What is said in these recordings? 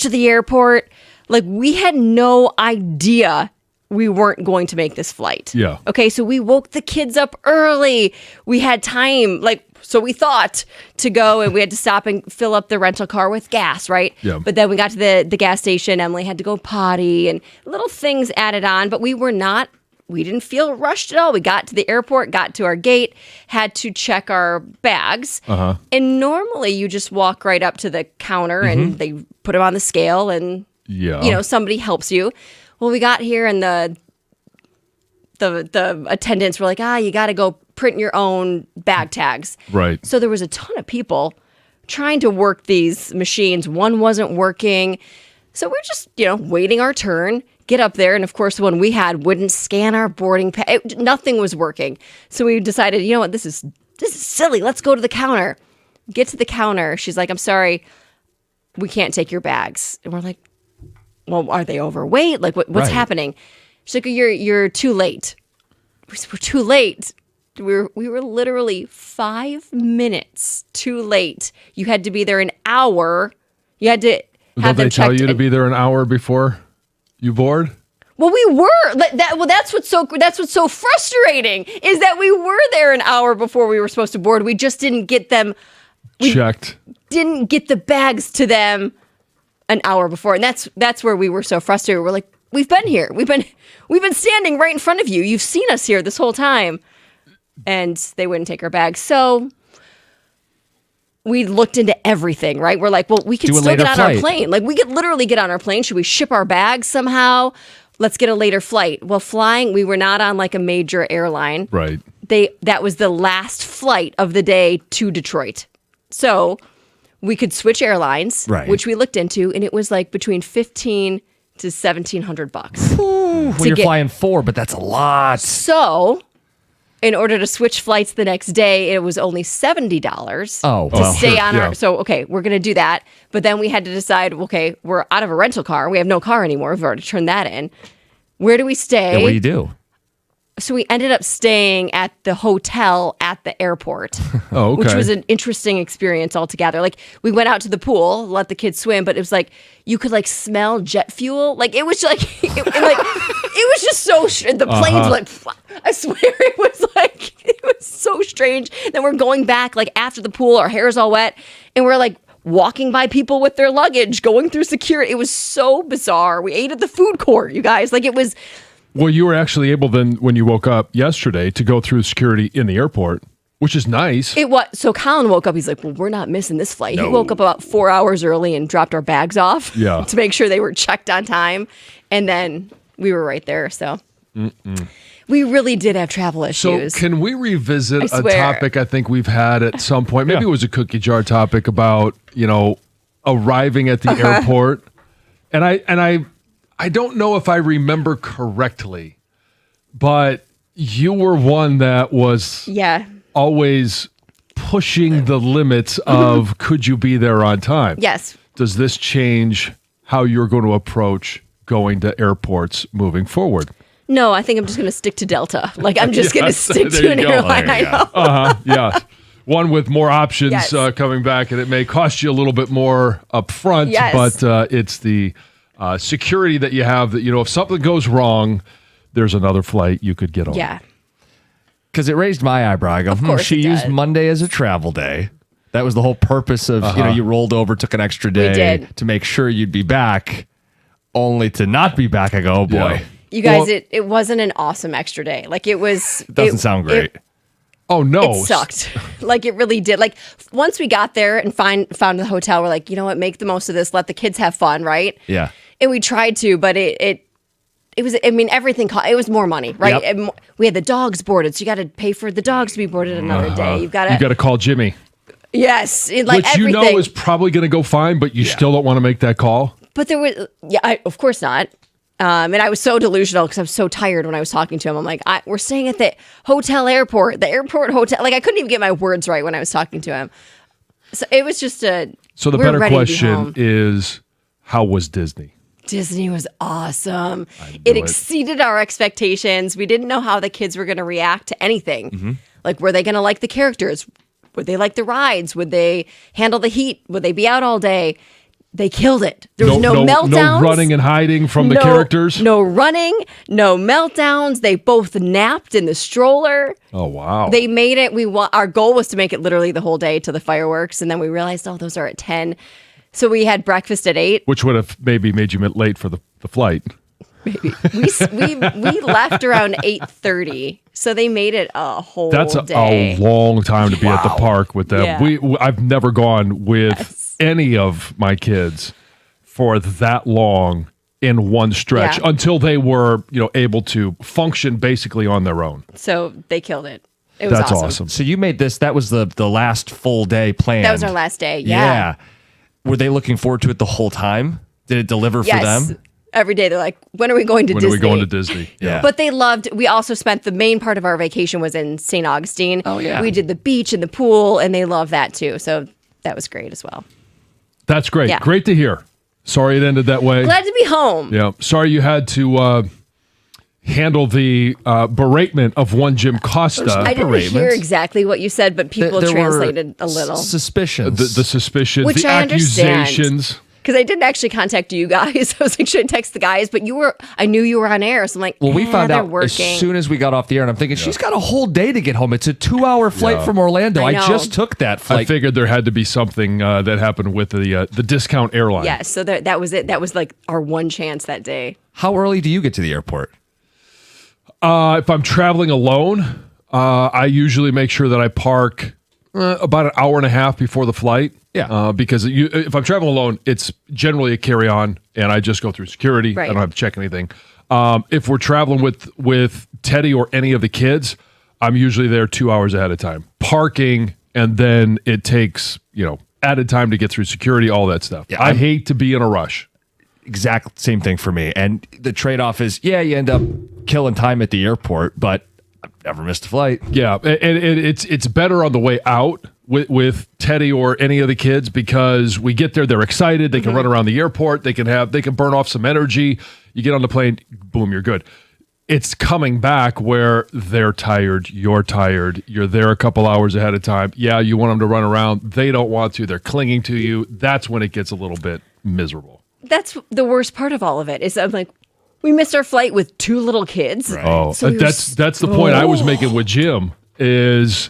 to the airport. Like, we had no idea we weren't going to make this flight. Yeah. Okay, so we woke the kids up early. We had time, so we thought to go, and we had to stop and fill up the rental car with gas, right? Yeah. But then we got to the gas station. Emily had to go potty, and little things added on. But we didn't feel rushed at all. We got to the airport, got to our gate, had to check our bags. Uh-huh. And normally you just walk right up to the counter and they put them on the scale, and somebody helps you. Well, we got here, and the attendants were like, you got to go print your own bag tags. Right. So there was a ton of people trying to work these machines. One wasn't working. So we're just, waiting our turn, get up there. And of course, the one we had wouldn't scan our boarding pass. Nothing was working. So we decided, you know what, this is silly. Let's go to the counter. Get to the counter. She's like, I'm sorry, we can't take your bags. And we're like, well, are they overweight? Like, what's happening? She's like, you're too late. We're too late. We were literally 5 minutes too late. You had to be there an hour. You had to have them checked. Don't they tell you to be there an hour before you board? Well, we were. That's what's so frustrating is that we were there an hour before we were supposed to board. We just didn't get them checked. Didn't get the bags to them an hour before, and that's where we were so frustrated. We're like, we've been here. We've been standing right in front of you. You've seen us here this whole time, and they wouldn't take our bags. So we looked into everything. Right? We're like, well, we could still get on our plane. Like, we could literally get on our plane. Should we ship our bags somehow? Let's get a later flight. Well, flying, we were not on like a major airline. Right. That was the last flight of the day to Detroit. So we could switch airlines, which we looked into, and it was like between $1,500 to $1,700. Well, you're flying 4, but that's a lot. So, in order to switch flights the next day, it was only $70 to stay on our. So, okay, we're going to do that. But then we had to decide, okay, we're out of a rental car. We have no car anymore. We've already turned that in. Where do we stay? Yeah, what do you do? So we ended up staying at the hotel at the airport, which was an interesting experience altogether. Like, we went out to the pool, let the kids swim, but it was like you could like smell jet fuel. Like, it was like it was just so the planes were like, I swear it was so strange. Then we're going back like after the pool, our hair's all wet, and we're like walking by people with their luggage, going through security. It was so bizarre. We ate at the food court, you guys. Like, it was. Well, you were actually able then, when you woke up yesterday, to go through security in the airport, which is nice. It was. So Colin woke up. He's like, well, we're not missing this flight. No. He woke up about 4 hours early and dropped our bags off to make sure they were checked on time. And then we were right there. So we really did have travel issues. So can we revisit a topic I think we've had at some point? Maybe it was a cookie jar topic about, arriving at the airport. And I don't know if I remember correctly, but you were one that was always pushing the limits of could you be there on time? Yes. Does this change how you're going to approach going to airports moving forward? No, I think I'm just going to stick to Delta. Like, I'm just going to stick to an airline I know. Yeah. One with more options coming back, and it may cost you a little bit more up front, but it's the security that you have that, if something goes wrong, there's another flight you could get on. Yeah. Because it raised my eyebrow. I go, she used Monday as a travel day. That was the whole purpose of, you rolled over, took an extra day to make sure you'd be back, only to not be back. I go, oh boy. Yeah. You guys, it wasn't an awesome extra day. Like, it was. It doesn't sound great. Oh, no. It sucked. Like, it really did. Like, once we got there and found the hotel, we're like, you know what, make the most of this. Let the kids have fun, right? Yeah. And we tried to, but it was, everything cost, it was more money, right? Yep. We had the dogs boarded, so you got to pay for the dogs to be boarded another day. You got to call Jimmy. Yes. Which everything. Is probably going to go fine, but you still don't want to make that call? But there was, of course not. And I was so delusional because I was so tired when I was talking to him. I'm like, we're staying at the airport hotel. Like, I couldn't even get my words right when I was talking to him. So it was just So the better question is, how was Disney? Disney was awesome. It exceeded our expectations. We didn't know how the kids were going to react to anything. Mm-hmm. Like, were they going to like the characters? Would they like the rides? Would they handle the heat? Would they be out all day? They killed it. There was no meltdowns. No running and hiding from the characters? No running, no meltdowns. They both napped in the stroller. Oh, wow. They made it. Our goal was to make it literally the whole day to the fireworks. And then we realized, those are at 10. So we had breakfast at 8. Which would have maybe made you late for the flight. Maybe. We left around 8:30. So they made it a whole day. That's a long time to be at the park with them. Yeah. I've never gone with any of my kids for that long in one stretch until they were, able to function basically on their own. So they killed it. It was awesome. So you made this, that was the last full day planned. That was our last day. Yeah. Were they looking forward to it the whole time? Did it deliver for them? Every day they're like, when are we going to Disney? When are we going to Disney? Yeah. But we also spent the main part of our vacation was in St. Augustine. Oh, yeah. We did the beach and the pool, and they loved that too. So that was great as well. That's great. Yeah. Great to hear. Sorry it ended that way. Glad to be home. Yeah. Sorry you had to handle the beratement of one Jim Costa. I didn't hear exactly what you said, but people translated a little. Suspicions. The suspicions, Which the I understand. accusations. Because I didn't actually contact you guys. I was like, should I text the guys? But I knew you were on air. So I'm like, we found out working. as soon as we got off the air, and I'm thinking, she's got a whole day to get home. It's a 2-hour flight from Orlando. I just took that flight. I figured there had to be something that happened with the discount airline. Yeah, so that was it. That was like our one chance that day. How early do you get to the airport? If I'm traveling alone, I usually make sure that I park about an hour and a half before the flight. Yeah. Because if I'm traveling alone, it's generally a carry-on, and I just go through security. Right. I don't have to check anything. If we're traveling with Teddy or any of the kids, I'm usually there 2 hours ahead of time. Parking, and then it takes, added time to get through security, all that stuff. Yeah, I hate to be in a rush. Exact same thing for me. And the trade-off is, you end up killing time at the airport, but I've never missed a flight. Yeah, and it's better on the way out with Teddy or any of the kids, because we get there, they're excited, they can run around the airport, they can burn off some energy. You get on the plane, boom, you're good. It's coming back where they're tired, you're there a couple hours ahead of time. Yeah, you want them to run around, they don't want to, they're clinging to you. That's when it gets a little bit miserable. That's the worst part of all of it, is I'm like, we missed our flight with 2 little kids. Right. Oh, so that's the point I was making with Jim, is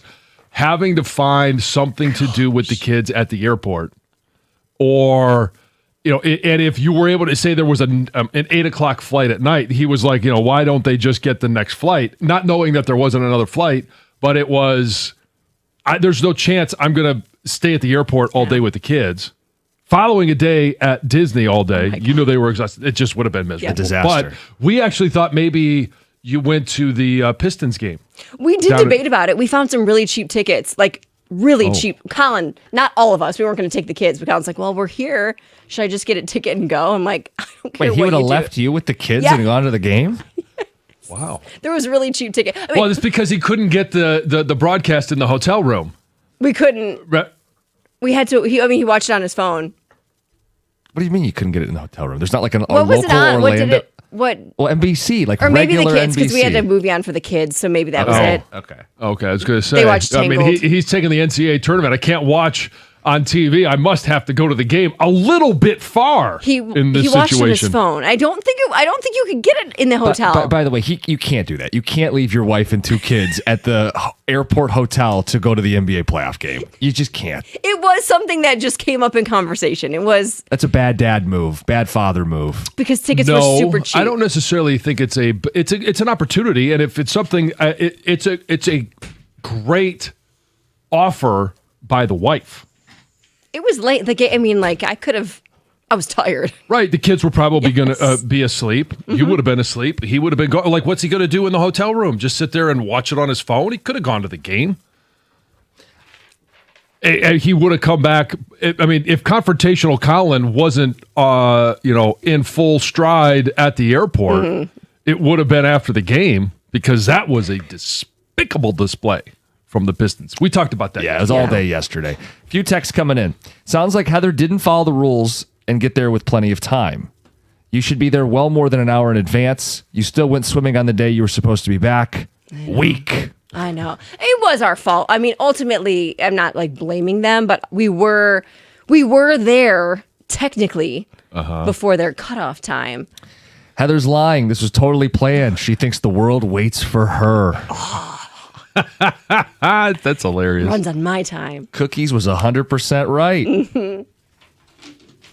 having to find something to do with the kids at the airport, or and if you were able to say there was an 8:00 flight at night, he was like, why don't they just get the next flight? Not knowing that there wasn't another flight, but it was, there's no chance I'm going to stay at the airport all day with the kids. Following a day at Disney all day, they were exhausted. It just would have been miserable. A disaster. But we actually thought maybe you went to the Pistons game. We did debate about it. We found some really cheap tickets, like really cheap. Colin, not all of us. We weren't going to take the kids, but Colin's like, well, we're here. Should I just get a ticket and go? I'm like, I don't care. Wait, he would have left you with the kids and gone to the game? Wow. There was a really cheap ticket. Well, it's because he couldn't get the broadcast in the hotel room. We couldn't. We had to. He watched it on his phone. What do you mean you couldn't get it in the hotel room? There's not like a what was local it on? Orlando. Well, NBC, like or maybe regular the kids, because NBC. we had a movie on for the kids, so maybe that was it. Okay. I was going to say. They watched Tangled. He's taking the NCAA tournament. I can't watch on TV. I must have to go to the game. A little bit far. In this he watched situation. on his phone. I don't think you could get it in the hotel. By the way, you can't do that. You can't leave your wife and 2 kids at the airport hotel to go to the NBA playoff game. You just can't. It was something that just came up in conversation. That's a bad dad move, bad father move. Because tickets were super cheap. I don't necessarily think it's an opportunity, and if it's something, it's a great offer by the wife. It was late. I was tired. Right. The kids were probably going to be asleep. Mm-hmm. You would have been asleep. He would have been like, what's he going to do in the hotel room? Just sit there and watch it on his phone? He could have gone to the game. He would have come back. I mean, if confrontational Colin wasn't, in full stride at the airport, it would have been after the game, because that was a despicable display from the Pistons. We talked about that. Yeah, it was all day yesterday. Few texts coming in. Sounds like Heather didn't follow the rules and get there with plenty of time. You should be there well more than an hour in advance. You still went swimming on the day you were supposed to be back. Weak. I know. It was our fault. I mean, ultimately, I'm not blaming them, but we were there technically before their cutoff time. Heather's lying. This was totally planned. She thinks the world waits for her. That's hilarious. Runs on my time. Cookies was 100% right.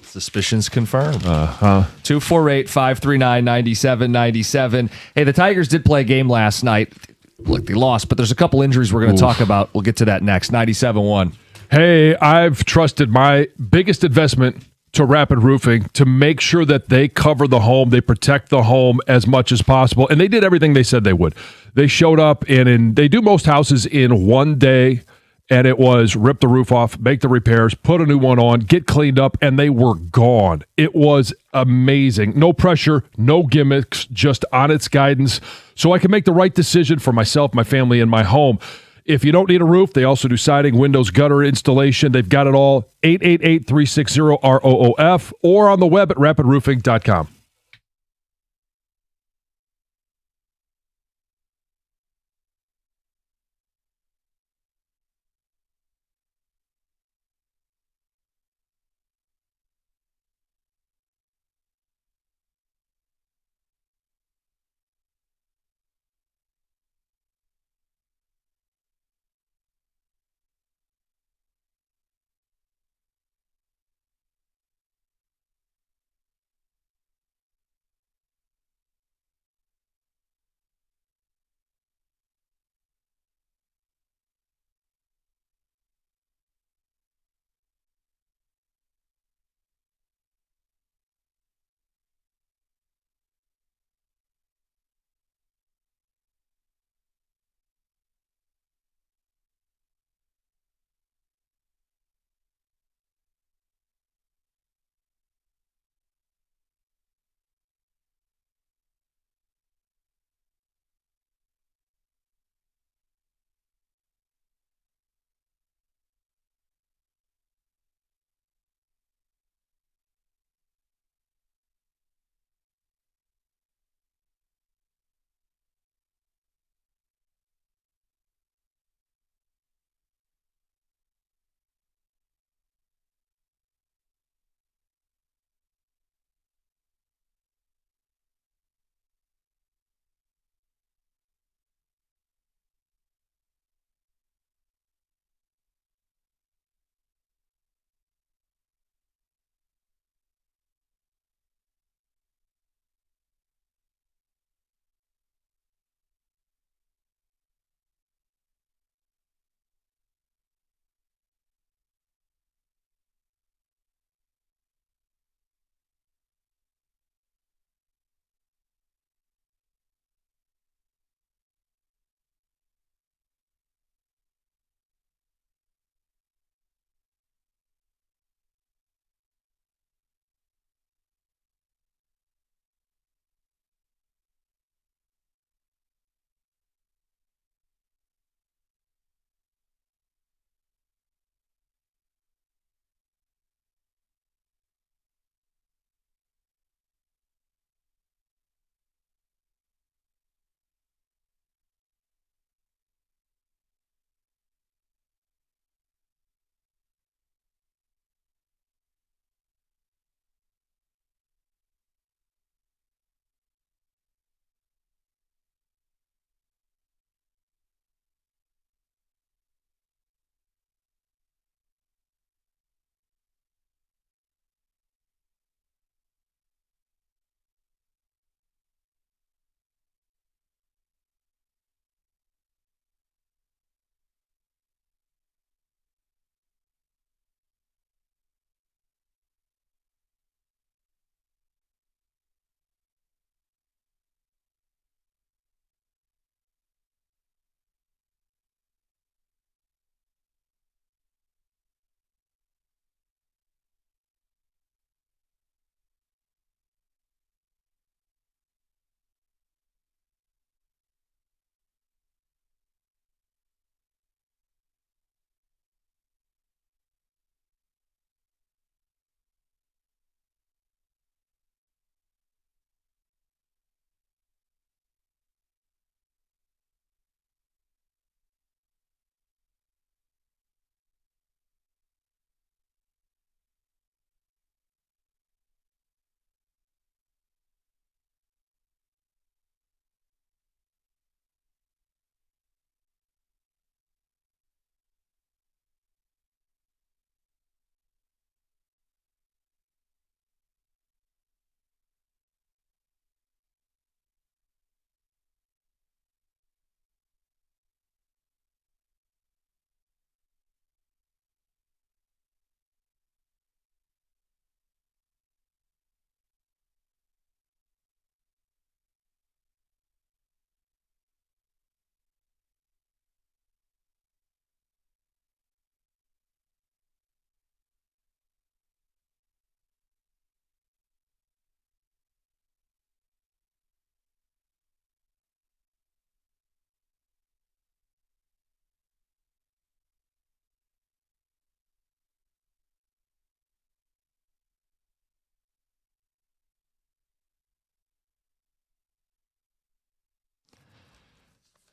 Suspicions confirmed. 248-539-9797. Hey, the Tigers did play a game last night. Look, they lost, but there's a couple injuries we're going to talk about. We'll get to that next. 97.1. Hey, I've trusted my biggest investment to Rapid Roofing to make sure that they cover the home, they protect the home as much as possible, and they did everything they said they would. They showed up, and they do most houses in one day, and it was rip the roof off, make the repairs, put a new one on, get cleaned up, and they were gone. It was amazing. No pressure, no gimmicks, just honest guidance, so I can make the right decision for myself, my family, and my home. If you don't need a roof, they also do siding, windows, gutter installation. They've got it all. 888-360-ROOF or on the web at rapidroofing.com.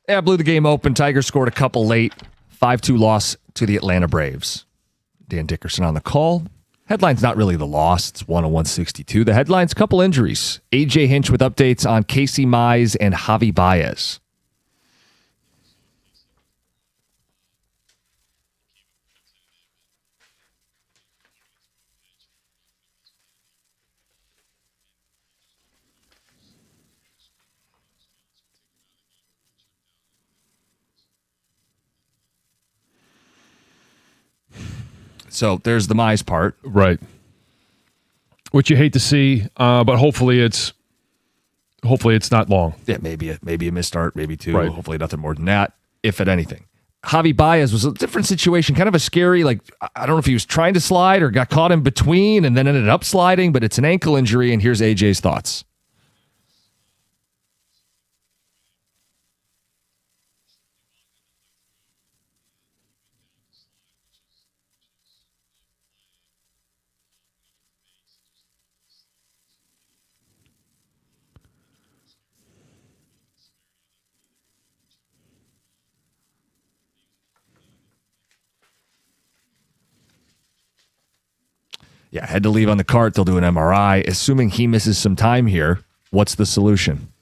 Yeah, blew the game open. Tigers scored a couple late. 5-2 loss to the Atlanta Braves. Dan Dickerson on the call. Headline's not really the loss. It's 101-62. The headline's couple injuries. AJ Hinch with updates on Casey Mize and Javi Baez. So there's the Mize part. Right. Which you hate to see, but hopefully it's not long. Yeah, maybe a missed start, maybe two. Right. Hopefully nothing more than that, if at anything. Javi Baez was a different situation, kind of a scary, I don't know if he was trying to slide or got caught in between and then ended up sliding, but it's an ankle injury, and here's AJ's thoughts. Yeah, had to leave on the cart. They'll do an MRI. Assuming he misses some time here, what's the solution?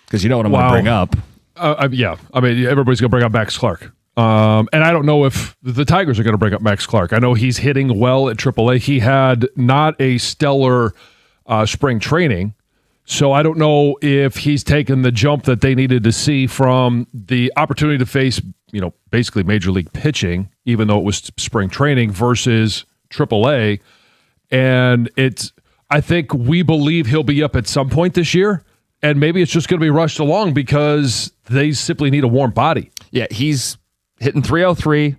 Because you know what I'm going to bring up. Yeah. I mean, everybody's going to bring up Max Clark. And I don't know if the Tigers are going to bring up Max Clark. I know he's hitting well at AAA. He had not a stellar spring training, so I don't know if he's taken the jump that they needed to see from the opportunity to face, basically major league pitching, even though it was spring training, versus AAA. And I think we believe he'll be up at some point this year, and maybe it's just going to be rushed along because they simply need a warm body. Yeah, he's hitting .303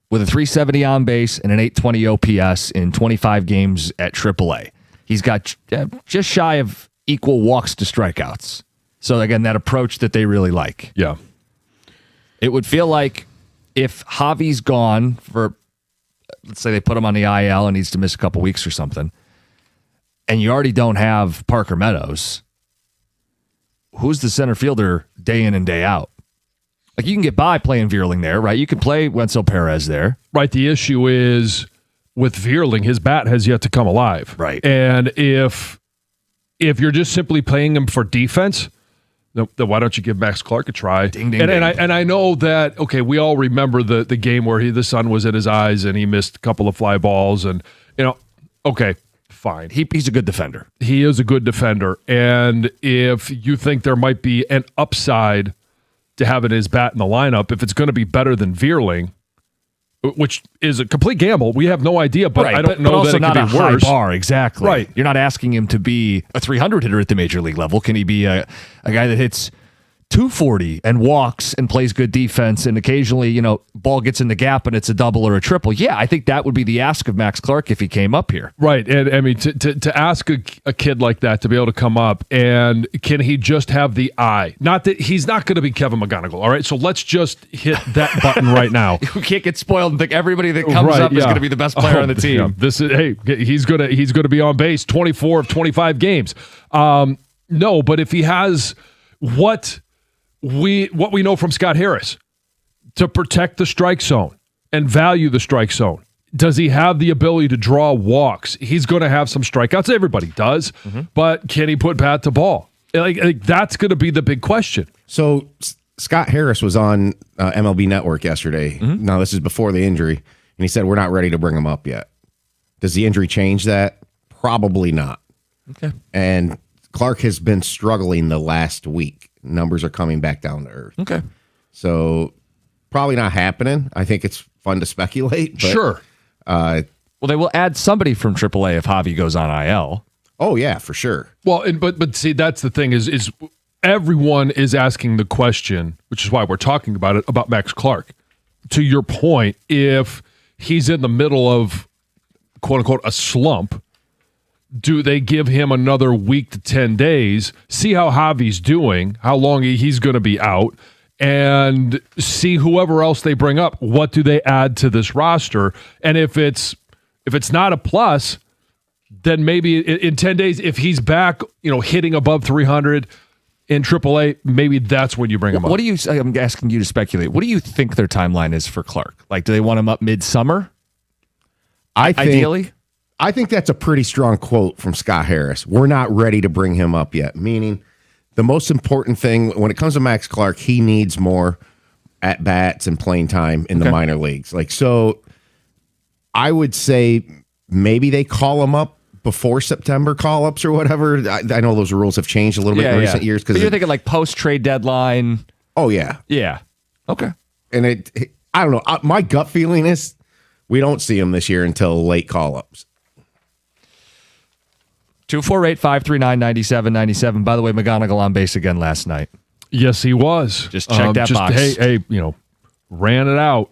with a .370 on base and an .820 OPS in 25 games at AAA. He's got just shy of equal walks to strikeouts. So again, that approach that they really like. Yeah. It would feel like if Javi's gone for, let's say they put him on the IL and needs to miss a couple weeks or something, and you already don't have Parker Meadows, who's the center fielder day in and day out? You can get by playing Vierling there, right? You can play Wenzel Perez there. Right. The issue is with Vierling, his bat has yet to come alive. Right. And if you're just simply playing him for defense, then why don't you give Max Clark a try? Ding, ding, and ding. I know that, okay, we all remember the game where the sun was in his eyes and he missed a couple of fly balls and, okay, fine. He's a good defender. He is a good defender. And if you think there might be an upside to having his bat in the lineup, if it's going to be better than Vierling, which is a complete gamble. We have no idea, but right, I don't know but also that it not could a be worse. High bar, exactly. Right. You're not asking him to be a 300 hitter at the major league level. Can he be a guy that hits 240 and walks and plays good defense and occasionally, ball gets in the gap and it's a double or a triple? Yeah, I think that would be the ask of Max Clark if he came up here. Right. And I mean, to ask a kid like that to be able to come up, and can he just have the eye? Not that he's not going to be Kevin McGonigal. All right. So let's just hit that button right now. We can't get spoiled and think everybody that comes up is going to be the best player on the team. Yeah. He's going to be on base 24 of 25 games. No, but if he has what we know from Scott Harris to protect the strike zone and value the strike zone, does he have the ability to draw walks? He's going to have some strikeouts. Everybody does. Mm-hmm. But can he put bat to ball? That's going to be the big question. So Scott Harris was on MLB Network yesterday. Mm-hmm. Now, this is before the injury, and he said, we're not ready to bring him up yet. Does the injury change that? Probably not. Okay. And Clark has been struggling the last week. Numbers are coming back down to earth. Okay. So probably not happening. I think it's fun to speculate. But, sure. Well, they will add somebody from AAA if Javi goes on IL. Oh, yeah, for sure. Well, but see, that's the thing is everyone is asking the question, which is why we're talking about it, about Max Clark. To your point, if he's in the middle of, quote unquote, a slump, do they give him another week to 10 days, see how Javi's doing, how long he's going to be out, and see whoever else they bring up, what do they add to this roster? And if it's not a plus, then maybe in 10 days, if he's back, hitting above 300, in AAA, maybe that's when you bring him up. I'm asking you to speculate. What do you think their timeline is for Clark? Like, do they want him up midsummer? Ideally? I think that's a pretty strong quote from Scott Harris. We're not ready to bring him up yet, meaning the most important thing when it comes to Max Clark, he needs more at-bats and playing time in the minor leagues. So I would say maybe they call him up before September call-ups or whatever. I know those rules have changed a little bit in recent years. But you're thinking like post-trade deadline. Oh, yeah. Yeah. Okay. And I don't know. My gut feeling is we don't see him this year until late call-ups. 248-539-9797. By the way, McGonigal on base again last night. Yes, he was. Just check that box. Hey, ran it out.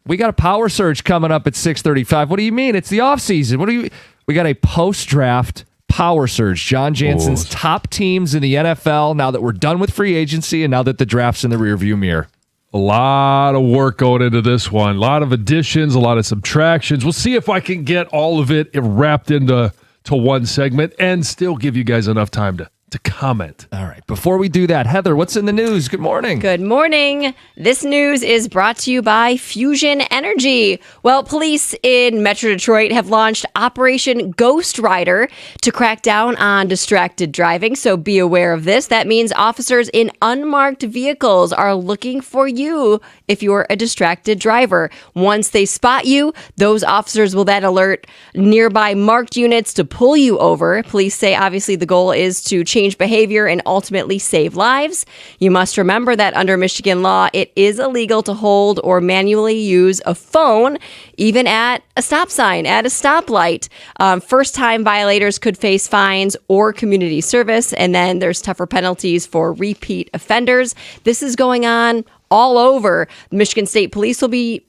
We got a power surge coming up at 6:35. What do you mean? It's the offseason. We got a post-draft power surge. John Jansen's top teams in the NFL now that we're done with free agency and now that the draft's in the rearview mirror. A lot of work going into this one. A lot of additions, a lot of subtractions. We'll see if I can get all of it wrapped into one segment and still give you guys enough time to comment. All right. Before we do that, Heather, what's in the news? Good morning. Good morning. This news is brought to you by Fusion Energy. Well, police in Metro Detroit have launched Operation Ghost Rider to crack down on distracted driving. So be aware of this. That means officers in unmarked vehicles are looking for you if you're a distracted driver. Once they spot you, those officers will then alert nearby marked units to pull you over. Police say obviously the goal is to change behavior and ultimately save lives. You must remember that under Michigan law, it is illegal to hold or manually use a phone, even at a stop sign, at a stoplight. First-time violators could face fines or community service, and then there's tougher penalties for repeat offenders. This is going on all over. Michigan State Police will be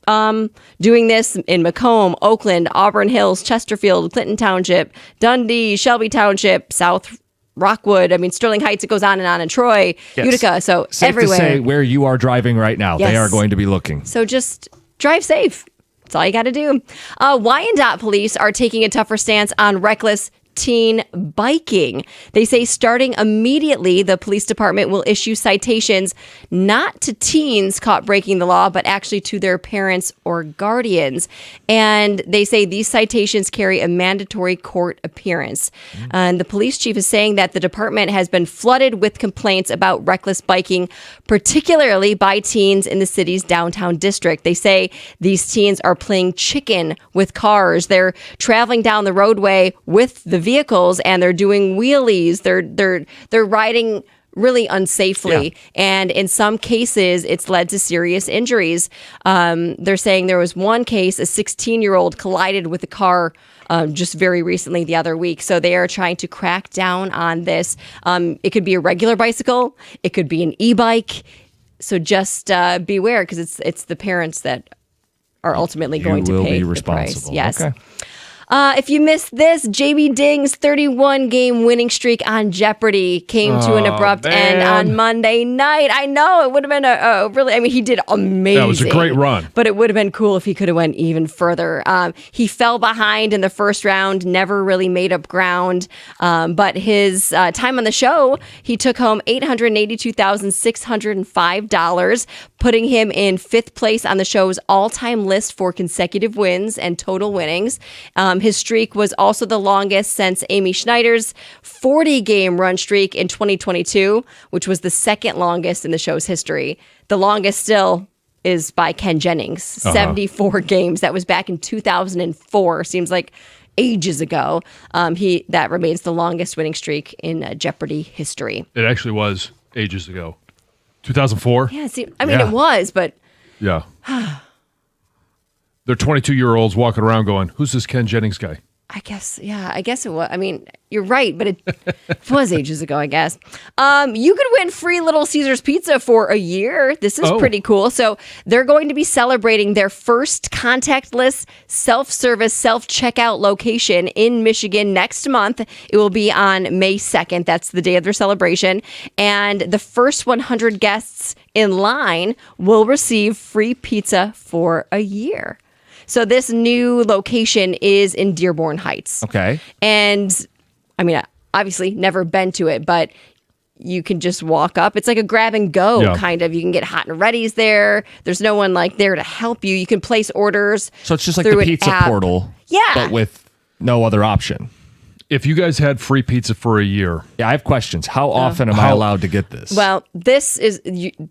doing this in Macomb, Oakland, Auburn Hills, Chesterfield, Clinton Township, Dundee, Shelby Township, South Rockwood, Sterling Heights, it goes on and on in Troy, Utica, so safe everywhere. To say where you are driving right now, they are going to be looking. So just drive safe. That's all you got to do. Wyandotte police are taking a tougher stance on reckless teen biking. They say starting immediately, the police department will issue citations not to teens caught breaking the law, but actually to their parents or guardians. And they say these citations carry a mandatory court appearance. And the police chief is saying that the department has been flooded with complaints about reckless biking, particularly by teens in the city's downtown district. They say these teens are playing chicken with cars. They're traveling down the roadway with the vehicles and they're doing wheelies. They're riding really unsafely. Yeah. And in some cases, it's led to serious injuries. They're saying there was one case, a 16-year-old collided with a car just very recently the other week. So they are trying to crack down on this. It could be a regular bicycle. It could be an e-bike. So just beware because it's the parents that are ultimately going to pay the price. Yes. Okay. If you missed this, JB Ding's 31-game winning streak on Jeopardy came to an abrupt end on Monday night. I know, it would have been a really, he did amazing. That was a great run. But it would have been cool if he could have went even further. He fell behind in the first round, never really made up ground. But his time on the show, he took home $882,605, putting him in fifth place on the show's all-time list for consecutive wins and total winnings. His streak was also the longest since Amy Schneider's 40-game run streak in 2022, which was the second longest in the show's history. The longest still is by Ken Jennings, 74 games. That was back in 2004. Seems like ages ago. That remains the longest winning streak in Jeopardy history. It actually was ages ago. 2004? Yeah, it was, but... Yeah. They're 22-year-olds walking around going, who's this Ken Jennings guy? I guess it was. You're right, but it was ages ago, I guess. You could win free Little Caesars pizza for a year. This is pretty cool. So they're going to be celebrating their first contactless self-service, self-checkout location in Michigan next month. It will be on May 2nd. That's the day of their celebration. And the first 100 guests in line will receive free pizza for a year. So this new location is in Dearborn Heights. Okay. And obviously never been to it, but you can just walk up. It's like a grab and go kind of. You can get hot and ready's there. There's no one like there to help you. You can place orders. So it's just like the pizza portal, but with no other option. If you guys had free pizza for a year. Yeah, I have questions. How often am I allowed to get this? Well, this is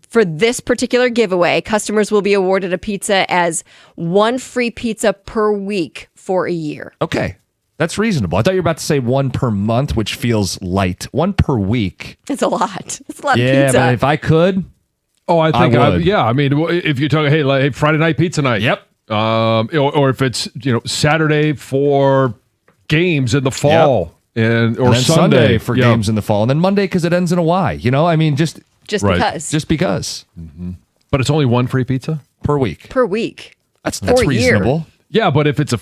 for this particular giveaway, customers will be awarded a pizza as one free pizza per week for a year. Okay. That's reasonable. I thought you were about to say one per month, which feels light. One per week. It's a lot. It's a lot of pizza. Yeah, but if I could, I think I would. I mean, if you're talking, hey, Friday night pizza night. Yep. Or if it's Saturday for games in the fall, or then Sunday for games in the fall, and then Monday because it ends in a Y. I mean, just because. Just because. Mm-hmm. But it's only one free pizza per week. Per week. That's reasonable. Yeah, but if it's a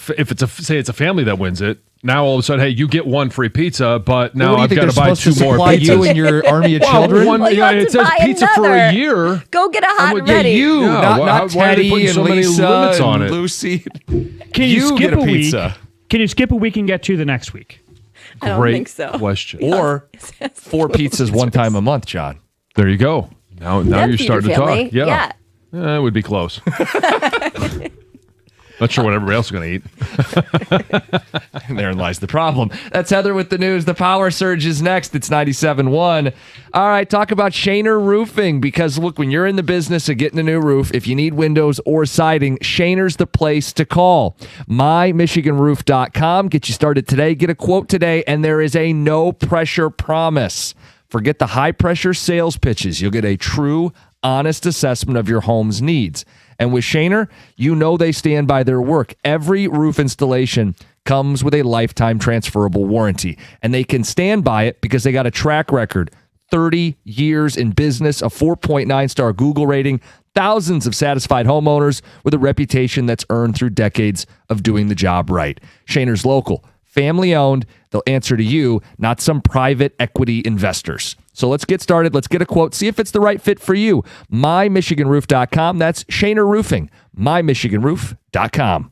family that wins it, now all of a sudden, hey, you get one free pizza, but now I've got to buy two more pizzas. You and your army of children. It says pizza for a year. Go get a hot and ready. You, not Teddy and Lisa and Lucy. Can you skip a pizza? Week? Can you skip a week and get two the next week? I don't think so. Question. Or 4 pizzas one time a month, John. There you go. Now you're starting to talk. Yeah. It would be close. Not sure what everybody else is going to eat. And therein lies the problem. That's Heather with the news. The power surge is next. It's 97.1. All right, talk about Shaner Roofing, because look, when you're in the business of getting a new roof, if you need windows or siding, Shaner's the place to call. MyMichiganRoof.com. Get you started today. Get a quote today, and there is a no pressure promise. Forget the high pressure sales pitches. You'll get a true, honest assessment of your home's needs. And with Shaner, they stand by their work. Every roof installation comes with a lifetime transferable warranty, and they can stand by it because they got a track record, 30 years in business, a 4.9-star Google rating, thousands of satisfied homeowners with a reputation that's earned through decades of doing the job right. Shaner's local, family-owned. They'll answer to you, not some private equity investors. So let's get started. Let's get a quote. See if it's the right fit for you. MyMichiganRoof.com. That's Shaner Roofing. MyMichiganRoof.com.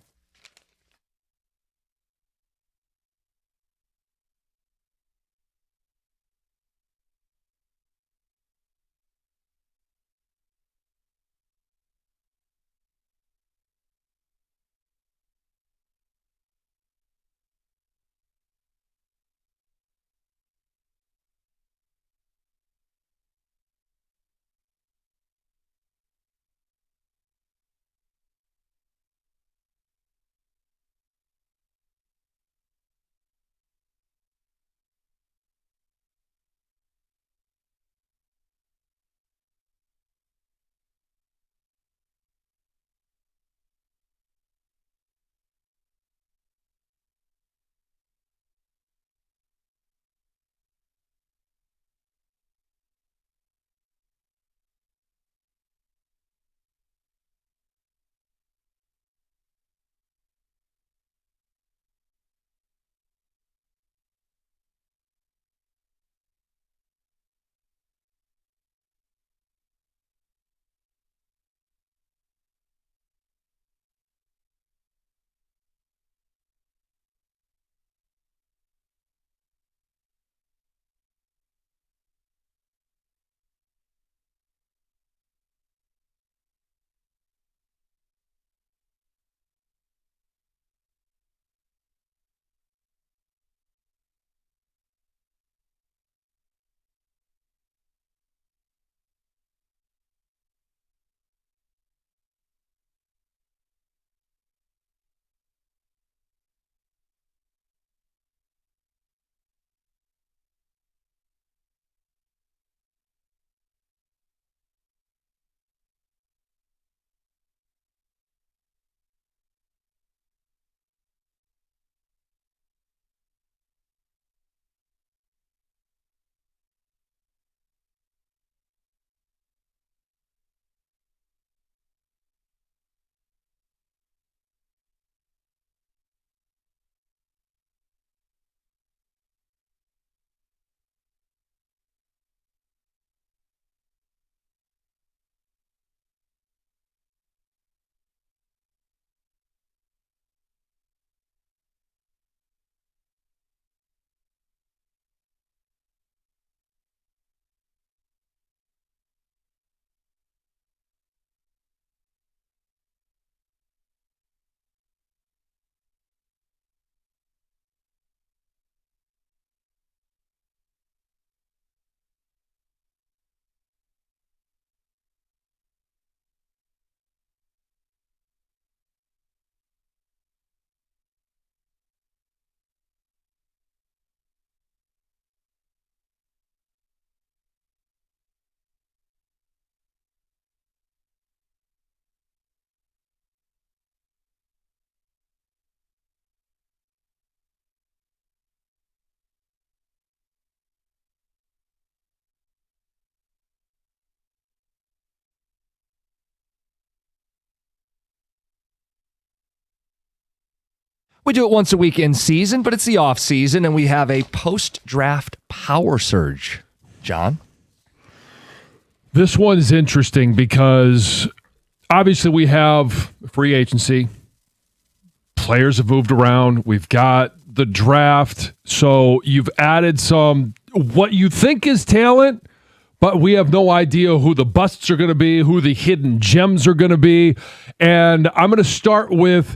We do it once a week in season, but it's the off season, and we have a post-draft power surge. John? This one is interesting because obviously we have free agency. Players have moved around. We've got the draft. So you've added some, what you think is talent, but we have no idea who the busts are going to be, who the hidden gems are going to be. And I'm going to start with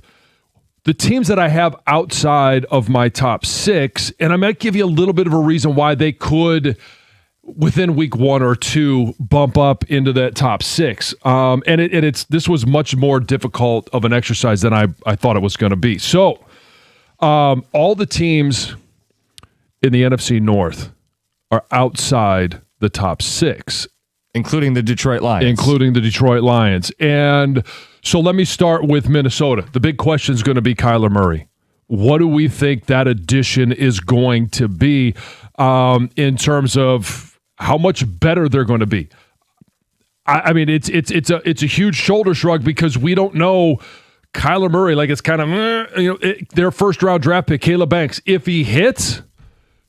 the teams that I have outside of my top 6, and I might give you a little bit of a reason why they could, within week 1 or 2, bump up into that top 6. This was much more difficult of an exercise than I thought it was going to be. So all the teams in the NFC North are outside the top 6. Including the Detroit Lions. And so let me start with Minnesota. The big question is going to be Kyler Murray. What do we think that addition is going to be in terms of how much better they're going to be? I mean, it's a huge shoulder shrug because we don't know Kyler Murray. Like, it's kind of their first round draft pick, Caleb Banks. If he hits,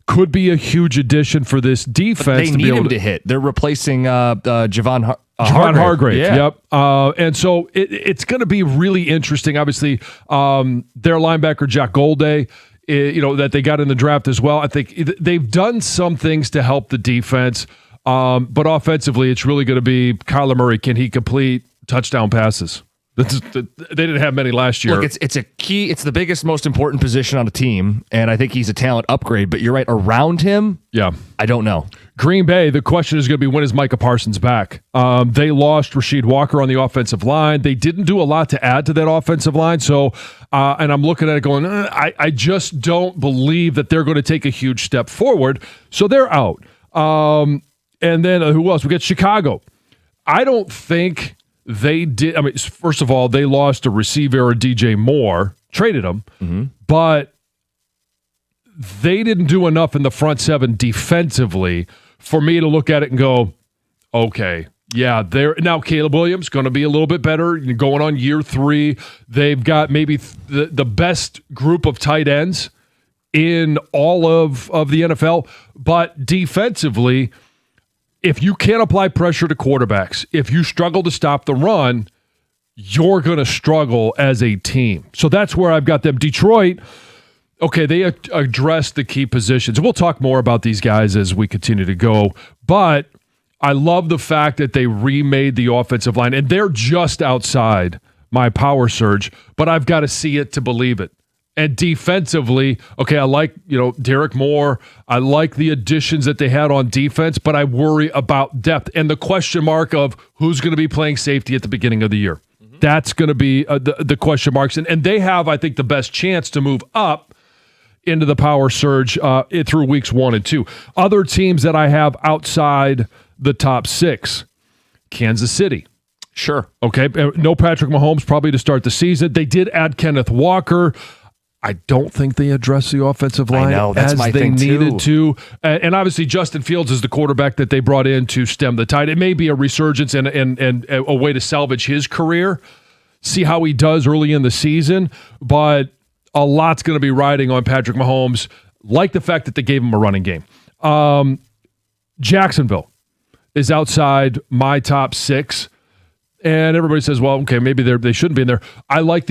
could be a huge addition for this defense. But they need him to hit. They're replacing Javon Hargrave. Yeah. Yep. And so it's going to be really interesting. Obviously, their linebacker, Jack Golday, that they got in the draft as well. I think they've done some things to help the defense. But offensively, it's really going to be Kyler Murray. Can he complete touchdown passes? They didn't have many last year. Look, it's a key. It's the biggest, most important position on a team, and I think he's a talent upgrade. But you're right, around him, yeah, I don't know. Green Bay, the question is going to be, when is Micah Parsons back? They lost Rasheed Walker on the offensive line. They didn't do a lot to add to that offensive line. So, and I'm looking at it going, I just don't believe that they're going to take a huge step forward. So they're out. And then who else? We got Chicago. I don't think they did. I mean, first of all, they lost a receiver, DJ Moore, traded him, but they didn't do enough in the front 7 defensively for me to look at it and go, okay, yeah, they're now Caleb Williams going to be a little bit better going on year 3. They've got maybe the best group of tight ends in all of the NFL, but defensively, if you can't apply pressure to quarterbacks, if you struggle to stop the run, you're going to struggle as a team. So that's where I've got them. Detroit, okay, they addressed the key positions. We'll talk more about these guys as we continue to go, but I love the fact that they remade the offensive line, and they're just outside my power surge, but I've got to see it to believe it. And defensively, okay, I like, Derek Moore. I like the additions that they had on defense, but I worry about depth and the question mark of who's going to be playing safety at the beginning of the year. Mm-hmm. That's going to be the question marks. And they have, I think, the best chance to move up into the power surge through weeks 1 and 2. Other teams that I have outside the top 6, Kansas City. Sure. Okay, no Patrick Mahomes probably to start the season. They did add Kenneth Walker. I don't think they addressed the offensive line that's as my they thing needed too. to. And obviously, Justin Fields is the quarterback that they brought in to stem the tide. It may be a resurgence and a way to salvage his career, see how he does early in the season. But a lot's going to be riding on Patrick Mahomes, like the fact that they gave him a running game. Jacksonville is outside my top 6. And everybody says, well, okay, maybe they shouldn't be in there. I like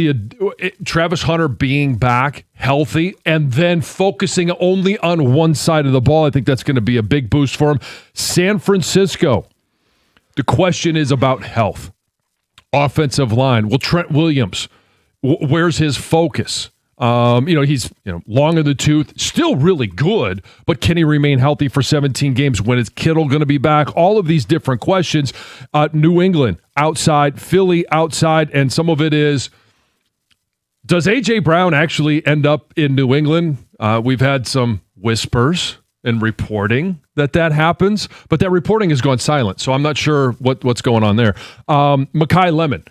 Travis Hunter being back, healthy, and then focusing only on one side of the ball. I think that's going to be a big boost for him. San Francisco, the question is about health. Offensive line. Well, Trent Williams, where's his focus? He's long in the tooth, still really good, but can he remain healthy for 17 games? When is Kittle going to be back? All of these different questions. New England outside, Philly outside, and some of it is, does A.J. Brown actually end up in New England? We've had some whispers and reporting that happens, but that reporting has gone silent, so I'm not sure what's going on there. Mekhi Lemon,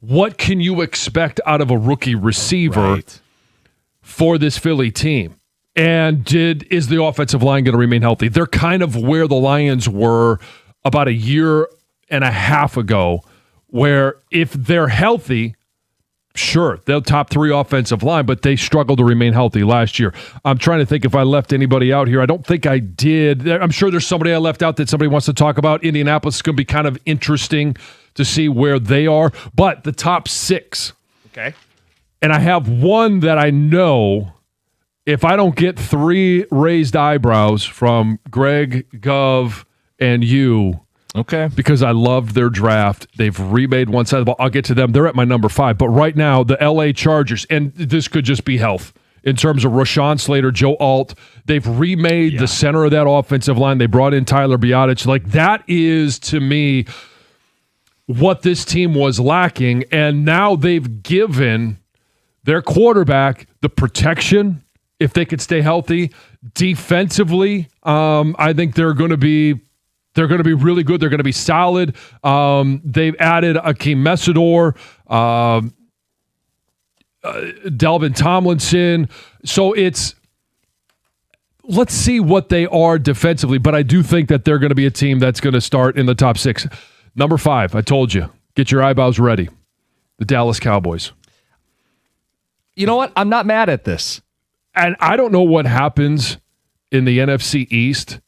what can you expect out of a rookie receiver for this Philly team? And is the offensive line going to remain healthy? They're kind of where the Lions were about a year and a half ago, where if they're healthy, Sure, they're top 3 offensive line, but they struggled to remain healthy last year. I'm trying to think if I left anybody out here. I don't think I did. I'm sure there's somebody I left out that somebody wants to talk about. Indianapolis is going to be kind of interesting to see where they are. But the top 6. Okay. And I have one that I know if I don't get 3 raised eyebrows from Greg, Gov, and you. Okay. Because I loved their draft. They've remade one side of the ball. I'll get to them. They're at my number 5. But right now, the LA Chargers, and this could just be health in terms of Rashawn Slater, Joe Alt. They've remade the center of that offensive line. They brought in Tyler Biadasz. Like, that is, to me, what this team was lacking. And now they've given their quarterback the protection if they could stay healthy. Defensively, I think they're going to be really good. They're going to be solid. They've added Akeem Mesidor, Delvin Tomlinson. So let's see what they are defensively, but I do think that they're going to be a team that's going to start in the top 6. Number 5, I told you, get your eyebrows ready. The Dallas Cowboys. You know what? I'm not mad at this. And I don't know what happens in the NFC East.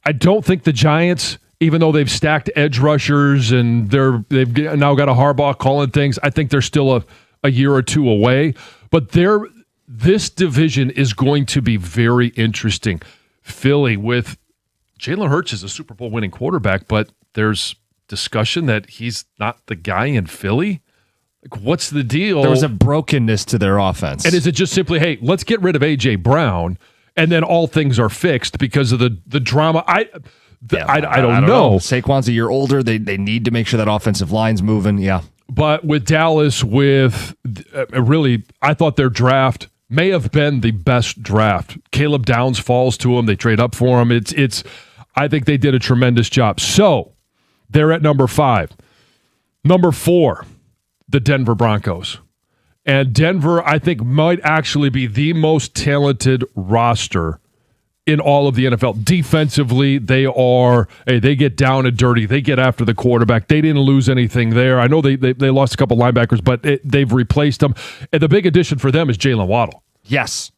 I don't think the Giants, even though they've stacked edge rushers and they've now got a Harbaugh calling things, I think they're still a year or 2 away. But this division is going to be very interesting. Philly with Jalen Hurts is a Super Bowl winning quarterback, but there's discussion that he's not the guy in Philly. Like, what's the deal? There was a brokenness to their offense. And is it just simply, hey, let's get rid of A.J. Brown, and then all things are fixed because of the drama? I don't know. Saquon's a year older. They need to make sure that offensive line's moving. Yeah. But with Dallas, really, I thought their draft may have been the best draft. Caleb Downs falls to them. They trade up for him. I think they did a tremendous job. So they're at number 5. Number 4, the Denver Broncos. And Denver, I think, might actually be the most talented roster in all of the NFL. Defensively, they get down and dirty. They get after the quarterback. They didn't lose anything there. I know they lost a couple linebackers, but they've replaced them. And the big addition for them is Jalen Waddle. Yes.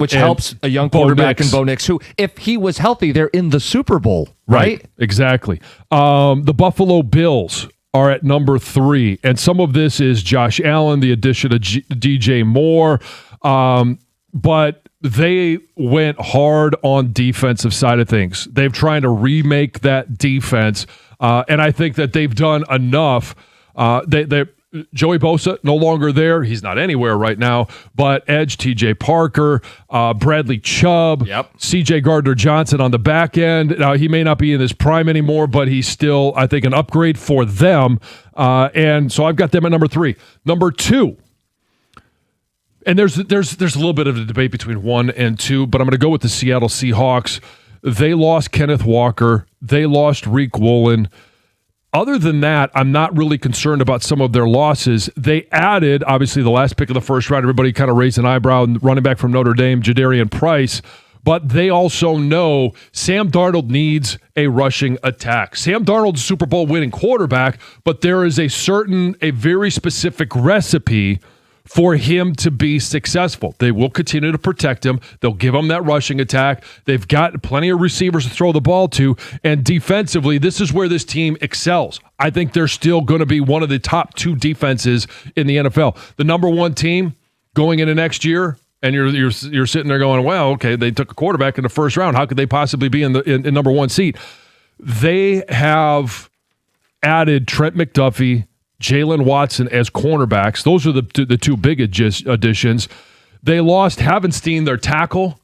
Which helps a young quarterback in Bo Nix, who, if he was healthy, they're in the Super Bowl, right? Exactly. The Buffalo Bills are at number 3, and some of this is Josh Allen, the addition of DJ Moore, but they went hard on defensive side of things. They've trying to remake that defense, and I think that they've done enough. Joey Bosa, no longer there. He's not anywhere right now. But Edge, TJ Parker, Bradley Chubb, CJ Gardner-Johnson on the back end. Now, he may not be in his prime anymore, but he's still, I think, an upgrade for them. And so I've got them at number 3. Number 2, and there's a little bit of a debate between 1 and 2, but I'm going to go with the Seattle Seahawks. They lost Kenneth Walker. They lost Reek Woolen. Other than that, I'm not really concerned about some of their losses. They added, obviously, the last pick of the first round. Everybody kind of raised an eyebrow, running back from Notre Dame, Jadarian Price. But they also know Sam Darnold needs a rushing attack. Sam Darnold's a Super Bowl winning quarterback, but there is a very specific recipe for him to be successful. They will continue to protect him. They'll give him that rushing attack. They've got plenty of receivers to throw the ball to. And defensively, this is where this team excels. I think they're still going to be one of the top 2 defenses in the NFL. The number 1 team going into next year, and you're sitting there going, well, okay, they took a quarterback in the first round. How could they possibly be in number 1 seat? They have added Trent McDuffie, Jalen Watson as cornerbacks. Those are the 2 big additions. They lost Havenstein, their tackle,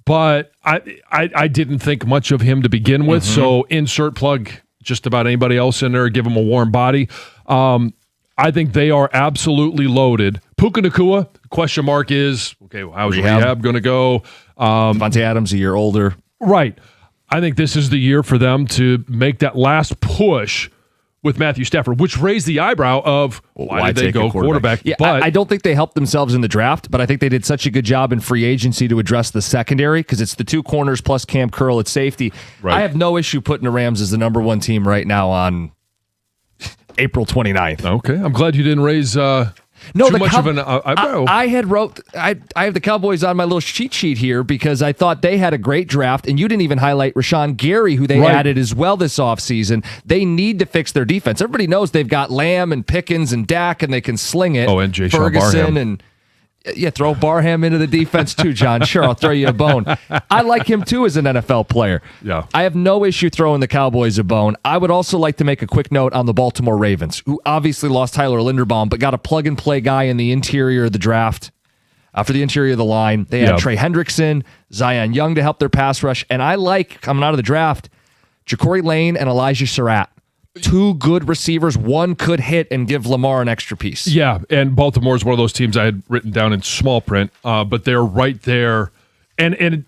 but I didn't think much of him to begin with, so insert plug just about anybody else in there, give him a warm body. I think they are absolutely loaded. Puka Nacua, question mark is, okay, how's rehab going to go? Devontae Adams, a year older. Right. I think this is the year for them to make that last push with Matthew Stafford, which raised the eyebrow of why did they go quarterback? Yeah, but I don't think they helped themselves in the draft, but I think they did such a good job in free agency to address the secondary because it's the 2 corners plus Cam Curl at safety. Right. I have no issue putting the Rams as the number 1 team right now on April 29th. Okay. I'm glad you didn't raise No, Too much of an eyebrow. I have the Cowboys on my little cheat sheet here because I thought they had a great draft, and you didn't even highlight Rashawn Gary, who they added as well this offseason. They need to fix their defense. Everybody knows they've got Lamb and Pickens and Dak, and they can sling it. Oh, and Jay Ferguson Barham. and throw Barham into the defense too, John. Sure, I'll throw you a bone. I like him too as an NFL player. Yeah. I have no issue throwing the Cowboys a bone. I would also like to make a quick note on the Baltimore Ravens, who obviously lost Tyler Linderbaum, but got a plug-and-play guy in the interior of the draft. For the interior of the line, they had Trey Hendrickson, Zion Young to help their pass rush, and I like, coming out of the draft, Ja'Cory Lane and Elijah Surratt. Two good receivers. One could hit and give Lamar an extra piece. Yeah, and Baltimore is one of those teams I had written down in small print, but they're right there. And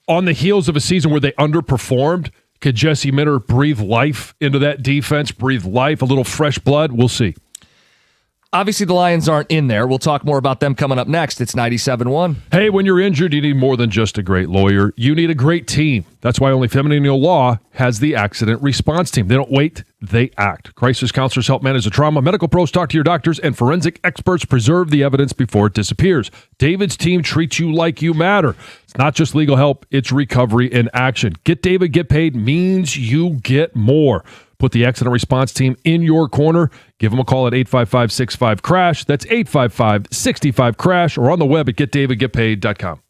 on the heels of a season where they underperformed, could Jesse Minter breathe life into that defense, breathe life, a little fresh blood? We'll see. Obviously, the Lions aren't in there. We'll talk more about them coming up next. It's 97.1. Hey, when you're injured, you need more than just a great lawyer. You need a great team. That's why only Feminine Law has the accident response team. They don't wait, they act. Crisis counselors help manage the trauma. Medical pros talk to your doctors, and forensic experts preserve the evidence before it disappears. David's team treats you like you matter. It's not just legal help, it's recovery in action. Get David, get paid means you get more. Put the accident response team in your corner. Give them a call at 855-65-CRASH. That's 855-65-CRASH, or on the web at getdavidgetpaid.com.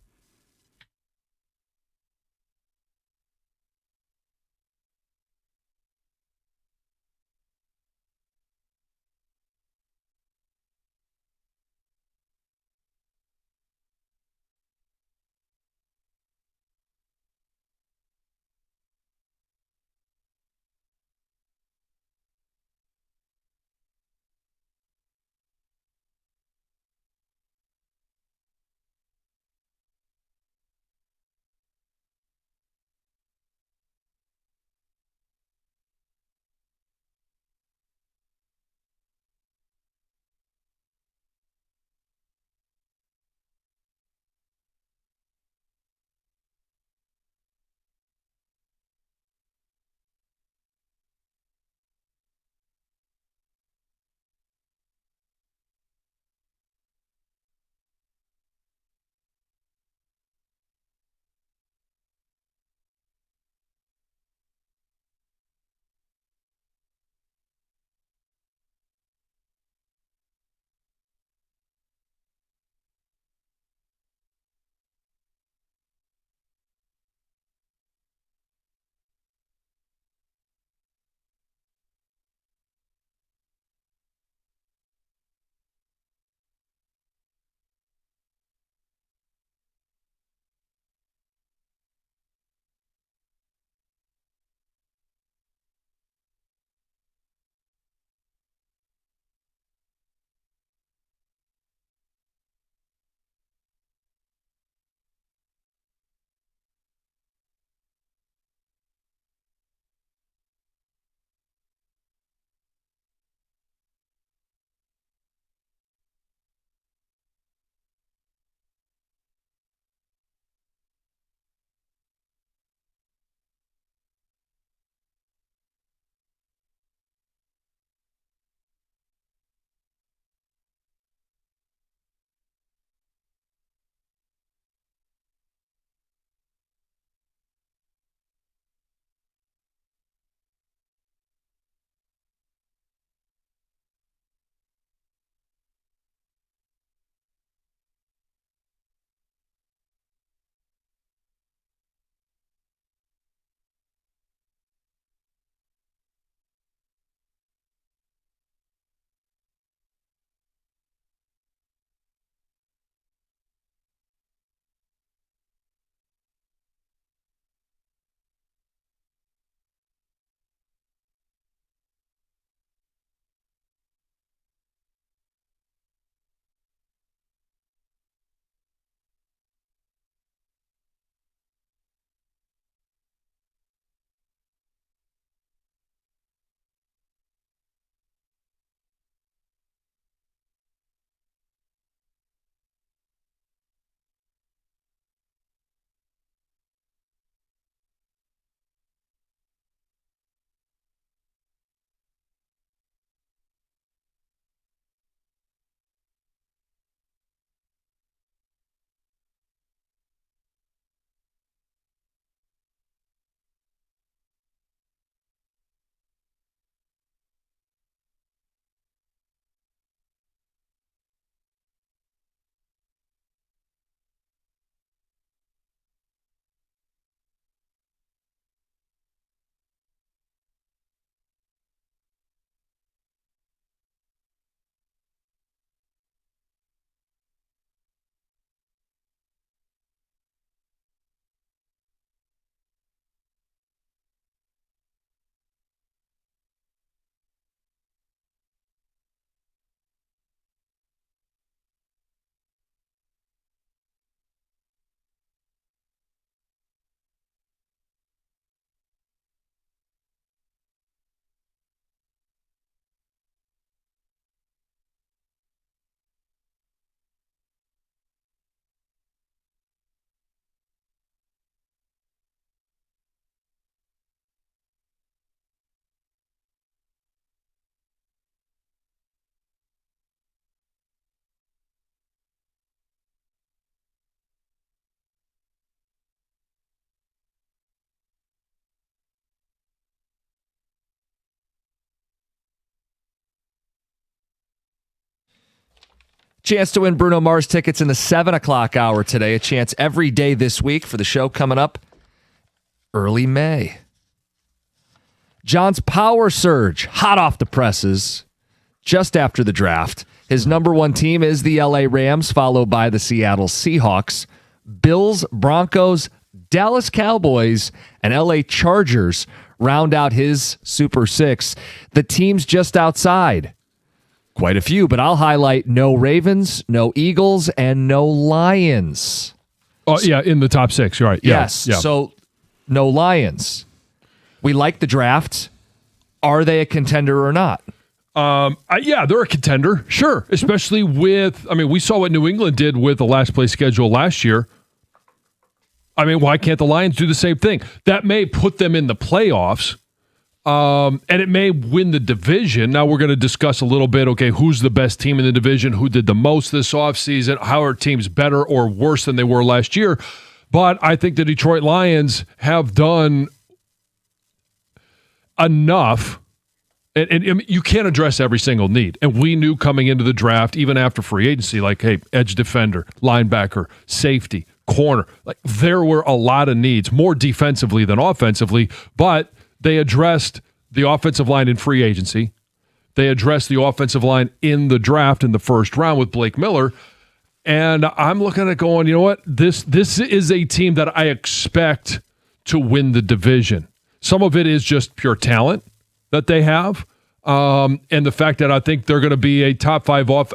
Chance to win Bruno Mars tickets in the 7 o'clock hour today. A chance every day this week for the show coming up early May. John's power surge, hot off the presses, just after the draft. His number one team is the LA Rams, followed by the Seattle Seahawks, Bills, Broncos, Dallas Cowboys, and LA Chargers round out his Super Six. The teams just outside. Quite a few, but I'll highlight no Ravens, no Eagles, and no Lions. Oh, yeah, in the top 6, you're right. Yeah, yes, yeah. So no Lions. We like the draft. Are they a contender or not? Yeah, they're a contender, sure. Especially with, we saw what New England did with the last place schedule last year. Why can't the Lions do the same thing? That may put them in the playoffs, and it may win the division. Now we're going to discuss a little bit, okay, who's the best team in the division, who did the most this offseason, how are teams better or worse than they were last year. But I think the Detroit Lions have done enough, and you can't address every single need. And we knew coming into the draft, even after free agency, like, hey, edge defender, linebacker, safety, corner. Like, there were a lot of needs, more defensively than offensively, but they addressed the offensive line in free agency. They addressed the offensive line in the draft in the first round with Blake Miller. And I'm looking at going, you know what? This is a team that I expect to win the division. Some of it is just pure talent that they have. And the fact that I think they're going to be a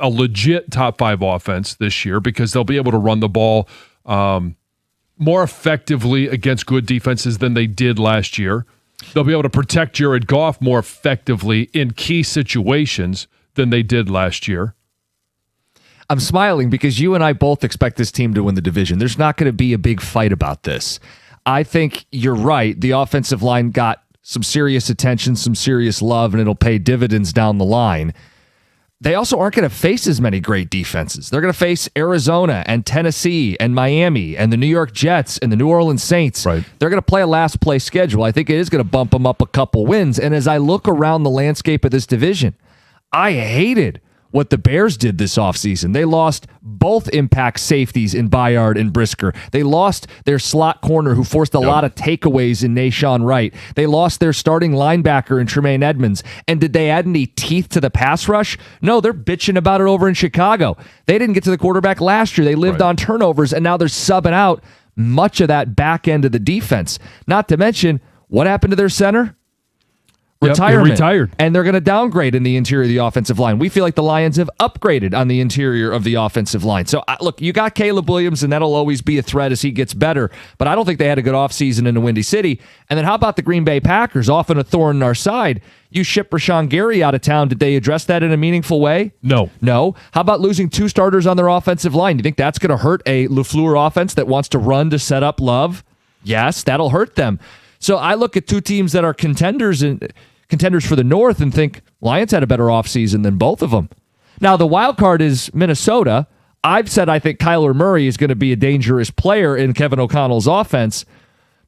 legit top 5 offense this year because they'll be able to run the ball more effectively against good defenses than they did last year. They'll be able to protect Jared Goff more effectively in key situations than they did last year. I'm smiling because you and I both expect this team to win the division. There's not going to be a big fight about this. I think you're right. The offensive line got some serious attention, some serious love, and it'll pay dividends down the line. They also aren't going to face as many great defenses. They're going to face Arizona and Tennessee and Miami and the New York Jets and the New Orleans Saints. Right. They're going to play a last place schedule. I think it is going to bump them up a couple wins. And as I look around the landscape of this division, I hated what the Bears did this offseason. They lost both impact safeties in Bayard and Brisker. They lost their slot corner who forced a lot of takeaways in Nashawn Wright. They lost their starting linebacker in Tremaine Edmonds. And did they add any teeth to the pass rush? No, they're bitching about it over in Chicago. They didn't get to the quarterback last year. They lived on turnovers, and now they're subbing out much of that back end of the defense. Not to mention, what happened to their center? Retirement. Retired. And they're going to downgrade in the interior of the offensive line. We feel like the Lions have upgraded on the interior of the offensive line. So, look, you got Caleb Williams, and that'll always be a threat as he gets better. But I don't think they had a good offseason in the Windy City. And then how about the Green Bay Packers, often a thorn in our side? You ship Rashawn Gary out of town. Did they address that in a meaningful way? No. How about losing 2 starters on their offensive line? Do you think that's going to hurt a LaFleur offense that wants to run to set up Love? Yes, that'll hurt them. So I look at 2 teams that are contenders for the North and think Lions had a better offseason than both of them. Now, the wild card is Minnesota. I've said I think Kyler Murray is going to be a dangerous player in Kevin O'Connell's offense,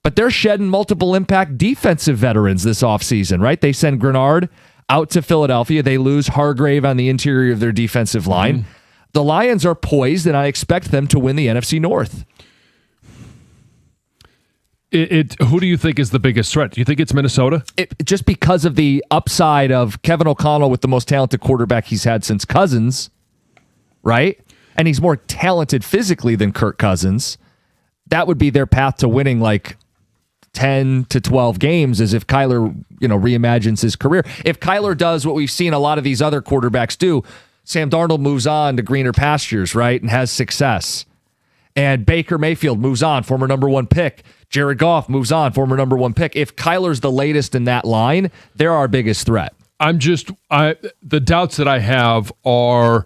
but they're shedding multiple impact defensive veterans this offseason, right? They send Grenard out to Philadelphia. They lose Hargrave on the interior of their defensive line. Mm-hmm. The Lions are poised, and I expect them to win the NFC North. Who do you think is the biggest threat? Do you think it's Minnesota? Just because of the upside of Kevin O'Connell with the most talented quarterback he's had since Cousins, right? And he's more talented physically than Kirk Cousins. That would be their path to winning like 10 to 12 games, as if Kyler, reimagines his career. If Kyler does what we've seen a lot of these other quarterbacks do, Sam Darnold moves on to greener pastures, right, and has success. And Baker Mayfield moves on, former number 1 pick. Jared Goff moves on, former number 1 pick. If Kyler's the latest in that line, they're our biggest threat. The doubts that I have are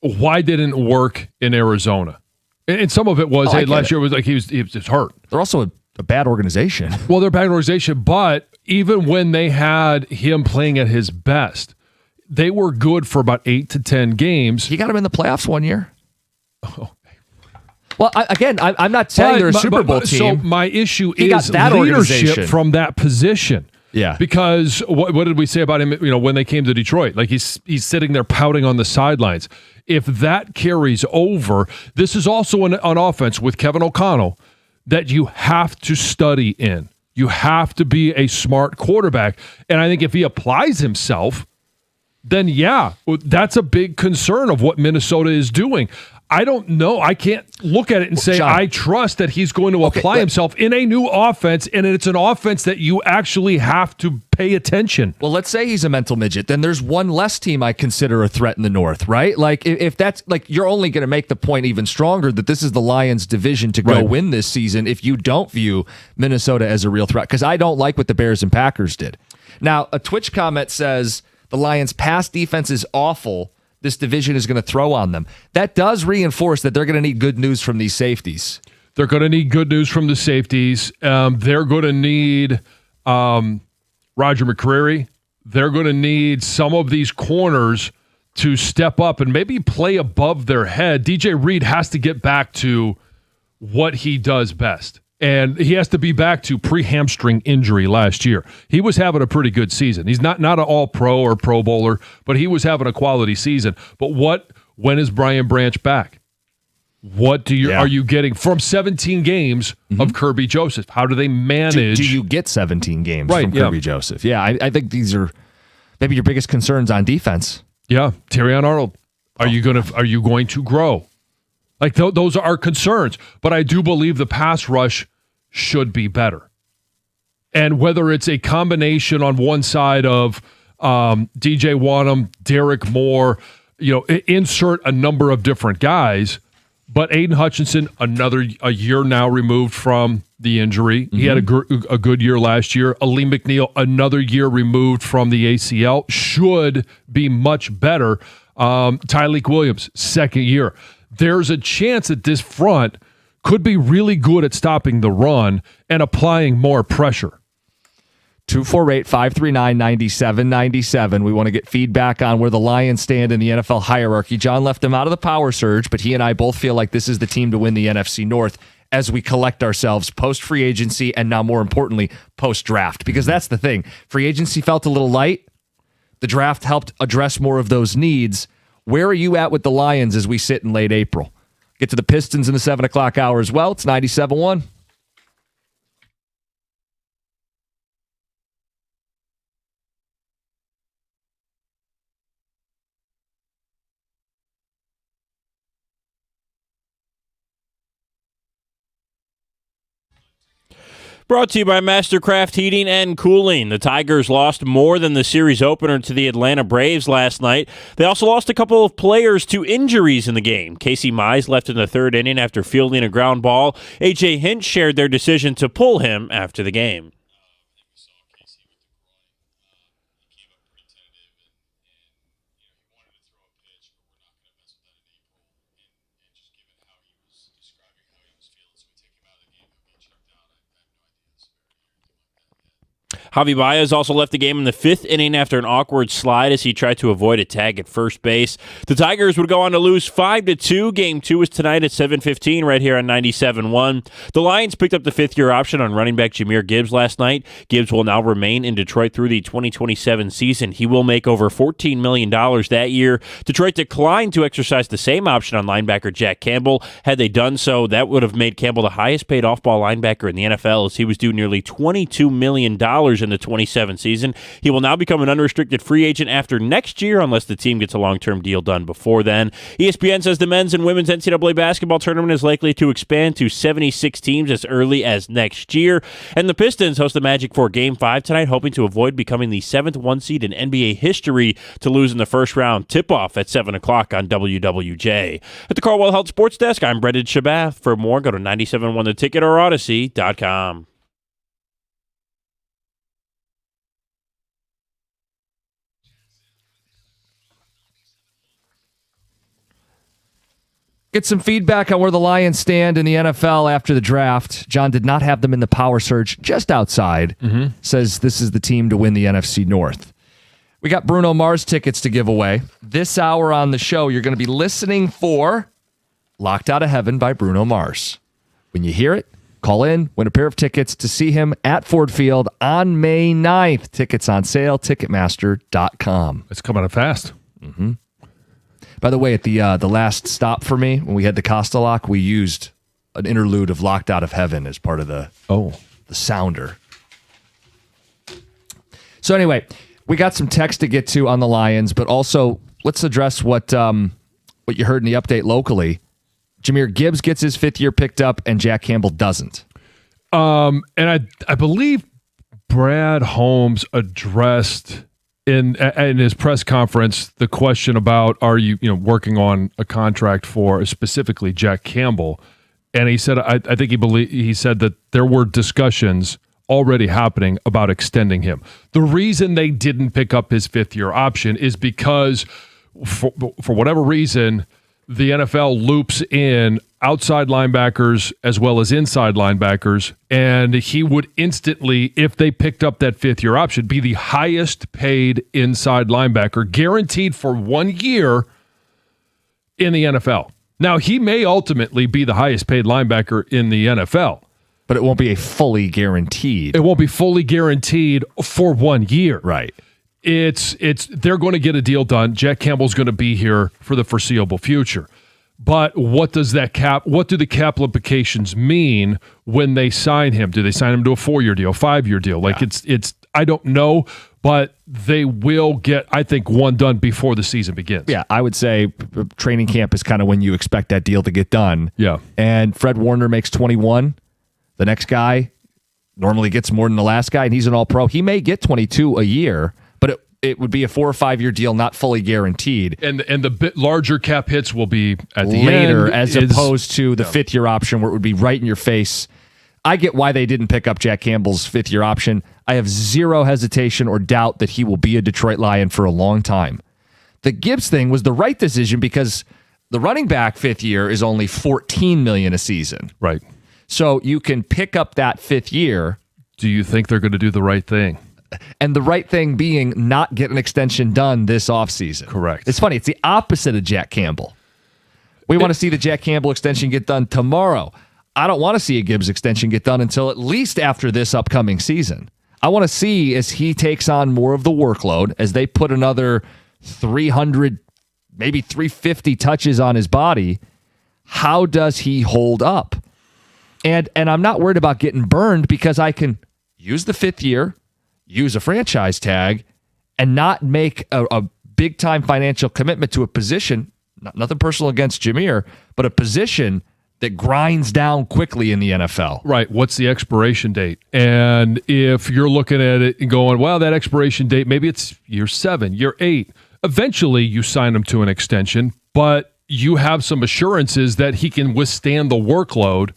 why didn't it work in Arizona? And some of it was, last year was like he was just hurt. They're also a bad organization. Well, they're a bad organization, but even when they had him playing at his best, they were good for about 8 to 10 games. He got him in the playoffs one year. Oh. Well, I'm not saying they're a Super Bowl team. So my issue is leadership from that position. Yeah. Because what did we say about him? When they came to Detroit, like he's sitting there pouting on the sidelines. if that carries over, this is also an offense with Kevin O'Connell that you have to study in. You have to be a smart quarterback. And I think if he applies himself, then yeah, that's a big concern of what Minnesota is doing. I don't know. I can't look at it and say, John, I trust that he's going to apply himself in a new offense, and it's an offense that you actually have to pay attention. Well, let's say he's a mental midget. Then there's one less team I consider a threat in the North, right? Like, if that's, like, you're only going to make the point even stronger that this is the Lions' division to go win this season if you don't view Minnesota as a real threat, because I don't like what the Bears and Packers did. Now, a Twitch comment says the Lions' pass defense is awful. This division is going to throw on them. That does reinforce that they're going to need good news from these safeties. They're going to need good news from the safeties. They're going to need Roger McCreary. They're going to need some of these corners to step up and maybe play above their head. DJ Reed has to get back to what he does best. And he has to be back to pre-hamstring injury last year. He was having a pretty good season. He's not an all-pro or Pro Bowler, but he was having a quality season. But when is Brian Branch back? What are you getting from 17 games of Kirby Joseph? How do they manage? Do you get 17 games from Kirby Joseph? Yeah, I think these are maybe your biggest concerns on defense. Yeah, Terrion Arnold. Are you going to grow? Like, those are our concerns. But I do believe the pass rush should be better. And whether it's a combination on one side of DJ Wanham, Derek Moore, insert a number of different guys. But Aiden Hutchinson, a year now removed from the injury. Mm-hmm. He had a good year last year. Ali McNeil, another year removed from the ACL, should be much better. Tyleek Williams, second year. There's a chance that this front could be really good at stopping the run and applying more pressure. 248-539-9797. We want to get feedback on where the Lions stand in the NFL hierarchy. John left them out of the power surge, but he and I both feel like this is the team to win the NFC North as we collect ourselves post-free agency and now, more importantly, post-draft. Because that's the thing. Free agency felt a little light. The draft helped address more of those needs. Where are you at with the Lions as we sit in late April? Get to the Pistons in the 7 o'clock hour as well. It's 97.1. Brought to you by Mastercraft Heating and Cooling. The Tigers lost more than the series opener to the Atlanta Braves last night. They also lost a couple of players to injuries in the game. Casey Mize left in the third inning after fielding a ground ball. A.J. Hinch shared their decision to pull him after the game. Javi Baez also left the game in the fifth inning after an awkward slide as he tried to avoid a tag at first base. The Tigers would go on to lose 5-2. Game 2 is tonight at 7:15 right here on 97.1. The Lions picked up the fifth-year option on running back Jahmyr Gibbs last night. Gibbs will now remain in Detroit through the 2027 season. He will make over $14 million that year. Detroit declined to exercise the same option on linebacker Jack Campbell. Had they done so, that would have made Campbell the highest-paid off-ball linebacker in the NFL, as he was due nearly $22 million in the 27 season. He will now become an unrestricted free agent after next year unless the team gets a long-term deal done before then. ESPN says the men's and women's NCAA basketball tournament is likely to expand to 76 teams as early as next year. And the Pistons host the Magic for Game 5 tonight, hoping to avoid becoming the 7th one seed in NBA history to lose in the first round. Tip-off at 7 o'clock on WWJ. At the Carwell Health Sports Desk, I'm Brendan Shabath. For more, go to 971theticket or Odyssey.com. Get some feedback on where the Lions stand in the NFL after the draft. John did not have them in the power surge, just outside. Says this is the team to win the NFC North. We got Bruno Mars tickets to give away. This hour on the show, you're going to be listening for Locked Out of Heaven by Bruno Mars. When you hear it, call in, win a pair of tickets to see him at Ford Field on May 9th. Tickets on sale, Ticketmaster.com. It's coming up fast. By the way, at the last stop for me, when we had the Costa lock, we used an interlude of Locked Out of Heaven as part of the sounder. So anyway, we got some text to get to on the Lions, but also let's address what you heard in the update locally. Jahmyr Gibbs gets his 5th year picked up, and Jack Campbell doesn't. And I believe Brad Holmes addressed in his press conference the question about, are you working on a contract for specifically Jack Campbell? And he said, I think he said that there were discussions already happening about extending him. The reason they didn't pick up his 5th year option is because for whatever reason, the NFL loops in outside linebackers as well as inside linebackers, and he would instantly, if they picked up that 5th year option, be the highest paid inside linebacker, guaranteed for 1 year in the NFL. Now, he may ultimately be the highest paid linebacker in the NFL. But it won't be a fully guaranteed. It won't be fully guaranteed for 1 year. Right. They're going to get a deal done. Jack Campbell's going to be here for the foreseeable future. But what do the cap implications mean when they sign him? Do they sign him to a 4-year deal, 5-year deal? Like it's I don't know, but they will get, I think, one done before the season begins. Yeah, I would say training camp is kind of when you expect that deal to get done. Yeah. And Fred Warner makes 21. The next guy normally gets more than the last guy, and he's an all-pro. He may get 22 a year, but it would be a 4 or 5 year deal, not fully guaranteed. And the bit larger cap hits will be at the later, end, as opposed to the 5th year option where it would be right in your face. I get why they didn't pick up Jack Campbell's 5th year option. I have zero hesitation or doubt that he will be a Detroit Lion for a long time. The Gibbs thing was the right decision because the running back 5th year is only $14 million a season. Right. So you can pick up that 5th year. Do you think they're going to do the right thing? And the right thing being not get an extension done this offseason. Correct. It's funny. It's the opposite of Jack Campbell. We want to see the Jack Campbell extension get done tomorrow. I don't want to see a Gibbs extension get done until at least after this upcoming season. I want to see as he takes on more of the workload, as they put another 300, maybe 350 touches on his body, how does he hold up? And I'm not worried about getting burned because I can use the 5th year, use a franchise tag, and not make a big-time financial commitment to a position, nothing personal against Jahmyr, but a position that grinds down quickly in the NFL. Right. What's the expiration date? And if you're looking at it and going, well, that expiration date, maybe it's year 7, year 8. Eventually, you sign him to an extension, but you have some assurances that he can withstand the workload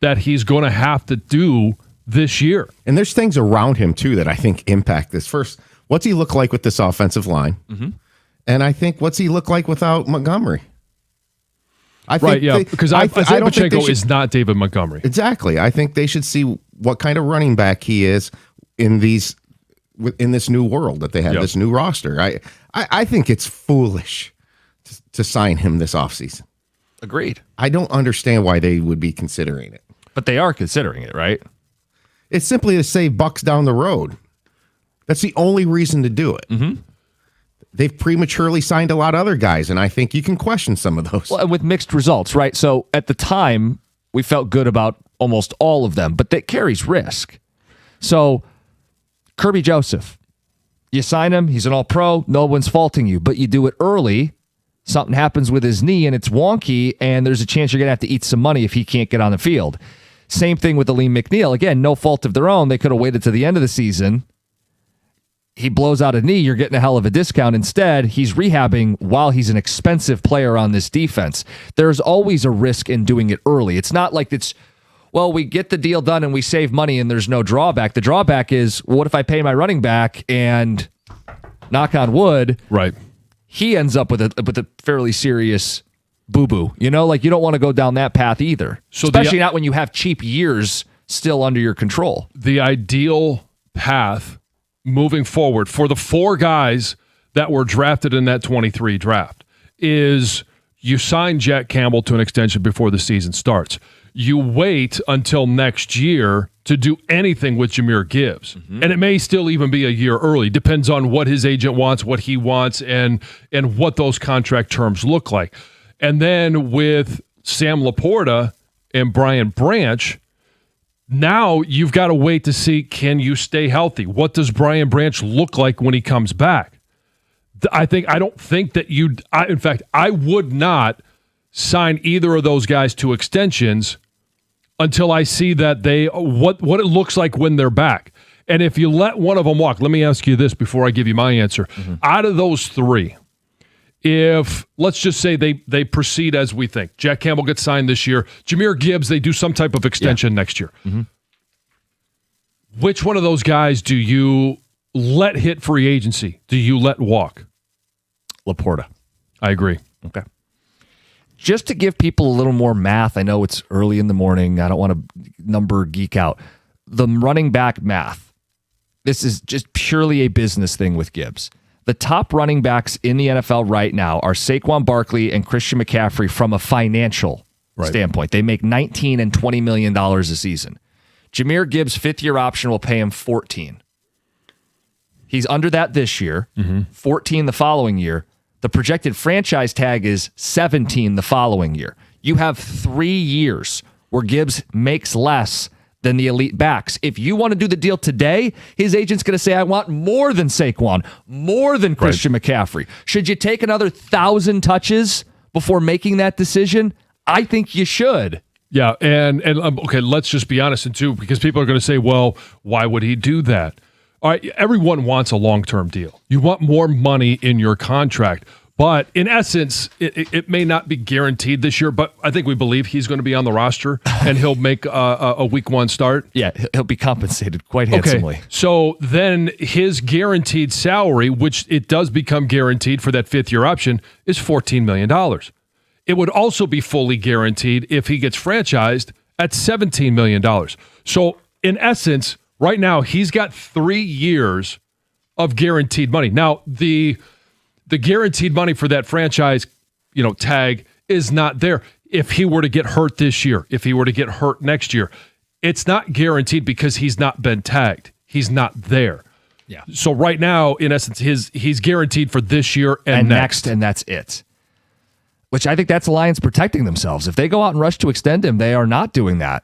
that he's going to have to do this year. And there's things around him, too, that I think impact this. First, what's he look like with this offensive line? Mm-hmm. And I think, what's he look like without Montgomery? Because Isaiah Pacheco is not David Montgomery. Exactly. I think they should see what kind of running back he is in this new world that they have, this new roster. I think it's foolish to sign him this offseason. Agreed. I don't understand why they would be considering it. But they are considering it, right? It's simply to save bucks down the road. That's the only reason to do it. Mm-hmm. They've prematurely signed a lot of other guys, and I think you can question some of those. Well, and with mixed results, right? So at the time, we felt good about almost all of them, but that carries risk. So Kirby Joseph, you sign him, he's an all-pro, no one's faulting you, but you do it early, something happens with his knee and it's wonky, and there's a chance you're going to have to eat some money if he can't get on the field. Same thing with Aleem McNeil. Again, no fault of their own. They could have waited to the end of the season. He blows out a knee, you're getting a hell of a discount. Instead, he's rehabbing while he's an expensive player on this defense. There's always a risk in doing it early. It's not like we get the deal done and we save money and there's no drawback. The drawback is, what if I pay my running back and, knock on wood, right, he ends up with a fairly serious boo-boo. You don't want to go down that path either. So especially not when you have cheap years still under your control. The ideal path moving forward for the 4 guys that were drafted in that 23 draft is you sign Jack Campbell to an extension before the season starts. you wait until next year to do anything with Jahmyr Gibbs. And it may still even be a year early. Depends on what his agent wants, what he wants, and what those contract terms look like. And then with Sam Laporta and Brian Branch, now you've got to wait to see, can you stay healthy? What does Brian Branch look like when he comes back? I don't think that in fact, I would not sign either of those guys to extensions until I see that what it looks like when they're back. And if you let one of them walk, let me ask you this before I give you my answer. Out of those three, if let's just say they proceed as we think, Jack Campbell gets signed this year, Jahmyr Gibbs, they do some type of extension next year. Which one of those guys do you let hit free agency? Do you let walk? Laporta. I agree. Okay. Just to give people a little more math, I know it's early in the morning. I don't want to number geek out. The running back math. This is just purely a business thing with Gibbs. The top running backs in the NFL right now are Saquon Barkley and Christian McCaffrey from a financial standpoint. They make $19 and $20 million a season. Jahmyr Gibbs' fifth-year option will pay him $14. He's under that this year, $14 the following year. The projected franchise tag is $17 the following year. You have 3 years where Gibbs makes less than the elite backs. If you want to do the deal today, his agent's going to say, I want more than Saquon, more than Christian McCaffrey. Should you take another 1,000 touches before making that decision? I think you should. Yeah, and okay, let's just be honest, and too, because people are going to say, well, why would he do that? All right, everyone wants a long-term deal. You want more money in your contract. But in essence, it may not be guaranteed this year, but I think we believe he's going to be on the roster and he'll make a week one start. Yeah, he'll be compensated quite handsomely. Okay. So then his guaranteed salary, which it does become guaranteed for that fifth-year option, is $14 million. It would also be fully guaranteed if he gets franchised at $17 million. So in essence, right now, he's got 3 years of guaranteed money. Now, the guaranteed money for that franchise, tag is not there. If he were to get hurt this year, if he were to get hurt next year, it's not guaranteed because he's not been tagged. He's not there. Yeah. So right now, in essence, he's guaranteed for this year and next, and that's it. Which I think that's the Lions protecting themselves. If they go out and rush to extend him, they are not doing that.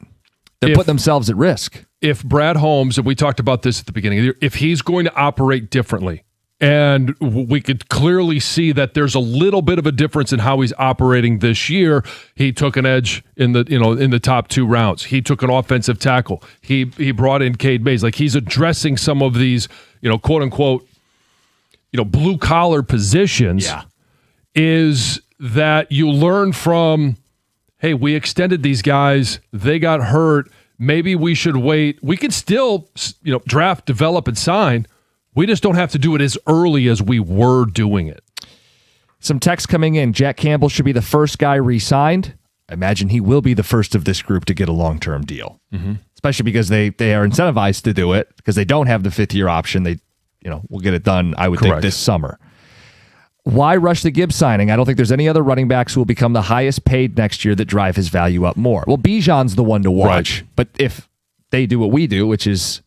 They're putting themselves at risk. If Brad Holmes, and we talked about this at the beginning of the year, if he's going to operate differently, and we could clearly see that there's a little bit of a difference in how he's operating this year. He took an edge in the top 2 rounds. He took an offensive tackle. He brought in Cade Mays. Like, he's addressing some of these, quote unquote, blue collar positions. Yeah. Is that you learn from, hey, we extended these guys. They got hurt. Maybe we should wait. We can still, draft, develop, and sign. We just don't have to do it as early as we were doing it. Some text coming in. Jack Campbell should be the first guy re-signed. I imagine he will be the first of this group to get a long-term deal, especially because they are incentivized to do it because they don't have the fifth-year option. They, will get it done, I would think, this summer. Why rush the Gibbs signing? I don't think there's any other running backs who will become the highest paid next year that drive his value up more. Well, Bijan's the one to watch, but if they do what we do, which is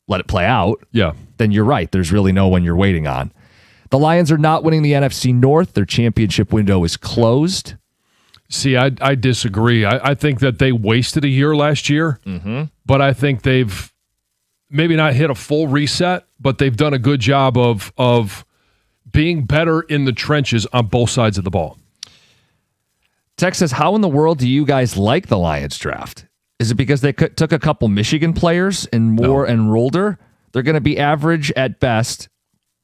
let it play out, then you're right. There's really no one you're waiting on. The Lions are not winning the NFC North. Their championship window is closed. See, I disagree. I think that they wasted a year last year, but I think they've maybe not hit a full reset, but they've done a good job of being better in the trenches on both sides of the ball. Tex says, how in the world do you guys like the Lions draft? Is it because they took a couple Michigan players and Moore and Rolder? They're going to be average at best.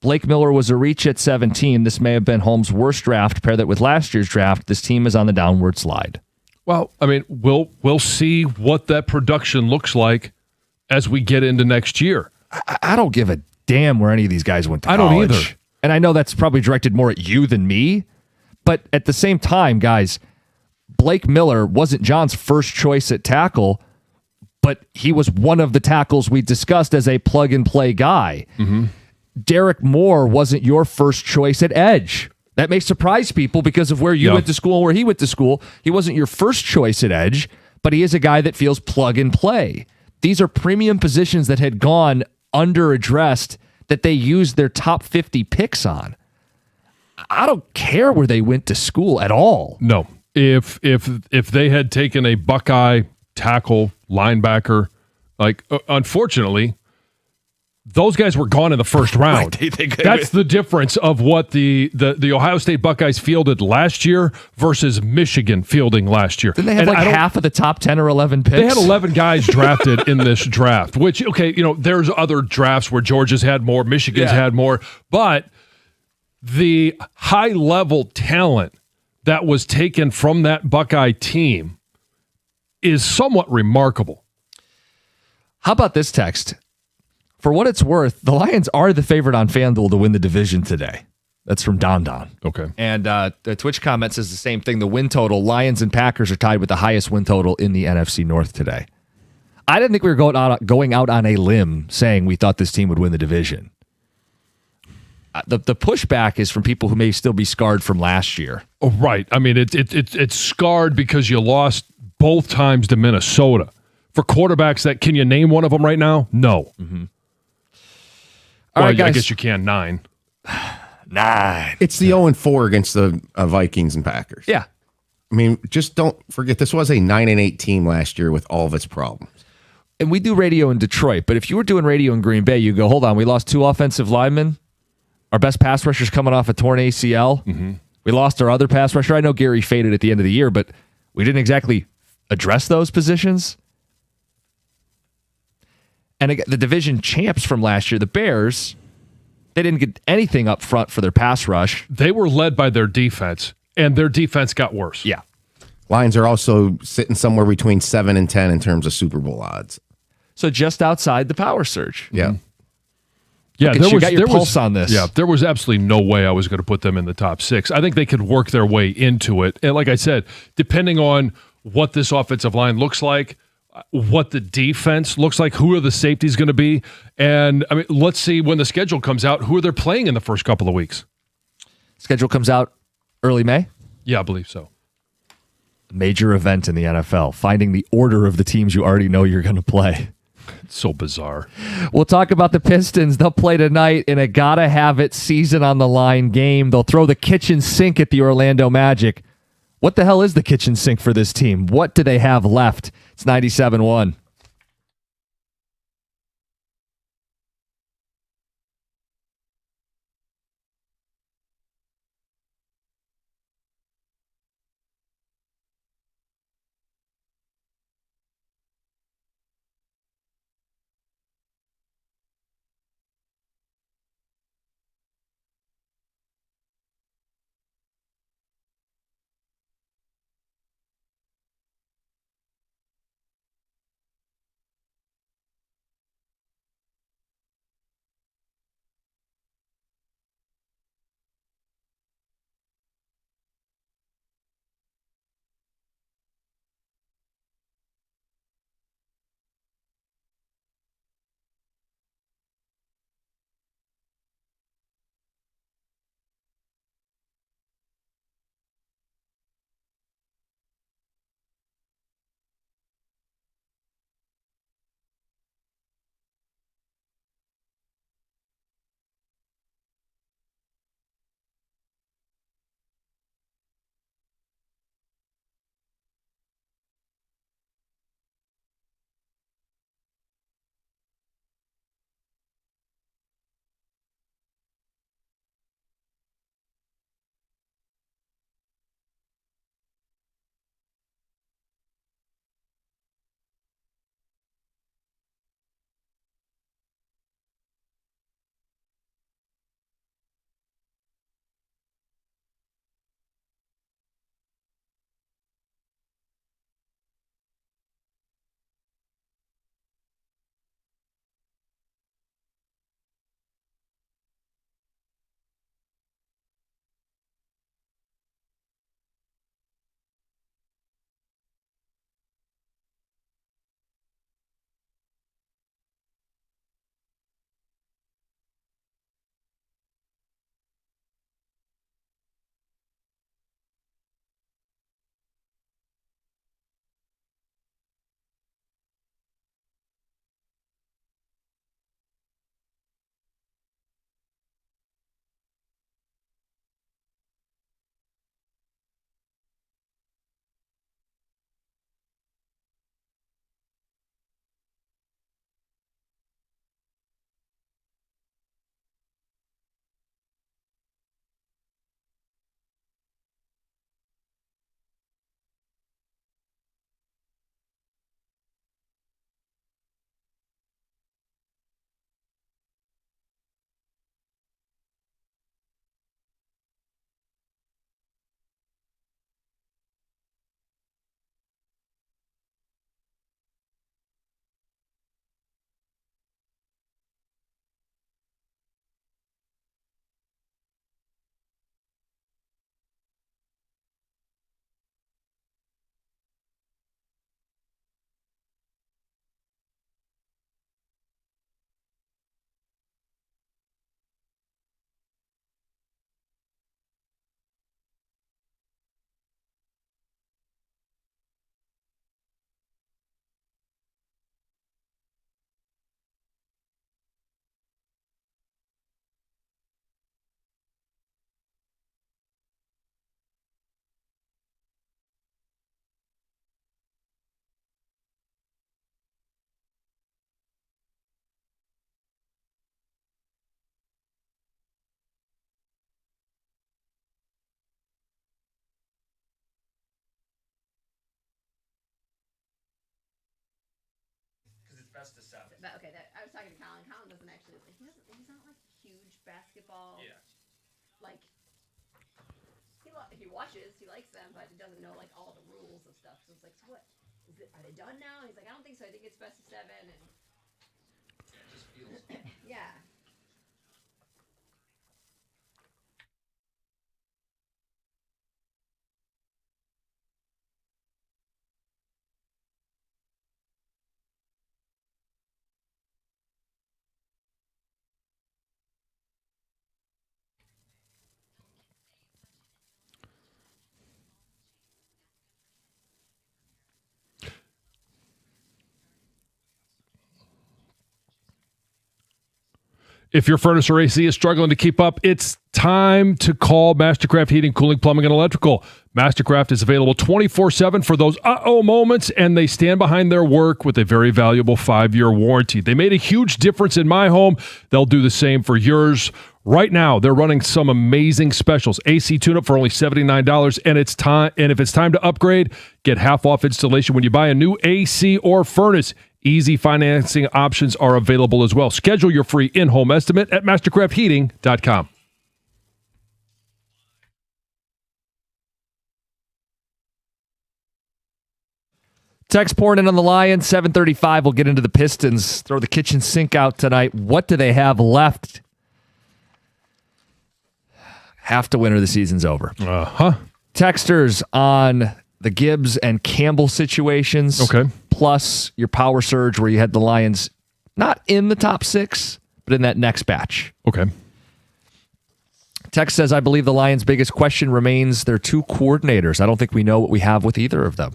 Blake Miller was a reach at 17. This may have been Holmes' worst draft. Pair that with last year's draft, this team is on the downward slide. Well, I mean, we'll see what that production looks like as we get into next year. I don't give a damn where any of these guys went to college. I don't either. And I know that's probably directed more at you than me, but at the same time, guys, Blake Miller wasn't John's first choice at tackle, but he was one of the tackles we discussed as a plug-and-play guy. Derek Moore wasn't your first choice at edge. That may surprise people because of where you went to school and where he went to school. He wasn't your first choice at edge, but he is a guy that feels plug and play. These are premium positions that had gone under-addressed that they used their top 50 picks on. I don't care where they went to school at all. No. If they had taken a Buckeye tackle, linebacker, unfortunately, those guys were gone in the first round. That's the difference of what the Ohio State Buckeyes fielded last year versus Michigan fielding last year. Didn't they have half of the top 10 or 11 picks? They had 11 guys drafted in this draft, which, there's other drafts where Georgia's had more, Michigan's had more, but the high-level talent that was taken from that Buckeye team is somewhat remarkable. How about this text? For what it's worth, the Lions are the favorite on FanDuel to win the division today. That's from Don Don. Okay. And the Twitch comment says the same thing. The win total, Lions and Packers are tied with the highest win total in the NFC North today. I didn't think we were going out on a limb saying we thought this team would win the division. The pushback is from people who may still be scarred from last year. Oh, right. I mean, it's scarred because you lost both times to Minnesota. For quarterbacks that, can you name one of them right now? No. Mm-hmm. All right, guys. I guess you can. 9. 9. It's the 0-4 against the Vikings and Packers. Yeah. I mean, just don't forget, this was a 9-8 team last year with all of its problems. And we do radio in Detroit, but if you were doing radio in Green Bay, you go, hold on, we lost 2 offensive linemen. Our best pass rusher's coming off a torn ACL. Mm-hmm. We lost our other pass rusher. I know Gary faded at the end of the year, but we didn't exactly address those positions. And again, the division champs from last year, the Bears, they didn't get anything up front for their pass rush. They were led by their defense, and their defense got worse. Yeah. Lions are also sitting somewhere between 7 and 10 in terms of Super Bowl odds. So just outside the power surge. Yeah. Yeah, there was your pulse on this. Yeah, there was absolutely no way I was going to put them in the top 6. I think they could work their way into it. And like I said, depending on what this offensive line looks like, what the defense looks like, who are the safeties going to be, and I mean, let's see when the schedule comes out, who are they playing in the first couple of weeks? Schedule comes out early May? Yeah, I believe so. Major event in the NFL, finding the order of the teams you already know you're going to play. It's so bizarre. We'll talk about the Pistons. They'll play tonight in a gotta-have-it season on the line game. They'll throw the kitchen sink at the Orlando Magic. What the hell is the kitchen sink for this team? What do they have left? It's 97-1. Best of 7. Okay, I was talking to Colin. Colin doesn't actually. He's not like huge basketball. Yeah. Like he watches, he likes them, but he doesn't know like all the rules of stuff. So it's like, so what? Are they done now? He's like, I don't think so. I think it's best of 7. And It just feels. yeah. If your furnace or AC is struggling to keep up, it's time to call Mastercraft Heating, Cooling, Plumbing, and Electrical. Mastercraft is available 24/7 for those uh-oh moments, and they stand behind their work with a very valuable 5-year warranty. They made a huge difference in my home. They'll do the same for yours. Right now, they're running some amazing specials. AC tune-up for only $79, and it's time. And if it's time to upgrade, get half off installation when you buy a new AC or furnace. Easy financing options are available as well. Schedule your free in-home estimate at mastercraftheating.com. Text pouring in on the Lions, 7:35. We'll get into the Pistons. Throw the kitchen sink out tonight. What do they have left? Have to win or the season's over. Texters on the Gibbs and Campbell situations. Okay. Plus your power surge where you had the Lions not in the top 6, but in that next batch. Okay. Text says, I believe the Lions' biggest question remains their 2 coordinators. I don't think we know what we have with either of them.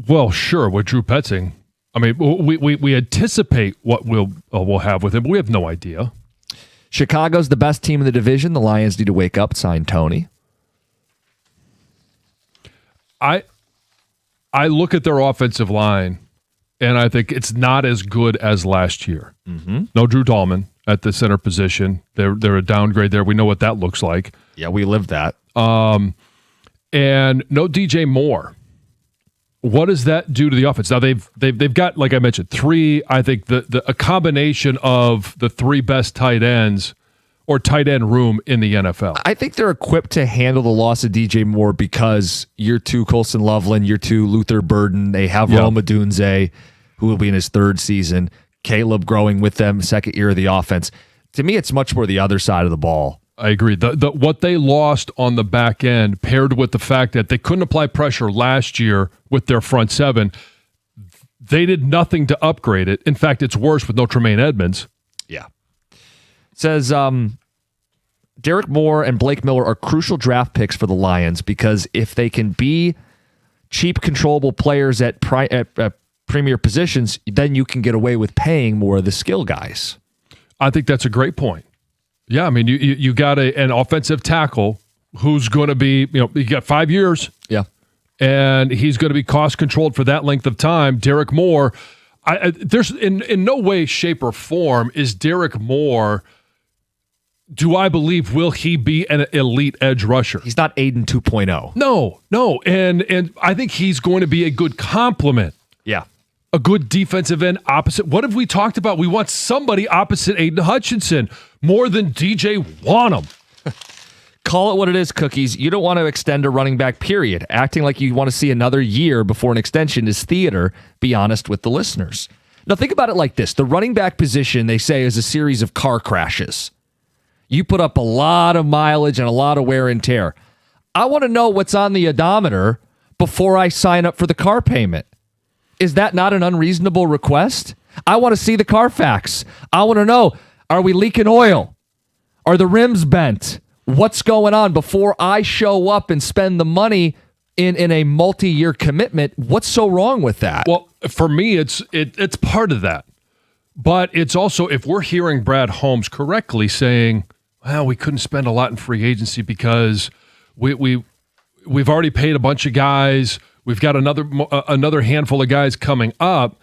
Well, sure, with Drew Petzing. I mean, we anticipate what we'll have with him, but we have no idea. Chicago's the best team in the division. The Lions need to wake up, sign Tony. I look at their offensive line, and I think it's not as good as last year. Mm-hmm. No Drew Dahlman at the center position. They're a downgrade there. We know what that looks like. Yeah, we lived that. And no DJ Moore. What does that do to the offense? Now they've got, like I mentioned, 3. I think a combination of the 3 best tight ends or tight end room in the NFL. I think they're equipped to handle the loss of DJ Moore because year 2, Colson Loveland, year 2, Luther Burden. They have Rome Odunze, who will be in his 3rd season. Caleb growing with them, 2nd year of the offense. To me, it's much more the other side of the ball. I agree. What they lost on the back end, paired with the fact that they couldn't apply pressure last year with their front 7, they did nothing to upgrade it. In fact, it's worse with no Tremaine Edmonds. Yeah. Says Derek Moore and Blake Miller are crucial draft picks for the Lions because if they can be cheap, controllable players at premier positions, then you can get away with paying more of the skill guys. I think that's a great point. Yeah, I mean, you got an offensive tackle who's going to be, you got 5 years. Yeah. And he's going to be cost controlled for that length of time. Derek Moore, there's in no way, shape, or form is Derek Moore. Do I believe will he be an elite edge rusher? He's not Aiden 2.0. No, and I think he's going to be a good complement. Yeah. A good defensive end opposite. What have we talked about? We want somebody opposite Aiden Hutchinson more than DJ Wanham. Call it what it is, Cookies. You don't want to extend a running back, period. Acting like you want to see another year before an extension is theater. Be honest with the listeners. Now think about it like this. The running back position, they say, is a series of car crashes. You put up a lot of mileage and a lot of wear and tear. I want to know what's on the odometer before I sign up for the car payment. Is that not an unreasonable request? I want to see the Carfax. I want to know, are we leaking oil? Are the rims bent? What's going on before I show up and spend the money in a multi-year commitment? What's so wrong with that? Well, for me, it's part of that. But it's also, if we're hearing Brad Holmes correctly saying, well, we couldn't spend a lot in free agency because we've already paid a bunch of guys. We've got another handful of guys coming up.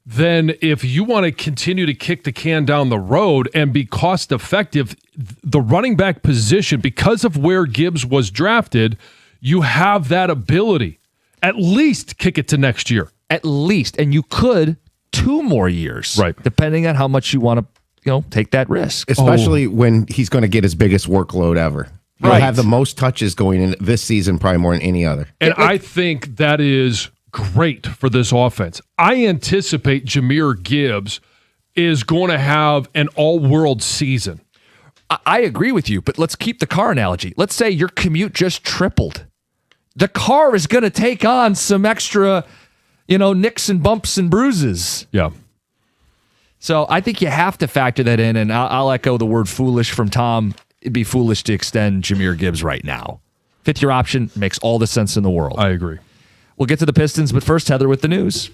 Then if you want to continue to kick the can down the road and be cost effective, the running back position, because of where Gibbs was drafted, you have that ability. At least kick it to next year. At least. And you could 2 more years. Right. Depending on how much you want to, take that risk. Especially when he's going to get his biggest workload ever. He'll Right. have the most touches going in this season, probably more than any other. And I think that is great for this offense. I anticipate Jahmyr Gibbs is going to have an all-world season. I agree with you, but let's keep the car analogy. Let's say your commute just tripled. The car is going to take on some extra, nicks and bumps and bruises. Yeah. So I think you have to factor that in, and I'll echo the word foolish from Tom. It'd be foolish to extend Jahmyr Gibbs right now. 5th-year option makes all the sense in the world. I agree. We'll get to the Pistons, but first, Heather with the news.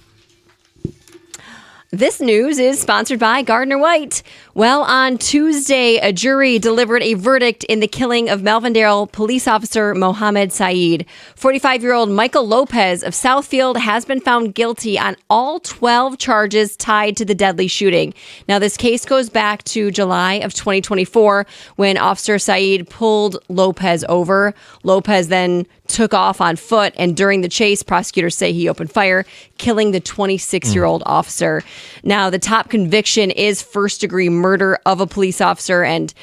This news is sponsored by Gardner White. Well, on Tuesday, a jury delivered a verdict in the killing of Melvindale police officer Mohammed Saeed. 45-year-old Michael Lopez of Southfield has been found guilty on all 12 charges tied to the deadly shooting. Now, this case goes back to July of 2024 when Officer Saeed pulled Lopez over. Lopez then took off on foot, and during the chase, prosecutors say he opened fire, killing the 26-year-old officer. Now, the top conviction is first-degree murder of a police officer, and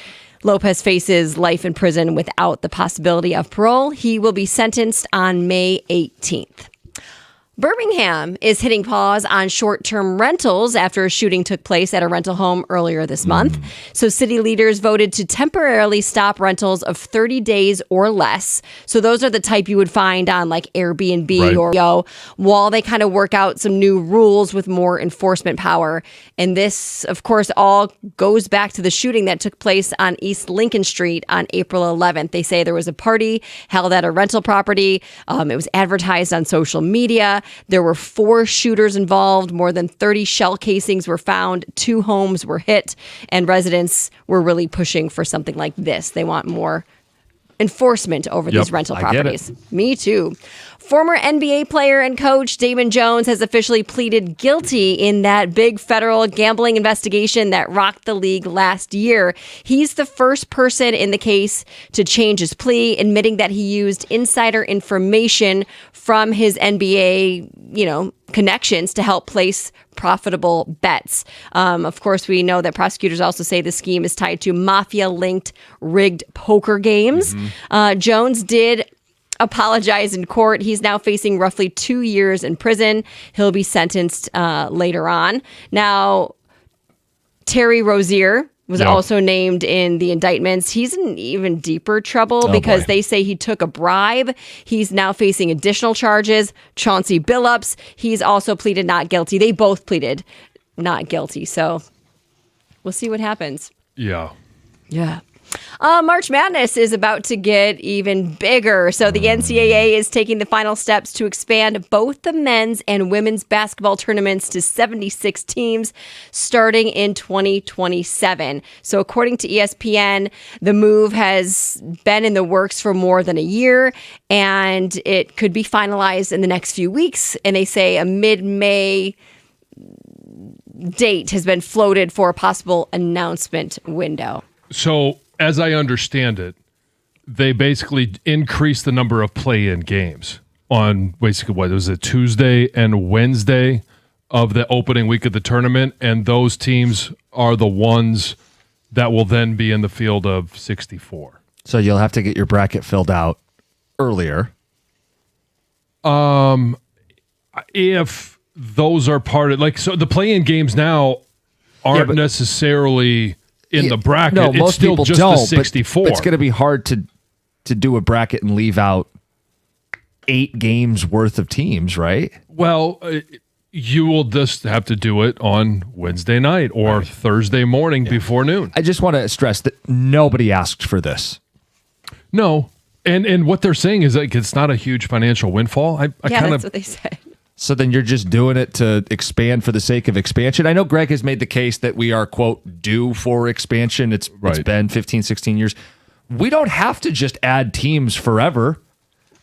Lopez faces life in prison without the possibility of parole. He will be sentenced on May 18th. Birmingham is hitting pause on short-term rentals after a shooting took place at a rental home earlier this month. So city leaders voted to temporarily stop rentals of 30 days or less. So those are the type you would find on like Airbnb or Yo, while they kind of work out some new rules with more enforcement power. And this, of course, all goes back to the shooting that took place on East Lincoln Street on April 11th. They say there was a party held at a rental property. It was advertised on social media. There were 4 shooters involved. More than 30 shell casings were found. 2 homes were hit. And residents were really pushing for something like this. They want more enforcement over these rental properties. Me too. Former NBA player and coach Damon Jones has officially pleaded guilty in that big federal gambling investigation that rocked the league last year. He's the first person in the case to change his plea, admitting that he used insider information from his NBA, connections to help place profitable bets. Of course, we know that prosecutors also say the scheme is tied to mafia-linked rigged poker games. Jones did apologize in court. He's now facing roughly 2 years in prison. He'll be sentenced later on. Now, Terry Rozier was also named in the indictments. He's in even deeper trouble because they say he took a bribe. He's now facing additional charges. Chauncey Billups, he's also pleaded not guilty. They both pleaded not guilty. So we'll see what happens. Yeah. March Madness is about to get even bigger. So the NCAA is taking the final steps to expand both the men's and women's basketball tournaments to 76 teams starting in 2027. So according to ESPN, the move has been in the works for more than a year, and it could be finalized in the next few weeks. And they say a mid-May date has been floated for a possible announcement window. So, as I understand it, they basically increased the number of play-in games on basically, what was it, Tuesday and Wednesday of the opening week of the tournament, and those teams are the ones that will then be in the field of 64. So you'll have to get your bracket filled out earlier. If those are part of, so the play-in games now aren't necessarily in the bracket. No, it's most still people just don't. the 64. But it's going to be hard to do a bracket and leave out 8 games worth of teams, right? Well, you will just have to do it on Wednesday night or Thursday morning before noon. I just want to stress that nobody asked for this. No. And what they're saying is like it's not a huge financial windfall. That's what they said. So then you're just doing it to expand for the sake of expansion. I know Greg has made the case that we are, quote, due for expansion. It's been 15, 16 years. We don't have to just add teams forever.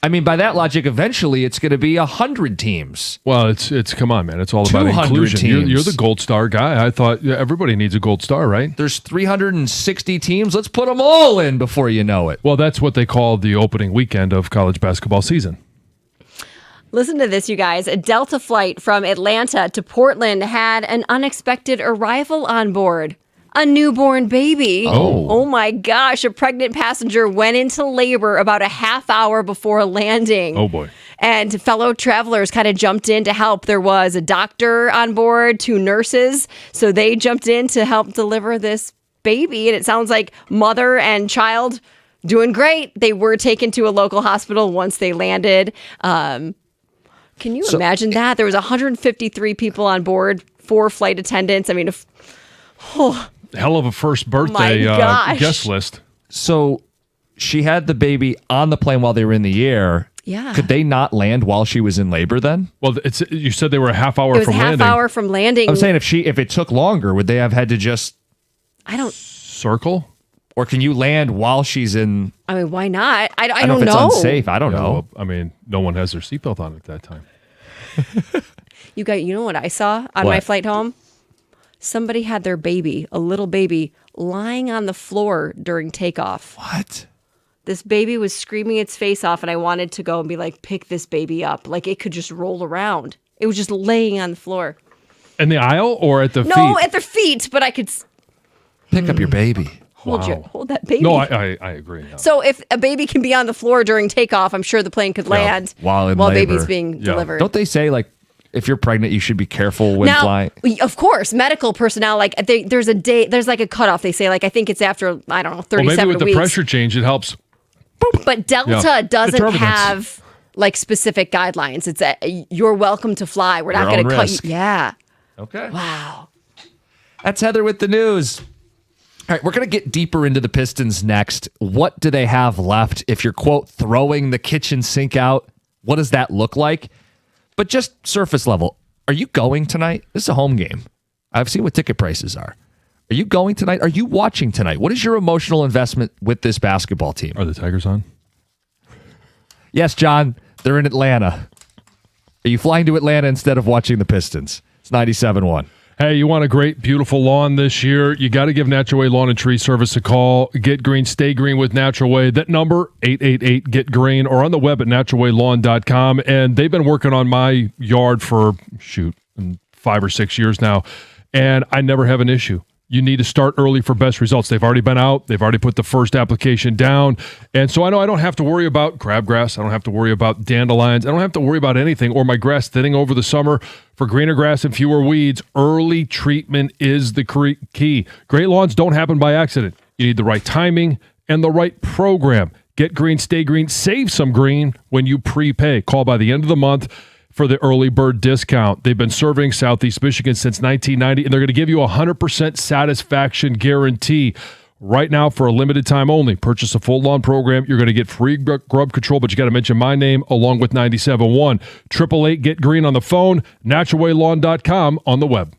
I mean, by that logic, eventually it's going to be 100 teams. Well, it's come on, man. It's all about inclusion. You're the gold star guy. I thought everybody needs a gold star, right? There's 360 teams. Let's put them all in before you know it. Well, that's what they call the opening weekend of college basketball season. Listen to this, you guys. A Delta flight from Atlanta to Portland had an unexpected arrival on board. A newborn baby. Oh my gosh. A pregnant passenger went into labor about a half hour before landing. Oh, boy. And fellow travelers kind of jumped in to help. There was a doctor on board, 2 nurses. So they jumped in to help deliver this baby. And it sounds like mother and child doing great. They were taken to a local hospital once they landed. Can you imagine that? There was 153 people on board, 4 flight attendants. I mean, hell of a first birthday guest list. So she had the baby on the plane while they were in the air. Yeah. Could they not land while she was in labor then? Well, you said they were a half hour it was from a half landing. hour from landing. I'm saying if it took longer, would they have had to just circle? Or can you land while she's in? I mean, why not? I don't know if know. it's unsafe. I don't know. Well, I mean, no one has their seatbelt on at that time. You know what I saw on my flight home? Somebody had their baby, a little baby, lying on the floor during takeoff. What? This baby was screaming its face off, and I wanted to go and be like, pick this baby up. Like, it could just roll around. It was just laying on the floor. In the aisle or at the feet? No, at their feet, but I could pick up your baby. Hold that baby. No, I agree. Yeah. So if a baby can be on the floor during takeoff, I'm sure the plane could land while labor. Baby's being delivered. Don't they say, like, if you're pregnant, you should be careful when flying? Of course, medical personnel, like there's like a cutoff. They say, like, I think it's after, I don't know, 37 weeks. Well, maybe with the pressure change, it helps. But Delta doesn't have like specific guidelines. It's you're welcome to fly. We're not going to cut you. Yeah. Okay. Wow. That's Heather with the news. All right, we're going to get deeper into the Pistons next. What do they have left? If you're, quote, throwing the kitchen sink out, what does that look like? But just surface level, are you going tonight? This is a home game. I've seen what ticket prices are. Are you going tonight? Are you watching tonight? What is your emotional investment with this basketball team? Are the Tigers on? Yes, John. They're in Atlanta. Are you flying to Atlanta instead of watching the Pistons? It's 97.1. Hey, you want a great, beautiful lawn this year? You got to give Natural Way Lawn and Tree Service a call. Get green, stay green with Natural Way. That number, 888-GET-GREEN, or on the web at naturalwaylawn.com. And they've been working on my yard for, 5 or 6 years now, and I never have an issue. You need to start early for best results. They've already been out. They've already put the first application down. And so I know I don't have to worry about crabgrass. I don't have to worry about dandelions. I don't have to worry about anything or my grass thinning over the summer. For greener grass and fewer weeds, early treatment is the key. Great lawns don't happen by accident. You need the right timing and the right program. Get green, stay green, save some green when you prepay. Call by the end of the month for the early bird discount. They've been serving Southeast Michigan since 1990, and they're going to give you a 100% satisfaction guarantee. Right now, for a limited time only, purchase a full lawn program. You're going to get free grub control, but you got to mention my name along with 97.1. 888-GET-GREEN on the phone, naturalwaylawn.com on the web.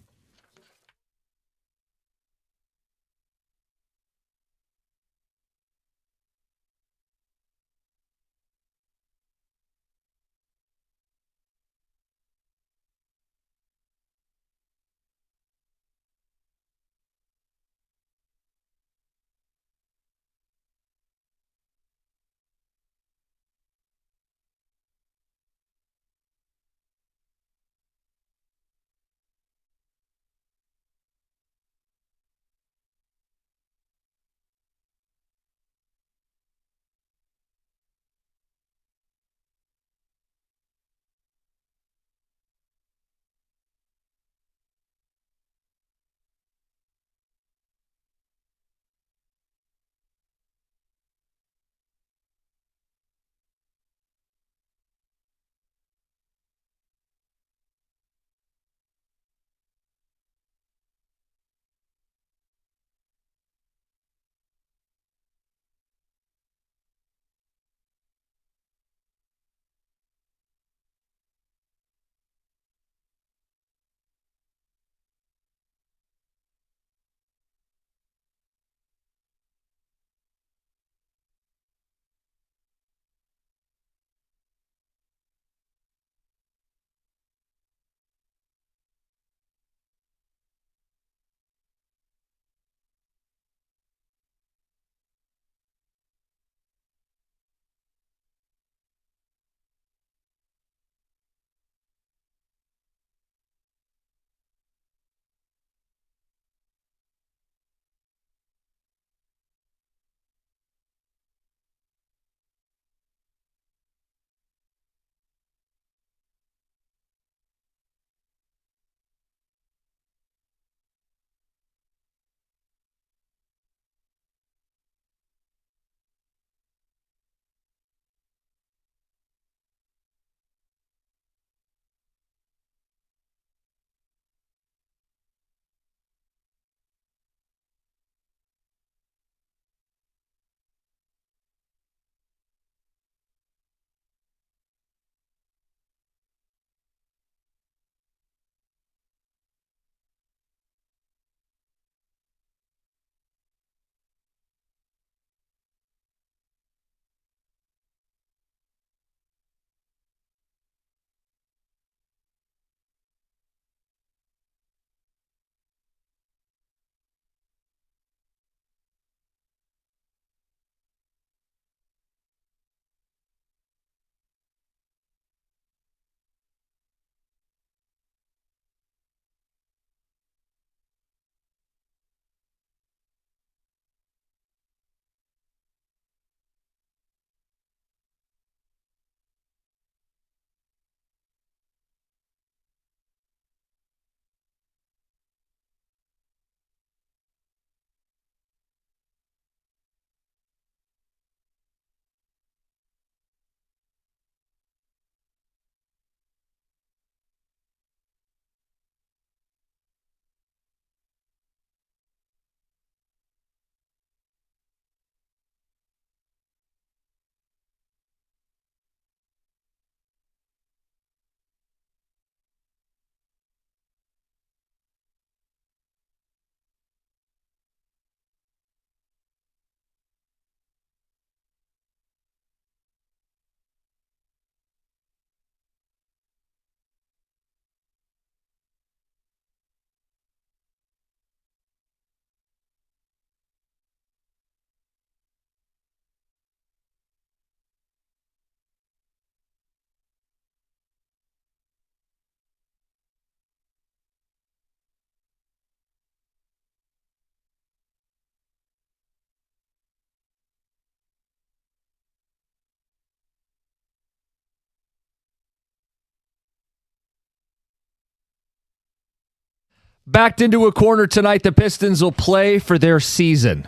Backed into a corner tonight, the Pistons will play for their season.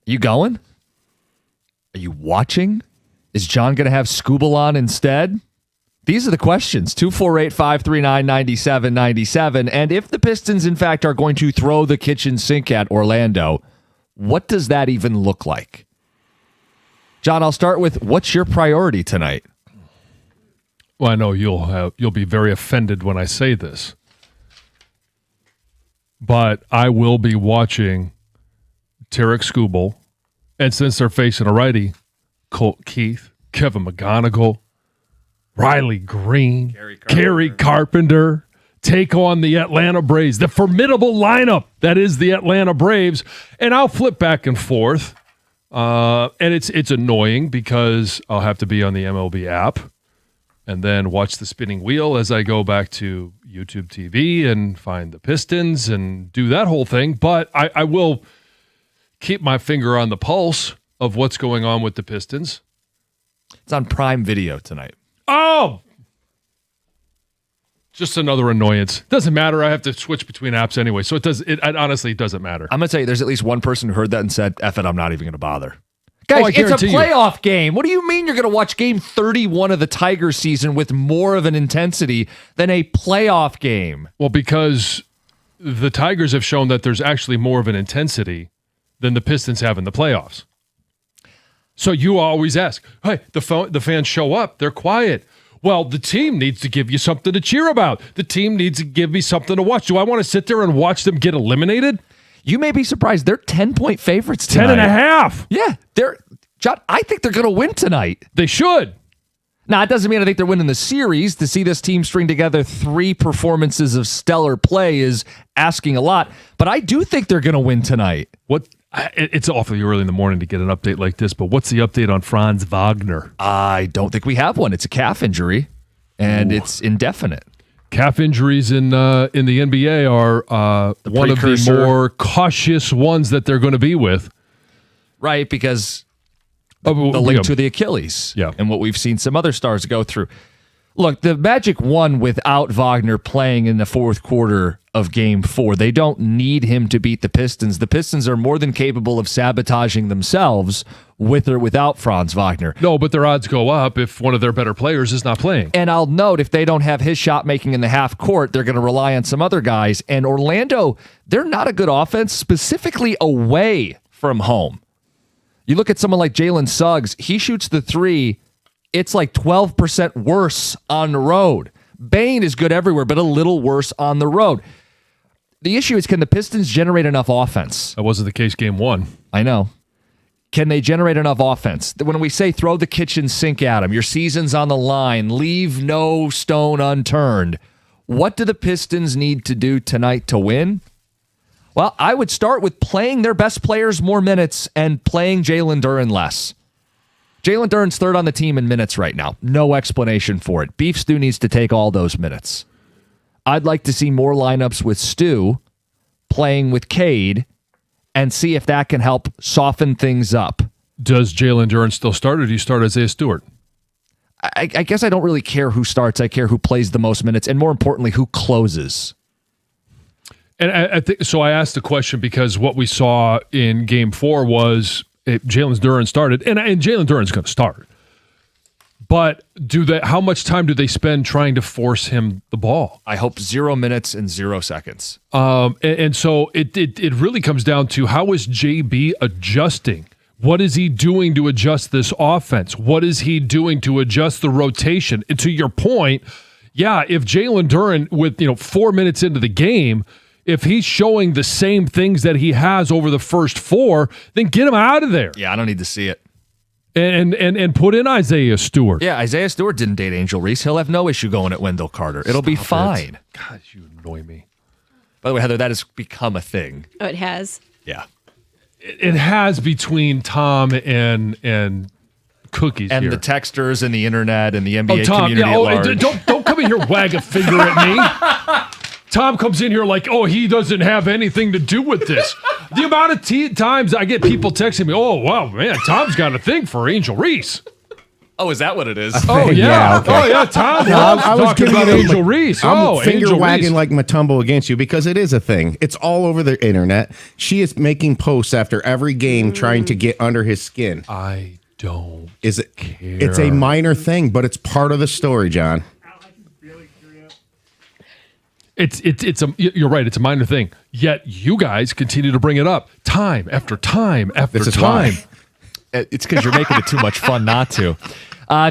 You going? Are you watching? Is John going to have Scooble on instead? These are the questions. 248-539-9797. And if the Pistons, in fact, are going to throw the kitchen sink at Orlando, what does that even look like? John, I'll start with, what's your priority tonight? Well, I know you'll be very offended when I say this, but I will be watching Tarek Skubal, and since they're facing a righty, Colt Keith, Kevin McGonigal, Riley Green, Gary Carpenter take on the Atlanta Braves, the formidable lineup that is the Atlanta Braves, and I'll flip back and forth, and it's annoying because I'll have to be on the MLB app and then watch the spinning wheel as I go back to YouTube TV and find the Pistons and do that whole thing. But I will keep my finger on the pulse of what's going on with the Pistons. It's on Prime Video tonight. Oh! Just another annoyance. Doesn't matter. I have to switch between apps anyway. So it honestly doesn't matter. I'm going to tell you, there's at least one person who heard that and said, F it, I'm not even going to bother. Guys, it's a guarantee playoff game. What do you mean you're going to watch game 31 of the Tigers season with more of an intensity than a playoff game? Well, because the Tigers have shown that there's actually more of an intensity than the Pistons have in the playoffs. So you always ask, hey, the fans show up, they're quiet. Well, the team needs to give you something to cheer about. The team needs to give me something to watch. Do I want to sit there and watch them get eliminated? You may be surprised. They're 10-point favorites tonight. 10.5. Yeah. John, I think they're going to win tonight. They should. Now, it doesn't mean I think they're winning the series. To see this team string together 3 performances of stellar play is asking a lot. But I do think they're going to win tonight. It's awfully early in the morning to get an update like this, but what's the update on Franz Wagner? I don't think we have one. It's a calf injury, and it's indefinite. Calf injuries in the NBA are one of the more cautious ones that they're going to be with. Right, because the link to the Achilles and what we've seen some other stars go through. Look, the Magic won without Wagner playing in the fourth quarter of Game 4. They don't need him to beat the Pistons. The Pistons are more than capable of sabotaging themselves with or without Franz Wagner. No, but their odds go up if one of their better players is not playing. And I'll note, if they don't have his shot making in the half court, they're going to rely on some other guys. And Orlando, they're not a good offense, specifically away from home. You look at someone like Jalen Suggs, he shoots the 3. It's like 12% worse on the road. Bane is good everywhere, but a little worse on the road. The issue is, can the Pistons generate enough offense? That wasn't the case game 1. I know. Can they generate enough offense? When we say throw the kitchen sink at them, your season's on the line, leave no stone unturned, what do the Pistons need to do tonight to win? Well, I would start with playing their best players more minutes and playing Jalen Duren less. Jalen Duren's third on the team in minutes right now. No explanation for it. Beef Stew needs to take all those minutes. I'd like to see more lineups with Stu playing with Cade and see if that can help soften things up. Does Jalen Duren still start, or do you start Isaiah Stewart? I guess I don't really care who starts. I care who plays the most minutes, and more importantly, who closes. And I think so. I asked the question because what we saw in Game 4 was Jalen Duren started, and Jalen Duren's going to start. But how much time do they spend trying to force him the ball? I hope 0 minutes and 0 seconds. And so it really comes down to, how is JB adjusting? What is he doing to adjust this offense? What is he doing to adjust the rotation? And to your point, if Jalen Duren with 4 minutes into the game, if he's showing the same things that he has over the first 4, then get him out of there. Yeah, I don't need to see it. And put in Isaiah Stewart. Yeah, Isaiah Stewart didn't date Angel Reese. He'll have no issue going at Wendell Carter. It'll be fine. God, you annoy me. By the way, Heather, that has become a thing. Oh, it has? Yeah. It has between Tom and Cookies and here. The texters and the internet and the NBA community at large. Don't come in here wag a finger at me. Tom comes in here like, he doesn't have anything to do with this. The amount of times I get people texting me, oh, wow, man, Tom's got a thing for Angel Reese. Oh, is that what it is? Oh, yeah. Okay. Oh, yeah, Tom. I was talking giving about you Angel Reese. I'm finger Angel wagging Reese. like Matumbo against you because it is a thing. It's all over the internet. She is making posts after every game trying to get under his skin. I don't care. It's a minor thing, but it's part of the story, John. You're right. It's a minor thing. Yet you guys continue to bring it up time after time after This is time. why. It's because you're making it too much fun not to.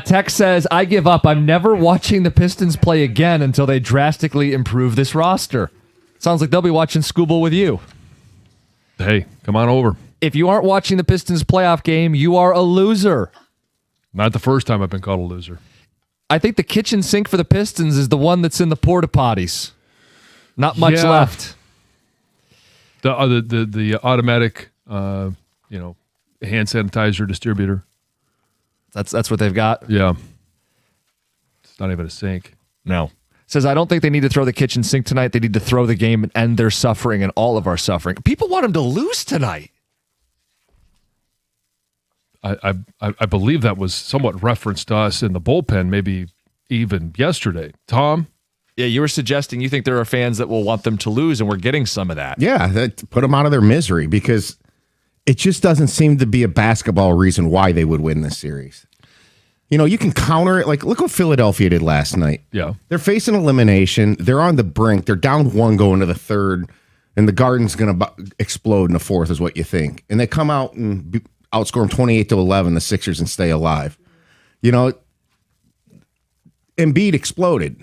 Tex says, I give up. I'm never watching the Pistons play again until they drastically improve this roster. Sounds like they'll be watching Scooble with you. Hey, come on over. If you aren't watching the Pistons playoff game, you are a loser. Not the first time I've been called a loser. I think the kitchen sink for the Pistons is the one that's in the porta potties. Not much left. The automatic, hand sanitizer distributor. That's what they've got? Yeah. It's not even a sink. No. Says, I don't think they need to throw the kitchen sink tonight. They need to throw the game and end their suffering and all of our suffering. People want them to lose tonight. I believe that was somewhat referenced to us in the bullpen, maybe even yesterday. Tom? Yeah, you were suggesting you think there are fans that will want them to lose, and we're getting some of that. Yeah, put them out of their misery because it just doesn't seem to be a basketball reason why they would win this series. You can counter it. Like, look what Philadelphia did last night. Yeah. They're facing elimination. They're on the brink. They're down one going to the third, and the Garden's going to explode in the fourth is what you think. And they come out and outscore them 28-11, the Sixers, and stay alive. Embiid exploded.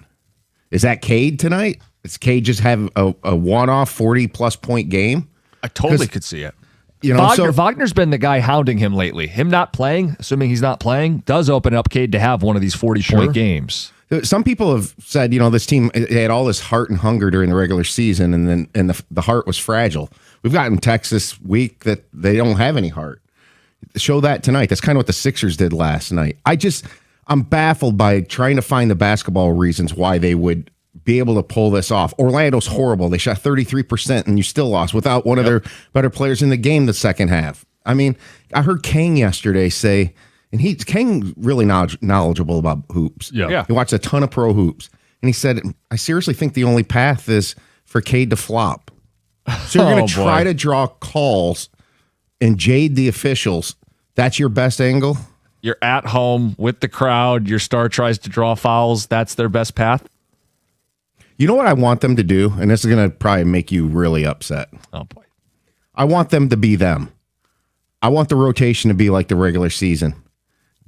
Is that Cade tonight? Does Cade just have a one-off 40-plus point game? I totally could see it. Wagner's been the guy hounding him lately. Him not playing, assuming he's not playing, does open up Cade to have one of these 40-point games. Some people have said, this team had all this heart and hunger during the regular season, and the heart was fragile. We've gotten texts this week that they don't have any heart. Show that tonight. That's kind of what the Sixers did last night. I'm baffled by trying to find the basketball reasons why they would be able to pull this off. Orlando's horrible. They shot 33% and you still lost without one of their better players in the game the second half. I mean, I heard Kang yesterday say, and Kang's really knowledgeable about hoops. Yeah. He watched a ton of pro hoops. And he said, I seriously think the only path is for Cade to flop. So you're going to try to draw calls and jade the officials. That's your best angle? You're at home with the crowd. Your star tries to draw fouls. That's their best path. You know what I want them to do? And this is going to probably make you really upset. Oh, boy. I want them to be them. I want the rotation to be like the regular season.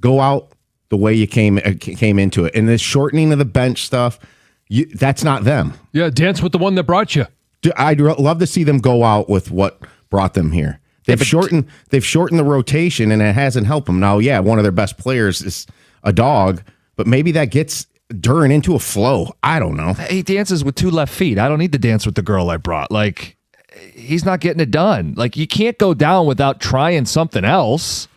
Go out the way you came into it. And this shortening of the bench stuff, that's not them. Yeah, dance with the one that brought you. I'd love to see them go out with what brought them here. They've shortened the rotation, and it hasn't helped them. Now, one of their best players is a dog, but maybe that gets Duran into a flow. I don't know. He dances with two left feet. I don't need to dance with the girl I brought. Like, he's not getting it done. Like, you can't go down without trying something else.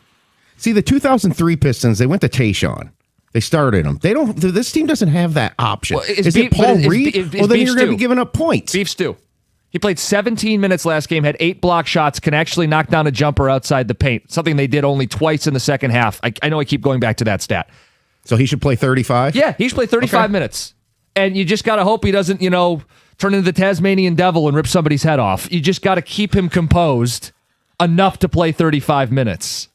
See, the 2003 Pistons, they went to Tayshaun. They started him. They don't. This team doesn't have that option. Well, is it Paul Reed? Well, then you're going to be giving up points. Beef stew. He played 17 minutes last game, had 8 block shots, can actually knock down a jumper outside the paint, something they did only twice in the second half. I know I keep going back to that stat. So he should play 35? Yeah, he should play 35 minutes. And you just got to hope he doesn't, turn into the Tasmanian devil and rip somebody's head off. You just got to keep him composed enough to play 35 minutes.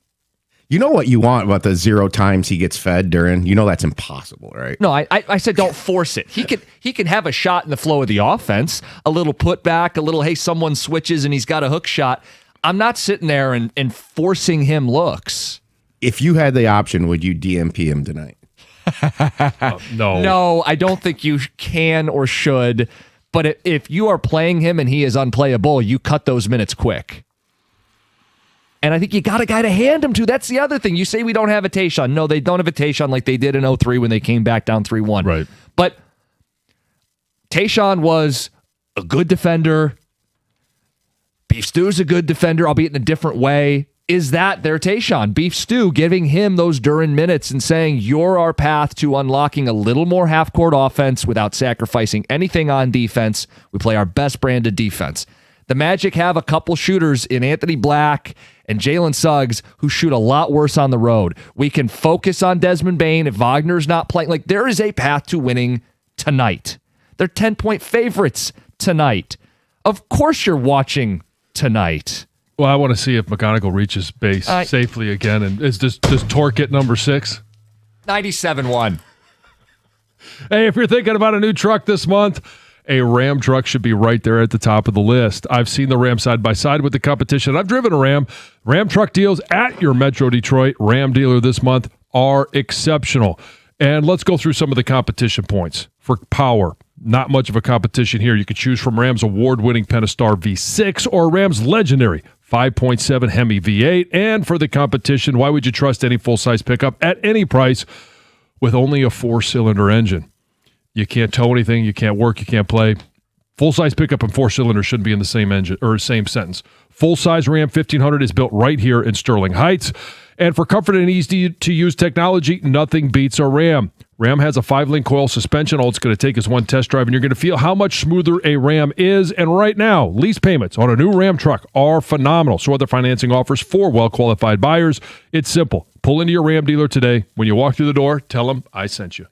You know what you want about the 0 times he gets fed during? That's impossible, right? No, I said don't force it. He can have a shot in the flow of the offense, a little putback, a little, hey, someone switches and he's got a hook shot. I'm not sitting there and forcing him looks. If you had the option, would you DMP him tonight? No. No, I don't think you can or should. But if you are playing him and he is unplayable, you cut those minutes quick. And I think you got a guy to hand him to. That's the other thing. You say we don't have a Tayshaun. No, they don't have a Tayshaun like they did in 2003 when they came back down 3-1. Right. But Tayshaun was a good defender. Beef Stew's a good defender, albeit in a different way. Is that their Tayshaun? Beef Stew giving him those Duran minutes and saying, you're our path to unlocking a little more half-court offense without sacrificing anything on defense. We play our best brand of defense. The Magic have a couple shooters in Anthony Black and Jalen Suggs who shoot a lot worse on the road. We can focus on Desmond Bane if Wagner's not playing. Like, there is a path to winning tonight. They're 10-point favorites tonight. Of course you're watching tonight. Well, I want to see if McGonigal reaches base safely again. And does Torque at number 6? 97-1. Hey, if you're thinking about a new truck this month, a Ram truck should be right there at the top of the list. I've seen the Ram side by side with the competition. I've driven a Ram. Ram truck deals at your Metro Detroit Ram dealer this month are exceptional. And let's go through some of the competition points. For power, not much of a competition here. You could choose from Ram's award-winning Pentastar V6 or Ram's legendary 5.7 Hemi V8. And for the competition, why would you trust any full-size pickup at any price with only a 4-cylinder engine? You can't tow anything, you can't work, you can't play. Full-size pickup and 4-cylinder shouldn't be in the same engine or same sentence. Full-size Ram 1500 is built right here in Sterling Heights. And for comfort and easy-to-use technology, nothing beats a Ram. Ram has a 5-link coil suspension. All it's going to take is one test drive, and you're going to feel how much smoother a Ram is. And right now, lease payments on a new Ram truck are phenomenal. So other financing offers for well-qualified buyers. It's simple. Pull into your Ram dealer today. When you walk through the door, tell them I sent you.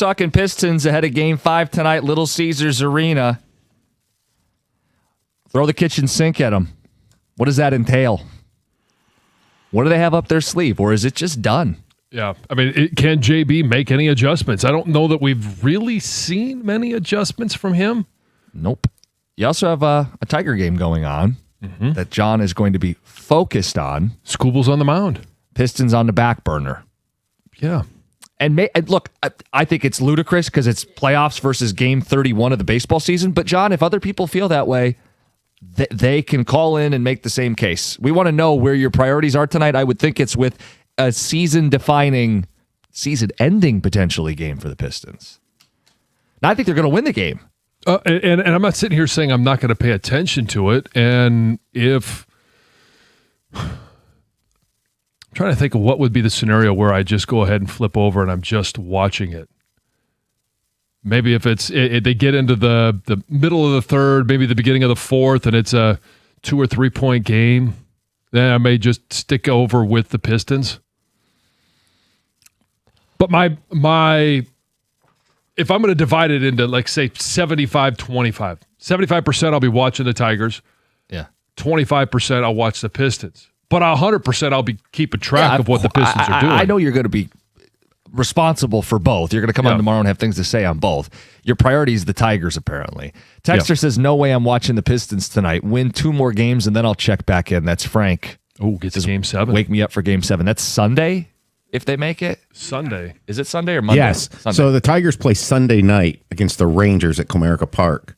Talking Pistons ahead of Game 5 tonight, Little Caesars Arena. Throw the kitchen sink at them. What does that entail? What do they have up their sleeve, or is it just done? Yeah, I mean, can JB make any adjustments? I don't know that we've really seen many adjustments from him. Nope. You also have a Tiger game going on that John is going to be focused on. Scooble's on the mound. Pistons on the back burner. Yeah. And look, I think it's ludicrous because it's playoffs versus Game 31 of the baseball season. But, John, if other people feel that way, they can call in and make the same case. We want to know where your priorities are tonight. I would think it's with a season-defining, season-ending potentially game for the Pistons. Now, I think they're going to win the game. And I'm not sitting here saying I'm not going to pay attention to it. And if I'm trying to think of what would be the scenario where I just go ahead and flip over and I'm just watching it. Maybe if they get into the middle of the third, maybe the beginning of the fourth, and it's a 2 or 3 point game, then I may just stick over with the Pistons. But my if I'm going to divide it into, like, say, 75-25, 75% I'll be watching the Tigers. Yeah. 25% I'll watch the Pistons. But 100% I'll be keeping track of what the Pistons are doing. I know you're going to be responsible for both. You're going to come on tomorrow and have things to say on both. Your priority is the Tigers, apparently. Texter says, no way I'm watching the Pistons tonight. Win 2 more games, and then I'll check back in. That's Frank. Oh, gets to Game 7. Wake me up for Game 7. That's Sunday, if they make it? Sunday. Is it Sunday or Monday? Yes. Sunday. So the Tigers play Sunday night against the Rangers at Comerica Park.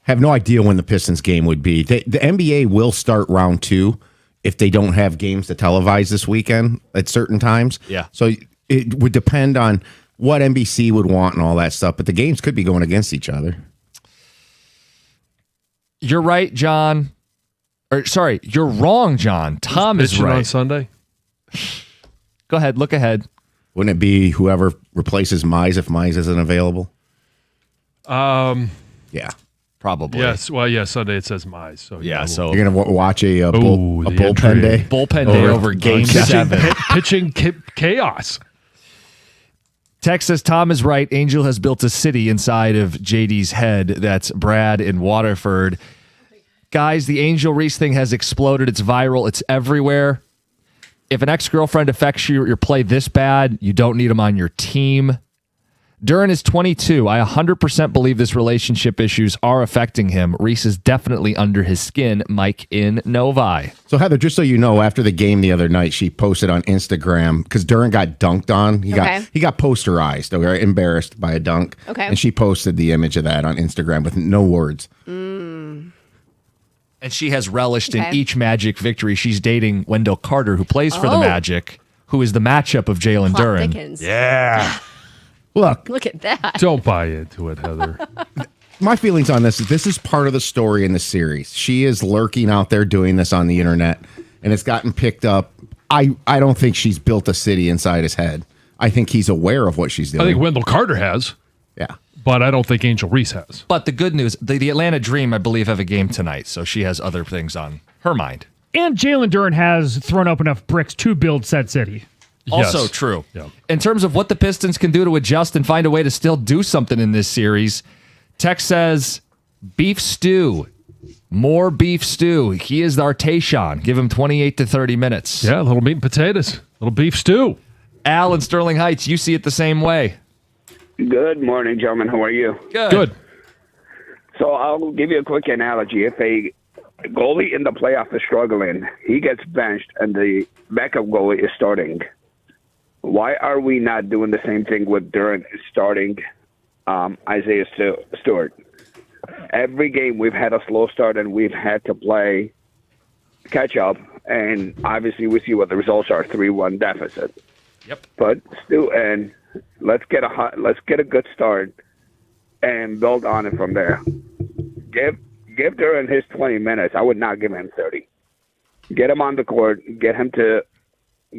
Have no idea when the Pistons game would be. The NBA will start round 2 if they don't have games to televise this weekend at certain times. Yeah. So it would depend on what NBC would want and all that stuff, but the games could be going against each other. You're right, John. Sorry, you're wrong, John. Tom is right. On Sunday? Go ahead, look ahead. Wouldn't it be whoever replaces Mize if Mize isn't available? Yeah. Probably. Yes. Well, yeah, Sunday it says Mize. So so you're going to watch a bullpen day? Bullpen day over Game 7. Pitching chaos. Texas, Tom is right. Angel has built a city inside of JD's head. That's Brad in Waterford. Guys, the Angel Reese thing has exploded. It's viral. It's everywhere. If an ex-girlfriend affects your play this bad, you don't need him on your team. Duran is 22. I 100% believe this relationship issues are affecting him. Reese is definitely under his skin. Mike in Novi. So, Heather, just so you know, after the game the other night, she posted on Instagram, because Duran got dunked on. He got posterized, okay, embarrassed by a dunk. Okay. And she posted the image of that on Instagram with no words. And she has relished in each Magic victory. She's dating Wendell Carter, who plays for the Magic, who is the matchup of Jalen Duran. Dickens. Yeah. Look at that. Don't buy into it, Heather. My feelings on this is part of the story in the series. She is lurking out there doing this on the internet, and it's gotten picked up. I don't think she's built a city inside his head. I think he's aware of what she's doing. I think Wendell Carter has. Yeah. But I don't think Angel Reese has. But the good news, the Atlanta Dream, I believe, have a game tonight, so she has other things on her mind. And Jalen Duran has thrown up enough bricks to build said city. Also Yes. true. Yeah. In terms of what the Pistons can do to adjust and find a way to still do something in this series, Tex says beef stew. More beef stew. He is our Tayshaun. Give him 28 to 30 minutes. Yeah, a little meat and potatoes. A little beef stew. Al in Sterling Heights, you see it the same way. Good morning, gentlemen. How are you? Good. So I'll give you a quick analogy. If a goalie in the playoff is struggling, he gets benched, and the backup goalie is starting. Why are we not doing the same thing with Duran starting Isaiah Stewart? Every game we've had a slow start, and we've had to play catch up, and obviously we see what the results are, 3-1 deficit. Yep. But Stu, and let's get a good start and build on it from there. Give Duran his 20 minutes. I would not give him 30. Get him on the court, get him to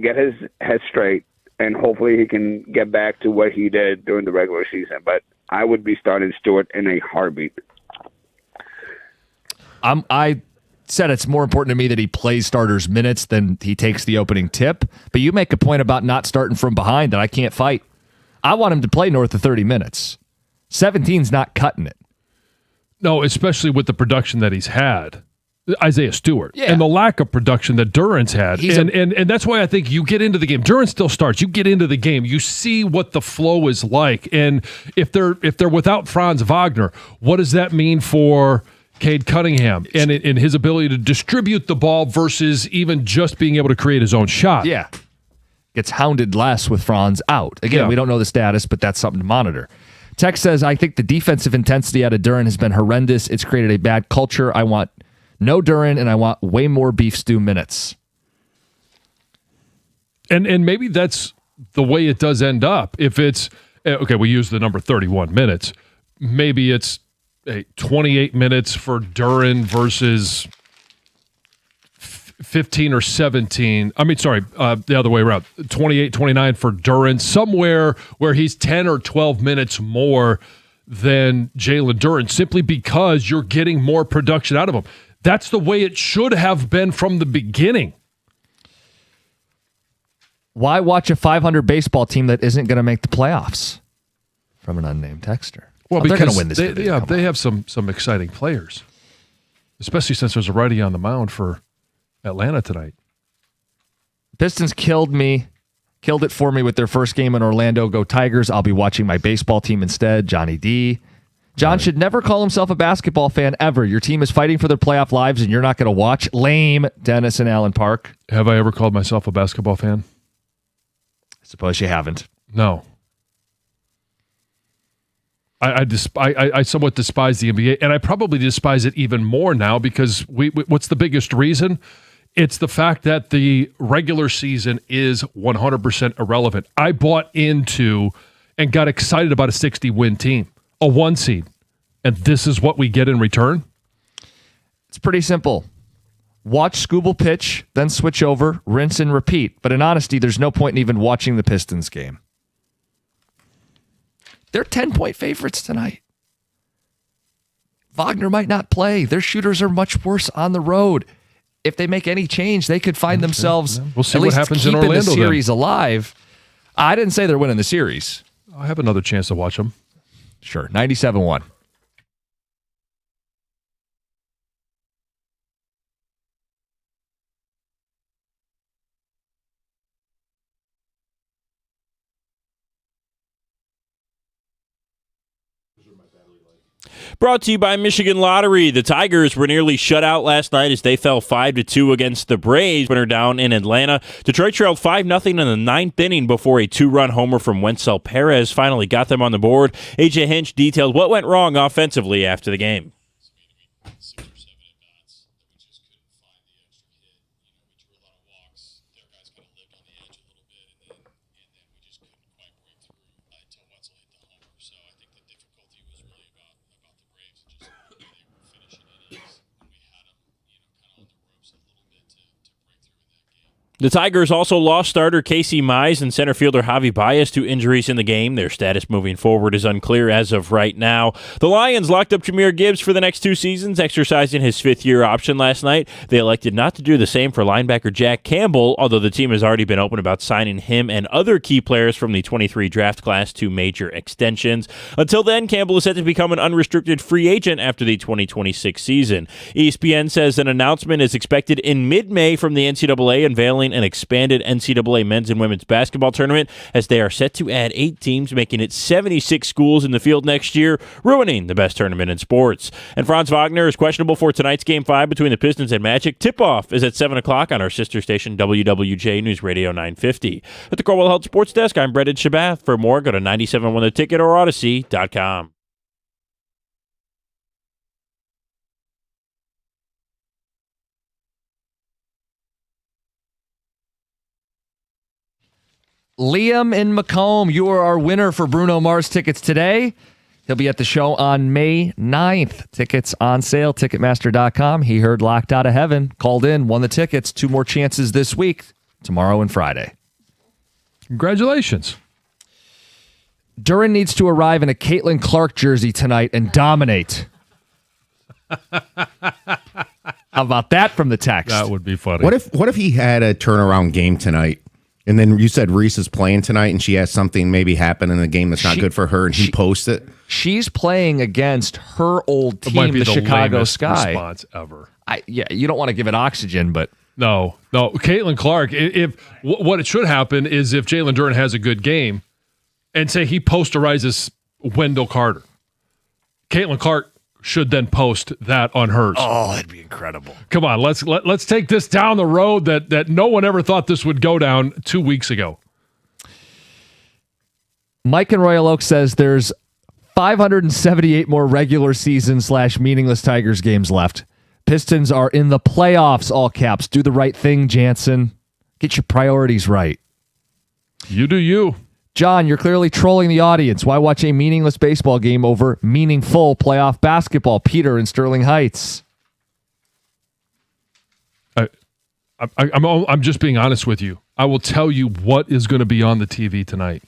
get his head straight, and hopefully he can get back to what he did during the regular season. But I would be starting Stewart in a heartbeat. I said it's more important to me that he plays starters minutes than he takes the opening tip. But you make a point about not starting from behind that I can't fight. I want him to play north of 30 minutes. 17's not cutting it. No, especially with the production that he's had. Isaiah Stewart. Yeah. And the lack of production that Duran's had. And that's why I think you get into the game. Duran still starts. You get into the game. You see what the flow is like. And if they're without Franz Wagner, what does that mean for Cade Cunningham and in his ability to distribute the ball versus even just being able to create his own shot? Yeah. Gets hounded less with Franz out. Again, we don't know the status, but that's something to monitor. Tex says, I think the defensive intensity out of Duran has been horrendous. It's created a bad culture. I want no Duran, and I want way more beef stew minutes. And maybe that's the way it does end up. If it's, okay, we use the number 31 minutes. Maybe it's 28 minutes for Duran versus 15 or 17. I mean, sorry, the other way around. 28, 29 for Duran. Somewhere where he's 10 or 12 minutes more than Jalen Duran simply because you're getting more production out of him. That's the way it should have been from the beginning. Why watch a 500 baseball team that isn't going to make the playoffs? From an unnamed texter. Well, they're because going to win this. They have some exciting players, especially since there's a righty on the mound for Atlanta tonight. Pistons killed it for me with their first game in Orlando. Go Tigers. I'll be watching my baseball team instead. Johnny D. John should never call himself a basketball fan ever. Your team is fighting for their playoff lives, and you're not going to watch. Lame, Dennis and Allen Park. Have I ever called myself a basketball fan? I suppose you haven't. No. I somewhat despise the NBA, and I probably despise it even more now because what's the biggest reason? It's the fact that the regular season is 100% irrelevant. I bought into and got excited about a 60-win team. A 1 seed, and this is what we get in return? It's pretty simple. Watch Scooble pitch, then switch over, rinse and repeat. But in honesty, there's no point in even watching the Pistons game. They're 10-point favorites tonight. Wagner might not play. Their shooters are much worse on the road. If they make any change, they could find themselves we'll see what happens in Orlando, the series alive. I didn't say they're winning the series. I have another chance to watch them. Sure, 97-1. Brought to you by Michigan Lottery. The Tigers were nearly shut out last night as they fell 5-2 against the Braves. Winner down in Atlanta. Detroit trailed 5-0 in the ninth inning before a 2-run homer from Wencel Perez finally got them on the board. AJ Hinch detailed what went wrong offensively after the game. The Tigers also lost starter Casey Mize and center fielder Javi Baez to injuries in the game. Their status moving forward is unclear as of right now. The Lions locked up Jahmyr Gibbs for the next 2 seasons, exercising his fifth-year option last night. They elected not to do the same for linebacker Jack Campbell, although the team has already been open about signing him and other key players from the 23 draft class to major extensions. Until then, Campbell is set to become an unrestricted free agent after the 2026 season. ESPN says an announcement is expected in mid-May from the NCAA unveiling an expanded NCAA men's and women's basketball tournament as they are set to add 8 teams, making it 76 schools in the field next year, ruining the best tournament in sports. And Franz Wagner is questionable for tonight's Game 5 between the Pistons and Magic. Tip-off is at 7 o'clock on our sister station, WWJ News Radio 950. At the Corwell Health Sports Desk, I'm Brendan Shabath. For more, go to 971theticket or Odyssey.com. Liam in Macomb, you are our winner for Bruno Mars tickets today. He'll be at the show on May 9th. Tickets on sale, Ticketmaster.com. He heard Locked Out of Heaven, called in, won the tickets. 2 more chances this week, tomorrow and Friday. Congratulations. Duran needs to arrive in a Caitlin Clark jersey tonight and dominate. How about that from the text? That would be funny. What if he had a turnaround game tonight And then you said Reese is playing tonight, and she has something maybe happen in the game that's not good for her, and he posts it. She's playing against her old team, might be the Chicago Sky. Response ever. You don't want to give it oxygen, but No. Caitlin Clark. If what it should happen is if Jalen Duren has a good game, and say he posterizes Wendell Carter, Caitlin Clark should then post that on hers. Oh, that'd be incredible. Come on, let's take this down the road that no one ever thought this would go down 2 weeks ago. Mike in Royal Oak says there's 578 more regular season / meaningless Tigers games left. Pistons are in the playoffs, all caps. Do the right thing, Jansen. Get your priorities right. You do you. John, you're clearly trolling the audience. Why watch a meaningless baseball game over meaningful playoff basketball? Peter in Sterling Heights. I'm just being honest with you. I will tell you what is going to be on the TV tonight.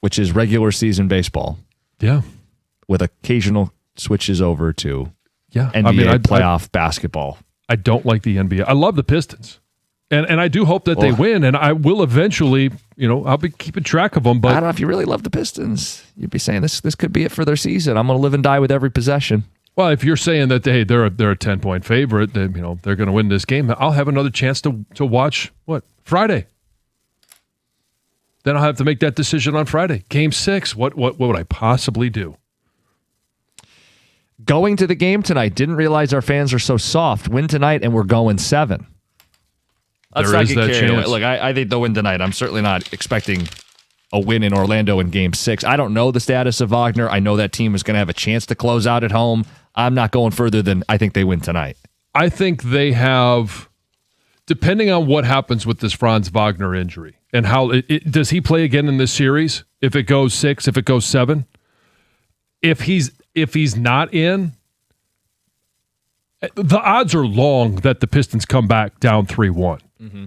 Which is regular season baseball. Yeah. With occasional switches over to NBA playoff basketball. I don't like the NBA. I love the Pistons. And I do hope that they win, and I will eventually, I'll be keeping track of them. But I don't know if you really love the Pistons. You'd be saying this could be it for their season. I'm going to live and die with every possession. Well, if you're saying that they're a 10-point favorite, then they're going to win this game, I'll have another chance to watch Friday. Then I'll have to make that decision on Friday. Game 6. What would I possibly do? Going to the game tonight. Didn't realize our fans are so soft. Win tonight, and we're going 7. Let's there not is get that carried away. chance. Look, I think they'll win tonight. I'm certainly not expecting a win in Orlando in Game 6. I don't know the status of Wagner. I know that team is going to have a chance to close out at home. I'm not going further than I think they win tonight. I think they have, depending on what happens with this Franz Wagner injury and how does he play again in this series? If it goes 6, if it goes 7, if he's not in, the odds are long that the Pistons come back down 3-1. Mm-hmm.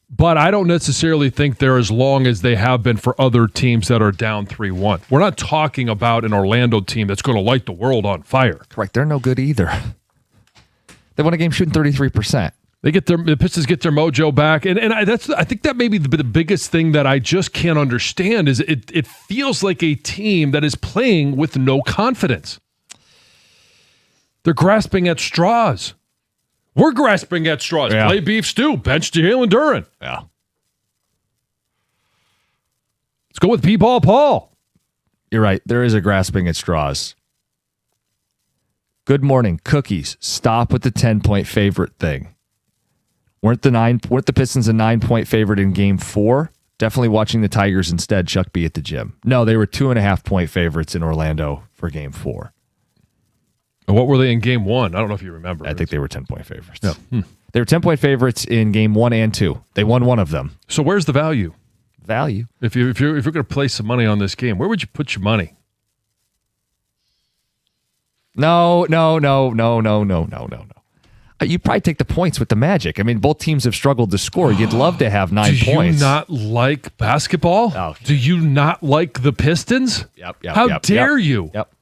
But I don't necessarily think they're as long as they have been for other teams that are down 3-1. We're not talking about an Orlando team that's going to light the world on fire. Correct. They're no good either. They won a game shooting 33%. The Pistons get their mojo back, and I think that may be the biggest thing that I just can't understand is it feels like a team that is playing with no confidence. They're grasping at straws. We're grasping at straws. Yeah. Play beef stew. Bench Jalen Duren. Yeah. Let's go with P-Ball Paul. You're right. There is a grasping at straws. Good morning, cookies. Stop with the 10-point favorite thing. Weren't the Pistons a 9-point favorite in Game 4? Definitely watching the Tigers instead. Chuck B at the gym. No, they were 2.5-point favorites in Orlando for Game 4. And what were they in Game 1? I don't know if you remember. I think they were 10-point favorites. Yeah. They were 10-point favorites in Game 1 and 2. They won one of them. So where's the value? Value. If you're going to place some money on this game, where would you put your money? No. You'd probably take the points with the Magic. I mean, both teams have struggled to score. You'd love to have 9 points. Do you not like basketball? Oh. Do you not like the Pistons? Yep. How dare you? Yep.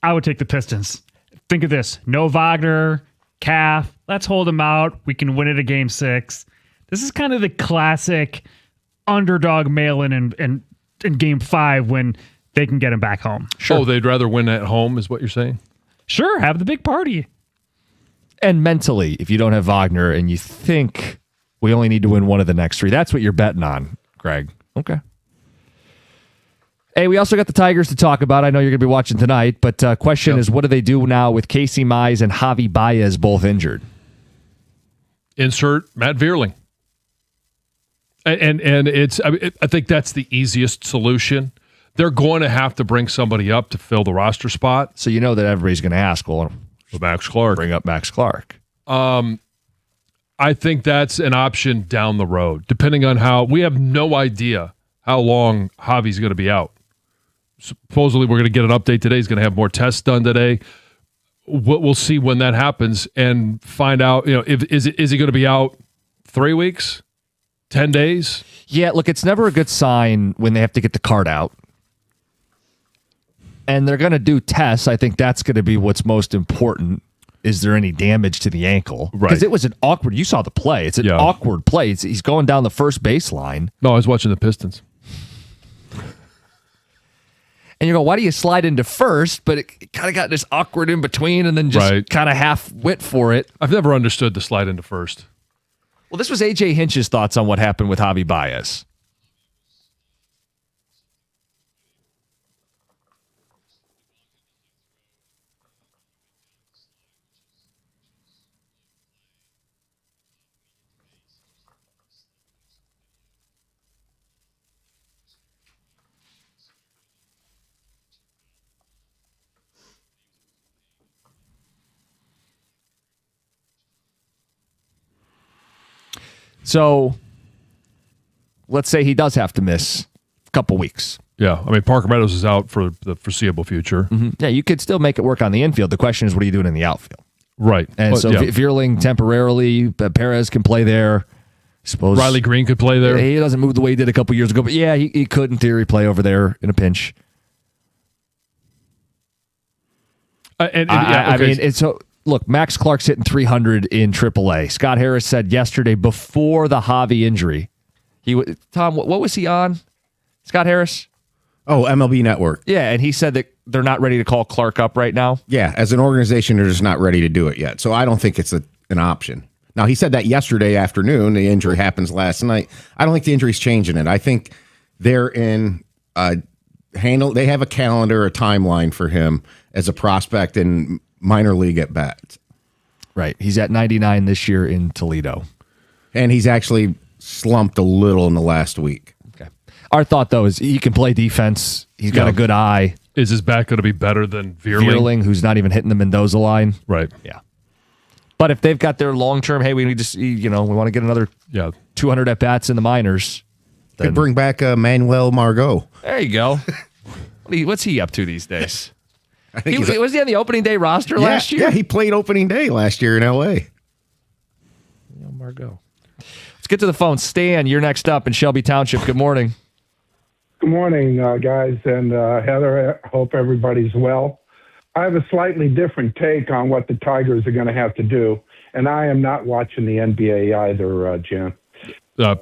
I would take the Pistons. Think of this. No Wagner, Calf. Let's hold them out. We can win it at Game 6. This is kind of the classic underdog mail-in in Game 5 when they can get him back home. Sure. Oh, they'd rather win at home is what you're saying? Sure, have the big party. And mentally, if you don't have Wagner and you think we only need to win one of the next 3, that's what you're betting on, Greg. Okay. Hey, we also got the Tigers to talk about. I know you're going to be watching tonight, but question is, what do they do now with Casey Mize and Javi Baez both injured? Insert Matt Vierling. And I think that's the easiest solution. They're going to have to bring somebody up to fill the roster spot. So you know that everybody's going to ask, well, Max Clark. Bring up Max Clark. I think that's an option down the road, depending on how we have no idea how long Javi's going to be out. Supposedly, we're going to get an update today. He's going to have more tests done today. We'll see when that happens and find out. Is he going to be out 3 weeks, 10 days? Yeah, look, it's never a good sign when they have to get the card out. And they're going to do tests. I think that's going to be what's most important. is there any damage to the ankle? Right. Because it was an awkward, you saw the play. It's an awkward play. He's going down the first baseline. No, I was watching the Pistons. And you go, why do you slide into first? But it kind of got this awkward in between and then just kind of half wit for it. I've never understood the slide into first. Well, this was A.J. Hinch's thoughts on what happened with Javi Baez. So let's say he does have to miss a couple weeks. Yeah, I mean, Parker Meadows is out for the foreseeable future. Mm-hmm. Yeah, you could still make it work on the infield. The question is, what are you doing in the outfield? Right. And so Vierling temporarily, Perez can play there. Suppose Riley Green could play there. He doesn't move the way he did a couple years ago, but yeah, he could, in theory, play over there in a pinch. I mean, it's so... Look, Max Clark's hitting 300 in AAA. Scott Harris said yesterday before the Javi injury, Tom, what was he on? Scott Harris? Oh, MLB Network. Yeah, and he said that they're not ready to call Clark up right now. Yeah, as an organization, they're just not ready to do it yet. So I don't think it's an option. Now, he said that yesterday afternoon. The injury happens last night. I don't think the injury's changing it. I think they're in they have a calendar, a timeline for him as a prospect and minor league at bats. Right. He's at 99 this year in Toledo. And he's actually slumped a little in the last week. Okay. Our thought, though, is he can play defense. He's got a good eye. Is his back going to be better than Vierling, who's not even hitting the Mendoza line? Right. Yeah. But if they've got their long-term, hey, we need to see, we want to get another 200 at-bats in the minors. Could bring back Manuel Margot. There you go. What's he up to these days? I think was he on the opening day roster last year? Yeah, he played opening day last year in L.A. Margot. Let's get to the phone. Stan, you're next up in Shelby Township. Good morning. Good morning, guys. And Heather, I hope everybody's well. I have a slightly different take on what the Tigers are going to have to do. And I am not watching the NBA either, Jan.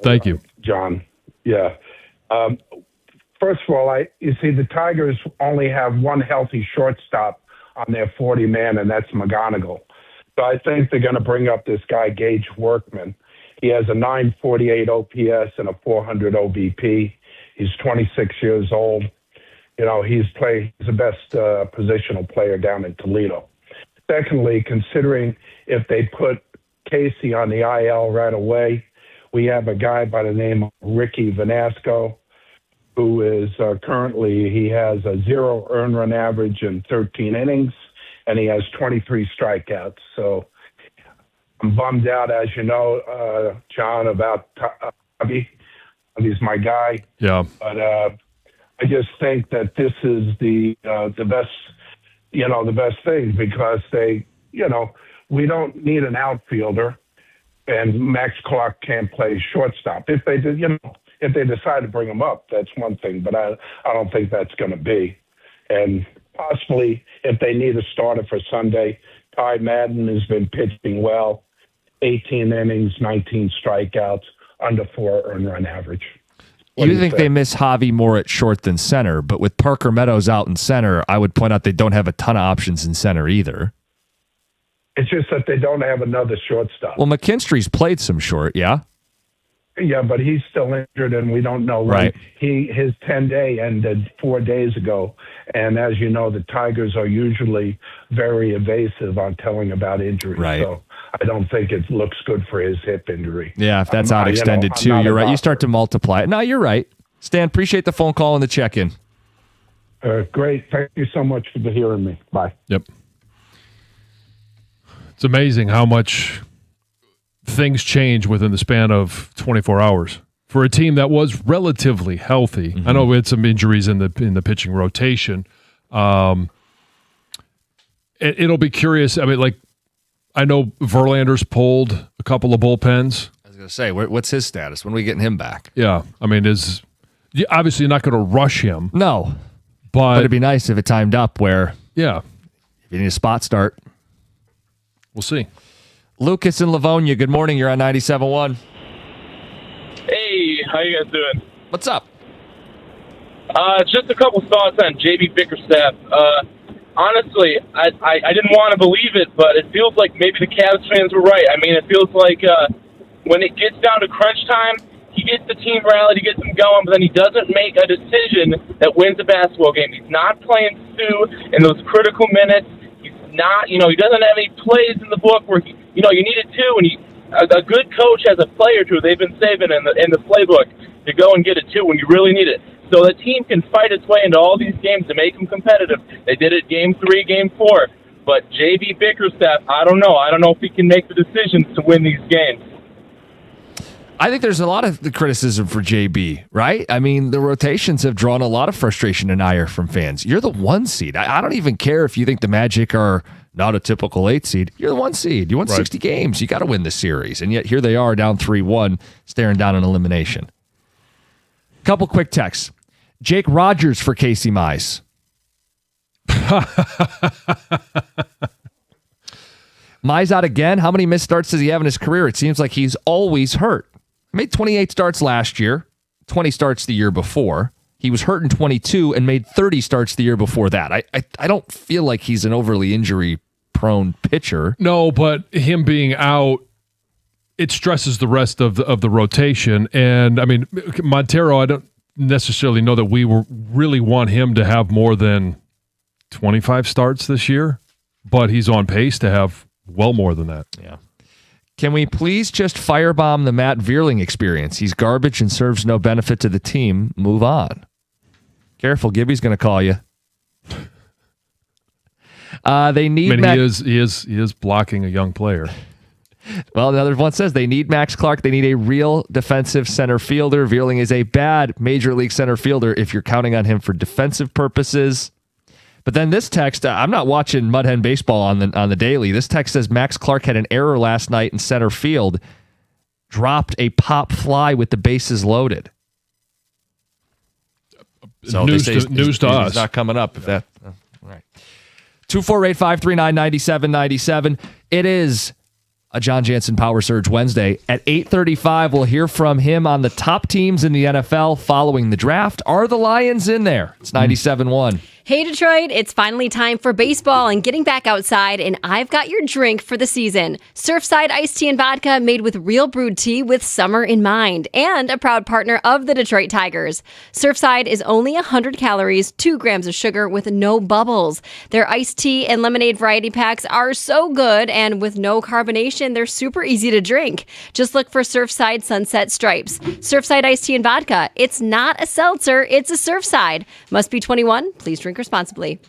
Thank you. John. Yeah. First of all, you see, the Tigers only have one healthy shortstop on their 40-man, and that's McGonigal. So I think they're going to bring up this guy, Gage Workman. He has a 948 OPS and a 400 OBP. He's 26 years old. He's the best positional player down in Toledo. Secondly, considering if they put Casey on the IL right away, we have a guy by the name of Ricky Vanasco, who is he has a 0 earned run average in 13 innings, and he has 23 strikeouts. So I'm bummed out, as you know, John, about Javi. Javi's my guy. Yeah. But I just think that this is the best, the best thing, because we don't need an outfielder, and Max Clark can't play shortstop. If they did, if they decide to bring him up, that's one thing, but I don't think that's going to be. And possibly, if they need a starter for Sunday, Ty Madden has been pitching well, 18 innings, 19 strikeouts, under 4 earned run average. You think they miss Javi more at short than center, but with Parker Meadows out in center, I would point out they don't have a ton of options in center either. It's just that they don't have another shortstop. Well, McKinstry's played some short, yeah? Yeah, but he's still injured, and we don't know. Right. His 10-day ended 4 days ago, and as you know, the Tigers are usually very evasive on telling about injuries. Right. So I don't think it looks good for his hip injury. Yeah, if that's out extended too, you're right. You start to multiply it. No, you're right. Stan, appreciate the phone call and the check-in. Great. Thank you so much for hearing me. Bye. Yep. It's amazing how much things change within the span of 24 hours for a team that was relatively healthy. Mm-hmm. I know we had some injuries in the pitching rotation. It'll be curious. I mean, I know Verlander's pulled a couple of bullpens. I was going to say, what's his status? When are we getting him back? Yeah. I mean, obviously you're not going to rush him. No. But it'd be nice if it timed up where if you need a spot start. We'll see. Lucas in Livonia, good morning. You're on 97.1. Hey, how you guys doing? What's up? Just a couple thoughts on JB Bickerstaff. Honestly, I didn't want to believe it, but it feels like maybe the Cavs fans were right. I mean, it feels like when it gets down to crunch time, he gets the team rallied, he gets them going, but then he doesn't make a decision that wins a basketball game. He's not playing Stu in those critical minutes. He's not, he doesn't have any plays in the book where, you needed two, and a good coach has a play or two they've been saving in the playbook to go and get a two when you really need it. So the team can fight its way into all these games to make them competitive. They did it game 3, game 4. But JB Bickerstaff, I don't know. I don't know if he can make the decisions to win these games. I think there's a lot of the criticism for JB, right? I mean, the rotations have drawn a lot of frustration and ire from fans. You're the 1 seed. I don't even care if you think the Magic are not a typical 8 seed. You're the 1 seed. You won 60 games. You got to win the series. And yet here they are down 3-1, staring down an elimination. Couple quick texts. Jake Rogers for Casey Mize. Mize out again. How many missed starts does he have in his career? It seems like he's always hurt. He made 28 starts last year, 20 starts the year before. He was hurt in 22 and made 30 starts the year before that. I don't feel like he's an overly injury-prone pitcher. No, but him being out, it stresses the rest of the rotation. And, I mean, Montero, I don't necessarily know that we really want him to have more than 25 starts this year, but he's on pace to have well more than that. Yeah. Can we please just firebomb the Matt Vierling experience? He's garbage and serves no benefit to the team. Move on. Careful, Gibby's going to call you. They need. He is blocking a young player. Well, another one says they need Max Clark. They need a real defensive center fielder. Vierling is a bad major league center fielder if you're counting on him for defensive purposes. But then this text, I'm not watching Mudhen Baseball on the daily. This text says Max Clark had an error last night in center field, dropped a pop fly with the bases loaded. So news to us. It's not coming up. If that, all right. 248-539-9797. It is a John Jansen Power Surge Wednesday. At 8:35, we'll hear from him on the top teams in the NFL following the draft. Are the Lions in there? It's 97.1. Hey, Detroit, it's finally time for baseball and getting back outside, and I've got your drink for the season. Surfside iced tea and vodka made with real brewed tea with summer in mind, and a proud partner of the Detroit Tigers. Surfside is only 100 calories, 2 grams of sugar with no bubbles. Their iced tea and lemonade variety packs are so good, and with no carbonation, they're super easy to drink. Just look for Surfside Sunset Stripes. Surfside iced tea and vodka. It's not a seltzer, it's a Surfside. Must be 21. Please drink responsibly.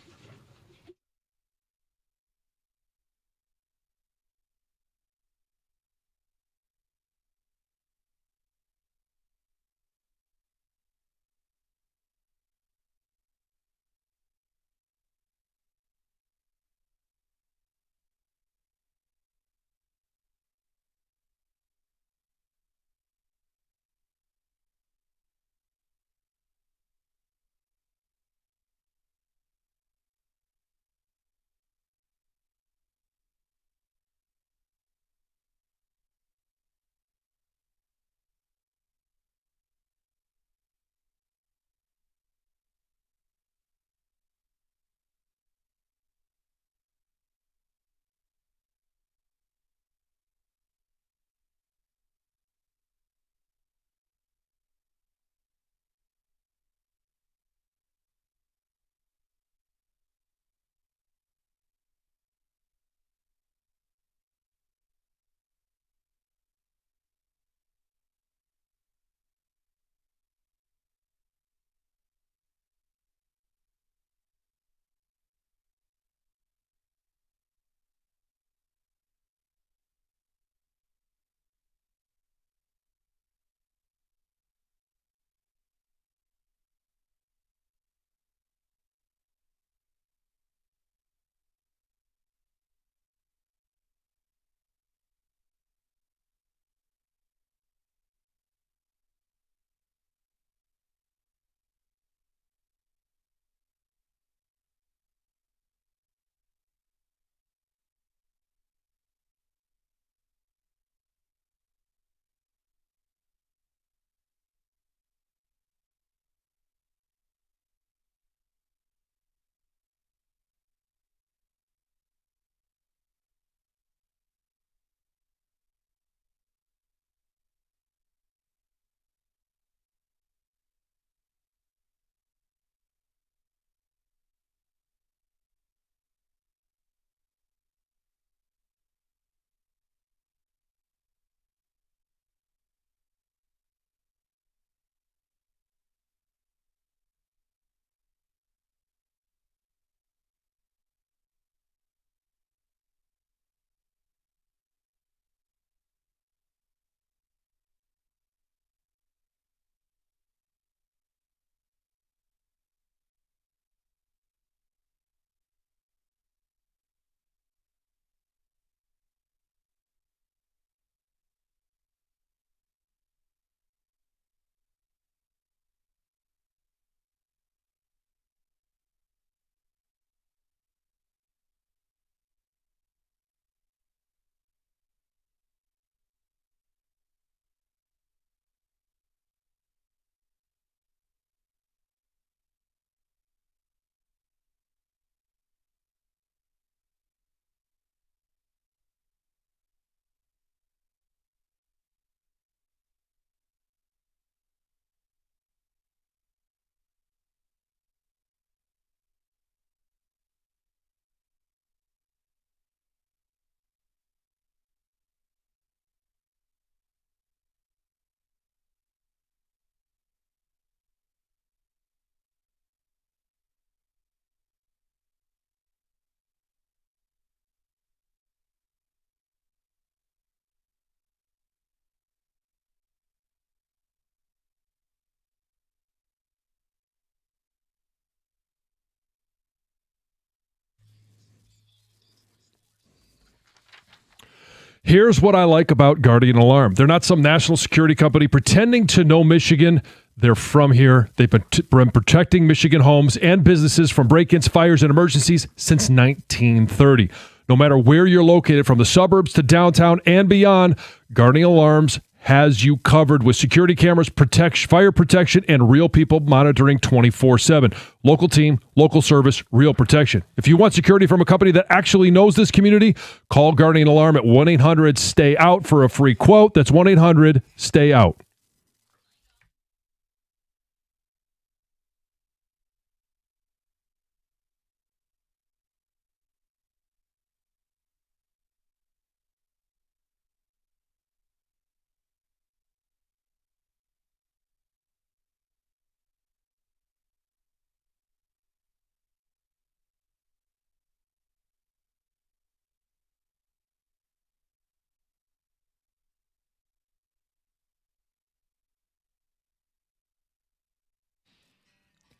Here's what I like about Guardian Alarm. They're not some national security company pretending to know Michigan. They're from here. They've been protecting Michigan homes and businesses from break-ins, fires, and emergencies since 1930. No matter where you're located, from the suburbs to downtown and beyond, Guardian Alarms has you covered with security cameras, fire protection, and real people monitoring 24/7. Local team, local service, real protection. If you want security from a company that actually knows this community, call Guardian Alarm at 1-800-STAY-OUT for a free quote. That's 1-800-STAY-OUT.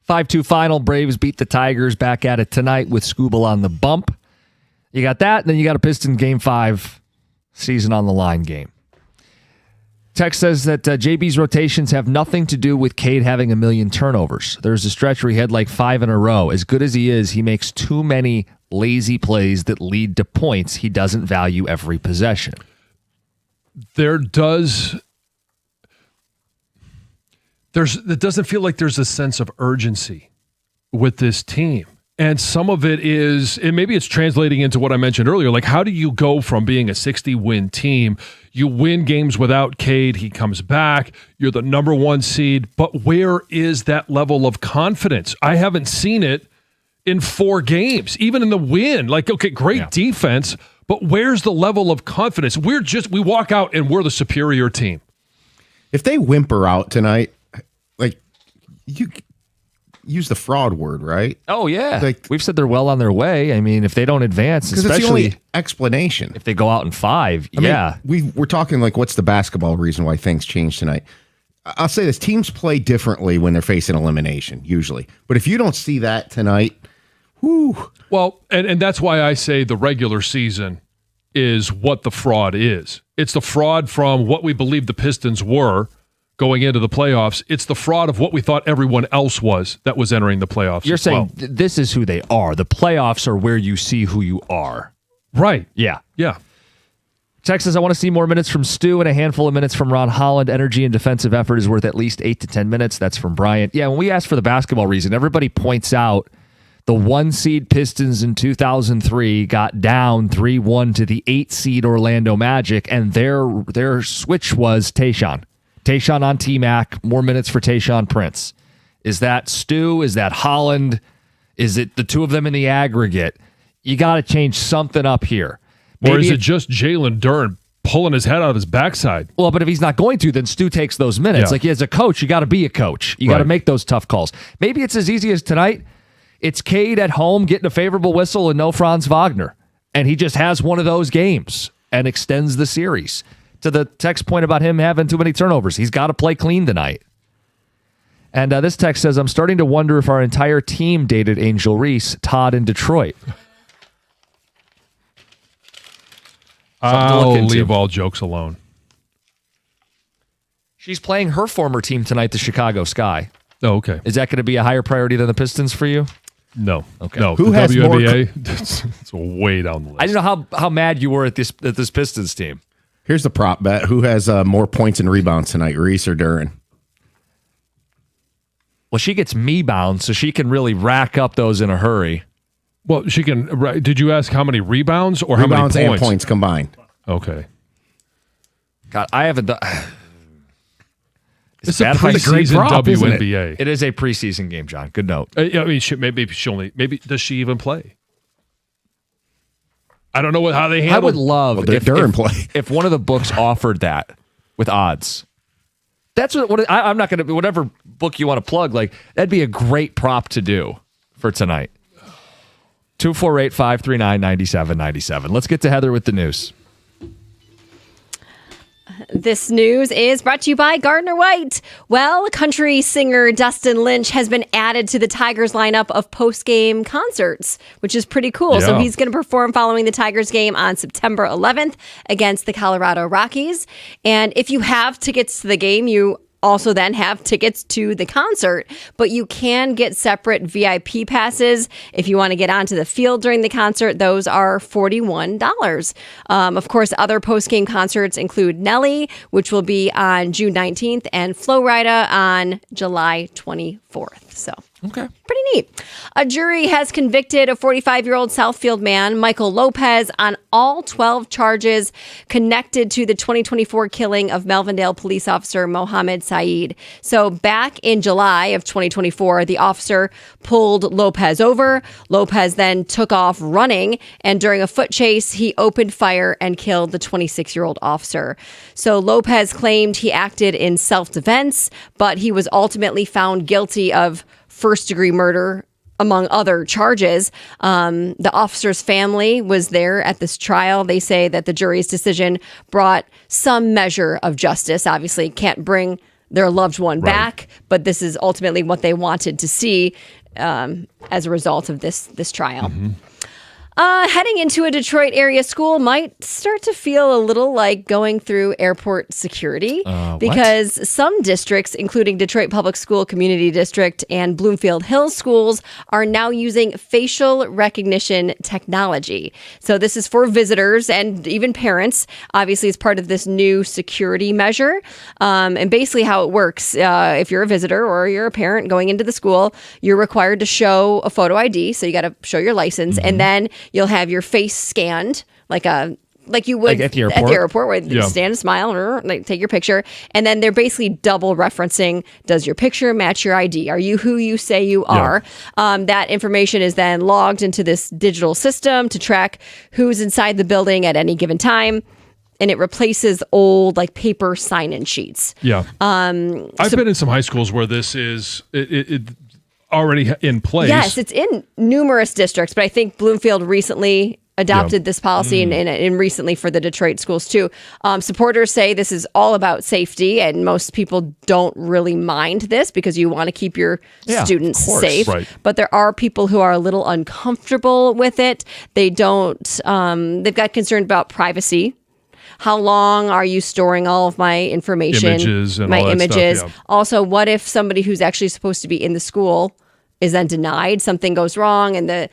Five-two final. Braves beat the Tigers. Back at it tonight with Scooble on the bump. You got that, and then you got a Piston Game 5 season on the line game. Text says that JB's rotations have nothing to do with Cade having a million turnovers. There's a stretch where he had like 5 in a row. As good as he is, he makes too many lazy plays that lead to points. He doesn't value every possession. It doesn't feel like there's a sense of urgency with this team. And some of it is, and maybe it's translating into what I mentioned earlier, like how do you go from being a 60-win team, you win games without Cade, he comes back, you're the number 1 seed, but where is that level of confidence? I haven't seen it in 4 games, even in the win. Like, okay, great defense, but where's the level of confidence? We walk out and we're the superior team. If they whimper out tonight, like, you use the fraud word, right? Oh, yeah. Like, we've said they're well on their way. I mean, if they don't advance, because it's the only explanation. If they go out in 5, I mean, we're talking like, what's the basketball reason why things change tonight? I'll say this. Teams play differently when they're facing elimination, usually. But if you don't see that tonight, whoo. Well, and that's why I say the regular season is what the fraud is. It's the fraud from what we believe the Pistons were going into the playoffs. It's the fraud of what we thought everyone else was that was entering the playoffs. You're saying this is who they are. The playoffs are where you see who you are. Right. Yeah. Yeah. Texas, I want to see more minutes from Stu and a handful of minutes from Ron Holland. Energy and defensive effort is worth at least 8 to 10 minutes. That's from Bryant. Yeah, when we ask for the basketball reason, everybody points out the 1-seed Pistons in 2003 got down 3-1 to the 8-seed Orlando Magic, and their switch was Tayshaun. Tayshaun on T-Mac, more minutes for Tayshaun Prince. Is that Stu? Is that Holland? Is it the two of them in the aggregate? You got to change something up here. Or is it just Jalen Duren pulling his head out of his backside? Well, but if he's not going to, then Stu takes those minutes. Yeah. Like, as a coach, you got to be a coach. You got to make those tough calls. Maybe it's as easy as tonight. It's Cade at home getting a favorable whistle and no Franz Wagner. And he just has one of those games and extends the series. To the text point about him having too many turnovers, he's got to play clean tonight. And this text says, I'm starting to wonder if our entire team dated Angel Reese, Todd in Detroit. I'll leave all jokes alone. She's playing her former team tonight, the Chicago Sky. Oh, okay. Is that going to be a higher priority than the Pistons for you? No. Okay. No. Who the has WNBA, it's way down the list. I don't know how mad you were at this Pistons team. Here's the prop bet. Who has more points and rebounds tonight, Reese or Duren? Well, she gets me bound, so she can really rack up those in a hurry. Well, she can. Did you ask how many rebounds or Rebounds how many and points combined. Okay. God, I haven't done. It's a preseason prop, WNBA. It is a preseason game, John. Good note. I mean, maybe does she even play? I don't know how they handle. I would love if one of the books offered that with odds. That's what I'm not going to. Whatever book you want to plug, like that'd be a great prop to do for tonight. 248-539-9797. Let's get to Heather with the news. This news is brought to you by Gardner White. Well, country singer Dustin Lynch has been added to the Tigers lineup of post-game concerts, which is pretty cool. Yeah. So he's going to perform following the Tigers game on September 11th against the Colorado Rockies. And if you have tickets to the game, you also then have tickets to the concert, but you can get separate VIP passes if you want to get onto the field during the concert. Those are $41. Of course, other post-game concerts include Nelly, which will be on June 19th, and Flo Rida on July 24th. So Okay. pretty neat. A jury has convicted a 45-year-old Southfield man, Michael Lopez, on all 12 charges connected to the 2024 killing of Melvindale police officer Mohammed Saeed. So back in July of 2024, the officer pulled Lopez over. Lopez then took off running, and during a foot chase, he opened fire and killed the 26-year-old officer. So Lopez claimed he acted in self-defense, but he was ultimately found guilty of first-degree murder, among other charges. The officer's family was there at this trial. They say that the jury's decision brought some measure of justice. Obviously, can't bring their loved one back, but this is ultimately what they wanted to see as a result of this trial. Heading into a Detroit area school might start to feel a little like going through airport security because some districts, including Detroit Public School Community District and Bloomfield Hills schools, are now using facial recognition technology. So this is for visitors and even parents. Obviously, it's part of this new security measure. And basically how it works, if you're a visitor or you're a parent going into the school, you're required to show a photo ID. So you got to show your license, and then you'll have your face scanned like you would at the airport, where you stand and smile, like take your picture, and then they're basically double referencing: does your picture match your ID? Are you who you say you are? That information is then logged into this digital system to track who's inside the building at any given time, and it replaces old paper sign-in sheets. Yeah, I've been in some high schools where this is it already in place. Yes, it's in numerous districts, but I think Bloomfield recently adopted this policy and recently for the Detroit schools too. Supporters say this is all about safety, and most people don't really mind this because you want to keep your students safe. Right. But there are people who are a little uncomfortable with it. They don't, they've got concern about privacy. How long are you storing all of my information? Images and my all that images. stuff, yeah. Also, what if somebody who's actually supposed to be in the school is then denied, something goes wrong and the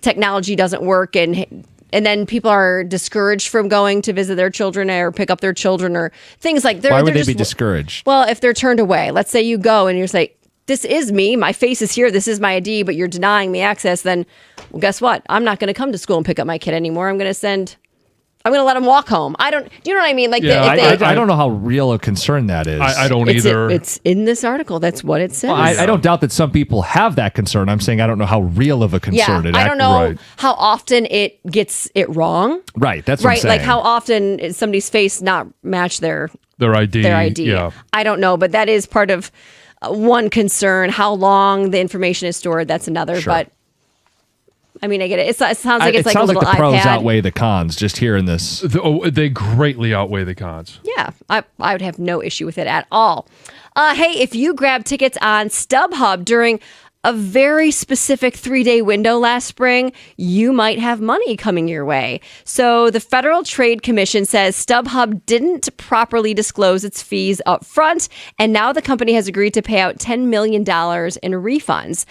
technology doesn't work, and then people are discouraged from going to visit their children or pick up their children or things like that. Why would they be discouraged? Well, if they're turned away, let's say you go and you're like, this is me, my face is here, this is my ID, but you're denying me access, then well, guess what? I'm not going to come to school and pick up my kid anymore. I'm going to let him walk home. Do you know what I mean? I don't know how real a concern that is. I don't either. It's in this article. That's what it says. Well, I don't doubt that some people have that concern. I'm saying I don't know how real of a concern it is. I don't know how often it gets it wrong. Right, that's what I'm saying. Like how often is somebody's face not match their ID. Yeah. I don't know, but that is part of one concern. How long the information is stored, that's another. Sure. But I mean, I get it. It sounds like it's like a little the pros iPad. outweigh the cons. Just hearing this, they greatly outweigh the cons. Yeah, I would have no issue with it at all. Hey, if you grab tickets on StubHub during a very specific 3-day window last spring, you might have money coming your way. So the Federal Trade Commission says StubHub didn't properly disclose its fees up front, and now the company has agreed to pay out $10 million in refunds.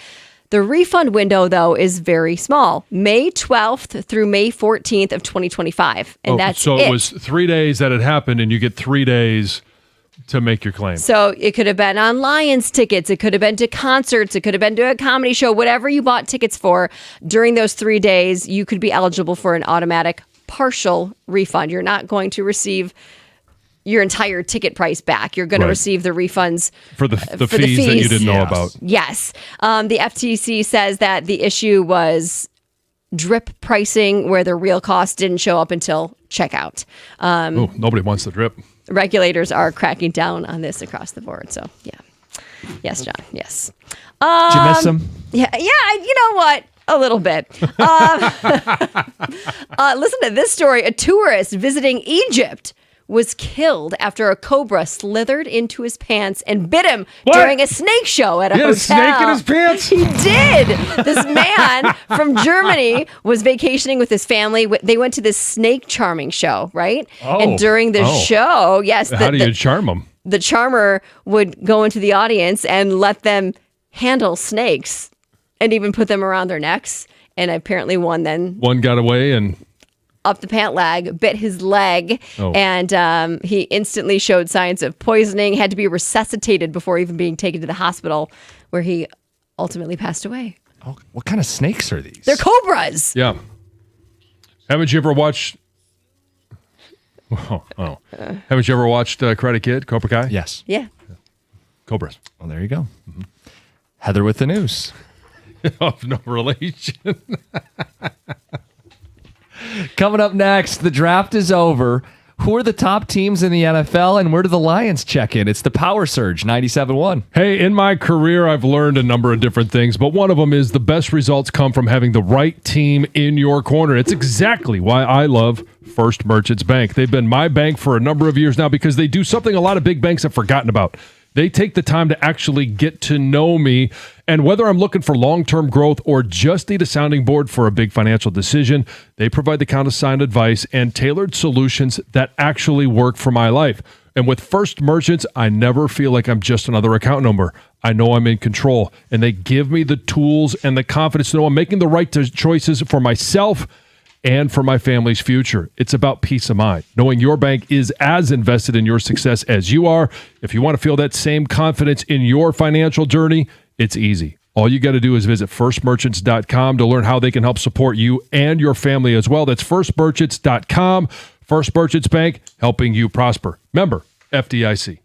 The refund window, though, is very small, May 12th through May 14th of 2025. And that's so it was 3 days that it happened, and you get 3 days to make your claim. So it could have been on Lions tickets. It could have been to concerts. It could have been to a comedy show. Whatever you bought tickets for during those 3 days, you could be eligible for an automatic partial refund. You're not going to receive your entire ticket price back. You're going to receive the refunds for the fees that you didn't know about. Yes. The FTC says that the issue was drip pricing, where the real cost didn't show up until checkout. Nobody wants the drip. Regulators are cracking down on this across the board. So, yeah. Yes, John. Yes. Did you miss them? Yeah. You know what? A little bit. Listen to this story. A tourist visiting Egypt was killed after a cobra slithered into his pants and bit him during a snake show at a hotel. He had a snake in his pants? He did. This man from Germany was vacationing with his family. They went to this snake charming show, right? And during the show, yes. How do you charm them? The charmer would go into the audience and let them handle snakes and even put them around their necks. And apparently one got away and up the pant leg, bit his leg, and he instantly showed signs of poisoning, had to be resuscitated before even being taken to the hospital, where he ultimately passed away. Oh, what kind of snakes are these? They're cobras. Yeah. Haven't you ever watched... Haven't you ever watched Karate Kid, Cobra Kai? Yes. Yeah. Cobras. Well, there you go. Mm-hmm. Heather with the news. Of no relation. Coming up next, the draft is over. Who are the top teams in the NFL, and where do the Lions check in? It's the Power Surge 97.1. Hey, in my career, I've learned a number of different things, but one of them is the best results come from having the right team in your corner. It's exactly why I love First Merchants Bank. They've been my bank for a number of years now because they do something a lot of big banks have forgotten about. They take the time to actually get to know me, and whether I'm looking for long-term growth or just need a sounding board for a big financial decision, they provide the countersigned advice and tailored solutions that actually work for my life. And with First Merchants, I never feel like I'm just another account number. I know I'm in control, and they give me the tools and the confidence to know I'm making the right choices for myself and for my family's future. It's about peace of mind, knowing your bank is as invested in your success as you are. If you want to feel that same confidence in your financial journey, it's easy. All you got to do is visit firstmerchants.com to learn how they can help support you and your family as well. That's firstmerchants.com. First Merchants Bank, helping you prosper. Member, FDIC.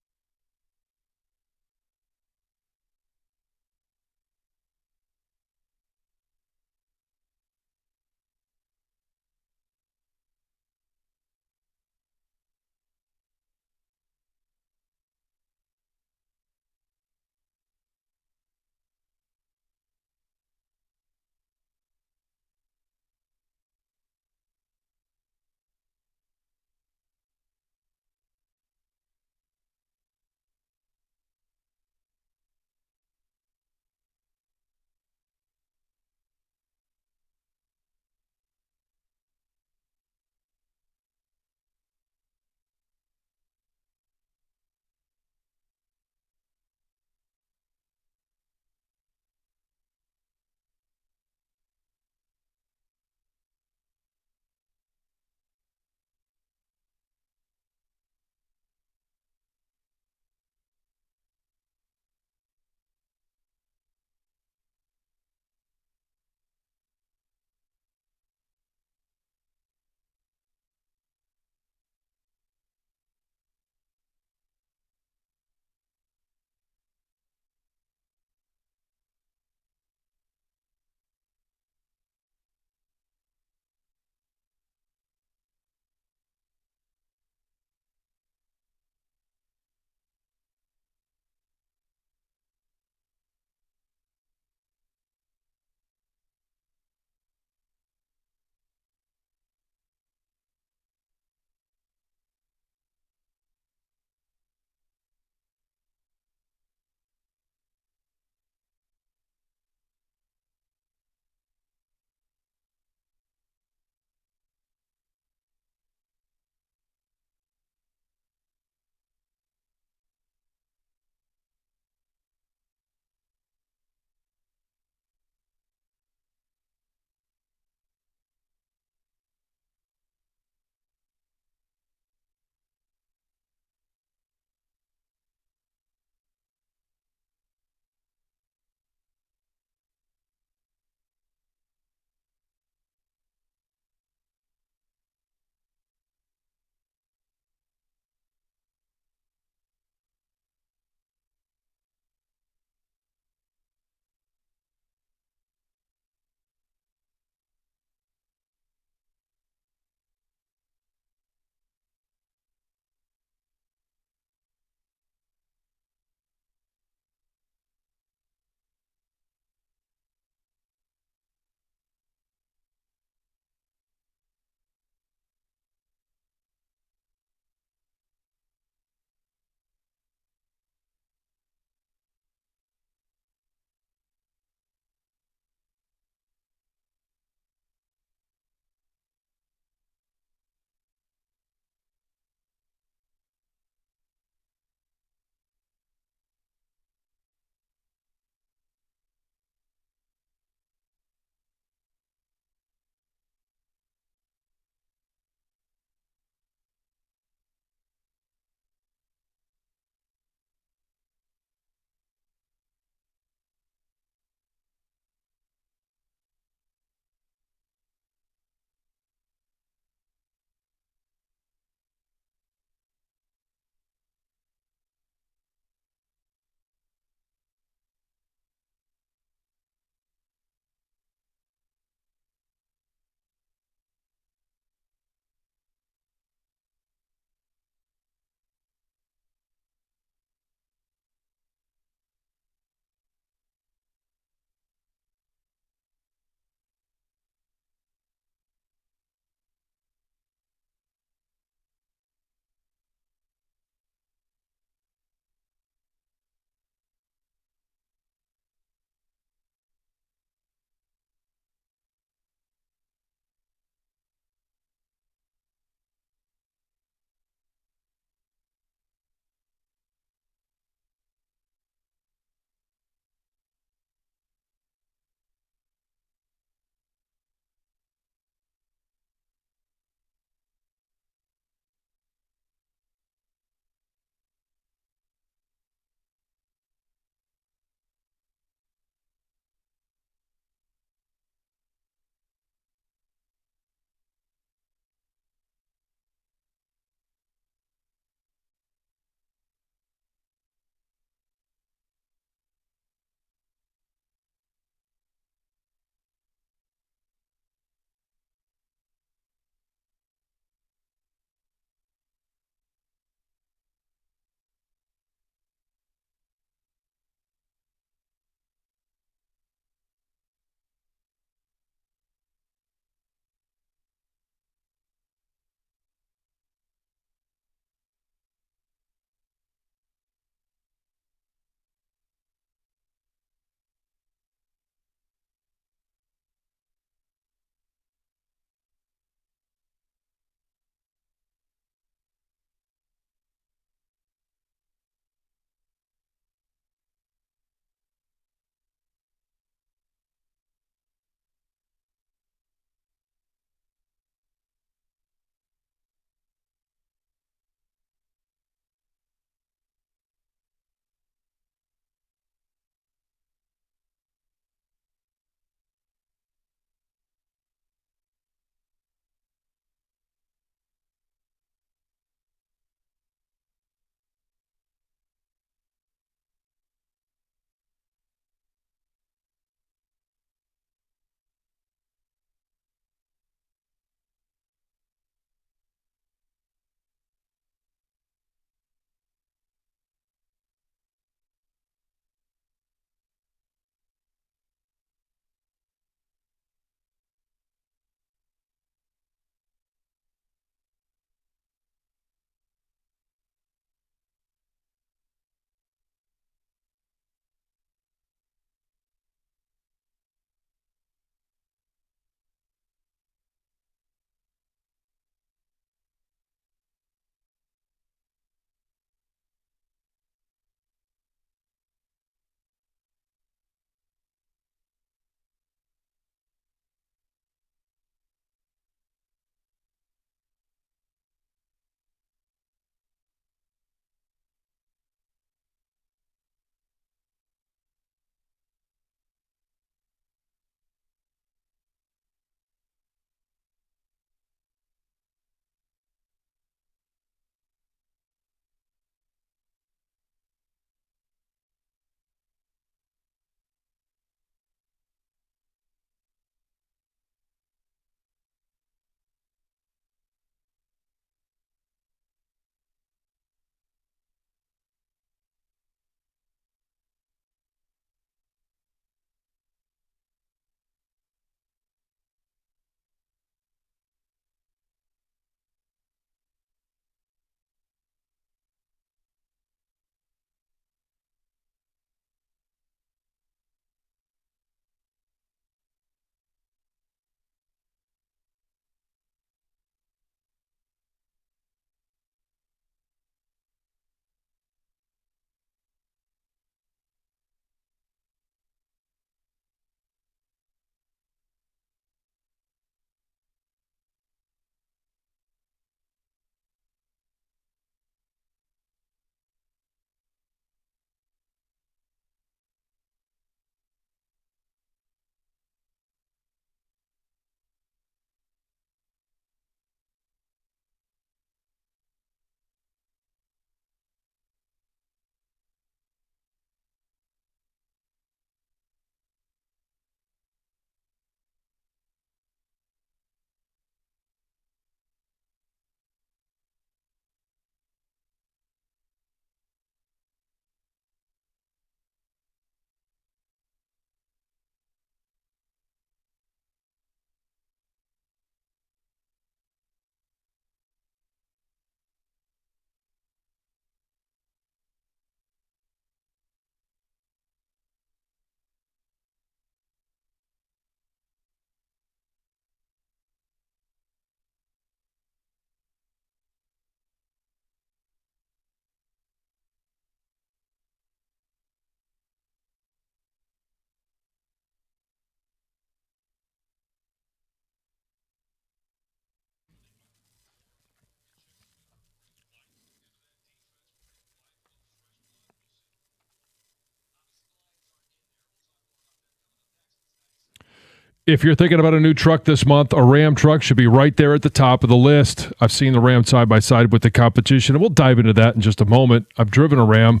If you're thinking about a new truck this month, a Ram truck should be right there at the top of the list. I've seen the Ram side by side with the competition, and we'll dive into that in just a moment. I've driven a Ram,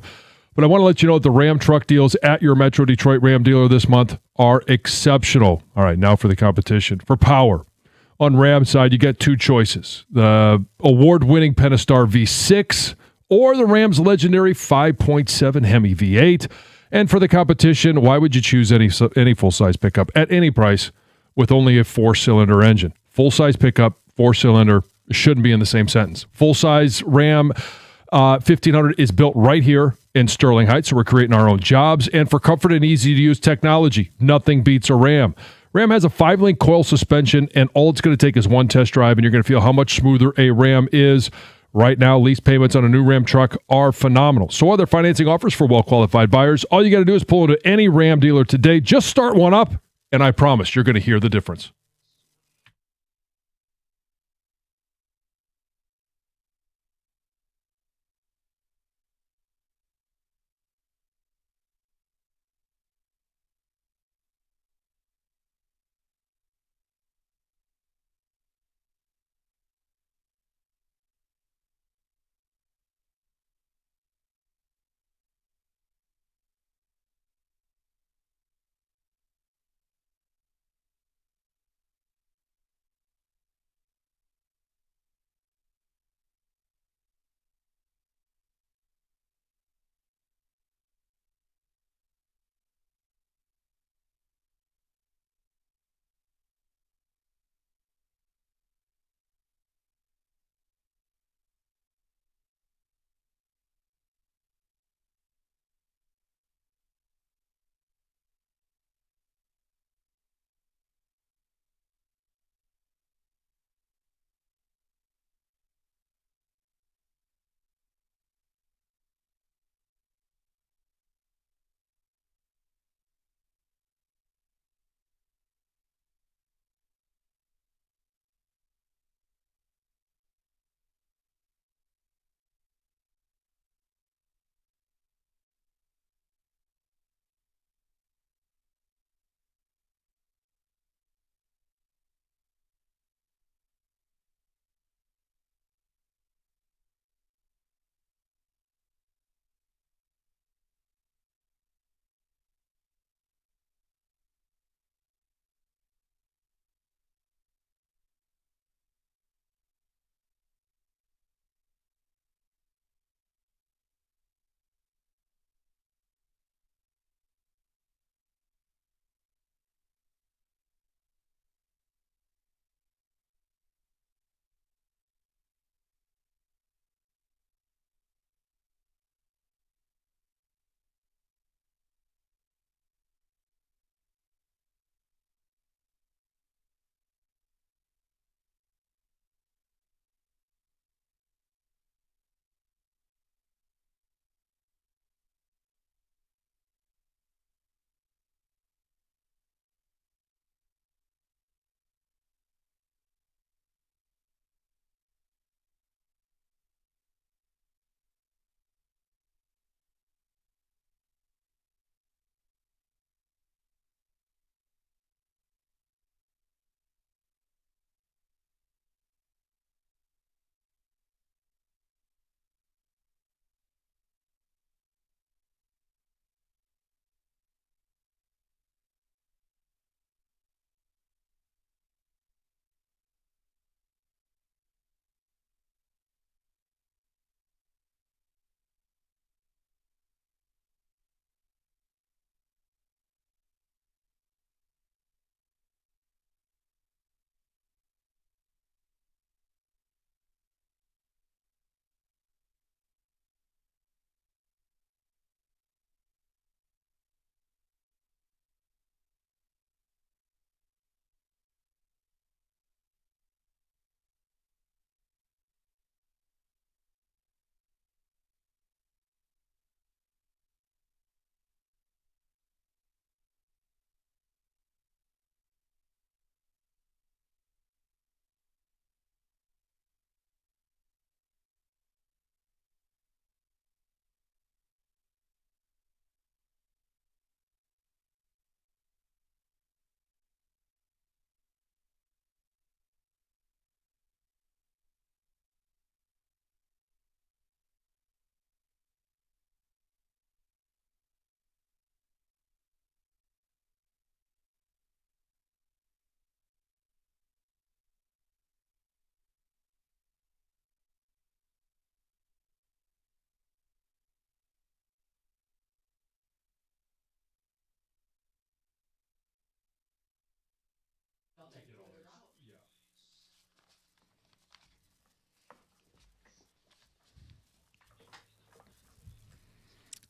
but I want to let you know that the Ram truck deals at your Metro Detroit Ram dealer this month are exceptional. All right, now for the competition. For power, on Ram side, you get two choices. The award-winning Pentastar V6 or the Ram's legendary 5.7 Hemi V8. And for the competition, why would you choose any full-size pickup at any price with only a 4-cylinder engine? Full-size pickup, 4-cylinder, shouldn't be in the same sentence. Full-size Ram 1500 is built right here in Sterling Heights, so we're creating our own jobs. And for comfort and easy-to-use technology, nothing beats a Ram. Ram has a 5-link coil suspension, and all it's going to take is one test drive, and you're going to feel how much smoother a Ram is. Right now, lease payments on a new Ram truck are phenomenal. So are there financing offers for well-qualified buyers? All you got to do is pull into any Ram dealer today. Just start one up, and I promise you're going to hear the difference.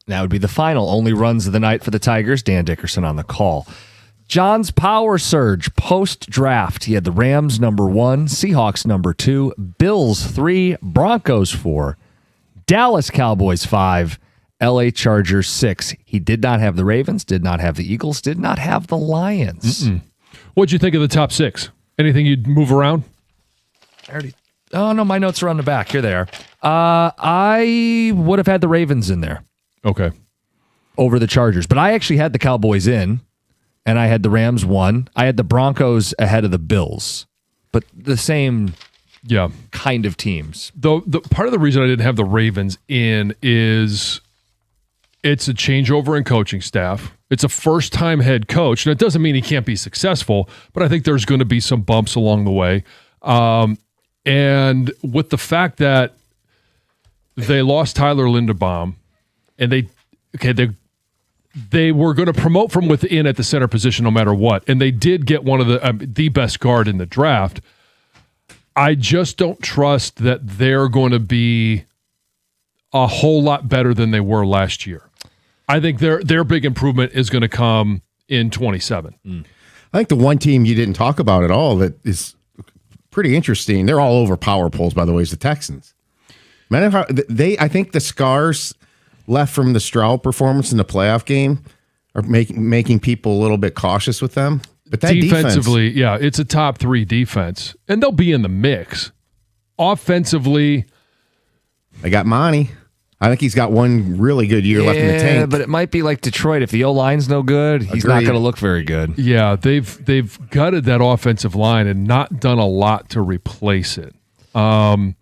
That would be the final. Only runs of the night for the Tigers. Dan Dickerson on the call. John's power surge post-draft. He had the Rams number 1, Seahawks number 2, Bills 3, Broncos 4, Dallas Cowboys 5, LA Chargers 6. He did not have the Ravens, did not have the Eagles, did not have the Lions. What'd you think of the top 6? Anything you'd move around? Oh, no, my notes are on the back. Here they are. I would have had the Ravens in there. Okay. Over the Chargers. But I actually had the Cowboys in, and I had the Rams 1. I had the Broncos ahead of the Bills. But the same kind of teams. The part of the reason I didn't have the Ravens in is it's a changeover in coaching staff. It's a first-time head coach, and it doesn't mean he can't be successful, but I think there's going to be some bumps along the way. And with the fact that they lost Tyler Linderbaum, and they were going to promote from within at the center position no matter what, and they did get one of the best guard in the draft. I just don't trust that they're going to be a whole lot better than they were last year. I think their big improvement is going to come in 27. I think the one team you didn't talk about at all that is pretty interesting, they're all over power polls, by the way, is the Texans. Man, I think the scars left from the Stroud performance in the playoff game are making people a little bit cautious with them. But that defensively, it's a top 3 defense, and they'll be in the mix. Offensively, they got Monty. I think he's got one really good year left in the tank. But it might be like Detroit. If the O-line's no good, he's not going to look very good. Yeah, they've gutted that offensive line and not done a lot to replace it. And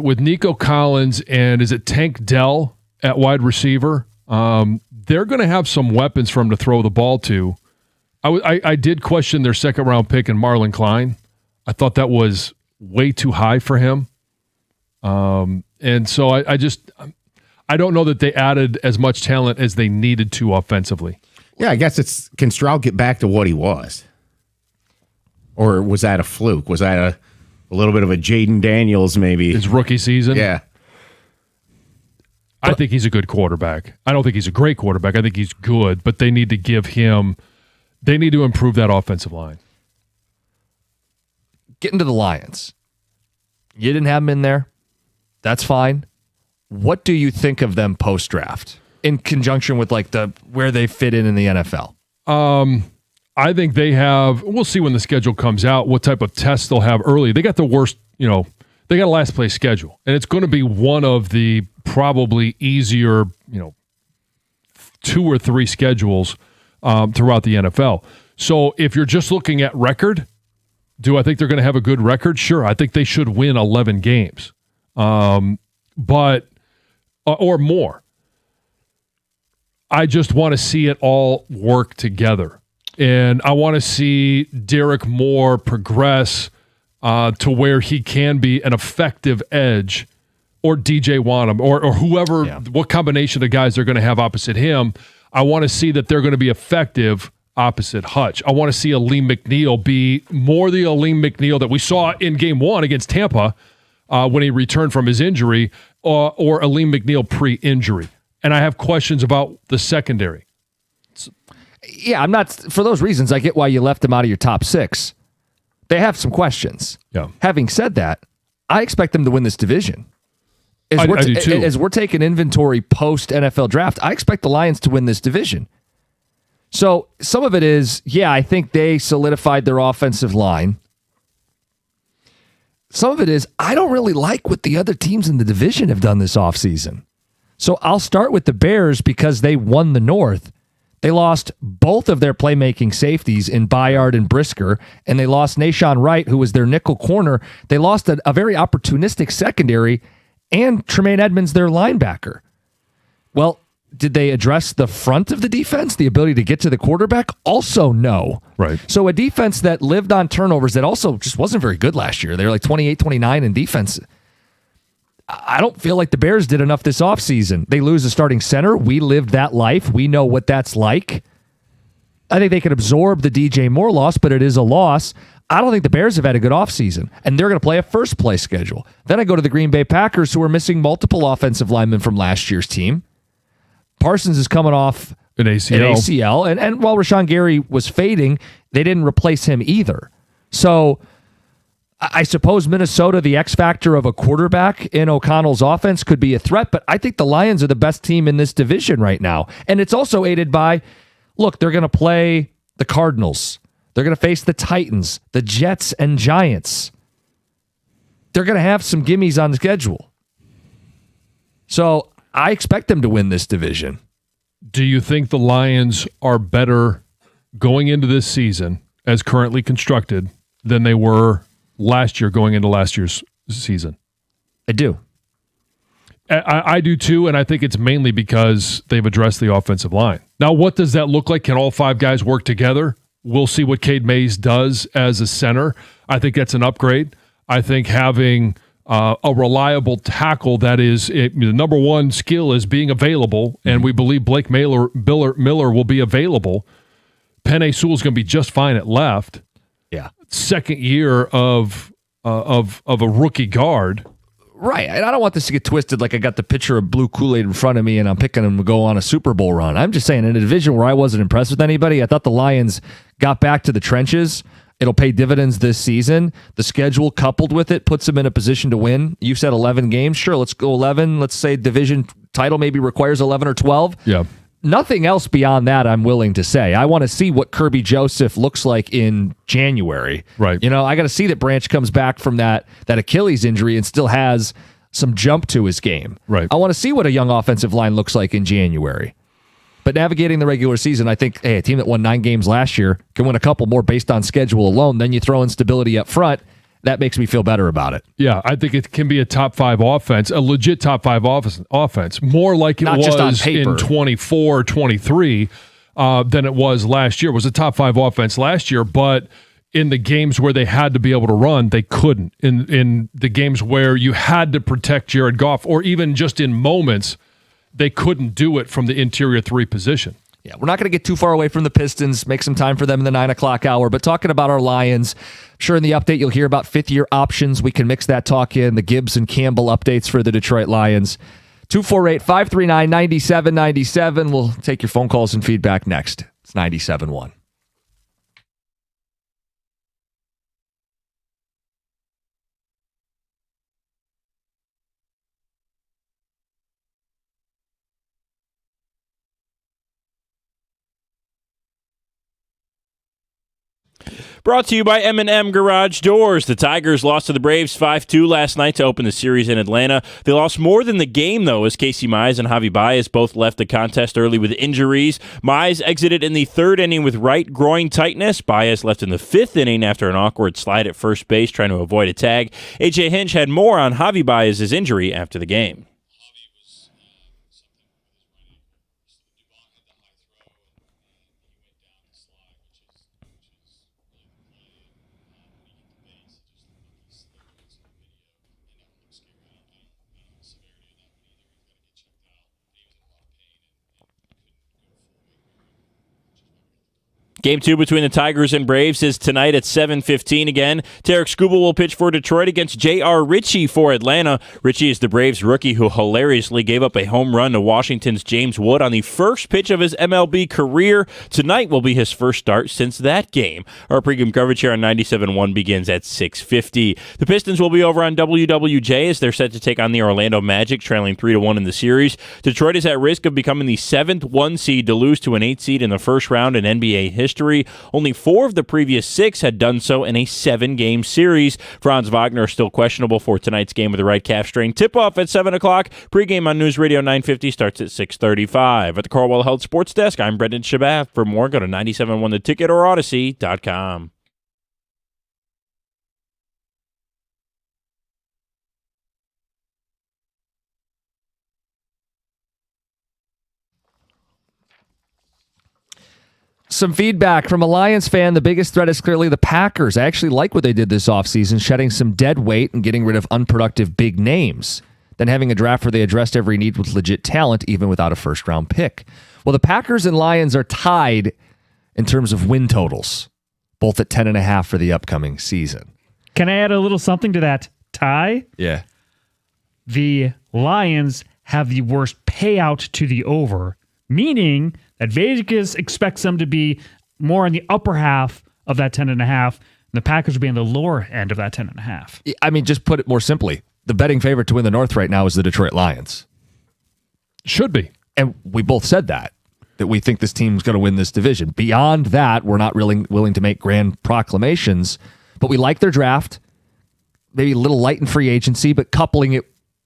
with Nico Collins and is it Tank Dell at wide receiver, they're going to have some weapons for him to throw the ball to. I did question their second-round pick in Marlon Klein. I thought that was way too high for him. And so I don't know that they added as much talent as they needed to offensively. Yeah, I guess can Stroud get back to what he was? Or was that a fluke? Was that a little bit of a Jaden Daniels maybe? His rookie season? Yeah. I think he's a good quarterback. I don't think he's a great quarterback. I think he's good, but they need to improve that offensive line. Getting to the Lions. You didn't have them in there. That's fine. What do you think of them post-draft in conjunction with like where they fit in the NFL? I think we'll see when the schedule comes out, what type of tests they'll have early. They got the worst, they got a last place schedule, and it's going to be one of the probably easier, 2 or 3 schedules throughout the NFL. So if you're just looking at record, do I think they're going to have a good record? Sure. I think they should win 11 games. But or more. I just want to see it all work together. And I want to see Derek Moore progress to where he can be an effective edge, or DJ Wanham, or whoever, what combination of guys they're going to have opposite him. I want to see that they're going to be effective opposite Hutch. I want to see Aleem McNeil be more the Aleem McNeil that we saw in Game 1 against Tampa when he returned from his injury, or Aleem McNeil pre-injury. And I have questions about the secondary. Yeah, I'm not, for those reasons, I get why you left them out of your top 6. They have some questions. Yeah. Having said that, I expect them to win this division. I do too. As we're taking inventory post-NFL draft, I expect the Lions to win this division. So some of it is, I think they solidified their offensive line. Some of it is, I don't really like what the other teams in the division have done this offseason. So I'll start with the Bears because they won the North. They lost both of their playmaking safeties in Bayard and Brisker, and they lost Nashawn Wright, who was their nickel corner. They lost a very opportunistic secondary, and Tremaine Edmonds, their linebacker. Well, did they address the front of the defense, the ability to get to the quarterback? Also, no. Right. So a defense that lived on turnovers that also just wasn't very good last year. They were like 28-29 in defense. I don't feel like the Bears did enough this offseason. They lose a starting center. We lived that life. We know what that's like. I think they could absorb the DJ Moore loss, but it is a loss. I don't think the Bears have had a good offseason, and they're going to play a first-place schedule. Then I go to the Green Bay Packers, who are missing multiple offensive linemen from last year's team. Parsons is coming off an ACL. And while Rashawn Gary was fading, they didn't replace him either. So I suppose Minnesota, the X factor of a quarterback in O'Connell's offense, could be a threat, but I think the Lions are the best team in this division right now. And it's also aided by, look, they're going to play the Cardinals. They're going to face the Titans, the Jets, and Giants. They're going to have some gimmies on the schedule. So I expect them to win this division. Do you think the Lions are better going into this season as currently constructed than they were last year going into last year's season? I do. I do too, and I think it's mainly because they've addressed the offensive line. Now, what does that look like? Can all five guys work together? We'll see what Cade Mays does as a center. I think that's an upgrade. I think having a reliable tackle that is the number one skill is being available, and we believe Blake Miller will be available. Penei Sewell's going to be just fine at left. Yeah, second year of a rookie guard. Right, and I don't want this to get twisted like I got the picture of blue Kool-Aid in front of me and I'm picking them to go on a Super Bowl run. I'm just saying, in a division where I wasn't impressed with anybody, I thought the Lions got back to the trenches. It'll pay dividends this season. The schedule coupled with it puts them in a position to win. You said 11 games. Sure, let's go 11. Let's say division title maybe requires 11 or 12. Yeah. Nothing else beyond that I'm willing to say. I want to see what Kirby Joseph looks like in January. Right. You know, I got to see that Branch comes back from that Achilles injury and still has some jump to his game. Right. I want to see what a young offensive line looks like in January. But navigating the regular season, I think, a team that won 9 games last year can win a couple more based on schedule alone. Then you throw in stability up front. That makes me feel better about it. Yeah, I think it can be a top 5 offense, a legit top 5 offense, more like it Not was in 24, 23 than it was last year. It was a top 5 offense last year, but in the games where they had to be able to run, they couldn't. In the games where you had to protect Jared Goff, or even just in moments, they couldn't do it from the interior 3 position. Yeah, we're not going to get too far away from the Pistons, make some time for them in the 9 o'clock hour, but talking about our Lions, sure, in the update you'll hear about fifth-year options. We can mix that talk in, the Gibbs and Campbell updates for the Detroit Lions. 248-539-9797. We'll take your phone calls and feedback next. It's 97.1. Brought to you by M&M Garage Doors. The Tigers lost to the Braves 5-2 last night to open the series in Atlanta. They lost more than the game, though, as Casey Mize and Javi Baez both left the contest early with injuries. Mize exited in the 3rd inning with right groin tightness. Baez left in the 5th inning after an awkward slide at first base, trying to avoid a tag. A.J. Hinch had more on Javi Baez's injury after the game. Game 2 between the Tigers and Braves is tonight at 7:15 again. Tarek Skubal will pitch for Detroit against J.R. Ritchie for Atlanta. Ritchie is the Braves rookie who hilariously gave up a home run to Washington's James Wood on the first pitch of his MLB career. Tonight will be his first start since that game. Our pregame coverage here on 97.1 begins at 6:50. The Pistons will be over on WWJ as they're set to take on the Orlando Magic, trailing 3-1 in the series. Detroit is at risk of becoming the 7th 1 seed to lose to an 8 seed in the first round in NBA history. Only 4 of the previous 6 had done so in a 7-game series. Franz Wagner is still questionable for tonight's game with the right calf strain. Tip-off at 7 o'clock. Pre-game on News Radio 950 starts at 6:35. At the Carwell Health Sports Desk, I'm Brendan Shabath. For more, go to 971theticket or Odyssey.com. Some feedback from a Lions fan. The biggest threat is clearly the Packers. I actually like what they did this offseason, shedding some dead weight and getting rid of unproductive big names, then having a draft where they addressed every need with legit talent, even without a first-round pick. Well, the Packers and Lions are tied in terms of win totals, both at 10.5 for the upcoming season. Can I add a little something to that tie? Yeah. The Lions have the worst payout to the over meaning that Vegas expects them to be more in the upper half of that 10.5, and the Packers will be in the lower end of that 10.5. I mean, just put it more simply, the betting favorite to win the North right now is the Detroit Lions. Should be. And we both said that we think this team's going to win this division. Beyond that, we're not really willing to make grand proclamations, but we like their draft. Maybe a little light in free agency, but coupling it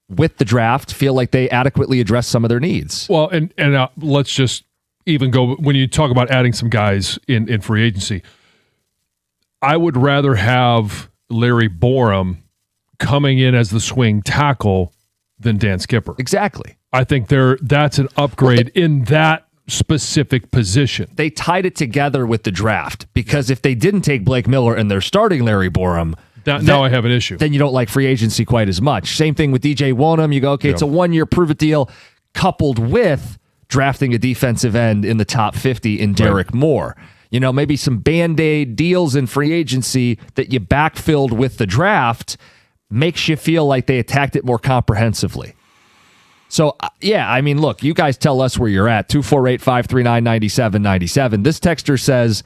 with the draft, feel like they adequately address some of their needs. Well, and let's just even go, when you talk about adding some guys in free agency, I would rather have Larry Borum coming in as the swing tackle than Dan Skipper. Exactly. I think that's an upgrade in that specific position. They tied it together with the draft because if they didn't take Blake Miller and they're starting Larry Borum, now I have an issue. Then you don't like free agency quite as much. Same thing with DJ Wonham. You go, okay, it's a 1-year prove-it deal coupled with drafting a defensive end in the top 50 in Derek Moore. You know, maybe some Band-Aid deals in free agency that you backfilled with the draft makes you feel like they attacked it more comprehensively. So, yeah, I mean, look, you guys tell us where you're at. 248-539-9797. This texter says,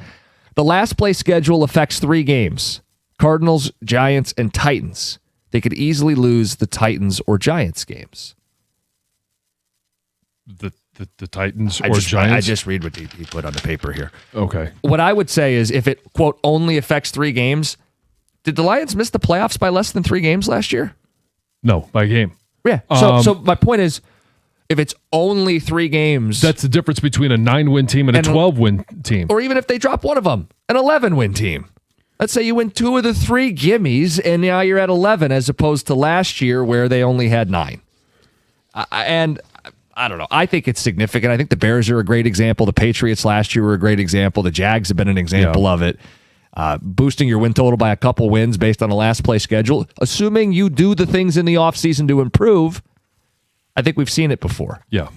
the last place schedule affects 3 games. Cardinals, Giants, and Titans. They could easily lose the Titans or Giants games. The Titans or Giants? Giants? I just read what he put on the paper here. Okay. What I would say is if it, quote, only affects 3 games, did the Lions miss the playoffs by less than 3 games last year? No, by game. Yeah. So my point is, if it's only 3 games... That's the difference between a 9-win team and a 12-win team. Or even if they drop one of them, an 11-win team. Let's say you win 2 of the 3 gimmies, and now you're at 11 as opposed to last year where they only had 9. And I don't know. I think it's significant. I think the Bears are a great example. The Patriots last year were a great example. The Jags have been an example of it. Boosting your win total by a couple wins based on a last place schedule. Assuming you do the things in the offseason to improve, I think we've seen it before. Yeah.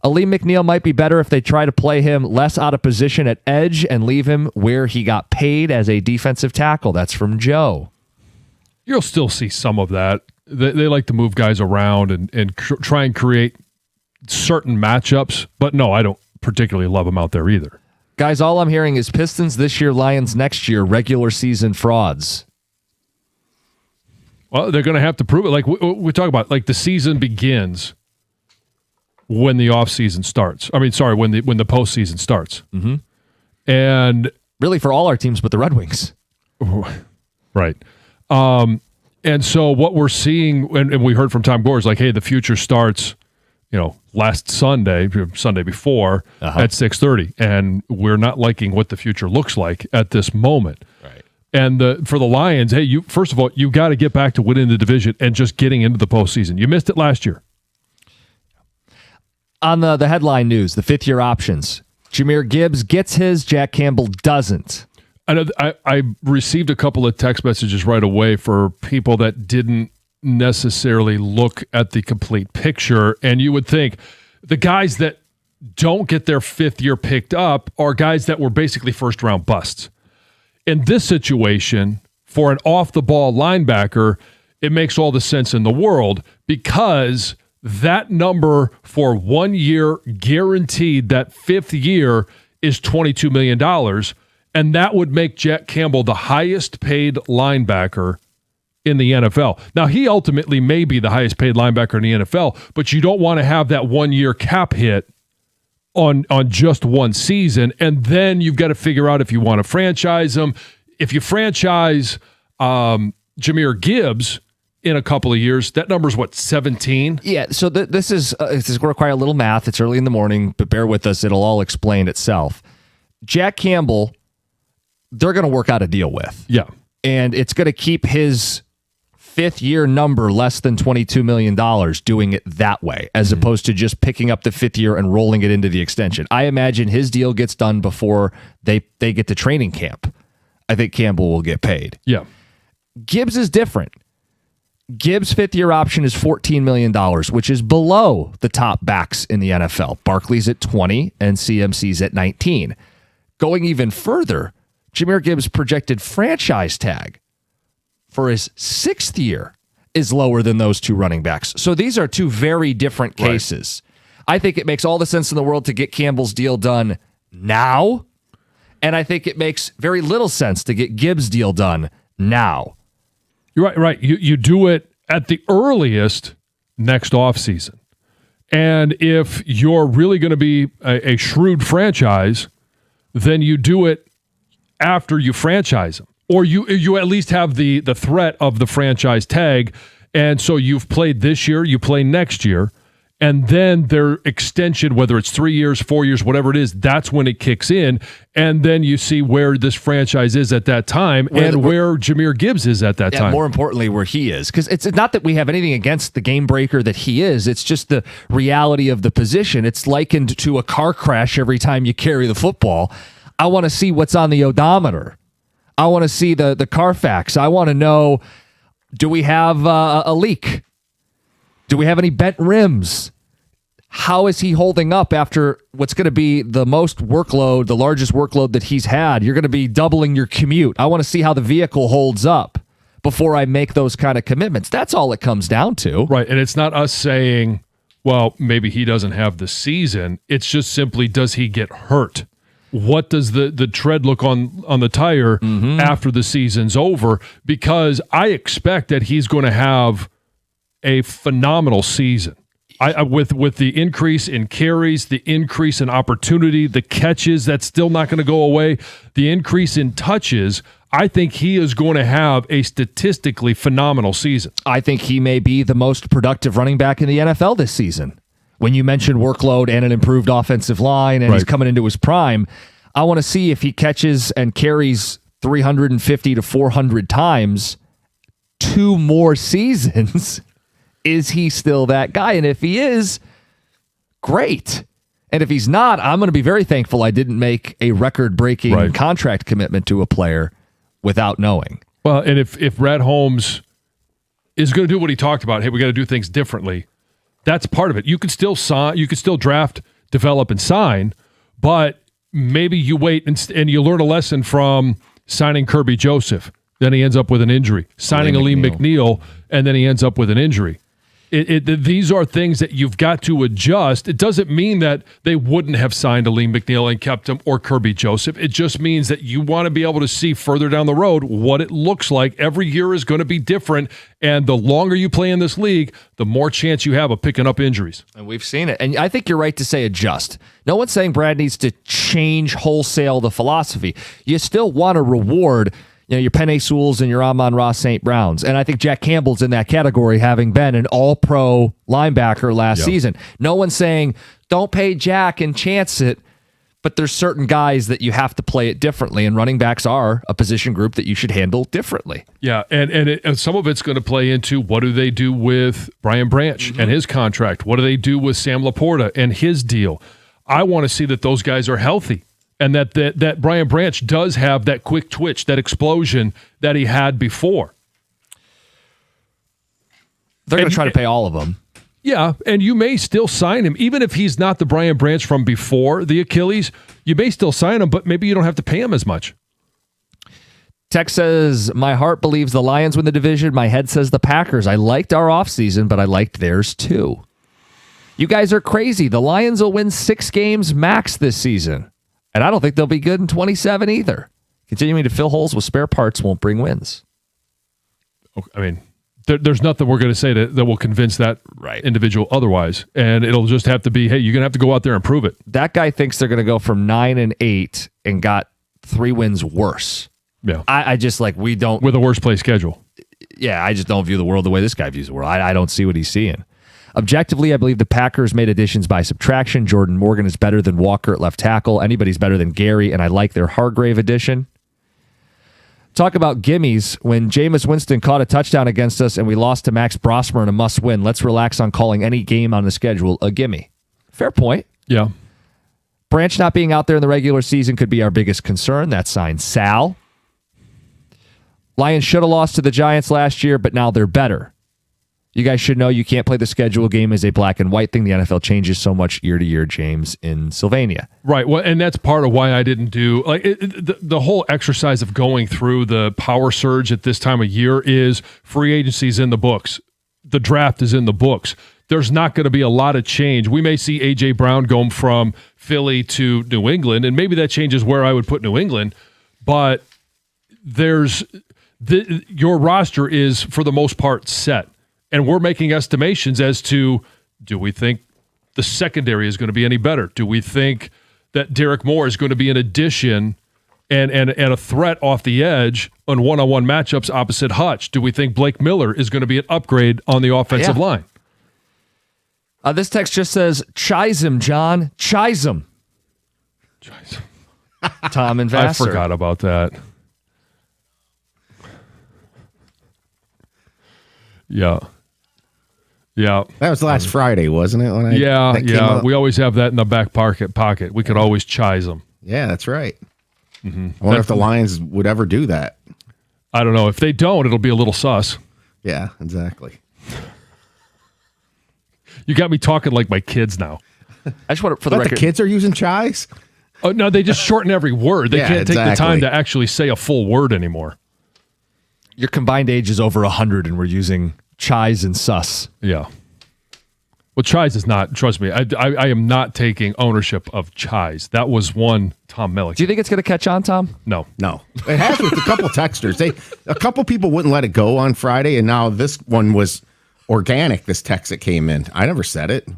Ali McNeil might be better if they try to play him less out of position at edge and leave him where he got paid as a defensive tackle. That's from Joe. You'll still see some of that. They like to move guys around and try and create certain matchups. But no, I don't particularly love them out there either. Guys, all I'm hearing is Pistons this year, Lions next year, regular season frauds. Well, they're going to have to prove it. Like we talk about, like the season begins when the offseason starts. I mean, sorry, when the postseason starts. Mm-hmm. And really for all our teams but the Red Wings. Right. And so what we're seeing, and we heard from Tom Gore, is like, hey, the future starts, last Sunday before at 6:30, and we're not liking what the future looks like at this moment. Right. And for the Lions, hey, first of all, you got to get back to winning the division and just getting into the postseason. You missed it last year. On the headline news, the 5th-year options. Jahmyr Gibbs gets his, Jack Campbell doesn't. I received a couple of text messages right away for people that didn't necessarily look at the complete picture, and you would think the guys that don't get their 5th year picked up are guys that were basically first-round busts. In this situation, for an off-the-ball linebacker, it makes all the sense in the world because that number for 1 year guaranteed, that 5th year, is $22 million, and that would make Jack Campbell the highest paid linebacker in the NFL. Now, he ultimately may be the highest paid linebacker in the NFL, but you don't want to have that 1 year cap hit on just one season, and then you've got to figure out if you want to franchise him. If you franchise Jahmyr Gibbs in a couple of years, that number's what, 17? Yeah, so this is going to require a little math. It's early in the morning, but bear with us. It'll all explain itself. Jack Campbell, they're going to work out a deal with. Yeah. And it's going to keep his 5th year number less than $22 million doing it that way, as opposed to just picking up the 5th year and rolling it into the extension. I imagine his deal gets done before they get to training camp. I think Campbell will get paid. Yeah. Gibbs is different. Gibbs' 5th year option is $14 million, which is below the top backs in the NFL. Barkley's at 20 and CMC's at 19. Going even further, Jahmyr Gibbs' projected franchise tag for his 6th year is lower than those 2 running backs. So these are 2 very different cases. I think it makes all the sense in the world to get Campbell's deal done now, and I think it makes very little sense to get Gibbs' deal done now. You're right. You do it at the earliest next offseason. And if you're really going to be a shrewd franchise, then you do it after you franchise them. Or you at least have the threat of the franchise tag. And so you've played this year, you play next year, and then their extension, whether it's 3 years, 4 years, whatever it is, that's when it kicks in. And then you see where this franchise is at that time where Jahmyr Gibbs is at that time. More importantly, where he is. Because it's not that we have anything against the game breaker that he is. It's just the reality of the position. It's likened to a car crash every time you carry the football. I want to see what's on the odometer. I want to see the Carfax. I want to know, do we have a leak? Do we have any bent rims? How is he holding up after what's going to be the most workload, the largest workload that he's had? You're going to be doubling your commute. I want to see how the vehicle holds up before I make those kind of commitments. That's all it comes down to. Right, and it's not us saying, well, maybe he doesn't have the season. It's just simply, does he get hurt? What does the tread look on the tire after the season's over? Because I expect that he's going to have a phenomenal season. With the increase in carries, the increase in opportunity, the catches, that's still not going to go away. The increase in touches, I think he is going to have a statistically phenomenal season. I think he may be the most productive running back in the NFL this season. When you mentioned workload and an improved offensive line and he's coming into his prime, I want to see if he catches and carries 350 to 400 times 2 more seasons. Is he still that guy? And if he is, great. And if he's not, I'm going to be very thankful I didn't make a record-breaking contract commitment to a player without knowing. Well, and if Brad Holmes is going to do what he talked about, hey, we got to do things differently, that's part of it. You could still sign, you could still draft, develop, and sign, but maybe you wait and you learn a lesson from signing Kirby Joseph. Then he ends up with an injury. Signing Aleem McNeil, and then he ends up with an injury. These are things that you've got to adjust. It doesn't mean that they wouldn't have signed Aleem McNeil and kept him, or Kirby Joseph. It just means that you want to be able to see further down the road what it looks like. Every year is going to be different, and the longer you play in this league, the more chance you have of picking up injuries. And we've seen it. And I think you're right to say adjust. No one's saying Brad needs to change wholesale the philosophy. You still want to reward your Penei Sewells and your Amon-Ra St. Browns. And I think Jack Campbell's in that category, having been an all-pro linebacker last season. No one's saying, don't pay Jack and chance it, but there's certain guys that you have to play it differently, and running backs are a position group that you should handle differently. Yeah, and some of it's going to play into what do they do with Brian Branch and his contract? What do they do with Sam Laporta and his deal? I want to see that those guys are healthy. And that Brian Branch does have that quick twitch, that explosion that he had before. They're going to try to pay all of them. Yeah, and you may still sign him. Even if he's not the Brian Branch from before the Achilles, you may still sign him, but maybe you don't have to pay him as much. Tex says, my heart believes the Lions win the division. My head says the Packers. I liked our offseason, but I liked theirs too. You guys are crazy. The Lions will win 6 games max this season. And I don't think they'll be good in 27 either. Continuing to fill holes with spare parts won't bring wins. I mean, there's nothing we're going to say that will convince that individual otherwise. And it'll just have to be, hey, you're going to have to go out there and prove it. That guy thinks they're going to go from 9-8 and got 3 wins worse. Yeah. I just we don't. With a worse play schedule. Yeah, I just don't view the world the way this guy views the world. I don't see what he's seeing. Objectively, I believe the Packers made additions by subtraction. Jordan Morgan is better than Walker at left tackle. Anybody's better than Gary, and I like their Hargrave addition. Talk about gimmies. When Jameis Winston caught a touchdown against us and we lost to Max Brosmer in a must-win, let's relax on calling any game on the schedule a gimme. Fair point. Yeah. Branch not being out there in the regular season could be our biggest concern. That's signed Sal. Lions should have lost to the Giants last year, but now they're better. You guys should know you can't play the schedule game as a black and white thing. The NFL changes so much year to year, James, in Sylvania. Right. Well, and that's part of why I didn't do the whole exercise of going through the power surge at this time of year is free agency's in the books. The draft is in the books. there's not going to be a lot of change. We may see A.J. Brown going from Philly to New England, and maybe that changes where I would put New England, but your roster is, for the most part, set. And we're making estimations as to, do we think the secondary is going to be any better? Do we think that Derek Moore is going to be an addition and a threat off the edge on one-on-one matchups opposite Hutch? Do we think Blake Miller is going to be an upgrade on the offensive line? This text just says, Chisholm, John. Chisholm. Tom and Vassar. I forgot about that. Yeah. That was last Friday, wasn't it? When we always have that in the back pocket. We could always Chisholm. Yeah, that's right. Mm-hmm. I wonder if the Lions would ever do that. I don't know. If they don't, it'll be a little sus. Yeah, exactly. You got me talking like my kids now. I just want for the record. The kids are using Chis? Oh, no, they just shorten every word. They can't take the time to actually say a full word anymore. Your combined age is over 100, and we're using Chis and sus. Yeah. Well, Chis is not, trust me, I am not taking ownership of Chis. That was one Tom Mellick. Do you think it's going to catch on, Tom? No. It has with a couple texters. A couple people wouldn't let it go on Friday, and now this one was organic, this text that came in. I never said it,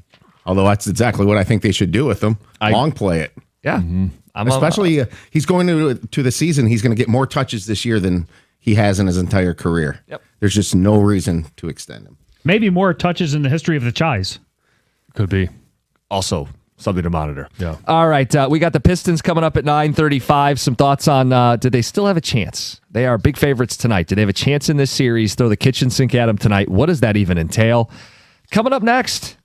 although that's exactly what I think they should do with them. Long play it. Yeah. Mm-hmm. Especially, he's going to the season, he's going to get more touches this year than he has in his entire career. Yep. There's just no reason to extend him. Maybe more touches in the history of the Chis. Could be. Also something to monitor. Yeah. All right. We got the Pistons coming up at 9:35. Some thoughts on did they still have a chance? They are big favorites tonight. Do they have a chance in this series? Throw the kitchen sink at them tonight. What does that even entail? Coming up next,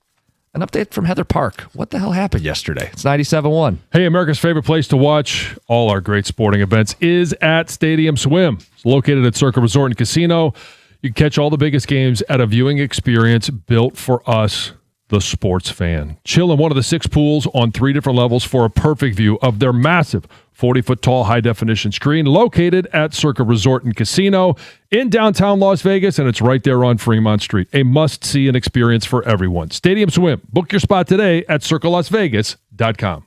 an update from Heather Park. What the hell happened yesterday? It's 97.1. Hey, America's favorite place to watch all our great sporting events is at Stadium Swim. It's located at Circa Resort and Casino. You can catch all the biggest games at a viewing experience built for us, the sports fan. Chill in one of the 6 pools on 3 different levels for a perfect view of their massive 40-foot tall high-definition screen located at Circa Resort and Casino in downtown Las Vegas, and it's right there on Fremont Street. A must-see and experience for everyone. Stadium Swim. Book your spot today at circalasvegas.com.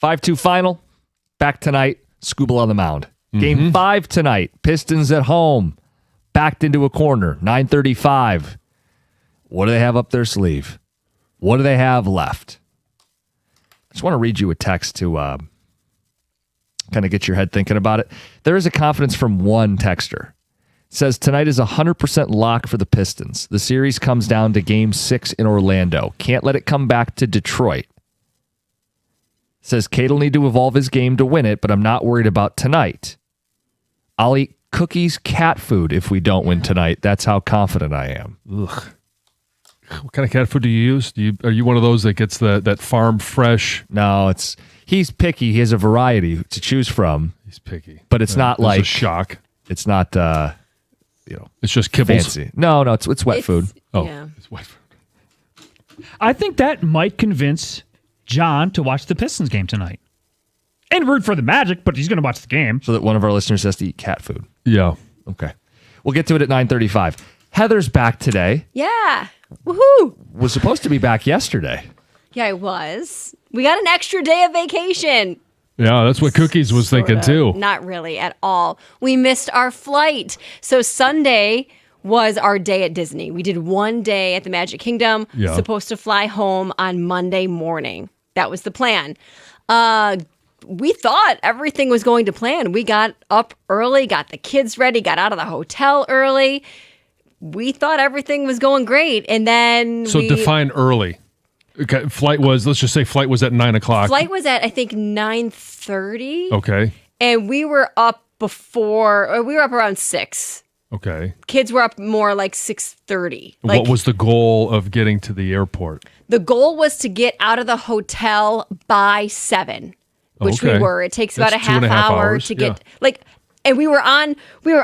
5-2 final. Back tonight. Skubal on the mound. Game 5 tonight. Pistons at home. Backed into a corner. 9:35. What do they have up their sleeve? What do they have left? I just want to read you a text to kind of get your head thinking about it. There is a confidence from one texter. It says, tonight is 100% lock for the Pistons. The series comes down to Game 6 in Orlando. Can't let it come back to Detroit. Says, Cade will need to evolve his game to win it, but I'm not worried about tonight. I'll eat cookies, cat food if we don't win tonight. That's how confident I am. Ugh. What kind of cat food do you use? Are you one of those that gets that farm fresh? No, he's picky. He has a variety to choose from. He's picky. But it's not like a shock. It's not it's just kibbles. Fancy. No, it's wet food. Oh, yeah. It's wet food. I think that might convince John to watch the Pistons game tonight. And root for the Magic, but he's going to watch the game. So that one of our listeners has to eat cat food. Yeah. Okay. We'll get to it at 9:35. Heather's back today. Yeah. Woohoo. Was supposed to be back yesterday. Yeah, I was. We got an extra day of vacation. Yeah, that's what Cookies was thinking too. Not really at all. We missed our flight. So Sunday was our day at Disney. We did one day at the Magic Kingdom. Yeah. Supposed to fly home on Monday morning. That was the plan. We thought everything was going to plan. We got up early, got the kids ready, got out of the hotel early. We thought everything was going great. And then define early. Okay, let's just say flight was at 9 o'clock. Flight was at, I think, 9:30. Okay. And we were up around 6. Okay. Kids were up more like 6:30. What was the goal of getting to the airport? The goal was to get out of the hotel by 7, which we were. It takes about That's a half 2.5 hour hours. to get and we were on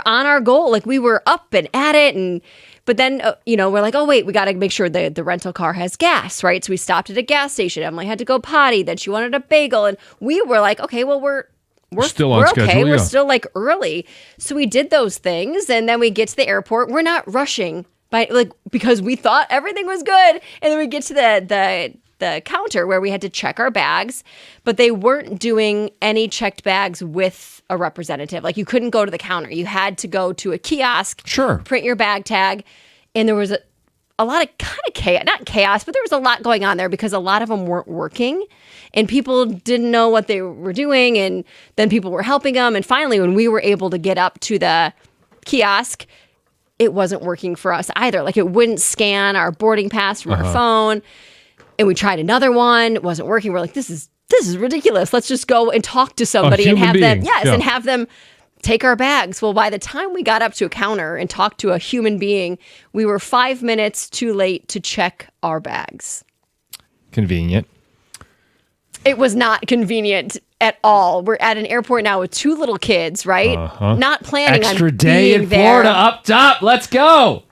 our goal. Like we were up and at it but then, we're like, oh, wait, we got to make sure the rental car has gas, right? So we stopped at a gas station. Emily had to go potty. Then she wanted a bagel. And we were like, okay, well, we're still on schedule. Okay. Yeah. We're still like early. So we did those things. And then we get to the airport. We're not rushing because we thought everything was good. And then we get to the counter where we had to check our bags, but they weren't doing any checked bags with a representative. Like you couldn't go to the counter. You had to go to a kiosk, print your bag tag. And there was a lot of kind of chaos, not chaos, but there was a lot going on there because a lot of them weren't working and people didn't know what they were doing. And then people were helping them. And finally, when we were able to get up to the kiosk, it wasn't working for us either. Like it wouldn't scan our boarding pass from our phone. And we tried another one. It wasn't working. We're like, this is ridiculous. Let's just go and talk to somebody and have them, and have them take our bags. Well, by the time we got up to a counter and talked to a human being, we were 5 minutes too late to check our bags. Convenient. It was not convenient at all. We're at an airport now with 2 little kids, right? Not planning Extra on day being in there. Florida up top. Let's go.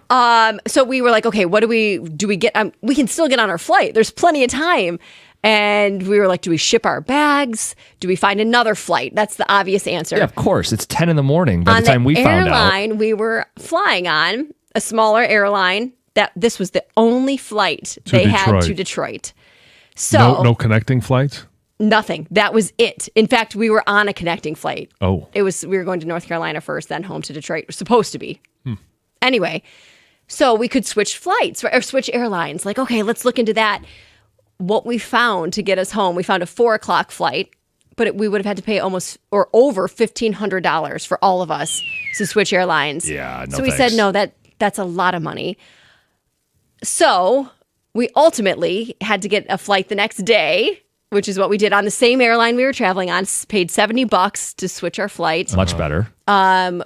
So we were like, okay, what do we get? We can still get on our flight. There's plenty of time. And we were like, do we ship our bags? Do we find another flight? That's the obvious answer. Yeah, of course. It's 10 in the morning by the time we found out. On the airline we were flying on, a smaller airline, that this was the only flight they had to Detroit. So no connecting flights? Nothing. That was it. In fact, we were on a connecting flight. Oh. We were going to North Carolina first, then home to Detroit. We're supposed to be. Anyway, so we could switch flights or switch airlines. Like, okay, let's look into that. What we found to get us home, we found a 4:00 flight, but we would have had to pay almost or over $1,500 for all of us to switch airlines. Yeah, no So we thanks. said, no, that's a lot of money. So we ultimately had to get a flight the next day, which is what we did on the same airline we were traveling on, paid $70 to switch our flight. Much better.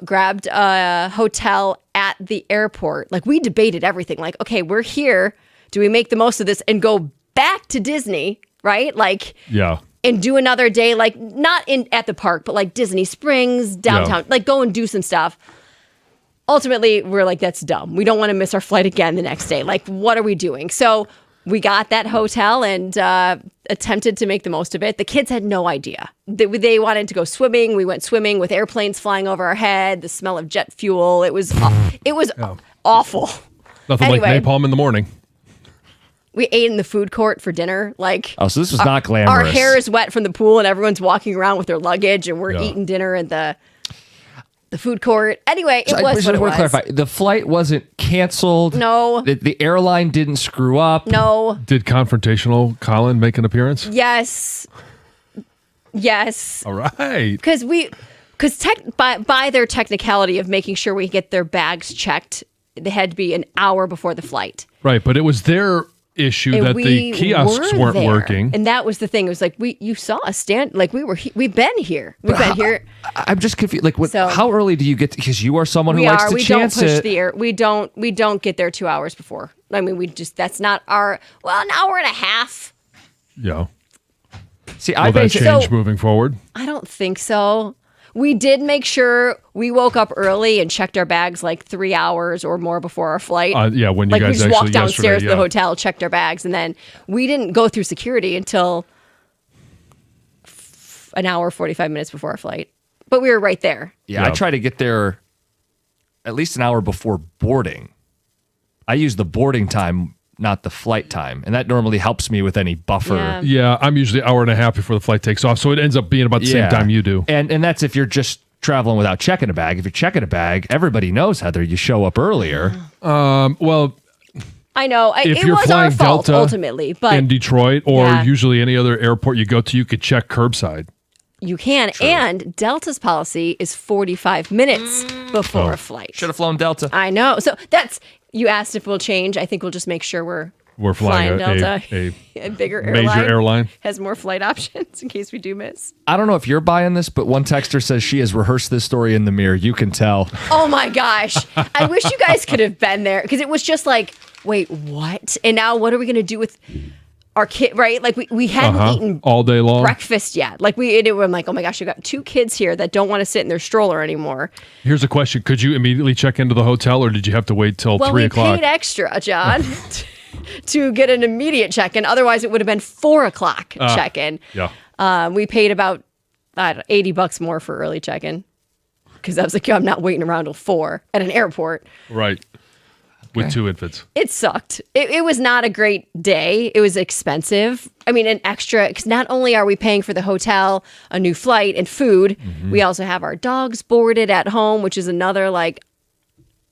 Grabbed a hotel at the airport. Like we debated everything. Like, okay, we're here. Do we make the most of this and go back to Disney, right? Like, yeah. And do another day, like not at the park, but like Disney Springs, downtown, like go and do some stuff. Ultimately, we're like, that's dumb. We don't want to miss our flight again the next day. Like, what are we doing? So we got that hotel and attempted to make the most of it. The kids had no idea. They wanted to go swimming. We went swimming with airplanes flying over our head, the smell of jet fuel. It was awful. Nothing Anyway. like napalm in the morning. We ate in the food court for dinner. So this was not glamorous. Our hair is wet from the pool, and everyone's walking around with their luggage, and we're eating dinner at the food court. Anyway, it was what it was. Clarify, the flight wasn't canceled. No. The airline didn't screw up. No. Did confrontational Colin make an appearance? Yes. All right. Because by their technicality of making sure we get their bags checked, they had to be an hour before the flight. Right, but it was their issue that the kiosks weren't working. And that was the thing. It was like, you saw us stand, like we've been here. I'm just confused. Like, how early do you get? Because you are someone who likes to chance it. We don't get there 2 hours before. I mean, that's not an hour and a half. Yeah. See, will that change moving forward? I don't think so. We did make sure we woke up early and checked our bags like 3 hours or more before our flight. When you guys we just walked downstairs to the yeah. hotel, checked our bags, and then we didn't go through security until an hour, 45 minutes before our flight. But we were right there. Yeah, I try to get there at least an hour before boarding. I use the boarding time, not the flight time. And that normally helps me with any buffer. Yeah, I'm usually an hour and a half before the flight takes off. So it ends up being about the same time you do. And that's if you're just traveling without checking a bag. If you're checking a bag, everybody knows, Heather, you show up earlier. Well, I know. If it you're was flying our fault, Delta ultimately. But in Detroit or usually any other airport you go to, you could check curbside. You can. True. And Delta's policy is 45 minutes before a flight. Should have flown Delta. I know. So you asked if we'll change. I think we'll just make sure we're flying Delta. A bigger major airline has more flight options in case we do miss. I don't know if you're buying this, but one texter says she has rehearsed this story in the mirror. You can tell. Oh my gosh. I wish you guys could have been there because it was just like, wait, what? And now what are we going to do with our kid, right? Like we hadn't eaten all day long breakfast yet. Like I'm like, oh my gosh, you got 2 kids here that don't want to sit in their stroller anymore. Here's a question. Could you immediately check into the hotel or did you have to wait till 3 o'clock? We paid extra, John, to get an immediate check-in. Otherwise it would have been 4 o'clock check-in. Yeah. We paid about $80 more for early check-in because I was like, I'm not waiting around till 4 at an airport. Right. With 2 infants. It sucked. It was not a great day. It was expensive. I mean, an extra, because not only are we paying for the hotel, a new flight, and food, we also have our dogs boarded at home, which is another,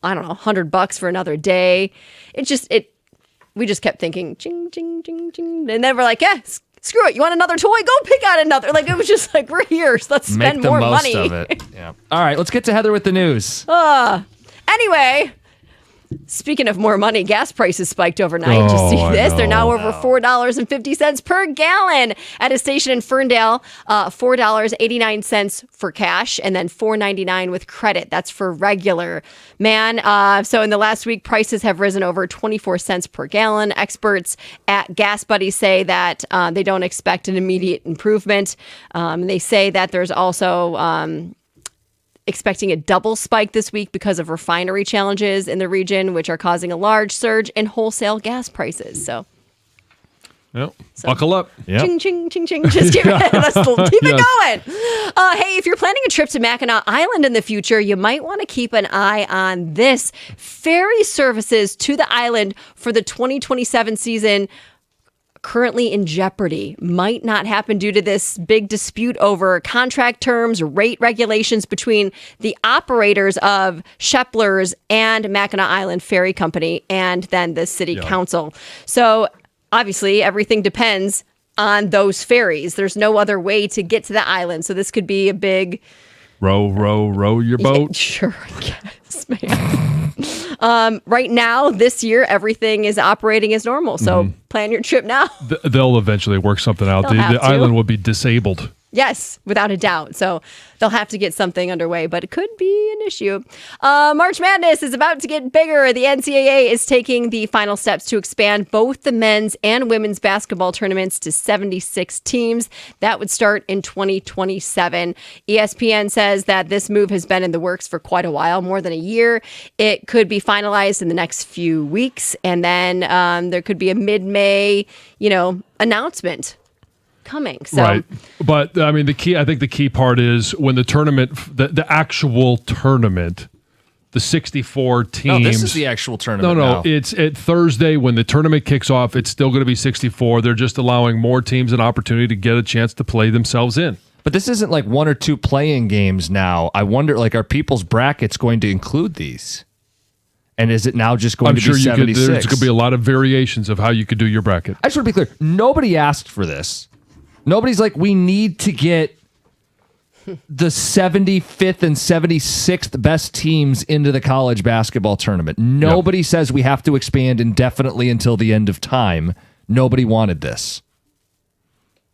$100 for another day. We just kept thinking, ching, ching, ching, ching. And then we're like, screw it. You want another toy? Go pick out another. Like, it was just like, we're here. So let's spend more money. Make the most of it. Yeah. All right, let's get to Heather with the news. Anyway, speaking of more money, gas prices spiked overnight. Did you see this? They're now over $4.50 per gallon at a station in Ferndale. $4.89 for cash and then $4.99 with credit. That's for regular. So in the last week, prices have risen over 24 cents per gallon. Experts at Gas Buddy say that they don't expect an immediate improvement. They say that there's also expecting a double spike this week because of refinery challenges in the region, which are causing a large surge in wholesale gas prices. So, buckle up. Yep. Ching, ching, ching, ching. Just keep it going. Hey, if you're planning a trip to Mackinac Island in the future, you might want to keep an eye on this. Ferry services to the island for the 2027 season currently in jeopardy. Might not happen due to this big dispute over contract terms, rate regulations between the operators of Shepler's and Mackinac Island Ferry Company and then the city council. So obviously everything depends on those ferries. There's no other way to get to the island. So this could be a big row your boat. Yeah, sure, I guess, man. Right now, this year, everything is operating as normal. So plan your trip now. They'll eventually work something out. The island will be disabled. Yes, without a doubt. So they'll have to get something underway, but it could be an issue. March Madness is about to get bigger. The NCAA is taking the final steps to expand both the men's and women's basketball tournaments to 76 teams. That would start in 2027. ESPN says that this move has been in the works for quite a while, more than a year. It could be finalized in the next few weeks, and then there could be a mid-May, announcement coming. So. Right. But I think the key part is when the tournament, the actual tournament the 64 teams. No, this is the actual tournament. No, now. it's at Thursday when the tournament kicks off. It's still going to be 64. They're just allowing more teams an opportunity to get a chance to play themselves in. But this isn't like 1 or 2 playing games now. I wonder, like, are people's brackets going to include these? And is it now just going to be 76? There's going to be a lot of variations of how you could do your bracket. I just want to be clear. Nobody asked for this. Nobody's like, we need to get the 75th and 76th best teams into the college basketball tournament. Nobody says we have to expand indefinitely until the end of time. Nobody wanted this.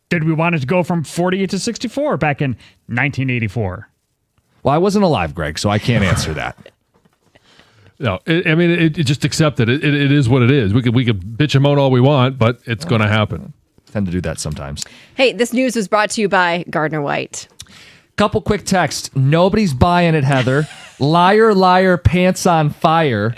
Did we want it to go from 48 to 64 back in 1984? Well, I wasn't alive, Greg, so I can't answer that. No, it just accept it. It is what it is. We could bitch and moan all we want, but it's going to happen. Tend to do that sometimes. Hey, this news was brought to you by Gardner White. Couple quick texts. Nobody's buying it, Heather. Liar, liar, pants on fire.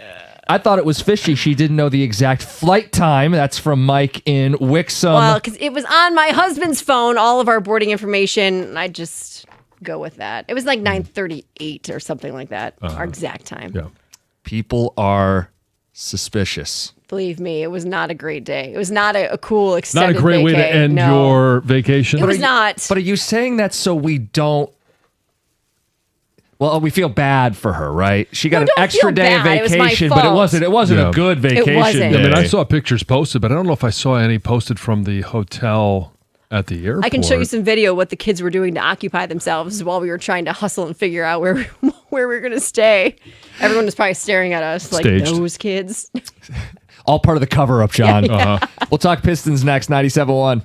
I thought it was fishy. She didn't know the exact flight time. That's from Mike in Wixom. Well, because it was on my husband's phone, all of our boarding information. I just go with that. It was like 9:38 or something like that, our exact time. Yeah. People are suspicious. Believe me, it was not a great day. It was not a cool extended Not a great way to end your vacation. It was not. But are you saying that so we don't... Well, we feel bad for her, right? She got an extra day of vacation, but it wasn't a good vacation. It wasn't. Day. I mean, I saw pictures posted, but I don't know if I saw any posted from the hotel at the airport. I can show you some video of what the kids were doing to occupy themselves while we were trying to hustle and figure out where we were going to stay. Everyone was probably staring at us like, those kids. All part of the cover-up, John. Yeah. We'll talk Pistons next, 97.1.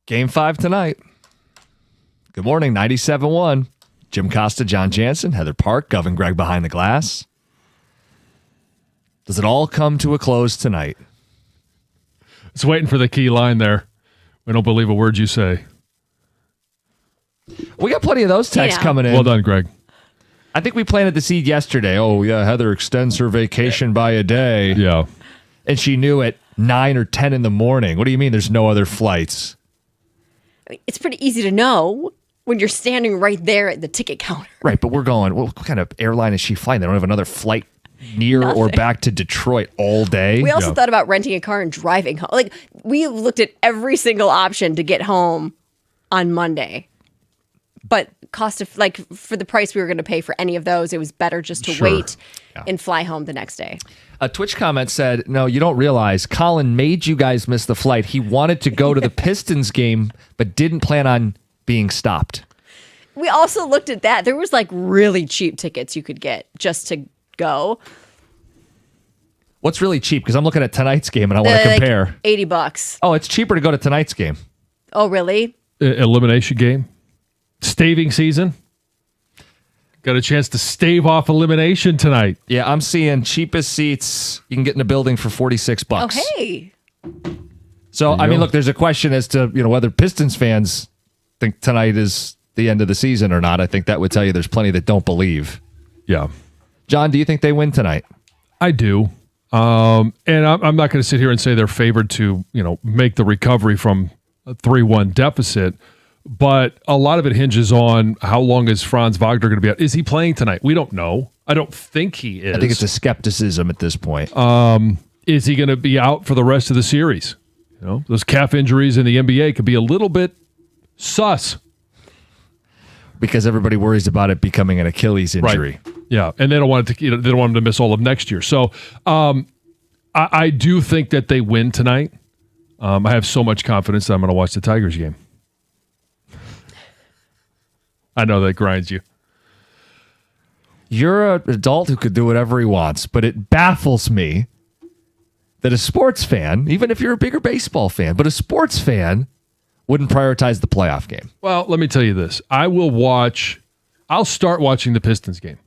Game 5 tonight. Good morning, 97.1. Jim Costa, John Jansen, Heather Park, Govin Gregg behind the glass. Does it all come to a close tonight? It's waiting for the key line there. We don't believe a word you say. We got plenty of those texts coming in. Well done, Greg. I think we planted the seed yesterday. Oh, yeah, Heather extends her vacation by a day. Yeah. And she knew at 9 or 10 in the morning. What do you mean there's no other flights? It's pretty easy to know when you're standing right there at the ticket counter. Right, but we're going, well, what kind of airline is she flying? They don't have another flight near or back to Detroit all day. We also thought about renting a car and driving home. Like, we looked at every single option to get home on Monday. But for the price we were going to pay for any of those, it was better just to wait and fly home the next day. A Twitch comment said, no, you don't realize Colin made you guys miss the flight. He wanted to go to the Pistons game, but didn't plan on being stopped. We also looked at that. There was like really cheap tickets you could get just to go. What's really cheap? Because I'm looking at tonight's game and I want to compare. Like $80. Oh, it's cheaper to go to tonight's game. Oh, really? Elimination game. Staving season. Got a chance to stave off elimination tonight. Yeah, I'm seeing cheapest seats you can get in a building for $46. Oh, hey. So, I mean, look, there's a question as to, whether Pistons fans think tonight is the end of the season or not. I think that would tell you there's plenty that don't believe. Yeah. John, do you think they win tonight? I do. And I'm not going to sit here and say they're favored to, make the recovery from a 3-1 deficit. But a lot of it hinges on how long is Franz Wagner going to be out. Is he playing tonight? We don't know. I don't think he is. I think it's a skepticism at this point. Is he going to be out for the rest of the series? Those calf injuries in the NBA could be a little bit sus. Because everybody worries about it becoming an Achilles injury. Right. Yeah, and they don't want it to. They don't want him to miss all of next year. So, I do think that they win tonight. I have so much confidence that I'm going to watch the Tigers game. I know that grinds you. You're an adult who could do whatever he wants, but it baffles me that a sports fan, even if you're a bigger baseball fan, but a sports fan wouldn't prioritize the playoff game. Well, let me tell you this. I'll start watching the Pistons game.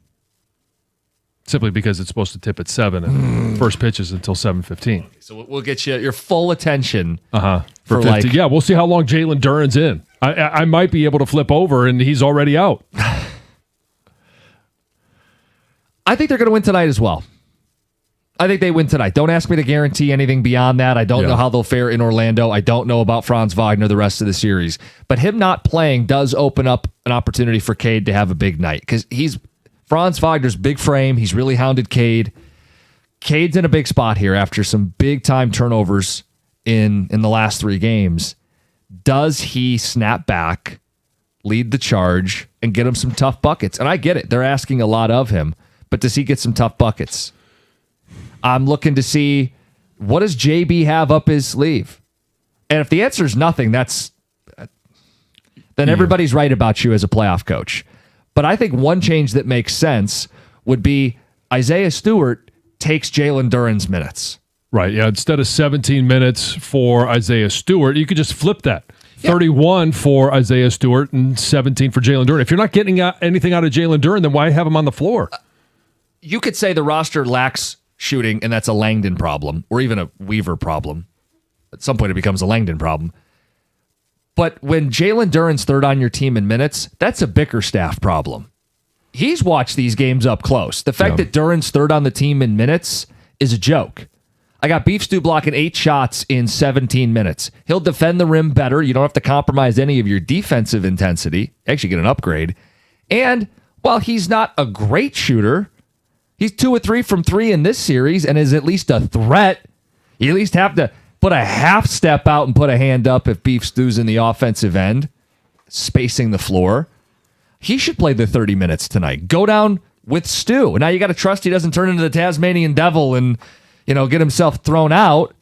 Simply because it's supposed to tip at 7 and first pitch is until 7:15. So we'll get you your full attention. For 50. Yeah, we'll see how long Jalen Duren's in. I might be able to flip over and he's already out. I think they're going to win tonight as well. I think they win tonight. Don't ask me to guarantee anything beyond that. I don't know how they'll fare in Orlando. I don't know about Franz Wagner the rest of the series. But him not playing does open up an opportunity for Cade to have a big night because Franz Wagner's big frame. He's really hounded Cade. Cade's in a big spot here after some big-time turnovers in the last 3 games. Does he snap back, lead the charge, and get him some tough buckets? And I get it. They're asking a lot of him. But does he get some tough buckets? I'm looking to see, what does JB have up his sleeve? And if the answer is nothing, then everybody's right about you as a playoff coach. But I think one change that makes sense would be Isaiah Stewart takes Jalen Duren's minutes. Right, yeah. Instead of 17 minutes for Isaiah Stewart, you could just flip that. 31 for Isaiah Stewart and 17 for Jalen Duren. If you're not getting anything out of Jalen Duren, then why have him on the floor? You could say the roster lacks shooting, and that's a Langdon problem, or even a Weaver problem. At some point, it becomes a Langdon problem. But when Jalen Duren's third on your team in minutes, that's a Bickerstaff problem. He's watched these games up close. The fact that Duren's third on the team in minutes is a joke. I got Beef Stew blocking 8 shots in 17 minutes. He'll defend the rim better. You don't have to compromise any of your defensive intensity. Actually get an upgrade. And while he's not a great shooter, he's 2 of 3 from 3 in this series and is at least a threat. You at least have to put a half step out and put a hand up if Beef Stew's in the offensive end, spacing the floor. He should play the 30 minutes tonight. Go down with Stew. Now you got to trust he doesn't turn into the Tasmanian devil and get himself thrown out.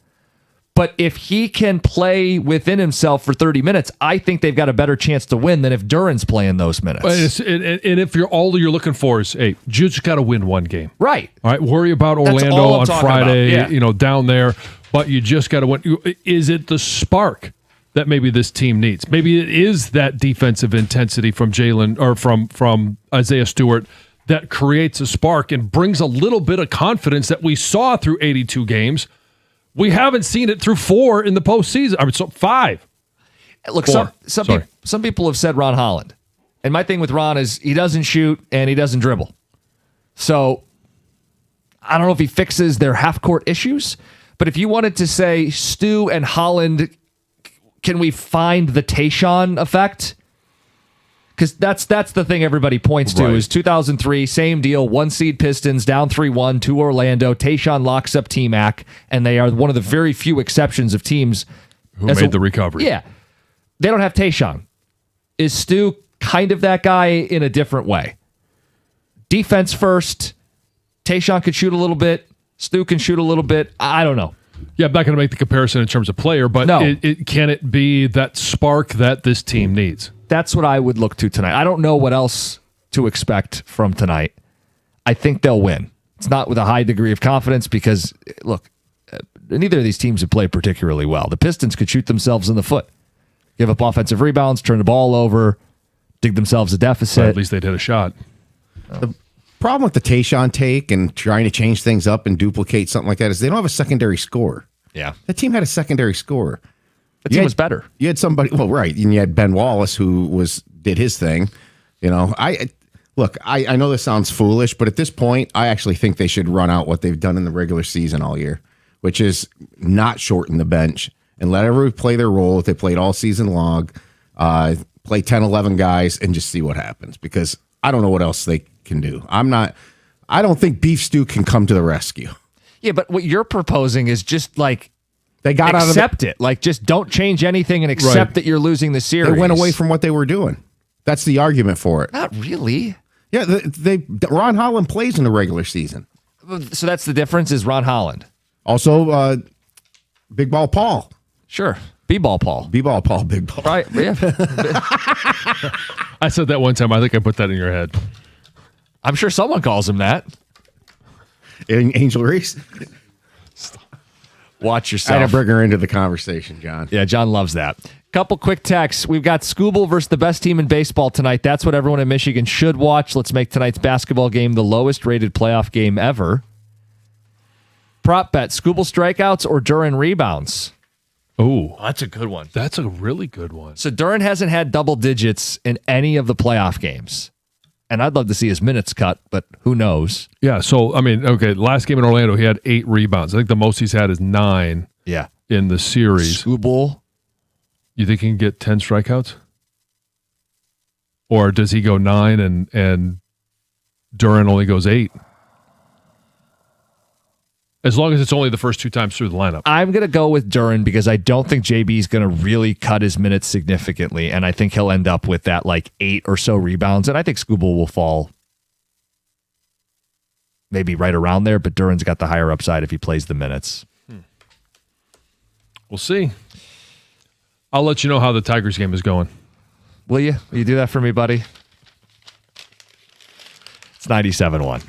But if he can play within himself for 30 minutes, I think they've got a better chance to win than if Duren's playing those minutes. And if all you're looking for is, hey, you just got to win one game. Right. All right, worry about Orlando on Friday, down there, but you just got to win. Is it the spark? that maybe this team needs. Maybe it is that defensive intensity from Jalen or from Isaiah Stewart that creates a spark and brings a little bit of confidence that we saw through 82 games. We haven't seen it through 4 in the postseason. I mean, so 5. Look, some people have said Ron Holland. And my thing with Ron is he doesn't shoot and he doesn't dribble. So I don't know if he fixes their half-court issues, but if you wanted to say Stu and Holland, can we find the Tayshaun effect? Because that's the thing everybody points to is 2003, same deal, 1-seed Pistons, down 3-1 to Orlando. Tayshaun locks up T-Mac, and they are one of the very few exceptions of teams who made the recovery. Yeah. They don't have Tayshaun. Is Stu kind of that guy in a different way? Defense first. Tayshaun could shoot a little bit. Stu can shoot a little bit. I don't know. Yeah, I'm not going to make the comparison in terms of player, but no. Can it be that spark that this team needs? That's what I would look to tonight. I don't know what else to expect from tonight. I think they'll win. It's not with a high degree of confidence because, look, neither of these teams have played particularly well. The Pistons could shoot themselves in the foot, give up offensive rebounds, turn the ball over, dig themselves a deficit. But at least they'd hit a shot. The problem with the Tayshaun take and trying to change things up and duplicate something like that is they don't have a secondary scorer. Yeah. The team had a secondary scorer. The team was better. You had somebody, well, right, and you had Ben Wallace who did his thing. You know, I know this sounds foolish, but at this point, I actually think they should run out what they've done in the regular season all year, which is not shorten the bench and let everybody play their role if they played all season long, play 10, 11 guys, and just see what happens, because I don't know what else they can do. I don't think Beef Stew can come to the rescue. Yeah, but what you're proposing is just like they got accept it. Like, just don't change anything and accept that you're losing the series. They went away from what they were doing. That's the argument for it. Not really. Yeah, Ron Holland plays in the regular season. So that's the difference is Ron Holland. Also, Big Ball Paul. Sure. B-Ball Paul. B-Ball Paul, Big Ball. Right, yeah. I said that one time. I think I put that in your head. I'm sure someone calls him that. Angel Reese. Watch yourself. I had to bring her into the conversation, John. Yeah, John loves that. Couple quick texts. We've got Scooble versus the best team in baseball tonight. That's what everyone in Michigan should watch. Let's make tonight's basketball game the lowest rated playoff game ever. Prop bet, Scooble strikeouts or Duran rebounds? Oh, that's a good one. That's a really good one. So Duran hasn't had double digits in any of the playoff games. And I'd love to see his minutes cut, but who knows? Yeah, so, I mean, okay, last game in Orlando, he had 8 rebounds. I think the most he's had is 9 in the series. Scooble. You think he can get 10 strikeouts? Or does he go 9 and Duran only goes 8? As long as it's only the first 2 times through the lineup. I'm going to go with Duran because I don't think JB is going to really cut his minutes significantly, and I think he'll end up with that 8 or so rebounds, and I think Scooble will fall maybe right around there, but Duran's got the higher upside if he plays the minutes. We'll see. I'll let you know how the Tigers game is going. Will you? Will you do that for me, buddy? It's 97-1.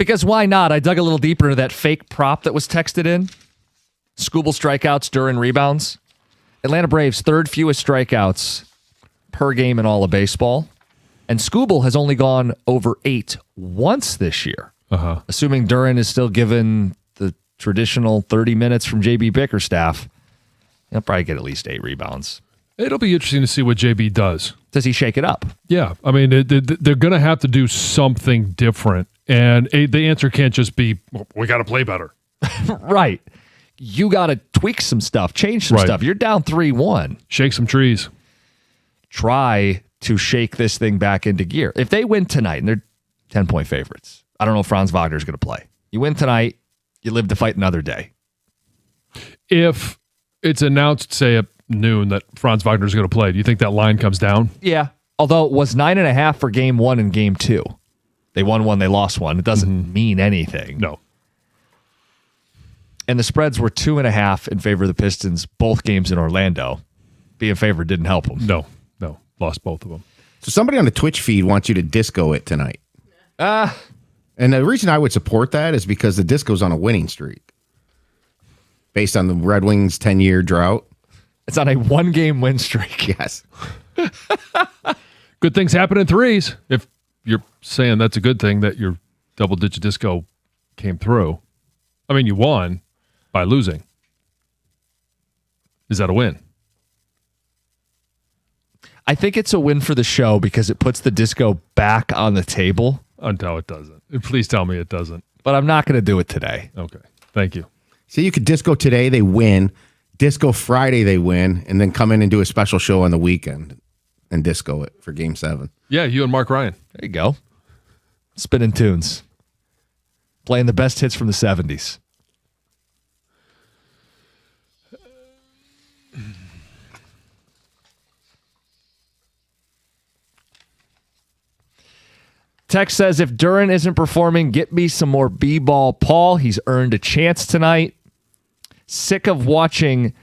Because why not? I dug a little deeper into that fake prop that was texted in. Skubal strikeouts, Duran rebounds. Atlanta Braves, third fewest strikeouts per game in all of baseball. And Skubal has only gone over 8 once this year. Assuming Duran is still given the traditional 30 minutes from JB Bickerstaff, he'll probably get at least 8 rebounds. It'll be interesting to see what JB does. Does he shake it up? Yeah. I mean, they're going to have to do something different. And the answer can't just be, we got to play better. Right. You got to tweak some stuff, change some stuff. You're down 3-1. Shake some trees. Try to shake this thing back into gear. If they win tonight, and they're 10-point favorites, I don't know if Franz Wagner's going to play. You win tonight, you live to fight another day. If it's announced, say, at noon that Franz Wagner's going to play, do you think that line comes down? Yeah. Although it was 9.5 for game 1 and game 2. They won 1, they lost 1. It doesn't mean anything. No. And the spreads were 2.5 in favor of the Pistons, both games in Orlando. Being favored didn't help them. No. Lost both of them. So somebody on the Twitch feed wants you to disco it tonight. And the reason I would support that is because the disco's on a winning streak. Based on the Red Wings' 10-year drought. It's on a 1-game win streak. Yes. Good things happen in threes. If you're saying that's a good thing that your double-digit disco came through. I mean, you won by losing. Is that a win? I think it's a win for the show because it puts the disco back on the table. No, it doesn't. Please tell me it doesn't. But I'm not going to do it today. Okay. Thank you. So you could disco today, they win. Disco Friday, they win. And then come in and do a special show on the weekend and disco it for Game 7. Yeah, you and Mark Ryan. There you go. Spinning tunes. Playing the best hits from the 70s. Text says, if Duran isn't performing, get me some more B-ball Paul. He's earned a chance tonight. Sick of watching,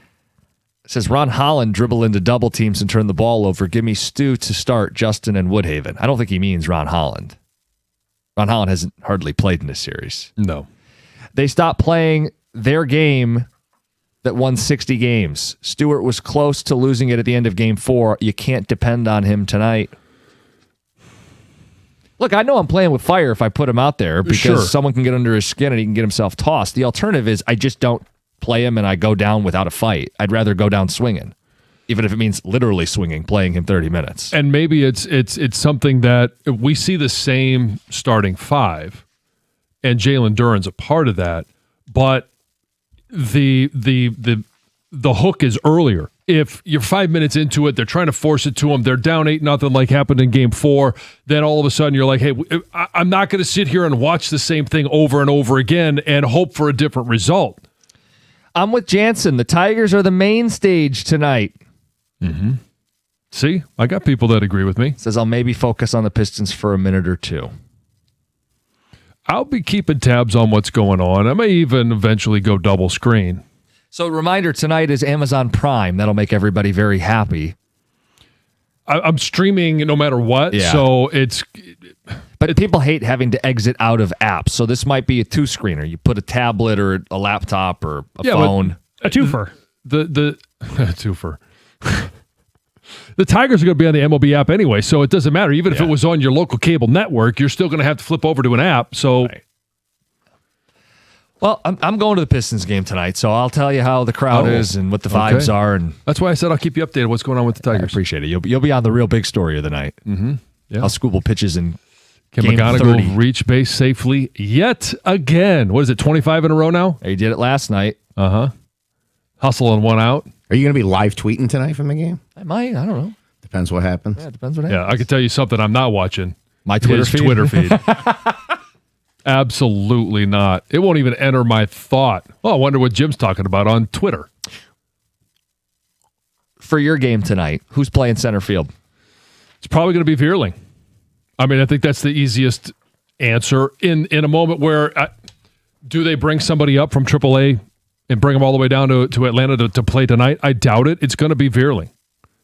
says Ron Holland dribble into double teams and turn the ball over. Give me Stu to start, Justin and Woodhaven. I don't think he means Ron Holland. Ron Holland hasn't hardly played in this series. No. They stopped playing their game that won 60 games. Stewart was close to losing it at the end of game 4. You can't depend on him tonight. Look, I know I'm playing with fire if I put him out there because someone can get under his skin and he can get himself tossed. The alternative is I just don't play him and I go down without a fight. I'd rather go down swinging, even if it means literally swinging, playing him 30 minutes. And maybe it's something that we see the same starting 5, and Jalen Duran's a part of that, but the hook is earlier. If you're 5 minutes into it, they're trying to force it to them. They're down 8-0 like happened in game 4. Then all of a sudden you're like, hey, I'm not going to sit here and watch the same thing over and over again and hope for a different result. I'm with Jansen. The Tigers are the main stage tonight. Mm-hmm. See, I got people that agree with me. Says I'll maybe focus on the Pistons for a minute or two. I'll be keeping tabs on what's going on. I may even eventually go double screen. So reminder, tonight is Amazon Prime. That'll make everybody very happy. I'm streaming no matter what, so it's... But people hate having to exit out of apps, so this might be a 2-screener. You put a tablet or a laptop or a phone. A twofer. The twofer. The Tigers are going to be on the MLB app anyway, so it doesn't matter. Even if it was on your local cable network, you're still going to have to flip over to an app, so... Right. Well, I'm going to the Pistons game tonight, so I'll tell you how the crowd is and what the vibes are. And that's why I said I'll keep you updated what's going on with the Tigers. I appreciate it. You'll be on the real big story of the night. Mm-hmm. Yeah. How Skubal pitches in Can game McGonigal 30. reach base safely yet again? What is it, 25 in a row now? He did it last night. Uh-huh. Hustle on 1 out. Are you going to be live tweeting tonight from the game? I might. I don't know. Depends what happens. Yeah, it depends what happens. Yeah, I can tell you something I'm not watching. My Twitter feed. Twitter feed. Absolutely not. It won't even enter my thought. Oh, I wonder what Jim's talking about on Twitter. For your game tonight, who's playing center field? It's probably going to be Veerling. I mean, I think that's the easiest answer in a moment where do they bring somebody up from AAA and bring them all the way down to Atlanta to play tonight? I doubt it. It's going to be Veerling.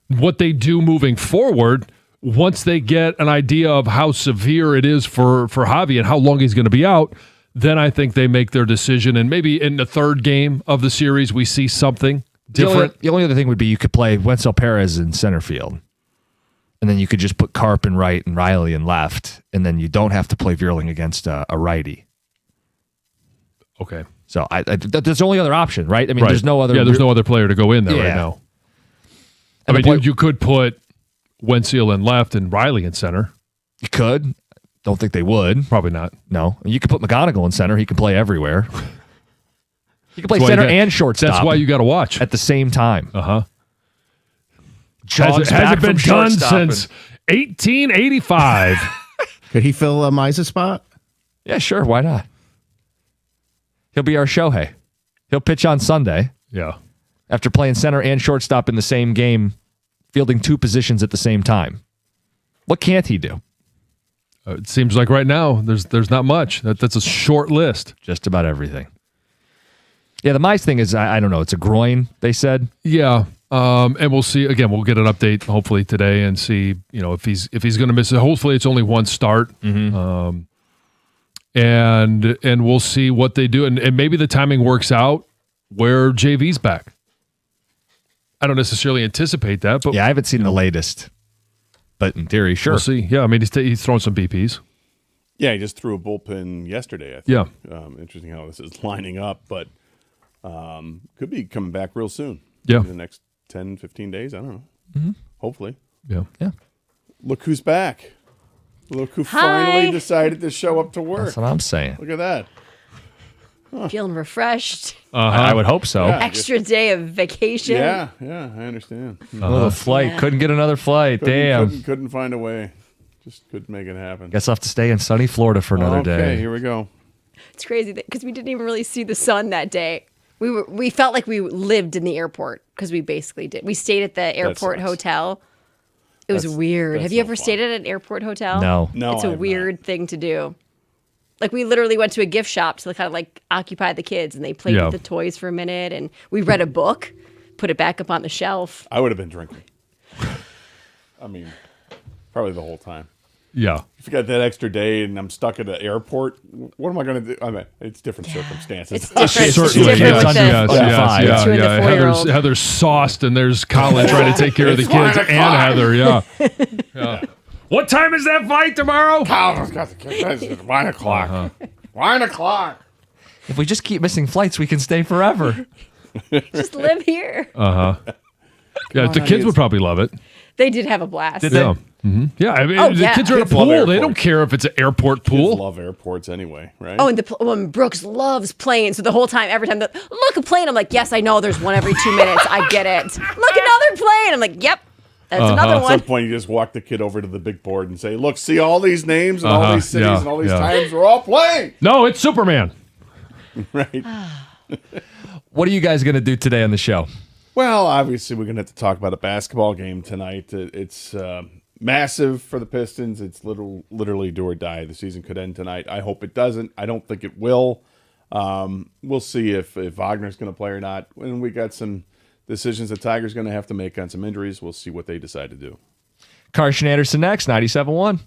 What they do moving forward once they get an idea of how severe it is for Javi and how long he's going to be out, then I think they make their decision. And maybe in the third game of the series, we see something different. The only other thing would be you could play Wenzel Perez in center field. And then you could just put Karp in right and Riley in left. And then you don't have to play Vierling against a righty. Okay. So that's the only other option, right? I mean, there's no other. Yeah, there's no other player to go in there right now. I mean, you could put Wenzel in left and Riley in center. You could. Don't think they would. Probably not. No. You could put McGonigal in center. He can play everywhere. He can play center and shortstop. That's why you got to watch at the same time. Hasn't been done since 1885. Could he fill Mize's spot? Yeah, sure. Why not? He'll be our Shohei. He'll pitch on Sunday. Yeah. After playing center and shortstop in the same game, fielding two positions at the same time. What can't he do? It seems like right now there's not much. That's a short list. Just about everything. Yeah, the Mize thing is, I don't know. It's a groin, they said. Yeah. And we'll see. Again, we'll get an update hopefully today and see, if he's going to miss it. Hopefully it's only one start. Mm-hmm. And we'll see what they do. And maybe the timing works out where JV's back. I don't necessarily anticipate that. But yeah, I haven't seen the latest. But in theory, sure. We'll see. Yeah, I mean, he's throwing some BPs. Yeah, he just threw a bullpen yesterday, I think. Yeah. Interesting how this is lining up, but could be coming back real soon. Yeah. In the next 10, 15 days. I don't know. Mm-hmm. Hopefully. Yeah. Look who's back. Look who finally decided to show up to work. That's what I'm saying. Look at that. Feeling refreshed. I would hope so. Yeah. Extra day of vacation. Yeah, I understand. The flight. Couldn't get another flight. Damn. Couldn't find a way. Just couldn't make it happen. Guess I'll have to stay in sunny Florida for another day. Okay, here we go. It's crazy because we didn't even really see the sun that day. We felt like we lived in the airport because we basically did. We stayed at the airport hotel. It was weird. Have you ever stayed at an airport hotel? No. It's a weird thing to do. Like, we literally went to a gift shop to kind of like occupy the kids, and they played with the toys for a minute, and we read a book, put it back up on the shelf. I would have been drinking. I mean, probably the whole time. Yeah. If you got that extra day and I'm stuck at the airport, what am I going to do? I mean, it's different circumstances. It's different. Certainly, yes. Heather's sauced, and there's Colin trying to take care of the kids, and Heather, yeah. What time is that flight tomorrow? Colin's got the kids. It's 1 o'clock. 1 o'clock. If we just keep missing flights, we can stay forever. Just live here. Yeah, the kids would probably love it. They did have a blast. Did they? Yeah. Mm-hmm. Yeah, I mean, the kids are at a Kids love pool. They airports. don't care if it's an airport pool. Kids love airports anyway, right? Oh, and Brooks loves planes. So the whole time, every time, look, a plane. I'm like, yes, I know there's one every 2 minutes. I get it. Look, another plane. I'm like, yep, that's another At one. some point, you just walk the kid over to the big board and say, look, see all these names and all these cities and all these times we're all playing. No, it's Superman. Right. What are you guys going to do today on the show? Well, obviously, we're going to have to talk about a basketball game tonight. It's massive for the Pistons. It's literally do or die. The season could end tonight. I hope it doesn't. I don't think it will. We'll see if Wagner's going to play or not. And we got some decisions the Tigers going to have to make on some injuries. We'll see what they decide to do. Carson Anderson next, 97.1.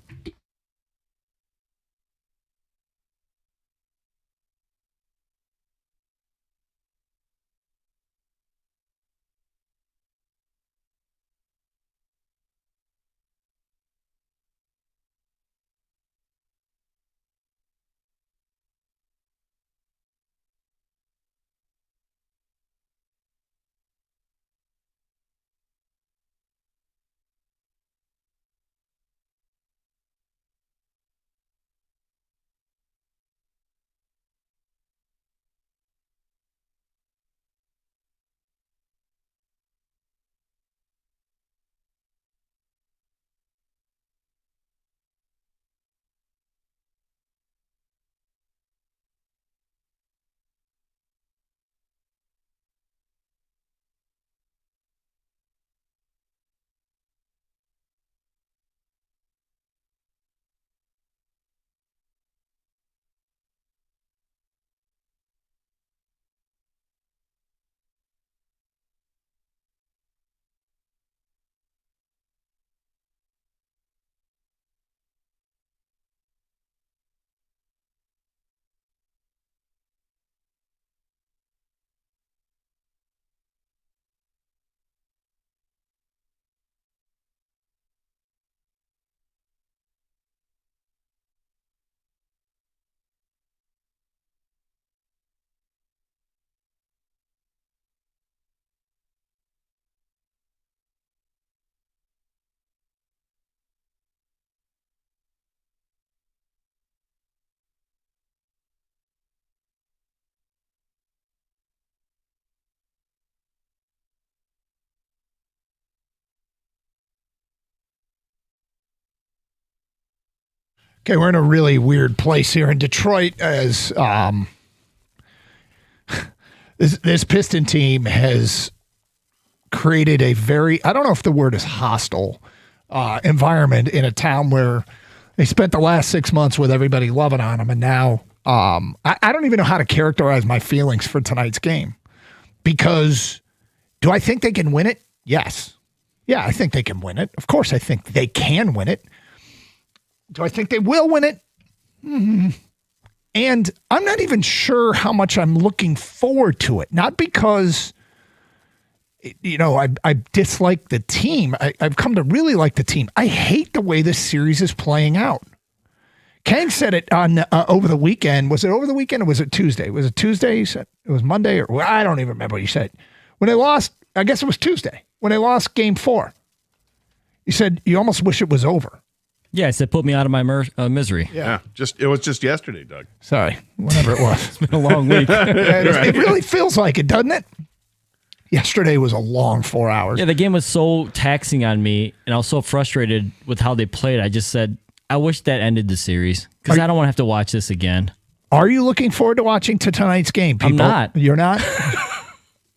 Okay, we're in a really weird place here in Detroit as this Piston team has created a very, I don't know if the word is hostile, environment in a town where they spent the last 6 months with everybody loving on them. And now I don't even know how to characterize my feelings for tonight's game, because do I think they can win it? Yes. Yeah, I think they can win it. Of course, I think they can win it. Do I think they will win it? Mm-hmm. And I'm not even sure how much I'm looking forward to it. Not because, I dislike the team. I've come to really like the team. I hate the way this series is playing out. Kang said it on over the weekend. Was it over the weekend or was it Tuesday? Was it Tuesday? He said it was Monday, or I don't even remember what he said. When they lost, I guess it was Tuesday, when they lost game 4. He said, you almost wish it was over. Yeah, I said, put me out of my misery. Yeah, it was just yesterday, Doug. Sorry, whatever it was. It's been a long week. It really feels like it, doesn't it? Yesterday was a long 4 hours. Yeah, the game was so taxing on me, and I was so frustrated with how they played. I just said, I wish that ended the series, because I don't want to have to watch this again. Are you looking forward to watching tonight's game, people? I'm not. You're not?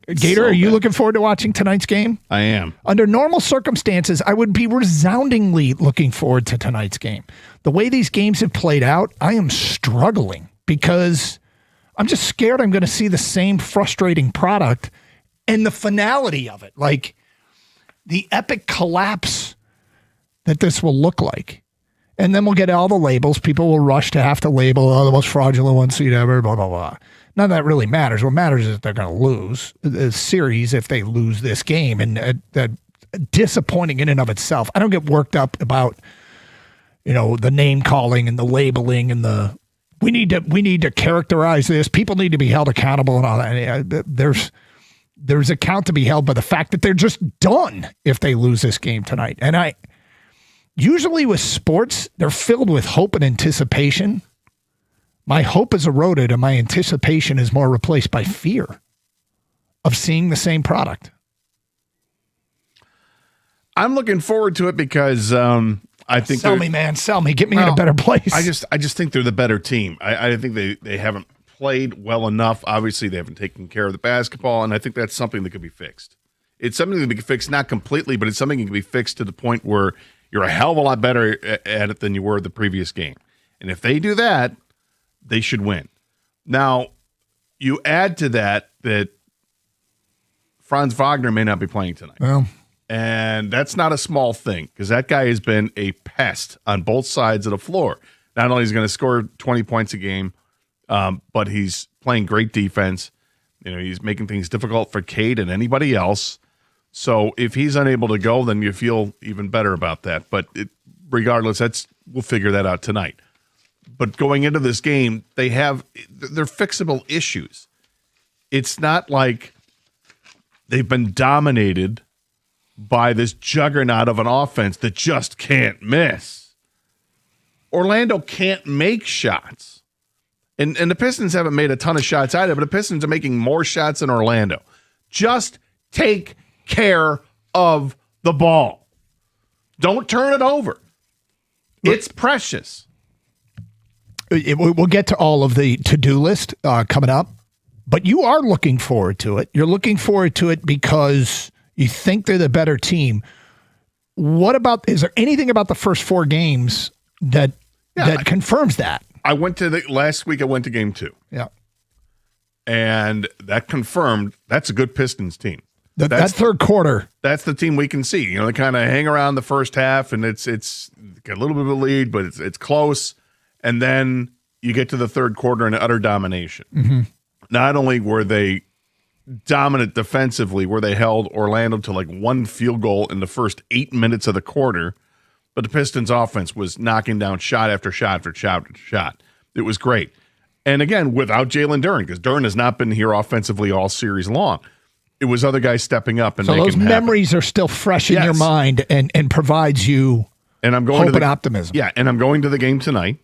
Gator, are you looking forward to watching tonight's game? I am. Under normal circumstances, I would be resoundingly looking forward to tonight's game. The way these games have played out, I am struggling because I'm just scared I'm going to see the same frustrating product and the finality of it, like the epic collapse that this will look like. And then we'll get all the labels. People will rush to have to label, the most fraudulent one seed ever, blah, blah, blah. None of that really matters. What matters is they're going to lose the series if they lose this game. And disappointing in and of itself. I don't get worked up about, the name calling and the labeling and the we need to characterize this. People need to be held accountable and all that. There's account to be held by the fact that they're just done if they lose this game tonight. And usually with sports, they're filled with hope and anticipation. My hope is eroded and my anticipation is more replaced by fear of seeing the same product. I'm looking forward to it because I think sell me, man, sell me, get me in a better place. I just think they're the better team. I think they haven't played well enough. Obviously, they haven't taken care of the basketball, and I think that's something that could be fixed. It's something that can be fixed, not completely, but it's something that can be fixed to the point where you're a hell of a lot better at it than you were the previous game. And if they do that, they should win. Now, you add to that Franz Wagner may not be playing tonight. Well, and that's not a small thing because that guy has been a pest on both sides of the floor. Not only is he going to score 20 points a game, but he's playing great defense. He's making things difficult for Cade and anybody else. So if he's unable to go, then you feel even better about that. But regardless, we'll figure that out tonight. But going into this game, they're fixable issues. It's not like they've been dominated by this juggernaut of an offense that just can't miss. Orlando can't make shots. And the Pistons haven't made a ton of shots either, but the Pistons are making more shots than Orlando. Just take care of the ball. Don't turn it over. It's precious. We'll get to all of the to-do list coming up, but you are looking forward to it. You're looking forward to it because you think they're the better team. Is there anything about the first 4 games that confirms that? Last week I went to game 2. Yeah. And that confirmed that's a good Pistons team. That third quarter. That's the team we can see. They kind of hang around the first half and it's got a little bit of a lead, but it's close. And then you get to the third quarter and utter domination. Mm-hmm. Not only were they dominant defensively, where they held Orlando to like 1 field goal in the first 8 minutes of the quarter, but the Pistons offense was knocking down shot after shot after shot after shot. It was great. And again, without Jalen Duren, because Duren has not been here offensively all series long. It was other guys stepping up and making those memories are still fresh in your mind and provides you hope and optimism. Yeah, and I'm going to the game tonight.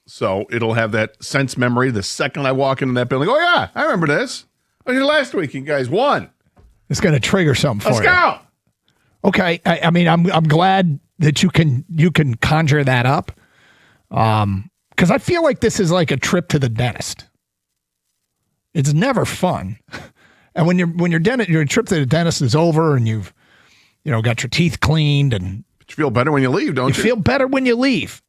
So it'll have that sense memory the second I walk into that building. Oh, yeah, I remember this. I was here last week. You guys won. It's going to trigger something for you. Let's go. Okay. I mean, I'm glad that you can conjure that up. Because I feel like this is like a trip to the dentist. It's never fun. And when your trip to the dentist is over and you've got your teeth cleaned and you feel better when you leave, don't you? You feel better when you leave.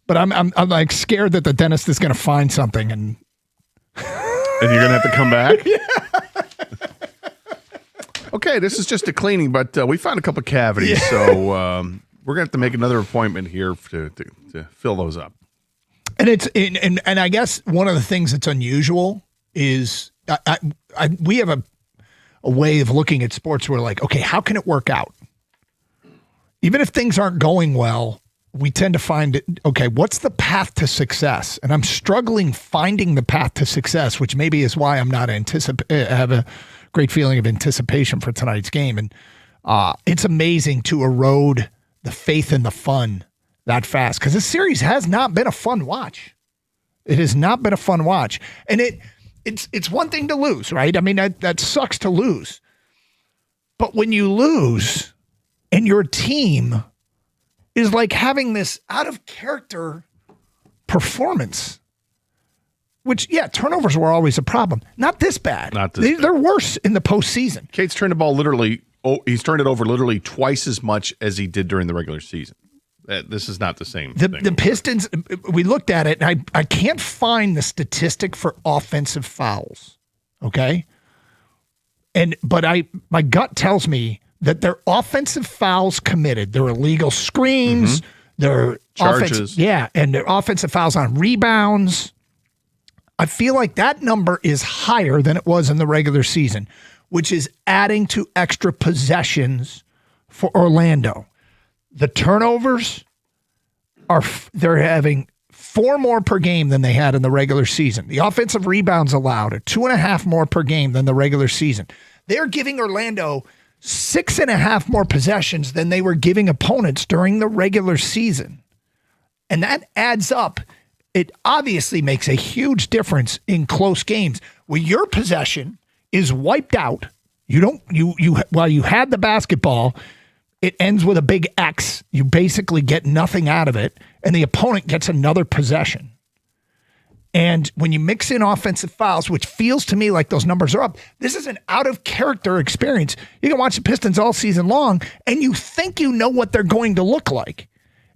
But I'm like scared that the dentist is going to find something and you're going to have to come back? Yeah. Okay, this is just a cleaning, but we found a couple cavities, so we're going to have to make another appointment here to fill those up. And and I guess one of the things that's unusual is we have a way of looking at sports where like, okay, how can it work out? Even if things aren't going well, we tend to find it, okay, what's the path to success? And I'm struggling finding the path to success, which maybe is why I'm not have a great feeling of anticipation for tonight's game. And it's amazing to erode the faith and the fun that fast, because this series has not been a fun watch. It has not been a fun watch. And it's one thing to lose, right? I mean, that sucks to lose. But when you lose and your team is like having this out of character performance, which, turnovers were always a problem. Not this bad. They're worse in the postseason. Cade's turned the ball he's turned it over literally twice as much as he did during the regular season. This is not the same thing. The Pistons, we looked at it, and I can't find the statistic for offensive fouls, okay? But my gut tells me that their offensive fouls committed, their illegal screens, their charges. And their offensive fouls on rebounds. I feel like that number is higher than it was in the regular season, which is adding to extra possessions for Orlando. The turnovers they're having 4 more per game than they had in the regular season. The offensive rebounds allowed are 2.5 more per game than the regular season. They're giving Orlando 6.5 more possessions than they were giving opponents during the regular season. And that adds up. It obviously makes a huge difference in close games where your possession is wiped out. While you had the basketball, it ends with a big X. You basically get nothing out of it, and the opponent gets another possession. And when you mix in offensive fouls, which feels to me like those numbers are up, this is an out-of-character experience. You can watch the Pistons all season long, and you think you know what they're going to look like.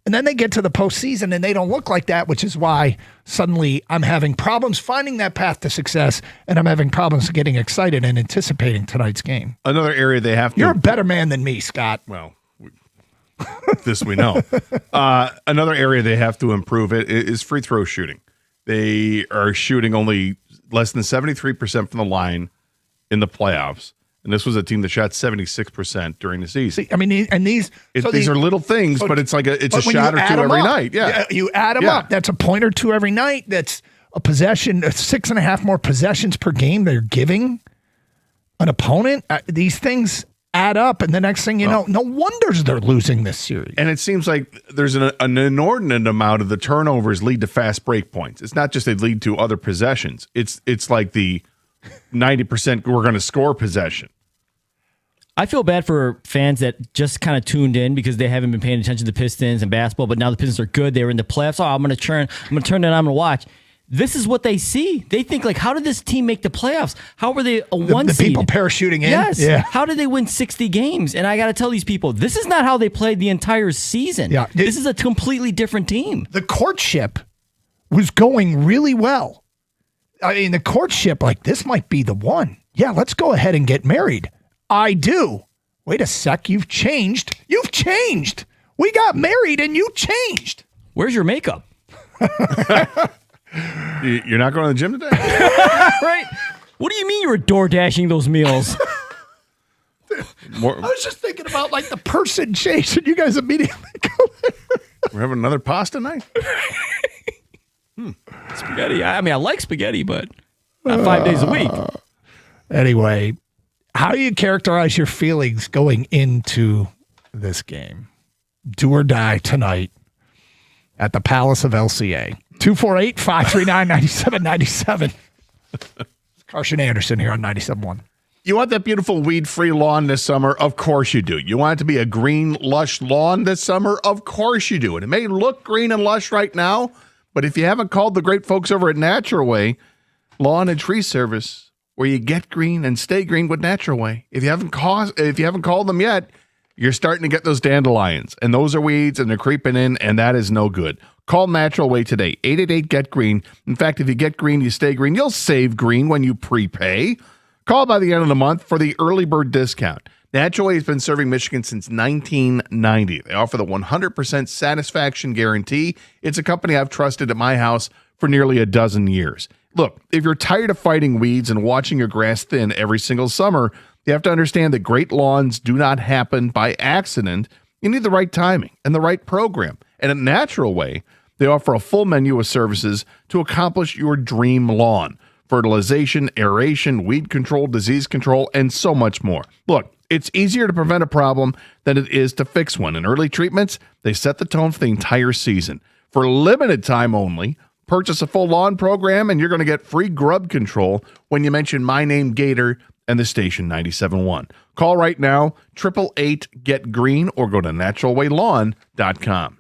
And then they get to the postseason, and they don't look like that, which is why suddenly I'm having problems finding that path to success, and I'm having problems getting excited and anticipating tonight's game. Another area they have to... You're a better man than me, Scott. Well, this we know. Another area they have to improve is free throw shooting. They are shooting only less than 73% from the line in the playoffs. And this was a team that shot 76% during the season. I mean, and these are little things, but it's like a shot or two every night. Yeah, you add them up. That's a point or two every night. That's a possession, 6.5 more possessions per game they're giving an opponent. These things add up, and the next thing you know, no wonders they're losing this series. And it seems like there's an inordinate amount of the turnovers lead to fast break points. It's not just they lead to other possessions. It's like the 90% we're going to score possession. I feel bad for fans that just kind of tuned in because they haven't been paying attention to the Pistons and basketball, but now the Pistons are good. They were in the playoffs. Oh, I'm going to turn it on. I'm going to watch. This is what they see. They think, like, how did this team make the playoffs? How were they a one seed? The people parachuting in? Yes. Yeah. How did they win 60 games? And I got to tell these people, this is not how they played the entire season. Yeah. This is a completely different team. The courtship was going really well. I mean, the courtship, like, this might be the one. Yeah, let's go ahead and get married. I do. Wait a sec. You've changed. You've changed. We got married and you changed. Where's your makeup? You're not going to the gym today? Right. What do you mean you were door dashing those meals? I was just thinking about like the person chase and you guys immediately go there. We're having another pasta night? Spaghetti. I mean, I like spaghetti, but not 5 days a week. Anyway, how do you characterize your feelings going into this game? Do or die tonight at the Palace of LCA. 248-539-9797. Carson Anderson here on 97.1. You want that beautiful weed-free lawn this summer? Of course you do. You want it to be a green, lush lawn this summer? Of course you do. And it may look green and lush right now, but if you haven't called the great folks over at Natural Way Lawn and Tree Service, where you get green and stay green with Natural Way, if you haven't called them yet, you're starting to get those dandelions, and those are weeds, and they're creeping in, and that is no good. Call Natural Way today, 888-GET-GREEN. In fact, if you get green, you stay green. You'll save green when you prepay. Call by the end of the month for the early bird discount. Natural Way has been serving Michigan since 1990. They offer the 100% satisfaction guarantee. It's a company I've trusted at my house for nearly a dozen years. Look, if you're tired of fighting weeds and watching your grass thin every single summer, you have to understand that great lawns do not happen by accident. You need the right timing and the right program. And at Natural Way, they offer a full menu of services to accomplish your dream lawn. Fertilization, aeration, weed control, disease control, and so much more. Look, it's easier to prevent a problem than it is to fix one. In early treatments, they set the tone for the entire season. For limited time only, purchase a full lawn program and you're going to get free grub control when you mention my name, Gator, and the station 97.1. Call right now, 888-GET-GREEN, or go to naturalwaylawn.com.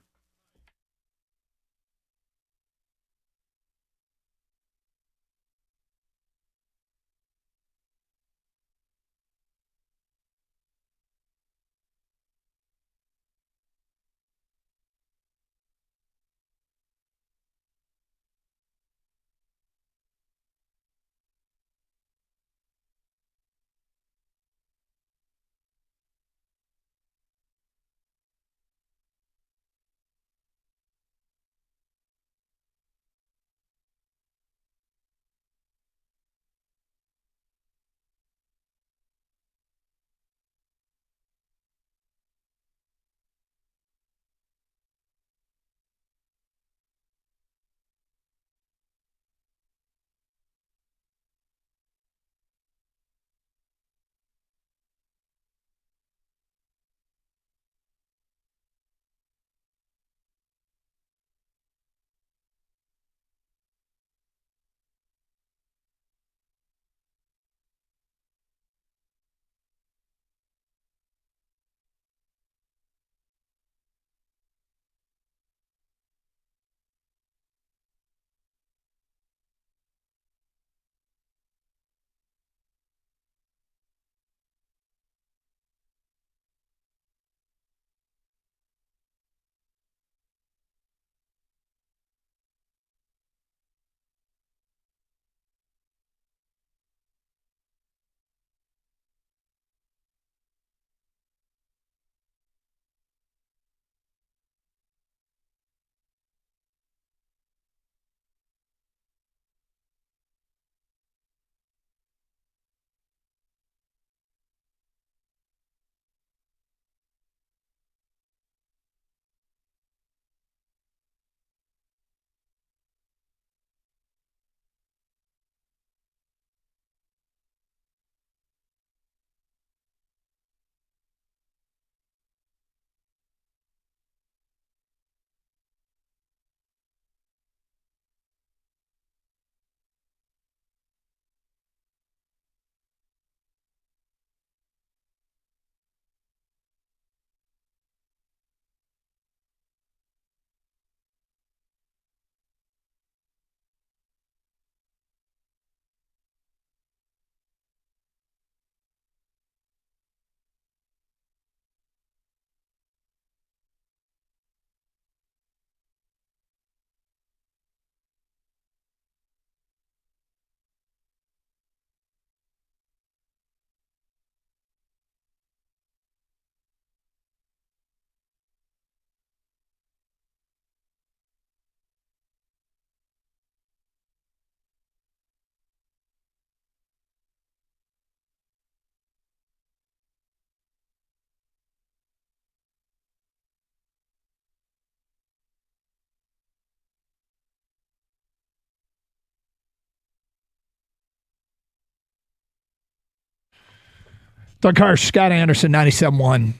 Doug Harsh, Scott Anderson, 97.1.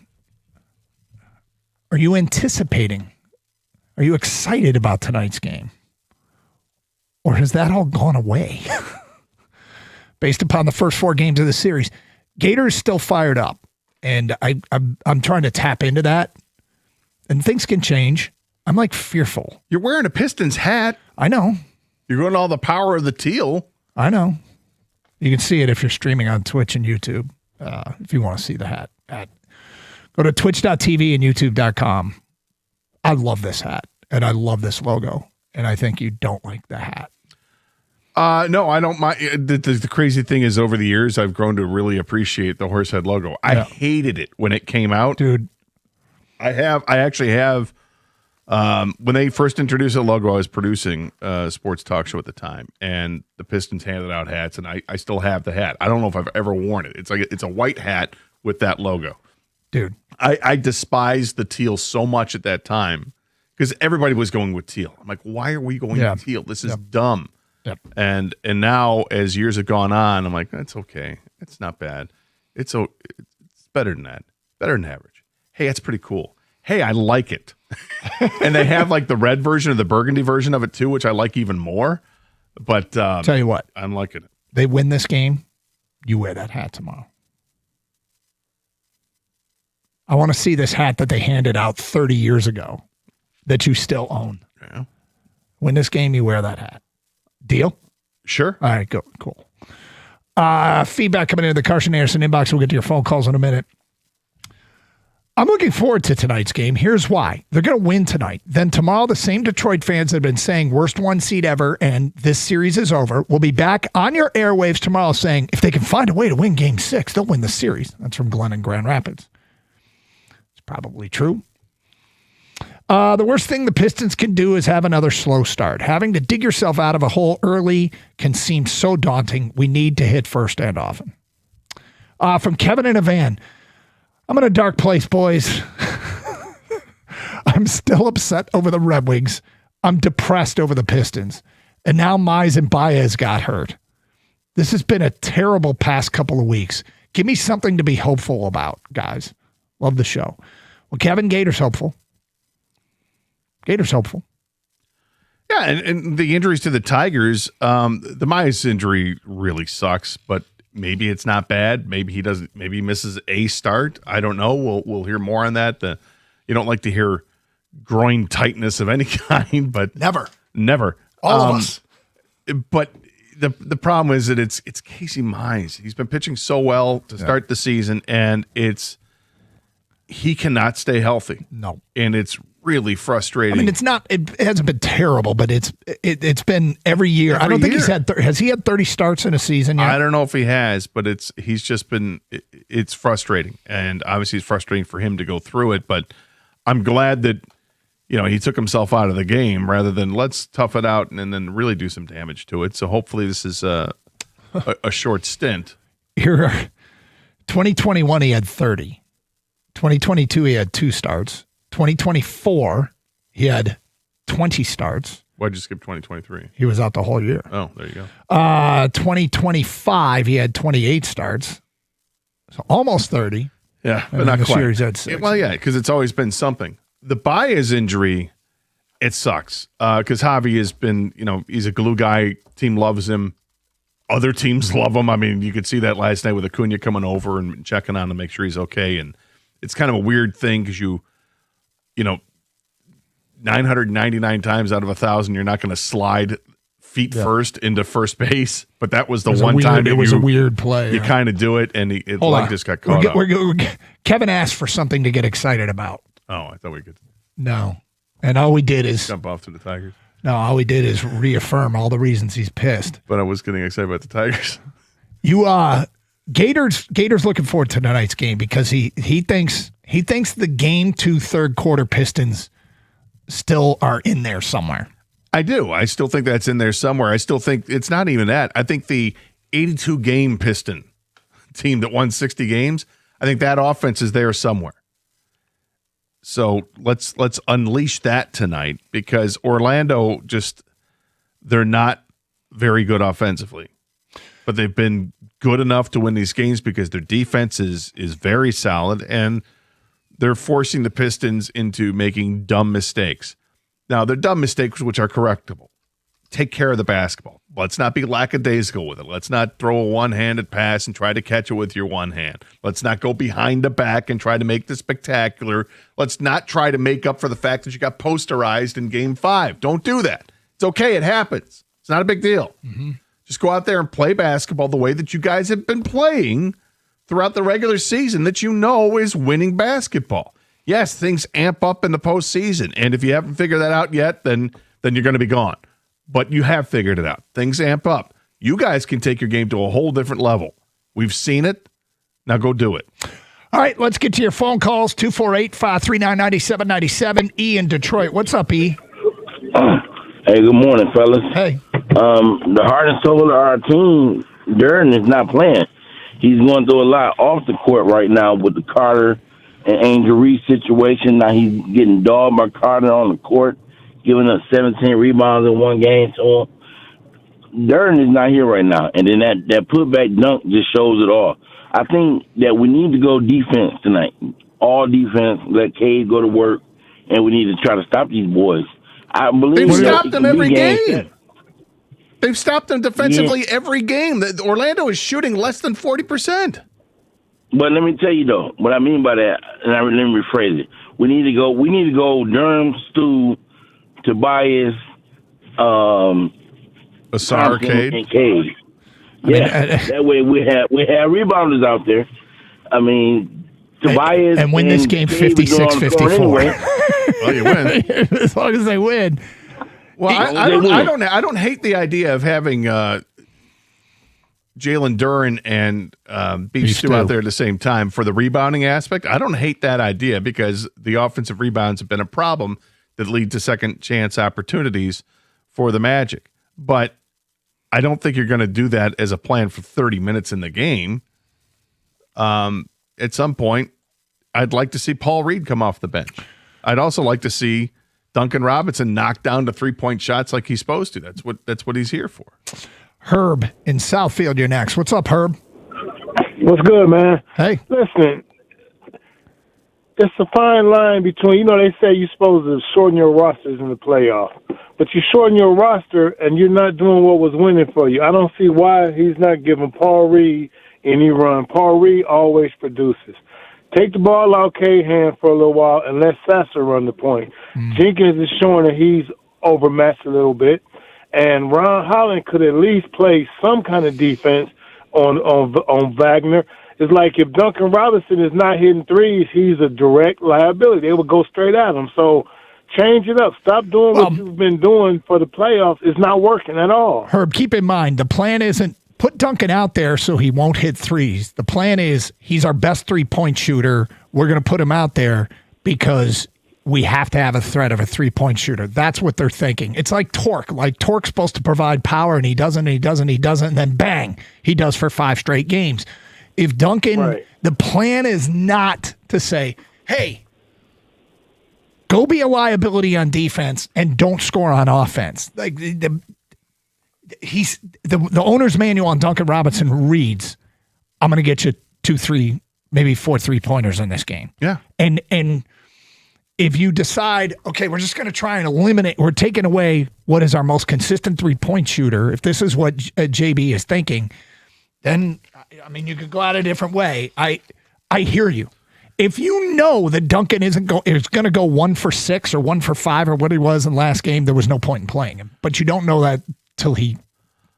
Are you anticipating? Are you excited about tonight's game? Or has that all gone away based upon the first four games of the series? Gators still fired up, and I'm trying to tap into that, and things can change. I'm like fearful. You're wearing a Pistons hat. I know. You're going all the power of the teal. I know. You can see it if you're streaming on Twitch and YouTube. If you want to see the hat. Go to twitch.tv and youtube.com. I love this hat, and I love this logo, and I think you don't like the hat. No, I don't mind. The crazy thing is, over the years, I've grown to really appreciate the Horsehead logo. I hated it when it came out. Dude. I actually have, when they first introduced the logo, I was producing a sports talk show at the time, and the Pistons handed out hats, and I still have the hat. I don't know if I've ever worn it. It's a white hat with that logo. Dude. I despised the teal so much at that time because everybody was going with teal. I'm like, why are we going with teal? This is dumb. Yep. And now, as years have gone on, I'm like, that's okay. It's not bad. It's better than that. Better than average. Hey, that's pretty cool. Hey, I like it. And they have like the red version or the burgundy version of it too, which I like even more. But tell you what, I'm liking it. They win this game, you wear that hat tomorrow. I want to see this hat that they handed out 30 years ago that you still own. Yeah. Win this game, you wear that hat. Deal? Sure. All right, go. Cool. Feedback coming into the Carson Anderson inbox. We'll get to your phone calls in a minute. I'm looking forward to tonight's game. Here's why. They're going to win tonight. Then tomorrow, the same Detroit fans that have been saying worst one seed ever and this series is over will be back on your airwaves tomorrow saying if they can find a way to win game 6, they'll win the series. That's from Glenn in Grand Rapids. It's probably true. The worst thing the Pistons can do is have another slow start. Having to dig yourself out of a hole early can seem so daunting. We need to hit first and often. From Kevin in a van. I'm in a dark place, boys. I'm still upset over the Red Wings. I'm depressed over the Pistons. And now Mize and Baez got hurt. This has been a terrible past couple of weeks. Give me something to be hopeful about, guys. Love the show. Well, Kevin, Gator's hopeful. Gator's hopeful. Yeah, and the injuries to the Tigers, the Mize injury really sucks, but maybe it's not bad. Maybe he doesn't. Maybe he misses a start. I don't know. We'll hear more on that. You don't like to hear groin tightness of any kind, but never. All of us. But the problem is that it's Casey Mize. He's been pitching so well to start the season, and he cannot stay healthy. No, and it's really frustrating. I mean, it's not. It hasn't been terrible, but it's been every year. I don't think he's had. Has he had 30 starts in a season yet? I don't know if he has, but he's just been. It's frustrating, and obviously it's frustrating for him to go through it. But I'm glad that he took himself out of the game rather than let's tough it out and then really do some damage to it. So hopefully this is a short stint. Here, 2021 he had 30. 2022 he had 2 starts. 2024, he had 20 starts. Why'd you skip 2023? He was out the whole year. Oh, there you go. 2025, he had 28 starts. So almost 30. Yeah, but not quite. Series had 6. Well, yeah, because it's always been something. The Baez injury, it sucks. Because Javi has been, he's a glue guy. Team loves him. Other teams love him. I mean, you could see that last night with Acuna coming over and checking on him to make sure he's okay. And it's kind of a weird thing because 999 times out of 1,000, you're not going to slide feet first into first base. But that was the one time it was a weird play. You kind of do it, and it like just got caught up. Kevin asked for something to get excited about. Oh, I thought we could. No. And all we did is jump off to the Tigers. No, all we did is reaffirm all the reasons he's pissed. But I was getting excited about the Tigers. Gators looking forward to tonight's game because he thinks the game 2 third quarter Pistons still are in there somewhere. I do. I still think that's in there somewhere. I still think it's not even that. I think the 82 game Piston team that won 60 games, I think that offense is there somewhere. So let's unleash that tonight because Orlando they're not very good offensively, but they've been good enough to win these games because their defense is very solid and they're forcing the Pistons into making dumb mistakes. Now, they're dumb mistakes which are correctable, take care of the basketball. Let's not be lackadaisical with it. Let's not throw a one-handed pass and try to catch it with your one hand. Let's not go behind the back and try to make this spectacular. Let's not try to make up for the fact that you got posterized in Game 5. Don't do that. It's okay. It happens. It's not a big deal. Mm-hmm. Just go out there and play basketball the way that you guys have been playing throughout the regular season that you know is winning basketball. Yes, things amp up in the postseason, and if you haven't figured that out yet, then you're going to be gone. But you have figured it out. Things amp up. You guys can take your game to a whole different level. We've seen it. Now go do it. All right, let's get to your phone calls. 248-539-9797. E in Detroit. What's up, E? Hey, good morning, fellas. Hey. The heart and soul of our team, Durden, is not playing. He's going through a lot off the court right now with the Carter and Angel Reese situation. Now he's getting dogged by Carter on the court, giving us 17 rebounds in one game. So Durden is not here right now. And then that putback dunk just shows it all. I think that we need to go defense tonight. All defense, let Cade go to work, and we need to try to stop these boys. I believe they've stopped them every game. They've stopped them defensively every game. Orlando is shooting less than 40%. But let me tell you though, what I mean by that, and let me rephrase it. We need to go Durham, Stu, Tobias, Asar, Cade. And Cade. That way we have rebounders out there. I mean, Tobias and win this game 56-54. Anyway. Well, you win as long as they win. Well, I don't hate the idea of having Jalen Duren and Beef Stew out there at the same time for the rebounding aspect. I don't hate that idea because the offensive rebounds have been a problem that lead to second chance opportunities for the Magic. But I don't think you're going to do that as a plan for 30 minutes in the game. At some point, I'd like to see Paul Reed come off the bench. I'd also like to see Duncan Robinson knock down the 3-point shots like he's supposed to. That's what he's here for. Herb in Southfield, you're next. What's up, Herb? What's good, man? Hey. Listen, it's a fine line between, they say you're supposed to shorten your rosters in the playoff, but you shorten your roster and you're not doing what was winning for you. I don't see why he's not giving Paul Reed any run. Paul Reed always produces. Take the ball out Cade's hand for a little while and let Sasser run the point. Jenkins is showing that he's overmatched a little bit. And Ron Holland could at least play some kind of defense on Wagner. It's like if Duncan Robinson is not hitting threes, he's a direct liability. They would go straight at him. So change it up. Stop doing what you've been doing for the playoffs. It's not working at all. Herb, keep in mind, the plan isn't put Duncan out there so he won't hit threes. The plan is he's our best 3-point shooter. We're going to put him out there because we have to have a threat of a 3-point shooter. That's what they're thinking. It's like Torque. Like Torque's supposed to provide power, and he doesn't, and then bang, he does for 5 straight games. If Duncan, the plan is not to say, hey, go be a liability on defense and don't score on offense. Like the owner's manual on Duncan Robinson reads, I'm going to get you 2, 3, maybe 4 3-pointers in this game. Yeah. And if you decide, okay, we're just going to try and eliminate, we're taking away what is our most consistent 3-point shooter, if this is what JB is thinking, then, I mean, you could go out a different way. I hear you. If you know that Duncan is going to go 1 for 6 or 1 for 5 or what he was in last game, there was no point in playing him. But you don't know that till he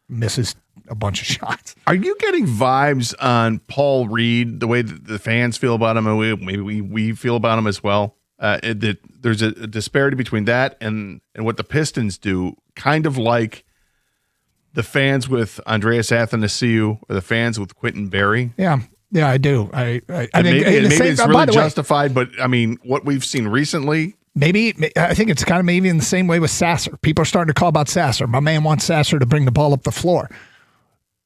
misses a bunch of shots. Are you getting vibes on Paul Reed, the way that the fans feel about him, and maybe we feel about him as well? That there's a disparity between that and what the Pistons do, kind of like the fans with Andreas Athanasiou or the fans with Quentin Berry. Yeah, I do. I think maybe it's really justified, but I mean, what we've seen recently. Maybe I think it's kind of maybe in the same way with Sasser. People are starting to call about Sasser. My man wants Sasser to bring the ball up the floor.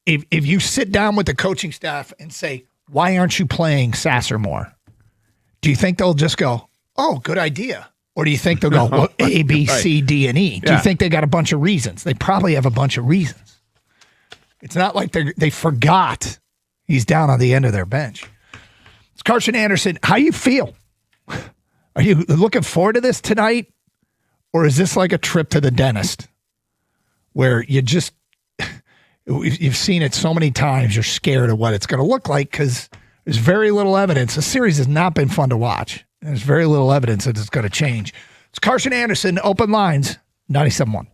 If you sit down with the coaching staff and say, why aren't you playing Sasser more? Do you think they'll just go, oh, good idea? Or do you think they'll go, well, A, B, C, D, and E? Do you think they got a bunch of reasons? They probably have a bunch of reasons. It's not like they forgot he's down on the end of their bench. It's Carson Anderson. How you feel? Are you looking forward to this tonight? Or is this like a trip to the dentist? where you've seen it so many times, you're scared of what it's going to look like because there's very little evidence. The series has not been fun to watch. There's very little evidence that it's going to change. It's Carson Anderson, Open Lines, 97.1.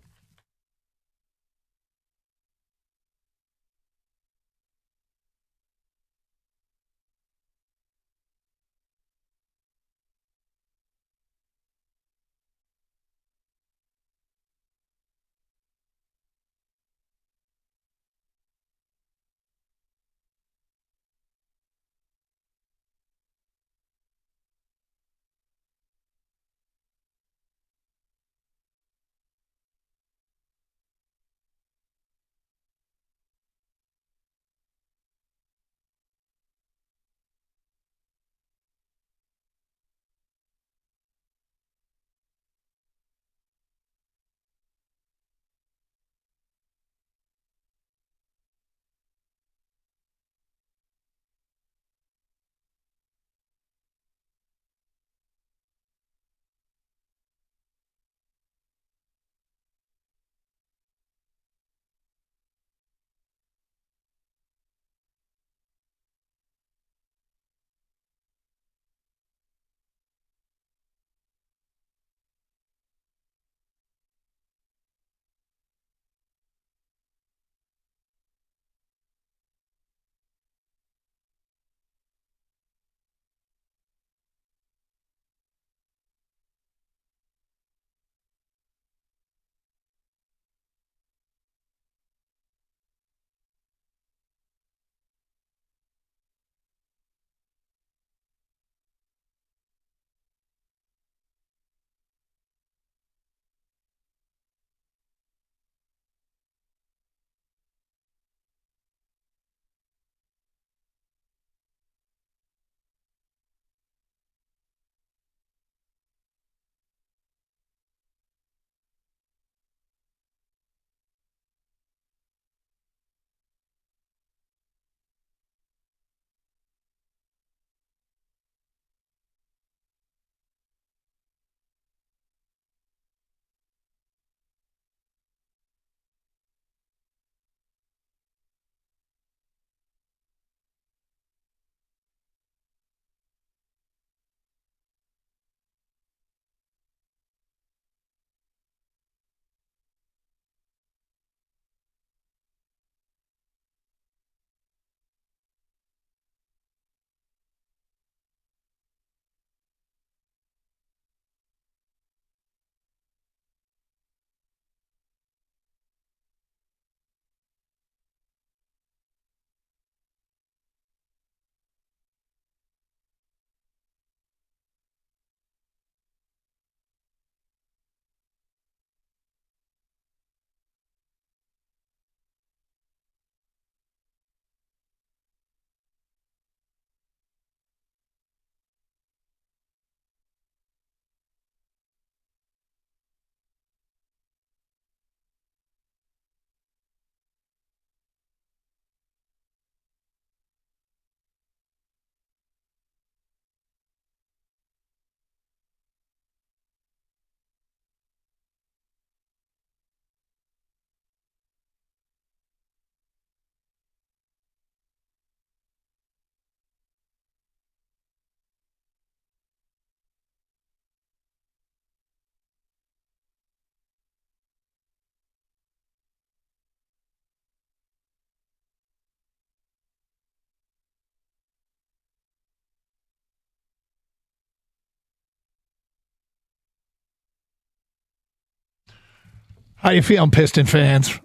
How you feeling, Piston fans,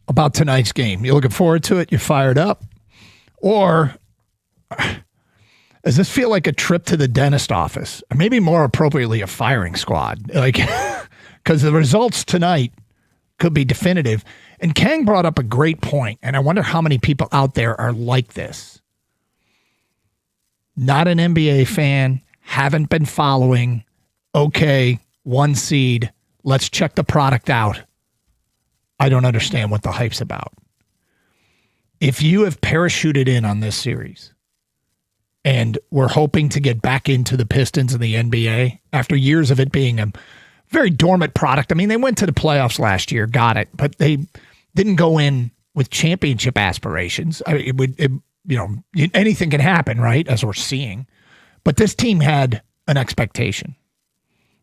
about tonight's game? You looking forward to it? You fired up? Or does this feel like a trip to the dentist office? Or maybe more appropriately, a firing squad? Like, because the results tonight could be definitive. And Kang brought up a great point, and I wonder how many people out there are like this. Not an NBA fan, haven't been following. Okay, 1 seed. Let's check the product out. I don't understand what the hype's about. If you have parachuted in on this series and we're hoping to get back into the Pistons and the NBA after years of it being a very dormant product. I mean, they went to the playoffs last year, got it, but they didn't go in with championship aspirations. I mean, anything can happen, right? As we're seeing. But this team had an expectation.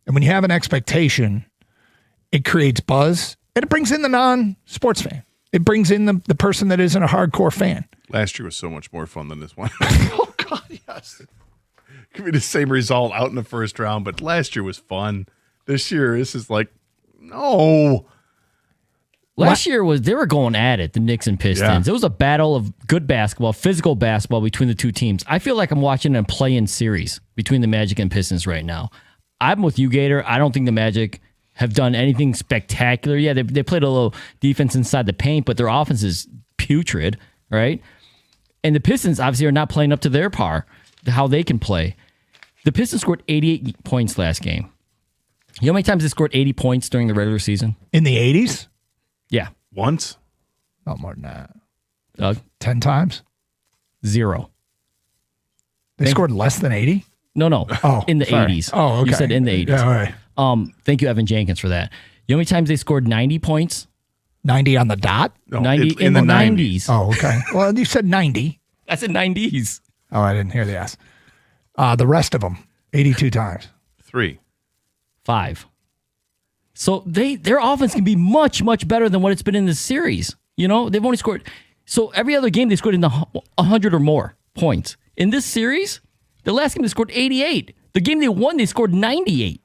And when you have an expectation, it creates buzz and it brings in the non-sports fan. It brings in the person that isn't a hardcore fan. Last year was so much more fun than this one. Oh, God, yes. Could be the same result out in the first round, but last year was fun. This year, this is like, no. Last year they were going at it, the Knicks and Pistons. Yeah. It was a battle of good basketball, physical basketball between the two teams. I feel like I'm watching a play-in series between the Magic and Pistons right now. I'm with you, Gator. I don't think the Magic have done anything spectacular. Yeah, they played a little defense inside the paint, but their offense is putrid, right? And the Pistons obviously are not playing up to their par, how they can play. The Pistons scored 88 points last game. You know how many times they scored 80 points during the regular season? In the 80s? Yeah. Once? Not more than that. Doug? 10 times? 0. They scored less than 80? No. Oh, in the sorry. 80s. Oh, okay. You said in the 80s. Yeah, all right. Thank you, Evan Jenkins, for that. You know how many times they scored 90 points? 90 on the dot? No, 90 in the 90s. Oh, okay. Well, you said 90. I said 90s. Oh, I didn't hear the S. The rest of them, 82 times. 3. 5. So their offense can be much, much better than what it's been in this series. You know, they've only scored. So every other game they scored in the 100 or more points. In this series, the last game they scored 88. The game they won, they scored 98.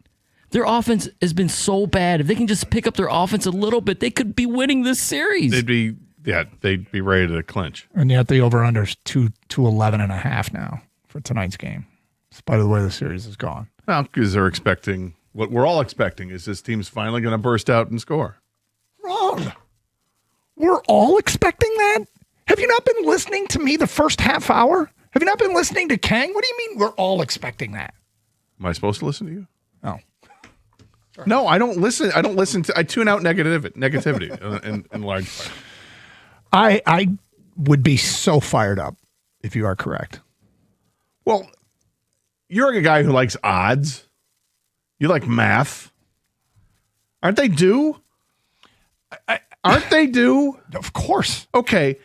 Their offense has been so bad. If they can just pick up their offense a little bit, they could be winning this series. They'd be ready to clinch. And yet the over-under is 211.5 now for tonight's game, in spite of the way the series has gone. Well, because they're expecting, what we're all expecting is this team's finally going to burst out and score. Wrong. We're all expecting that? Have you not been listening to me the first half hour? Have you not been listening to Kang? What do you mean we're all expecting that? Am I supposed to listen to you? Oh. No, I don't listen. I tune out negativity in large part. I would be so fired up if you are correct. Well, you're a guy who likes odds. You like math. Aren't they due? Aren't they due? Of course. Okay.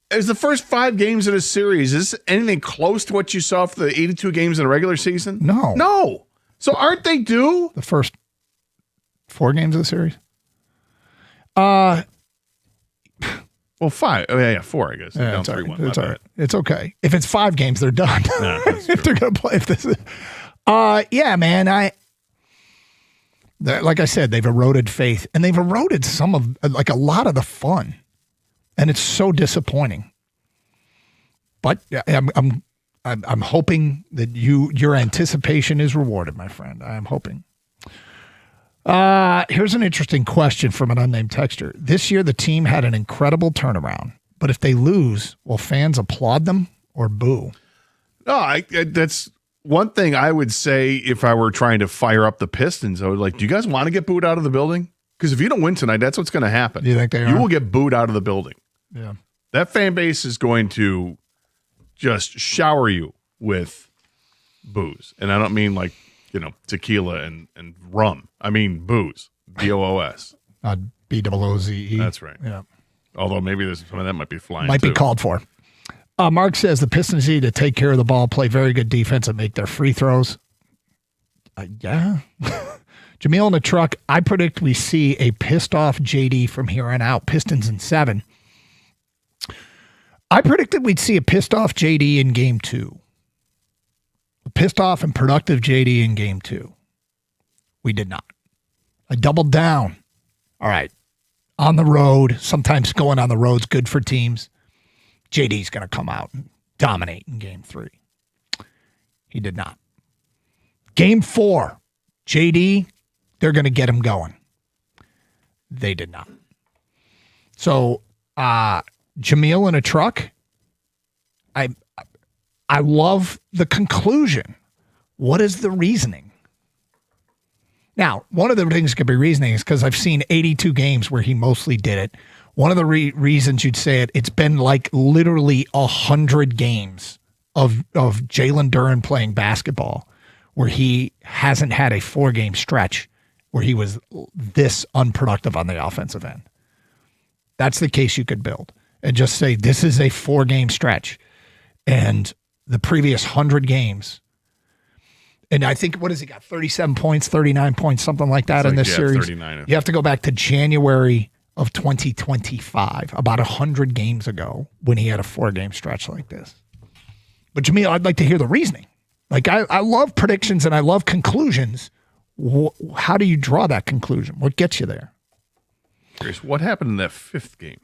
Is the first 5 games of this series, is this anything close to what you saw for the 82 games in the regular season? No. No. So aren't they due? The first 4 games of the series? Well, 5. Oh, yeah, 4, I guess. Yeah, Down it's 3-1. It's all right. It's okay. If it's 5 games, they're done. No, that's if they're going to play. If this is, yeah, man. Like I said, they've eroded faith, and they've eroded some of, like, a lot of the fun, and it's so disappointing. But I'm hoping that your anticipation is rewarded, my friend. I am hoping. Here's an interesting question from an unnamed texter. This year, the team had an incredible turnaround, but if they lose, will fans applaud them or boo? No, that's one thing I would say if I were trying to fire up the Pistons. I would like, do you guys want to get booed out of the building? Because if you don't win tonight, that's what's going to happen. You think they are? You will get booed out of the building. Yeah. That fan base is going to just shower you with booze. And I don't mean like, tequila and rum. I mean booze. BOOS. BOOZE. That's right. Yeah. Although maybe some of that might be flying. Might be called for. Mark says the Pistons need to take care of the ball, play very good defense, and make their free throws. Yeah. Jameel in the truck. I predict we see a pissed off JD from here on out. Pistons in 7. I predicted we'd see a pissed off JD in game 2. A pissed off and productive JD in game 2. We did not. I doubled down. All right. On the road. Sometimes going on the road's good for teams. JD's going to come out and dominate in game 3. He did not. Game 4. JD, they're going to get him going. They did not. So, Jameel in a truck. I love the conclusion. What is the reasoning? Now, one of the things could be reasoning is because I've seen 82 games where he mostly did it. One of the reasons you'd say it's been like literally 100 games of Jalen Duren playing basketball where he hasn't had a 4-game stretch where he was this unproductive on the offensive end. That's the case you could build and just say this is a 4-game stretch. And the previous 100 games, and I think, what has he got, 37 points, 39 points, something like that in this series? 39. You have to go back to January of 2025, about 100 games ago, when he had a 4-game stretch like this. But Jamil, I'd like to hear the reasoning. Like, I love predictions and I love conclusions. How do you draw that conclusion? What gets you there? Curious, what happened in that 5th game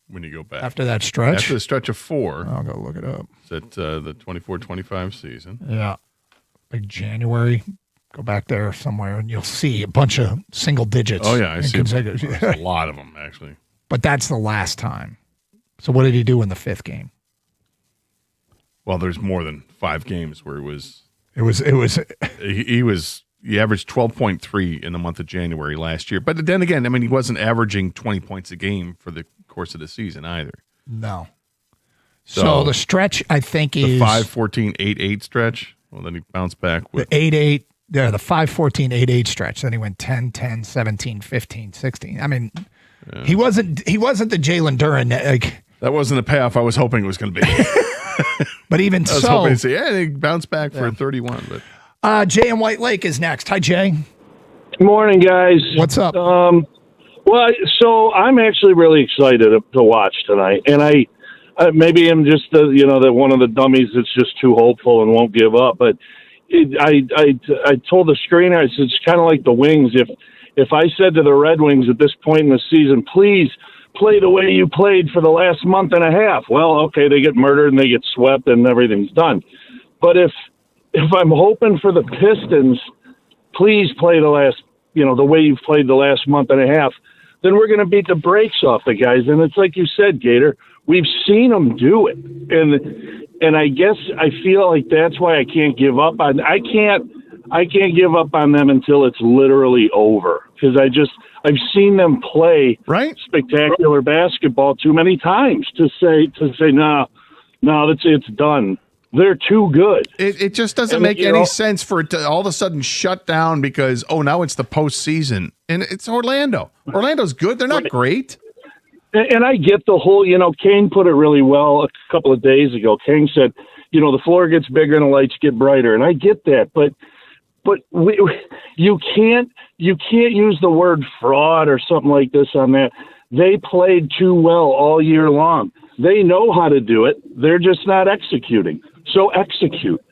when you go back? After that stretch? After the stretch of 4. I'll go look it up. Is that the 24-25 season? Yeah. Like January. Go back there somewhere and you'll see a bunch of single digits. Oh, yeah. I see. There's a lot of them, actually. But that's the last time. So what did he do in the 5th game? Well, there's more than 5 games where it was. He averaged 12.3 in the month of January last year. But then again, I mean, he wasn't averaging 20 points a game for the course of the season either. No. So the stretch, I think, is the 5-14, 8-8 stretch. Well, then he bounced back with the 8-8. Yeah, the 5-14, 8-8 stretch. Then he went 10, 10, 17, 15, 16. I mean, he wasn't the Jalen Duren. That wasn't the payoff I was hoping it was going to be. But even I was hoping to say, he bounced back for 31. But Jay in White Lake is next. Hi, Jay. Good morning, guys. What's up? Well, so I'm actually really excited to watch tonight, and I maybe I'm just the one of the dummies that's just too hopeful and won't give up. But I told the screener, I said, it's kind of like the Wings. If I said to the Red Wings at this point in the season, please play the way you played for the last month and a half, well, okay, they get murdered and they get swept and everything's done. But if I'm hoping for the Pistons, please play the last, the way you've played the last month and a half, then we're going to beat the brakes off the guys. And it's like you said, Gator, we've seen them do it. And I guess I feel like that's why I can't give up on. I can't give up on them until it's literally over, because I've seen them play spectacular basketball too many times to say no, it's done. They're too good. It just doesn't make any sense for it to all of a sudden shut down because now it's the postseason and it's Orlando. Orlando's good. They're not great. And I get the whole, Kane put it really well a couple of days ago. Kane said, the floor gets bigger and the lights get brighter. And I get that, but you can't use the word fraud or something like this on that. They played too well all year long. They know how to do it. They're just not executing. So execute.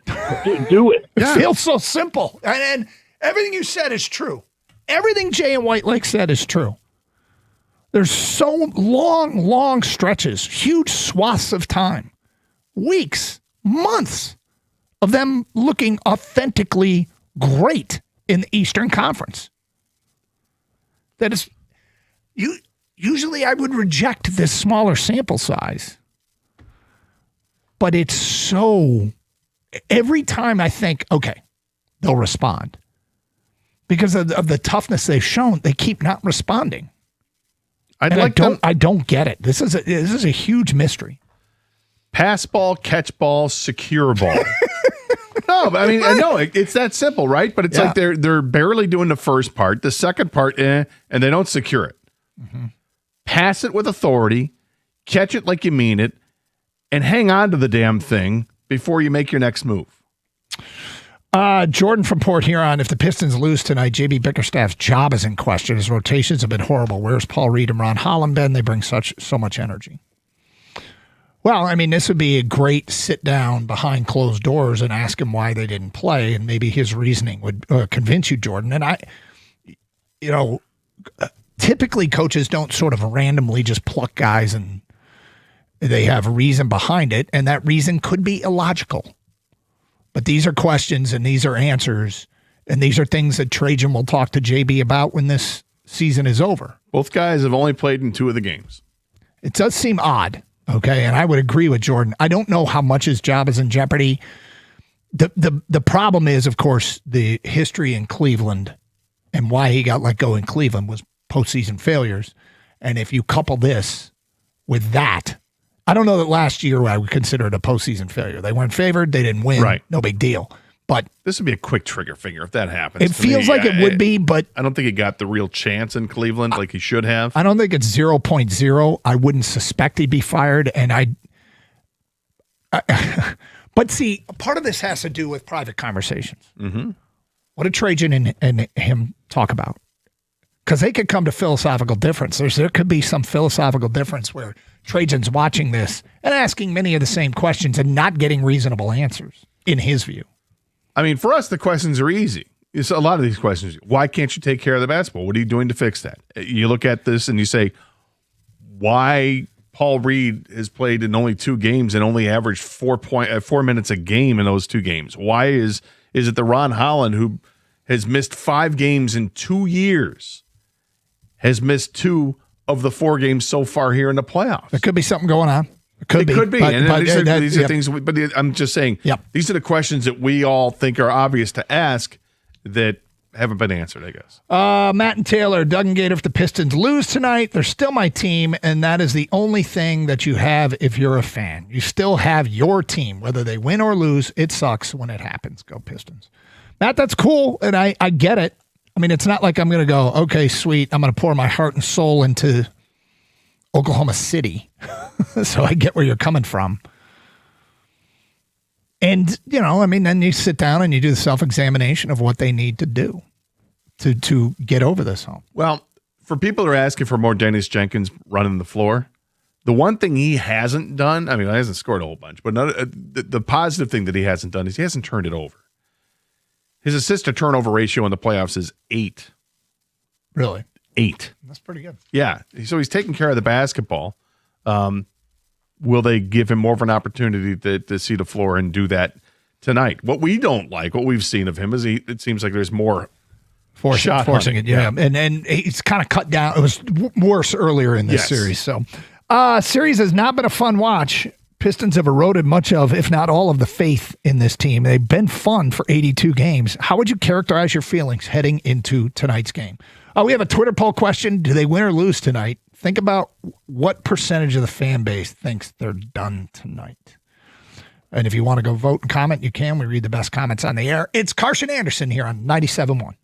Do it. It feels so simple. And everything you said is true. Everything Jay and White Lake said is true. There's so long stretches, huge swaths of time, weeks, months of them looking authentically great in the Eastern Conference. That is, usually I would reject this smaller sample size, but it's so, every time I think, okay, they'll respond. Because of the toughness they've shown, they keep not responding. I don't get it. This is a huge mystery. Pass ball, catch ball, secure ball. No, I mean, I know it's that simple, right? But it's like they're barely doing the first part, the second part, and they don't secure it. Mm-hmm. Pass it with authority, catch it like you mean it, and hang on to the damn thing before you make your next move. Jordan from Port Huron, if the Pistons lose tonight, J.B. Bickerstaff's job is in question. His rotations have been horrible. Where's Paul Reed and Ron Holland been? They bring so much energy. Well, I mean, this would be a great sit down behind closed doors and ask him why they didn't play, and maybe his reasoning would convince you, Jordan. And typically coaches don't sort of randomly just pluck guys and they have a reason behind it, and that reason could be illogical. But these are questions and these are answers, and these are things that Trajan will talk to JB about when this season is over. Both guys have only played in 2 of the games. It does seem odd, okay? And I would agree with Jordan. I don't know how much his job is in jeopardy. The problem is, of course, the history in Cleveland and why he got let go in Cleveland was postseason failures. And if you couple this with that, I don't know that last year I would consider it a postseason failure. They weren't favored. They didn't win. Right. No big deal. But this would be a quick trigger finger if that happens. It feels like it would be, but I don't think he got the real chance in Cleveland like he should have. I don't think it's 0.0. I wouldn't suspect he'd be fired, and but see, part of this has to do with private conversations. Mm-hmm. What did Trajan and him talk about? Because they could come to philosophical difference. There could be some philosophical difference where Trajan's watching this and asking many of the same questions and not getting reasonable answers, in his view. I mean, for us, the questions are easy. It's a lot of these questions. Why can't you take care of the basketball? What are you doing to fix that? You look at this and you say, why Paul Reed has played in only 2 games and only averaged 4 minutes a game in those 2 games? Why is it the Ron Holland, who has missed 5 games in 2 years, has missed 2 of the 4 games so far here in the playoffs? There could be something going on. It could be. These are things, but I'm just saying, these are the questions that we all think are obvious to ask that haven't been answered, I guess. Matt and Taylor, Doug and Gator, if the Pistons lose tonight, they're still my team, and that is the only thing that you have if you're a fan. You still have your team. Whether they win or lose, it sucks when it happens. Go Pistons. Matt, that's cool, and I get it. I mean, it's not like I'm going to go, okay, sweet, I'm going to pour my heart and soul into Oklahoma City. So I get where you're coming from. And, then you sit down and you do the self-examination of what they need to do to get over this hump. Well, for people who are asking for more Dennis Jenkins running the floor, the one thing he hasn't done, he hasn't scored a whole bunch, but the positive thing that he hasn't done is he hasn't turned it over. His assist-to-turnover ratio in the playoffs is 8. Really? 8. That's pretty good. Yeah. So he's taking care of the basketball. Will they give him more of an opportunity to see the floor and do that tonight? What we don't like, what we've seen of him, is it seems like there's more forcing it. Yeah. And he's kind of cut down. It was worse earlier in this series. So series has not been a fun watch. Pistons have eroded much of, if not all of, the faith in this team. They've been fun for 82 games. How would you characterize your feelings heading into tonight's game? We have a Twitter poll question. Do they win or lose tonight? Think about what percentage of the fan base thinks they're done tonight. And if you want to go vote and comment, you can. We read the best comments on the air. It's Carson Anderson here on 97.1.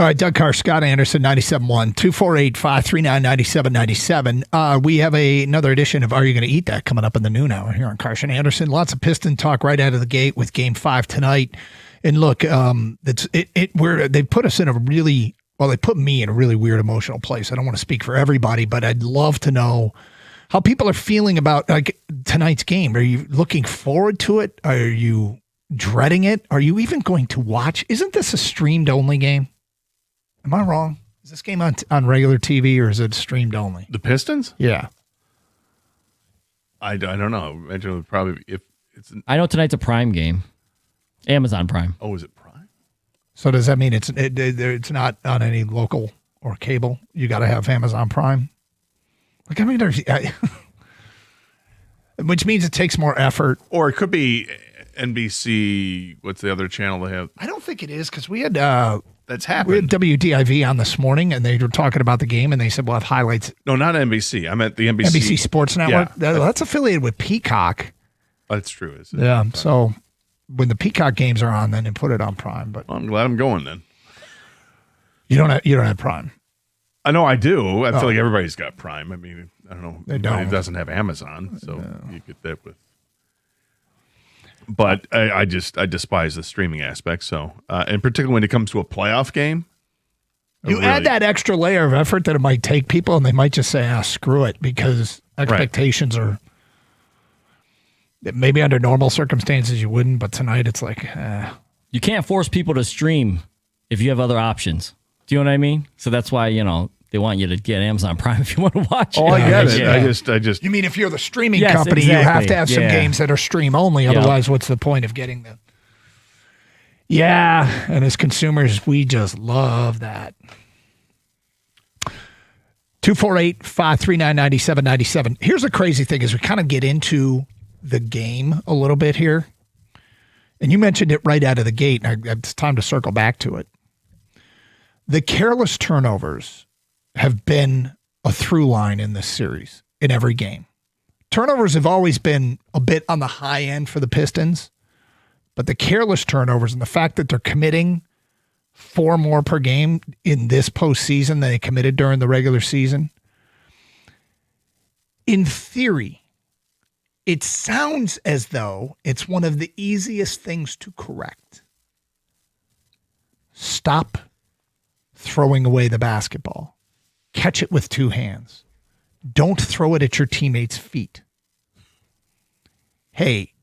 All right, Doug Carr, Scott Anderson, 97.1, 248-539-9797. We have another edition of Are You Going to Eat That coming up in the noon hour here on Carson Anderson. Lots of Piston talk right out of the gate with Game 5 tonight. And look, they put us in a really, well, they put me in a really weird emotional place. I don't want to speak for everybody, but I'd love to know how people are feeling about tonight's game. Are you looking forward to it? Are you dreading it? Are you even going to watch? Isn't this a streamed only game? Am I wrong? Is this game on regular TV or is it streamed only? The Pistons? Yeah. I don't know. Imagine probably if it's. I know tonight's a Prime game, Amazon Prime. Oh, is it Prime? So does that mean it's not on any local or cable? You got to have Amazon Prime. Like I mean, which means it takes more effort. Or it could be NBC. What's the other channel they have? I don't think it is because we had. That's happened. We had WDIV on this morning, and they were talking about the game, and they said we'll have highlights. No, not NBC. I meant the NBC Sports Network. Yeah. That's affiliated with Peacock. That's true. Is it? Yeah. So when the Peacock games are on, then they put it on Prime. But well, I'm glad I'm going then. You don't have Prime. I know I do. I feel like everybody's got Prime. I mean, I don't know. They don't. It doesn't have Amazon, so you get that with. But I despise the streaming aspect. So, and particularly when it comes to a playoff game, add that extra layer of effort that it might take people, and they might just say, screw it, because expectations are maybe under normal circumstances you wouldn't, but tonight it's like, You can't force people to stream if you have other options. Do you know what I mean? So that's why, they want you to get Amazon Prime if you want to watch it. Oh, I get it. Yeah. I just. You mean if you're the streaming Yes, company, exactly. you have to have some games that are stream only. Otherwise, what's the point of getting them? Yeah, and as consumers, we just love that. 248-539-9797. Here's the crazy thing is we kind of get into the game a little bit here. And you mentioned it right out of the gate. And it's time to circle back to it. The careless turnovers have been a through line in this series in every game. Turnovers have always been a bit on the high end for the Pistons, but the careless turnovers and the fact that they're committing 4 more per game in this postseason than they committed during the regular season. In theory, it sounds as though it's one of the easiest things to correct. Stop throwing away the basketball. Catch it with 2 hands. Don't throw it at your teammates' feet. Hey,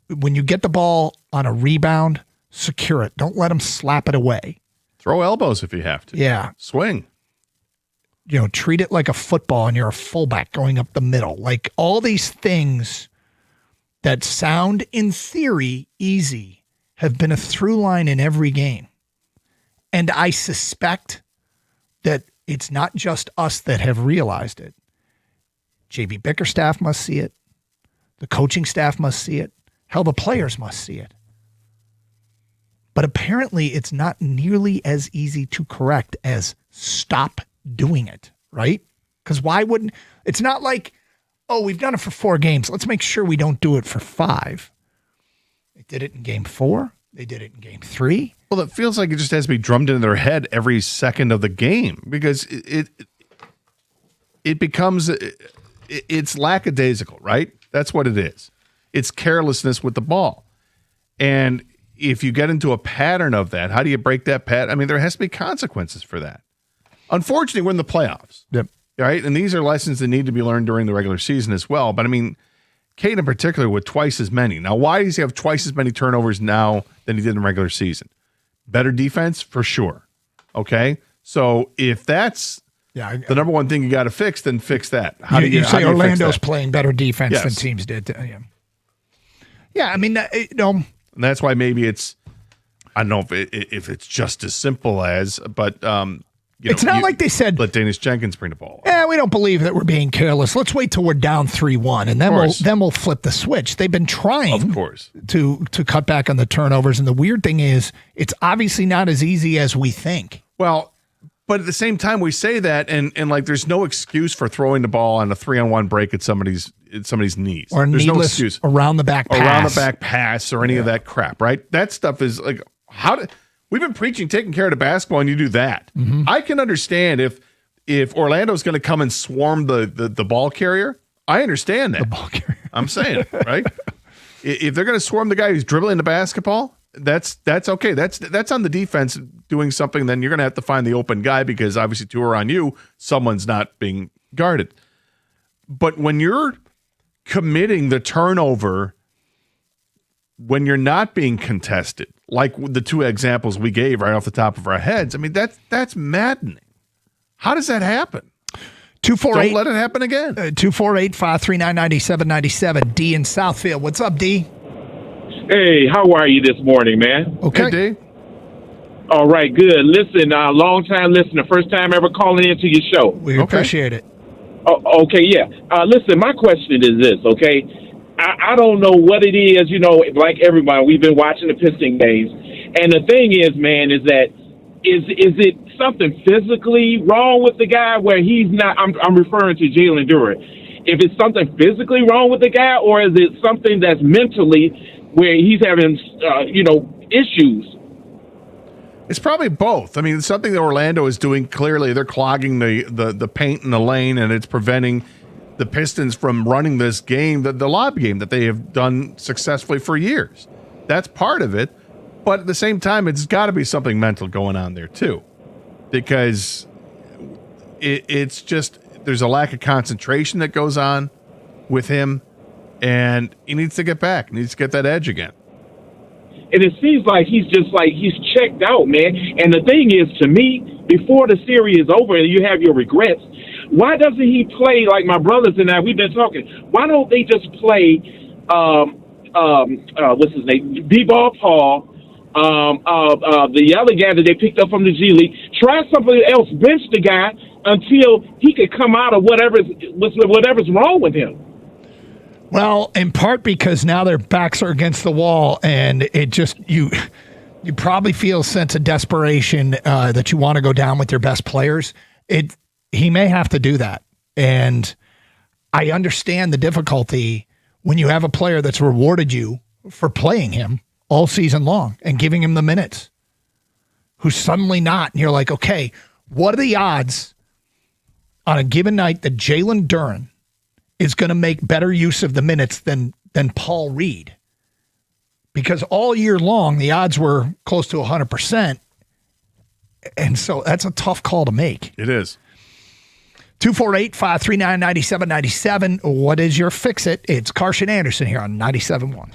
when you get the ball on a rebound, secure it. Don't let them slap it away. Throw elbows if you have to. Yeah. Swing. Treat it like a football and you're a fullback going up the middle. Like all these things that sound in theory easy have been a through line in every game. And I suspect that it's not just us that have realized it. JB Bickerstaff must see it. The coaching staff must see it. Hell, the players must see it. But apparently it's not nearly as easy to correct as stop doing it, right? Because why wouldn't, it's not like, oh, we've done it for 4 games. Let's make sure we don't do it for 5. They did it in game 4. They did it in game 3. Well, it feels like it just has to be drummed into their head every second of the game because it becomes, it's lackadaisical, right? That's what it is. It's carelessness with the ball. And if you get into a pattern of that, how do you break that pattern? I mean, there has to be consequences for that. Unfortunately, we're in the playoffs. Yep. Right? And these are lessons that need to be learned during the regular season as well. But I mean, Cade in particular with twice as many. Now, why does he have twice as many turnovers now than he did in regular season? Better defense, for sure. Okay? So if that's the number one thing you got to fix, then fix that. How do you say how do you Orlando's fix that? playing better defense Yes. than teams did? Yeah, I mean, And that's why maybe it's, I don't know if it's just as simple as, but it's not like they said, let Danish Jenkins bring the ball. we don't believe that we're being careless. Let's wait till we're down 3-1, and then we'll flip the switch. They've been trying, of course, to cut back on the turnovers. And the weird thing is, it's obviously not as easy as we think. Well, but at the same time, we say that, and like, there's no excuse for throwing the ball on a 3-on-1 break at somebody's knees, or there's needless no excuse around the back pass or any of that crap. Right? That stuff is like, We've been preaching taking care of the basketball, and you do that. Mm-hmm. I can understand if Orlando's going to come and swarm the ball carrier. I understand that. The ball carrier. I'm saying it, right? If they're going to swarm the guy who's dribbling the basketball, that's okay. That's on the defense doing something. Then you're going to have to find the open guy because obviously two are on you. Someone's not being guarded. But when you're committing the turnover when you're not being contested, like the two examples we gave right off the top of our heads, I mean, that's maddening. How does that happen? 248. Don't let it happen again. 248-539-9797. D in Southfield. What's up, D? Hey, how are you this morning, man? Okay. Hey, D. All right, good. Listen, long time listener, first time ever calling into your show. We appreciate it. Oh, okay, yeah. Listen, my question is this, okay? I don't know what it is, like everybody, we've been watching the Piston games. And the thing is, man, is that is it something physically wrong with the guy where he's not, I'm referring to Jalen Duren. If it's something physically wrong with the guy, or is it something that's mentally where he's having, issues? It's probably both. I mean, it's something that Orlando is doing. Clearly, they're clogging the paint in the lane, and it's preventing the Pistons from running this game, the lob game that they have done successfully for years. That's part of it. But at the same time, it's got to be something mental going on there, too. Because it's just, there's a lack of concentration that goes on with him, and he needs to get back. He needs to get that edge again. And it seems like he's checked out, man. And the thing is, to me, before the series is over and you have your regrets, why doesn't he play like my brothers and I, we've been talking, why don't they just play, what's his name, B-Ball Paul, the other guy that they picked up from the G League, try somebody else, bench the guy until he could come out of whatever's wrong with him. Well, in part because now their backs are against the wall, and it just you probably feel a sense of desperation that you want to go down with your best players. He may have to do that, and I understand the difficulty when you have a player that's rewarded you for playing him all season long and giving him the minutes, who's suddenly not, and you're like, okay, what are the odds on a given night that Jalen Duren is going to make better use of the minutes than Paul Reed? Because all year long, the odds were close to 100%. And so that's a tough call to make. It is. 248-539-9797. What is your fix-it? It's Carson Anderson here on 97.1.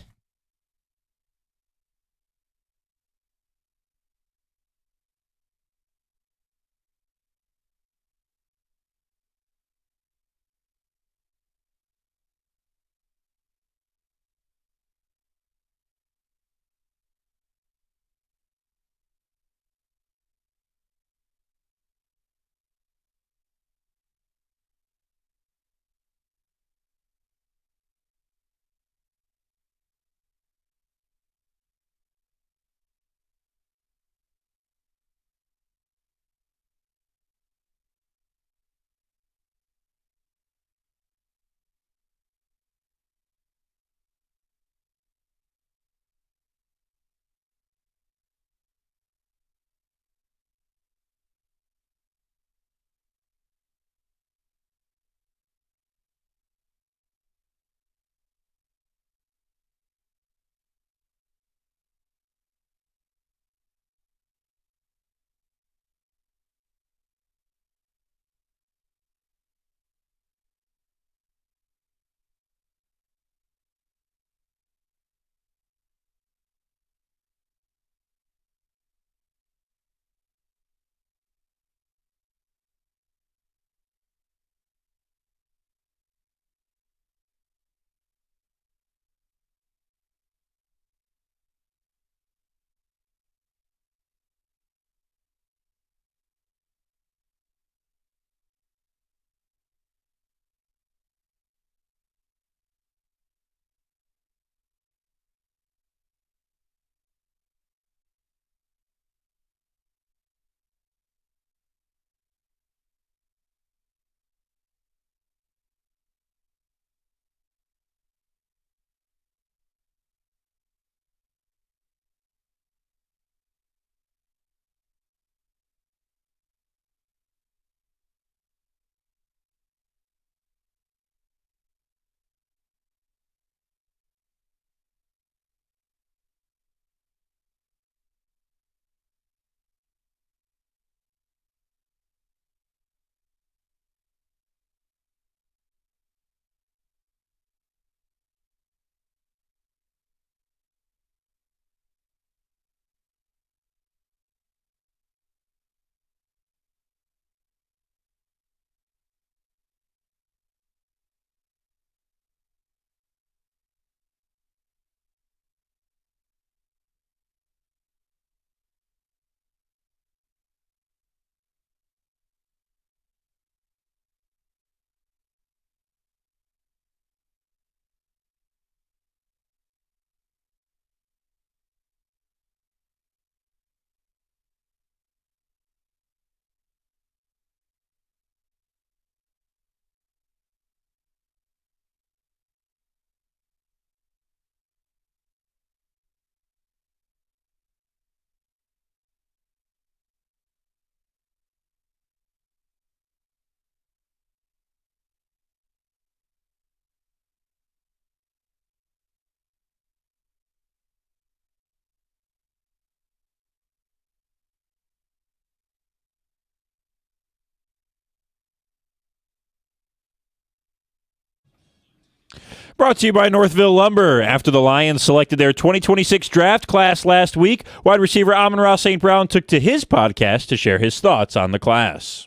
Brought to you by Northville Lumber. After the Lions selected their 2026 draft class last week, wide receiver Amon-Ra St. Brown took to his podcast to share his thoughts on the class.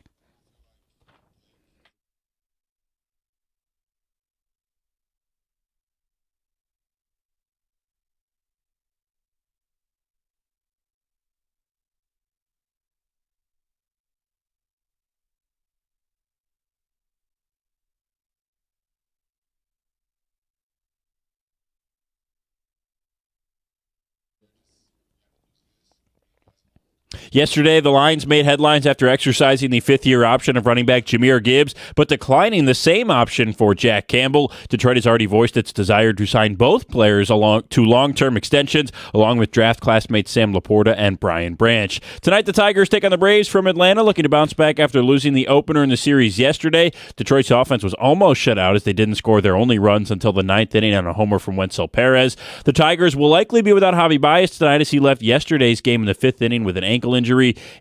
Yesterday, the Lions made headlines after exercising the fifth-year option of running back Jahmyr Gibbs, but declining the same option for Jack Campbell. Detroit has already voiced its desire to sign both players to long-term extensions, along with draft classmates Sam Laporta and Brian Branch. Tonight, the Tigers take on the Braves from Atlanta, looking to bounce back after losing the opener in the series yesterday. Detroit's offense was almost shut out as they didn't score their only runs until the ninth inning on a homer from Wencel Perez. The Tigers will likely be without Javi Baez tonight as he left yesterday's game in the fifth inning with an ankle injury.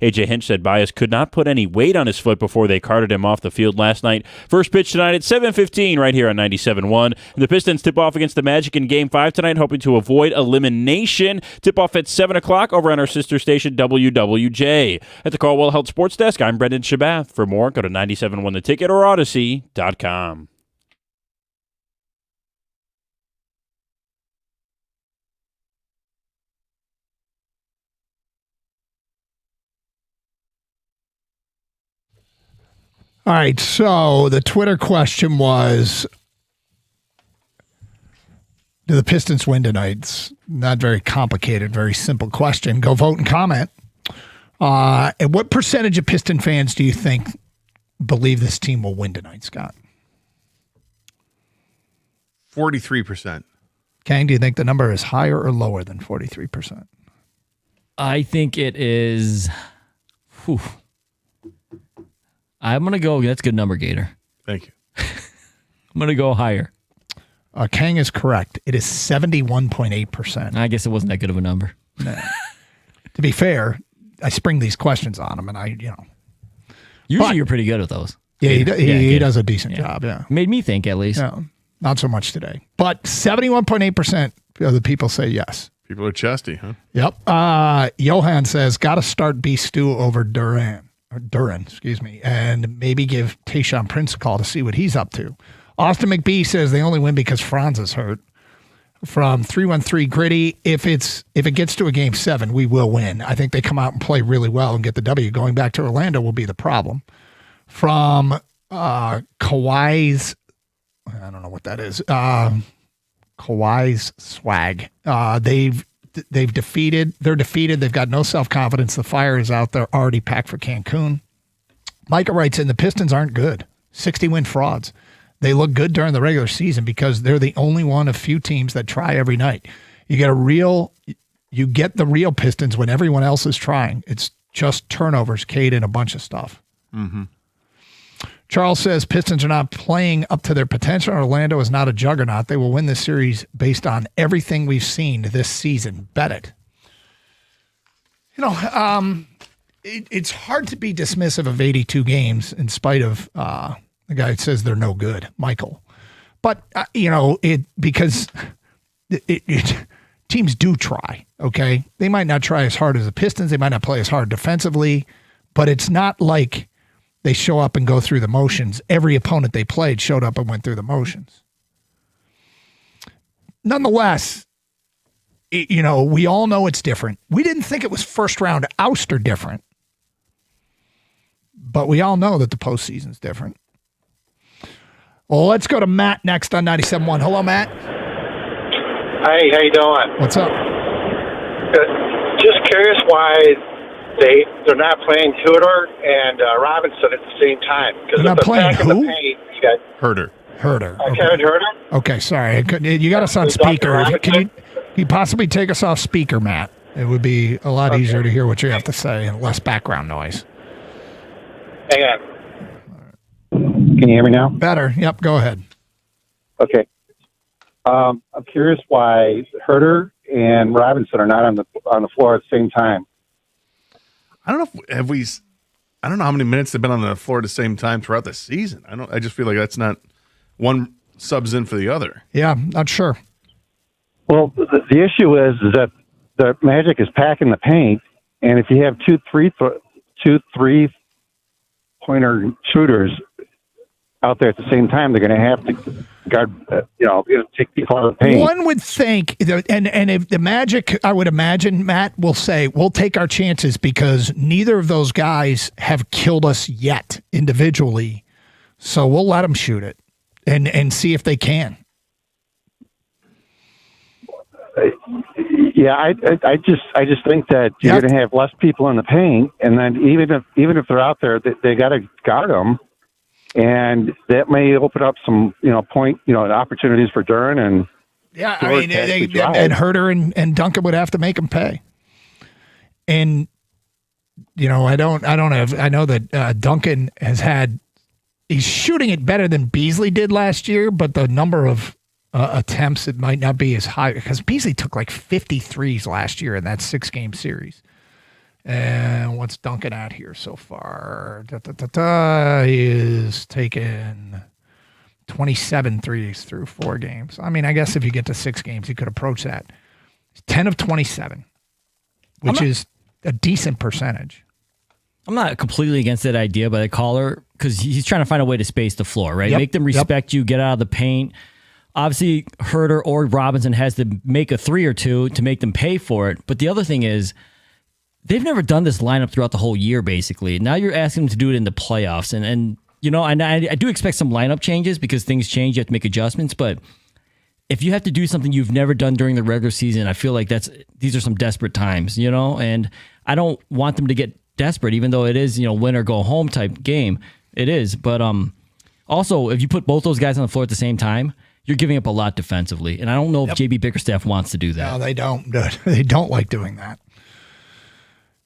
A.J. Hinch said Baez could not put any weight on his foot before they carted him off the field last night. First pitch tonight at 7:15 right here on 97.1. The Pistons tip off against the Magic in Game 5 tonight, hoping to avoid elimination. Tip off at 7 o'clock over on our sister station WWJ. At the Caldwell Health Sports Desk, I'm Brendan Shabath. For more, go to 97.1theticket or Odyssey.com. All right, so the Twitter question was, do the Pistons win tonight? It's not very complicated, very simple question. Go vote and comment. And what percentage of Piston fans do you think believe this team will win tonight, Scott? 43%. Kang, do you think the number is higher or lower than 43%? I think it is... Whew. I'm going to go, that's a good number, Gator. Thank you. I'm going to go higher. Kang is correct. It is 71.8%. I guess it wasn't that good of a number. Nah. To be fair, I spring these questions on him, and Usually you're pretty good at those. Yeah, he does a decent job, yeah. Made me think, at least. Yeah, not so much today. But 71.8% of the people say yes. People are chesty, huh? Yep. Johan says, got to start B. Stu over Duran, and maybe give Tayshaun Prince a call to see what he's up to. Austin McBee says they only win because Franz is hurt. From 313 Gritty, if it gets to a game 7, we will win. I think they come out and play really well and get the W. Going back to Orlando will be the problem. From Kawhi's, I don't know what that is. Kawhi's swag. They're defeated. They've got no self-confidence. The fire is out there, already packed for Cancun. Micah writes in, the Pistons aren't good. 60-win frauds. They look good during the regular season because they're the only one of few teams that try every night. You get the real Pistons when everyone else is trying. It's just turnovers, Cade, and a bunch of stuff. Mm-hmm. Charles says Pistons are not playing up to their potential. Orlando is not a juggernaut. They will win this series based on everything we've seen this season. Bet it. It's hard to be dismissive of 82 games in spite of the guy that says they're no good, Michael. But, because teams do try, okay? They might not try as hard as the Pistons. They might not play as hard defensively, but it's not like they show up and go through the motions. Every opponent they played showed up and went through the motions. Nonetheless, we all know it's different. We didn't think it was first round ouster different, but we all know that the postseason's different. Well, let's go to Matt next on 97.1. Hello, Matt. Hey, how you doing? What's up? Good. Just curious why they're not playing Tudor and Robinson at the same time. They're not playing who? You got Herder. Okay. Kevin Herder. Okay, sorry. You got us on speaker. Can you possibly take us off speaker, Matt? It would be a lot easier to hear what you have to say and less background noise. Hang on. Can you hear me now? Better. Yep, go ahead. Okay. I'm curious why Herder and Robinson are not on the floor at the same time. I don't know I don't know how many minutes they've been on the floor at the same time throughout the season. I just feel like that's not one subs in for the other. Yeah, not sure. Well, the issue is that the Magic is packing the paint, and if you have two three-pointer shooters out there at the same time, they're going to have to guard, take people out of the paint. One would think, and if the Magic, I would imagine, Matt, will say, we'll take our chances because neither of those guys have killed us yet individually, so we'll let them shoot it and see if they can. Yeah, I just think that you're going to have less people in the paint, and then even if they're out there, they got to guard them, and that may open up some opportunities for Duren and and Herter and Duncan would have to make them pay. And I know that Duncan he's shooting it better than Beasley did last year, but the number of attempts, it might not be as high because Beasley took like 53s last year in that 6-game series. And what's Duncan at here so far? He is taking 27 threes through 4 games. I mean, I guess if you get to 6 games, you could approach that. 10 of 27, which is a decent percentage. I'm not completely against that idea by the caller because he's trying to find a way to space the floor, right? Yep. Make them respect you, get out of the paint. Obviously, Herter or Robinson has to make a 3 or 2 to make them pay for it. But the other thing is, they've never done this lineup throughout the whole year, basically. Now you're asking them to do it in the playoffs. And I do expect some lineup changes because things change. You have to make adjustments. But if you have to do something you've never done during the regular season, I feel like these are some desperate times, and I don't want them to get desperate, even though it is, win or go home type game. It is. But also, if you put both those guys on the floor at the same time, you're giving up a lot defensively. And I don't know if JB Bickerstaff wants to do that. No, they don't. They don't like doing that.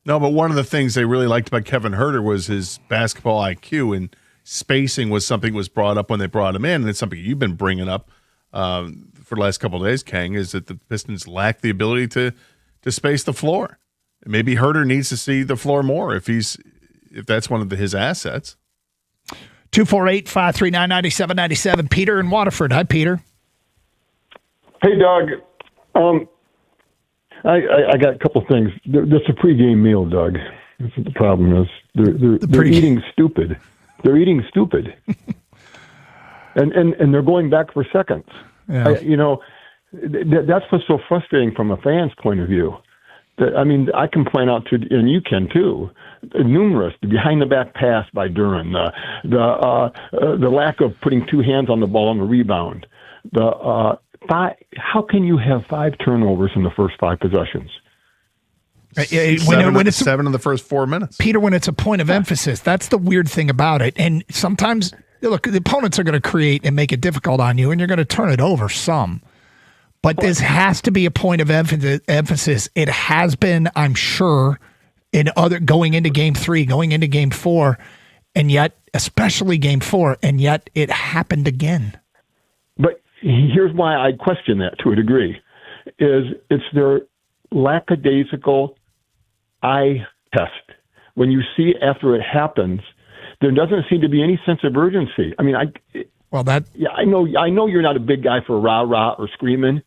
No, but one of the things they really liked about Kevin Herter was his basketball IQ, and spacing was something that was brought up when they brought him in, and it's something you've been bringing up for the last couple of days, Kang, is that the Pistons lack the ability to space the floor. Maybe Herter needs to see the floor more if that's one of his assets. 248-539-9797. Peter in Waterford. Hi, Peter. Hey, Doug. I got a couple things. That's a pregame meal, Doug. That's what the problem is. They're eating stupid. They're eating stupid. and they're going back for seconds. Yeah. That's what's so frustrating from a fan's point of view. I can point out and you can too, numerous behind the back pass by Duren, the lack of putting 2 hands on the ball on the rebound, how can you have 5 turnovers in the first 5 possessions? When it's 7 in the first 4 minutes. Peter, when it's a point of emphasis, that's the weird thing about it. And sometimes, look, the opponents are going to create and make it difficult on you, and you're going to turn it over some. But this has to be a point of emphasis. It has been, I'm sure, going into Game 3, going into Game 4, and yet, especially Game 4, and yet it happened again. But here's why I question that to a degree, is it's their lackadaisical eye test. When you see after it happens, there doesn't seem to be any sense of urgency. I know you're not a big guy for rah-rah or screaming,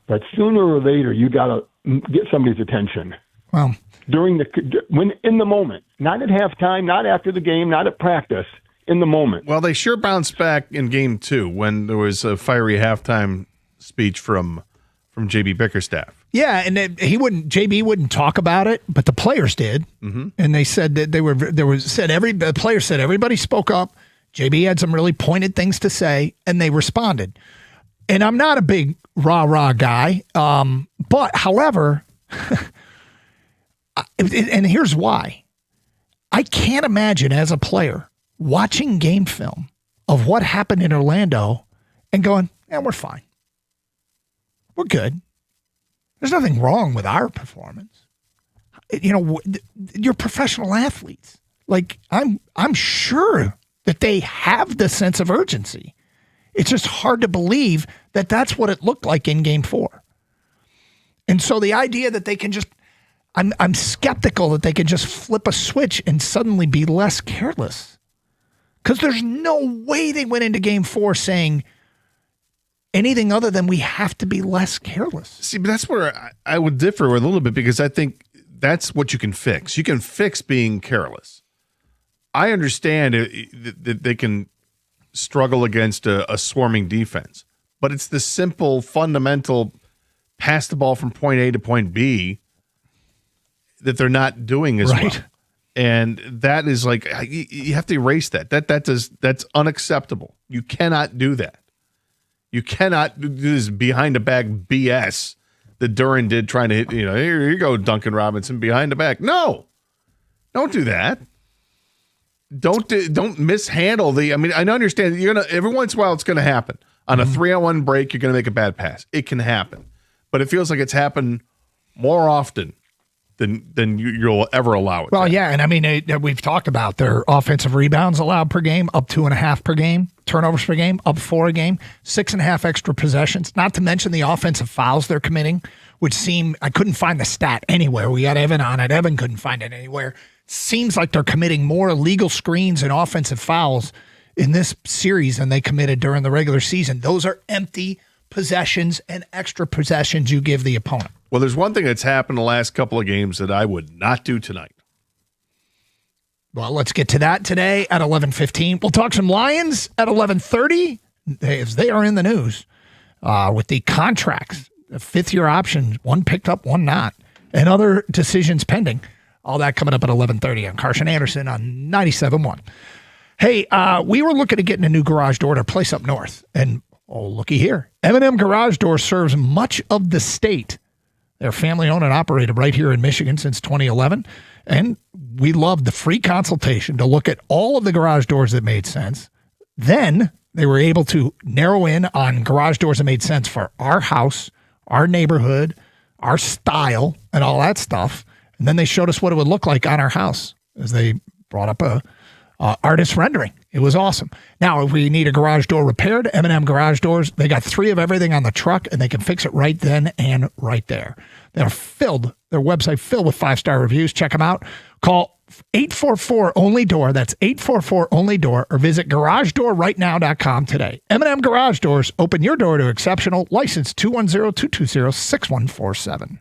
but sooner or later you got to get somebody's attention. Well, in the moment, not at halftime, not after the game, not at practice, in the moment. Well, they sure bounced back in Game 2 when there was a fiery halftime speech from JB Bickerstaff. Yeah, and JB wouldn't talk about it, but the players did, and they said that the players said everybody spoke up. JB had some really pointed things to say, and they responded. And I'm not a big rah-rah guy, but however, and here's why. I can't imagine as a player watching game film of what happened in Orlando and going, we're fine. We're good. There's nothing wrong with our performance. You're professional athletes. Like, I'm sure that they have the sense of urgency. It's just hard to believe that that's what it looked like in Game 4. And so the idea that they can just, I'm skeptical that they can just flip a switch and suddenly be less careless. Because there's no way they went into Game 4 saying, anything other than we have to be less careless. See, but that's where I would differ a little bit, because I think that's what you can fix. You can fix being careless. I understand that they can struggle against a swarming defense, but it's the simple, fundamental pass the ball from point A to point B that they're not doing as well. And that is like, you have to erase that. That's unacceptable. You cannot do that. You cannot do this behind the back BS that Duran did, trying to hit, here you go, Duncan Robinson, behind the back. No, don't do that. Don't mishandle the. I mean, I understand that every once in a while it's going to happen. On a 3-on-1 break, you're going to make a bad pass. It can happen, but it feels like it's happened more often than you'll ever allow it. Well, yeah, and I mean, we've talked about their offensive rebounds allowed per game, up 2.5 per game, turnovers per game, up 4 a game, 6.5 extra possessions, not to mention the offensive fouls they're committing, which I couldn't find the stat anywhere. We got Evan on it. Evan couldn't find it anywhere. Seems like they're committing more illegal screens and offensive fouls in this series than they committed during the regular season. Those are empty possessions and extra possessions you give the opponent. Well, there's one thing that's happened the last couple of games that I would not do tonight. Well, let's get to that today at 11:15. We'll talk some Lions at 11:30, as they are in the news with the contracts, the fifth-year options, one picked up, one not, and other decisions pending. All that coming up at 11:30 on Carson Anderson on 97.1. Hey, we were looking at getting a new garage door at our place up north, and looky here. M&M Garage Door serves much of the state. They're family-owned and operated right here in Michigan since 2011, and we loved the free consultation to look at all of the garage doors that made sense. Then they were able to narrow in on garage doors that made sense for our house, our neighborhood, our style, and all that stuff. And then they showed us what it would look like on our house as they brought up a artist rendering. It was awesome. Now, if we need a garage door repaired, M&M Garage Doors, they got 3 of everything on the truck, and they can fix it right then and right there. They're filled, their website filled with 5-star reviews. Check them out. Call 844-ONLY-DOOR. That's 844-ONLY-DOOR, or visit garagedoorrightnow.com today. M&M Garage Doors, open your door to exceptional. License 210-220-6147.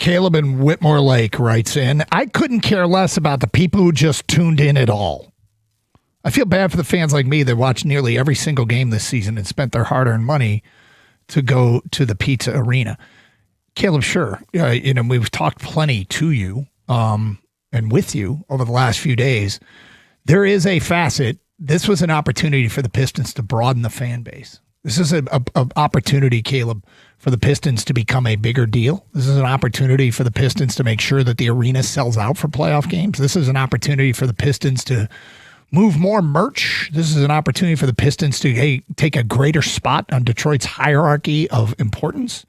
Caleb in Whitmore Lake writes in, I couldn't care less about the people who just tuned in at all. I feel bad for the fans like me that watched nearly every single game this season and spent their hard-earned money to go to the pizza arena. Caleb, sure. We've talked plenty to you and with you over the last few days. There is a facet. This was an opportunity for the Pistons to broaden the fan base. This is an opportunity, Caleb, for the Pistons to become a bigger deal. This is an opportunity for the Pistons to make sure that the arena sells out for playoff games. This is an opportunity for the Pistons to move more merch. This is an opportunity for the Pistons to take a greater spot on Detroit's hierarchy of importance.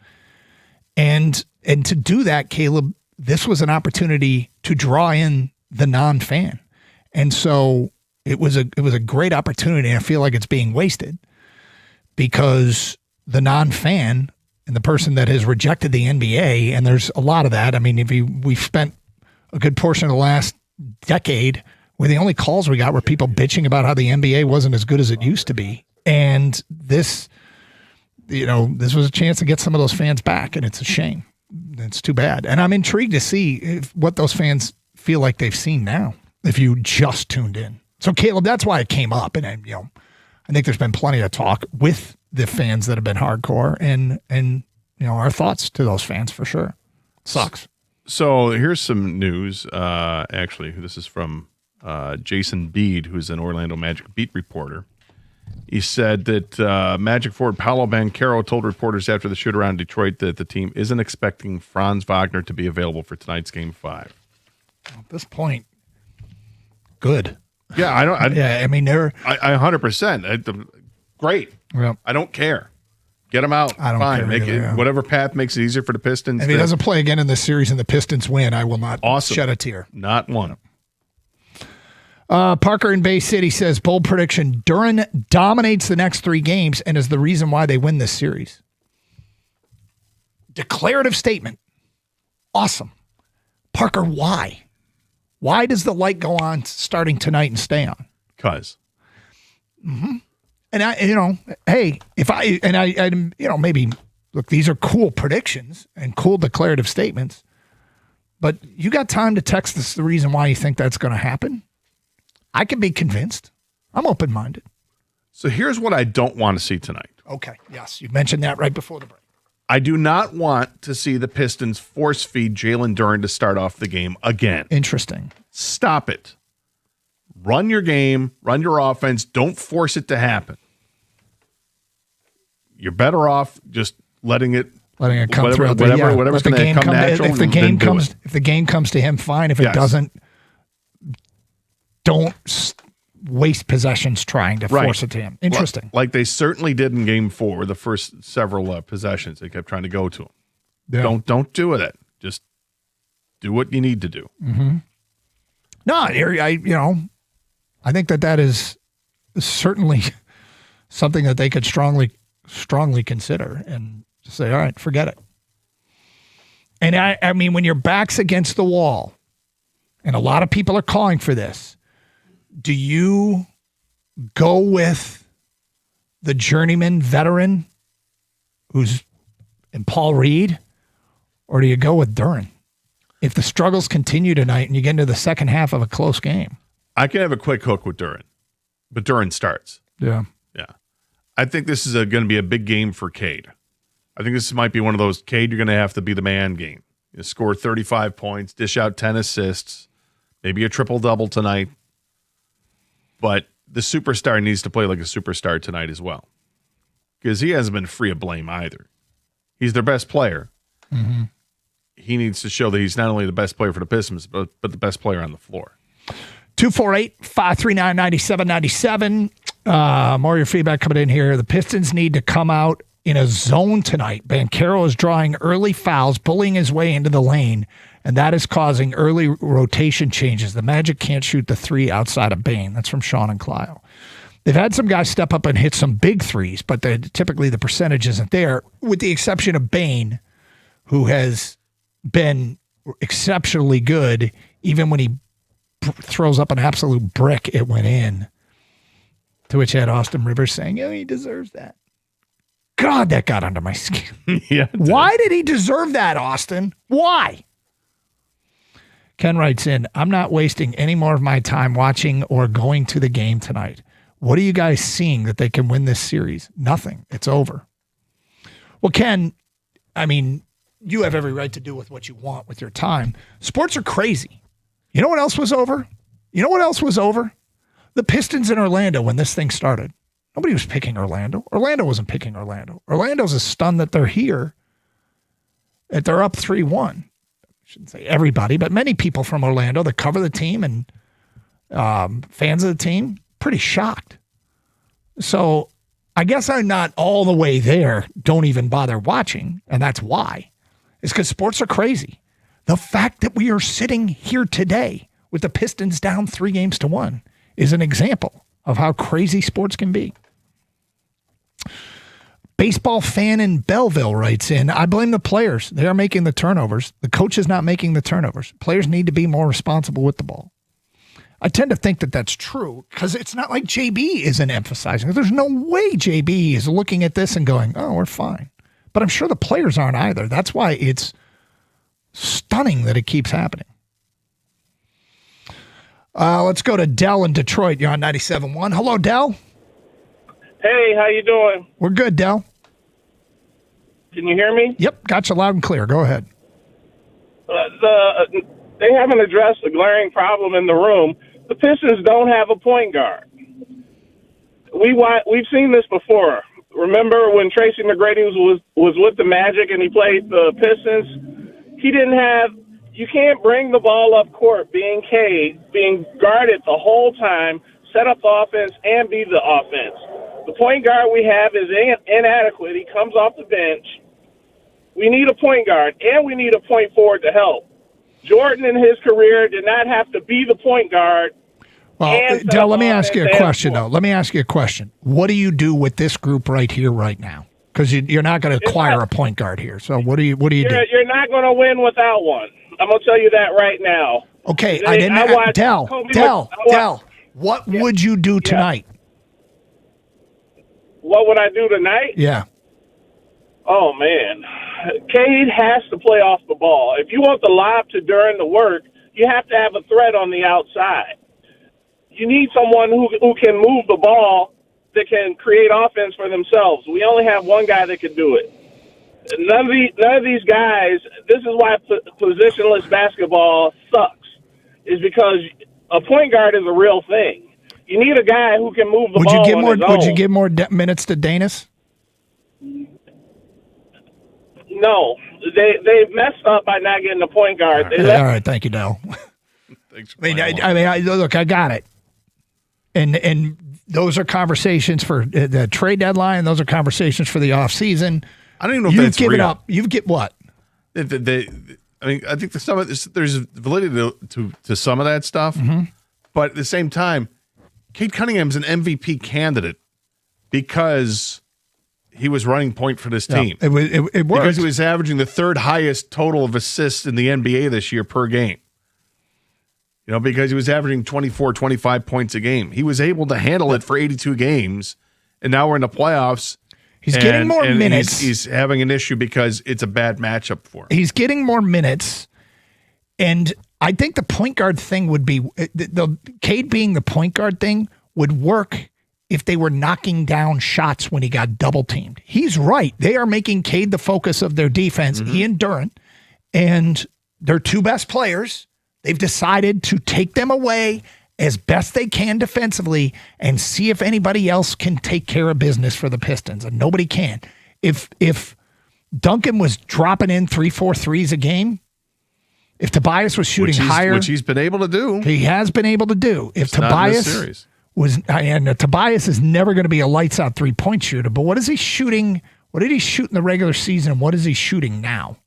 And to do that, Caleb, this was an opportunity to draw in the non-fan. And so it was a great opportunity, and I feel like it's being wasted because the non-fan and the person that has rejected the NBA, and there's a lot of that. I mean, we've spent a good portion of the last decade where the only calls we got were people bitching about how the NBA wasn't as good as it used to be. And this was a chance to get some of those fans back, and it's a shame. It's too bad. And I'm intrigued to see what those fans feel like they've seen now if you just tuned in. So, Caleb, that's why it came up. And, I think there's been plenty of talk with the fans that have been hardcore and our thoughts to those fans for sure. Sucks. So here's some news. Actually, this is from Jason Bede, who's an Orlando Magic beat reporter. He said that Magic forward Paolo Banchero told reporters after the shoot-around in Detroit that the team isn't expecting Franz Wagner to be available for tonight's Game 5. At this point, good. Yeah, I don't. I mean, they're. I 100%. Great. Yeah. I don't care. Get him out. I don't Fine. care Make either, it whatever path makes it easier for the Pistons. If he doesn't play again in this series and the Pistons win, I will not shed a tear. Not one. Parker in Bay City says, bold prediction, Duren dominates the next 3 games and is the reason why they win this series. Declarative statement. Awesome. Parker, why? Why does the light go on starting tonight and stay on? Because. Mm-hmm. And maybe, look, these are cool predictions and cool declarative statements, but you got time to text us the reason why you think that's going to happen? I can be convinced. I'm open-minded. So here's what I don't want to see tonight. Okay. Yes. You mentioned that right before the break. I do not want to see the Pistons force feed Jalen Duren to start off the game again. Interesting. Stop it. Run your game. Run your offense. Don't force it to happen. You're better off just letting it come through. Whatever's going to come natural. If the game comes to him, fine. If it doesn't, don't waste possessions trying to force it to him. Interesting. Like they certainly did in Game 4, the first several possessions. They kept trying to go to him. Yeah. Don't do it. Just do what you need to do. Mm-hmm. No, I think that is certainly something that they could strongly consider and just say, all right, forget it. And I mean, when your back's against the wall, and a lot of people are calling for this, do you go with the journeyman veteran who's in Paul Reed, or do you go with Duren? If the struggles continue tonight and you get into the second half of a close game. I can have a quick hook with Duren, but Duren starts. Yeah. Yeah. I think this is going to be a big game for Cade. I think this might be one of those, Cade, you're going to have to be the man game. You score 35 points, dish out 10 assists, maybe a triple-double tonight. But the superstar needs to play like a superstar tonight as well. Because he hasn't been free of blame either. He's their best player. Mm-hmm. He needs to show that he's not only the best player for the Pistons, but the best player on the floor. 248-539-9797. More of your feedback coming in here. The Pistons need to come out in a zone tonight. Banchero is drawing early fouls, bullying his way into the lane, and that is causing early rotation changes. The Magic can't shoot the 3 outside of Bane. That's from Sean and Clio. They've had some guys step up and hit some big threes, but typically the percentage isn't there, with the exception of Bane, who has been exceptionally good. Even when he throws up an absolute brick, it went in. To which I had Austin Rivers saying, he deserves that. God, that got under my skin. Yeah. Why did he deserve that, Austin? Why? Ken writes in, I'm not wasting any more of my time watching or going to the game tonight. What are you guys seeing that they can win this series? Nothing. It's over. Well, Ken, I mean, you have every right to do with what you want with your time. Sports are crazy. You know what else was over? The Pistons in Orlando when this thing started. Nobody was picking Orlando. Orlando wasn't picking Orlando. Orlando's as stunned that they're here, that they're up 3-1. I shouldn't say everybody, but many people from Orlando that cover the team and fans of the team, pretty shocked. So I guess I'm not all the way there. Don't even bother watching. And that's why. It's because sports are crazy. The fact that we are sitting here today with the Pistons down 3-1 is an example of how crazy sports can be. Baseball fan in Belleville writes in, I blame the players. They are making the turnovers. The coach is not making the turnovers. Players need to be more responsible with the ball. I tend to think that that's true because it's not like JB isn't emphasizing. There's no way JB is looking at this and going, oh, we're fine. But I'm sure the players aren't either. That's why it's stunning that it keeps happening. Let's go to Dell in Detroit. You're on 97.1. Hello, Dell. Hey, how you doing? We're good, Dell. Can you hear me? Yep, got you loud and clear. Go ahead. They haven't addressed the glaring problem in the room. The Pistons don't have a point guard. We've seen this before. Remember when Tracy McGrady was with the Magic and he played the Pistons? He didn't have. You can't bring the ball up court being guarded the whole time, set up the offense, and be the offense. The point guard we have is inadequate. He comes off the bench. We need a point guard, and we need a point forward to help. Jordan in his career did not have to be the point guard. Well, Dell, let me ask you a question, though. Let me ask you a question. What do you do with this group right here, right now? Because you're not going to acquire a point guard here. So what do you do? You're not going to win without one. I'm going to tell you that right now. Okay, Dell, what would you do tonight? What would I do tonight? Yeah. Oh, man. Cade has to play off the ball. If you want the lob to during the work, you have to have a threat on the outside. You need someone who can move the ball that can create offense for themselves. We only have one guy that can do it. None of these guys, this is why positionless basketball sucks, is because a point guard is a real thing. You need a guy who can move the ball on his own. Would you give more minutes to Danis? No. They messed up by not getting a point guard. All right, thank you, Dell. Thanks for look, I got it. And those are conversations for the trade deadline. Those are conversations for the offseason. I don't even know if that's given real. up. You've given what? I think there's validity to some of that stuff. Mm-hmm. But at the same time, Cade Cunningham's an MVP candidate because he was running point for this team. It worked. Because he was averaging the third highest total of assists in the NBA this year per game. Because he was averaging 24, 25 points a game. He was able to handle it for 82 games, and now we're in the playoffs. He's getting more minutes. He's having an issue because it's a bad matchup for him. He's getting more minutes, and I think the point guard thing would be the Cade being the point guard thing would work if they were knocking down shots when he got double teamed. He's right. They are making Cade the focus of their defense, he and Durant, and their two best players. They've decided to take them away as best they can defensively and see if anybody else can take care of business for the Pistons, and nobody can. If Duncan was dropping in 3-4 threes a game, if Tobias was shooting higher, which he's been able to do, he has been able to do. If Tobias was, and Tobias is never going to be a lights out 3-point shooter, but what is he shooting? What did he shoot in the regular season? And what is he shooting now?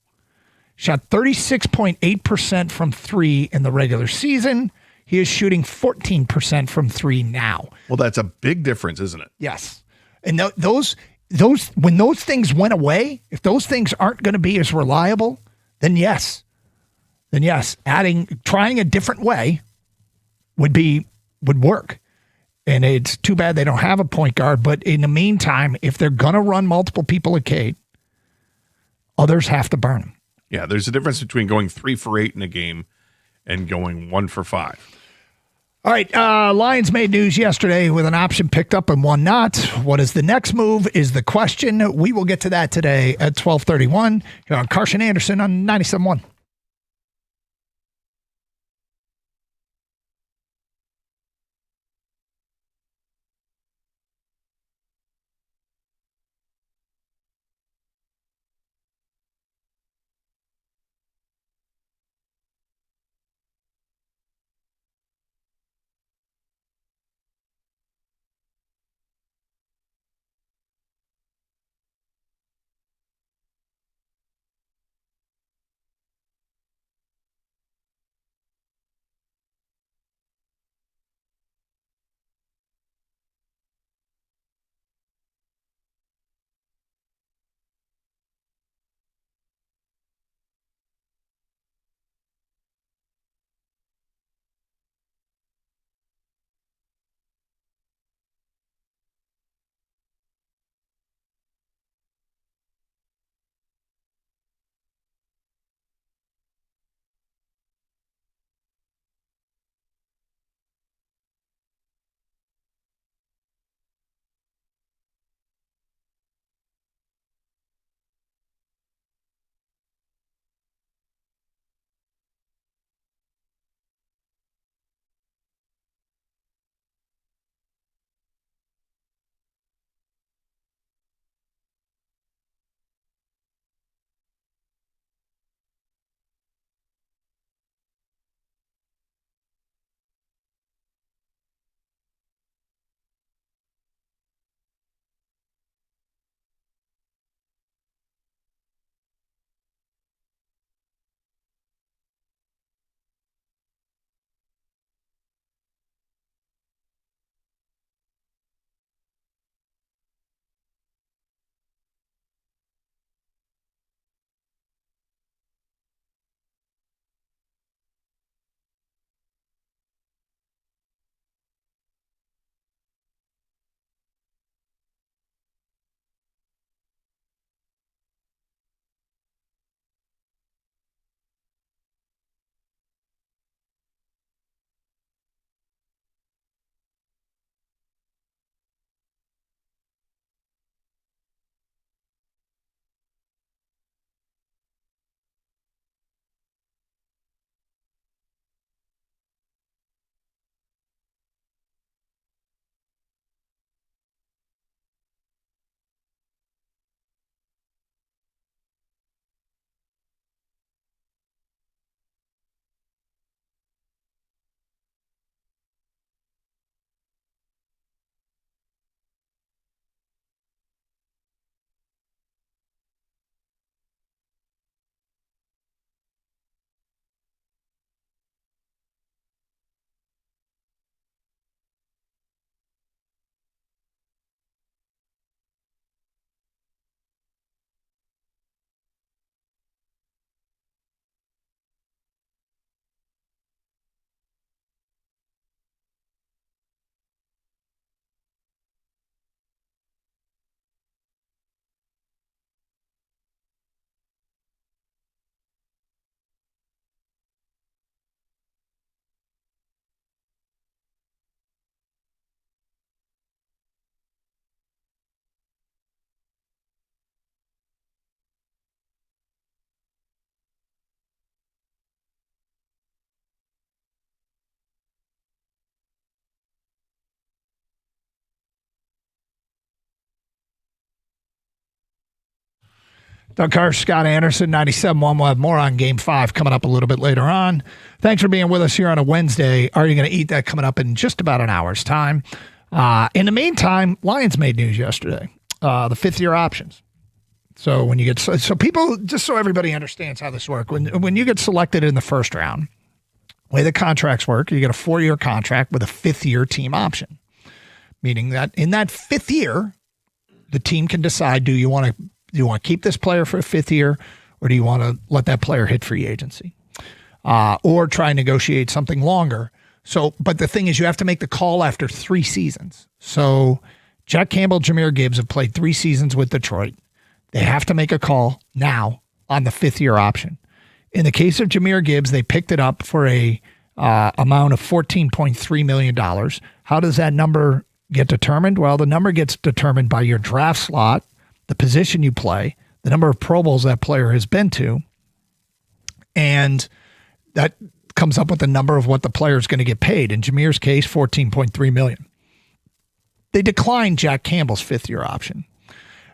Shot 36.8% from three in the regular season. He is shooting 14% from three now. Well, that's a big difference, isn't it? Yes. And those when those things went away, if those things aren't going to be as reliable, then yes, trying a different way would work. And it's too bad they don't have a point guard. But in the meantime, if they're going to run multiple people at Cade, others have to burn them. Yeah, there's a difference between going 3 for 8 in a game and going 1 for 5. All right, Lions made news yesterday with an option picked up and one not. What is the next move is the question. We will get to that today at 12:31 here on Carson Anderson on 97.1. Doug Carr, Scott Anderson, 97.1. We'll have more on Game 5 coming up a little bit later on. Thanks for being with us here on a Wednesday. Are you going to eat that coming up in just about an hour's time? In the meantime, Lions made news yesterday. The fifth-year options. So when you get so people, just so everybody understands how this works, when you get selected in the first round, the way the contracts work, you get a 4-year contract with a fifth-year team option, meaning that in that fifth year, the team can decide: do you want to keep this player for a fifth year, or do you want to let that player hit free agency, or try and negotiate something longer? So, but the thing is, you have to make the call after 3 seasons. So, Jack Campbell, Jahmyr Gibbs have played 3 seasons with Detroit. They have to make a call now on the fifth-year option. In the case of Jahmyr Gibbs, they picked it up for a amount of $14.3 million. How does that number get determined? Well, the number gets determined by your draft slot, the position you play, the number of Pro Bowls that player has been to, and that comes up with the number of what the player is going to get paid. In Jahmyr's case, $14.3 million. They declined Jack Campbell's fifth-year option.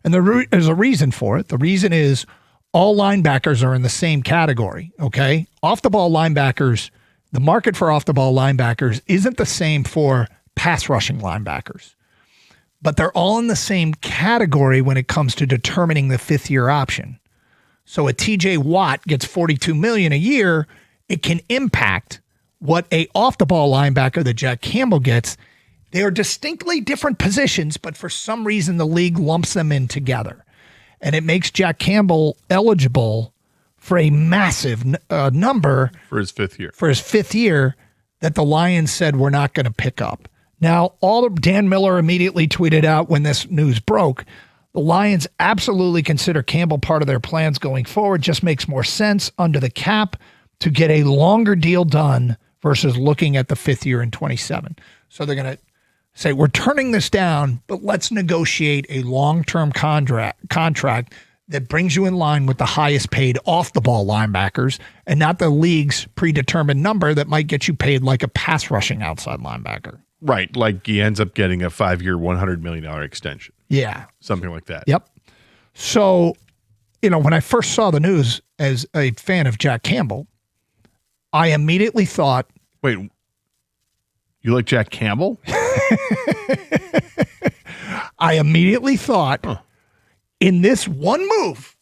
And there's a reason for it. The reason is all linebackers are in the same category, okay? Off-the-ball linebackers, the market for off-the-ball linebackers isn't the same for pass-rushing linebackers. But they're all in the same category when it comes to determining the fifth-year option. So a TJ Watt gets $42 million a year, it can impact what a off-the-ball linebacker that Jack Campbell gets. They are distinctly different positions, but for some reason the league lumps them in together. And it makes Jack Campbell eligible for a massive number. For his fifth year. For his fifth year that the Lions said we're not going to pick up. Now, Dan Miller immediately tweeted out when this news broke, the Lions absolutely consider Campbell part of their plans going forward. Just makes more sense under the cap to get a longer deal done versus looking at the fifth year in 27. So they're going to say, we're turning this down, but let's negotiate a long-term contract that brings you in line with the highest paid off-the-ball linebackers and not the league's predetermined number that might get you paid like a pass-rushing outside linebacker. Right, like he ends up getting a 5-year, $100 million extension. Yeah. Something like that. Yep. So, when I first saw the news as a fan of Jack Campbell, I immediately thought... Wait, you like Jack Campbell? I immediately thought, in this one move,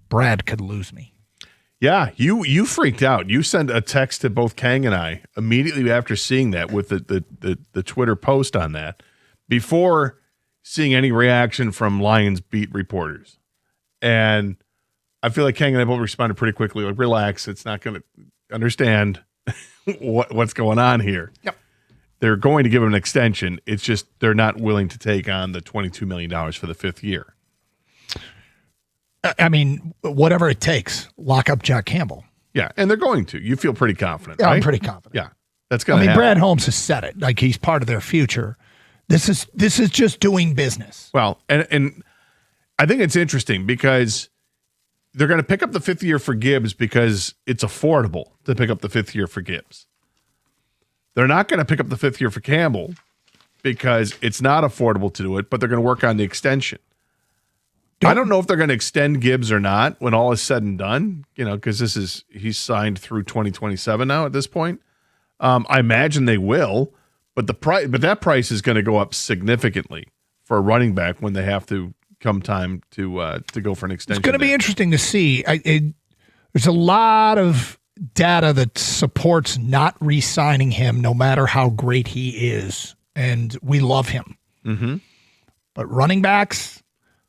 Brad could lose me. Yeah, you freaked out. You sent a text to both Kang and I immediately after seeing that with the Twitter post on that, before seeing any reaction from Lions beat reporters. And I feel like Kang and I both responded pretty quickly, like, relax, it's not going to understand what's going on here. Yep. They're going to give him an extension. It's just they're not willing to take on the $22 million for the fifth year. I mean, whatever it takes, lock up Jack Campbell. Yeah, and they're going to. You feel pretty confident, Yeah, right? I'm pretty confident. Yeah, that's going to happen. Brad Holmes has said it. Like, he's part of their future. This is just doing business. Well, and I think it's interesting because they're going to pick up the fifth year for Gibbs because it's affordable to pick up the fifth year for Gibbs. They're not going to pick up the fifth year for Campbell because it's not affordable to do it, but they're going to work on the extension. I don't know if they're going to extend Gibbs or not when all is said and done, because he's signed through 2027 now at this point. I imagine they will, but that price is going to go up significantly for a running back when they have to come time to go for an extension. It's going to be interesting to see. There's a lot of data that supports not re-signing him no matter how great he is, and we love him. Mm-hmm. But running backs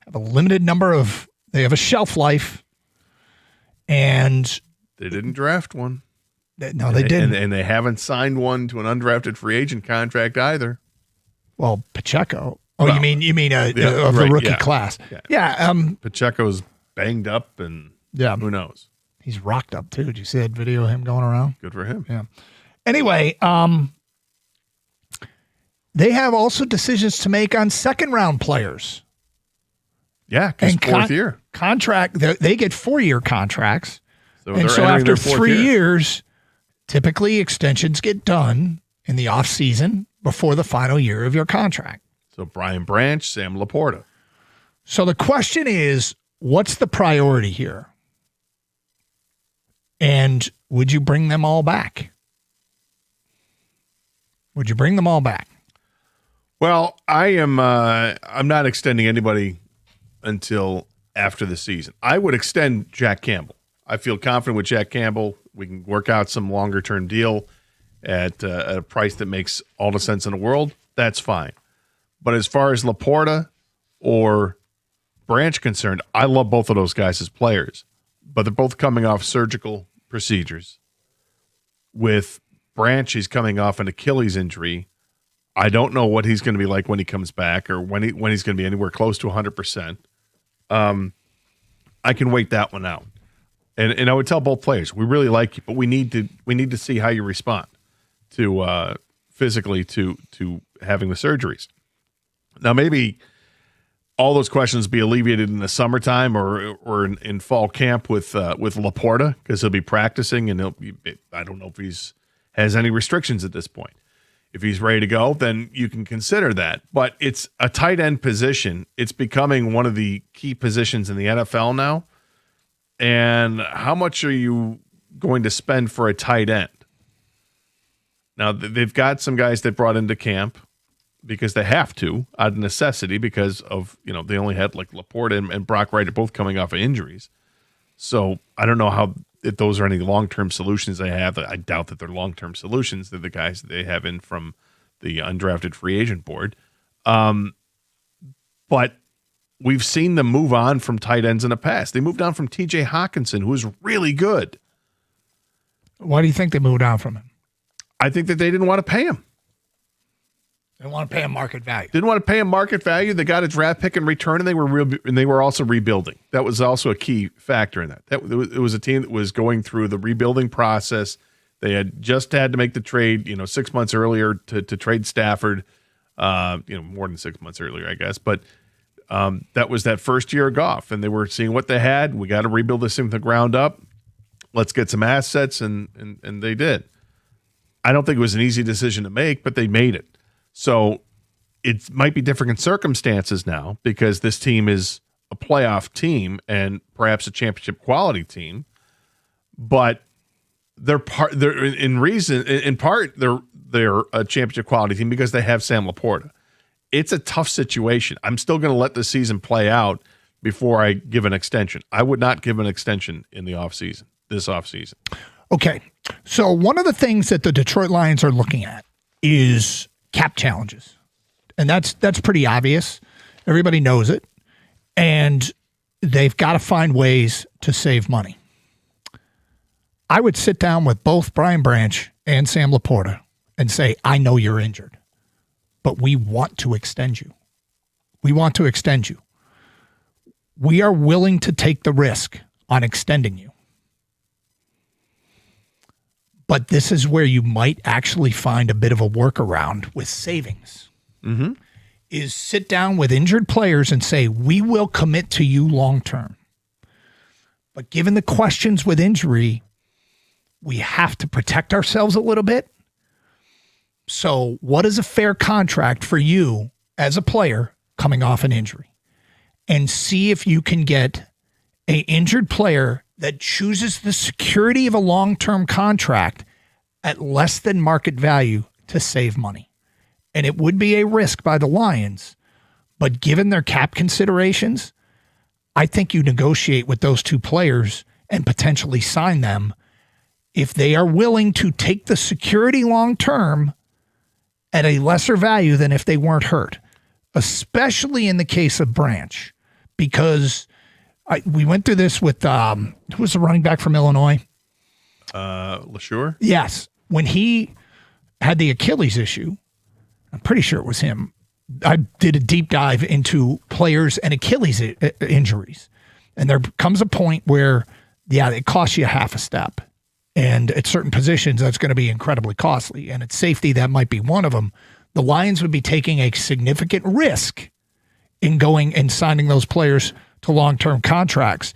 have a limited number they have a shelf life, and they didn't draft one. No, they didn't. And they haven't signed one to an undrafted free agent contract either. Well, Pacheco. Oh, well, you mean of the rookie class. Yeah. Pacheco's banged up, and who knows? He's rocked up, too. Did you see that video of him going around? Good for him. Yeah. Anyway, they have also decisions to make on second-round players. Yeah, because fourth year. Contract, they get 4-year contracts. So after 3 years, typically extensions get done in the offseason before the final year of your contract. So Brian Branch, Sam Laporta. So the question is, what's the priority here? And would you bring them all back? Would you bring them all back? Well, I'm not extending anybody until after the season. I would extend Jack Campbell. I feel confident with Jack Campbell. We can work out some longer-term deal at a price that makes all the sense in the world. That's fine. But as far as Laporta or Branch concerned, I love both of those guys as players. But they're both coming off surgical procedures. With Branch, he's coming off an Achilles injury. I don't know what he's going to be like when he comes back or when he's going to be anywhere close to 100%. I can wait that one out. And I would tell both players, we really like you, but we need to see how you respond to physically to having the surgeries. Now, maybe all those questions be alleviated in the summertime or in fall camp with Laporta, because he'll be practicing and I don't know if he's has any restrictions at this point. If he's ready to go, then you can consider that. But it's a tight end position. It's becoming one of the key positions in the NFL now. And how much are you going to spend for a tight end? Now, they've got some guys that brought into camp because they have to, out of necessity, because of, they only had like Laporta and Brock Wright are both coming off of injuries. So I don't know if those are any long-term solutions they have. I doubt that they're long-term solutions. They're the guys that they have in from the undrafted free agent board. But we've seen them move on from tight ends in the past. They moved on from TJ Hawkinson, who was really good. Why do you think they moved on from him? I think that they didn't want to pay him. They want to pay him market value. Didn't want to pay him market value. They got a draft pick in return, and they were also rebuilding. That was also a key factor in that. It was a team that was going through the rebuilding process. They had just had to make the trade, 6 months earlier to trade Stafford. More than 6 months earlier, I guess. But that was that first year of Goff, and they were seeing what they had. We got to rebuild this thing from the ground up. Let's get some assets, and they did. I don't think it was an easy decision to make, but they made it. So it might be different circumstances now because this team is a playoff team and perhaps a championship quality team, but they're in part they're a championship quality team because they have Sam Laporta. It's a tough situation. I'm still going to let the season play out before I give an extension. I would not give an extension in the offseason, this offseason. Okay. So one of the things that the Detroit Lions are looking at is cap challenges. And that's pretty obvious. Everybody knows it. And they've got to find ways to save money. I would sit down with both Brian Branch and Sam Laporta and say, I know you're injured, but we want to extend you. We want to extend you. We are willing to take the risk on extending you. But this is where you might actually find a bit of a workaround with savings. Mm-hmm. Is sit down with injured players and say, we will commit to you long term. But given the questions with injury, we have to protect ourselves a little bit. So what is a fair contract for you as a player coming off an injury? And see if you can get an injured player that chooses the security of a long-term contract at less than market value to save money. And it would be a risk by the Lions, but given their cap considerations, I think you negotiate with those two players and potentially sign them if they are willing to take the security long-term at a lesser value than if they weren't hurt, especially in the case of Branch, because we went through this with, who was the running back from Illinois? LeSure? Yes. When he had the Achilles issue, I'm pretty sure it was him. I did a deep dive into players and Achilles injuries. And there comes a point where, it costs you half a step. And at certain positions, that's going to be incredibly costly. And at safety, that might be one of them. The Lions would be taking a significant risk in going and signing those players to long-term contracts.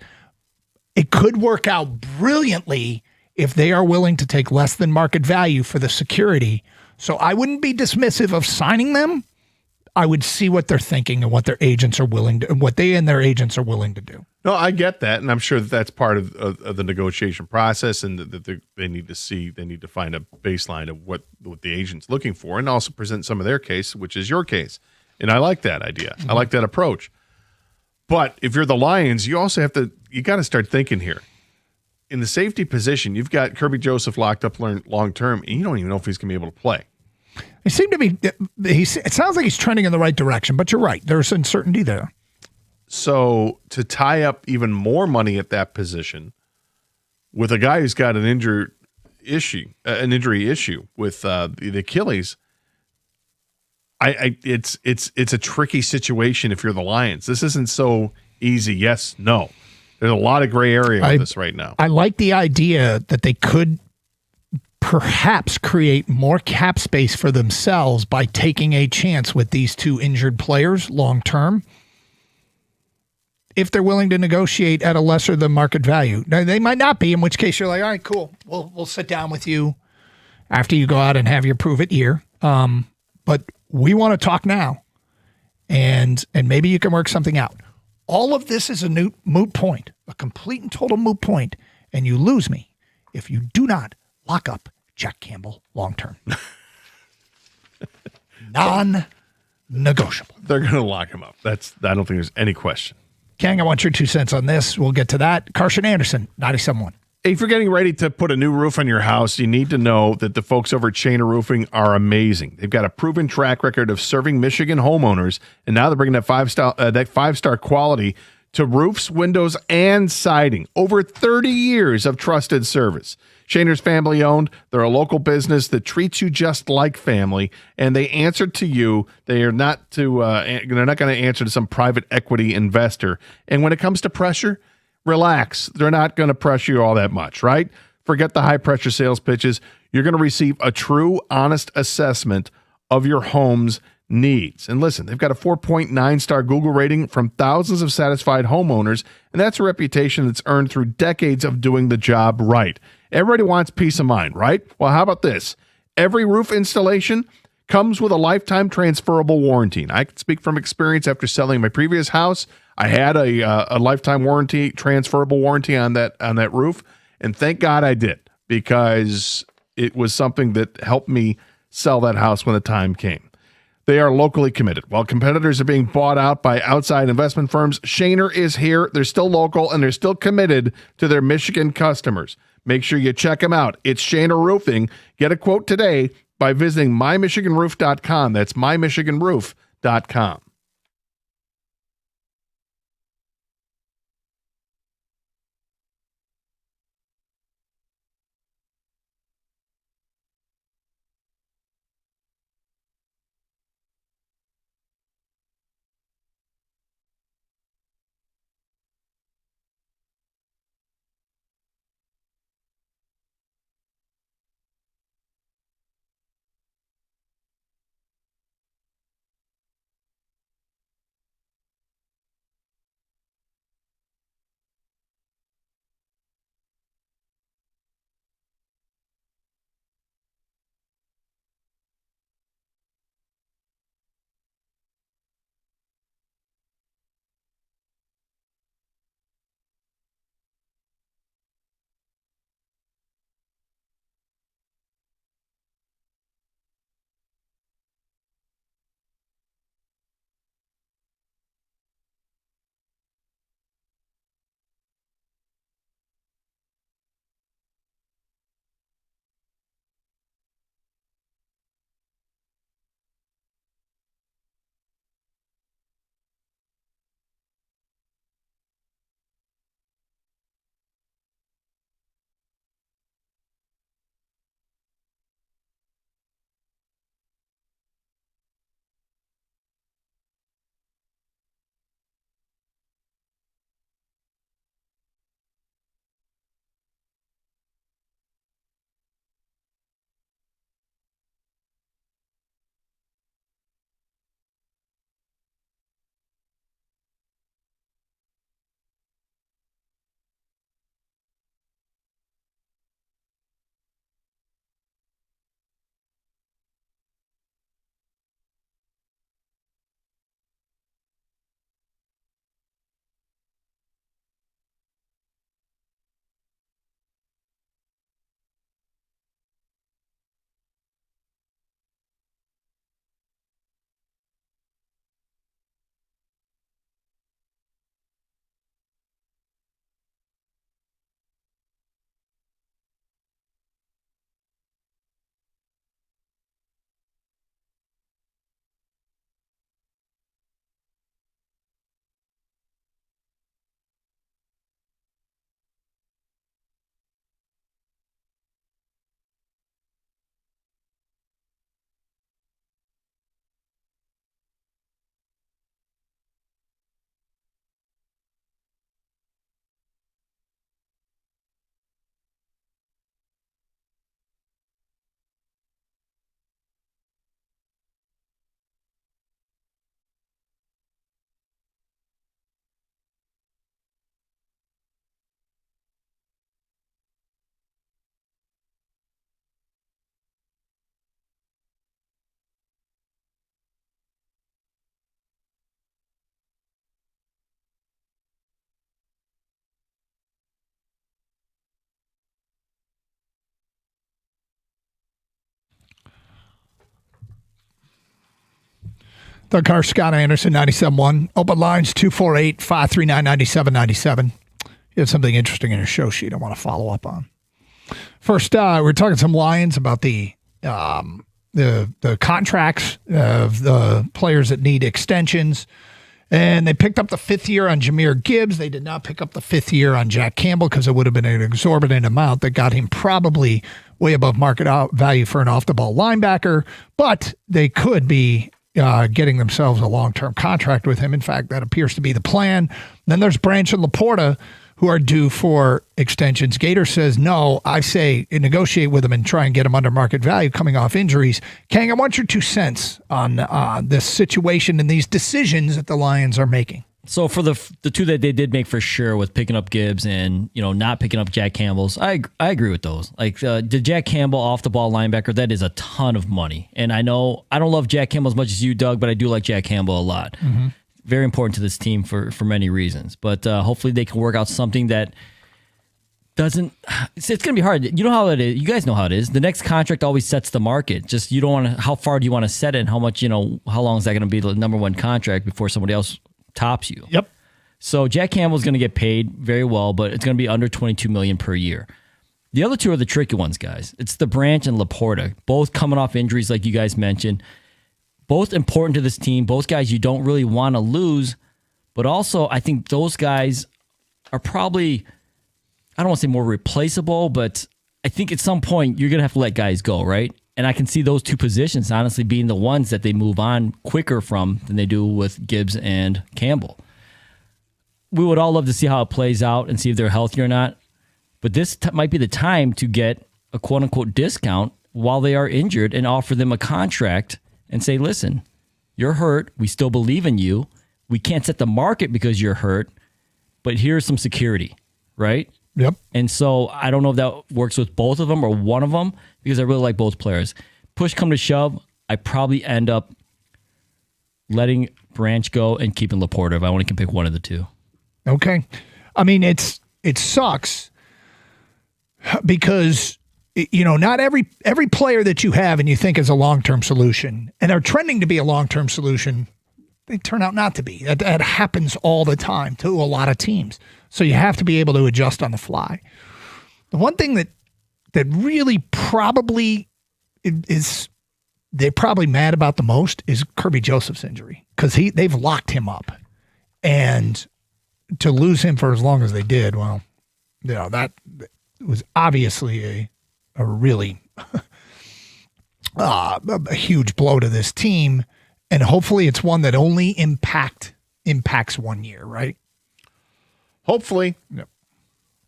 It could work out brilliantly if they are willing to take less than market value for the security. So I wouldn't be dismissive of signing them. I would see what they're thinking and what their agents are willing to, what they and their agents are willing to do. No, I get that, and I'm sure that that's part of the negotiation process, and that they need to find a baseline of what the agent's looking for, and also present some of their case, which is your case. And I like that idea. Mm-hmm. I like that approach. But if you're the Lions, you also you got to start thinking here. In the safety position, you've got Kirby Joseph locked up long term, and you don't even know if he's going to be able to play. It seemed to be. It sounds like he's trending in the right direction, but you're right. There's uncertainty there. So to tie up even more money at that position with a guy who's got an injury issue with the Achilles, it's a tricky situation if you're the Lions. This isn't so easy. Yes, no. There's a lot of gray area with this right now. I like the idea that they could perhaps create more cap space for themselves by taking a chance with these two injured players long term, if they're willing to negotiate at a lesser than market value. Now, they might not be, in which case you're like, all right, cool. We'll sit down with you after you go out and have your prove it year. But we want to talk now, and maybe you can work something out. All of this is a new moot point, a complete and total moot point, and you lose me if you do not lock up Jack Campbell long term. Non-negotiable. They're going to lock him up. I don't think there's any question. Kang, I want your 2 cents on this. We'll get to that. Carson Anderson, 97.1. If you're getting ready to put a new roof on your house, you need to know that the folks over at Shaner Roofing are amazing. They've got a proven track record of serving Michigan homeowners, and now they're bringing that five-star quality to roofs, windows, and siding. Over 30 years of trusted service. Shaner's family owned. They're a local business that treats you just like family, and they answer to you. They are not they're not going to answer to some private equity investor. And when it comes to pressure, relax. They're not going to pressure you all that much, right? Forget the high-pressure sales pitches. You're going to receive a true, honest assessment of your home's needs. And listen, they've got a 4.9-star Google rating from thousands of satisfied homeowners, and that's a reputation that's earned through decades of doing the job right. Everybody wants peace of mind, right? Well, how about this? Every roof installation comes with a lifetime transferable warranty. And I can speak from experience after selling my previous house. I had a lifetime warranty, transferable warranty on that roof, and thank God I did, because it was something that helped me sell that house when the time came. They are locally committed. While competitors are being bought out by outside investment firms, Shaner is here. They're still local, and they're still committed to their Michigan customers. Make sure you check them out. It's Shaner Roofing. Get a quote today by visiting mymichiganroof.com. That's mymichiganroof.com. Doug Carr, Scott Anderson, 97.1. Open lines, 248-539-9797. You have something interesting in your show sheet I want to follow up on. First, we're talking some Lions about the contracts of the players that need extensions. And they picked up the 5th year on Jahmyr Gibbs. They did not pick up the 5th year on Jack Campbell because it would have been an exorbitant amount that got him probably way above market value for an off-the-ball linebacker. But they could be getting themselves a long-term contract with him. In fact, that appears to be the plan. Then there's Branch and Laporta, who are due for extensions. Gator says, no, I say negotiate with them and try and get them under market value coming off injuries. Kang, I want your 2 cents on this situation and these decisions that the Lions are making. So for the two that they did make for sure with picking up Gibbs and not picking up Jack Campbell's, I agree with those. Like the Jack Campbell off the ball linebacker, that is a ton of money. And I know I don't love Jack Campbell as much as you, Doug, but I do like Jack Campbell a lot. Mm-hmm. Very important to this team for many reasons. But hopefully they can work out something that doesn't. It's going to be hard. You know how it is. You guys know how it is. The next contract always sets the market. Just you don't want to. How far do you want to set it? And how much? How long is that going to be the number one contract before somebody else tops you? Yep. So Jack Campbell's going to get paid very well, but it's going to be under $22 million per year. The other two are the tricky ones, guys. It's the Branch and Laporta, both coming off injuries, like you guys mentioned. Both important to this team. Both guys you don't really want to lose, but also I think those guys are probably, I don't want to say more replaceable, but I think at some point you're going to have to let guys go, right? And I can see those two positions honestly being the ones that they move on quicker from than they do with Gibbs and Campbell. We would all love to see how it plays out and see if they're healthy or not, but this might be the time to get a quote-unquote discount while they are injured and offer them a contract and say, listen, you're hurt. We still believe in you. We can't set the market because you're hurt, but here's some security, right? Yep. And so I don't know if that works with both of them or one of them because I really like both players. Push come to shove, I probably end up letting Branch go and keeping Laporta if I only can pick one of the two. Okay. I mean, it sucks because not every player that you have and you think is a long-term solution and are trending to be a long-term solution, they turn out not to be. That happens all the time to a lot of teams. So you have to be able to adjust on the fly. The one thing that really probably is they're probably mad about the most is Kirby Joseph's injury because they've locked him up. And to lose him for as long as they did, well, that was obviously a really a huge blow to this team, and hopefully it's one that only impacts 1 year, right? Hopefully. Yep.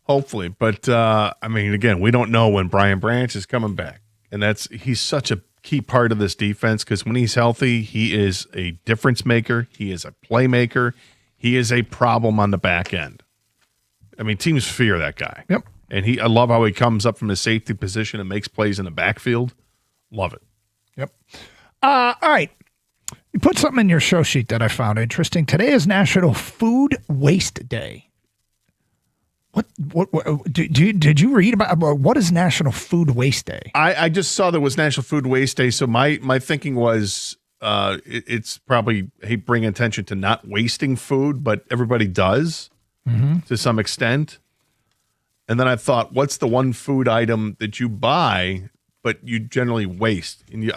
Hopefully. But, again, we don't know when Brian Branch is coming back, and he's such a key part of this defense because when he's healthy, he is a difference maker. He is a playmaker. He is a problem on the back end. I mean, teams fear that guy. Yep. And I love how he comes up from his safety position and makes plays in the backfield. Love it. Yep. All right. You put something in your show sheet that I found interesting. Today is National Food Waste Day. What did you read about what is National Food Waste Day? I just saw there was National Food Waste Day, so my thinking was it's probably bring attention to not wasting food, but everybody does to some extent. And then I thought, what's the one food item that you buy but you generally waste? And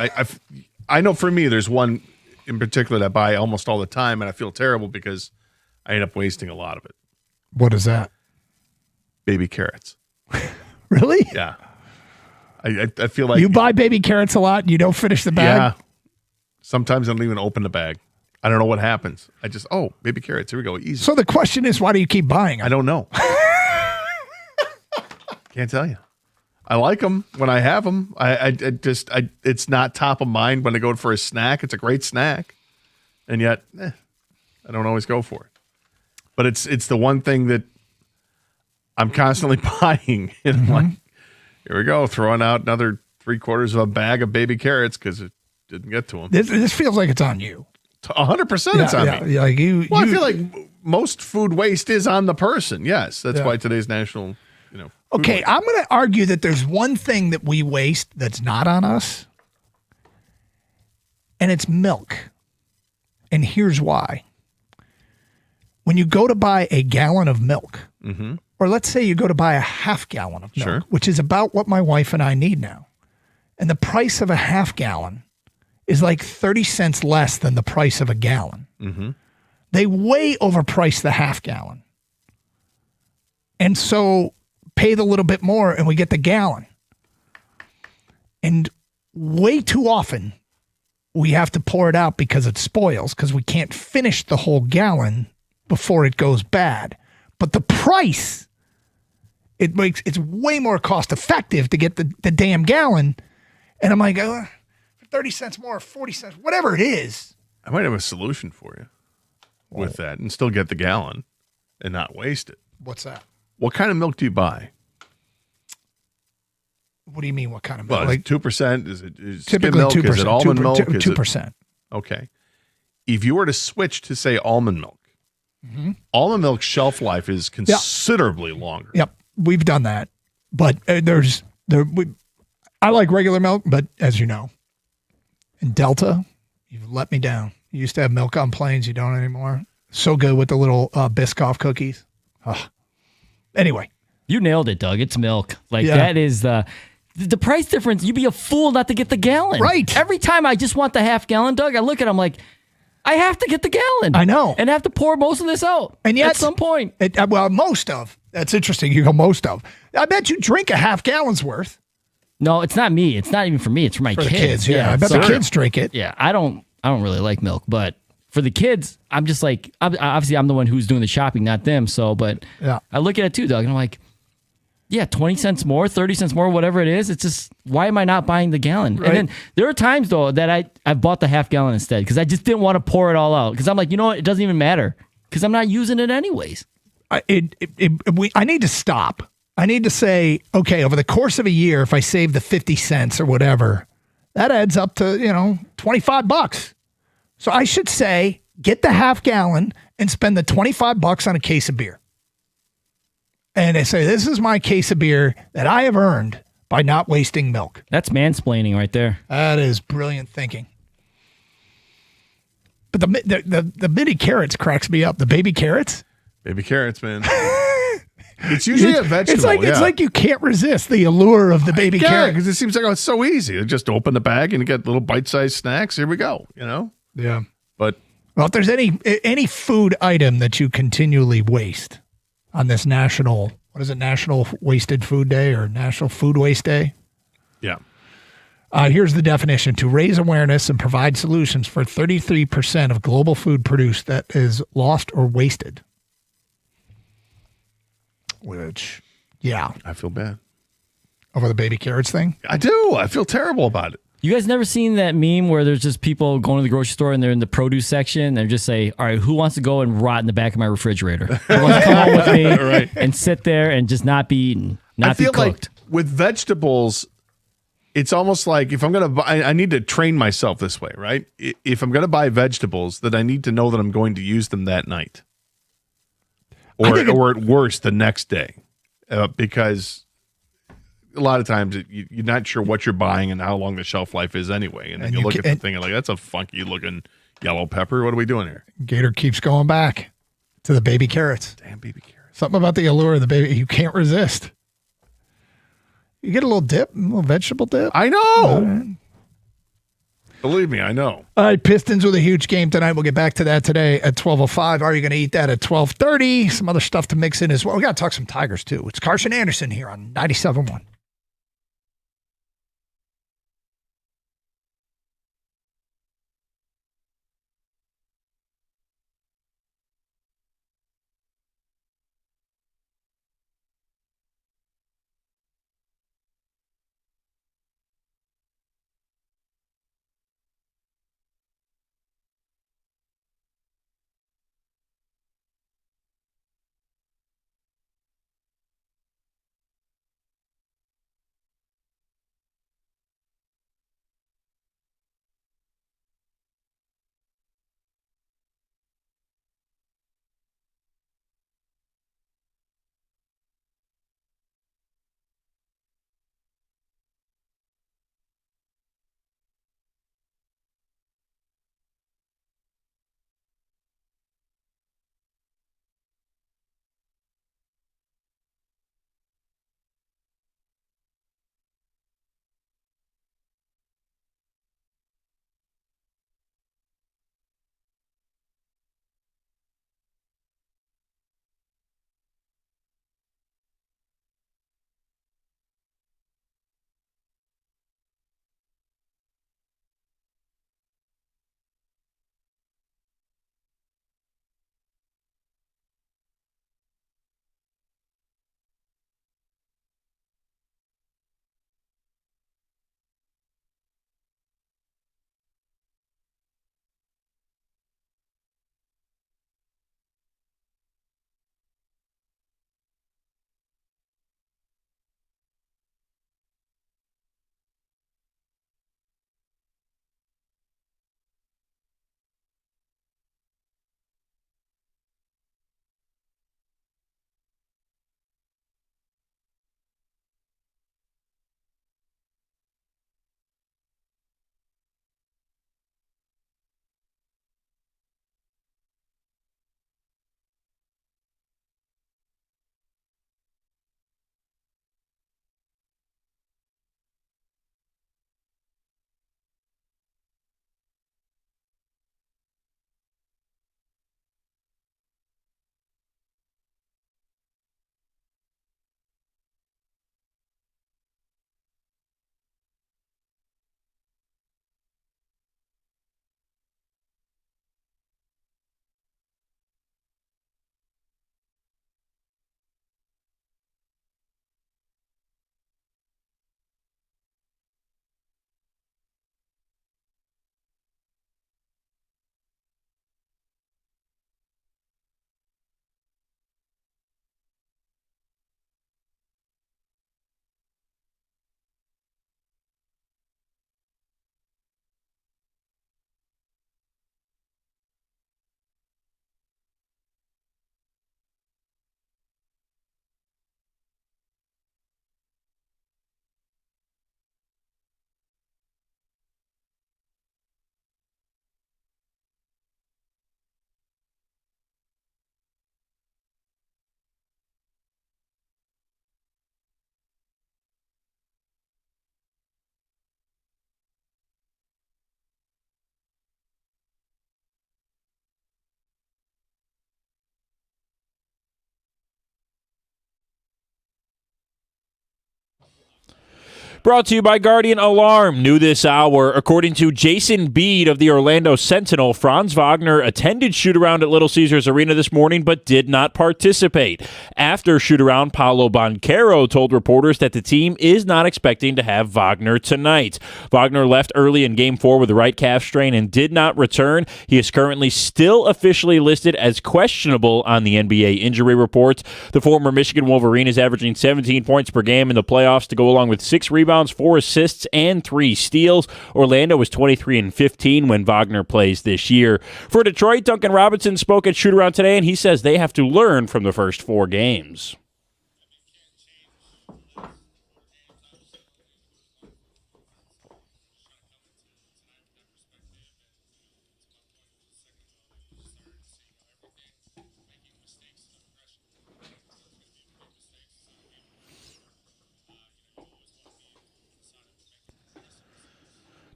I know for me, there's one in particular that I buy almost all the time, and I feel terrible because I end up wasting a lot of it. What is that? Baby carrots. Really? Yeah. I feel like you buy baby carrots a lot and you don't finish the bag? Yeah. Sometimes I don't even open the bag. I don't know what happens. Baby carrots. Here we go. Easy. So the question is, why do you keep buying them? I don't know. Can't tell you. I like them when I have them. It's not top of mind when I go for a snack. It's a great snack. And yet, I don't always go for it. But it's the one thing that I'm constantly buying. And I'm like, here we go, throwing out another 3/4 of a bag of baby carrots because it didn't get to them. This feels like it's on you. 100% it's on me. Like I feel like most food waste is on the person. Yes, that's why today's national. Okay, I'm going to argue that there's one thing that we waste that's not on us, and it's milk. And here's why. When you go to buy a gallon of milk, or let's say you go to buy a half gallon of milk, which is about what my wife and I need now, and the price of a half gallon is like 30 cents less than the price of a gallon. They way overprice the half gallon. And so pay the little bit more and we get the gallon. And way too often we have to pour it out because it spoils, because we can't finish the whole gallon before it goes bad. But the price, it's way more cost effective to get the damn gallon. And I'm like, 30 cents more, 40 cents, whatever it is. I might have a solution for you with that and still get the gallon and not waste it. What's that? What kind of milk do you buy? What do you mean, what kind of milk? Well, like 2%? Is it typically skim milk? 2%. Is it almond milk? 2%. Okay. If you were to switch to, say, almond milk, almond milk shelf life is considerably longer. Yep, we've done that. But I like regular milk, but as you know, in Delta, you've let me down. You used to have milk on planes. You don't anymore. So good with the little Biscoff cookies. Ugh. Anyway. You nailed it, Doug. It's milk. That is the price difference. You'd be a fool not to get the gallon. Right. Every time I just want the half gallon, Doug, I look at it, I'm like, I have to get the gallon. I know. And have to pour most of this out. And yet, at some point. Most of. That's interesting. You go most of. I bet you drink a half gallon's worth. No, it's not me. It's not even for me. It's for my kids. For the kids, yeah. I bet the kids drink it. Yeah, I don't really like milk, but for the kids, I'm just like, obviously I'm the one who's doing the shopping, not them. So, but I look at it too, Doug, and I'm like, yeah, 20 cents more, 30 cents more, whatever it is. It's just, why am I not buying the gallon? Right. And then there are times, though, that I bought the half gallon instead because I just didn't want to pour it all out. Because I'm like, you know what? It doesn't even matter because I'm not using it anyways. I need to stop. I need to say, okay, over the course of a year, if I save the 50 cents or whatever, that adds up to, $25. So I should say, get the half gallon and spend the $25 on a case of beer. And I say, this is my case of beer that I have earned by not wasting milk. That's mansplaining right there. That is brilliant thinking. But the mini carrots cracks me up. The baby carrots. Baby carrots, man. It's usually a vegetable. It's like you can't resist the allure of the baby carrot. Because it seems like it's so easy. You just open the bag and you get little bite-sized snacks. Here we go, Yeah. But if there's any food item that you continually waste on this National Wasted Food Day or National Food Waste Day. Yeah. Here's the definition: to raise awareness and provide solutions for 33% of global food produced that is lost or wasted. Which, I feel bad. Over the baby carrots thing? I do. I feel terrible about it. You guys never seen that meme where there's just people going to the grocery store and they're in the produce section and they just say, all right, who wants to go and rot in the back of my refrigerator? Who wants to come home with me and sit there and just not be eaten, not be cooked? Like with vegetables, it's almost like if I'm going to buy, I need to train myself this way, right? If I'm going to buy vegetables, then I need to know that I'm going to use them that night. Or at worst, the next day. Because a lot of times you're not sure what you're buying and how long the shelf life is anyway. And then you look at the thing and like, that's a funky looking yellow pepper. What are we doing here? Gator keeps going back to the baby carrots. Damn baby carrots. Something about the allure of the baby. You can't resist. You get a little dip, a little vegetable dip. I know. Believe me, I know. All right, Pistons with a huge game tonight. We'll get back to that today at 12:05. Are you going to eat that at 12:30? Some other stuff to mix in as well. We got to talk some Tigers, too. It's Carson Anderson here on 97.1. Brought to you by Guardian Alarm. New this hour, according to Jason Bede of the Orlando Sentinel, Franz Wagner attended shoot-around at Little Caesars Arena this morning but did not participate. After shoot-around, Paolo Banchero told reporters that the team is not expecting to have Wagner tonight. Wagner left early in Game 4 with a right calf strain and did not return. He is currently still officially listed as questionable on the NBA injury report. The former Michigan Wolverine is averaging 17 points per game in the playoffs to go along with 6 rebounds, 4 assists, and 3 steals. Orlando was 23-15 when Wagner plays this year. For Detroit, Duncan Robinson spoke at shoot-around today, and he says they have to learn from the first 4 games.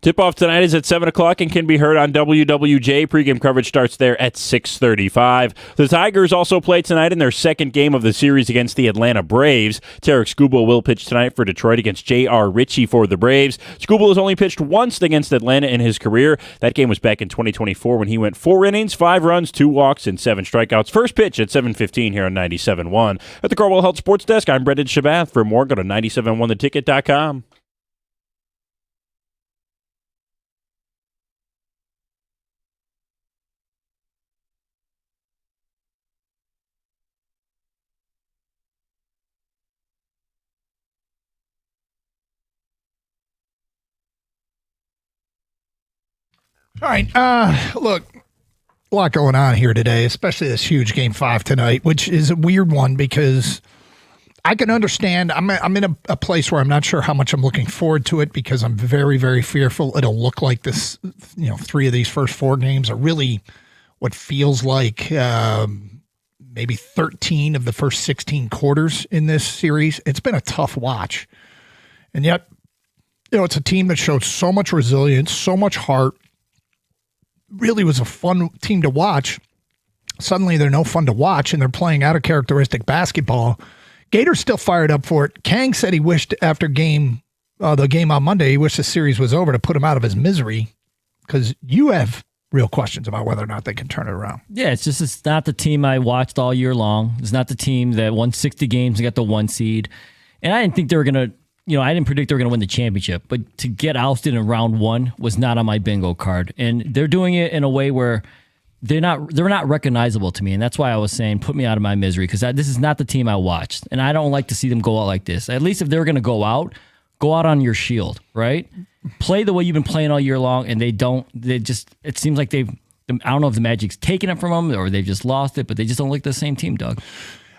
Tip-off tonight is at 7 o'clock and can be heard on WWJ. Pre-game coverage starts there at 6:35. The Tigers also play tonight in their second game of the series against the Atlanta Braves. Tarek Skubal will pitch tonight for Detroit against J.R. Ritchie for the Braves. Skubal has only pitched once against Atlanta in his career. That game was back in 2024 when he went 4 innings, 5 runs, 2 walks, and 7 strikeouts. First pitch at 7:15 here on 97.1. At the Carwell Health Sports Desk, I'm Brendan Shabath. For more, go to 971theticket.com. All right. Look, a lot going on here today, especially this huge Game 5 tonight, which is a weird one because I can understand. I'm in a place where I'm not sure how much I'm looking forward to it because I'm very, very fearful it'll look like this. 3 of these first 4 games are really what feels like maybe 13 of the first 16 quarters in this series. It's been a tough watch. And yet, it's a team that showed so much resilience, so much heart. Really was a fun team to watch. Suddenly they're no fun to watch and they're playing out of characteristic basketball. Gator's still fired up for it. Kang said he wished after the game on Monday, he wished the series was over to put him out of his misery because you have real questions about whether or not they can turn it around. Yeah, it's not the team I watched all year long. It's not the team that won 60 games and got the 1 seed. And I didn't think they were going to I didn't predict they were going to win the championship, but to get ousted in round 1 was not on my bingo card. And they're doing it in a way where they're not recognizable to me. And that's why I was saying, put me out of my misery, because this is not the team I watched. And I don't like to see them go out like this. At least if they're going to go out on your shield, right? Play the way you've been playing all year long. And it seems like I don't know if the Magic's taken it from them or they've just lost it, but they just don't look the same team, Doug.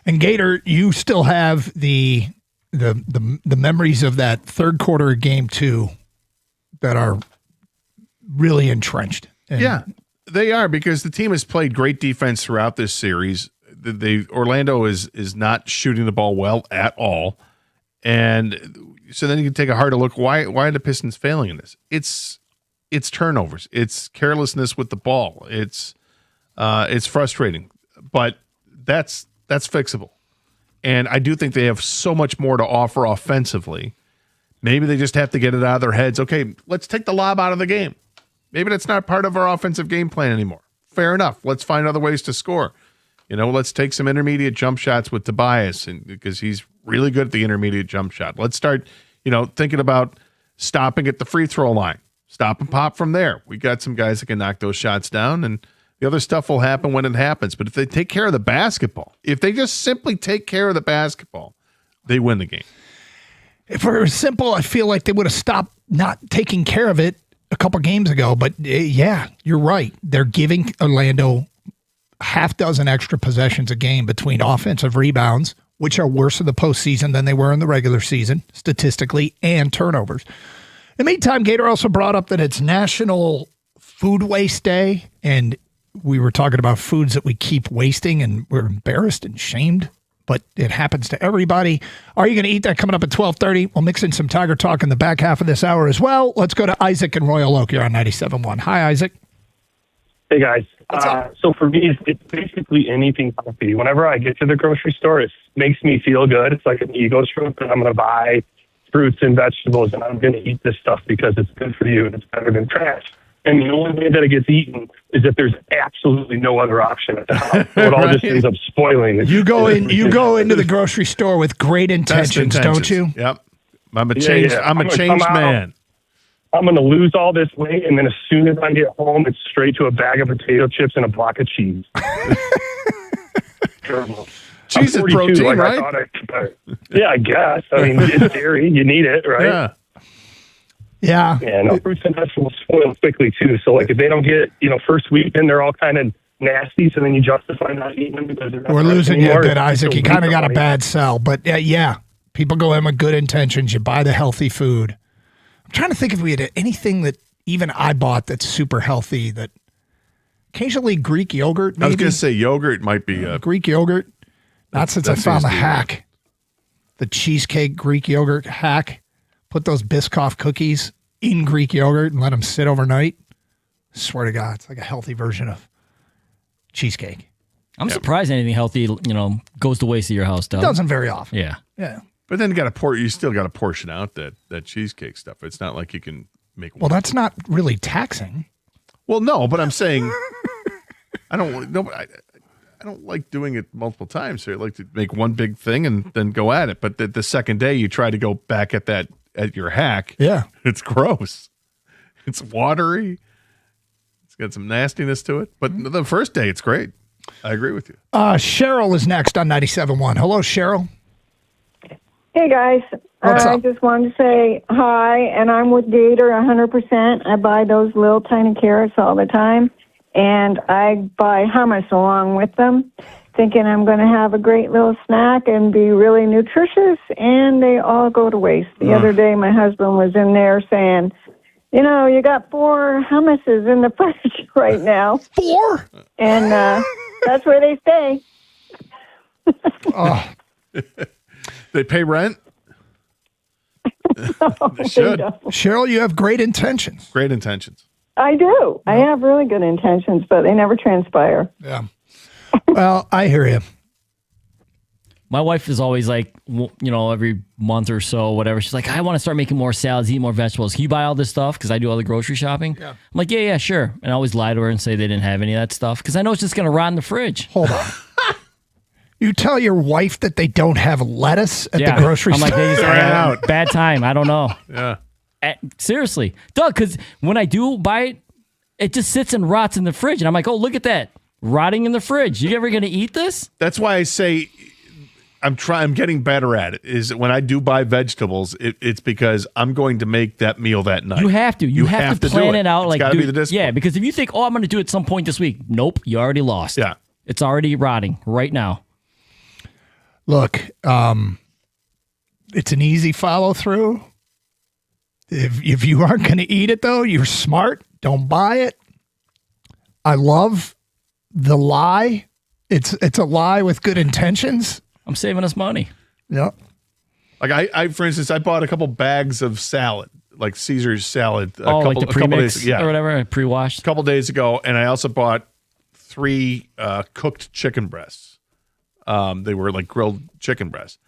And Gator, you still have the memories of that third quarter of Game 2 that are really entrenched. Yeah, they are, because the team has played great defense throughout this series. Orlando is not shooting the ball well at all. And so then you can take a harder look. Why are the Pistons failing in this? It's turnovers. It's carelessness with the ball. It's frustrating, but that's fixable. And I do think they have so much more to offer offensively. Maybe they just have to get it out of their heads. Okay, let's take the lob out of the game. Maybe that's not part of our offensive game plan anymore. Fair enough. Let's find other ways to score. Let's take some intermediate jump shots with Tobias, because he's really good at the intermediate jump shot. Let's start, thinking about stopping at the free throw line. Stop and pop from there. We got some guys that can knock those shots down, and the other stuff will happen when it happens. But if they take care of the basketball, if they just simply take care of the basketball, they win the game. If it was simple, I feel like they would have stopped not taking care of it a couple games ago. But yeah, you're right. They're giving Orlando half dozen extra possessions a game between offensive rebounds, which are worse in the postseason than they were in the regular season, statistically, and turnovers. In the meantime, Gator also brought up that it's National Food Waste Day, and we were talking about foods that we keep wasting, and we're embarrassed and shamed, but it happens to everybody. Are you going to eat that coming up at 12:30? We'll mix in some Tiger Talk in the back half of this hour as well. Let's go to Isaac and Royal Oak here on 97.1. Hi, Isaac. Hey, guys. So for me, it's basically anything coffee. Whenever I get to the grocery store, it makes me feel good. It's like an ego trip that I'm going to buy fruits and vegetables, and I'm going to eat this stuff because it's good for you and it's better than trash. And the only way that it gets eaten is if there's absolutely no other option at the house. So it all just ends up spoiling. You go into the grocery store with great intentions, don't you? Yep. I'm a changed man. I'm going to lose all this weight, and then as soon as I get home, it's straight to a bag of potato chips and a block of cheese. Terrible. Cheese is protein, right? I guess. I mean, it's dairy. You need it, right? Yeah. Yeah, no, fruits and vegetables spoil quickly, too. So, like, if they don't get, first week, then they're all kind of nasty, so then you justify not eating them because they're not We're losing you a bit, Isaac. You kind of got a bad. bad sell. But, people go in with good intentions. You buy the healthy food. I'm trying to think if we had anything that even I bought that's super healthy. That occasionally Greek yogurt, maybe. I was going to say yogurt might be Greek yogurt. Not since I found the hack. The cheesecake Greek yogurt hack. Put those Biscoff cookies in Greek yogurt and let them sit overnight. I swear to God, it's like a healthy version of cheesecake. I'm surprised anything healthy, goes to waste at your house, Doug. It doesn't very often. Yeah. Yeah. But then you still got to portion out that cheesecake stuff. It's not like you can make one. Well, that's not really taxing. Well, no, but I'm saying I don't like doing it multiple times. So I like to make one big thing and then go at it. But the second day you try to go back at your hack. Yeah. It's gross. It's watery. It's got some nastiness to it. But the first day it's great. I agree with you. Cheryl is next on 97.1. Hello, Cheryl. Hey, guys. I just wanted to say hi, and I'm with Gator 100%. I buy those little tiny carrots all the time, and I buy hummus along with them, thinking I'm going to have a great little snack and be really nutritious, and they all go to waste. The other day, my husband was in there saying, you got 4 hummuses in the fridge right now. 4? And that's where they stay. They pay rent? They should. Cheryl, you have great intentions. Great intentions. I do. I have really good intentions, but they never transpire. Yeah. Well, I hear you. My wife is always like, every month or so, whatever. She's like, I want to start making more salads, eat more vegetables. Can you buy all this stuff? Because I do all the grocery shopping. Yeah. I'm like, yeah, sure. And I always lie to her and say they didn't have any of that stuff because I know it's just going to rot in the fridge. Hold on. You tell your wife that they don't have lettuce at the grocery store? I'm like, they just ran out. Bad time. I don't know. Yeah. Seriously. Doug, because when I do buy it, it just sits and rots in the fridge. And I'm like, oh, look at that. Rotting in the fridge. You ever going to eat this? That's why I say I'm getting better at it. Is when I do buy vegetables, it's because I'm going to make that meal that night. You have to. You have to plan it out. It's got to be the discipline. Yeah, because if you think, I'm going to do it at some point this week. Nope, you already lost. Yeah. It's already rotting right now. Look, it's an easy follow through. If you aren't going to eat it, though, you're smart. Don't buy it. I love the lie. It's a lie with good intentions. I'm saving us money. Yep. Like I for instance, I bought a couple bags of salad, like Caesar's salad. Like the premix or whatever, pre-washed. A couple days ago, and I also bought 3 cooked chicken breasts. They were like grilled chicken breasts.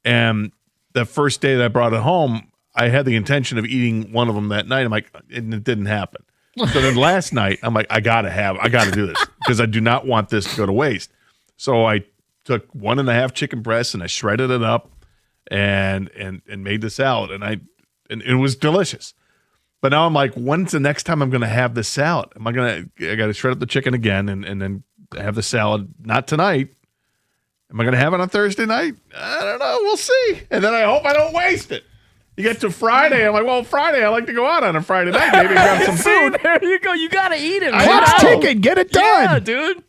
And the first day that I brought it home, I had the intention of eating one of them that night. I'm like, and it didn't happen. So then last night, I'm like, I gotta do this because I do not want this to go to waste. So I took 1.5 chicken breasts and I shredded it up and made the salad and it was delicious. But now I'm like, when's the next time I'm going to have this salad? I got to shred up the chicken again and then have the salad. Not tonight. Am I going to have it on Thursday night? I don't know. We'll see. And then I hope I don't waste it. You get to Friday, I'm like, well, Friday, I like to go out on a Friday night, maybe grab some food. There you go. You got to eat it. Clock's ticking. Get it done. Yeah, dude.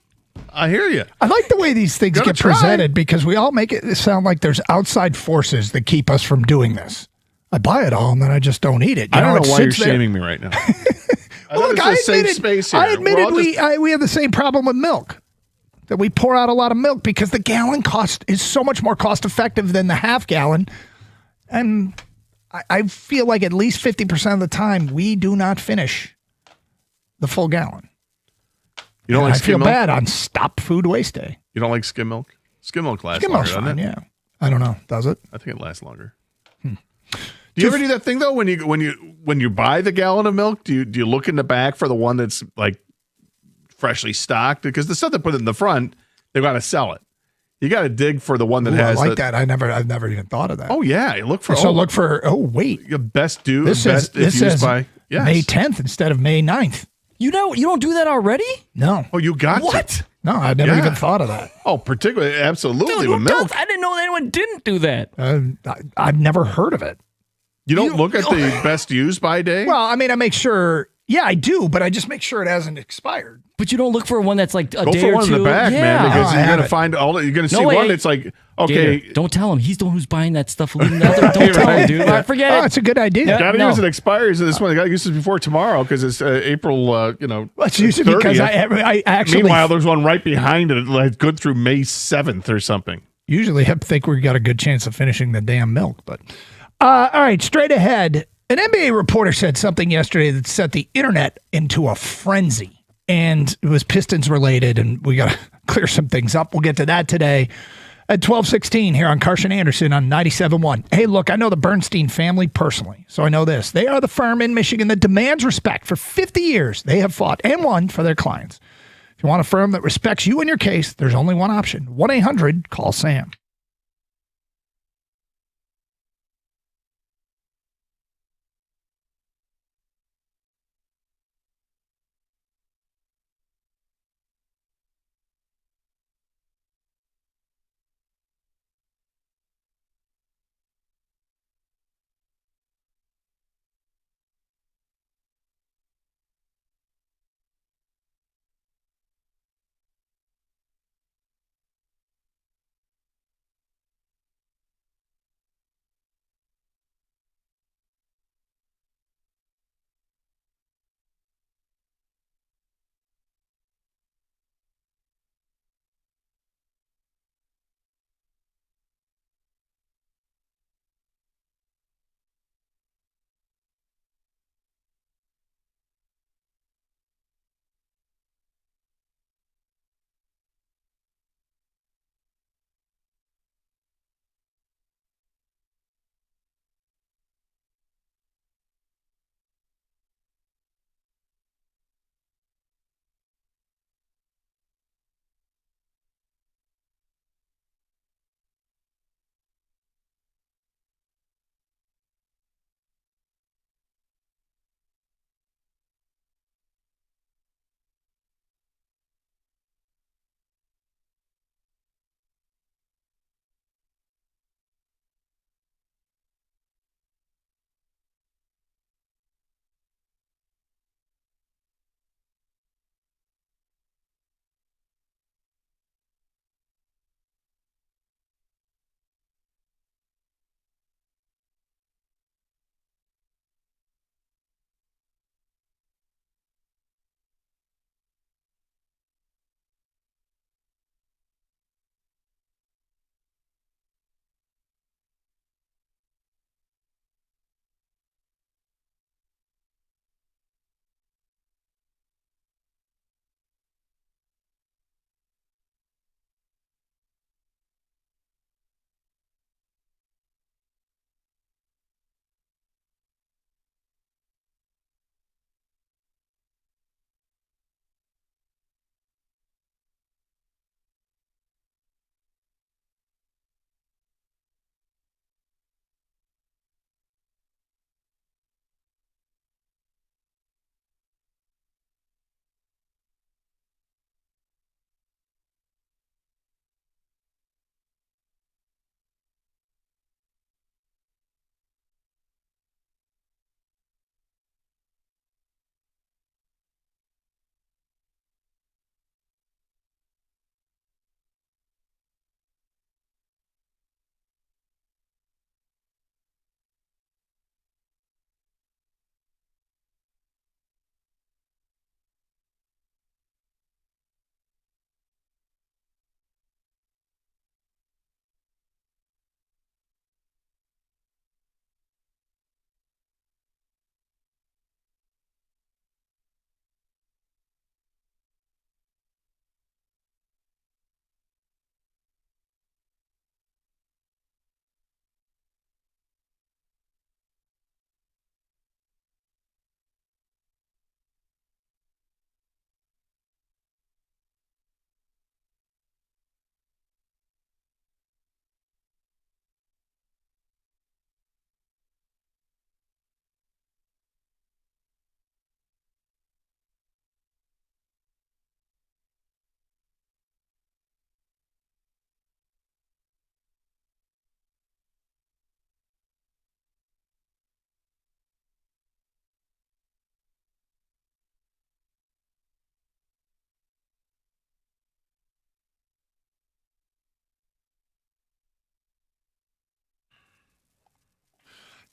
I hear you. I like the way these things get presented because we all make it sound like there's outside forces that keep us from doing this. I buy it all and then I just don't eat it. I don't know why you're shaming me right now. Look, I admitted we have the same problem with milk. That we pour out a lot of milk because the gallon cost is so much more cost effective than the half gallon. And I feel like at least 50% of the time we do not finish the full gallon. You don't like I feel skim milk? bad on Stop Food Waste Day. You don't like skim milk? Skim milk lasts Skim longer, milk's doesn't fine, it? yeah. I don't know. Does it? I think it lasts longer. Do you ever do that thing though when you buy the gallon of milk? Do you look in the back for the one that's like freshly stocked? Because the stuff they put in the front, they've got to sell it. You got to dig for the one that has. I like that. I've never even thought of that. Oh yeah, you look for. Look for. Oh wait, best due. This used by May 10th instead of May 9th. You don't do that already? No. Oh, you got what? To. No, I never even thought of that. Oh, particularly, absolutely Dude, with milk. I didn't know anyone didn't do that. I've never heard of it. You don't look at the best used by day? Well, I mean, I make sure. Yeah, I do, but I just make sure it hasn't expired. But you don't look for one that's like a Go day for or one two. in the back, man, because you're gonna find all. You're gonna see one that's like, okay. Gator, don't tell him. He's the one who's buying that stuff. Don't tell him, dude. Right, forget it. It's a good idea. Got to use it expires. This one, I got to use this before tomorrow because it's April. Well, it's usually 30th. Because I actually. Meanwhile, there's one right behind it, like good through May 7th or something. Usually, I think we got a good chance of finishing the damn milk, but all right, straight ahead. An NBA reporter said something yesterday that set the internet into a frenzy, and it was Pistons related, and we got to clear some things up. We'll get to that today at 12:16 here on Carson Anderson on 97.1. Hey, look, I know the Bernstein family personally, so I know this. They are the firm in Michigan that demands respect. For 50 years, they have fought and won for their clients. If you want a firm that respects you and your case, there's only one option. 1-800-CALL-SAM.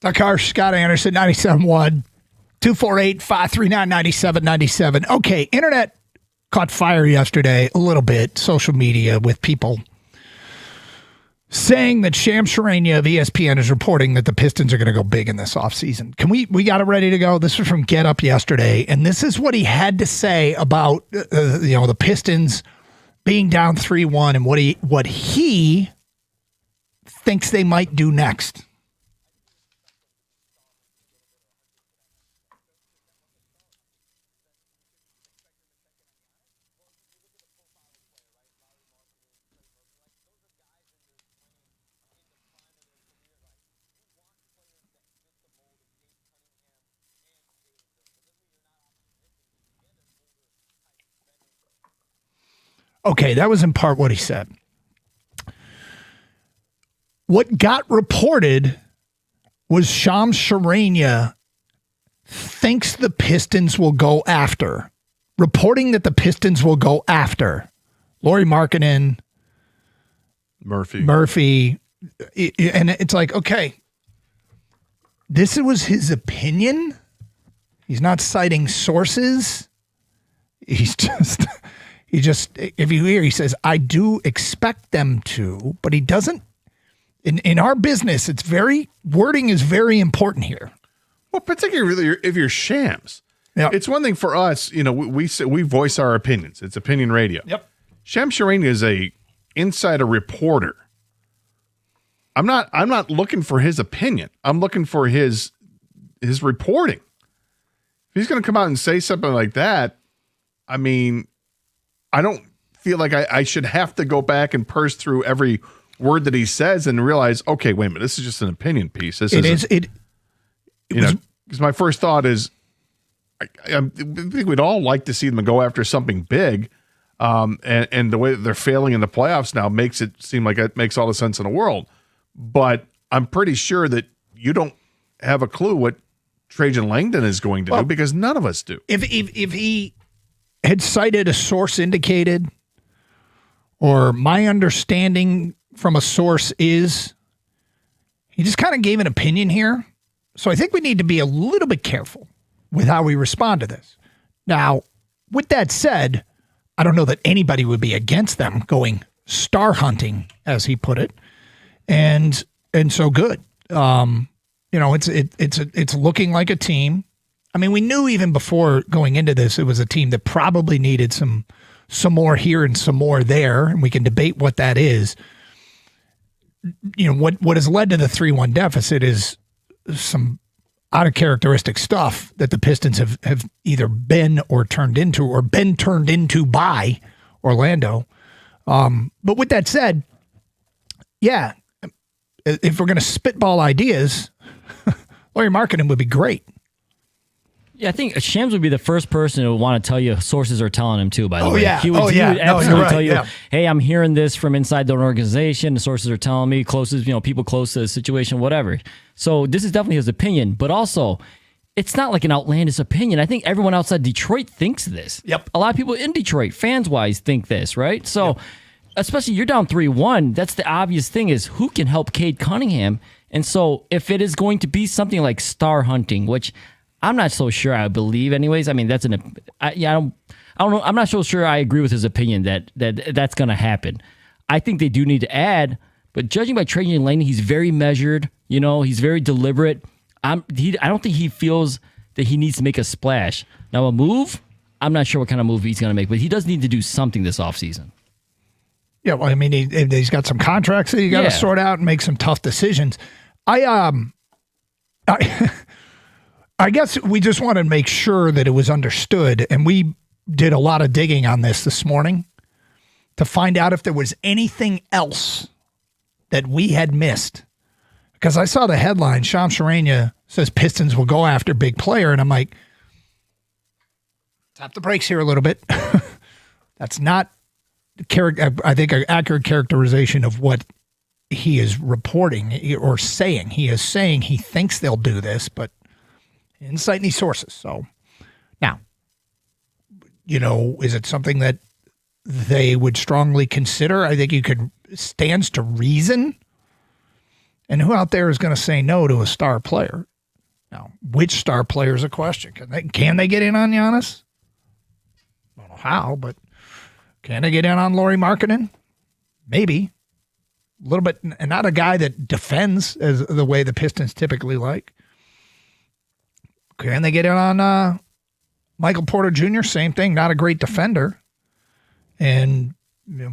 Dakar, Scott Anderson, 97.1, 248-539-9797. Okay, internet caught fire yesterday a little bit, social media, with people saying that Shams Charania of ESPN is reporting that the Pistons are going to go big in this offseason. We got it ready to go? This was from Get Up yesterday, and this is what he had to say about the Pistons being down 3-1 and what he thinks they might do next. Okay, that was in part what he said. What got reported was Shams Charania thinks the Pistons will go after. Reporting that the Pistons will go after Lauri Markkanen, Murphy. And it's like, okay, this was his opinion. He's not citing sources. He just, if you hear, he says, I do expect them to, but he doesn't. In our business, wording is very important here. Well, particularly if you're Shams. Yeah. It's one thing for us, we voice our opinions. It's opinion radio. Yep. Shams Charania is a insider reporter. I'm not looking for his opinion. I'm looking for his reporting. If he's going to come out and say something like that, I mean, I don't feel like I should have to go back and parse through every word that he says and realize, okay, wait a minute, this is just an opinion piece. Because my first thought is, I think we'd all like to see them go after something big, and the way that they're failing in the playoffs now makes it seem like it makes all the sense in the world. But I'm pretty sure that you don't have a clue what Trajan Langdon is going to do, because none of us do. If he had cited a source indicated, or my understanding from a source is, he just kind of gave an opinion here. So I think we need to be a little bit careful with how we respond to this. Now, with that said, I don't know that anybody would be against them going star hunting, as he put it, and so good. It's looking like a team. I mean, we knew even before going into this, it was a team that probably needed some more here and some more there, and we can debate what that is. What has led to the 3-1 deficit is some out of characteristic stuff that the Pistons have either been or turned into, or been turned into by Orlando. But with that said, yeah, if we're going to spitball ideas, Lauri Markkanen would be great. Yeah, I think Shams would be the first person who would want to tell you sources are telling him too, by the way. Yeah. He would absolutely tell you, yeah. Hey, I'm hearing this from inside the organization. The sources are telling me, people close to the situation, whatever. So this is definitely his opinion, but also it's not like an outlandish opinion. I think everyone outside Detroit thinks this. Yep. A lot of people in Detroit, fans-wise, think this, right? So especially you're down 3-1, that's the obvious thing is who can help Cade Cunningham? And so if it is going to be something like star hunting, which I'm not so sure I believe anyways. I mean, I don't know. I'm not so sure I agree with his opinion that's going to happen. I think they do need to add, but judging by Trajan Langdon, he's very measured. He's very deliberate. I don't think he feels that he needs to make a splash. Now, a move, I'm not sure what kind of move he's going to make, but he does need to do something this offseason. Yeah, well, I mean, he's got some contracts that you got to sort out and make some tough decisions. I guess we just want to make sure that it was understood, and we did a lot of digging on this morning to find out if there was anything else that we had missed. Because I saw the headline, Shams Charania says Pistons will go after big player, and I'm like, tap the brakes here a little bit. That's not, I think, an accurate characterization of what he is reporting or saying. He is saying he thinks they'll do this, but he didn't cite any sources. So now, is it something that they would strongly consider? I think stands to reason And who out there is going to say no to a star player? Now, which star player is a question? Can they get in on Giannis? I don't know how, but can they get in on Lauri Markkanen? Maybe. A little bit, and not a guy that defends as the way the Pistons typically like. Can they get in on Michael Porter Jr.? Same thing, not a great defender. And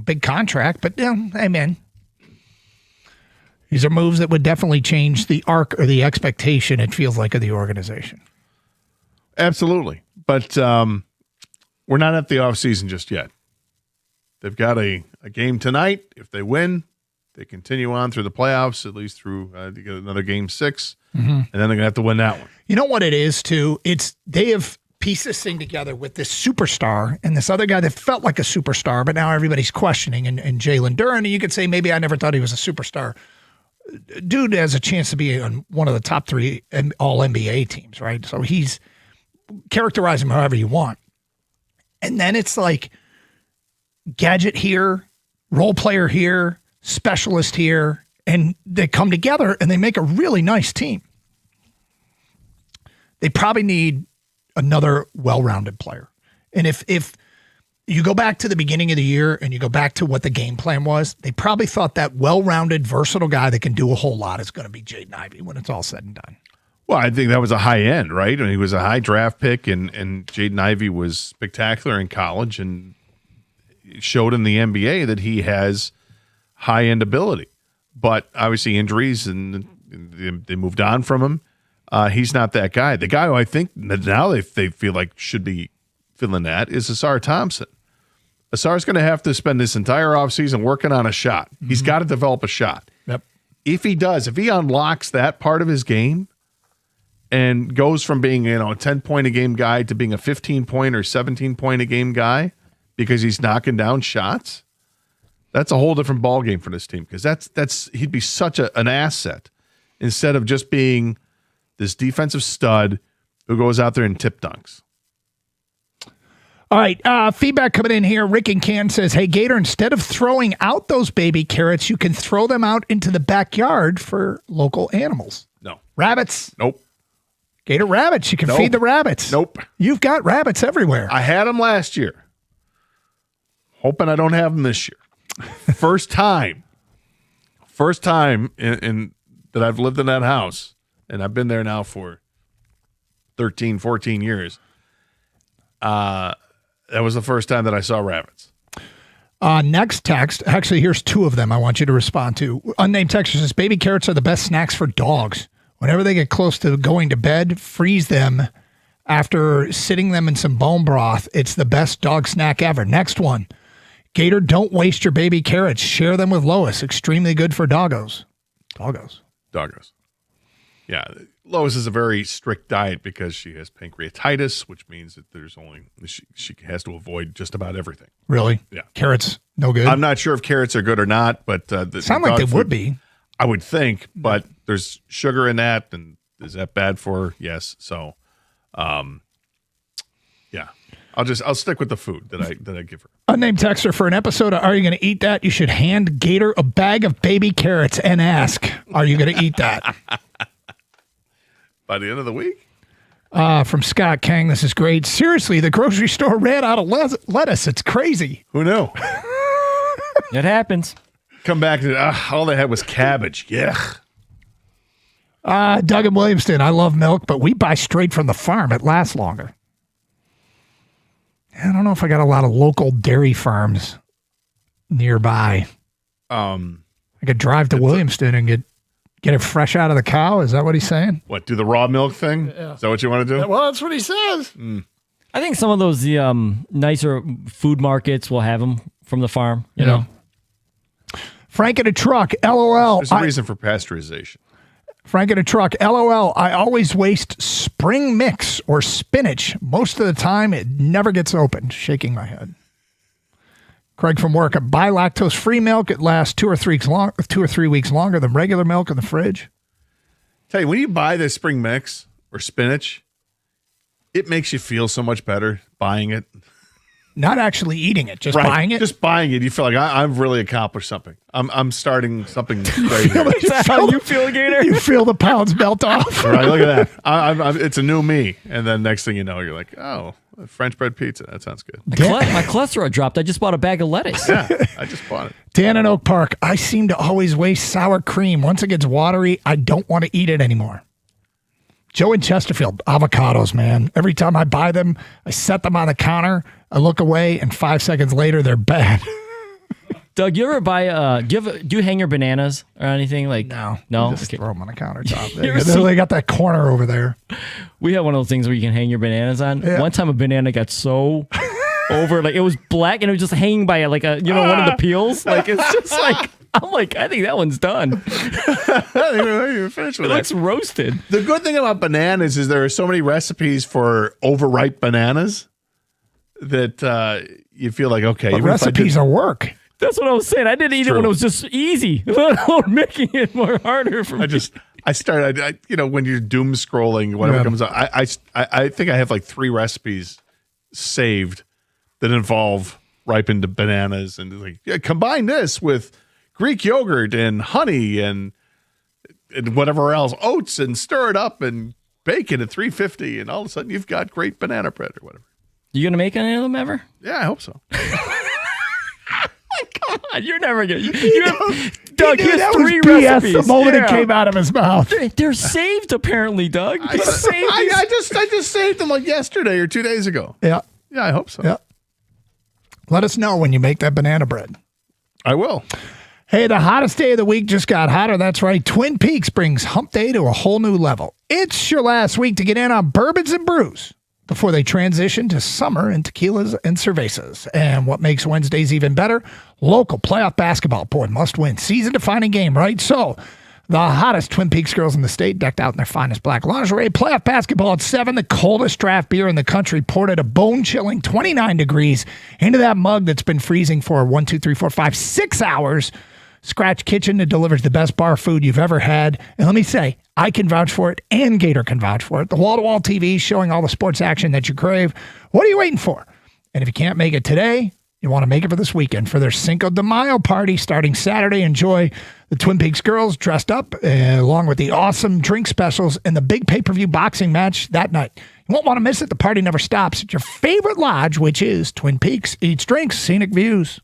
big contract, but hey, man. These are moves that would definitely change the arc or the expectation, it feels like, of the organization. Absolutely. But we're not at the offseason just yet. They've got a game tonight. If they win, they continue on through the playoffs, at least through they get another game 6. Mm-hmm. And then they're going to have to win that one. You know what it is, too? They have pieced this thing together with this superstar and this other guy that felt like a superstar, but now everybody's questioning. And Jalen Duren, and you could say, maybe I never thought he was a superstar. Dude has a chance to be on one of the top 3 all-NBA teams, right? So he's characterize him however you want. And then it's like gadget here, role player here, specialist here, and they come together and they make a really nice team. They probably need another well-rounded player. And if you go back to the beginning of the year and you go back to what the game plan was, they probably thought that well-rounded, versatile guy that can do a whole lot is going to be Jaden Ivey when it's all said and done. Well, I think that was a high end, right? I mean, he was a high draft pick, and Jaden Ivey was spectacular in college and showed in the NBA that he has high-end ability. But obviously injuries, and they moved on from him. He's not that guy. The guy who I think now they feel like should be filling that is Asar Thompson. Asar's going to have to spend this entire offseason working on a shot. Mm-hmm. He's got to develop a shot. Yep. If he does, if he unlocks that part of his game and goes from being, a 10-point-a-game guy to being a 15-point or 17-point-a-game guy because he's knocking down shots, that's a whole different ballgame for this team, because that's he'd be such an asset instead of just being this defensive stud who goes out there and tip dunks. All right, feedback coming in here. Rick in Can says, hey, Gator, instead of throwing out those baby carrots, you can throw them out into the backyard for local animals. No. Rabbits. Nope. Gator rabbits. You can feed the rabbits. Nope. You've got rabbits everywhere. I had them last year. Hoping I don't have them this year. First time in that I've lived in that house, and I've been there now for 13, 14 years. That was the first time that I saw rabbits. Next text. Actually, here's 2 of them I want you to respond to. Unnamed texter says, baby carrots are the best snacks for dogs. Whenever they get close to going to bed, freeze them after sitting them in some bone broth. It's the best dog snack ever. Next one. Gator, don't waste your baby carrots. Share them with Lois. Extremely good for doggos. Doggos. Yeah. Lois is a very strict diet because she has pancreatitis, which means that she has to avoid just about everything. Really? Yeah. Carrots, no good? I'm not sure if carrots are good or not, but sound like they would be. I would think, but there's sugar in that, and is that bad for her? Yes. So, yeah. I'll stick with the food that I give her. Unnamed texter, for an episode of Are You Going to Eat That? You should hand Gator a bag of baby carrots and ask, are you going to eat that? By the end of the week? From Scott Kang, this is great. Seriously, the grocery store ran out of lettuce. It's crazy. Who knew? It happens. Come back to all they had was cabbage. Yeah. Doug in Williamston, I love milk, but we buy straight from the farm. It lasts longer. I don't know if I got a lot of local dairy farms nearby. I could drive to Williamston and get it fresh out of the cow. Is that what he's saying? What, do the raw milk thing? Yeah. Is that what you want to do? Yeah, well, that's what he says. I think some of those nicer food markets will have them from the farm. You know, Frank in a truck. LOL. There's a reason for pasteurization. Frank in a truck. LOL. I always waste spring mix or spinach. Most of the time, it never gets opened. Shaking my head. Craig from work. Buy lactose-free milk. It lasts 2 or 3 weeks longer than regular milk in the fridge. Tell you, when you buy this spring mix or spinach, it makes you feel so much better buying it. Not actually eating it, just buying it. Just buying it. You feel like I've really accomplished something. I'm starting something great. Is that how you feel, Gator? You feel the pounds melt off. Right, look at that. It's a new me. And then next thing you know, you're like, oh, French bread pizza. That sounds good. My cholesterol dropped. I just bought a bag of lettuce. Yeah, I just bought it. Dan in Oak Park, I seem to always waste sour cream. Once it gets watery, I don't want to eat it anymore. Joe in Chesterfield, avocados, man. Every time I buy them, I set them on the counter, I look away, and 5 seconds later, they're bad. Doug, you ever buy, do you hang your bananas or anything? No. Just throw them on the countertop. They got that corner over there. We have one of those things where you can hang your bananas on. Yeah. One time a banana got so over, like it was black and it was just hanging by one of the peels. Like it's just like, I'm like, I think that one's done. You're finished with it looks roasted. The good thing about bananas is there are so many recipes for overripe bananas that you feel like, okay. But recipes are work. That's what I was saying. I didn't eat it when it was just easy. Making it more harder for me. I started, when you're doom scrolling, whatever comes up, I think I have like 3 recipes saved that involve ripened bananas and combine this with Greek yogurt and honey and whatever else, oats, and stir it up and bake it at 350, and all of a sudden you've got great banana bread or whatever. You gonna make any of them ever? Yeah, I hope so. Come on, you're never gonna. Doug, he has 3 BS recipes. The moment it came out of his mouth. They're saved apparently, Doug. I just saved them like yesterday or 2 days ago. Yeah. Yeah, I hope so. Yeah. Let us know when you make that banana bread. I will. Hey, the hottest day of the week just got hotter. That's right. Twin Peaks brings hump day to a whole new level. It's your last week to get in on bourbons and brews before they transition to summer and tequilas and cervezas. And what makes Wednesdays even better? Local playoff basketball. Boy, must win. Season-defining game, right? So the hottest Twin Peaks girls in the state decked out in their finest black lingerie. Playoff basketball at 7, the coldest draft beer in the country, poured at a bone-chilling 29 degrees into that mug that's been freezing for 6 hours. Scratch Kitchen that delivers the best bar food you've ever had. And let me say, I can vouch for it and Gator can vouch for it. The wall-to-wall TV showing all the sports action that you crave. What are you waiting for? And if you can't make it today, you want to make it for this weekend for their Cinco de Mayo party starting Saturday. Enjoy the Twin Peaks girls dressed up along with the awesome drink specials and the big pay-per-view boxing match that night. You won't want to miss it. The party never stops at your favorite lodge, which is Twin Peaks. Eats drinks, scenic views.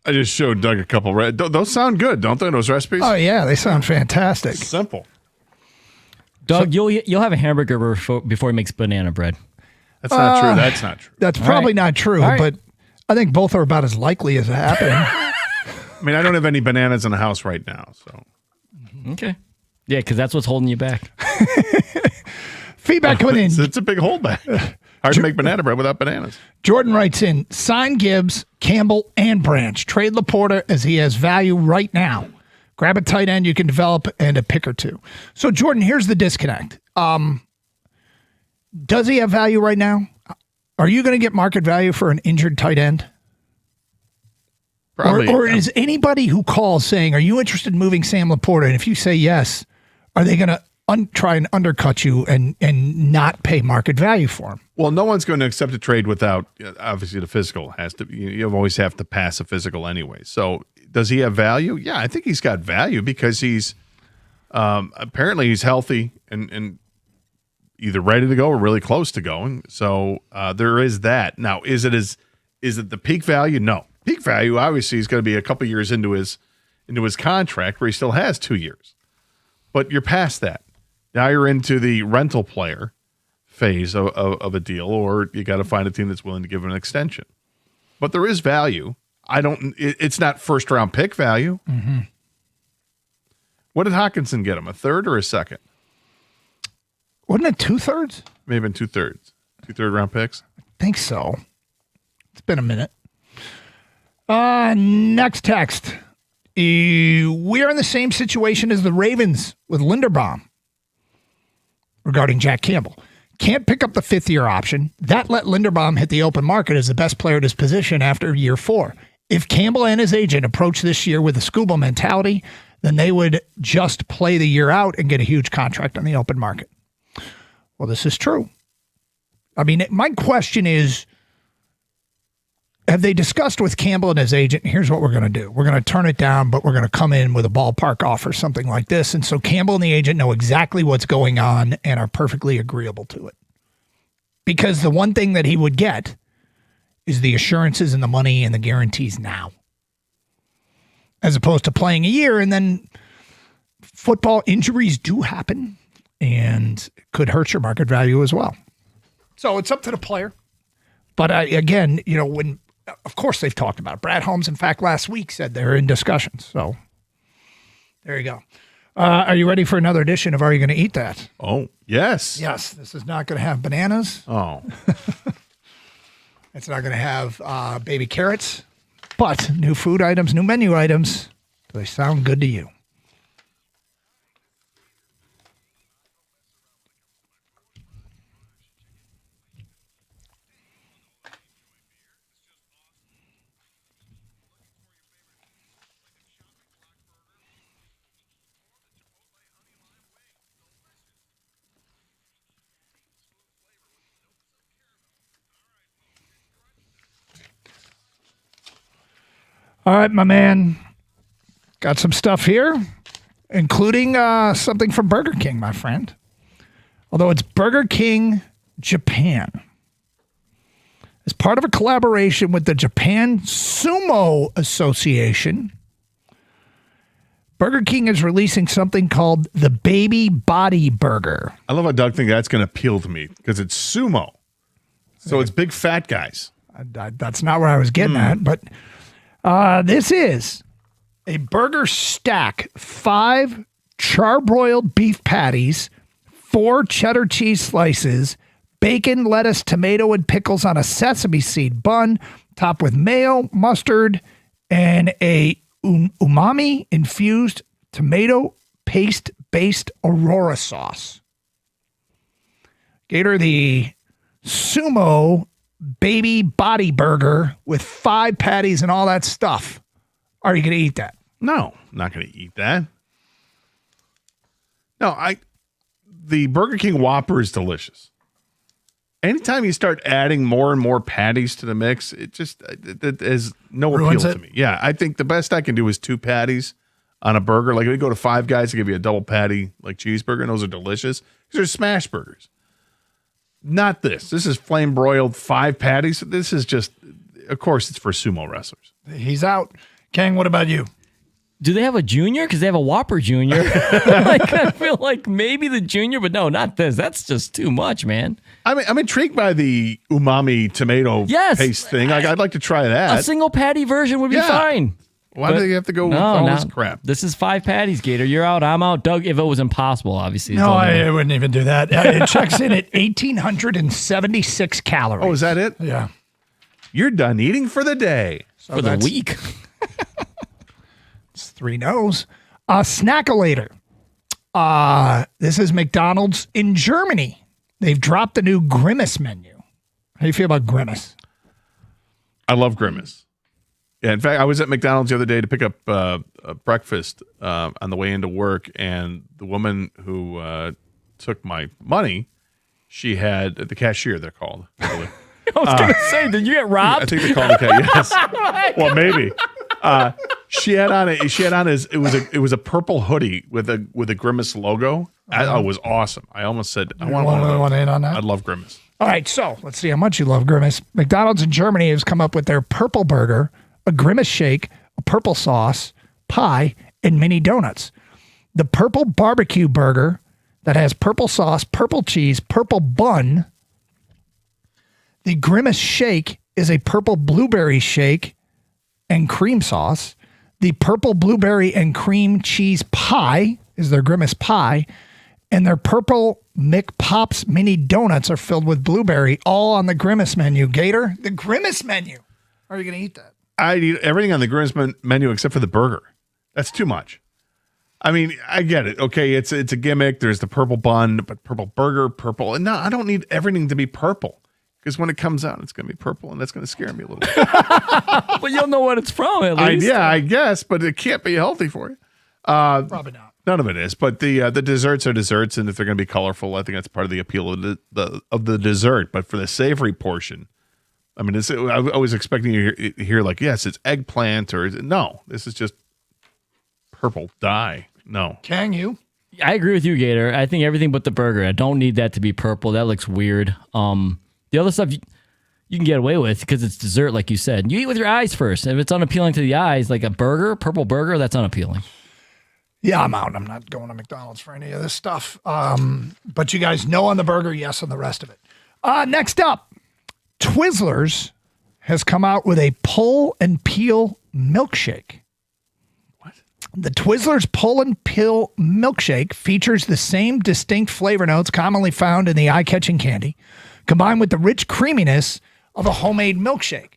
I just showed Doug a couple. Those sound good, don't they? Those recipes? Oh yeah, they sound fantastic. Simple. Doug, you'll have a hamburger before he makes banana bread. That's not true. That's not true. That's probably not true, but I think both are about as likely as happening. I mean, I don't have any bananas in the house right now, so. Okay. Yeah, because that's what's holding you back. Feedback coming in. It's a big holdback. Hard to make banana bread without bananas. Jordan writes in, sign Gibbs, Campbell, and Branch. Trade Laporta as he has value right now. Grab a tight end you can develop and a pick or two. So, Jordan, here's the disconnect. Does he have value right now? Are you going to get market value for an injured tight end? Probably. Or is anybody who calls saying, are you interested in moving Sam Laporta? And if you say yes, are they going to try and undercut you and not pay market value for him? Well, no one's going to accept a trade without, obviously, the physical has to. You always have to pass a physical anyway. So, does he have value? Yeah, I think he's got value because he's apparently he's healthy and either ready to go or really close to going. So there is that. Now, is it the peak value? No, peak value obviously is going to be a couple years into his contract where he still has 2 years, but you're past that. Now you're into the rental player phase of a deal, or you got to find a team that's willing to give him an extension. But there is value. It's not first round pick value. Mm-hmm. What did Hawkinson get him? A third or a second? Wasn't it 2/3? Maybe 2/3. 2/3 round picks? I think so. It's been a minute. Next text. We're in the same situation as the Ravens with Linderbaum regarding Jack Campbell. Can't pick up the 5th-year option. That let Linderbaum hit the open market as the best player at his position after year 4. If Campbell and his agent approach this year with a Scooba mentality, then they would just play the year out and get a huge contract on the open market. Well, this is true. I mean, my question is, have they discussed with Campbell and his agent, here's what we're going to do. We're going to turn it down, but we're going to come in with a ballpark offer, something like this. And so Campbell and the agent know exactly what's going on and are perfectly agreeable to it. Because the one thing that he would get is the assurances and the money and the guarantees now. As opposed to playing a year, and then football injuries do happen and could hurt your market value as well. So it's up to the player. But again, when of course they've talked about it. Brad Holmes, in fact, last week said they're in discussions. So there you go. Are you ready for another edition of Are You Going to Eat That? Oh, yes. Yes. This is not going to have bananas. Oh. It's not going to have baby carrots. But new food items, new menu items. Do they sound good to you? All right, my man. Got some stuff here, including something from Burger King, my friend. Although it's Burger King Japan. As part of a collaboration with the Japan Sumo Association, Burger King is releasing something called the Baby Body Burger. I love how Doug thinks that's going to appeal to me because it's sumo. So it's big fat guys. That's not where I was getting at, but this is a burger stack, 5 charbroiled beef patties, 4 cheddar cheese slices, bacon, lettuce, tomato, and pickles on a sesame seed bun, topped with mayo, mustard, and a umami-infused tomato paste-based Aurora sauce. Gator, the Sumo Baby Body Burger with 5 patties and all that stuff. Are you going to eat that? No, I'm not going to eat that. No, the Burger King Whopper is delicious. Anytime you start adding more and more patties to the mix, it has no appeal to me. Yeah, I think the best I can do is 2 patties on a burger. Like if we go to Five Guys, they give you a double patty like cheeseburger, and those are delicious. These are smash burgers. Not this. This is flame broiled 5 patties. This is just, of course, it's for sumo wrestlers. He's out. Kang, what about you? Do they have a junior? Because they have a Whopper Junior. I feel like maybe the junior, but no, not this. That's just too much, man. I'm intrigued by the umami tomato paste thing. I'd like to try that. A single patty version would be fine. Why do they have to go with all this crap? This is 5 patties, Gator. You're out. I'm out. Doug, if it was impossible, obviously. No, I wouldn't even do that. It checks in at 1,876 calories. Oh, is that it? Yeah. You're done eating for the day. So for the week. It's 3 no's. Snackolator. This is McDonald's in Germany. They've dropped the new Grimace menu. How do you feel about Grimace? I love Grimace. Yeah, in fact, I was at McDonald's the other day to pick up breakfast on the way into work, and the woman who took my money, she had the cashier. They're called. I was gonna say, did you get robbed? I think they called the cashier. Yes. Well, maybe. She had on it was a purple hoodie with a Grimace logo. It was awesome. I almost said I want one in on that. I love Grimace. All right, so let's see how much you love Grimace. McDonald's in Germany has come up with their purple burger, a Grimace shake, a purple sauce, pie, and mini donuts. The purple barbecue burger that has purple sauce, purple cheese, purple bun. The Grimace shake is a purple blueberry shake and cream sauce. The purple blueberry and cream cheese pie is their Grimace pie. And their purple McPops mini donuts are filled with blueberry, all on the Grimace menu. Gator, the Grimace menu. How are you going to eat that? I'd eat everything on the Grimace menu except for the burger. That's too much. I mean, I get it. Okay, it's a gimmick. There's the purple bun, but purple burger, purple. And no, I don't need everything to be purple. Because when it comes out, it's going to be purple, and that's going to scare me a little bit. But you'll know what it's from, at least. I guess, but it can't be healthy for you. Probably not. None of it is. But the desserts are desserts, and if they're going to be colorful, I think that's part of the appeal of the dessert. But for the savory portion, I mean, I was expecting you to hear like, yes, it's eggplant, or no, this is just purple dye. No. Can you? I agree with you, Gator. I think everything but the burger. I don't need that to be purple. That looks weird. The other stuff you can get away with because it's dessert, like you said. You eat with your eyes first. If it's unappealing to the eyes, like a burger, purple burger, that's unappealing. Yeah, I'm out. I'm not going to McDonald's for any of this stuff. But you guys know on the burger, yes on the rest of it. Next up, Twizzlers has come out with a pull and peel milkshake. What? The Twizzlers pull and peel milkshake features the same distinct flavor notes commonly found in the eye-catching candy, combined with the rich creaminess of a homemade milkshake.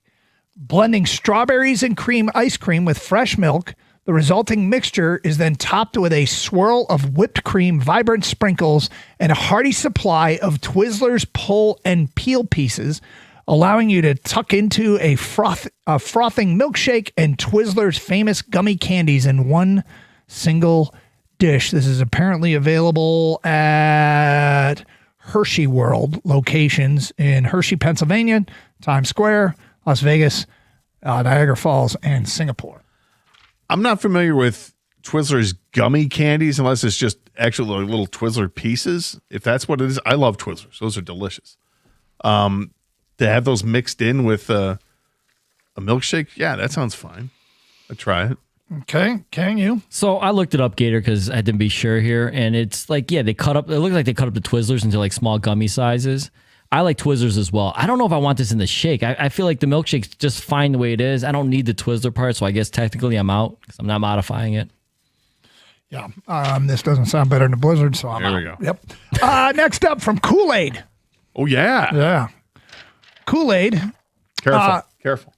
Blending strawberries and cream ice cream with fresh milk, the resulting mixture is then topped with a swirl of whipped cream, vibrant sprinkles, and a hearty supply of Twizzlers pull and peel pieces, allowing you to tuck into a frothing milkshake and Twizzlers' famous gummy candies in one single dish. This is apparently available at Hershey World locations in Hershey, Pennsylvania, Times Square, Las Vegas, Niagara Falls, and Singapore. I'm not familiar with Twizzlers gummy candies unless it's just actually like little Twizzler pieces. If that's what it is, I love Twizzlers. Those are delicious. To have those mixed in with a milkshake, yeah, that sounds fine. I'd try it. Okay, can you? So I looked it up, Gator, because I had to be sure here, and it's like, yeah, it looks like they cut up the Twizzlers into like small gummy sizes. I like Twizzlers as well. I don't know if I want this in the shake. I feel like the milkshake's just fine the way it is. I don't need the Twizzler part, so I guess technically I'm out because I'm not modifying it. Yeah, this doesn't sound better than the Blizzard, so I'm out. There we go. Yep. Next up from Kool-Aid. Oh, yeah. Yeah. Kool-Aid. Careful.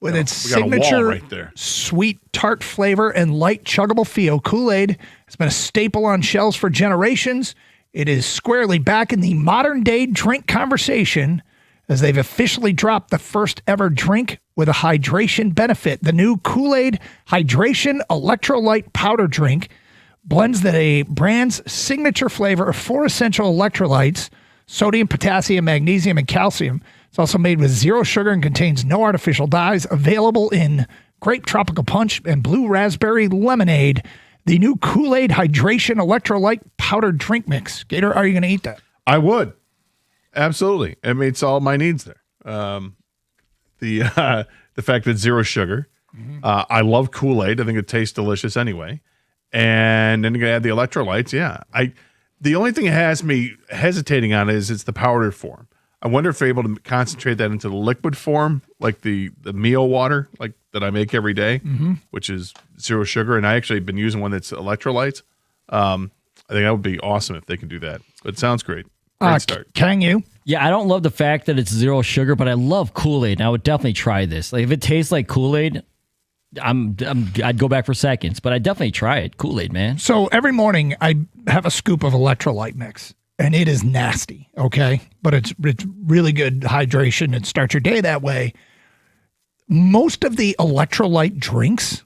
With its we got a wall signature right there. Sweet tart flavor and light chuggable feel, Kool-Aid has been a staple on shelves for generations. It is squarely back in the modern day drink conversation as they've officially dropped the first ever drink with a hydration benefit. The new Kool-Aid Hydration Electrolyte Powder Drink blends the brand's signature flavor of 4 essential electrolytes: sodium, potassium, magnesium, and calcium. It's also made with 0 sugar and contains no artificial dyes. Available in grape tropical punch and blue raspberry lemonade. The new Kool-Aid Hydration Electrolyte Powder Drink Mix. Gator, are you going to eat that? I would. Absolutely. It meets all my needs there. The fact that 0 sugar, I love Kool-Aid. I think it tastes delicious anyway. And then you're going to add the electrolytes. Yeah. The only thing that has me hesitating on it is it's the powdered form. I wonder if they're able to concentrate that into the liquid form, like the Mio water, like that I make every day, which is 0 sugar. And I actually have been using one that's electrolytes. I think that would be awesome if they can do that. But it sounds great. Great start. Can you? Yeah, I don't love the fact that it's 0 sugar, but I love Kool-Aid. And I would definitely try this. Like if it tastes like Kool-Aid, I'd go back for seconds, but I'd definitely try it. Kool-Aid, man. So every morning I have a scoop of electrolyte mix, and it is nasty, okay? But it's really good hydration and start your day that way. Most of the electrolyte drinks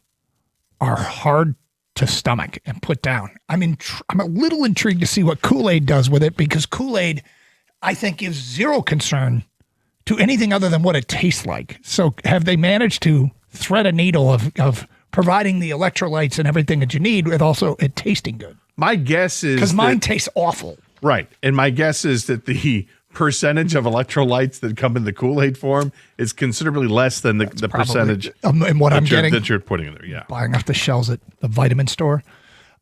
are hard to stomach and put down. I mean, I'm a little intrigued to see what Kool-Aid does with it, because Kool-Aid, I think, gives zero concern to anything other than what it tastes like. So have they managed to thread a needle of providing the electrolytes and everything that you need with also it tasting good? My guess is... Because mine tastes awful. Right. And my guess is that the percentage of electrolytes that come in the Kool-Aid form is considerably less than the percentage and what I'm getting that you're putting in there. Yeah. Buying off the shelves at the vitamin store.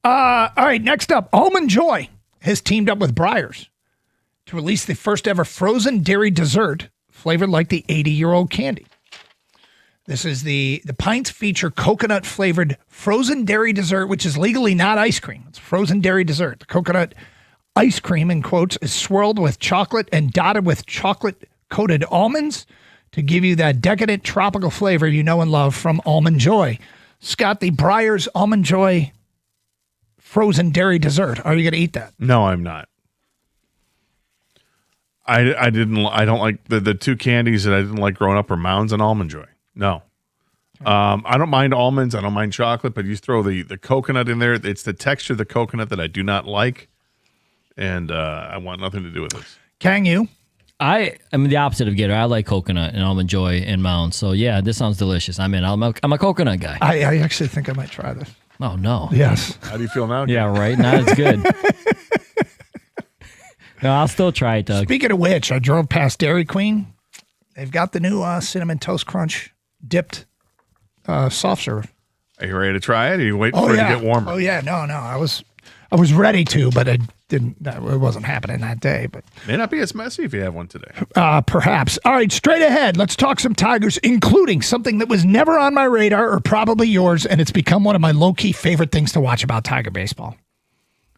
All right, next up, Almond Joy has teamed up with Breyers to release the first ever frozen dairy dessert flavored like the 80-year-old candy. This is the pints feature coconut flavored frozen dairy dessert, which is legally not ice cream. It's frozen dairy dessert. The coconut ice cream, in quotes, is swirled with chocolate and dotted with chocolate coated almonds to give you that decadent tropical flavor you know and love from Almond Joy. Scott, the Breyers Almond Joy frozen dairy dessert. Are you going to eat that? No, I'm not. I don't like the two candies that I didn't like growing up are Mounds and Almond Joy. No. I don't mind almonds. I don't mind chocolate, but you throw the coconut in there. It's the texture of the coconut that I do not like. And I want nothing to do with this. Can you? I am the opposite of Gator. I like coconut and Almond Joy and Mounds. So yeah, this sounds delicious. I'm a coconut guy. I actually think I might try this. Oh no. Yes. How do you feel now? Yeah, right. Not as good. No, I'll still try it, Doug. Speaking of which, I drove past Dairy Queen. They've got the new Cinnamon Toast Crunch dipped soft serve. Are you ready to try it? Or are you waiting for it to get warmer? Oh yeah, no. I was ready to, but I didn't. It wasn't happening that day. But may not be as messy if you have one today. Perhaps. All right, straight ahead. Let's talk some Tigers, including something that was never on my radar, or probably yours, and it's become one of my low-key favorite things to watch about Tiger baseball.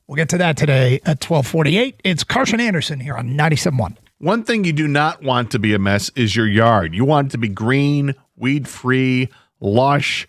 We'll get to that today at 12:48. It's Carson Anderson here on 97.1. One thing you do not want to be a mess is your yard. You want it to be green, weed-free, lush,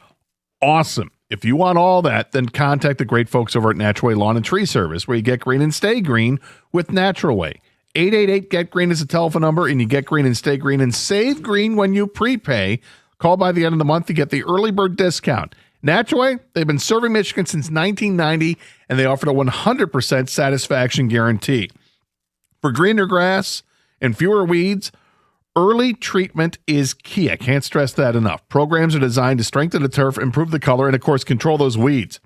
awesome. If you want all that, then contact the great folks over at Natural Way Lawn and Tree Service, where you get green and stay green with Natural Way. 888-GET-GREEN is the telephone number, and you get green and stay green and save green when you prepay. Call by the end of the month to get the early bird discount. Natural Way, they've been serving Michigan since 1990, and they offer a 100% satisfaction guarantee. For greener grass and fewer weeds, early treatment is key. I can't stress that enough. Programs are designed to strengthen the turf, improve the color, and, of course, control those weeds.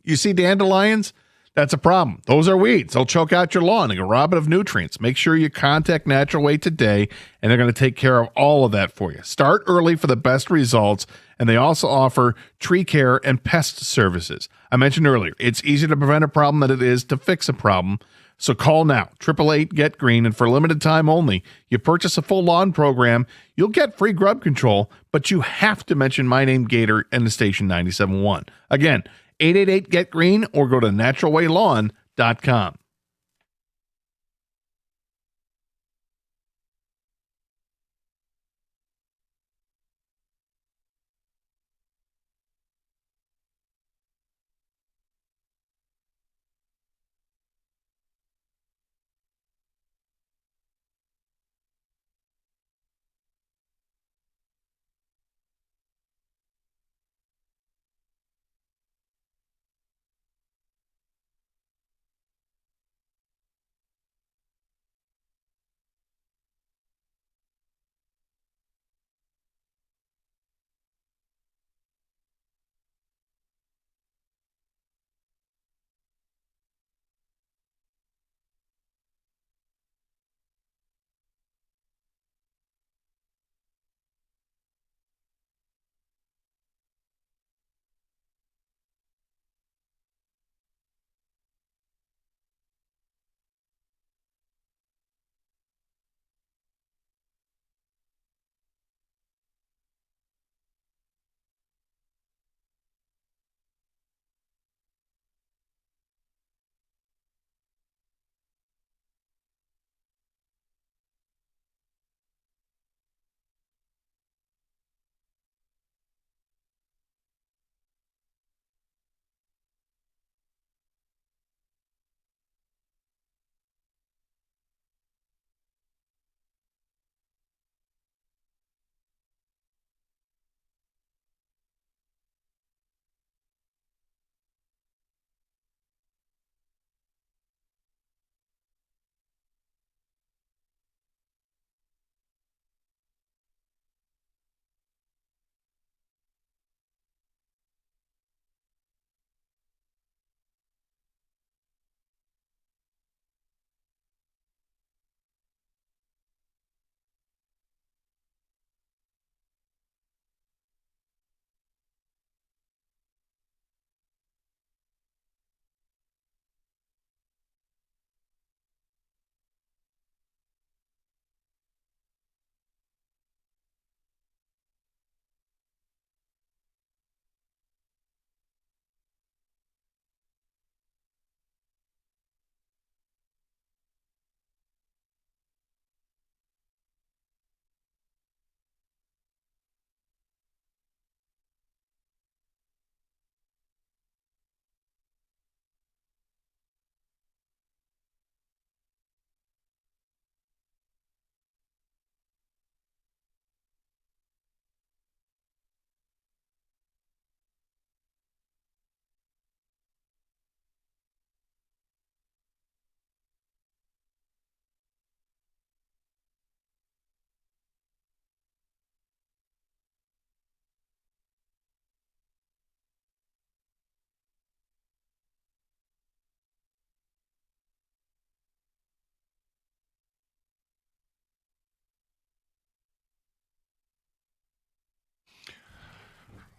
You see dandelions? That's a problem. Those are weeds. They'll choke out your lawn and rob it of nutrients. Make sure you contact Natural Way today, and they're going to take care of all of that for you. Start early for the best results, and they also offer tree care and pest services. I mentioned earlier, it's easier to prevent a problem than it is to fix a problem. So call now, 888-GET-GREEN, and for a limited time only, you purchase a full lawn program, you'll get free grub control, but you have to mention my name, Gator, and the station 97.1. Again, 888-GET-GREEN, or go to naturalwaylawn.com.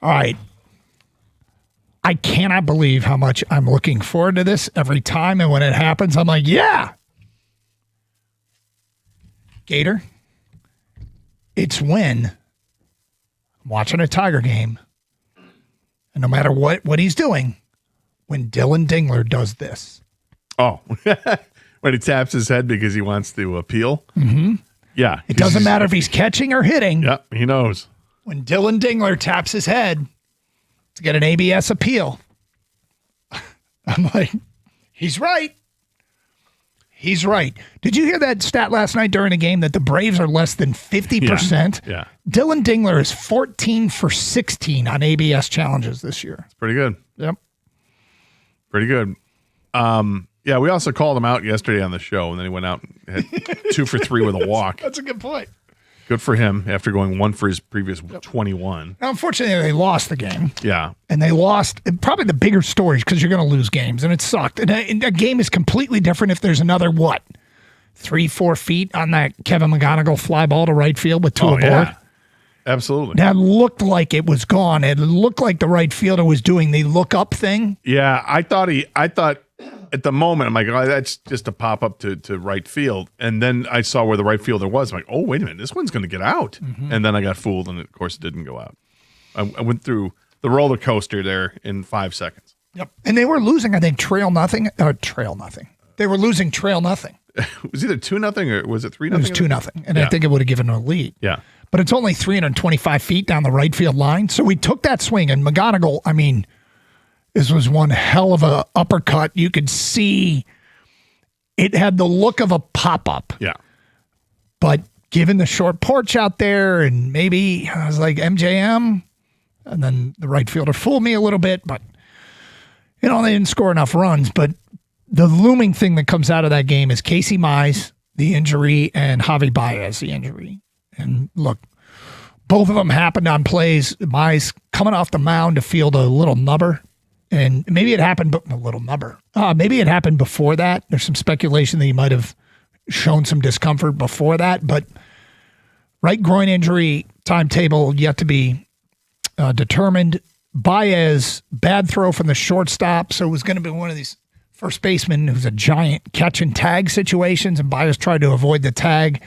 All right. I cannot believe how much I'm looking forward to this every time. And when it happens, I'm like, yeah. Gator, it's when I'm watching a Tiger game, and no matter what he's doing, when Dylan Dingler does this. Oh, when he taps his head because he wants to appeal? Mm-hmm. Yeah. It doesn't matter if he's catching or hitting. Yeah, he knows. When Dylan Dingler taps his head to get an ABS appeal, I'm like, he's right. He's right. Did you hear that stat last night during the game that the Braves are less than 50%? Yeah. Dylan Dingler is 14 for 16 on ABS challenges this year. It's pretty good. Yep. Pretty good. Yeah, we also called him out yesterday on the show, and then he went out and had 2 for 3 with a walk. That's a good point. Good for him after going 1 for his previous 21. Now, unfortunately, they lost the game. Yeah. And they lost probably the bigger stories because you're going to lose games, and it sucked. And a game is completely different if there's another, 3-4 feet on that Kevin McGonigal fly ball to right field with 2 aboard. Yeah. Absolutely. That looked like it was gone. It looked like the right fielder was doing the look up thing. Yeah, I thought at the moment, I'm like, oh, that's just a pop up to right field. And then I saw where the right fielder was. I'm like, oh, wait a minute, this one's going to get out. Mm-hmm. And then I got fooled, and of course it didn't go out. I went through the roller coaster there in 5 seconds. Yep. And they were losing, I think, trail nothing. They were losing trail nothing. It was either 2-0 or was it 3-0? It was 2-0. And I think it would have given a lead. Yeah. But it's only 325 feet down the right field line. So we took that swing, and McGonigal, I mean, this was one hell of a uppercut. You could see it had the look of a pop-up. Yeah. But given the short porch out there, and maybe I was like MJM, and then the right fielder fooled me a little bit, but, they didn't score enough runs. But the looming thing that comes out of that game is Casey Mize, the injury, and Javi Baez, the injury. And look, both of them happened on plays. Mize coming off the mound to field a little nubber. And maybe it happened, but a little nubber. Maybe it happened before that. There's some speculation that he might have shown some discomfort before that. But right groin injury, timetable yet to be determined. Baez, bad throw from the shortstop. So it was going to be one of these first basemen who's a giant catch and tag situations. And Baez tried to avoid the tag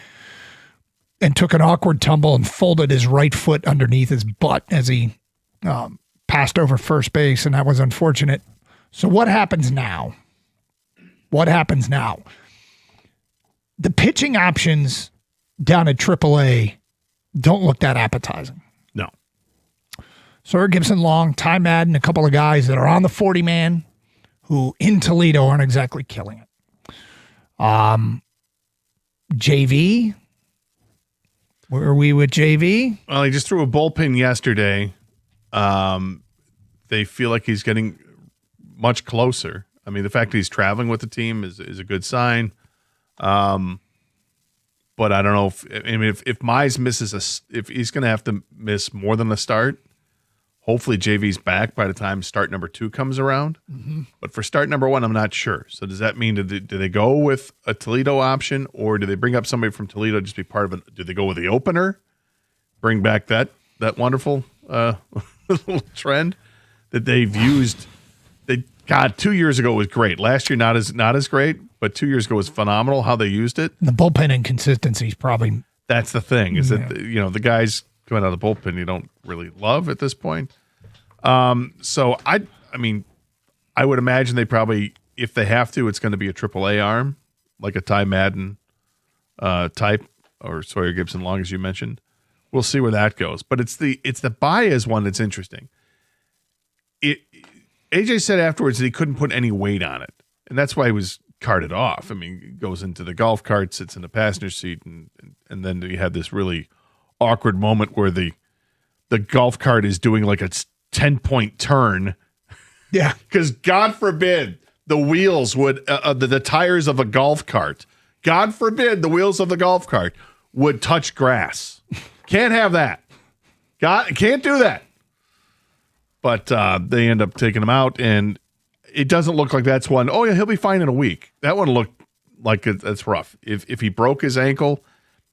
and took an awkward tumble and folded his right foot underneath his butt as he passed over first base, and that was unfortunate. So what happens now? The pitching options down at AAA don't look that appetizing. No. Sawyer Gibson Long, Ty Madden, a couple of guys that are on the 40-man who in Toledo aren't exactly killing it. JV, where are we with JV? Well, he just threw a bullpen yesterday. They feel like he's getting much closer. I mean, the fact that he's traveling with the team is a good sign. But I don't know if Mize misses if he's going to have to miss more than a start. Hopefully JV's back by the time start number 2 comes around. Mm-hmm. But for start number 1, I'm not sure. So does that mean do they go with a Toledo option, or do they bring up somebody from Toledo just be part of it? Do they go with the opener? Bring back that wonderful little trend that they've used. 2 years ago was great. Last year not as great, but 2 years ago was phenomenal how they used it. The bullpen inconsistency is probably that's the thing is that the guys coming out of the bullpen you don't really love at this point. So I mean I would imagine they probably, if they have to, it's going to be a AAA arm like a Ty Madden type or Sawyer Gibson Long, as you mentioned. We'll see where that goes. But it's the Baez one that's interesting. AJ said afterwards that he couldn't put any weight on it, and that's why he was carted off. I mean, he goes into the golf cart, sits in the passenger seat, and then you have this really awkward moment where the golf cart is doing like a 10-point turn. Yeah. Because God forbid the wheels would, the tires of a golf cart, God forbid the wheels of the golf cart would touch grass. Can't have that. Can't do that. But they end up taking him out, and it doesn't look like that's one. Oh, yeah, he'll be fine in a week. That one looked like that's rough. If he broke his ankle,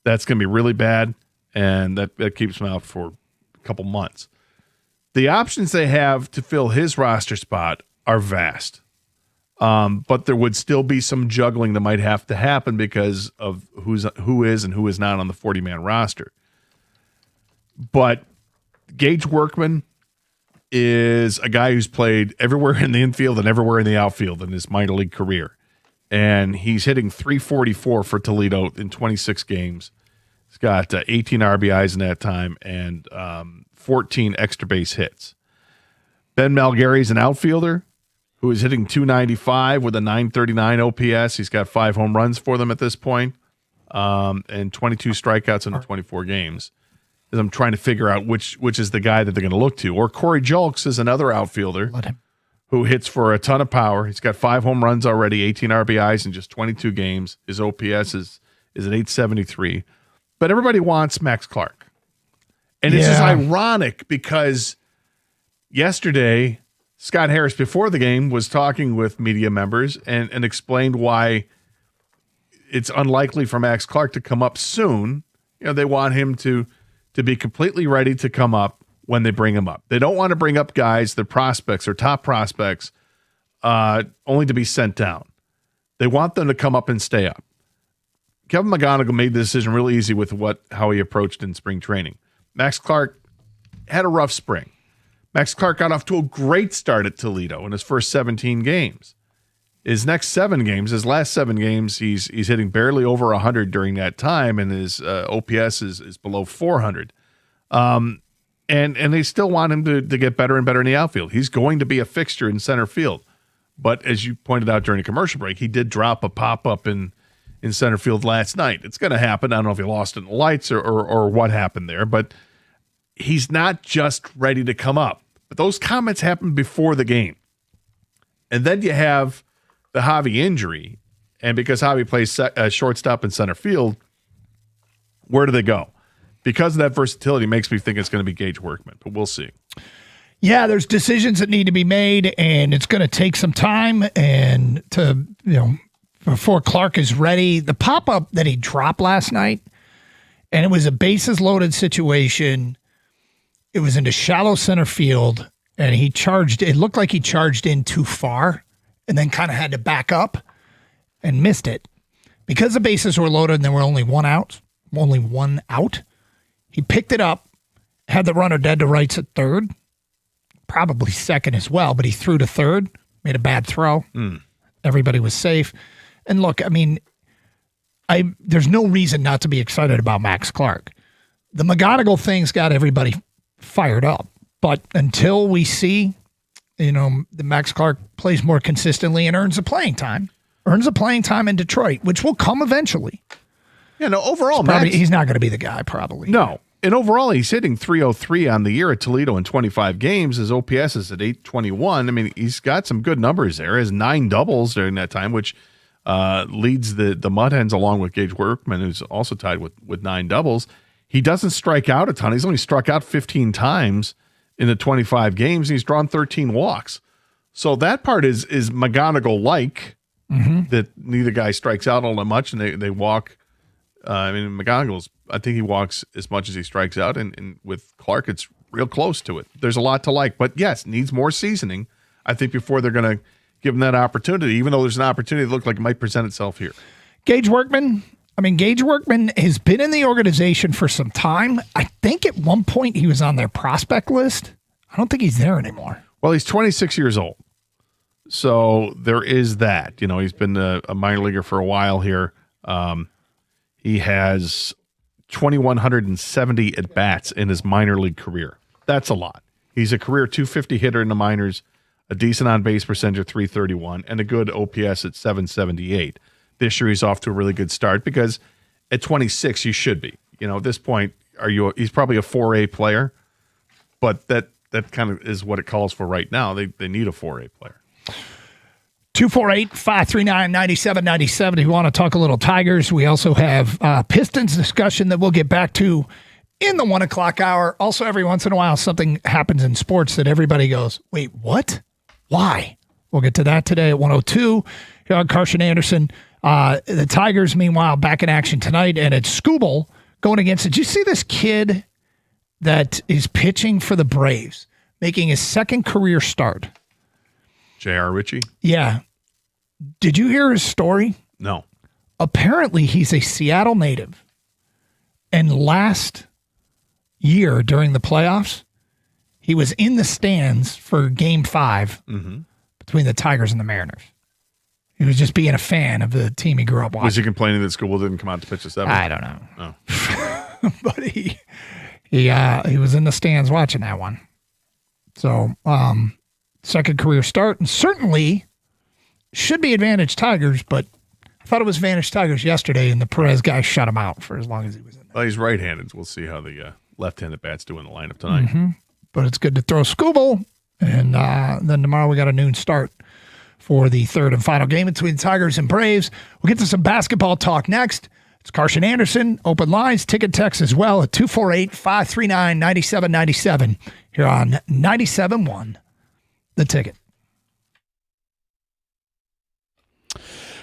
that's going to be really bad, and that keeps him out for a couple months. The options they have to fill his roster spot are vast. But there would still be some juggling that might have to happen because of who is and who is not on the 40-man roster. But Gage Workman is a guy who's played everywhere in the infield and everywhere in the outfield in his minor league career. And he's hitting .344 for Toledo in 26 games. He's got 18 RBIs in that time and 14 extra base hits. Ben Malgary's an outfielder who is hitting .295 with a .939 OPS. He's got 5 home runs for them at this point, and 22 strikeouts in 24 games. As I'm trying to figure out which is the guy that they're going to look to. Or Corey Julks is another outfielder who hits for a ton of power. He's got 5 home runs already, 18 RBIs in just 22 games. His OPS is at .873. But everybody wants Max Clark. And it's just ironic because yesterday, Scott Harris, before the game, was talking with media members and explained why it's unlikely for Max Clark to come up soon. They want him to be completely ready to come up when they bring him up. They don't want to bring up guys, their prospects or top prospects, only to be sent down. They want them to come up and stay up. Kevin McGonigal made the decision really easy with how he approached in spring training. Max Clark had a rough spring. Max Clark got off to a great start at Toledo in his first 17 games. His last 7 games, he's hitting barely over 100 during that time, and his OPS is below 400. And they still want him to get better and better in the outfield. He's going to be a fixture in center field. But as you pointed out during a commercial break, he did drop a pop-up in center field last night. It's going to happen. I don't know if he lost in the lights or what happened there, but he's not just ready to come up. But those comments happened before the game. And then you have the Javi injury. And because Javi plays shortstop and center field, where do they go? Because of that versatility, makes me think it's going to be Gage Workman, but we'll see. Yeah, there's decisions that need to be made, and it's going to take some time and before Clark is ready. The pop-up that he dropped last night, and it was a bases-loaded situation. It was into shallow center field, and it looked like he charged in too far and then kind of had to back up and missed it. Because the bases were loaded and there were only one out, he picked it up, had the runner dead to rights at third, probably second as well, but he threw to third, made a bad throw. Everybody was safe. And look, there's no reason not to be excited about Max Clark. The McGonigal thing's got everybody fired up. But until we see, the Max Clark plays more consistently and earns a playing time in Detroit, which will come eventually. Yeah, no, overall, he's not going to be the guy, probably. No. And overall, he's hitting .303 on the year at Toledo in 25 games. His OPS is at .821. He's got some good numbers there. He has 9 doubles during that time, which leads the Mud Hens along with Gage Workman, who's also tied with 9 doubles. He doesn't strike out a ton. He's only struck out 15 times in the 25 games. And he's drawn 13 walks. So that part is McGonigal-like, that neither guy strikes out all that much, and they walk. McGonigal's, I think he walks as much as he strikes out, and with Clark, it's real close to it. There's a lot to like, but yes, needs more seasoning, I think, before they're going to give him that opportunity, even though there's an opportunity that looked like it might present itself here. Gage Workman has been in the organization for some time. I think at one point he was on their prospect list. I don't think he's there anymore. Well, he's 26 years old. So there is that. He's been a minor leaguer for a while here. He has 2,170 at-bats in his minor league career. That's a lot. He's a career .250 hitter in the minors, a decent on-base percentage of .331, and a good OPS at .778. This year he's off to a really good start because at 26 you should be. At this point, he's probably a 4A player, but that kind of is what it calls for right now. They need a 4A player. 248-539-9797. If you want to talk a little Tigers, we also have Pistons discussion that we'll get back to in the 1 o'clock hour. Also, every once in a while, something happens in sports that everybody goes, wait, what? Why? We'll get to that today at 102. Here on Carson Anderson. The Tigers, meanwhile, back in action tonight, and it's Skubal going against. Did you see this kid that is pitching for the Braves? making his second career start. J.R. Ritchie? Yeah. Did you hear his story? No. Apparently, he's a Seattle native. And last year during the playoffs, he was in the stands for Game 5 between the Tigers and the Mariners. He was just being a fan of the team he grew up watching. Was he complaining that school didn't come out to pitch the 7th? I don't know. Oh. But he was in the stands watching that one. So, second career start, and certainly should be advantage Tigers, but I thought it was advantage Tigers yesterday, and the Perez guy shut him out for as long as he was in there. Well, he's right-handed. We'll see how the left-handed bats do in the lineup tonight. But it's good to throw Scooble, and then tomorrow we got a noon start for the third and final game between the Tigers and Braves. We'll get to some basketball talk next. It's Carson Anderson, open lines, ticket text as well at 248-539-9797 here on 97.1 The Ticket.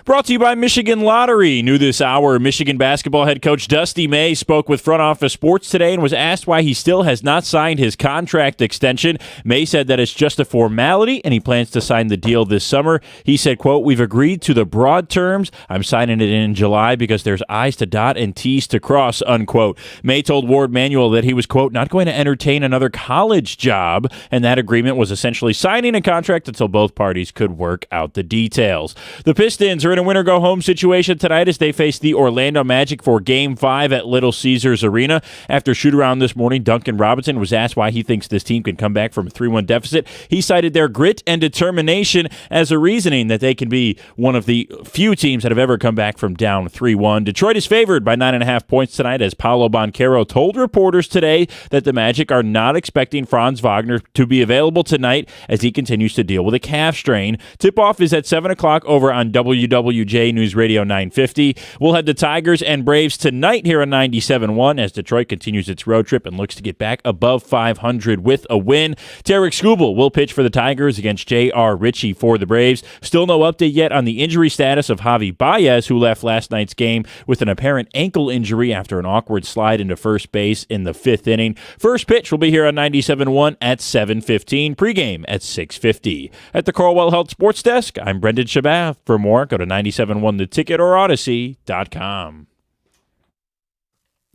Brought to you by Michigan Lottery. New this hour, Michigan basketball head coach Dusty May spoke with Front Office Sports today and was asked why he still has not signed his contract extension. May said that it's just a formality and he plans to sign the deal this summer. He said, quote, "We've agreed to the broad terms. I'm signing it in July because there's I's to dot and T's to cross," unquote. May told Ward Manuel that he was, quote, "not going to entertain another college job," and that agreement was essentially signing a contract until both parties could work out the details. The Pistons are in a winner-go-home situation tonight as they face the Orlando Magic for Game 5 at Little Caesars Arena. After shoot-around this morning, Duncan Robinson was asked why he thinks this team can come back from a 3-1 deficit. He cited their grit and determination as a reasoning that they can be one of the few teams that have ever come back from down 3-1. Detroit is favored by 9.5 points tonight as Paolo Banchero told reporters today that the Magic are not expecting Franz Wagner to be available tonight as he continues to deal with a calf strain. Tip-off is at 7 o'clock over on WJ News Radio 950. We'll head to Tigers and Braves tonight here on 97.1 as Detroit continues its road trip and looks to get back above 500 with a win. Tarek Skubal will pitch for the Tigers against J.R. Ritchie for the Braves. Still no update yet on the injury status of Javi Baez, who left last night's game with an apparent ankle injury after an awkward slide into first base in the 5th inning. First pitch will be here on 97.1 at 7:15. Pregame at 6:50. At the Corwell Health Sports Desk, I'm Brendan Shabath. For more, go to 97.1 The Ticket or Odyssey.com.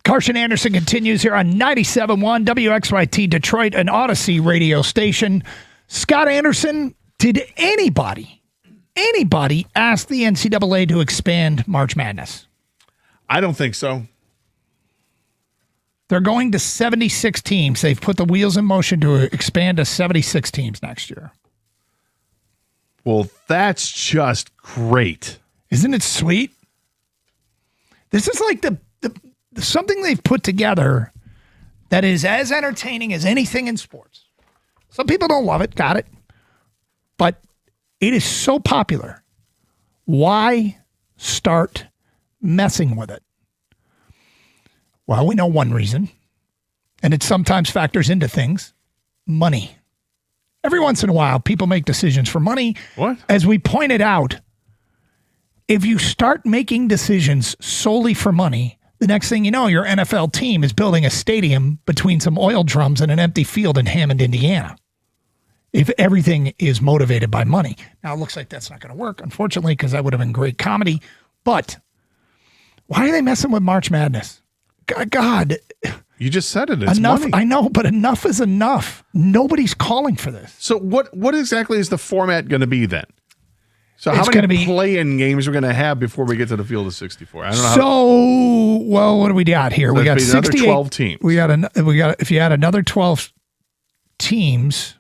Carson Anderson continues here on 97.1 WXYT Detroit, an Odyssey radio station. Scott Anderson, did anybody ask the NCAA to expand March Madness? I don't think so. They're going to 76 teams. They've put the wheels in motion to expand to 76 teams next year. Well, that's just great. Isn't it sweet? This is like the something they've put together that is as entertaining as anything in sports. Some people don't love it, got it. But it is so popular. Why start messing with it? Well, we know one reason, and it sometimes factors into things: money. Every once in a while, people make decisions for money. What? As we pointed out, if you start making decisions solely for money, the next thing you know, your NFL team is building a stadium between some oil drums and an empty field in Hammond, Indiana. If everything is motivated by money. Now, it looks like that's not going to work, unfortunately, because that would have been great comedy. But why are they messing with March Madness? God. You just said it. It's enough. money. I know, but enough is enough. Nobody's calling for this. So what exactly is the format going to be then? So how It's many gonna be- play-in games we're going to have before we get to the field of 64? I don't know. So, well, what do we got here? So We got that'd be another 68. 12 teams. We got if you add another 12 teams,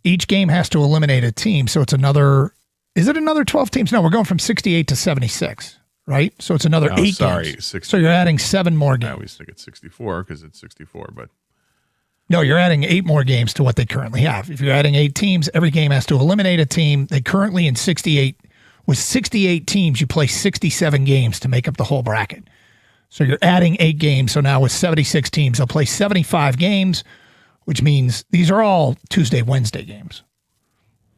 each game has to eliminate a team. So it's another. Is it another 12 teams? No, we're going from 68 to 76, right? So it's another 8 games. 60. So you're adding 7 more I games. always think it's 64 because it's 64, but No, you're adding 8 more games to what they currently have. If you're adding 8 teams, every game has to eliminate a team. They currently in 68, with 68 teams, you play 67 games to make up the whole bracket. So you're adding 8 games. So now with 76 teams, they'll play 75 games, which means these are all Tuesday, Wednesday games.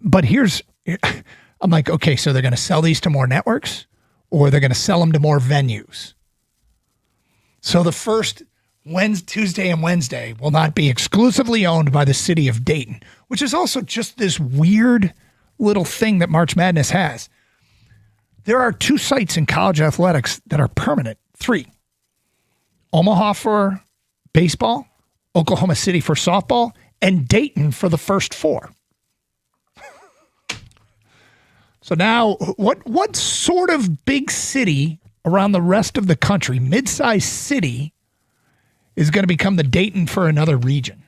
But I'm like, okay, so they're going to sell these to more networks or they're going to sell them to more venues. So the first Tuesday and Wednesday will not be exclusively owned by the city of Dayton, which is also just this weird little thing that March Madness has. There are 2 sites in college athletics that are permanent. 3. Omaha for baseball, Oklahoma City for softball, and Dayton for the first 4. So now, what sort of big city around the rest of the country, mid-sized city, is going to become the Dayton for another region?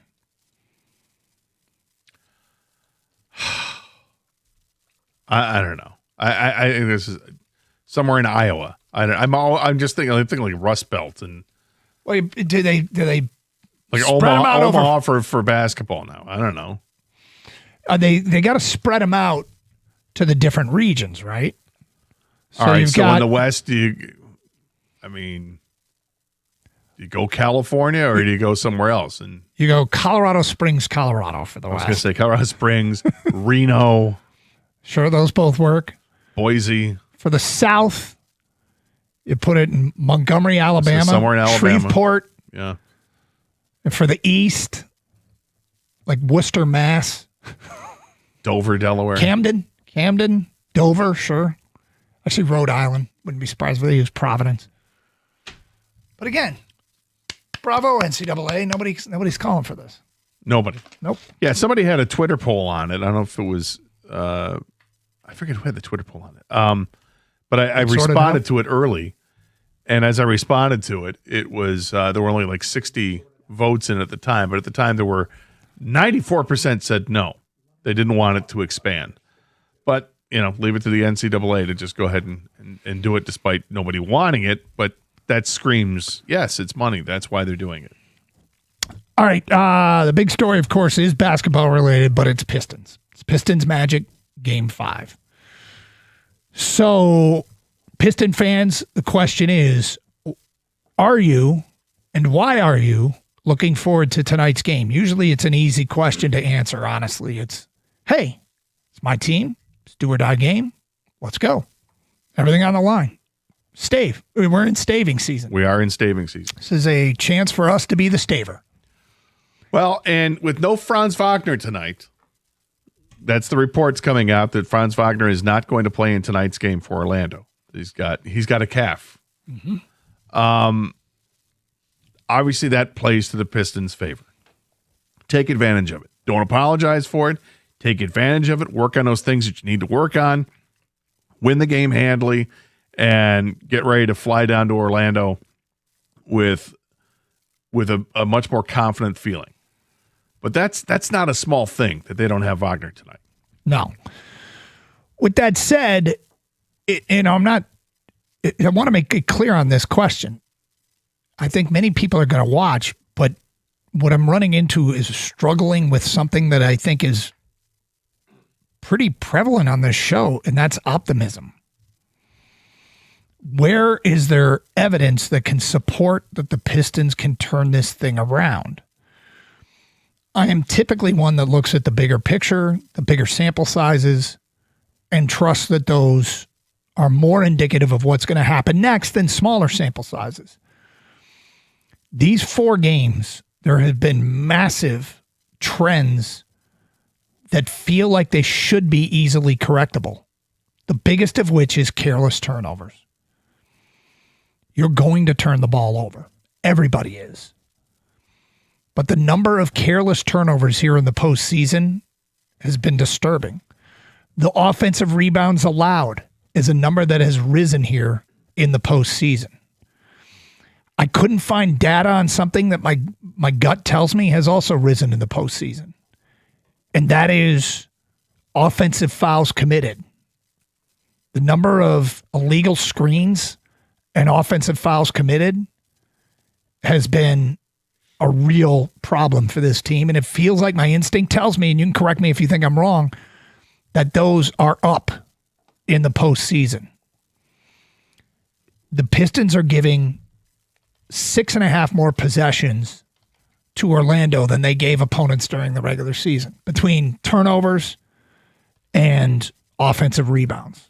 I don't know. I think this is somewhere in Iowa. I'm just thinking like Rust Belt and. Well, do they like spread them out Omaha over for basketball now? I don't know. They got to spread them out to the different regions, right? All right. So in the West, do you go California or do you go somewhere else? And you go Colorado Springs, Colorado for the West. I was going to say Colorado Springs, Reno. Sure, those both work. Boise. For the South, you put it in Montgomery, Alabama. So somewhere in Alabama. Shreveport. Yeah. And for the East, like Worcester, Mass. Dover, Delaware. Camden, Dover, sure. Actually, Rhode Island. Wouldn't be surprised if they use Providence. But again, bravo, NCAA. Nobody's calling for this. Nobody. Nope. Yeah, somebody had a Twitter poll on it. I don't know if it was, I forget who had the Twitter poll on it. But I responded to it early. And as I responded to it, it was, there were only like 60 votes in at the time. But at the time, there were 94% said no. They didn't want it to expand. But, leave it to the NCAA to just go ahead and do it despite nobody wanting it. But that screams, yes, it's money. That's why they're doing it. All right. The big story, of course, is basketball related, but it's Pistons. It's Pistons Magic Game 5. So, Piston fans, the question is, are you and why are you looking forward to tonight's game? Usually it's an easy question to answer, honestly. It's, hey, it's my team. It's do or die game. Let's go. Everything on the line. Stave. We're in staving season. We are in staving season. This is a chance for us to be the staver. Well, and with no Franz Wagner tonight, that's the reports coming out that Franz Wagner is not going to play in tonight's game for Orlando. He's got a calf. Mm-hmm. Obviously, that plays to the Pistons' favor. Take advantage of it. Don't apologize for it. Take advantage of it. Work on those things that you need to work on. Win the game handily, and get ready to fly down to Orlando with a much more confident feeling. But that's not a small thing that they don't have Wagner tonight. No. With that said, I want to make it clear on this question. I think many people are going to watch, but what I'm running into is struggling with something that I think is pretty prevalent on this show, and that's optimism. Where is there evidence that can support that the Pistons can turn this thing around? I am typically one that looks at the bigger picture, the bigger sample sizes, and trusts that those are more indicative of what's going to happen next than smaller sample sizes. These 4 games, there have been massive trends that feel like they should be easily correctable. The biggest of which is careless turnovers. You're going to turn the ball over. Everybody is. But the number of careless turnovers here in the postseason has been disturbing. The offensive rebounds allowed is a number that has risen here in the postseason. I couldn't find data on something that my gut tells me has also risen in the postseason. And that is offensive fouls committed. The number of illegal screens and offensive fouls committed has been a real problem for this team. And it feels like my instinct tells me, and you can correct me if you think I'm wrong, that those are up in the postseason. The Pistons are giving 6.5 more possessions to Orlando than they gave opponents during the regular season, between turnovers and offensive rebounds.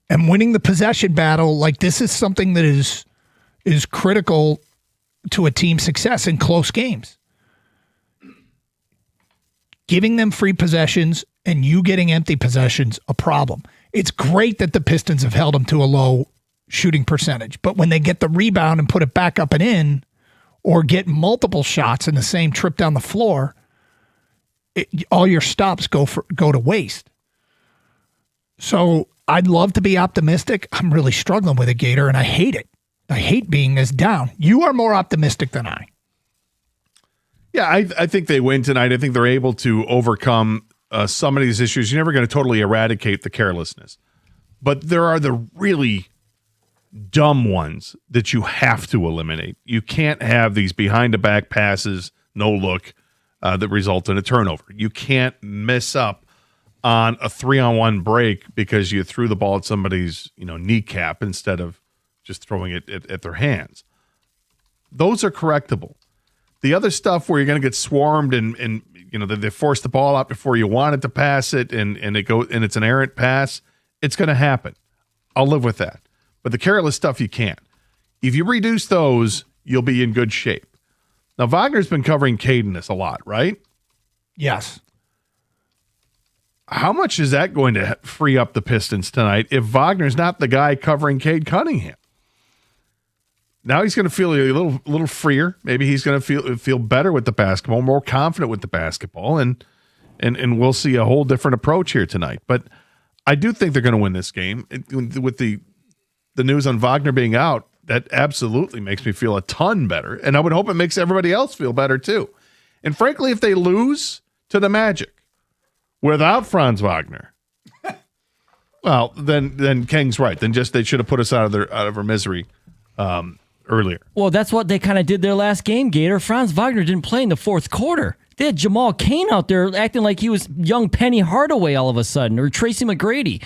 And winning the possession battle, like this is something that is critical to a team's success in close games. Giving them free possessions and you getting empty possessions, a problem. It's great that the Pistons have held them to a low shooting percentage, but when they get the rebound and put it back up and in, or get multiple shots in the same trip down the floor, all your stops go to waste. So I'd love to be optimistic. I'm really struggling with it, Gator, and I hate it. I hate being this down. You are more optimistic than I. Yeah, I think they win tonight. I think they're able to overcome some of these issues. You're never going to totally eradicate the carelessness. But there are the really dumb ones that you have to eliminate. You can't have these behind-the-back passes, no look, that result in a turnover. You can't mess up on a 3-on-1 break because you threw the ball at somebody's kneecap instead of just throwing it at their hands. Those are correctable. The other stuff where you're going to get swarmed and they force the ball out before you wanted to pass it and it's an errant pass, it's going to happen. I'll live with that. But the careless stuff you can't. If you reduce those, you'll be in good shape. Now, Wagner's been covering Caden this a lot, right? Yes. How much is that going to free up the Pistons tonight if Wagner's not the guy covering Cade Cunningham? Now he's going to feel a little freer. Maybe he's going to feel better with the basketball, more confident with the basketball, and we'll see a whole different approach here tonight. But I do think they're going to win this game. With the news on Wagner being out, that absolutely makes me feel a ton better, and I would hope it makes everybody else feel better too. And frankly, if they lose to the Magic without Franz Wagner, well, then King's right. Then they should have put us out of our misery earlier. Well, that's what they kind of did their last game, Gator. Franz Wagner didn't play in the fourth quarter. They had Jamal Cain out there acting like he was young Penny Hardaway all of a sudden, or Tracy McGrady.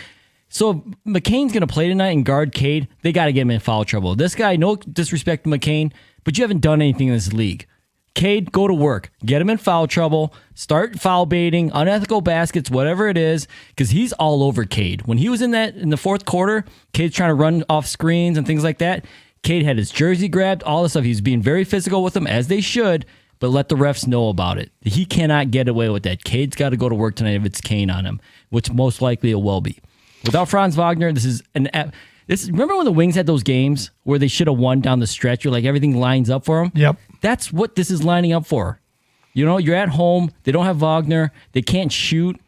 So if McCain's going to play tonight and guard Cade, they got to get him in foul trouble. This guy, no disrespect to McCain, but you haven't done anything in this league. Cade, go to work. Get him in foul trouble. Start foul baiting, unethical baskets, whatever it is, because he's all over Cade. When he was in the fourth quarter, Cade's trying to run off screens and things like that. Cade had his jersey grabbed, all this stuff. He's being very physical with them, as they should, but let the refs know about it. He cannot get away with that. Cade's got to go to work tonight if it's Kane on him, which most likely it will be. Without Franz Wagner, remember when the Wings had those games where they should have won down the stretch, or like everything lines up for them? Yep. That's what this is lining up for. You're at home. They don't have Wagner. They can't shoot.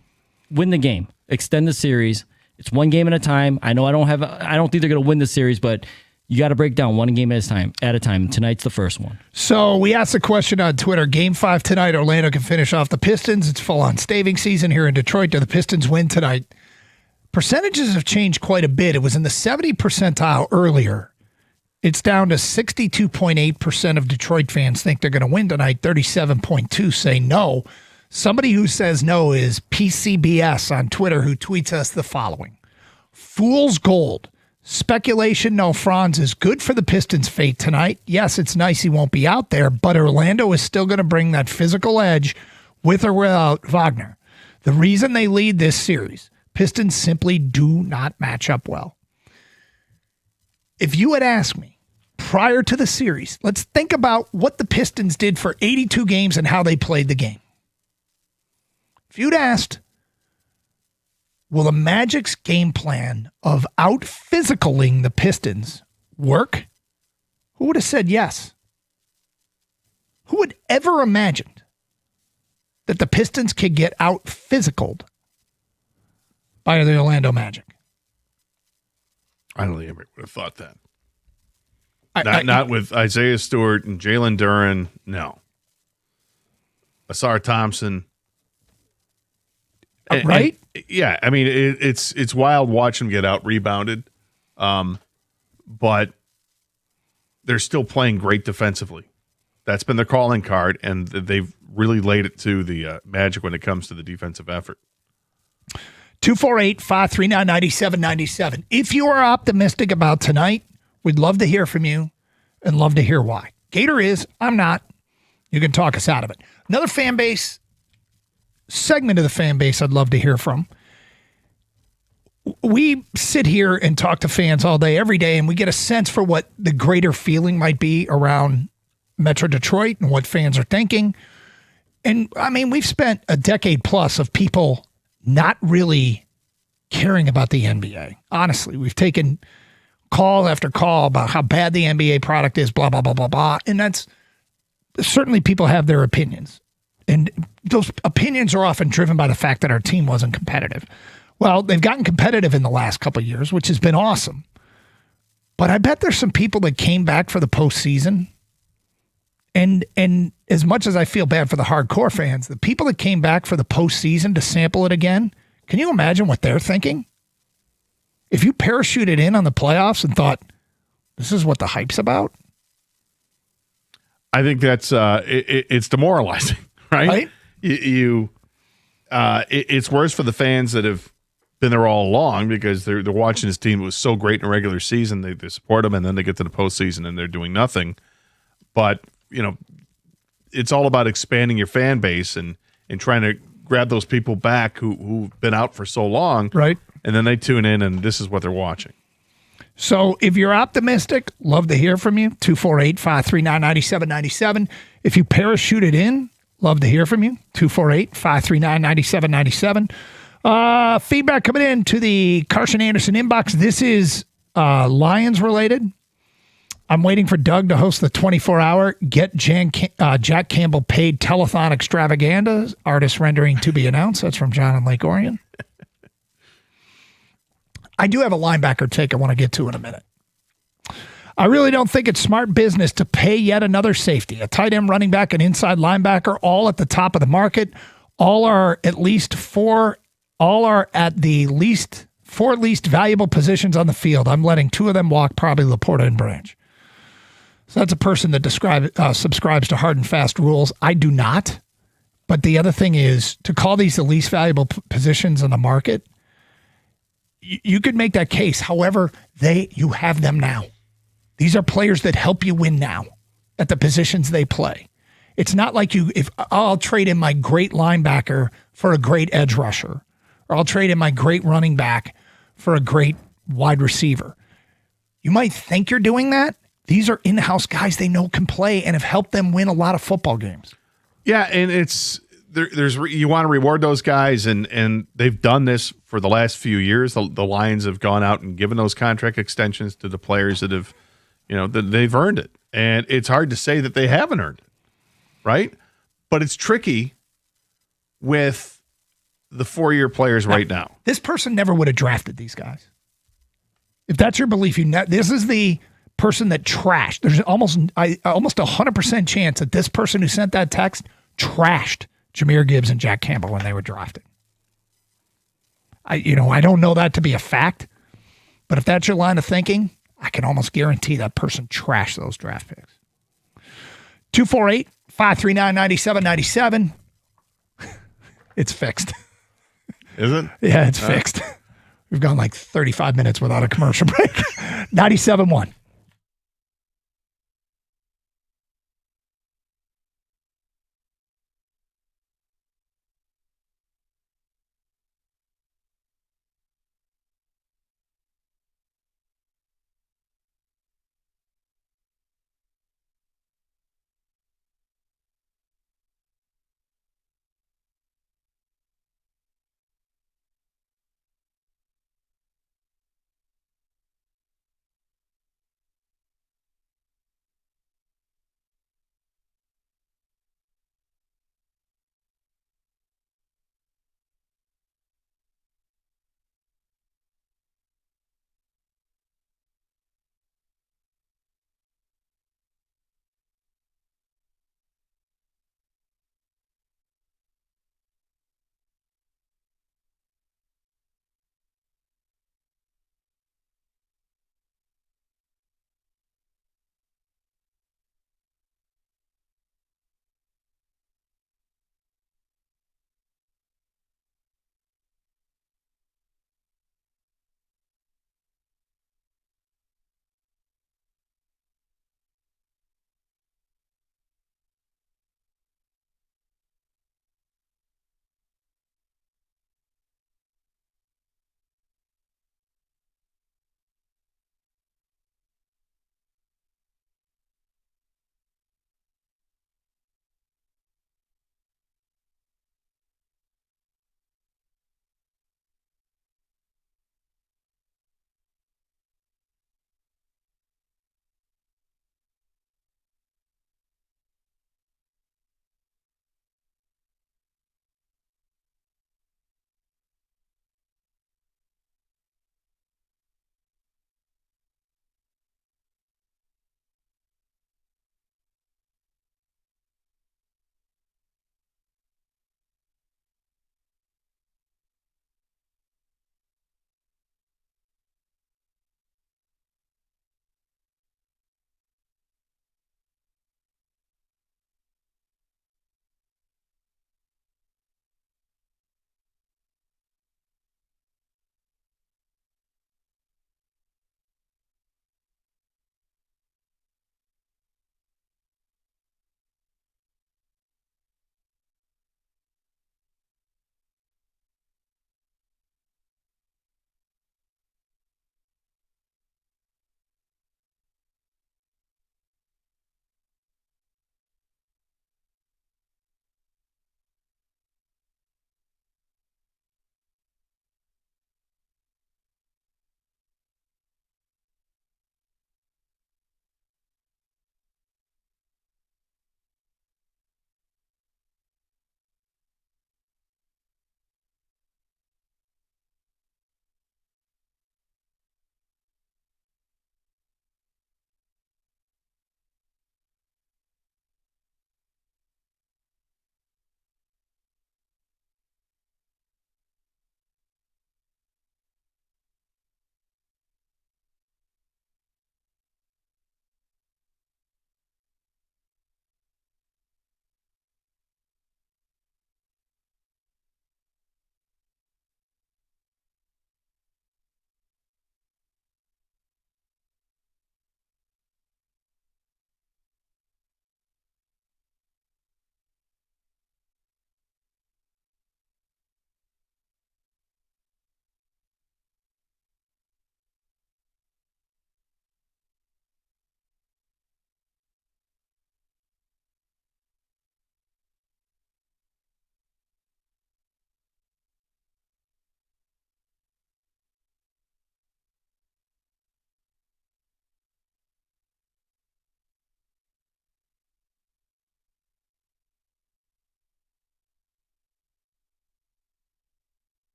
Win the game. Extend the series. It's one game at a time. I know I don't think they're going to win the series, but you got to break down one game at a time. Tonight's the first one. So we asked a question on Twitter. Game 5 tonight. Orlando can finish off the Pistons. It's full-on staving season here in Detroit. Do the Pistons win tonight? Percentages have changed quite a bit. It was in the 70 percentile earlier. It's down to 62.8% of Detroit fans think they're going to win tonight. 37.2 say no. Somebody who says no is PCBS on Twitter, who tweets us the following. Fool's gold. Speculation, no Franz is good for the Pistons' fate tonight. Yes, it's nice he won't be out there, but Orlando is still going to bring that physical edge with or without Wagner. The reason they lead this series, Pistons simply do not match up well. If you had asked me prior to the series, let's think about what the Pistons did for 82 games and how they played the game. If you'd asked, will the Magic's game plan of out-physicaling the Pistons work? Who would have said yes? Who would ever imagined that the Pistons could get out-physicaled by the Orlando Magic? I don't think anybody would have thought that. Not with Isaiah Stewart and Jalen Duren. No. Asar Thompson. Right? Yeah, I mean it's wild watching them get out rebounded, but they're still playing great defensively. That's been their calling card, and they've really laid it to the Magic when it comes to the defensive effort. 248-539-9797. If you are optimistic about tonight, we'd love to hear from you and love to hear why. Gator is, I'm not. You can talk us out of it. Another fan base segment of the fan base I'd love to hear from. We sit here and talk to fans all day, every day, and we get a sense for what the greater feeling might be around Metro Detroit and what fans are thinking. And I mean, we've spent a decade plus of people not really caring about the NBA. Honestly, we've taken call after call about how bad the NBA product is, blah, blah, blah, blah, blah. And that's certainly people have their opinions. And those opinions are often driven by the fact that our team wasn't competitive. Well, they've gotten competitive in the last couple of years, which has been awesome. But I bet there's some people that came back for the postseason. And as much as I feel bad for the hardcore fans, the people that came back for the postseason to sample it again, can you imagine what they're thinking? If you parachuted in on the playoffs and thought, this is what the hype's about? I think that's it's demoralizing, right? It's worse for the fans that have been there all along because they're watching this team. It was so great in the regular season. They support them, and then they get to the postseason and they're doing nothing. But, it's all about expanding your fan base and trying to grab those people back who've been out for so long. Right. And then they tune in, and this is what they're watching. So if you're optimistic, love to hear from you. 248-539-9797. If you parachuted in, love to hear from you. 248-539-9797. Feedback coming in to the Carson Anderson inbox. This is Lions related. I'm waiting for Doug to host the 24-hour Get Jack Campbell Paid Telethon Extravaganza. Artist rendering to be announced. That's from John in Lake Orion. I do have a linebacker take I want to get to in a minute. I really don't think it's smart business to pay yet another safety. A tight end, running back, and inside linebacker, all at the top of the market. All are at the least four least valuable positions on the field. I'm letting two of them walk, probably Laporta and Branch. So that's a person that subscribes to hard and fast rules. I do not. But the other thing is, to call these the least valuable positions on the market, you could make that case. However, you have them now. These are players that help you win now at the positions they play. It's not like if I'll trade in my great linebacker for a great edge rusher, or I'll trade in my great running back for a great wide receiver. You might think you're doing that. These are in-house guys they know can play and have helped them win a lot of football games. Yeah, and it's you want to reward those guys, and they've done this for the last few years. The Lions have gone out and given those contract extensions to the players that have, that they've earned it. And it's hard to say that they haven't earned it, right? But it's tricky with the 4-year players right now. This person never would have drafted these guys. If that's your belief, this is the person that trashed. There's almost 100% chance that this person who sent that text trashed Jahmyr Gibbs and Jack Campbell when they were drafted. I don't know that to be a fact, but if that's your line of thinking, I can almost guarantee that person trashed those draft picks. 248-539-9797. It's fixed. Is it? Yeah, it's fixed. We've gone like 35 minutes without a commercial break. 97.1.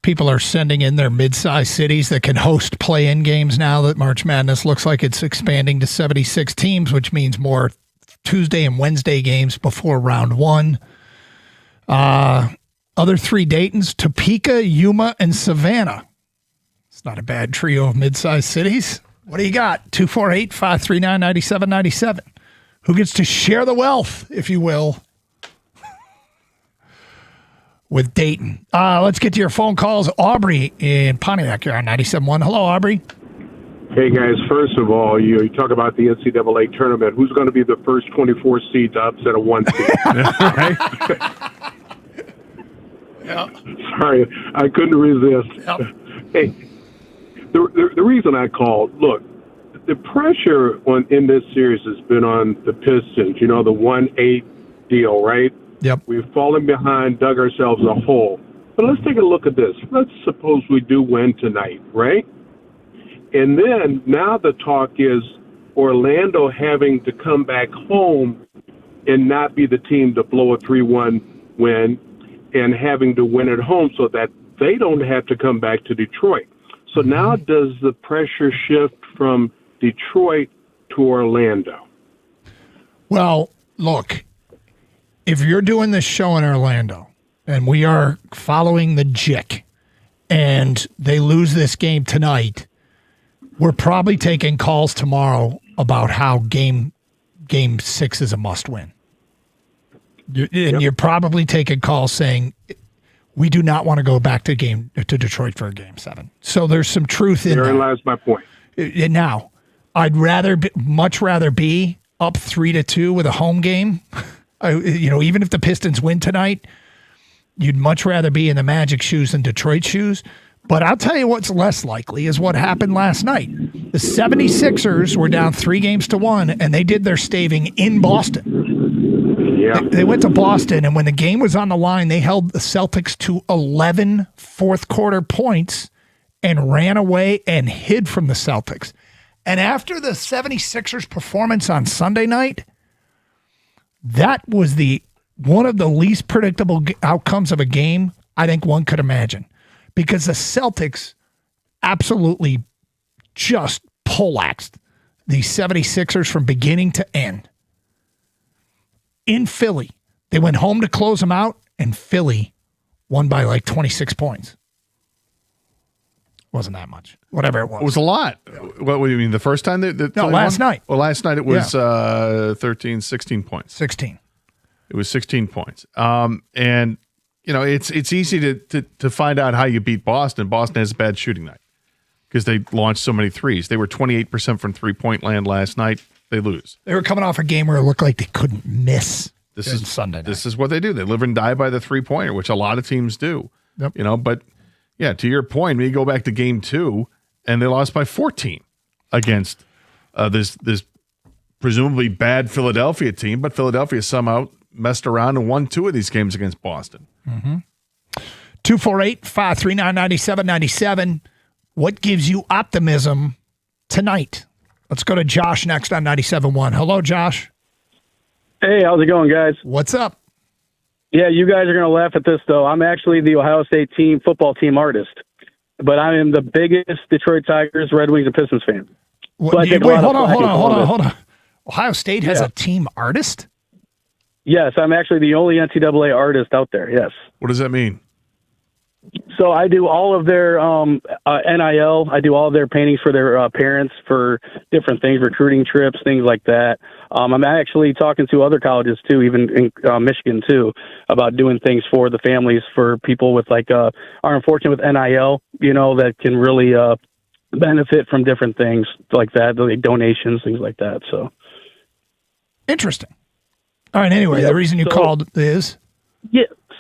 people are sending in their mid-sized cities that can host play-in games now that March Madness looks like it's expanding to 76 teams, which means more Tuesday and Wednesday games before round one. Other three Daytons, Topeka, Yuma, and Savannah. It's not a bad trio of mid-sized cities. What do you got? 248-539-9797. Who gets to share the wealth, if you will, with Dayton? Let's get to your phone calls. Aubrey in Pontiac, you're on 97.1. Hello, Aubrey. Hey, guys. First of all, you talk about the NCAA tournament. Who's going to be the first 24 seed to upset a 1 seed? Yeah. Sorry, I couldn't resist. Yep. Hey, the reason I called, look, the pressure in this series has been on the Pistons. You know, the 1-8 deal, right? Yep. We've fallen behind, dug ourselves a hole. But let's take a look at this. Let's suppose we do win tonight, right? And then now the talk is Orlando having to come back home and not be the team to blow a 3-1 win and having to win at home so that they don't have to come back to Detroit. So now does the pressure shift from Detroit to Orlando? Well, look, if you're doing this show in Orlando and we are following the JIC and they lose this game tonight, we're probably taking calls tomorrow about how game 6 is a must win. You're probably taking calls saying we do not want to go back to Detroit for a game 7. So there's some truth in Therein that. lies my point. Now, I'd much rather be up 3-2 with a home game. Even if the Pistons win tonight, you'd much rather be in the Magic shoes than Detroit shoes. But I'll tell you what's less likely is what happened last night. The 76ers were down 3-1, and they did their staving in Boston. Yeah. They went to Boston, and when the game was on the line, they held the Celtics to 11 fourth-quarter points and ran away and hid from the Celtics. And after the 76ers' performance on Sunday night, that was one of the least predictable outcomes of a game I think one could imagine. Because the Celtics absolutely just poleaxed the 76ers from beginning to end. In Philly, they went home to close them out, and Philly won by like 26 points. Wasn't that much. Whatever it was. It was a lot. What do you mean? The first time? No, last night. Well, last night it was 16 points. 16. It was 16 points. And, it's easy to find out how you beat Boston. Boston has a bad shooting night because they launched so many threes. They were 28% from three-point land last night. They lose. They were coming off a game where it looked like they couldn't miss. This is Sunday night. This is what they do. They live and die by the three-pointer, which a lot of teams do. Yep. But yeah, to your point, when you go back to game 2, and they lost by 14 against this presumably bad Philadelphia team, but Philadelphia somehow messed around and won 2 of these games against Boston. 248-539-9797. What gives you optimism tonight? Let's go to Josh next on 97.1. Hello, Josh. Hey, how's it going, guys? What's up? Yeah, you guys are going to laugh at this, though. I'm actually the Ohio State football team artist, but I am the biggest Detroit Tigers, Red Wings, and Pistons fan. Wait, hold on. Ohio State has a team artist? Yes, I'm actually the only NCAA artist out there, yes. What does that mean? So I do all of their NIL. I do all of their paintings for their parents for different things, recruiting trips, things like that. I'm actually talking to other colleges, too, even in Michigan, too, about doing things for the families, for people with, are unfortunate with NIL, that can really benefit from different things like that, like donations, things like that. So interesting. All right. Anyway, the reason you called is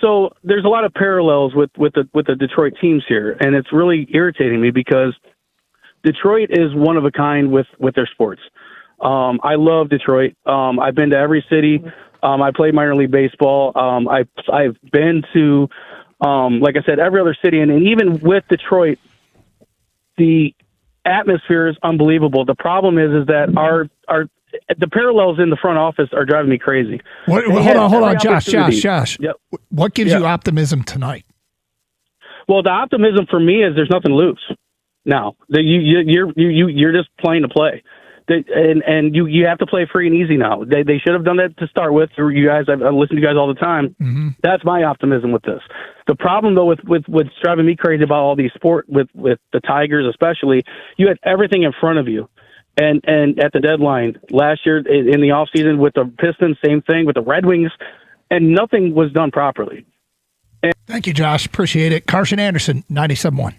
so there's a lot of parallels with the Detroit teams here, and it's really irritating me because Detroit is one of a kind with their sports. I love Detroit. I've been to every city. I played minor league baseball. I've been to, like I said, every other city, and even with Detroit, the atmosphere is unbelievable. The problem is that the parallels in the front office are driving me crazy. Hold on, Josh. Yep. What gives you optimism tonight? Well, the optimism for me is there's nothing to lose. Now you're just playing to play, and you have to play free and easy now. They should have done that to start with. You guys, I listen to you guys all the time. Mm-hmm. That's my optimism with this. The problem though with what's driving me crazy about all these sport with the Tigers especially, you had everything in front of you. And at the deadline last year in the offseason with the Pistons, same thing with the Red Wings, and nothing was done properly. Thank you, Josh. Appreciate it. Carson Anderson, 97.1.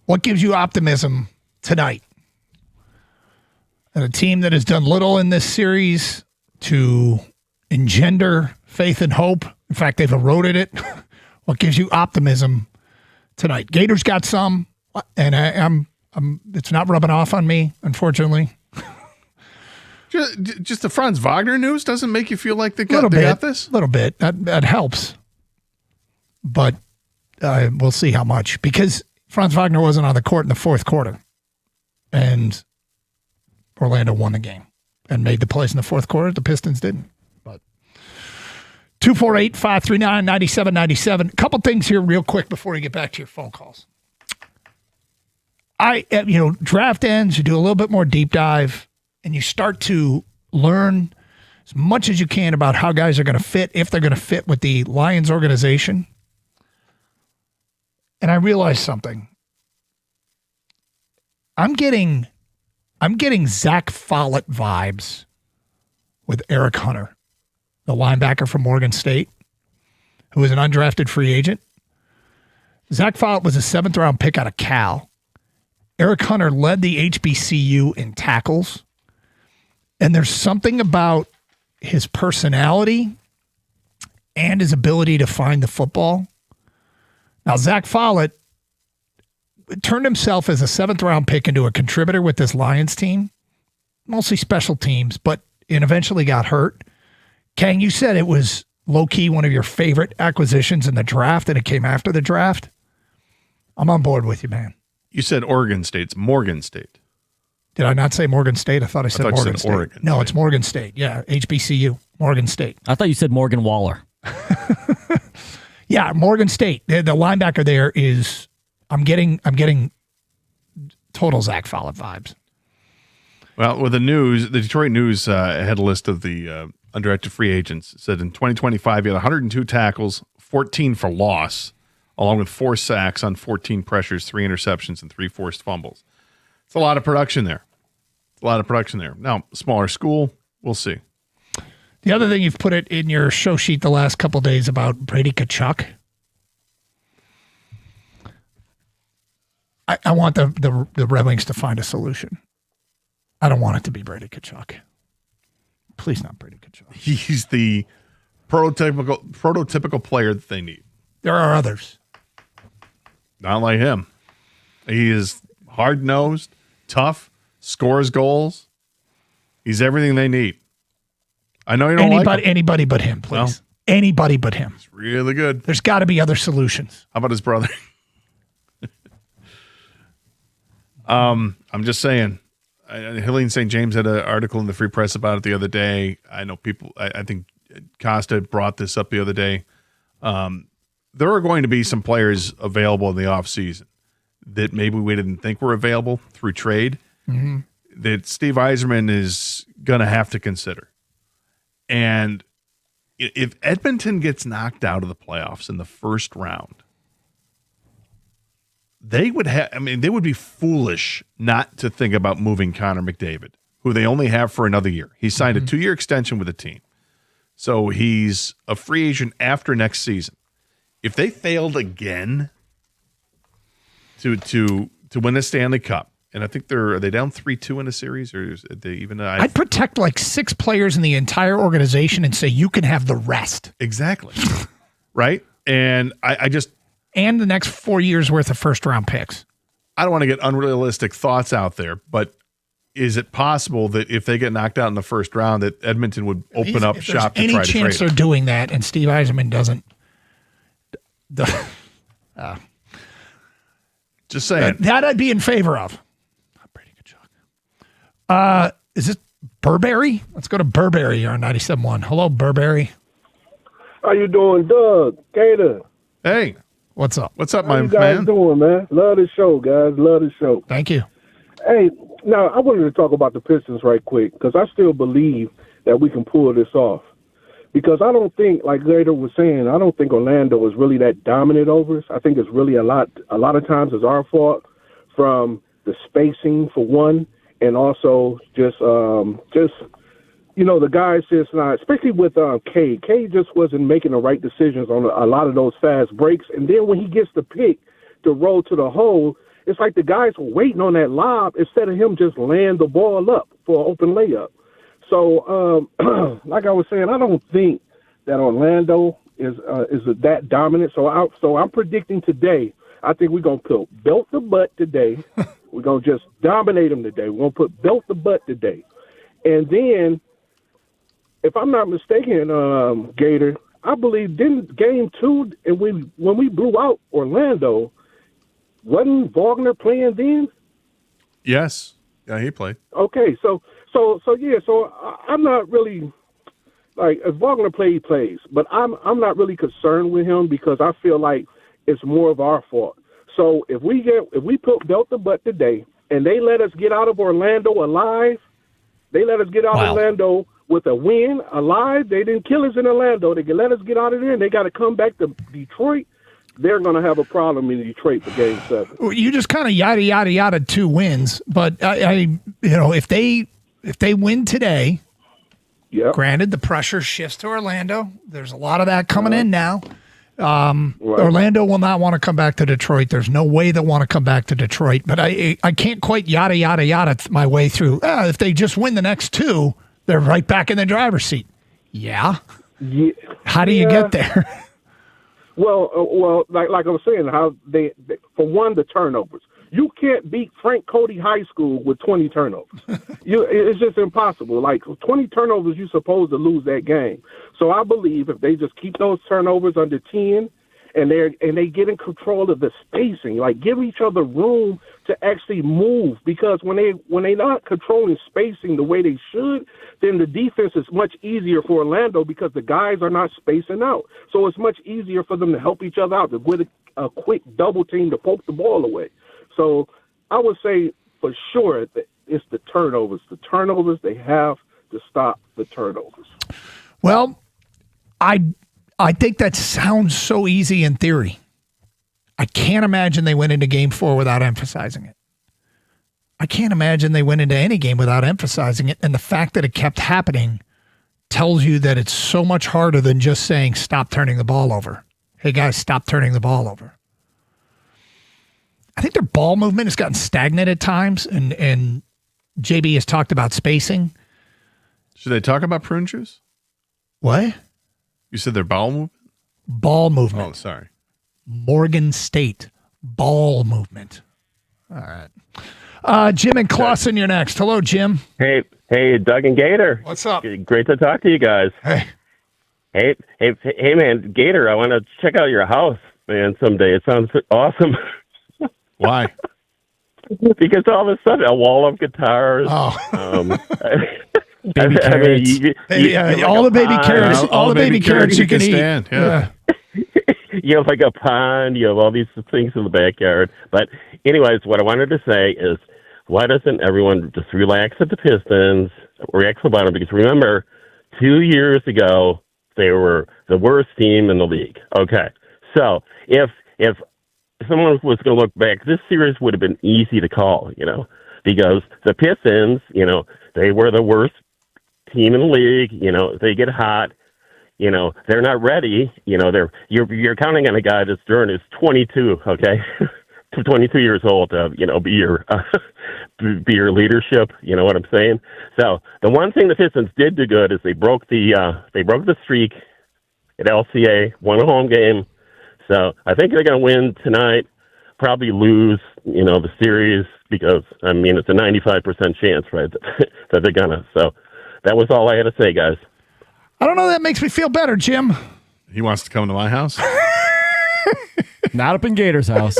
What gives you optimism tonight? And a team that has done little in this series to engender faith and hope. In fact, they've eroded it. What gives you optimism tonight? Gators got some, and I'm it's not rubbing off on me, unfortunately. Just the Franz Wagner news doesn't make you feel like they got this? A little bit. That helps. But we'll see how much. Because Franz Wagner wasn't on the court in the fourth quarter. And Orlando won the game and made the plays in the fourth quarter. The Pistons didn't. But 248-539-9797. A couple things here real quick before we get back to your phone calls. Draft ends, you do a little bit more deep dive, and you start to learn as much as you can about how guys are going to fit, if they're going to fit with the Lions organization. And I realized something. I'm getting Zach Follett vibes with Eric Hunter, the linebacker from Morgan State, who is an undrafted free agent. Zach Follett was a 7th-round pick out of Cal. Eric Hunter led the HBCU in tackles. And there's something about his personality and his ability to find the football. Now, Zach Follett turned himself as a 7th-round pick into a contributor with this Lions team, mostly special teams, but eventually got hurt. Kang, you said it was low-key one of your favorite acquisitions in the draft, and it came after the draft. I'm on board with you, man. You said Oregon State. It's Morgan State. Did I not say Morgan State? I thought I said Morgan State. Oregon no, State. It's Morgan State. Yeah, HBCU, Morgan State. I thought you said Morgan Waller. Yeah, Morgan State. The linebacker there is. I'm getting total Zach Follett vibes. Well, with the Detroit News had a list of the undrafted free agents. It said in 2025 he had 102 tackles, 14 for loss, along with 4 sacks on 14 pressures, 3 interceptions, and 3 forced fumbles. It's a lot of production there. Now, smaller school, we'll see. The other thing you've put it in your show sheet the last couple of days about Brady Tkachuk. I want the Red Wings to find a solution. I don't want it to be Brady Tkachuk. Please not Brady Tkachuk. He's the prototypical player that they need. There are others. Not like him. He is hard-nosed, tough, scores goals. He's everything they need. I know you don't like him. Anybody but him, please. Well, anybody but him. He's really good. There's got to be other solutions. How about his brother? I'm just saying. Helene St. James had an article in the Free Press about it the other day. I know people. I think Costa brought this up the other day. There are going to be some players available in the offseason that maybe we didn't think were available through trade that Steve Yzerman is going to have to consider. And if Edmonton gets knocked out of the playoffs in the first round, they would be foolish not to think about moving Connor McDavid, who they only have for another year. He signed a 2-year extension with the team. So he's a free agent after next season. If they failed again to win a Stanley Cup, and I think are they down 3-2 in a series, or is they even? I'd protect like 6 players in the entire organization and say you can have the rest. Exactly, right? And I just and the next 4 years worth of first-round picks. I don't want to get unrealistic thoughts out there, but is it possible that if they get knocked out in the first round, that Edmonton would open up shop to try to trade? Any chance they're doing that, and Steve Yzerman doesn't? Just saying. That I'd be in favor of. Not Brady Tkachuk. Is this Burberry? Let's go to Burberry here on 97.1. Hello, Burberry. How you doing, Doug? Gator. Hey. What's up? What's up, How my you guys man? doing, man? Love the show, guys. Love the show. Thank you. Hey, now I wanted to talk about the Pistons right quick because I still believe that we can pull this off. Because I don't think, like Gator was saying, I don't think Orlando is really that dominant over us. I think it's really a lot of times it's our fault from the spacing for one, and also just the guys just not, especially with Cade. Cade just wasn't making the right decisions on a lot of those fast breaks. And then when he gets the pick to roll to the hole, it's like the guys were waiting on that lob instead of him just laying the ball up for an open layup. So, like I was saying, I don't think that Orlando is that dominant. So I'm predicting today. I think we're gonna put belt the butt today. We're gonna just dominate them today. We're gonna put belt the butt today, And then, if I'm not mistaken, Gator, I believe didn't game 2 and when we blew out Orlando, wasn't Wagner playing then? Yes. Yeah, he played. Okay, so I'm not really like if Wagner plays, but I'm not really concerned with him because I feel like it's more of our fault. So if we belt the butt today and they let us get out of Orlando alive, they let us get out of Orlando with a win alive. They didn't kill us in Orlando. They can let us get out of there, and they got to come back to Detroit. They're going to have a problem in Detroit for Game 7. You just kind of yada 2 wins, but if they win today, granted the pressure shifts to Orlando. There's a lot of that coming in now. Orlando will not want to come back to Detroit. There's no way they'll want to come back to Detroit. But I can't quite yada my way through. If they just win the next 2, they're right back in the driver's seat. Yeah. How do you get there? Well, like I was saying, how they for one, the turnovers. You can't beat Frank Cody High School with 20 turnovers. It's just impossible. Like 20 turnovers, you're supposed to lose that game. So I believe if they just keep those turnovers under 10, and they get in control of the spacing, like give each other room to actually move. Because when they not controlling spacing the way they should, then the defense is much easier for Orlando because the guys are not spacing out. So it's much easier for them to help each other out with a quick double team to poke the ball away. So I would say for sure that it's the turnovers. The turnovers, they have to stop the turnovers. Well, I think that sounds so easy in theory. I can't imagine they went into Game 4 without emphasizing it. I can't imagine they went into any game without emphasizing it. And the fact that it kept happening tells you that it's so much harder than just saying, stop turning the ball over. Hey, guys, stop turning the ball over. I think their ball movement has gotten stagnant at times, and JB has talked about spacing. Should they talk about prune juice? What? You said their ball movement? Ball movement. Oh, sorry. Morgan State. Ball movement. All right. Jim and Clausen, you're next. Hello, Jim. Hey, Doug and Gator. What's up? Great to talk to you guys. Hey, man, Gator, I want to check out your house, man, someday. It sounds awesome. Why? Because all of a sudden, a wall of guitars. Oh. Baby carrots. All the baby carrots. All the baby carrots you can eat. Stand. Yeah. You have like a pond. You have all these things in the backyard. But anyways, what I wanted to say is, why doesn't everyone just relax at the Pistons, relax about them? Because remember, 2 years ago, they were the worst team in the league. Okay. So if someone was going to look back, this series would have been easy to call, because the Pistons, they were the worst team in the league. They get hot. They're not ready. You're counting on a guy that's during his 22, okay, 22 years old to be your leadership. You know what I'm saying? So the one thing the Pistons did do good is they broke the streak at LCA, won a home game. So I think they're going to win tonight. Probably lose, the series because it's a 95% chance, right, that they're gonna. So that was all I had to say, guys. I don't know. That makes me feel better, Jim. He wants to come to my house. Not up in Gator's house.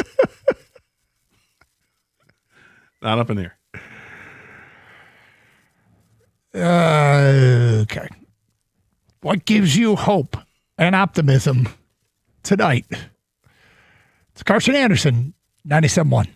Not up in here. Okay. What gives you hope and optimism tonight? It's Carson Anderson, 97.1.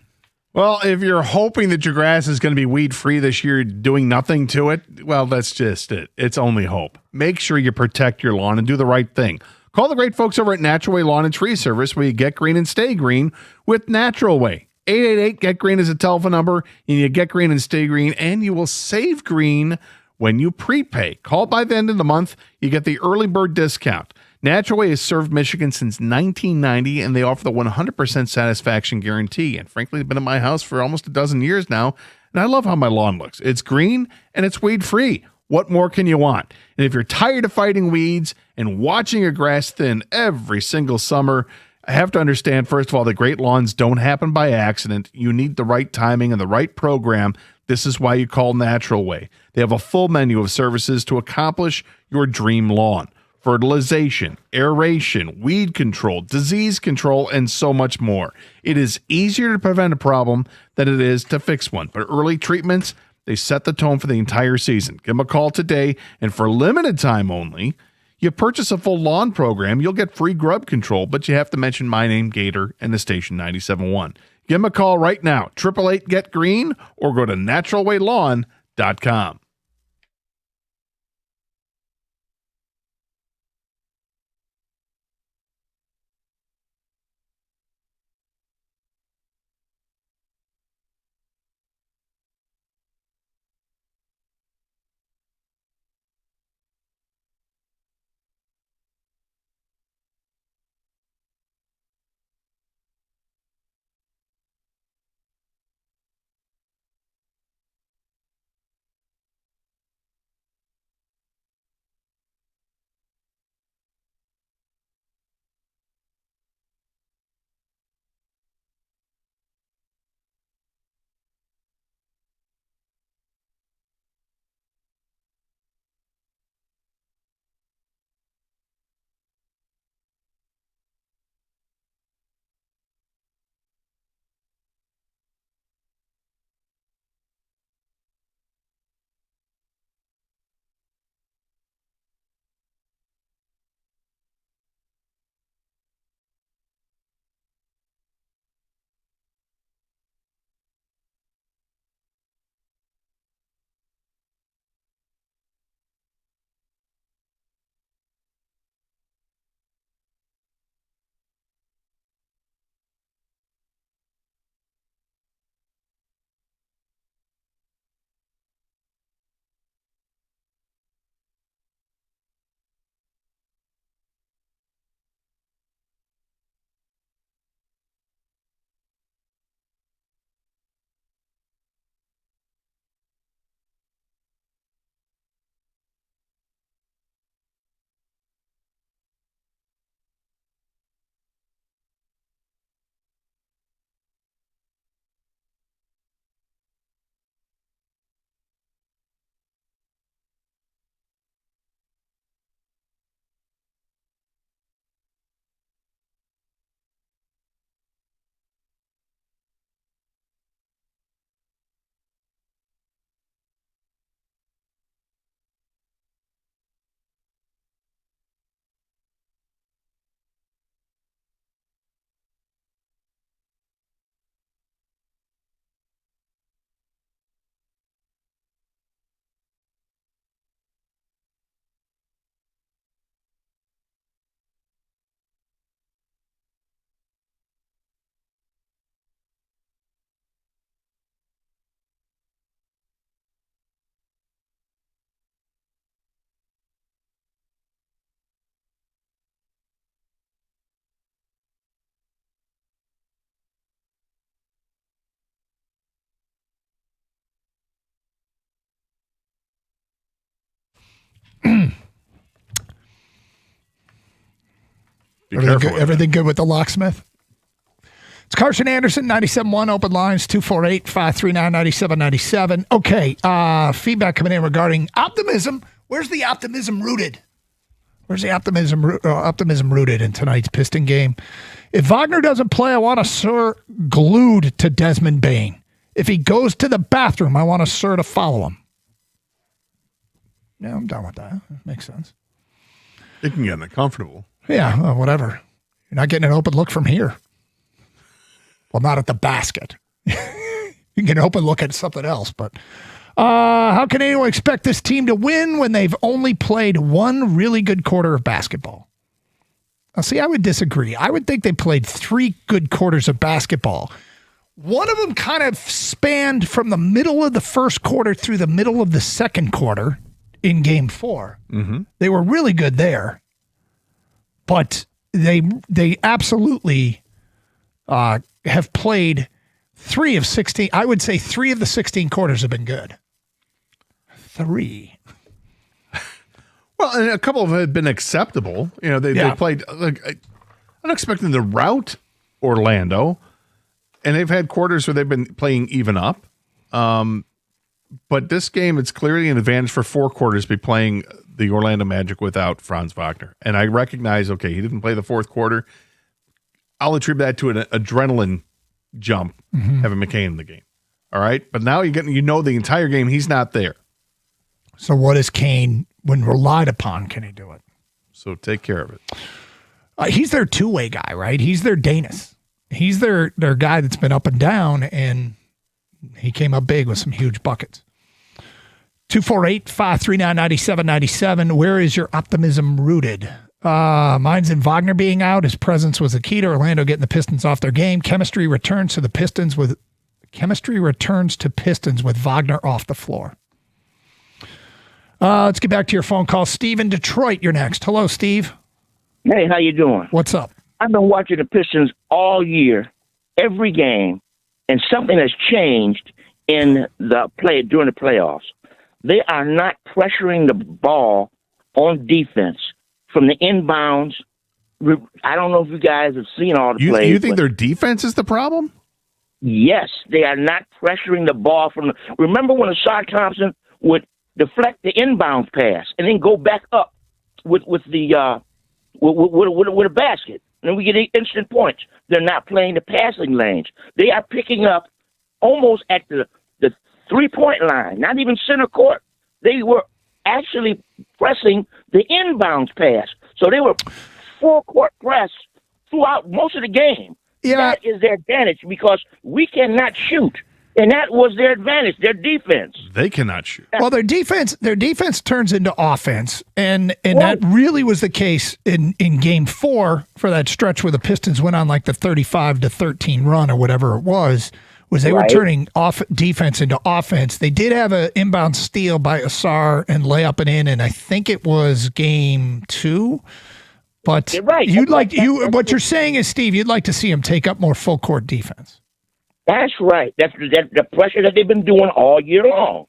Well, if you're hoping that your grass is going to be weed-free this year, doing nothing to it, well, that's just it. It's only hope. Make sure you protect your lawn and do the right thing. Call the great folks over at Natural Way Lawn and Tree Service, where you get green and stay green with Natural Way. 888-GET-GREEN is a telephone number, and you get green and stay green, and you will save green when you prepay. Call by the end of the month. You get the early bird discount. Natural Way has served Michigan since 1990, and they offer the 100% satisfaction guarantee. And frankly, they've been in my house for almost a dozen years now, and I love how my lawn looks. It's green, and it's weed-free. What more can you want? And if you're tired of fighting weeds and watching your grass thin every single summer, have to understand, first of all, that great lawns don't happen by accident. You need the right timing and the right program. This is why you call Natural Way. They have a full menu of services to accomplish your dream lawn. Fertilization, aeration, weed control, disease control, and so much more. It is easier to prevent a problem than it is to fix one. But early treatments, they set the tone for the entire season. Give them a call today, and for limited time only, you purchase a full lawn program, you'll get free grub control, but you have to mention my name, Gator, and the station 97.1. Give them a call right now, 888-GET-GREEN, or go to naturalwaylawn.com. Everything good with the locksmith? It's Carson Anderson, 97.1, open lines, 248-539-9797. Okay, feedback coming in regarding optimism. Where's the optimism rooted? Where's the optimism rooted in tonight's Piston game? If Wagner doesn't play, I want a Sir glued to Desmond Bain. If he goes to the bathroom, I want a Sir to follow him. Yeah, I'm done with that. Makes sense. It can get uncomfortable. Yeah, well, whatever. You're not getting an open look from here. Well, not at the basket. You can get an open look at something else, but how can anyone expect this team to win when they've only played one really good quarter of basketball? Now, see, I would disagree. I would think they played 3 good quarters of basketball. One of them kind of spanned from the middle of the first quarter through the middle of the second quarter in Game 4. Mm-hmm. They were really good there. But they absolutely have played 3 of 16. I would say 3 of the 16 quarters have been good. 3. Well, and a couple of them have been acceptable. You know, they played. Like, I'm expecting to rout Orlando, and they've had quarters where they've been playing even up. But this game, it's clearly an advantage for 4 quarters to be playing the Orlando Magic without Franz Wagner. And I recognize, okay, he didn't play the 4th quarter. I'll attribute that to an adrenaline jump, having McCain in the game. All right? But now you know the entire game, he's not there. So what is Kane, when relied upon, can he do it? So take care of it. He's their two-way guy, right? He's their Danis. He's their guy that's been up and down, and he came up big with some huge buckets. 248-539-9797. Where is your optimism rooted? Mine's in Wagner being out. His presence was the key to Orlando getting the Pistons off their game. Chemistry returns to Pistons with Wagner off the floor. Let's get back to your phone call. Steve in Detroit, you're next. Hello, Steve. Hey, how you doing? What's up? I've been watching the Pistons all year, every game, and something has changed in the play during the playoffs. They are not pressuring the ball on defense from the inbounds. I don't know if you guys have seen all the plays. You think their defense is the problem? Yes, they are not pressuring the ball from the. Remember when Ashar Thompson would deflect the inbound pass and then go back up with a basket, and we get instant points. They're not playing the passing lanes. They are picking up almost at the 3-point line, not even center court. They were actually pressing the inbounds pass, so they were full court press throughout most of the game. Yeah. That is their advantage because we cannot shoot. And that was their advantage, their defense. They cannot shoot. Well, their defense turns into offense, and that really was the case in Game 4 for that stretch where the Pistons went on like the 35-13 run or whatever it was they were turning off defense into offense. They did have an inbound steal by Asar and lay up and in, and I think it was Game 2. But what you're saying is, Steve, you'd like to see him take up more full court defense. That's right. That's the pressure that they've been doing all year long.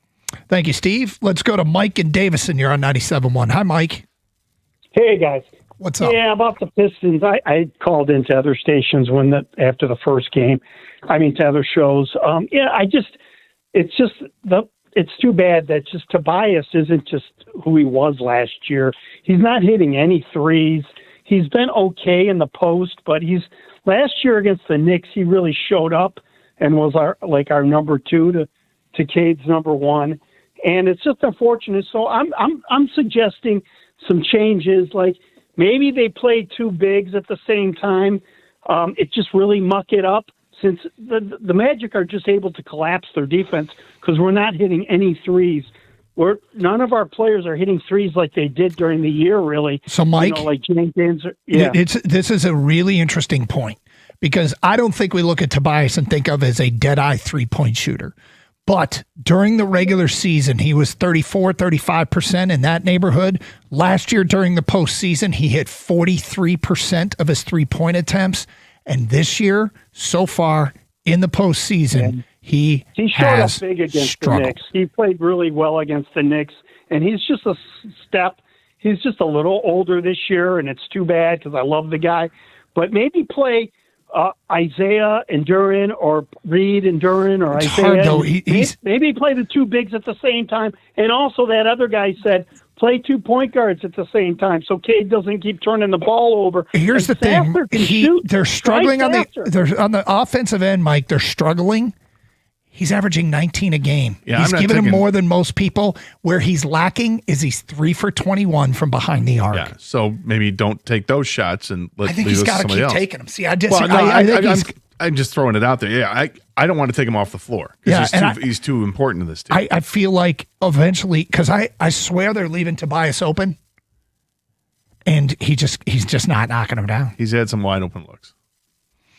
Thank you, Steve. Let's go to Mike in Davison. You're on 97.1. Hi, Mike. Hey, guys. What's up? Yeah, about the Pistons. I called into other stations after the first game. To other shows. It's too bad that just Tobias isn't just who he was last year. He's not hitting any threes. He's been okay in the post, but last year against the Knicks, he really showed up and was our number 2 to Cade's number 1, and it's just unfortunate. So I'm suggesting some changes, like maybe they play 2 bigs at the same time. It just really muck it up since the Magic are just able to collapse their defense because we're not hitting any threes. None of our players are hitting threes like they did during the year, really. So, Mike, like Jenkins. Yeah, this is a really interesting point because I don't think we look at Tobias and think of as a dead-eye three-point shooter. But during the regular season, he was 34-35% in that neighborhood. Last year during the postseason, he hit 43% of his three-point attempts. And this year, so far in the postseason, he showed up big against struggled. the Knicks. He played really well against the Knicks, and he's just a step. He's just a little older this year, and it's too bad because I love the guy. But maybe play Isaiah and Duran, or Reed and Duran, or it's Isaiah. Hard, though. Maybe play the 2 bigs at the same time. And also, that other guy said play 2 point guards at the same time, so Cade doesn't keep turning the ball over. Here's the thing: they're struggling on the offensive end, Mike. They're struggling. He's averaging 19 a game. Yeah, he's giving him more than most people. Where he's lacking is he's 3 for 21 from behind the arc. Yeah, so maybe don't take those shots and I think he's got to keep taking them. See, I I'm just throwing it out there. Yeah, I don't want to take him off the floor. Yeah, he's too important to this team. I feel like eventually, because I swear they're leaving Tobias open, and he's just not knocking him down. He's had some wide open looks,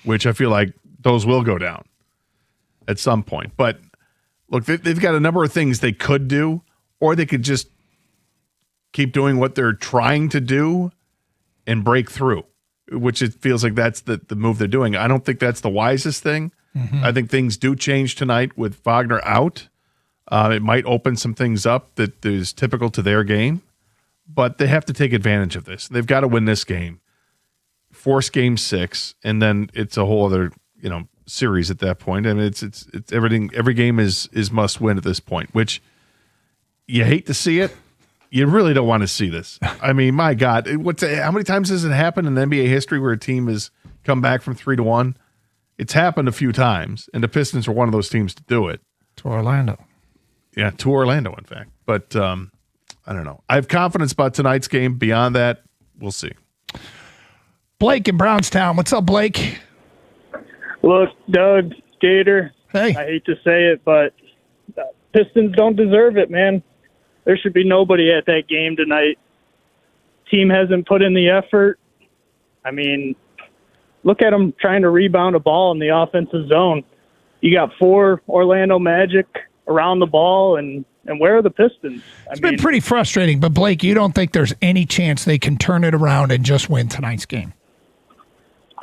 which I feel like those will go down at some point. But look, they've got a number of things they could do, or they could just keep doing what they're trying to do and break through, which it feels like that's the move they're doing. I don't think that's the wisest thing. Mm-hmm. I think things do change tonight with Wagner out. It might open some things up that is typical to their game, but they have to take advantage of this. They've got to win this game force game 6, and then it's a whole other, series at that point. I mean, it's everything. Every game is must win at this point, which you hate to see it. You really don't want to see this. I mean, my God, how many times has it happened in NBA history where a team has come back from 3-1? It's happened a few times, and the Pistons are one of those teams to do it. To Orlando. Yeah, to Orlando, in fact. But I don't know. I have confidence about tonight's game. Beyond that, we'll see. Blake in Brownstown. What's up, Blake? Look, Doug, Gator, hey. I hate to say it, but Pistons don't deserve it, man. There should be nobody at that game tonight. Team hasn't put in the effort. I mean, look at them trying to rebound a ball in the offensive zone. You got 4 Orlando Magic around the ball, and where are the Pistons? It's been pretty frustrating, but Blake, you don't think there's any chance they can turn it around and just win tonight's game?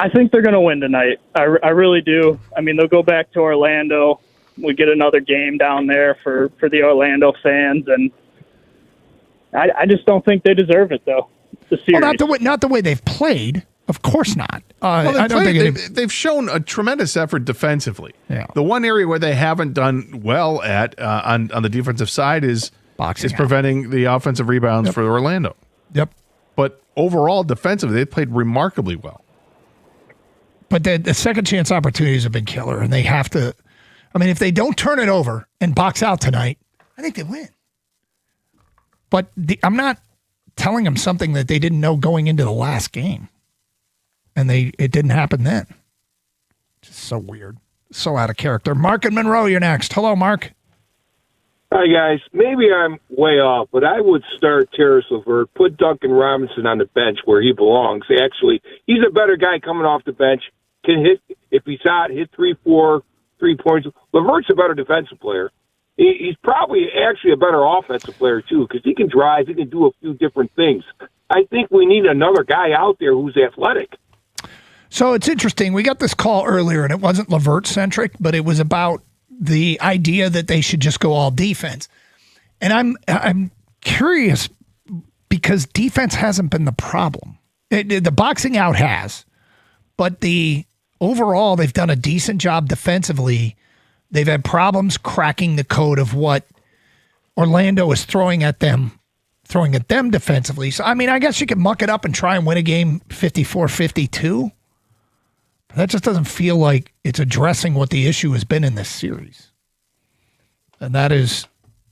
I think they're going to win tonight. I really do. I mean, they'll go back to Orlando. We get another game down there for the Orlando fans, and I just don't think they deserve it, though. The series. Well, not the way they've played. Of course not. They've shown a tremendous effort defensively. Yeah. The one area where they haven't done well at on the defensive side is preventing the offensive rebounds for Orlando. Yep. But overall, defensively, they played remarkably well. But the second chance opportunities have been killer, and they have to. I mean, if they don't turn it over and box out tonight, I think they win. But I'm not telling them something that they didn't know going into the last game, and it didn't happen then. Just so weird, so out of character. Mark and Monroe, you're next. Hello, Mark. Hi, guys. Maybe I'm way off, but I would start Terrace LeVert, put Duncan Robinson on the bench where he belongs. Actually, he's a better guy coming off the bench. Can hit, if he's hot, hit 3-4 3-points. LeVert's a better defensive player. He's probably actually a better offensive player, too, because he can drive. He can do a few different things. I think we need another guy out there who's athletic. So it's interesting. We got this call earlier, and it wasn't LeVert-centric, but it was about the idea that they should just go all defense. And I'm curious because defense hasn't been the problem. The boxing out has, but overall they've done a decent job defensively. They've had problems cracking the code of what Orlando is throwing at them defensively. So, I mean, I guess you can muck it up and try and win a game 54-52. That just doesn't feel like it's addressing what the issue has been in this series. And that is,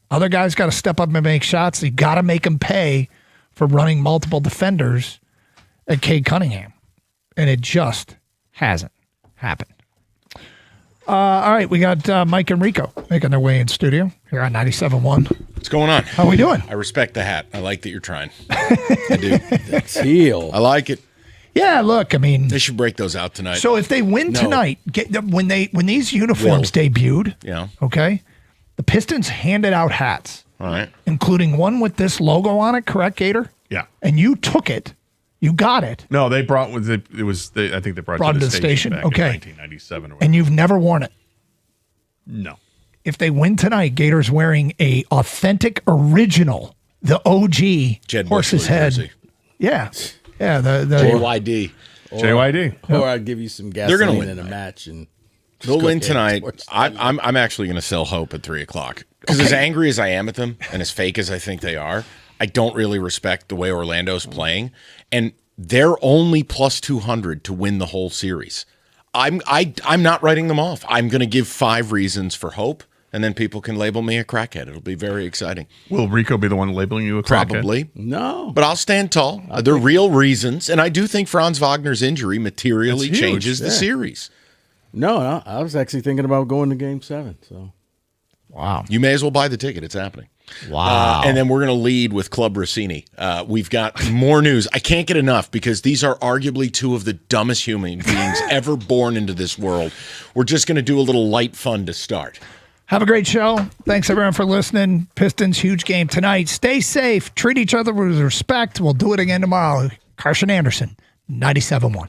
other guys got to step up and make shots. You got to make them pay for running multiple defenders at Cade Cunningham. And it just hasn't happened. All right, we got Mike and Rico making their way in studio here on 97.1. What's going on? How we doing? I respect the hat. I like that you're trying. I do. The teal. I like it. Yeah, look, I mean, they should break those out tonight. So if they win tonight, when these uniforms debuted, okay, the Pistons handed out hats, all right, including one with this logo on it. Correct, Gator? Yeah. And you took it. You got it. No, they brought I think they brought it to the station back in 1997. And you've never worn it. No. If they win tonight, Gator's wearing a authentic original, the OG Jed horse's Buckley head. jersey. Yeah. Yeah, the JYD. JYD. Or I'd give you some They're gonna gasoline win in a match and they'll win tonight. I'm actually going to sell hope at 3:00 because as angry as I am at them and as fake as I think they are, I don't really respect the way Orlando's playing, and they're only plus 200 to win the whole series. I'm not writing them off. I'm going to give 5 reasons for hope, and then people can label me a crackhead. It'll be very exciting. Will Rico be the one labeling you a crackhead? Probably. No. But I'll stand tall. They're real reasons, and I do think Franz Wagner's injury materially changes the series. No, I was actually thinking about going to Game 7. So, wow. You may as well buy the ticket. It's happening. Wow. And then we're going to lead with Club Rossini. We've got more news. I can't get enough because these are arguably 2 of the dumbest human beings ever born into this world. We're just going to do a little light fun to start. Have a great show. Thanks, everyone, for listening. Pistons, huge game tonight. Stay safe. Treat each other with respect. We'll do it again tomorrow. Carson Anderson, 97.1.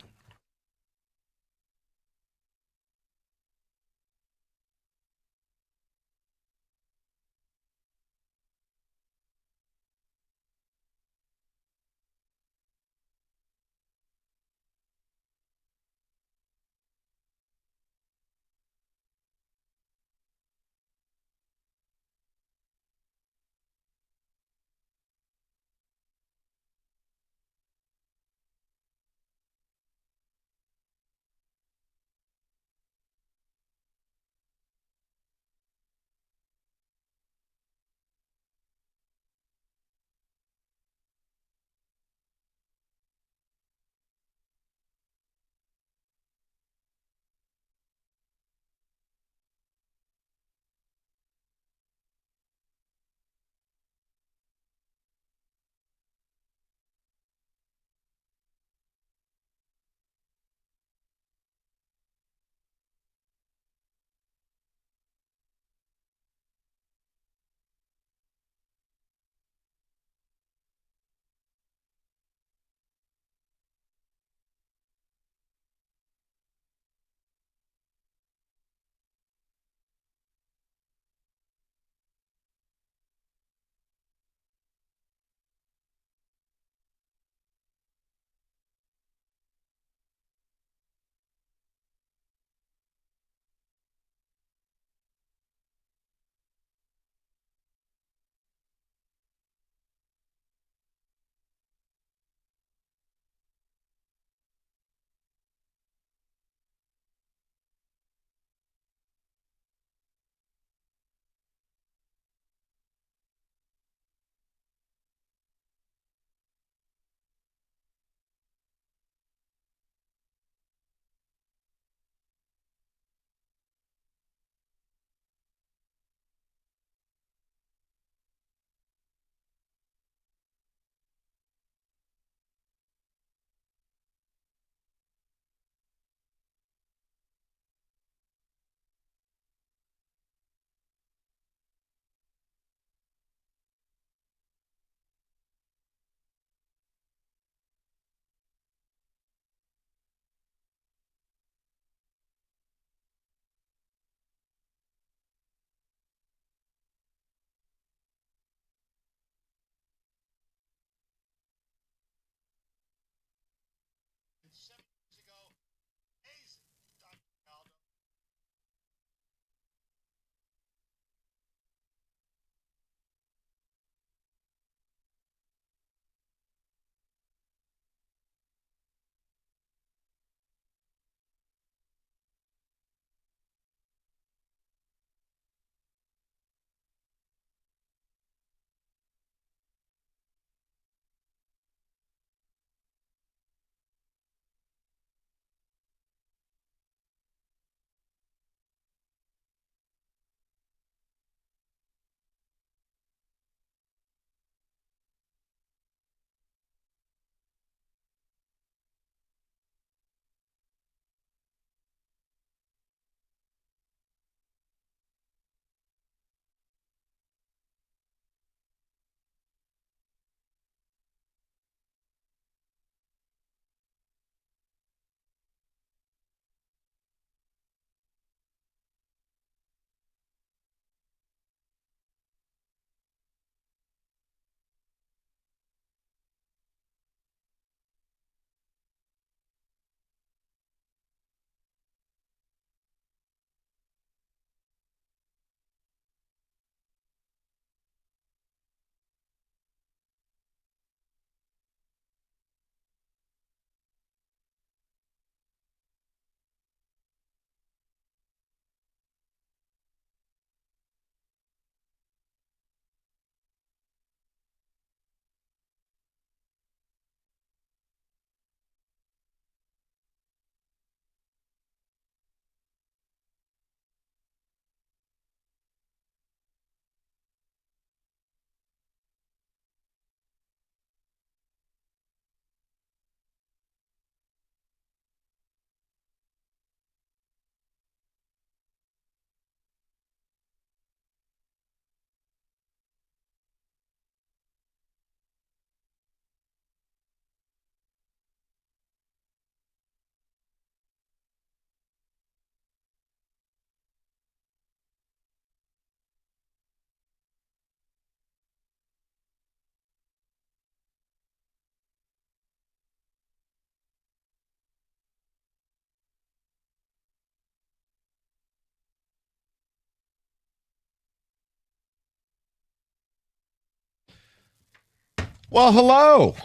Well, hello.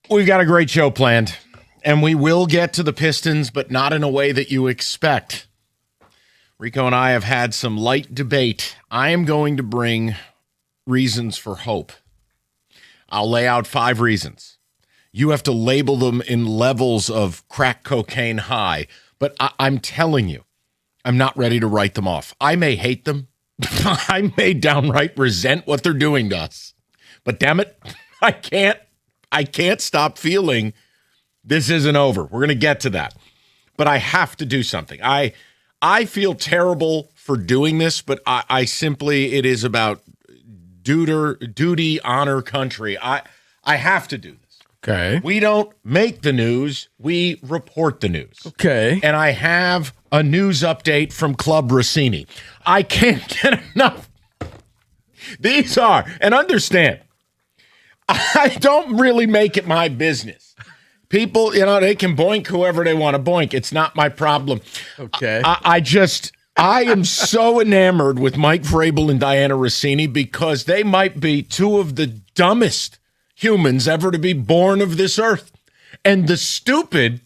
We've got a great show planned, and we will get to the Pistons, but not in a way that you expect. Rico and I have had some light debate. I am going to bring reasons for hope. I'll lay out 5 reasons. You have to label them in levels of crack cocaine high, but I'm telling you, I'm not ready to write them off. I may hate them. I may downright resent what they're doing to us. But damn it, I can't stop feeling this isn't over. We're going to get to that. But I have to do something. I feel terrible for doing this, but I simply, it is about duty, honor, country. I have to do this. Okay. We don't make the news, we report the news. Okay. And I have a news update from Club Rossini. I can't get enough. These are, and understand, I don't really make it my business. People, they can boink whoever they want to boink. It's not my problem. Okay. I am so enamored with Mike Vrabel and Diana Rossini because they might be 2 of the dumbest humans ever to be born of this earth. And the stupid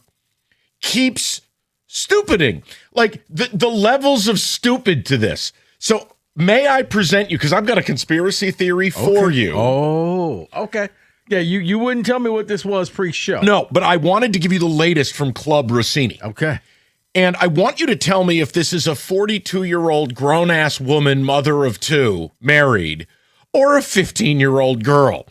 keeps stupiding. Like the levels of stupid to this. So may I present you, because I've got a conspiracy theory for you. Oh, okay. Yeah, you wouldn't tell me what this was pre-show. No, but I wanted to give you the latest from Club Rossini. Okay. And I want you to tell me if this is a 42-year-old grown-ass woman, mother of 2, married, or a 15-year-old girl.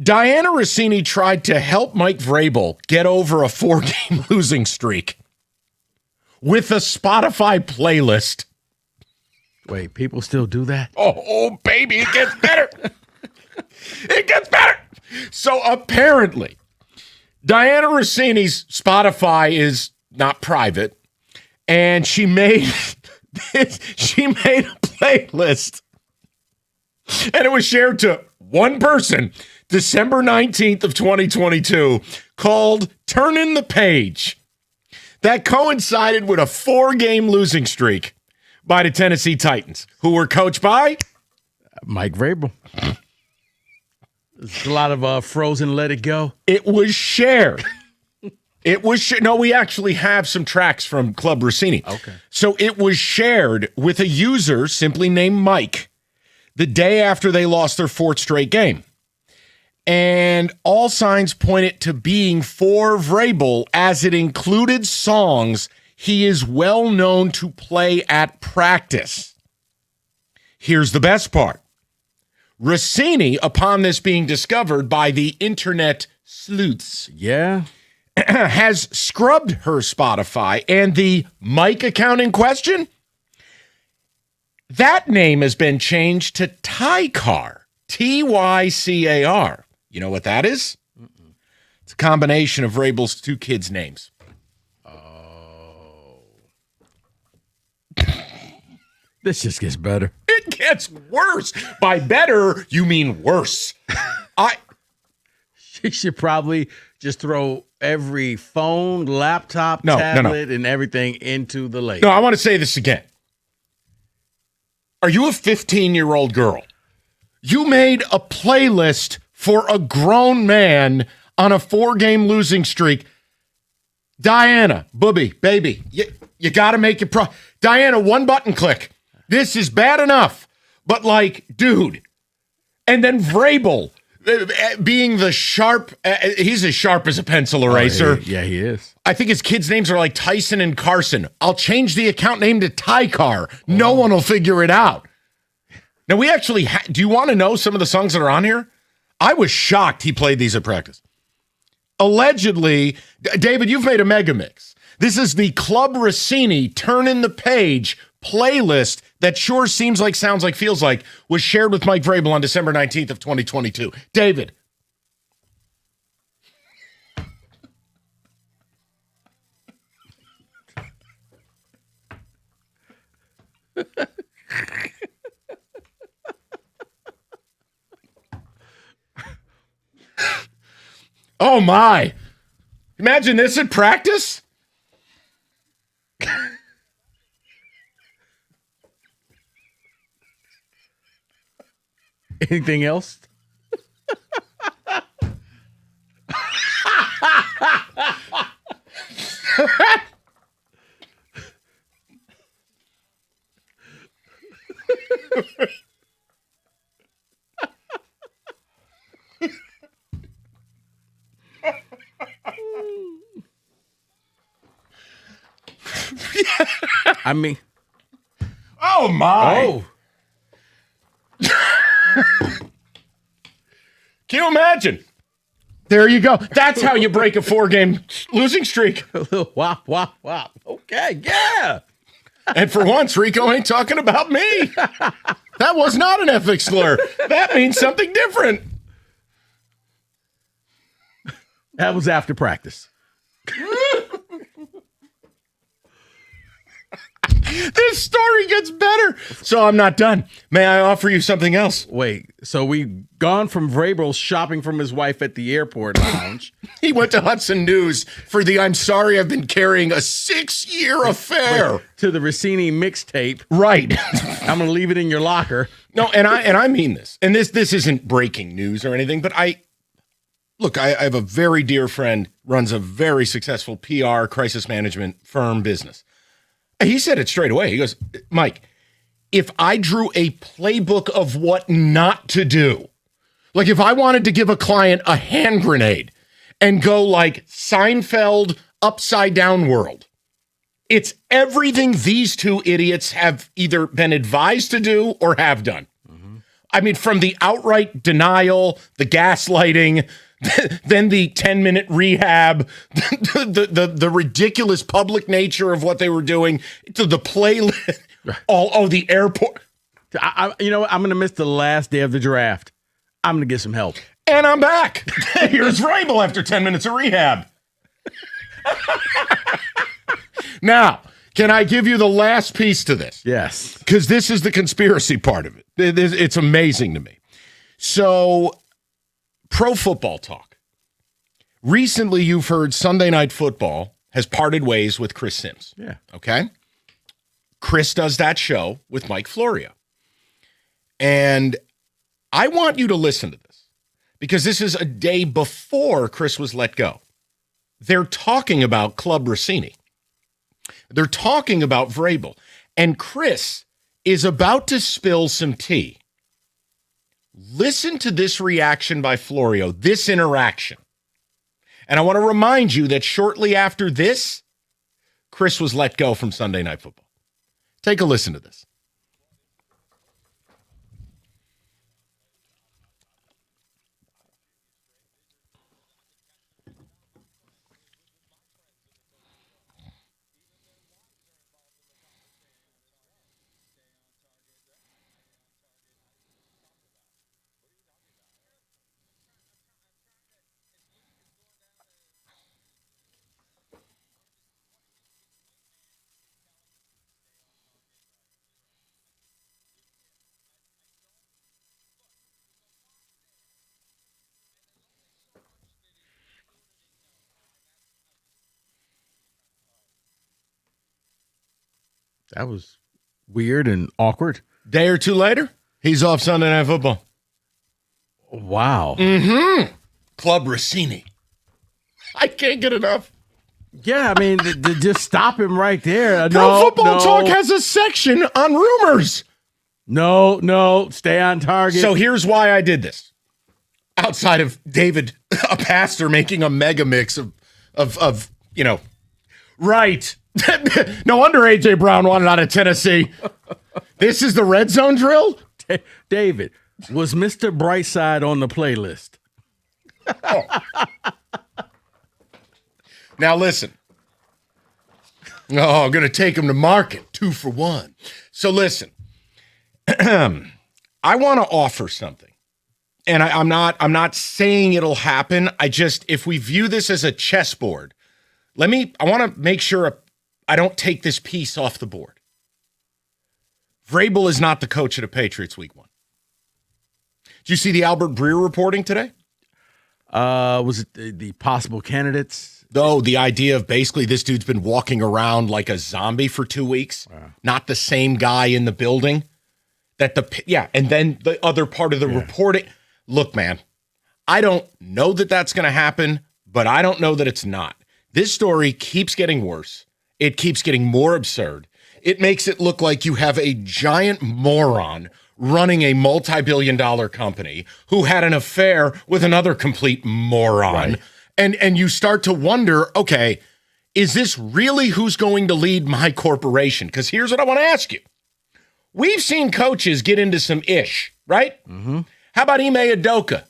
Diana Rossini tried to help Mike Vrabel get over a 4-game losing streak with a Spotify playlist. Wait, people still do that? Oh, baby, it gets better. It gets better. So apparently, Diana Rossini's Spotify is not private, and she made a playlist, and it was shared to one person, December 19th of 2022, called Turnin' the Page. That coincided with a 4-game losing streak by the Tennessee Titans, who were coached by Mike Vrabel. There's a lot of Frozen Let It Go. It was shared. No, we actually have some tracks from Club Rossini. Okay. So it was shared with a user simply named Mike the day after they lost their 4th straight game. And all signs point it to being for Vrabel, as it included songs he is well known to play at practice. Here's the best part. Rossini, upon this being discovered by the internet sleuths, has scrubbed her Spotify, and the Mike account in question, that name has been changed to Tycar, Tycar. You know what that is? Mm-mm. It's a combination of Vrabel's 2 kids' names. Oh. This just gets better. It gets worse. By better, you mean worse. She should probably just throw every phone, laptop, tablet, and everything into the lake. No, I want to say this again. Are you a 15-year-old girl? You made a playlist for a grown man on a 4-game losing streak. Diana, booby, baby, you got to make it Diana, 1 button click. This is bad enough. But dude. And then Vrabel, being the sharp, he's as sharp as a pencil eraser. Yeah, he is. I think his kids' names are like Tyson and Carson. I'll change the account name to Tycar. No one will figure it out. Now, we actually, do you want to know some of the songs that are on here? I was shocked he played these at practice. Allegedly, David, you've made a mega mix. This is the Club Rossini Turnin' the Page playlist that sure seems like, sounds like, feels like, was shared with Mike Vrabel on December 19th of 2022. David. Oh, my. Imagine this at practice. Anything else? I mean, oh my! Oh, can you imagine? There you go. That's how you break a 4-game losing streak. Wow. Okay, yeah. And for once, Rico ain't talking about me. That was not an ethnic slur. That means something different. That was after practice. This story gets better. So I'm not done. May I offer you something else? Wait, so we've gone from Vrabel shopping from his wife at the airport lounge. He went to Hudson News for the "I'm sorry I've been carrying a 6-year affair" to the Rossini mixtape. Right. I'm going to leave it in your locker. No, and I mean this. And this isn't breaking news or anything, but I have a very dear friend, runs a very successful PR crisis management firm business. He said it straight away. He goes, Mike, if I drew a playbook of what not to do, like if I wanted to give a client a hand grenade and go like Seinfeld upside down world, it's everything these two idiots have either been advised to do or have done. Mm-hmm. I mean, from the outright denial, the gaslighting, then the 10-minute rehab, the ridiculous public nature of what they were doing, to the playlist, the airport. I'm going to miss the last day of the draft. I'm going to get some help. And I'm back. Here's Vrabel after 10 minutes of rehab. Now, can I give you the last piece to this? Yes. Because this is the conspiracy part of it. It's amazing to me. So, Pro Football Talk. Recently, you've heard Sunday Night Football has parted ways with Chris Sims. Yeah. Okay? Chris does that show with Mike Florio. And I want you to listen to this because this is a day before Chris was let go. They're talking about Club Rossini. They're talking about Vrabel. And Chris is about to spill some tea. Listen to this reaction by Florio, this interaction. And I want to remind you that shortly after this, Chris was let go from Sunday Night Football. Take a listen to this. That was weird and awkward. Day or two later, he's off Sunday Night Football. Wow. Mm-hmm. Club Rossini. I can't get enough. Yeah, I mean, just stop him right there. Pro Football Talk has a section on rumors. No, stay on target. So here's why I did this. Outside of David, a pastor, making a mega mix of right. No wonder A.J. Brown wanted out of Tennessee. This is the red zone drill? David, was Mr. Brightside on the playlist? Oh. Now listen. Oh, I'm going to take him to market. 2 for 1. So listen. I want to offer something. And I'm not saying it'll happen. If we view this as a chessboard, I want to make sure I don't take this piece off the board. Vrabel is not the coach of the Patriots week 1. Did you see the Albert Breer reporting today? Was it the possible candidates? Oh, the idea of basically this dude's been walking around like a zombie for 2 weeks. Wow. Not the same guy in the building. And then the other part of the reporting. Look, man, I don't know that that's going to happen, but I don't know that it's not. This story keeps getting worse. It keeps getting more absurd. It makes it look like you have a giant moron running a multi-billion-dollar company who had an affair with another complete moron. Right. And you start to wonder, okay, is this really who's going to lead my corporation? Because here's what I want to ask you. We've seen coaches get into some ish, right? Mm-hmm. How about Ime Udoka?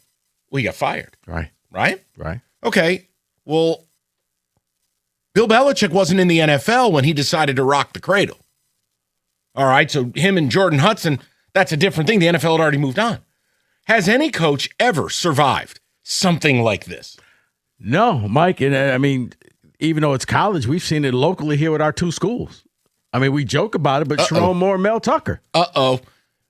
Well, he got fired. Right. Right? Right. Okay, well, Bill Belichick wasn't in the NFL when he decided to rock the cradle. All right, so him and Jordan Hudson, that's a different thing. The NFL had already moved on. Has any coach ever survived something like this? No, Mike. And I mean, even though it's college, we've seen it locally here with our two schools. I mean, we joke about it, but Sharon Moore and Mel Tucker.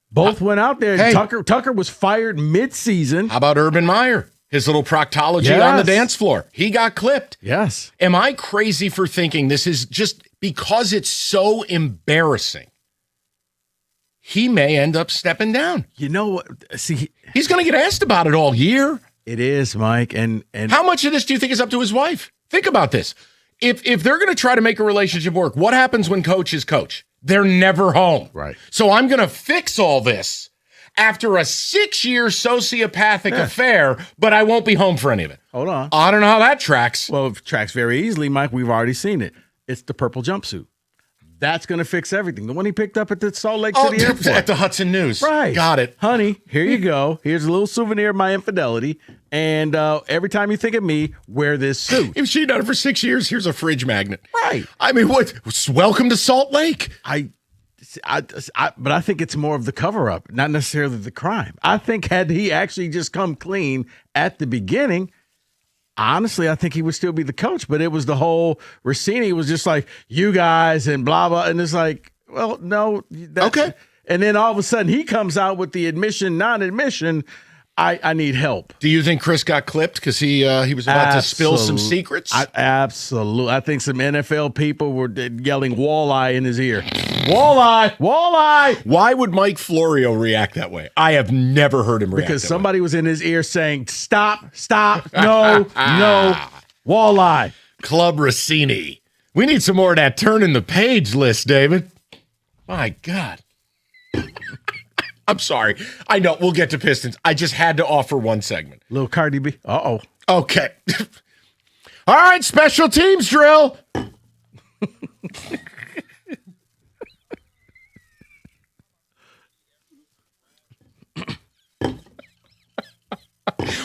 Both went out there. Hey. Tucker was fired mid-season. How about Urban Meyer? His little proctology on the dance floor. He got clipped. Yes. Am I crazy for thinking this is just because it's so embarrassing? He may end up stepping down. You know what? See, he's going to get asked about it all year. It is, Mike. And how much of this do you think is up to his wife? Think about this. If they're going to try to make a relationship work, what happens when coach is coach? They're never home. Right. So I'm going to fix all this after a 6-year sociopathic affair, but I won't be home for any of it. Hold on. I don't know how that tracks. Well, it tracks very easily, Mike. We've already seen it. It's the purple jumpsuit. That's going to fix everything. The one he picked up at the Salt Lake City airport. At the Hudson News. Right. Got it. Honey, here you go. Here's a little souvenir of my infidelity. And every time you think of me, wear this suit. If she'd done it for 6 years, here's a fridge magnet. Right. I mean, what? Welcome to Salt Lake. But I think it's more of the cover-up, not necessarily the crime. I think had he actually just come clean at the beginning, honestly, I think he would still be the coach. But it was the whole Rossini was just like, you guys and blah, blah. And it's like, well, no. Okay. And then all of a sudden he comes out with the admission, non-admission, I need help. Do you think Chris got clipped because he was about to spill some secrets? Absolutely. I think some NFL people were yelling walleye in his ear. Walleye! Walleye! Why would Mike Florio react that way? I have never heard him react because that somebody was in his ear saying, stop, no, no, walleye. Club Rossini. We need some more of that turning the page list, David. My God. I'm sorry. I know. We'll get to Pistons. I just had to offer one segment. Little Cardi B. Uh-oh. Okay. All right, special teams drill.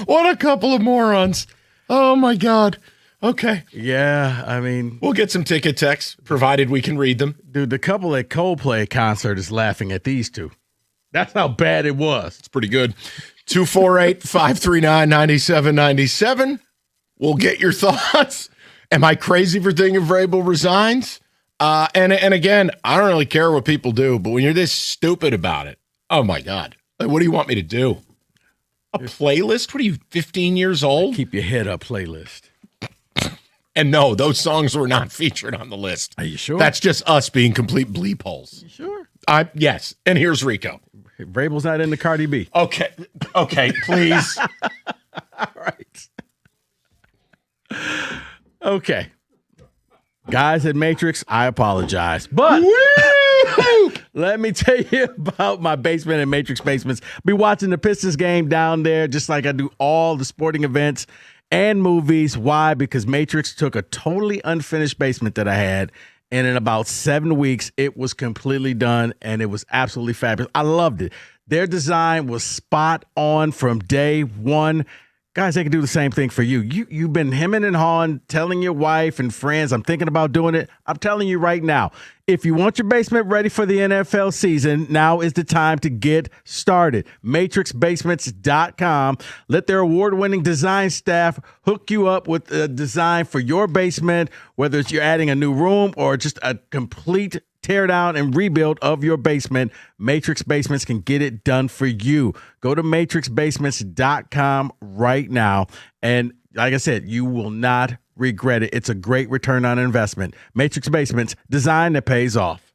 What a couple of morons. Oh, my God. Okay. Yeah, I mean. We'll get some ticket texts, provided we can read them. Dude, the couple at Coldplay concert is laughing at these two. That's how bad it was. It's pretty good. 248-539-9797. We'll get your thoughts. Am I crazy for thinking Vrabel resigns? And again, I don't really care what people do, but when you're this stupid about it, oh, my God. Like, what do you want me to do? A playlist? What are you, 15 years old? Keep your head up playlist. And no, those songs were not featured on the list. Are you sure? That's just us being complete bleep holes. You sure? Yes. And here's Rico. Vrabel's not into Cardi B. Okay, please. All right. Okay. Guys at Matrix, I apologize. But let me tell you about my basement and Matrix Basements. Be watching the Pistons game down there just like I do all the sporting events and movies. Why? Because Matrix took a totally unfinished basement that I had, and in about 7 weeks, it was completely done, and it was absolutely fabulous. I loved it. Their design was spot on from day one. Guys, they can do the same thing for you. You've been hemming and hawing, telling your wife and friends, I'm thinking about doing it. I'm telling you right now, if you want your basement ready for the NFL season, now is the time to get started. MatrixBasements.com. Let their award-winning design staff hook you up with a design for your basement, whether it's you're adding a new room or just a complete tear down and rebuild of your basement. Matrix Basements can get it done for you. Go to matrixbasements.com right now. And like I said, you will not regret it. It's a great return on investment. Matrix Basements, design that pays off.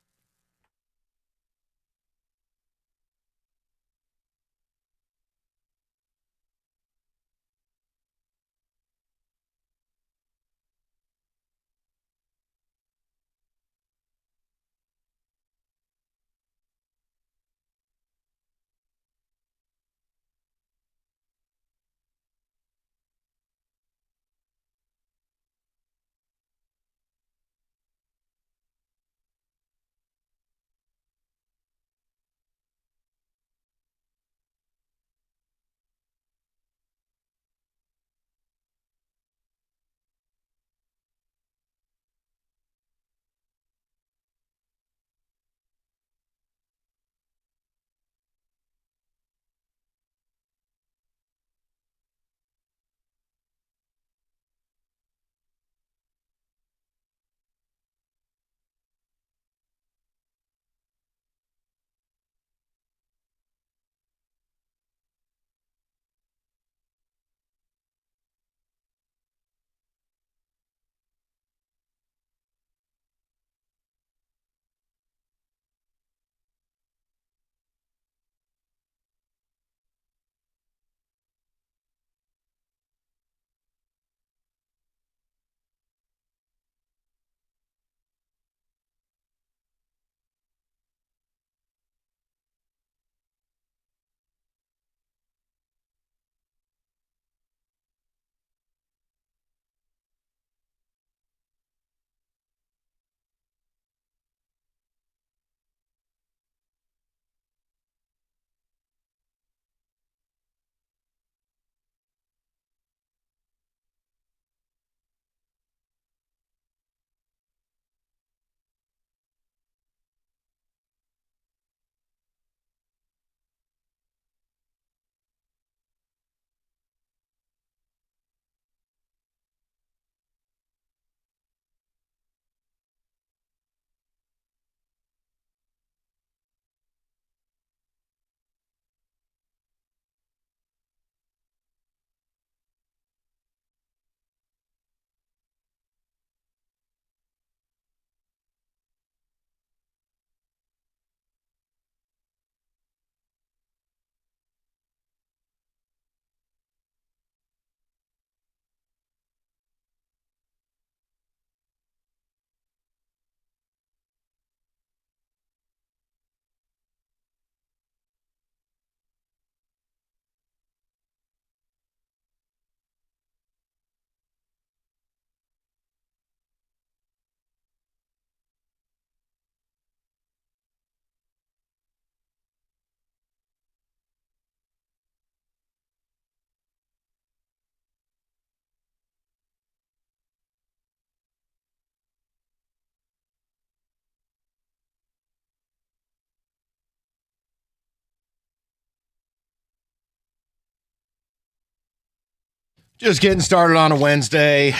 Just getting started on a Wednesday.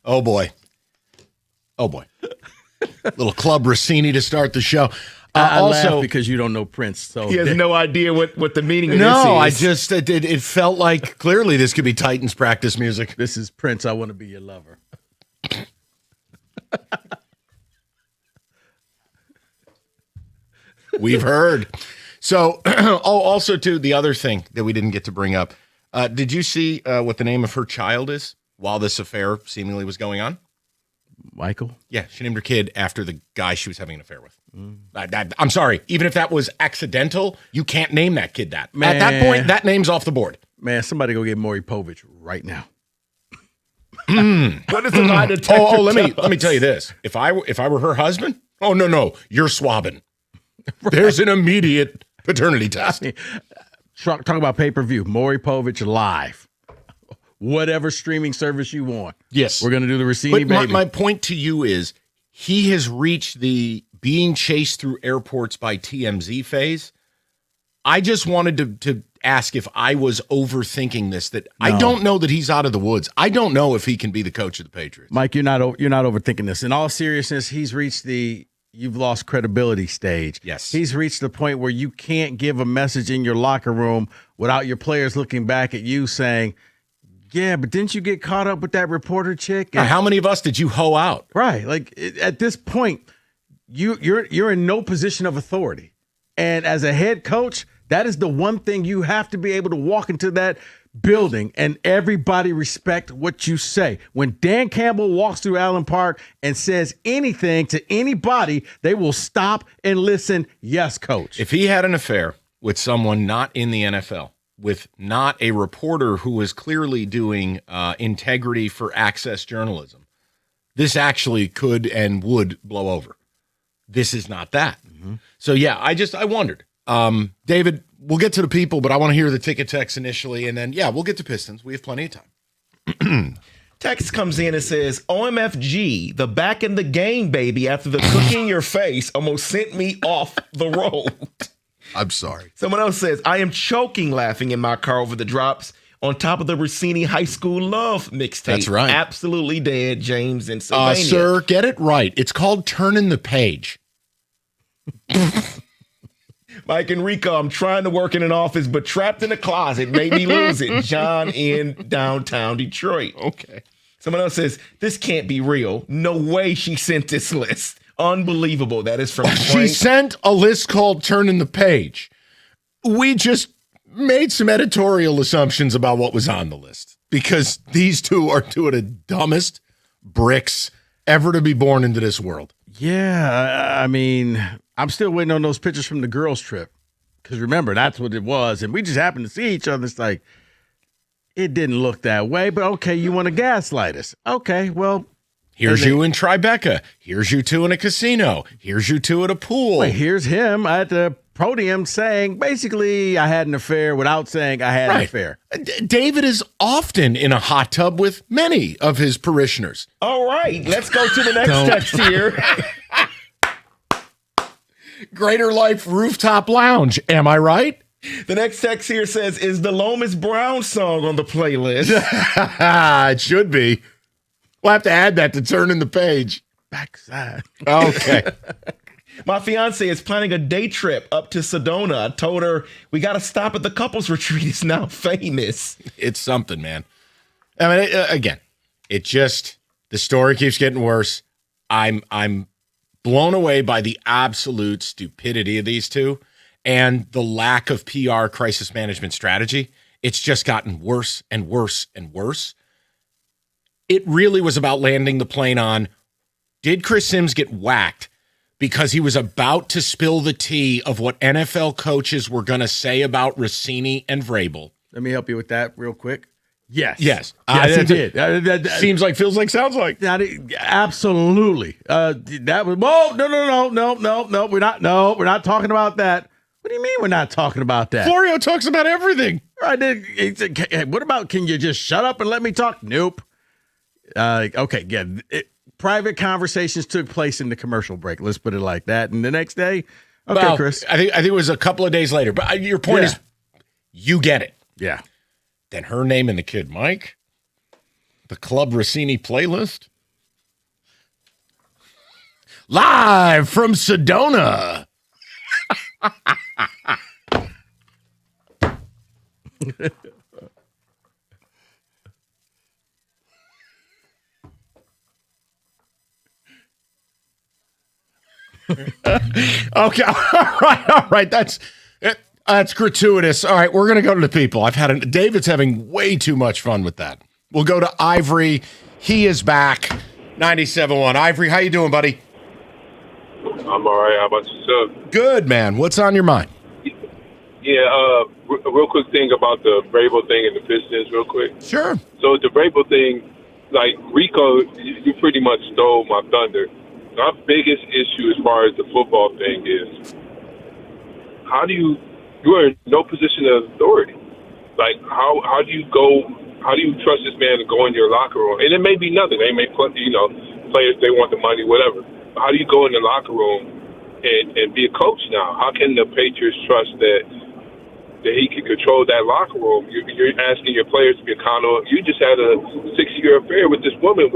Oh, boy. Little Club Rossini to start the show. I also, laugh because you don't know Prince. So he has no idea what the meaning of no, this is. it felt like clearly this could be Titans practice music. This is Prince, I Want to Be Your Lover. We've heard. So, also, too, the other thing that we didn't get to bring up. Did you see what the name of her child is while this affair seemingly was going on? Michael? Yeah, she named her kid after the guy she was having an affair with. I'm sorry. Even if that was accidental, you can't name that kid that. Man. At that point, that name's off the board. Man, somebody go get Maury Povich right now. What is the lie detector? Let me tell you this. If I were her husband, no, you're swabbing. Right. There's an immediate paternity test. Talk about pay-per-view. Maury Povich live. Whatever streaming service you want. Yes. We're going to do the Rossini baby. My point to you is he has reached the being chased through airports by TMZ phase. I just wanted to ask if I was overthinking this, that no. I don't know that he's out of the woods. I don't know if he can be the coach of the Patriots. Mike, you're not overthinking this. In all seriousness, he's reached the you've lost credibility stage. Yes. He's reached the point where you can't give a message in your locker room without your players looking back at you saying, yeah, but didn't you get caught up with that reporter chick? Now, how many of us did you hoe out? Right. Like at this point, you're in no position of authority. And as a head coach, that is the one thing you have to be able to walk into that building and everybody respect what you say. When Dan Campbell walks through Allen Park and says anything to anybody, they will stop and listen. Yes, coach. If he had an affair with someone not in the NFL, with not a reporter who was clearly doing integrity for access journalism, this actually could and would blow over. This is not that. Mm-hmm. So, yeah, I wondered. David, we'll get to the people, but I want to hear the ticket text initially, and then, yeah, we'll get to Pistons. We have plenty of time. Text comes in and says, OMFG, the back in the game, baby, after the cookie in your face almost sent me off the road. I'm sorry. Someone else says, I am choking laughing in my car over the drops on top of the Rossini High School Love mixtape. That's right. Absolutely dead, James in Sylvania. Sir, get it right. It's called Turning the Page. Mike Enrico, I'm trying to work in an office, but trapped in a closet made me lose it. John in downtown Detroit. Okay. Someone else says, this can't be real. No way she sent this list. Unbelievable. That is from Frank. She sent a list called Turning the Page. We just made some editorial assumptions about what was on the list because these two are two of the dumbest bricks ever to be born into this world. Yeah, I mean, I'm still waiting on those pictures from the girls' trip because remember, that's what it was. And we just happened to see each other. It's like, it didn't look that way, but okay, you want to gaslight us. Okay, well. Here's you in Tribeca. Here's you two in a casino. Here's you two at a pool. Wait, here's him at the podium saying, basically, I had an affair without saying I had an affair. David is often in a hot tub with many of his parishioners. All right, let's go to the next text here. Greater Life Rooftop Lounge. Am I right? The next text here says, is the Lomas Brown song on the playlist? It should be. We'll have to add that to Turning the Page. Backside. Okay. My fiance is planning a day trip up to Sedona. I told her we got to stop at the couples retreat. It's now famous. It's something, man. I mean, again, the story keeps getting worse. I'm blown away by the absolute stupidity of these two and the lack of PR crisis management strategy. It's just gotten worse and worse and worse. It really was about landing the plane on, did Chris Sims get whacked because he was about to spill the tea of what NFL coaches were going to say about Rossini and Vrabel? Let me help you with that real quick. Yes. Yes. Yes, he did. Seems like, feels like, sounds like. Absolutely. That was, no. We're not talking about that. What do you mean we're not talking about that? Florio talks about everything. Right. What about, can you just shut up and let me talk? Nope. Okay, yeah. Private conversations took place in the commercial break. Let's put it like that. And the next day, okay, well, Chris. I think it was a couple of days later. But your point is, you get it. Yeah. Then Her Name and the Kid Mike. The Club Rossini playlist. Live from Sedona. Okay, all right. That's gratuitous. All right, we're gonna go to the people. David's having way too much fun with that. We'll go to Ivory. He is back. 97.1. Ivory, how you doing, buddy? I'm all right. How about yourself? Good, man. What's on your mind? Yeah, a real quick thing about the Vrabel thing and the Pistons, real quick. Sure. So the Vrabel thing, like Rico, you pretty much stole my thunder. My biggest issue as far as the football thing is, you are in no position of authority. Like, how do you trust this man to go in your locker room? And it may be nothing. They may play, players, they want the money, whatever. But how do you go in the locker room and be a coach now? How can the Patriots trust that he can control that locker room? You're asking your players to be accountable. You just had a 6-year affair with this woman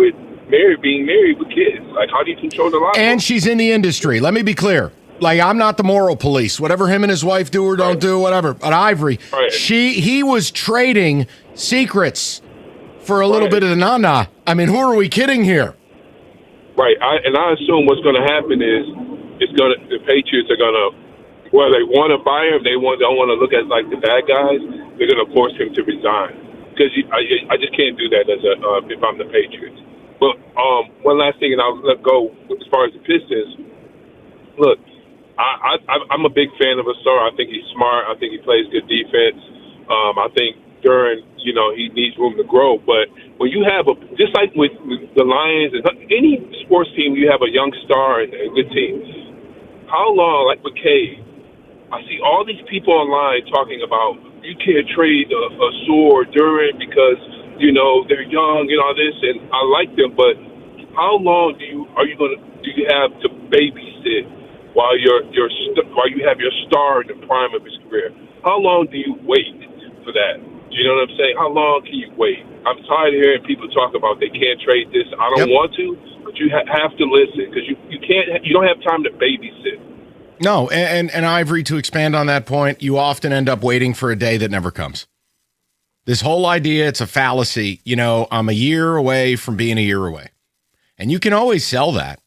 being married with kids. Like, how do you control the locker room? And she's in the industry. Let me be clear. Like, I'm not the moral police. Whatever him and his wife do or don't do, whatever. But Ivory, he was trading secrets for a little bit of the na-na. I mean, who are we kidding here? Right. I assume what's going to happen is the Patriots are going to, whether they want to fire him, don't want to look at like the bad guys, they're going to force him to resign. Because I just can't do that if I'm the Patriots. But one last thing, and I'll let go as far as the Pistons. Look, I'm a big fan of Asar. I think he's smart. I think he plays good defense. I think Duran, he needs room to grow. But when you have just like with the Lions and any sports team, you have a young star and a good team. How long, like with Cade, I see all these people online talking about you can't trade Asar or Duran because they're young and all this, and I like them. But how long do you have to babysit while you have your star in the prime of his career? How long do you wait for that? Do you know what I'm saying? How long can you wait? I'm tired of hearing people talk about they can't trade this. I don't want to, but you have to listen because you don't have time to babysit. No, and Ivory, to expand on that point, you often end up waiting for a day that never comes. This whole idea, it's a fallacy. I'm a year away from being a year away. And you can always sell that.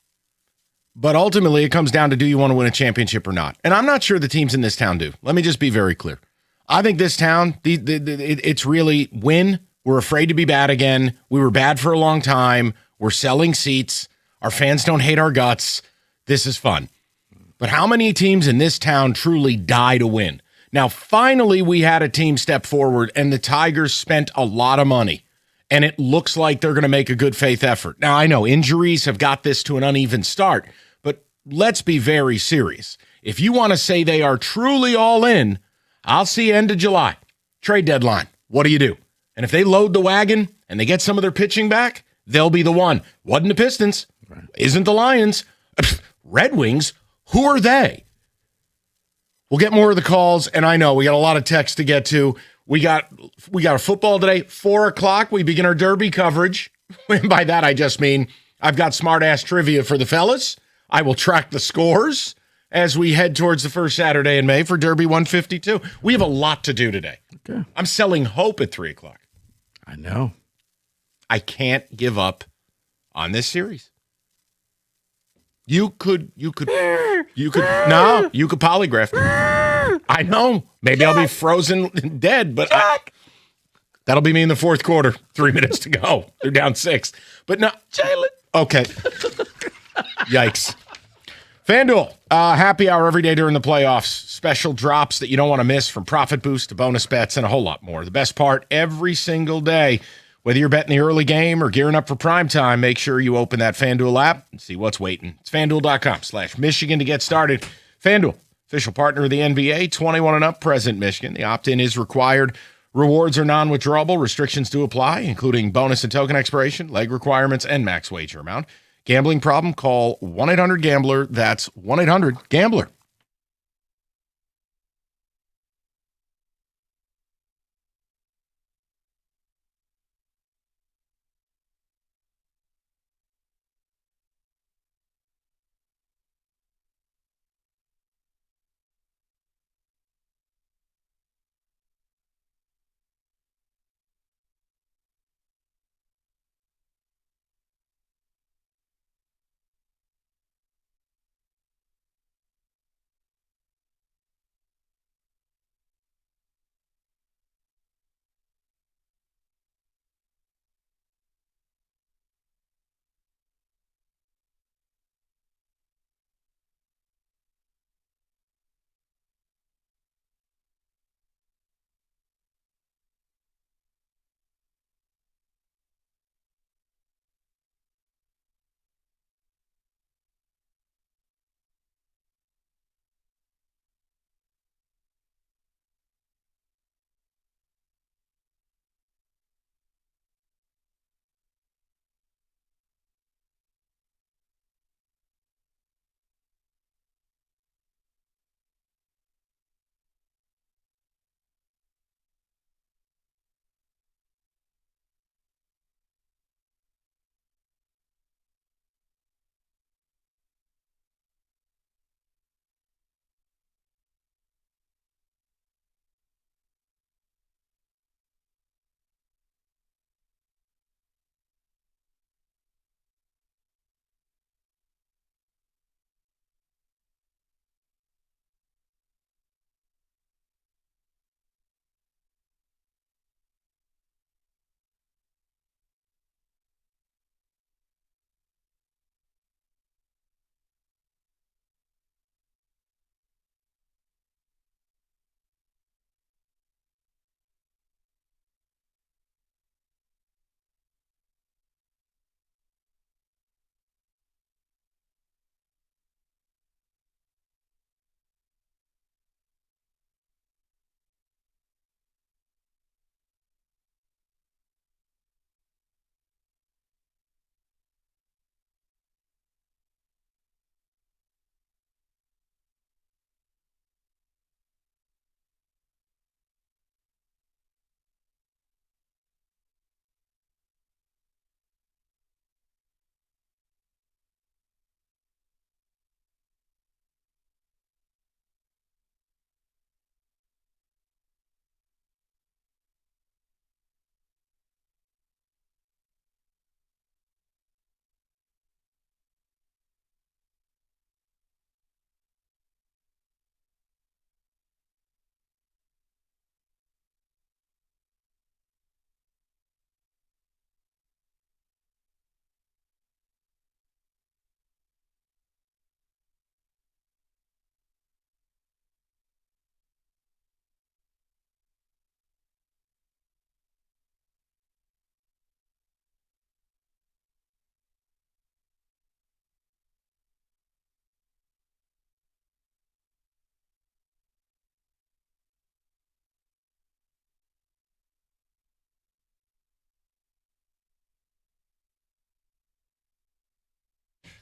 But ultimately, it comes down to, do you want to win a championship or not? And I'm not sure the teams in this town do. Let me just be very clear. I think this town, it's really win. We're afraid to be bad again. We were bad for a long time. We're selling seats. Our fans don't hate our guts. This is fun. But how many teams in this town truly die to win? Now, finally, we had a team step forward, and the Tigers spent a lot of money. And it looks like they're going to make a good faith effort. Now, I know injuries have got this to an uneven start, but let's be very serious. If you want to say they are truly all in, I'll see end of July. Trade deadline. What do? And if they load the wagon and they get some of their pitching back, they'll be the one. Wasn't the Pistons. Isn't the Lions. Red Wings. Who are they? We'll get more of the calls, and I know we got a lot of texts to get to. We got a football today, 4:00. We begin our Derby coverage. And by that, I just mean I've got smart-ass trivia for the fellas. I will track the scores as we head towards the first Saturday in May for Derby 152. We have a lot to do today. Okay. I'm selling hope at 3:00. I know. I can't give up on this series. You could polygraph me. I know. Maybe I'll be frozen dead, but that'll be me in the fourth quarter. 3 minutes to go. They're down 6. But no. Jalen. Okay. Yikes. FanDuel, happy hour every day during the playoffs. Special drops that you don't want to miss, from profit boost to bonus bets and a whole lot more. The best part, every single day. Whether you're betting the early game or gearing up for prime time, make sure you open that FanDuel app and see what's waiting. It's FanDuel.com/Michigan to get started. FanDuel, official partner of the NBA, 21 and up, present Michigan. The opt-in is required. Rewards are non-withdrawable. Restrictions do apply, including bonus and token expiration, leg requirements, and max wager amount. Gambling problem? Call 1-800-GAMBLER. That's 1-800-GAMBLER.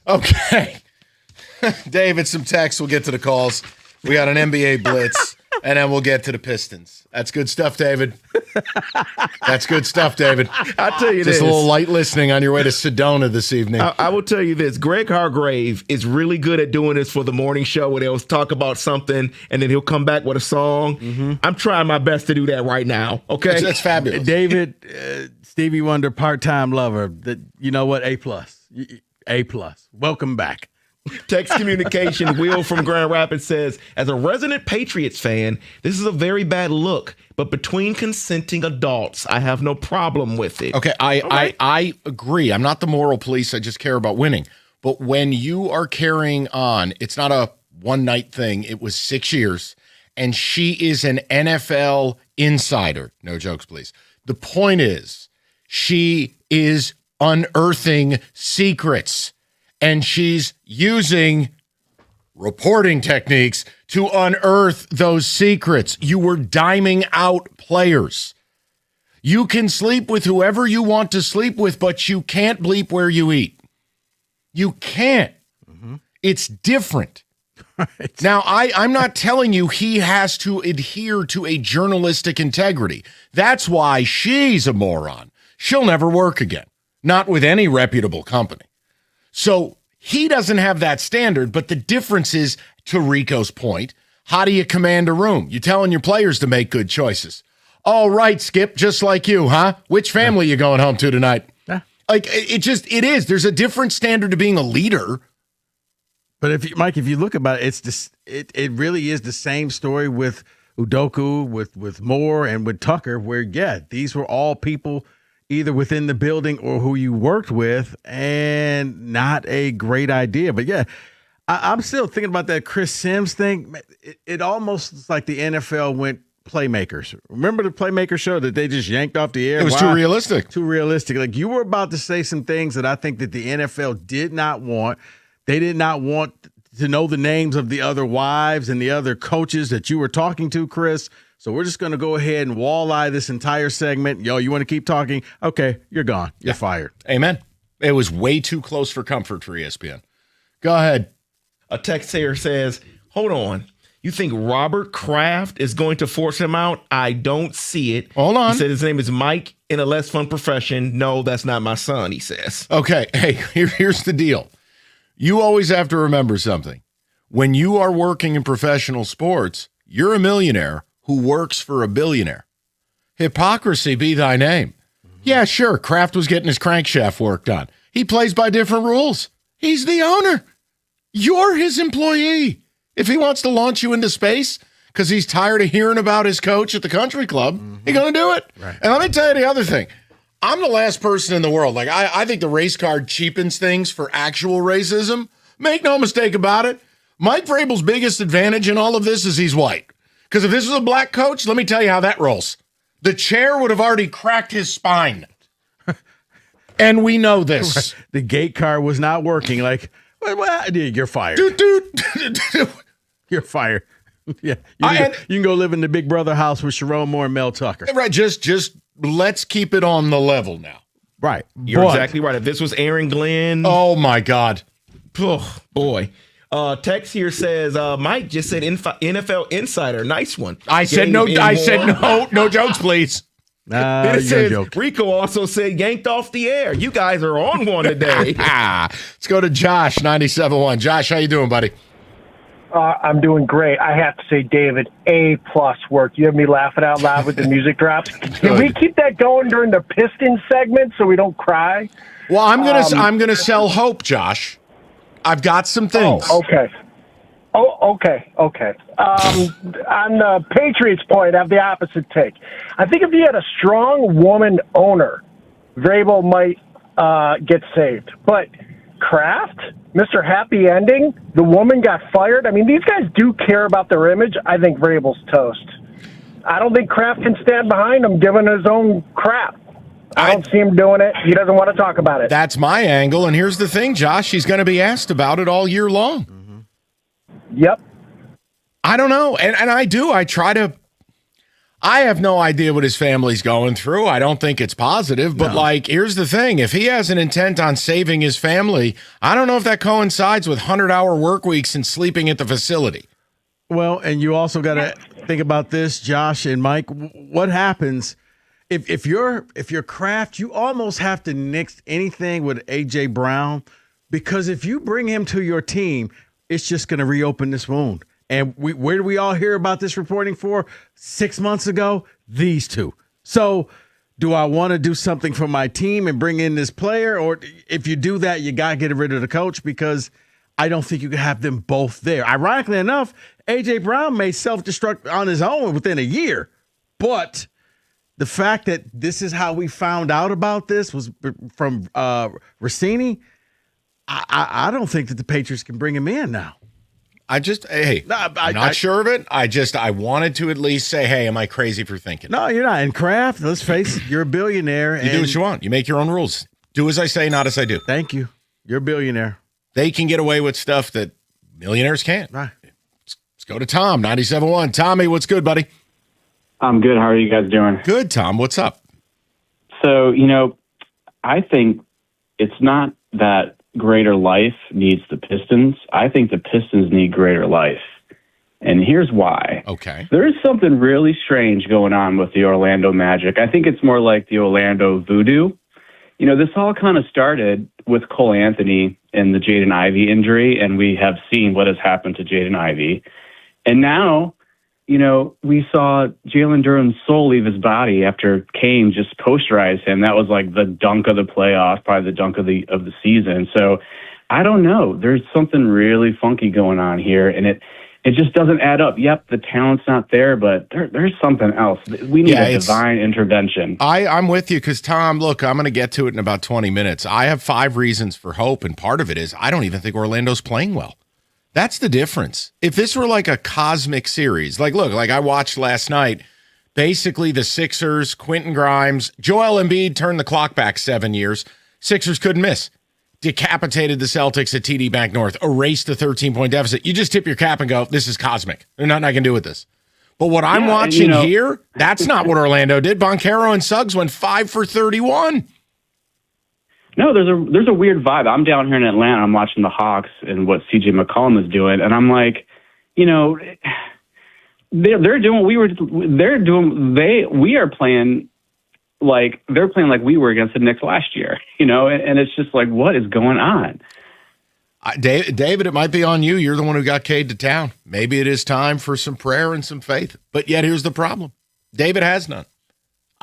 Okay. David, some texts. We'll get to the calls. We got an NBA blitz, and then we'll get to the Pistons. That's good stuff, David. That's good stuff, David. I'll tell you Just this. a little light listening on your way to Sedona this evening. I will tell you this. Greg Hargrave is really good at doing this for the morning show where they'll talk about something, and then he'll come back with a song. Mm-hmm. I'm trying my best to do that right now, okay? That's fabulous. David, Stevie Wonder, part-time lover. You know what? A+. A+. Welcome back. Text communication. Will from Grand Rapids says, as a resident Patriots fan, this is a very bad look, but between consenting adults, I have no problem with it. Okay, I agree. I'm not the moral police. I just care about winning. But when you are carrying on, it's not a one-night thing. It was 6 years, and she is an NFL insider. No jokes, please. The point is, she is unearthing secrets. And she's using reporting techniques to unearth those secrets. You were diming out players. You can sleep with whoever you want to sleep with, but you can't bleep where you eat. You can't. Mm-hmm. It's different. Right. Now, I'm not telling you he has to adhere to a journalistic integrity. That's why she's a moron. She'll never work again. Not with any reputable company. So he doesn't have that standard, but the difference is, to Rico's point, how do you command a room? You're telling your players to make good choices. All right, Skip, just like you, huh? Which family you going home to tonight? Like, it is. There's a different standard to being a leader. But if you look about it, it really is the same story with Udoka, with Moore, and with Tucker, where, these were all people either within the building or who you worked with, and not a great idea. But I'm still thinking about that Chris Sims thing. It almost is like the NFL went playmakers. Remember the playmaker show that they just yanked off the air? It was too realistic. Too realistic. Like, you were about to say some things that I think that the NFL did not want. They did not want to know the names of the other wives and the other coaches that you were talking to, Chris. So we're just going to go ahead and walleye this entire segment. Yo, you want to keep talking? Okay, you're gone. You're fired. Amen. It was way too close for comfort for ESPN. Go ahead. A text here says, hold on. You think Robert Kraft is going to force him out? I don't see it. Hold on. He said his name is Mike in a less fun profession. No, that's not my son, he says. Okay, hey, here's the deal. You always have to remember something. When you are working in professional sports, you're a millionaire who works for a billionaire. Hypocrisy be thy name. Yeah, sure, Kraft was getting his crankshaft worked on. He plays by different rules. He's the owner. You're his employee. If he wants to launch you into space because he's tired of hearing about his coach at the country club, he's going to do it. Right. And let me tell you the other thing. I'm the last person in the world. Like, I think the race card cheapens things for actual racism. Make no mistake about it. Mike Vrabel's biggest advantage in all of this is he's white. Because if this was a black coach, let me tell you how that rolls. The chair would have already cracked his spine. And we know this. Right. The gate car was not working. Like, well, you're fired. You're fired. Yeah, you can go live in the Big Brother house with Sharon Moore and Mel Tucker. Right, just let's keep it on the level now. Right. You're exactly right. If this was Aaron Glenn. Oh, my God. Oh, boy. Text here says, Mike just said NFL Insider. Nice one. I said no jokes, please. Then it says, Rico also said yanked off the air. You guys are on one today. Let's go to Josh, 97.1. Josh, how you doing, buddy? I'm doing great. I have to say, David, A+ work. You have me laughing out loud with the music drops. Can we keep that going during the Pistons segment so we don't cry? Well, I'm gonna sell hope, Josh. I've got some things. Okay. Okay. On the Patriots' point, I have the opposite take. I think if you had a strong woman owner, Vrabel might get saved. But Kraft, Mr. Happy Ending, the woman got fired. I mean, these guys do care about their image. I think Vrabel's toast. I don't think Kraft can stand behind him giving his own crap. I don't see him doing it. He doesn't want to talk about it. That's my angle. And here's the thing, Josh. He's going to be asked about it all year long. Yep. I don't know. And I do. I try to I have no idea what his family's going through. I don't think it's positive, but here's the thing. If he has an intent on saving his family, I don't know if that coincides with 100-hour work weeks and sleeping at the facility. Well, and you also got to think about this, Josh and Mike. What happens if you're Kraft? You almost have to nix anything with A.J. Brown, because if you bring him to your team, it's just going to reopen this wound. And where do we all hear about this reporting for? 6 months ago, these two. So do I want to do something for my team and bring in this player? Or if you do that, you got to get rid of the coach, because I don't think you can have them both there. Ironically enough, A.J. Brown may self-destruct on his own within a year. But the fact that this is how we found out about this was from Rossini, I don't think that the Patriots can bring him in now. I'm not sure of it. I wanted to at least say, hey, am I crazy for thinking? No, you're not. And Kraft, let's face it, you're a billionaire. You do what you want. You make your own rules. Do as I say, not as I do. Thank you. You're a billionaire. They can get away with stuff that millionaires can't. Right. Let's go to Tom, 97.1. Tommy, what's good, buddy? I'm good. How are you guys doing? Good, Tom. What's up? So, I think it's not that Greater Life needs the Pistons. I think the Pistons need Greater Life. And here's why. Okay. There is something really strange going on with the Orlando Magic. I think it's more like the Orlando Voodoo. This all kind of started with Cole Anthony and the Jaden Ivey injury, and we have seen what has happened to Jaden Ivey. And now, we saw Jalen Duren's soul leave his body after Kane just posterized him. That was like the dunk of the playoffs, probably the dunk of the season. So I don't know. There's something really funky going on here, and it just doesn't add up. Yep, the talent's not there, but there's something else. We need a divine intervention. I'm with you because, Tom, look, I'm going to get to it in about 20 minutes. I have 5 reasons for hope, and part of it is I don't even think Orlando's playing well. That's the difference. If this were like a cosmic series, like I watched last night, basically the Sixers, Quentin Grimes, Joel Embiid turned the clock back 7 years. Sixers couldn't miss. Decapitated the Celtics at TD Bank North, erased the 13-point deficit. You just tip your cap and go, this is cosmic. There's nothing I can do with this. But what I'm watching here, that's not what Orlando did. Boncaro and Suggs went 5 for 31. No, there's a weird vibe. I'm down here in Atlanta. I'm watching the Hawks and what CJ McCollum is doing, and I'm like, they're doing what we were. They're doing. We are playing like they're playing like we were against the Knicks last year. And it's just like, what is going on? David, it might be on you. You're the one who got Cade to town. Maybe it is time for some prayer and some faith. But yet, here's the problem: David has none.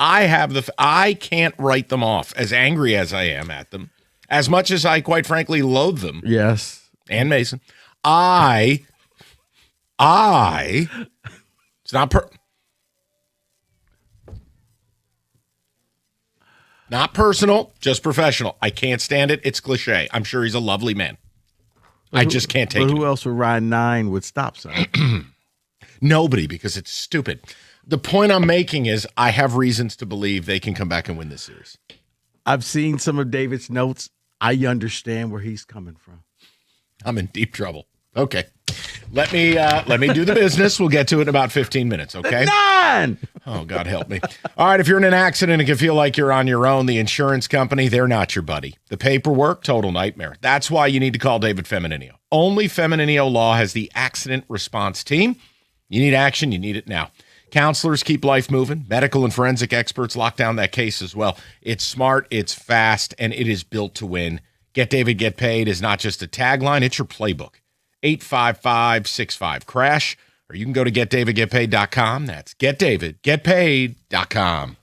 I can't write them off, as angry as I am at them, as much as I, quite frankly, loathe them. Yes. And Mason. It's not not personal, just professional. I can't stand it. It's cliche. I'm sure he's a lovely man. I just can't take it. Who else would ride 9 with stop sign? Nobody, because it's stupid. The point I'm making is I have reasons to believe they can come back and win this series. I've seen some of David's notes. I understand where he's coming from. I'm in deep trouble. Okay. Let me do the business. We'll get to it in about 15 minutes, okay? 9! Oh, God help me. All right, if you're in an accident and can feel like you're on your own, the insurance company, they're not your buddy. The paperwork, total nightmare. That's why you need to call David Femininio. Only Femininio Law has the accident response team. You need action, you need it now. Counselors keep life moving. Medical and forensic experts lock down that case as well. It's smart, it's fast, and it is built to win. Get David, Get Paid is not just a tagline, it's your playbook. 855-65-CRASH, or you can go to getdavidgetpaid.com. That's getdavidgetpaid.com.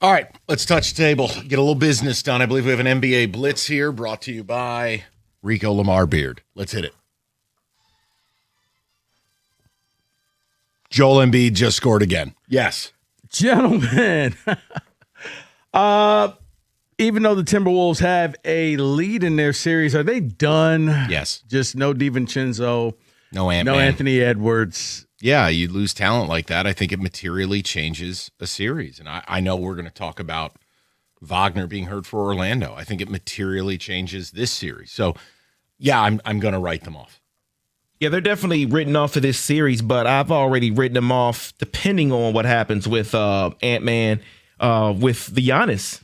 All right, let's touch the table. Get a little business done. I believe we have an NBA Blitz here brought to you by Rico Lamar Beard. Let's hit it. Joel Embiid just scored again. Yes. Gentlemen, even though the Timberwolves have a lead in their series, are they done? Yes. Just no DiVincenzo, no Ant-Man. no Anthony Edwards. Yeah, you lose talent like that. I think it materially changes a series. And I know we're going to talk about Wagner being hurt for Orlando. I think it materially changes this series. So, yeah, I'm going to write them off. Yeah, they're definitely written off of this series, but I've already written them off depending on what happens with Ant-Man, with the Giannis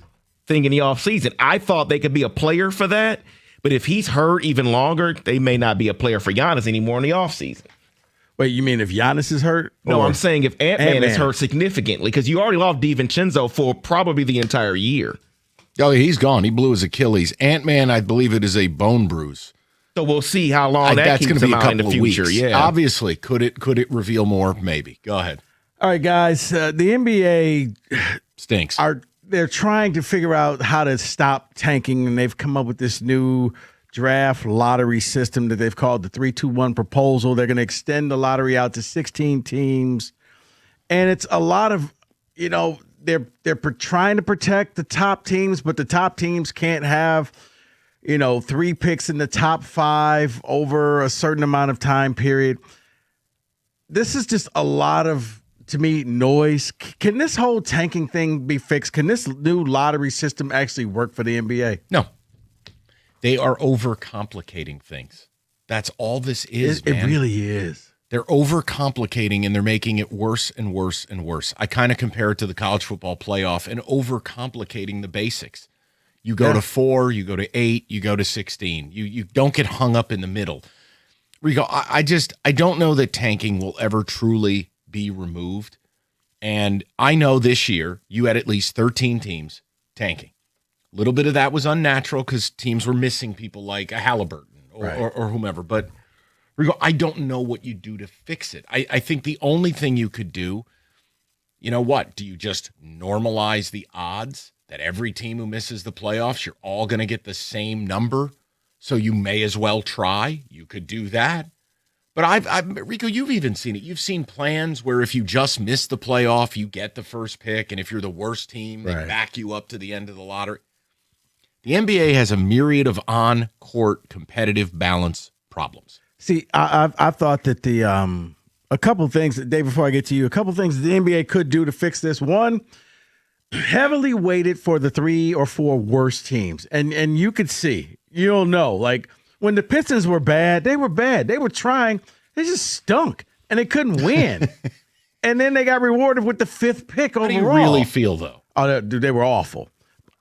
thing in the offseason. I thought they could be a player for that, but if he's hurt even longer, they may not be a player for Giannis anymore in the offseason. Wait, you mean if Giannis is hurt? No, I'm saying if Ant-Man is hurt significantly, because you already lost DiVincenzo for probably the entire year. Oh, he's gone. He blew his Achilles. Ant-Man, I believe it is a bone bruise. So we'll see how long that that's keeps going to be him a out in couple the of future. weeks. Yeah, obviously, could it reveal more? Maybe. Go ahead. All right, guys. The NBA stinks. They're trying to figure out how to stop tanking, and they've come up with this new draft lottery system that they've called the 3-2-1 proposal. They're going to extend the lottery out to 16 teams, and it's a lot of, they're trying to protect the top teams, but the top teams can't have 3 picks in the top 5 over a certain amount of time period. This is just a lot of, to me, noise. Can this whole tanking thing be fixed? Can this new lottery system actually work for the NBA? No. They are overcomplicating things. That's all this is, man. It really is. They're overcomplicating, and they're making it worse and worse and worse. I kind of compare it to the college football playoff and overcomplicating the basics. You go to 4, you go to 8, you go to 16. You don't get hung up in the middle. Rico, I don't know that tanking will ever truly be removed. And I know this year you had at least 13 teams tanking. A little bit of that was unnatural because teams were missing people like a Halliburton or whomever. But Rico, I don't know what you do to fix it. I think the only thing you could do, you know what? Do you just normalize the odds that every team who misses the playoffs, you're all going to get the same number? So you may as well try. You could do that. But Rico, you've even seen it. You've seen plans where if you just miss the playoff, you get the first pick. And if you're the worst team, they back you up to the end of the lottery. The NBA has a myriad of on-court competitive balance problems. See, I thought that a couple things, Dave, before I get to you, a couple things the NBA could do to fix this. One, heavily weighted for the 3 or 4 worst teams. And you could see, you'll know, like when the Pistons were bad. They were trying. They just stunk, and they couldn't win. And then they got rewarded with the 5th pick overall. How do you really feel, though? Oh, dude, they were awful.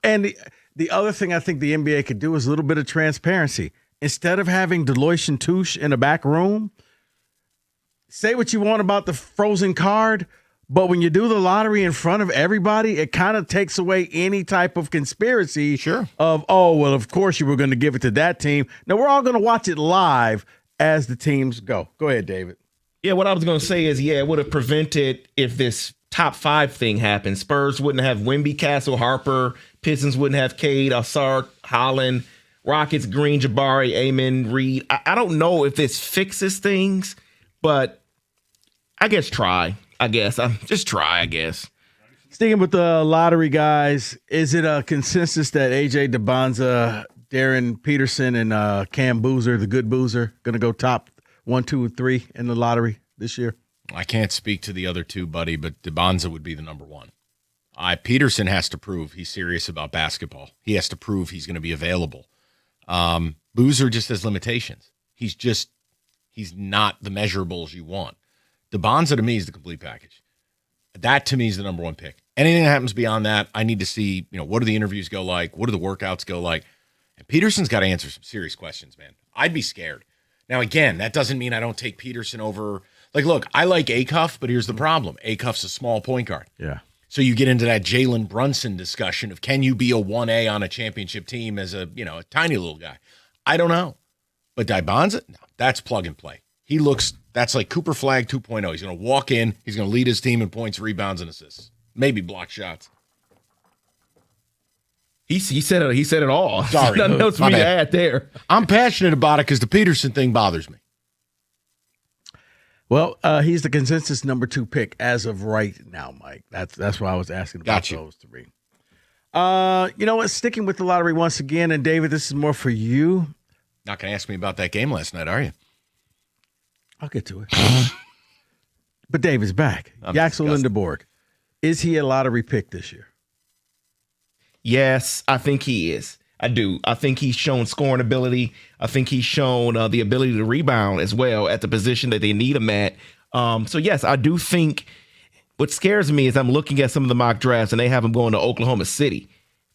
And the other thing I think the NBA could do is a little bit of transparency. Instead of having Deloitte and Touche in a back room, say what you want about the frozen card, but when you do the lottery in front of everybody, it kind of takes away any type of conspiracy of, oh, well, of course you were going to give it to that team. Now, we're all going to watch it live as the teams go. Go ahead, David. Yeah, what I was going to say is, it would have prevented if this top 5 thing happened. Spurs wouldn't have Wemby, Castle, Harper. Pistons wouldn't have Cade, Assar, Holland. Rockets, Green, Jabari, Amen, Reed. I don't know if this fixes things, but I guess try. Just try, I guess. Sticking with the lottery, guys, is it a consensus that A.J. DeBonza, Darren Peterson, and Cam Boozer, the good Boozer, going to go top 1, 2, 3 in the lottery this year? I can't speak to the other two, buddy, but DeBonza would be the number 1. Peterson has to prove he's serious about basketball. He has to prove he's going to be available. Boozer just has limitations. He's not the measurables you want. DeBonza to me is the complete package. That to me is the number 1 pick. Anything that happens beyond that, I need to see, what do the interviews go like? What do the workouts go like? And Peterson's got to answer some serious questions, man. I'd be scared. Now, again, that doesn't mean I don't take Peterson over. Like, look, I like Acuff, but here's the problem. Acuff's a small point guard. Yeah. So you get into that Jalen Brunson discussion of can you be a 1A on a championship team as a tiny little guy? I don't know. But DeBonza, no, that's plug and play. That's like Cooper Flagg 2.0. He's going to walk in. He's going to lead his team in points, rebounds, and assists. Maybe block shots. He said it. He said it all. Sorry, nothing else for me to add there. I'm passionate about it because the Peterson thing bothers me. Well, he's the consensus number 2 pick as of right now, Mike. That's why I was asking about those 3. You know what? Sticking with the lottery once again, and David, this is more for you. Not going to ask me about that game last night, are you? I'll get to it. But David's back. Yaxel Lindeborg. Is he a lottery pick this year? Yes, I think he is. I do. I think he's shown scoring ability. I think he's shown the ability to rebound as well at the position that they need him at. So, yes, I do think what scares me is I'm looking at some of the mock drafts and they have him going to Oklahoma City.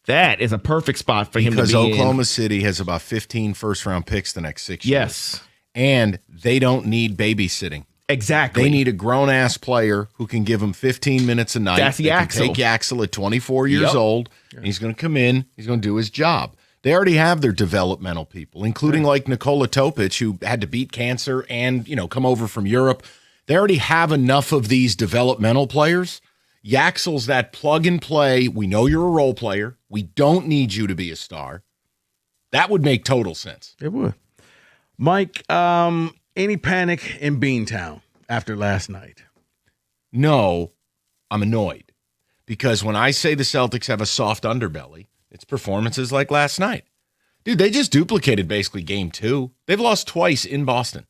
That is a perfect spot for him to be in. Because Oklahoma City has about 15 first-round picks the next 6 years. Yes. And they don't need babysitting. Exactly. They need a grown-ass player who can give them 15 minutes a night. That's Yaxel. Take Yaxel at 24 years old. And he's going to come in. He's going to do his job. They already have their developmental people, including like Nikola Topic, who had to beat cancer and, come over from Europe. They already have enough of these developmental players. Yaxel's that plug and play. We know you're a role player. We don't need you to be a star. That would make total sense. It would. Mike, any panic in Beantown after last night? No, I'm annoyed. Because when I say the Celtics have a soft underbelly, it's performances like last night. Dude, they just duplicated basically game 2. They've lost twice in Boston.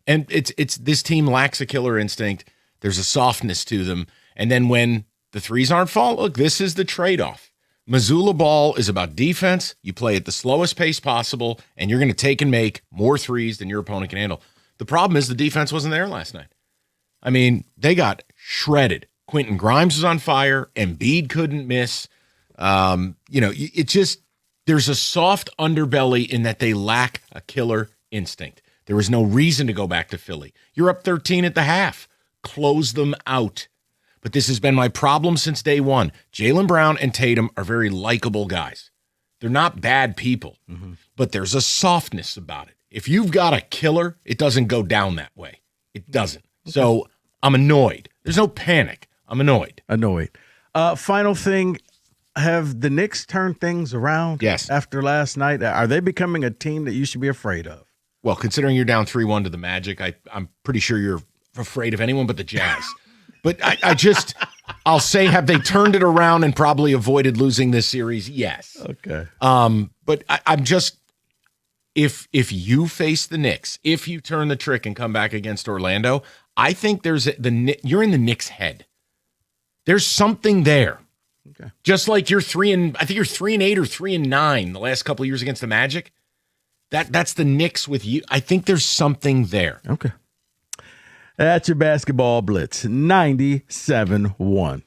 And it's this team lacks a killer instinct. There's a softness to them. And then when the threes aren't falling, look, this is the trade-off. Missoula ball is about defense. You play at the slowest pace possible, and you're going to take and make more threes than your opponent can handle. The problem is the defense wasn't there last night. I mean, they got shredded. Quentin Grimes was on fire. Embiid couldn't miss. It just, there's a soft underbelly in that they lack a killer instinct. There was no reason to go back to Philly. You're up 13 at the half. Close them out. But this has been my problem since day one. Jaylen Brown and Tatum are very likable guys. They're not bad people, but there's a softness about it. If you've got a killer, it doesn't go down that way. It doesn't. So I'm annoyed. There's no panic. I'm annoyed. Final thing, have the Knicks turned things around? Yes. After last night? Are they becoming a team that you should be afraid of? Well, considering you're down 3-1 to the Magic, I'm pretty sure you're afraid of anyone but the Jazz. But I'll say, have they turned it around and probably avoided losing this series? Yes. Okay. But I'm just, if you face the Knicks, if you turn the trick and come back against Orlando, I think you're in the Knicks' head. There's something there. Okay. Just like you're 3-8 or 3-9 the last couple of years against the Magic. That's the Knicks with you. I think there's something there. Okay. That's your basketball blitz. 97-1.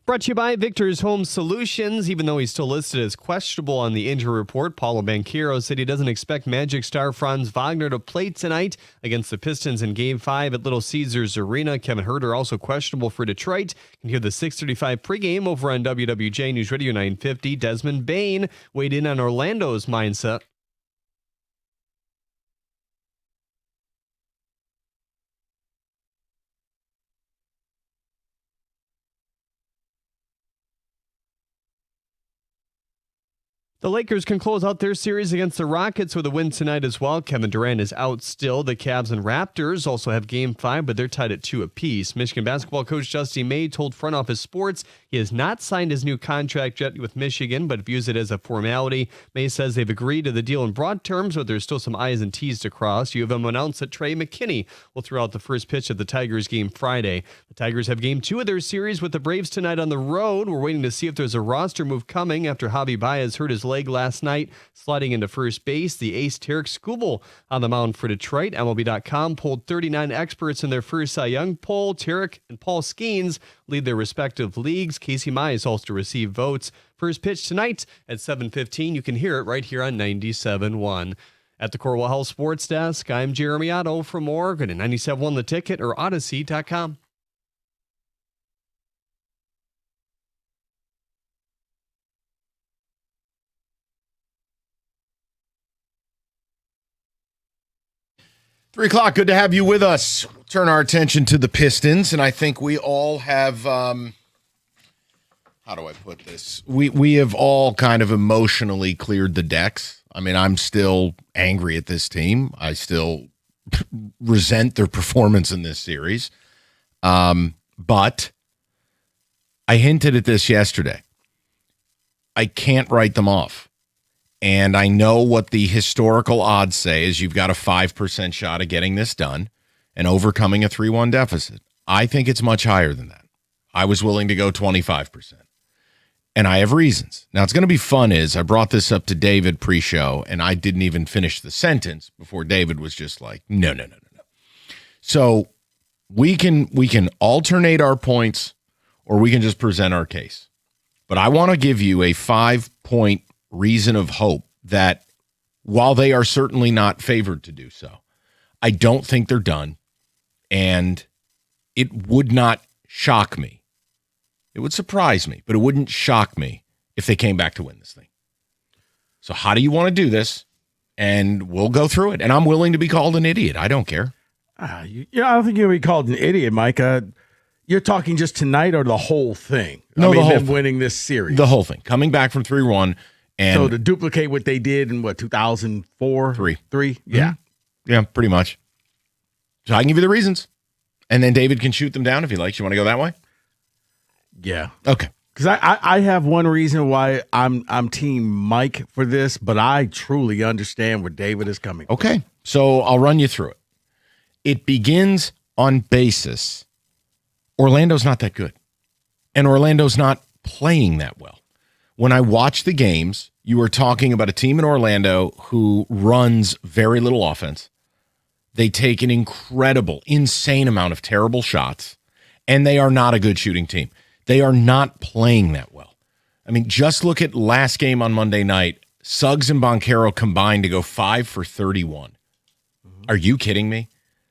Brought to you by Victor's Home Solutions. Even though he's still listed as questionable on the injury report, Paulo Banchero said he doesn't expect Magic star Franz Wagner to play tonight against the Pistons in Game 5 at Little Caesars Arena. Kevin Huerter also questionable for Detroit. You can hear the 6:35 pregame over on WWJ News Radio 950. Desmond Bain weighed in on Orlando's mindset. The Lakers can close out their series against the Rockets with a win tonight as well. Kevin Durant is out still. The Cavs and Raptors also have Game 5, but they're tied at 2 apiece. Michigan basketball coach Dusty May told Front Office Sports he has not signed his new contract yet with Michigan, but views it as a formality. May says they've agreed to the deal in broad terms, but there's still some I's and T's to cross. U of M announced that Trey McKinney will throw out the first pitch of the Tigers game Friday. The Tigers have Game 2 of their series with the Braves tonight on the road. We're waiting to see if there's a roster move coming after Javi Baez hurt his leg last night, sliding into first base. The ace Tarek Skubal on the mound for Detroit. MLB.com polled 39 experts in their first Cy Young poll. Tarek and Paul Skeens lead their respective leagues. Casey Mize also received votes. First pitch tonight at 7:15. You can hear it right here on 97.1. At the Corwell Health Sports Desk, I'm Jeremy Otto. For more, go to 97.1 The Ticket or Odyssey.com. Three o'clock. Good to have you with us. Turn our attention to the Pistons, and I think we all have. How do I put this? We have all kind of emotionally cleared the decks. I mean, I'm still angry at this team. I still resent their performance in this series. But I hinted at this yesterday. I can't write them off. And I know what the historical odds say is you've got a 5% shot of getting this done and overcoming a 3-1 deficit. I think it's much higher than that. I was willing to go 25%. And I have reasons. Now, it's going to be fun is I brought this up to David pre-show, and I didn't even finish the sentence before David was just like, no. So we can alternate our points, or we can just present our case. But I want to give you a 5-point reason of hope that while they are certainly not favored to do so, I don't think they're done, and it would not shock me. It would surprise me, but it wouldn't shock me if they came back to win this thing. So how do you want to do this? And we'll go through it. And I'm willing to be called an idiot. I don't care. I don't think you'll be called an idiot, Mike. You're talking just tonight or the whole thing? No, the whole thing. Winning this series. The whole thing. Coming back from 3-1. And so to duplicate what they did in 2004? Three. Yeah. Mm-hmm. Yeah, pretty much. So I can give you the reasons. And then David can shoot them down if he likes. You want to go that way? Yeah. Okay. Because I have one reason why I'm team Mike for this, but I truly understand where David is coming from. Okay. So I'll run you through it. It begins on basis. Orlando's not that good. And Orlando's not playing that well. When I watch the games, you are talking about a team in Orlando who runs very little offense. They take an incredible, insane amount of terrible shots, and they are not a good shooting team. They are not playing that well. I mean, just look at last game on Monday night. Suggs and Banchero combined to go 5 for 31. Mm-hmm. Are you kidding me?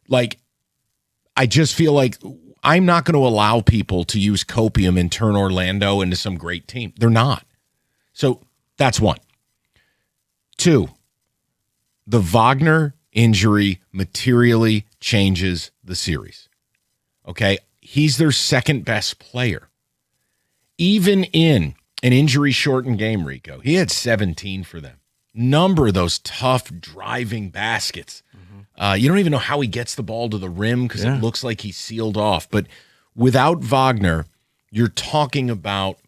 Like, I just feel like I'm not going to allow people to use copium and turn Orlando into some great team. They're not. So that's one. Two, the Wagner injury materially changes the series. Okay? He's their second best player. Even in an injury-shortened game, Rico, he had 17 for them. Number of those tough driving baskets. Mm-hmm. You don't even know how he gets the ball to the rim because it looks like he's sealed off. But without Wagner, you're talking about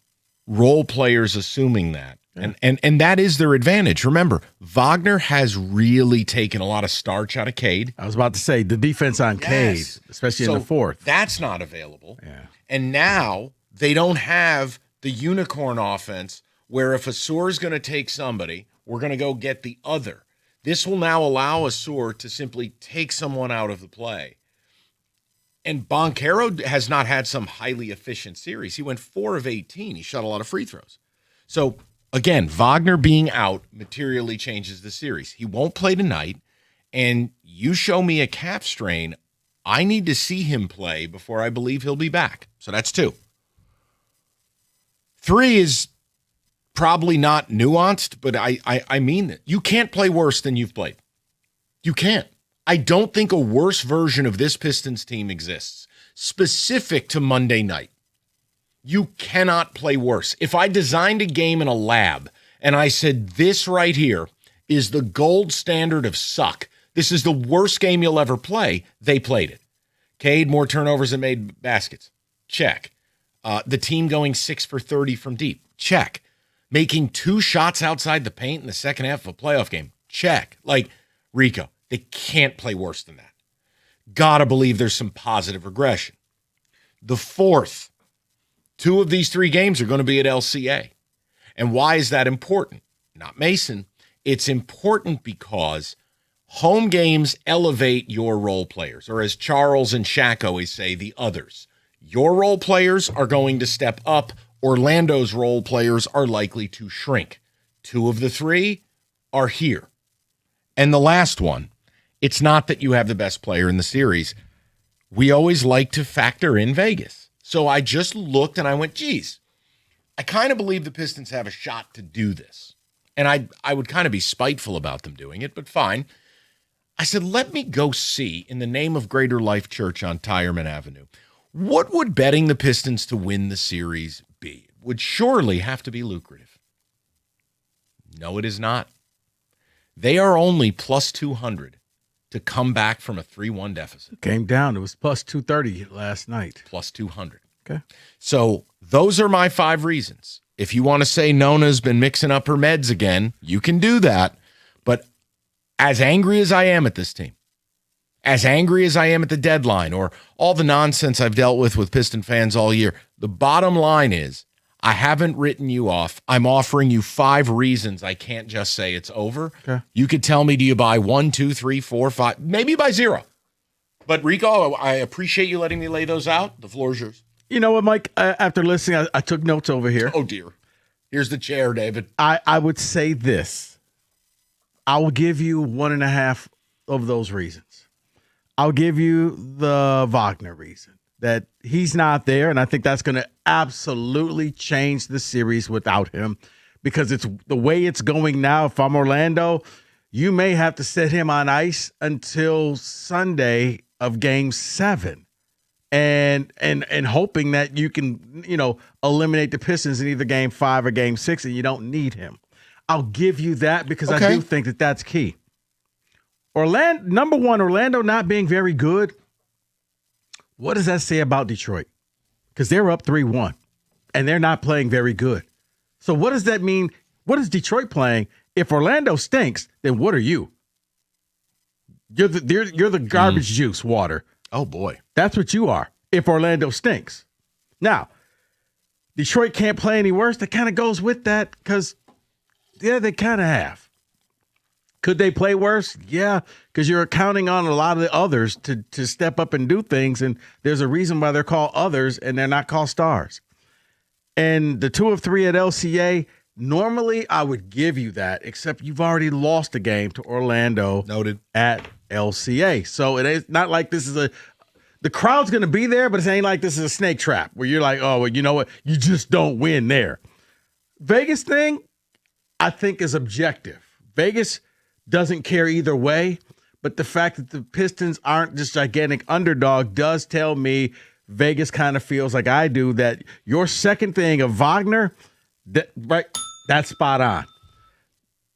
role players assuming that. Yeah. And that is their advantage. Remember, Wagner has really taken a lot of starch out of Cade. I was about to say, the defense on Cade, especially in the fourth. That's not available. Yeah. And now they don't have the unicorn offense where if Asur is going to take somebody, we're going to go get the other. This will now allow Asur to simply take someone out of the play And Banchero has not had some highly efficient series. He went 4 of 18. He shot a lot of free throws. So, again, Wagner being out materially changes the series. He won't play tonight, and you show me a calf strain, I need to see him play before I believe he'll be back. So that's 2. 3 is probably not nuanced, but I mean that. You can't play worse than you've played. You can't. I don't think a worse version of this Pistons team exists, specific to Monday night. You cannot play worse. If I designed a game in a lab and I said this right here is the gold standard of suck, this is the worst game you'll ever play, they played it. Cade, more turnovers than made baskets. Check. The team going 6 for 30 from deep. Check. Making 2 shots outside the paint in the second half of a playoff game. Check. Like, Rico, they can't play worse than that. Gotta believe there's some positive regression. The 4th, 2 of these 3 games are going to be at LCA. And why is that important? Not Mason. It's important because home games elevate your role players, or as Charles and Shaq always say, the others. Your role players are going to step up. Orlando's role players are likely to shrink. 2 of the 3 are here. And the last one, it's not that you have the best player in the series. We always like to factor in Vegas. So I just looked and I went, geez, I kind of believe the Pistons have a shot to do this. And I would kind of be spiteful about them doing it, but fine. I said, let me go see, in the name of Greater Life Church on Tyerman Avenue, what would betting the Pistons to win the series be? It would surely have to be lucrative. No, it is not. They are only plus 200 to come back from a 3-1 deficit. Came down. It was plus 230 last night. Plus 200. Okay. So those are my 5 reasons. If you want to say Nona's been mixing up her meds again, you can do that. But as angry as I am at this team, as angry as I am at the deadline or all the nonsense I've dealt with Piston fans all year, the bottom line is I haven't written you off. I'm offering you 5 reasons I can't just say it's over. Okay. You could tell me, do you buy 1, 2, 3, 4, 5? Maybe you buy 0. But Rico, I appreciate you letting me lay those out. The floor is yours. You know what, Mike? After listening, I took notes over here. Oh, dear. Here's the chair, David. I would say this. I will give you 1.5 of those reasons. I'll give you the Wagner reason, that he's not there, and I think that's going to absolutely change the series without him, because it's the way it's going now. If I'm Orlando, you may have to set him on ice until Sunday of Game 7. And hoping that you can, eliminate the Pistons in either Game 5 or Game 6, and you don't need him. I'll give you that because I do think that that's key. Orlando not being very good. What does that say about Detroit? Because they're up 3-1, and they're not playing very good. So what does that mean? What is Detroit playing? If Orlando stinks, then what are you? You're the garbage juice water. Oh, boy. That's what you are if Orlando stinks. Now, Detroit can't play any worse. That kind of goes with that because, they kind of have. Could they play worse? Yeah, because you're counting on a lot of the others to step up and do things, and there's a reason why they're called others and they're not called stars. And the 2 of 3 at LCA, normally I would give you that, except you've already lost a game to Orlando. Noted. At LCA. So it is not like this is the crowd's going to be there, but it ain't like this is a snake trap where you're like, oh, well, you know what? You just don't win there. Vegas thing, I think, is objective. Vegas doesn't care either way, but the fact that the Pistons aren't this gigantic underdog does tell me Vegas kind of feels like I do that your second thing of Wagner, that's spot on.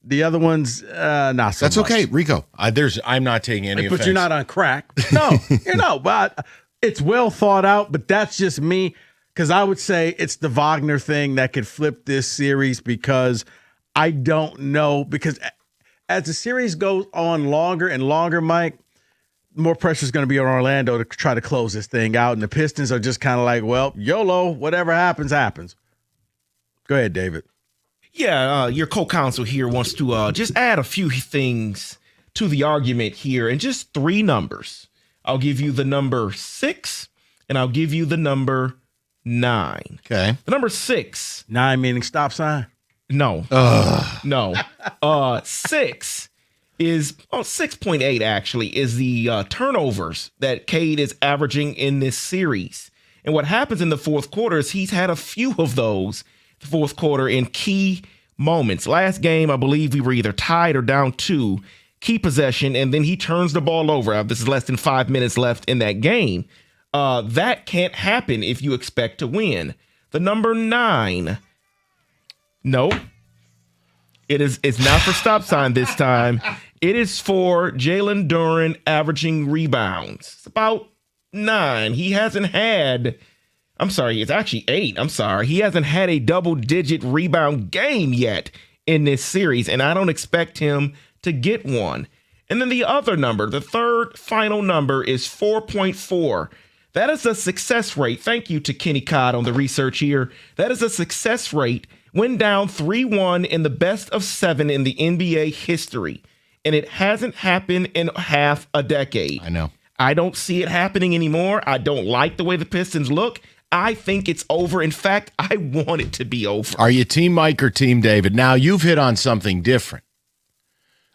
The other one's not so That's much. okay, Rico. I'm not taking any offense. But you're not on crack. No, but it's well thought out, but that's just me because I would say it's the Wagner thing that could flip this series because I don't know. Because as the series goes on longer and longer, Mike, more pressure is going to be on Orlando to try to close this thing out. And the Pistons are just kind of like, well, YOLO, whatever happens, happens. Go ahead, David. Yeah, your co-counsel here wants to just add a few things to the argument here and just 3 numbers. I'll give you the number 6, and I'll give you the number 9. Okay. The number 6. 9 meaning stop sign? No. No. 6 is 6.8 actually is the turnovers that Cade is averaging in this series. And what happens in the fourth quarter is he's had a few of those the fourth quarter in key moments. Last game, I believe we were either tied or down 2, key possession, and then he turns the ball over. This is less than 5 minutes left in that game. That can't happen if you expect to win. The number 9. Nope. It's not for stop sign this time. It is for Jalen Duren averaging rebounds. It's about 9. He hasn't had, it's actually 8. He hasn't had a double-digit rebound game yet in this series, and I don't expect him to get one. And then the other number, the third final number, is 4.4. That is a success rate. Thank you to Kenny Cott on the research here. That is a success rate when down 3-1 in the best of 7 in the NBA history. And it hasn't happened in half a decade. I know. I don't see it happening anymore. I don't like the way the Pistons look. I think it's over. In fact, I want it to be over. Are you Team Mike or Team David? Now, you've hit on something different.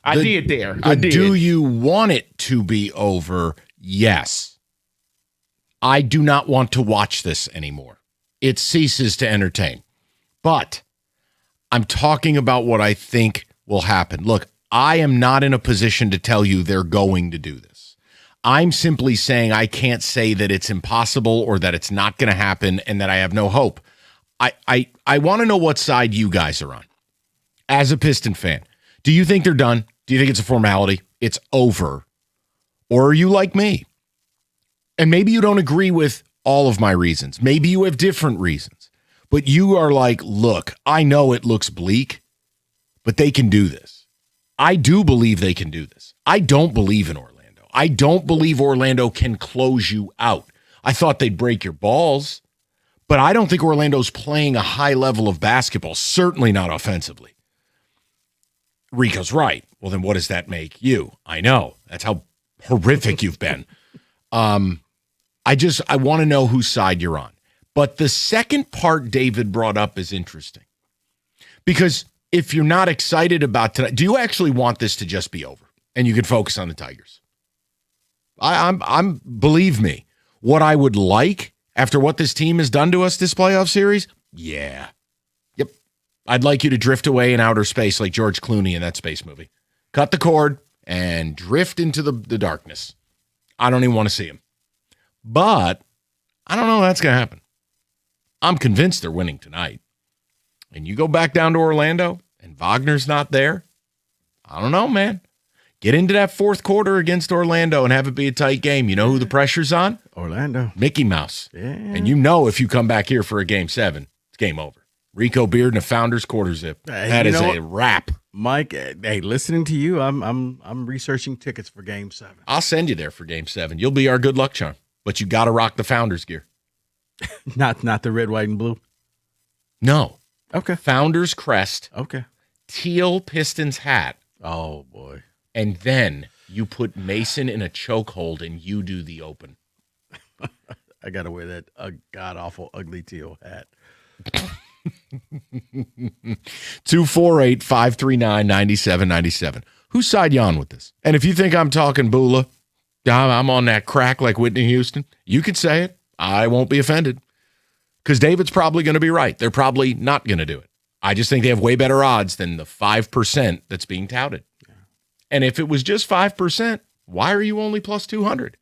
I did. Do you want it to be over? Yes. I do not want to watch this anymore. It ceases to entertain. But I'm talking about what I think will happen. Look, I am not in a position to tell you they're going to do this. I'm simply saying I can't say that it's impossible or that it's not going to happen and that I have no hope. I want to know what side you guys are on. As a Piston fan, do you think they're done? Do you think it's a formality? It's over? Or are you like me? And maybe you don't agree with all of my reasons. Maybe you have different reasons. But you are like, look, I know it looks bleak, but they can do this. I do believe they can do this. I don't believe in Orlando. I don't believe Orlando can close you out. I thought they'd break your balls, but I don't think Orlando's playing a high level of basketball, certainly not offensively. Rico's right. Well, then what does that make you? I know. That's how horrific you've been. I want to know whose side you're on. But the second part David brought up is interesting. Because if you're not excited about tonight, do you actually want this to just be over and you can focus on the Tigers? I'm believe me, what I would like after what this team has done to us this playoff series, yeah. Yep. I'd like you to drift away in outer space like George Clooney in that space movie. Cut the cord and drift into the darkness. I don't even want to see him. But I don't know if that's going to happen. I'm convinced they're winning tonight. And you go back down to Orlando and Wagner's not there. I don't know, man. Get into that fourth quarter against Orlando and have it be a tight game. You know who the pressure's on? Orlando. Mickey Mouse. Yeah. And you know if you come back here for a game 7, it's game over. Rico Beard and a Founders quarter zip. That is a wrap. Mike, hey, listening to you, I'm researching tickets for game 7. I'll send you there for game 7. You'll be our good luck charm. But you got to rock the Founders gear. Not the red, white, and blue? No. Okay. Founders crest. Okay. Teal Pistons hat. Oh, boy. And then you put Mason in a chokehold and you do the open. I got to wear that god-awful, ugly teal hat. 248-539-9797. Whose side you on with this? And if you think I'm talking Bula, I'm on that crack like Whitney Houston, you could say it. I won't be offended. Because David's probably going to be right. They're probably not going to do it. I just think they have way better odds than the 5% that's being touted. Yeah. And if it was just 5%, why are you only plus 200?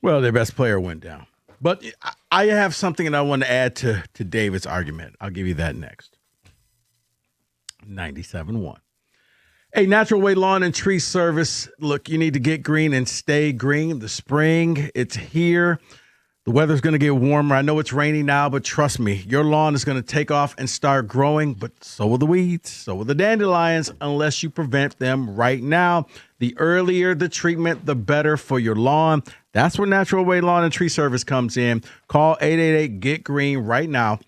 Well, their best player went down. But I have something that I want to add to David's argument. I'll give you that next. 97.1. Hey, Natural Way Lawn and Tree Service. Look, you need to get green and stay green. The spring, it's here. The weather's going to get warmer. I know it's rainy now, but trust me, your lawn is going to take off and start growing, but so will the weeds, so will the dandelions, unless you prevent them right now. The earlier the treatment, the better for your lawn. That's where Natural Way Lawn and Tree Service comes in. Call 888-GET-GREEN right now.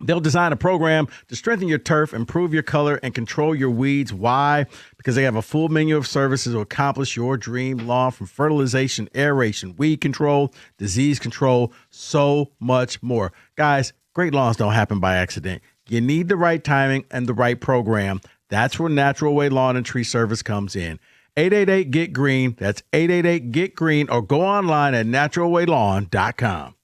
They'll design a program to strengthen your turf, improve your color, and control your weeds. Why? Because they have a full menu of services to accomplish your dream lawn, from fertilization, aeration, weed control, disease control, so much more. Guys, great lawns don't happen by accident. You need the right timing and the right program. That's where Natural Way Lawn and Tree Service comes in. 888-GET-GREEN. That's 888-GET-GREEN, or go online at naturalwaylawn.com.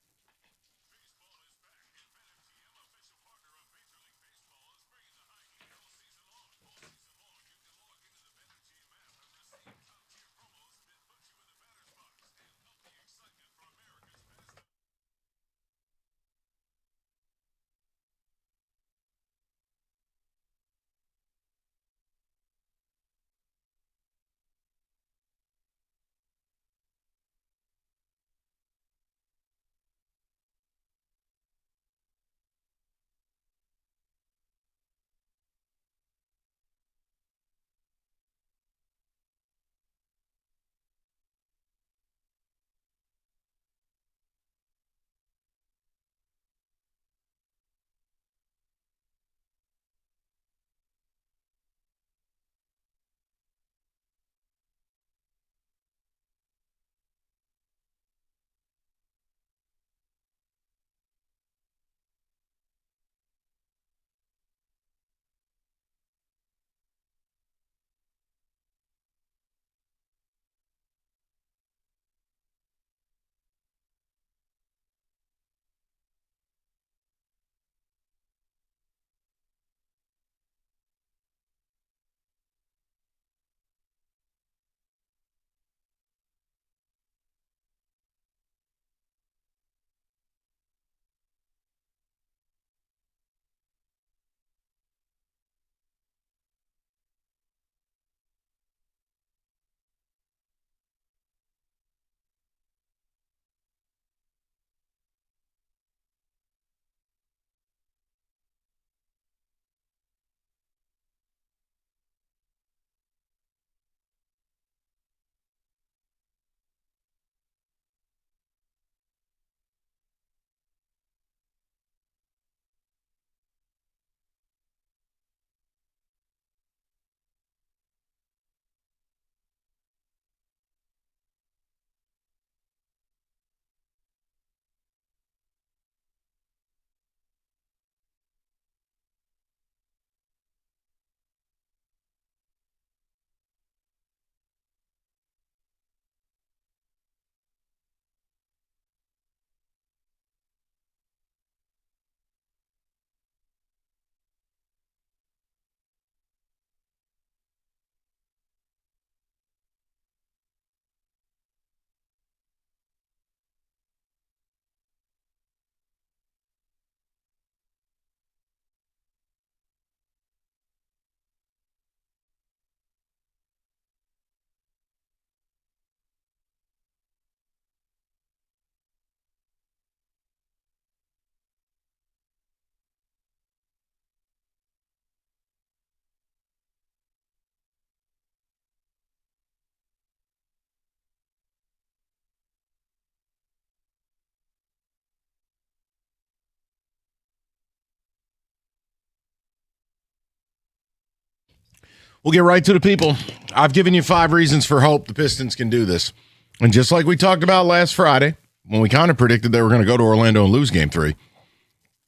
We'll get right to the people. I've given you 5 reasons for hope the Pistons can do this. And just like we talked about last Friday, when we kind of predicted they were going to go to Orlando and lose Game 3,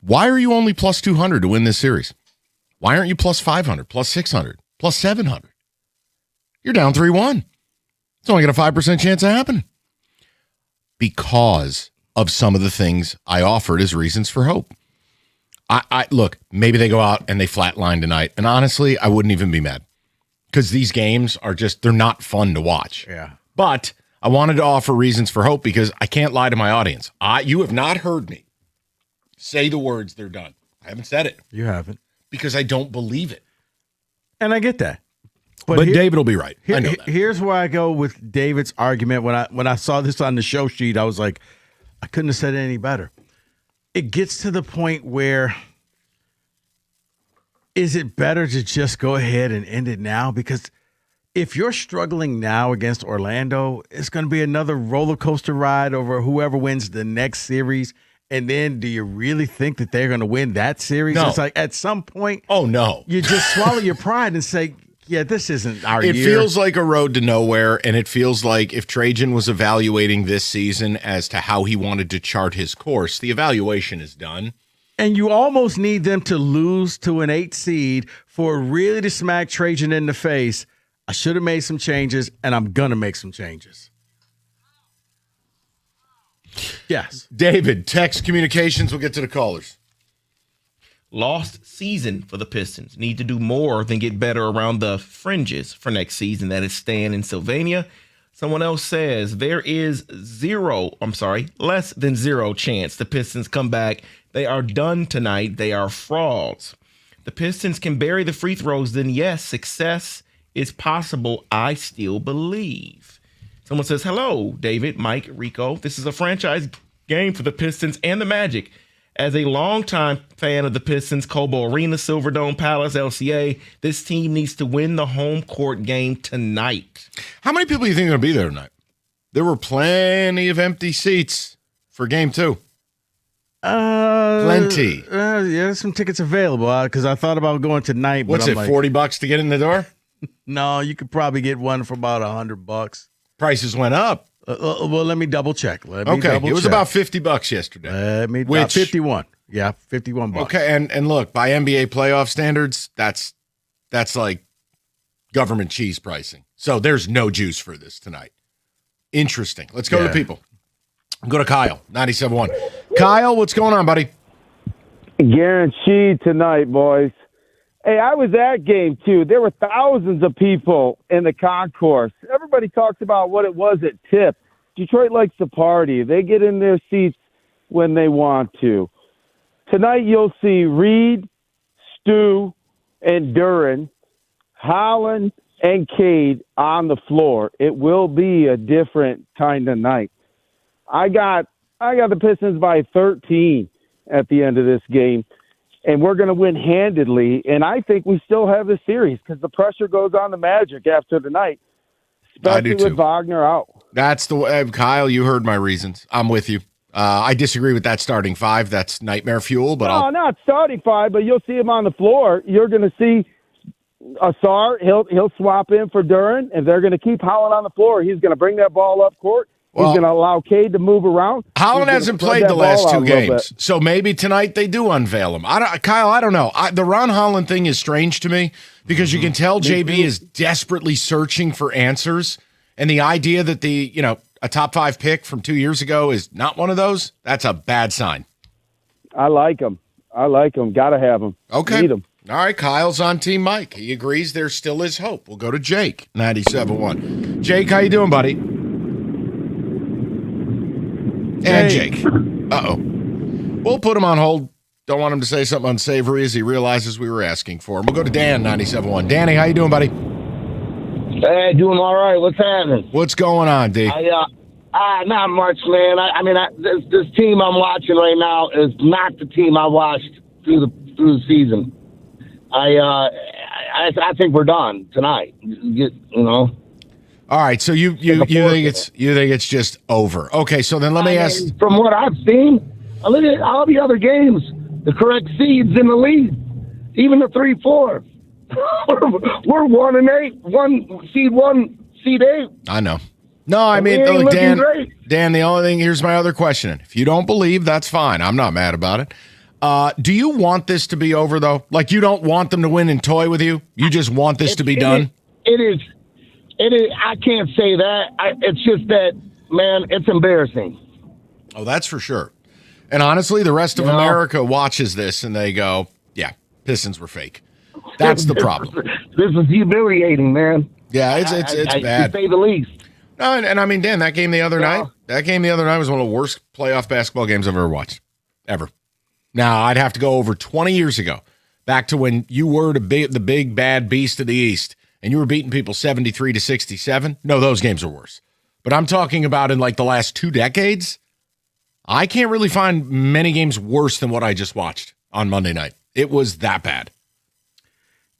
why are you only plus 200 to win this series? Why aren't you plus 500, plus 600, plus 700? You're down 3-1. It's only got a 5% chance of happening. Because of some of the things I offered as reasons for hope. I look, maybe they go out and they flatline tonight. And honestly, I wouldn't even be mad. Because these games are just, they're not fun to watch. Yeah. But I wanted to offer reasons for hope because I can't lie to my audience. You have not heard me say the words they're done. I haven't said it. You haven't. Because I don't believe it. And I get that. But David will be right. I know that. Here's where I go with David's argument. When I saw this on the show sheet, I was like, I couldn't have said it any better. It gets to the point where, is it better to just go ahead and end it now? Because if you're struggling now against Orlando, it's going to be another roller coaster ride over whoever wins the next series. And then do you really think that they're going to win that series? No. It's like at some point, oh, no. You just swallow your pride and say, yeah, this isn't our year. It feels like a road to nowhere, and it feels like if Trajan was evaluating this season as to how he wanted to chart his course, the evaluation is done. And you almost need them to lose to an 8 seed for really to smack Trajan in the face. I should have made some changes, and I'm going to make some changes. Yes. David, text communications. We'll get to the callers. Lost season for the Pistons. Need to do more than get better around the fringes for next season. That is Stan in Sylvania. Someone else says there is less than zero chance the Pistons come back. They are done tonight. They are frauds. The Pistons can bury the free throws, then yes, success is possible. I still believe. Someone says, hello, David, Mike, Rico. This is a franchise game for the Pistons and the Magic. As a longtime fan of the Pistons, Cobo Arena, Silverdome, Palace, LCA, this team needs to win the home court game tonight. How many people do you think are going to be there tonight? There were plenty of empty seats for game 2. Plenty. Yeah, there's some tickets available because I thought about going tonight. What's but it, $40 to get in the door? No, you could probably get one for about $100. Prices went up. Well, let me double check. It was about $50 yesterday. Let me 51. Yeah, $51. Okay, and look, by NBA playoff standards, that's like government cheese pricing. So there's no juice for this tonight. Interesting. Let's go to the people. Go to Kyle, 97.1. Kyle, what's going on, buddy? Guaranteed tonight, boys. Hey, I was at game 2. There were thousands of people in the concourse. Everybody talks about what it was at tip. Detroit likes to party. They get in their seats when they want to. Tonight you'll see Reed, Stu, and Duran, Holland, and Cade on the floor. It will be a different kind of night. I got the Pistons by 13 at the end of this game. And we're going to win handedly. And I think we still have the series because the pressure goes on the Magic after tonight, especially with Wagner out. That's the way. Kyle, you heard my reasons. I'm with you. I disagree with that starting 5. That's nightmare fuel. But not starting 5, but you'll see him on the floor. You're going to see Asar. He'll swap in for Duran, and they're going to keep Holland on the floor. He's going to bring that ball up court. He's going to allow Cade to move around. Holland hasn't played the last 2 games, so maybe tonight they do unveil him. Kyle, I don't know. The Ron Holland thing is strange to me because you can tell JB is desperately searching for answers, and the idea that a top 5 pick from 2 years ago is not one of those, that's a bad sign. I like him. Got to have him. Okay. Need him. All right, Kyle's on Team Mike. He agrees there still is hope. We'll go to Jake, 97.1. Jake, how you doing, buddy? And Jake. Uh-oh. We'll put him on hold. Don't want him to say something unsavory as he realizes we were asking for him. We'll go to Dan, 97.1. Danny, how you doing, buddy? Hey, doing all right. What's happening? What's going on, D? Not much, man. This team I'm watching right now is not the team I watched through the season. I think we're done tonight. All right, so you think it's just over? Okay, so then let me ask. From what I've seen, I look at all the other games, the correct seeds in the league, even the 3-4. we're 1-8, seed 8. I know. No, I mean, look, Dan. The only thing here's my other question. If you don't believe, that's fine. I'm not mad about it. Do you want this to be over though? Like you don't want them to win and toy with you? You just want this to be done? It is. I can't say that. It's just that, man, it's embarrassing. Oh, that's for sure. And honestly, the rest of America watches this and they go, yeah, Pistons were fake. That's the problem. This is humiliating, man. Yeah, it's bad. To say the least. No, and I mean, Dan, that game the other night was one of the worst playoff basketball games I've ever watched. Ever. Now, I'd have to go over 20 years ago, back to when you were the big bad beast of the East. And you were beating people 73-67. No, those games are worse. But I'm talking about in like the last 2 decades. I can't really find many games worse than what I just watched on Monday night. It was that bad.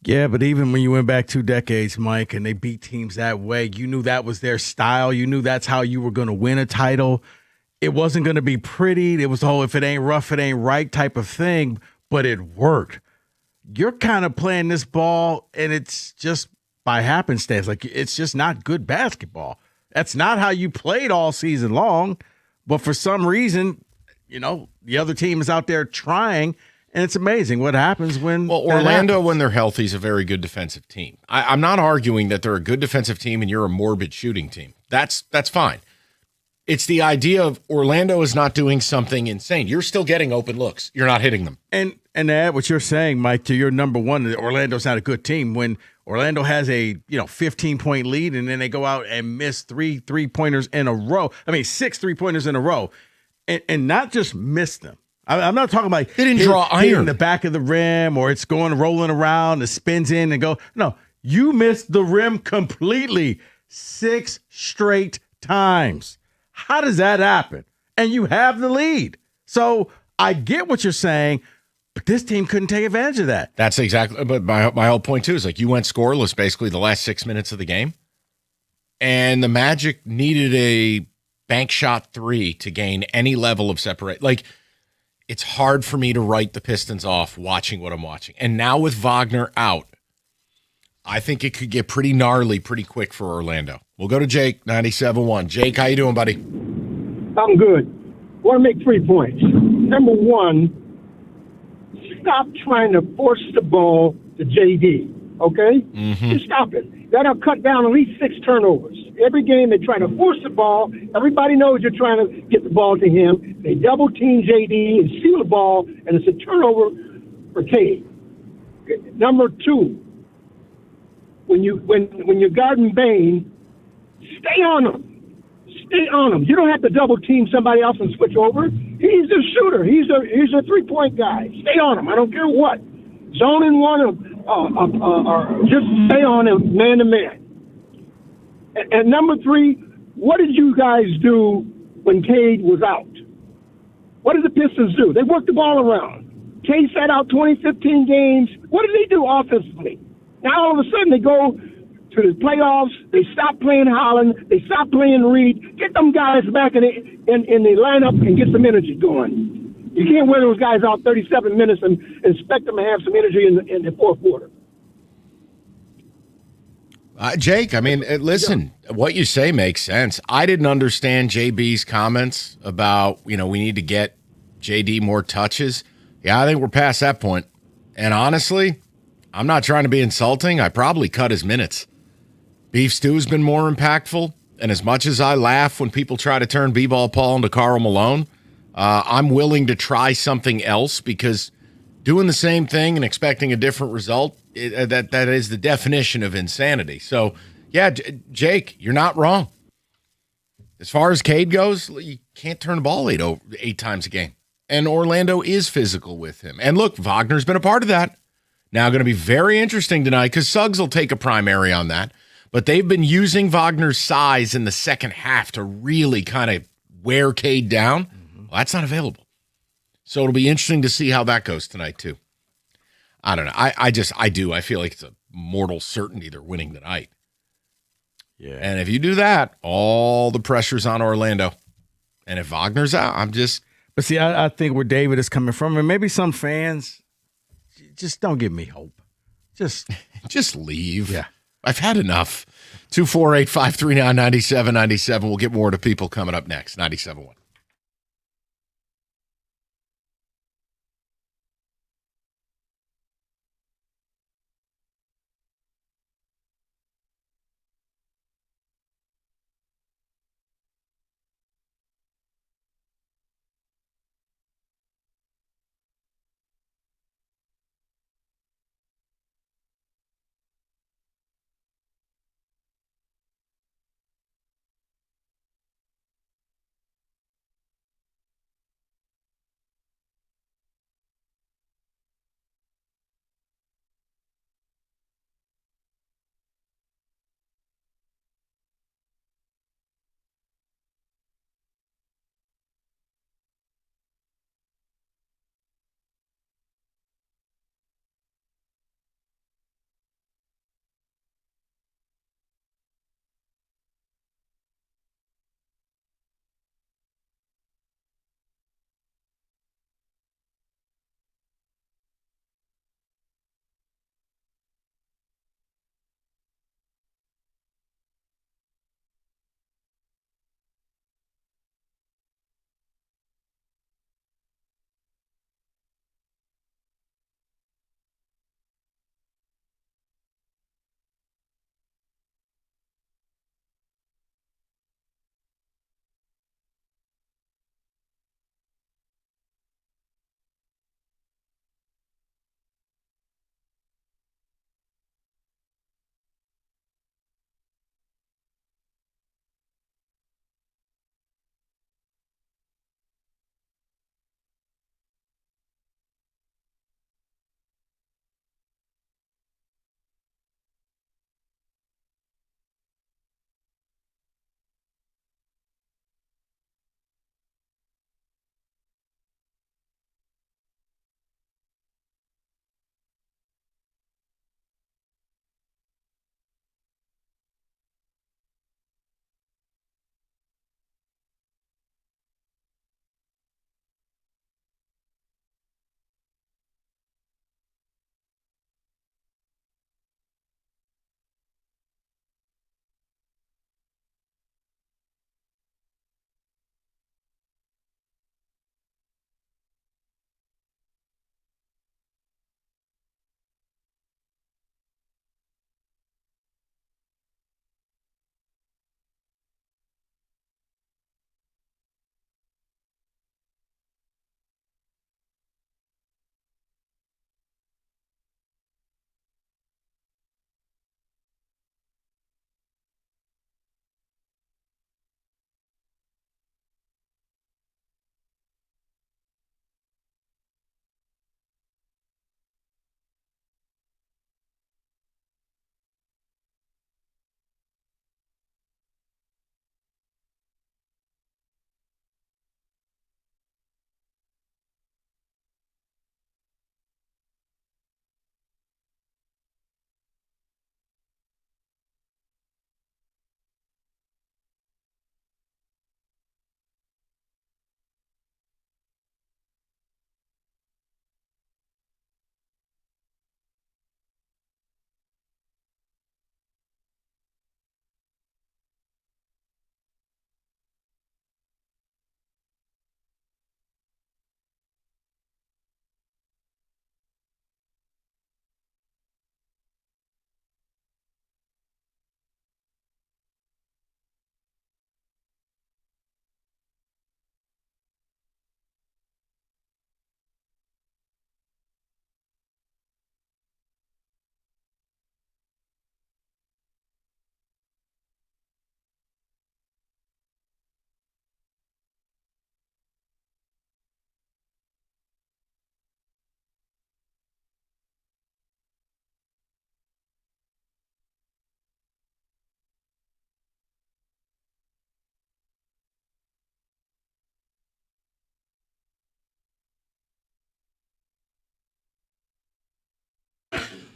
Yeah, but even when you went back 2 decades, Mike, and they beat teams that way, you knew that was their style. You knew that's how you were going to win a title. it wasn't going to be pretty. It was the whole if it ain't rough, it ain't right type of thing, but it worked. You're kind of playing this ball, and it's just by happenstance. Like, it's just not good basketball. That's not how you played all season long. But for some reason, the other team is out there trying, and it's amazing what happens when Orlando, when they're healthy, is a very good defensive team. I'm not arguing that they're a good defensive team and you're a morbid shooting team. That's fine. It's the idea of Orlando is not doing something insane. You're still getting open looks. You're not hitting them. And to add what you're saying, Mike, to your number one, that Orlando's not a good team. When Orlando has a 15-point lead and then they go out and miss 3 3-pointers in a row. I mean, 6 3-pointers in a row, and not just miss them. I'm not talking about they didn't draw hitting iron the back of the rim or it's going rolling around, it spins in and go. No, you missed the rim completely 6 straight times. How does that happen? And you have the lead. So I get what you're saying, but this team couldn't take advantage of that. That's exactly. But my whole point too is like you went scoreless basically the last 6 minutes of the game, and the Magic needed a bank shot 3 to gain any level of separate. Like, it's hard for me to write the Pistons off watching what I'm watching. And now with Wagner out, I think it could get pretty gnarly pretty quick for Orlando. We'll go to Jake, 97.1. Jake, how you doing, buddy? I'm good. Want to make 3 points. Number one, stop trying to force the ball to JD, okay? Just stop it. That'll cut down at least 6 turnovers. Every game they try to force the ball. Everybody knows you're trying to get the ball to him. They double team JD and steal the ball, and it's a turnover for Cade. Number two, when you're guarding Bane, stay on him. Stay on him. You don't have to double team somebody else and switch over. He's a shooter. He's a 3-point guy. Stay on him. I don't care what. Zone and one or just stay on him man to man. And number 3, what did you guys do when Cade was out? What did the Pistons do? They worked the ball around. Cade sat out 2015 games. What did they do offensively? Now all of a sudden they go to the playoffs. They stop playing Holland. They stop playing Reed. Get them guys back in the lineup and get some energy going. You can't wear those guys out 37 minutes and expect them to have some energy in the fourth quarter. Jake, I mean, listen, what you say makes sense. I didn't understand JB's comments about, we need to get JD more touches. Yeah, I think we're past that point. And honestly, I'm not trying to be insulting. I probably cut his minutes. Beef Stew's been more impactful. And as much as I laugh when people try to turn B-Ball Paul into Karl Malone, I'm willing to try something else because doing the same thing and expecting a different result, that is the definition of insanity. So, yeah, Jake, you're not wrong. As far as Cade goes, you can't turn the ball 8 times a game. And Orlando is physical with him. And look, Wagner's been a part of that. Now going to be very interesting tonight because Suggs will take a primary on that. But they've been using Wagner's size in the second half to really kind of wear Cade down. Well, that's not available. So it'll be interesting to see how that goes tonight, too. I don't know. I feel like it's a mortal certainty they're winning tonight. Yeah. And if you do that, all the pressure's on Orlando. And if Wagner's out, But see, I think where David is coming from, and maybe some fans, just don't give me hope. Just leave. Yeah. I've had enough. 248-539-9797. We'll get more to people coming up next. 97.1.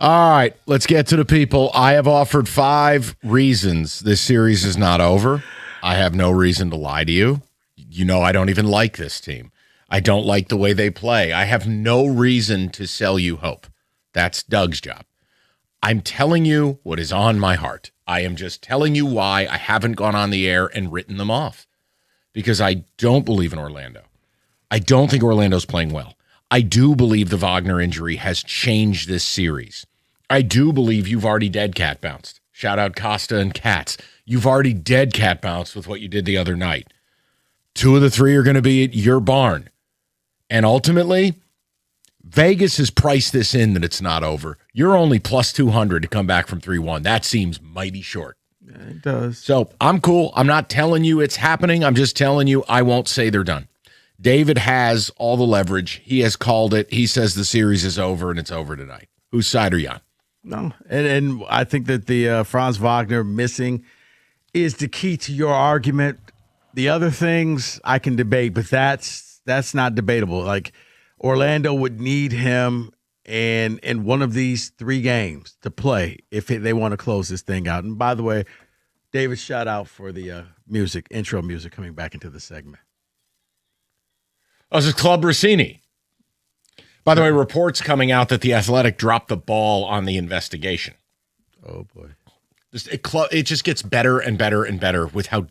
All right, let's get to the people. I have offered 5 reasons this series is not over. I have no reason to lie to you. You know I don't even like this team. I don't like the way they play. I have no reason to sell you hope. That's Doug's job. I'm telling you what is on my heart. I am just telling you why I haven't gone on the air and written them off. Because I don't believe in Orlando. I don't think Orlando's playing well. I do believe the Wagner injury has changed this series. I do believe you've already dead cat bounced. Shout out Costa and Katz. You've already dead cat bounced with what you did the other night. 2 of the 3 are going to be at your barn. And ultimately, Vegas has priced this in that it's not over. You're only plus 200 to come back from 3-1. That seems mighty short. It does. So I'm cool. I'm not telling you it's happening. I'm just telling you I won't say they're done. David has all the leverage. He has called it. He says the series is over and it's over tonight. Whose side are you on? No, and I think that the Franz Wagner missing is the key to your argument. The other things I can debate, but that's not debatable. Like Orlando would need him in one of these 3 games to play if they want to close this thing out. And by the way, David, shout out for the intro music coming back into the segment. Oh, this is Club Rossini. By the way, reports coming out that the Athletic dropped the ball on the investigation. Oh, boy. It just gets better and better and better with how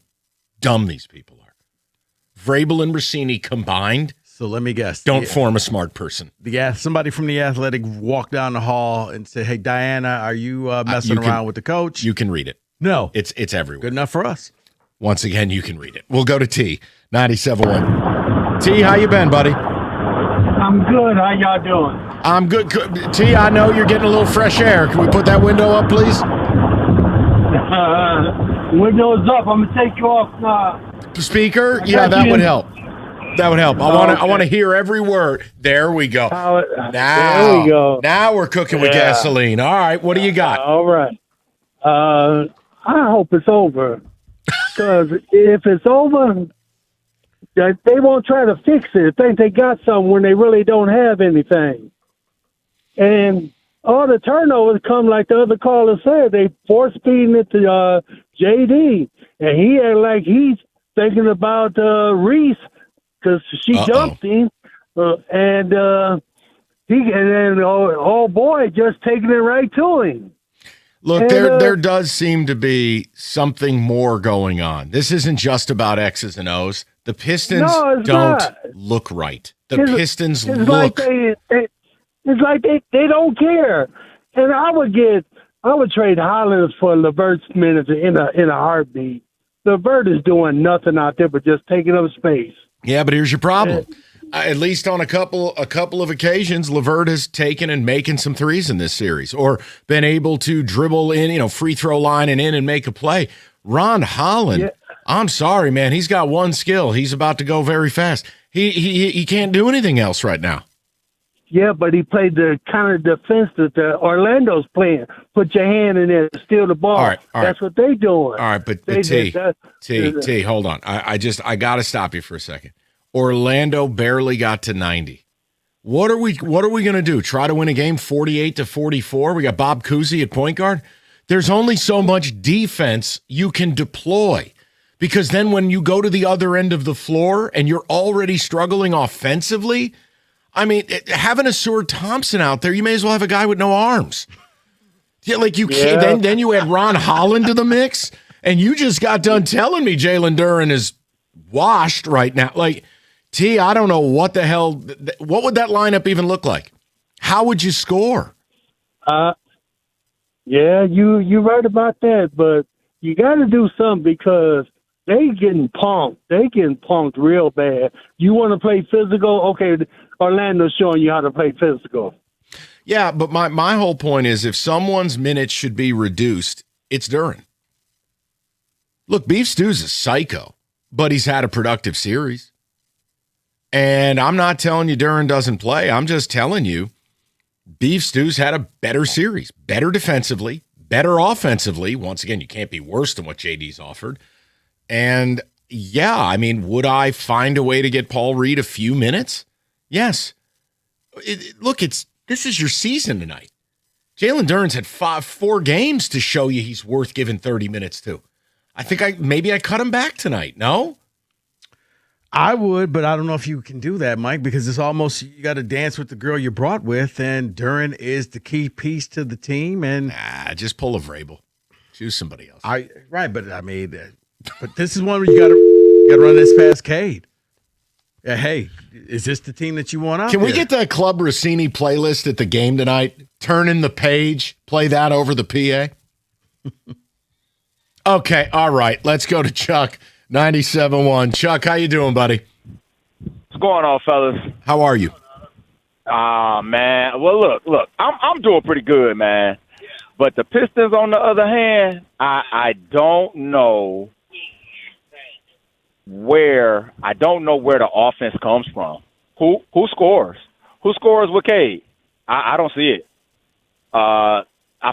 dumb these people are. Vrabel and Rossini combined. So let me guess. Don't form a smart person. Somebody from the Athletic walked down the hall and said, "Hey, Diana, are you messing around with the coach?" You can read it. No. It's everywhere. Good enough for us. Once again, you can read it. We'll go to T, 97.1. T, how you been, buddy? I'm good. How y'all doing? I'm good. T, I know you're getting a little fresh air. Can we put that window up, please? Window's up. I'm gonna take you off. Speaker? Yeah, that would help. That would help. I want to hear every word. There we go. There we go. Now we're cooking with gasoline. All right, what do you got? All right. I hope it's over. Because if it's over, they won't try to fix it. Think they got something when they really don't have anything. And all the turnovers come, like the other caller said, they force feeding it to JD, and he act like he's thinking about Reese because she jumped him, and then old boy just taking it right to him. Look, there does seem to be something more going on. This isn't just about X's and O's. The Pistons don't look right. The Pistons look. It's like they don't care. And I would trade Hollins for LeVert's minutes in a heartbeat. LeVert is doing nothing out there but just taking up space. Yeah, but here's your problem. At least on a couple of occasions, LeVert has taken and making some threes in this series, or been able to dribble in, free throw line and in and make a play. Ron Holland, I'm sorry, man. He's got one skill. He's about to go very fast. He can't do anything else right now. Yeah, but he played the kind of defense that Orlando's playing. Put your hand in there, steal the ball. All right. That's what they doing. All right, but T, hold on. I got to stop you for a second. Orlando barely got to 90. What are we going to do? Try to win a game 48-44? We got Bob Cousy at point guard. There's only so much defense you can deploy, because then when you go to the other end of the floor and you're already struggling offensively, I mean, having a Seward Thompson out there, you may as well have a guy with no arms. Yeah, like you can't. Then you add Ron Holland to the mix, and you just got done telling me Jalen Duren is washed right now. Like, T, I don't know what the hell. What would that lineup even look like? How would you score? Yeah, you right about that, but you got to do something because they getting punked. They getting punked real bad. You want to play physical? Okay, Orlando's showing you how to play physical. Yeah, but my whole point is if someone's minutes should be reduced, it's Duren. Look, Beef Stew's a psycho, but he's had a productive series. And I'm not telling you Duren doesn't play. I'm just telling you Beef Stew's had a better series, better defensively, better offensively. Once again, you can't be worse than what JD's offered. And yeah, I mean, would I find a way to get Paul Reed a few minutes? Yes. Look, this is your season tonight. Jalen Duren's had 4 games to show you he's worth giving 30 minutes to. I think maybe I cut him back tonight. No? I would, but I don't know if you can do that, Mike, because it's almost you got to dance with the girl you brought with, and Duren is the key piece to the team. And just pull a Vrabel, choose somebody else. But I mean, but this is one where you got to run this past Cade. Yeah, hey, is this the team that you want out? Can we get the Club Rossini playlist at the game tonight? Turn in the page, play that over the PA. Okay, all right, let's go to Chuck. 97.1. Chuck, how you doing, buddy? What's going on, fellas? How are you? Man. Well, look. I'm doing pretty good, man. But the Pistons, on the other hand, I don't know where the offense comes from. Who scores? Who scores with Cade? I don't see it. I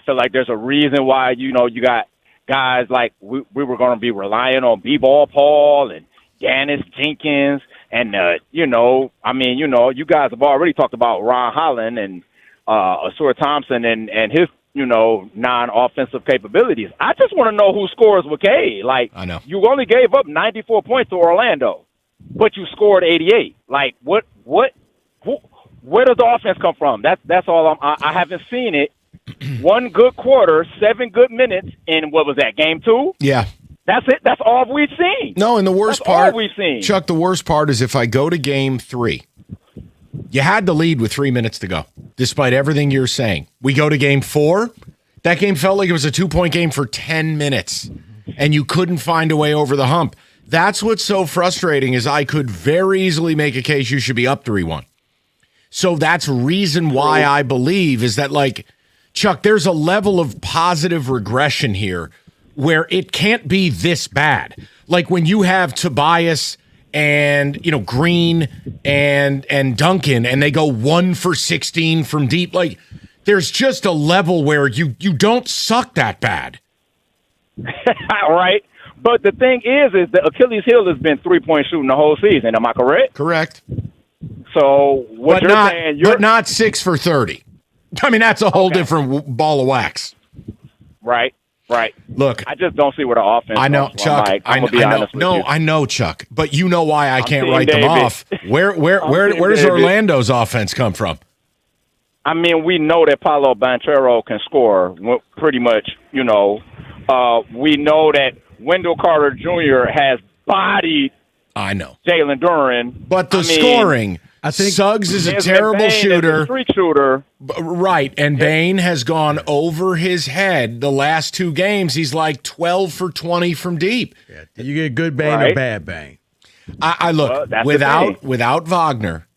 feel like there's a reason why you got guys like we were going to be relying on B-Ball Paul and Giannis Jenkins. And, you guys have already talked about Ron Holland and Asura Thompson and his, non-offensive capabilities. I just want to know who scores with Cade. Like, I know. You only gave up 94 points to Orlando, but you scored 88. Like, where does the offense come from? That's all I haven't seen it. One good quarter, 7 good minutes in what was that, game 2? Yeah. That's it. That's all we've seen. No, and the worst That's part, all we've seen. Chuck, the worst part is if I go to game 3, you had the lead with 3 minutes to go, despite everything you're saying. We go to game 4, that game felt like it was a 2-point game for 10 minutes, and you couldn't find a way over the hump. That's what's so frustrating is I could very easily make a case you should be up 3-1. So that's reason why I believe is that, like, Chuck, there's a level of positive regression here where it can't be this bad. Like when you have Tobias and, Green and Duncan and they go 1 for 16 from deep, like there's just a level where you don't suck that bad. Right. But the thing is the Achilles heel has been 3-point shooting the whole season. Am I correct? Correct. So what you're saying, but not 6 for 30. I mean, that's a whole different ball of wax. Right. Look, I just don't see where the offense. I know, comes from, Chuck. Mike. I'm I gonna be honest with know. you. No, I know, Chuck. But you know why I can't Team write them David. off. Where does David. Orlando's offense come from? I mean, we know that Paolo Banchero can score pretty much. We know that Wendell Carter Jr. has bodied. I know Jalen Duren, but the scoring. I think Suggs is a terrible shooter. Streak shooter. Right, and Bane has gone over his head the last 2 games. He's like 12 for 20 from deep. Yeah, you get good Bane or bad Bane. I look, without Wagner,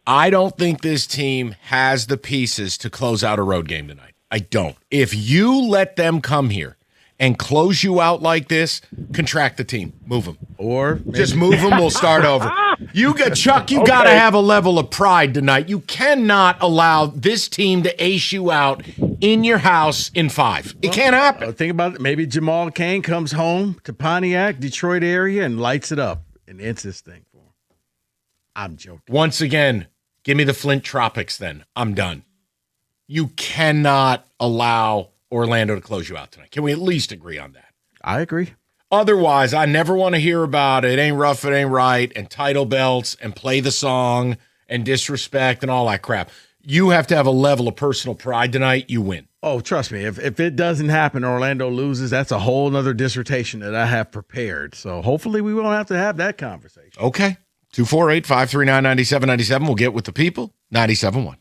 I don't think this team has the pieces to close out a road game tonight. I don't. If you let them come here and close you out like this, contract the team. Move them. Or just move them, we'll start over. Chuck, you got to have a level of pride tonight. You cannot allow this team to ace you out in your house in 5. It can't happen. Think about it. Maybe Jamal Cain comes home to Pontiac, Detroit area, and lights it up and ends this thing for him. I'm joking. Once again, give me the Flint Tropics then. I'm done. You cannot allow Orlando to close you out tonight. Can we at least agree on that? I agree. Otherwise, I never want to hear about it ain't rough, it ain't right, and title belts, and play the song, and disrespect, and all that crap. You have to have a level of personal pride tonight. You win. Oh, trust me. If it doesn't happen, Orlando loses, that's a whole other dissertation that I have prepared. So hopefully we won't have to have that conversation. Okay. 248-539-9797. We'll get with the people. 97.1.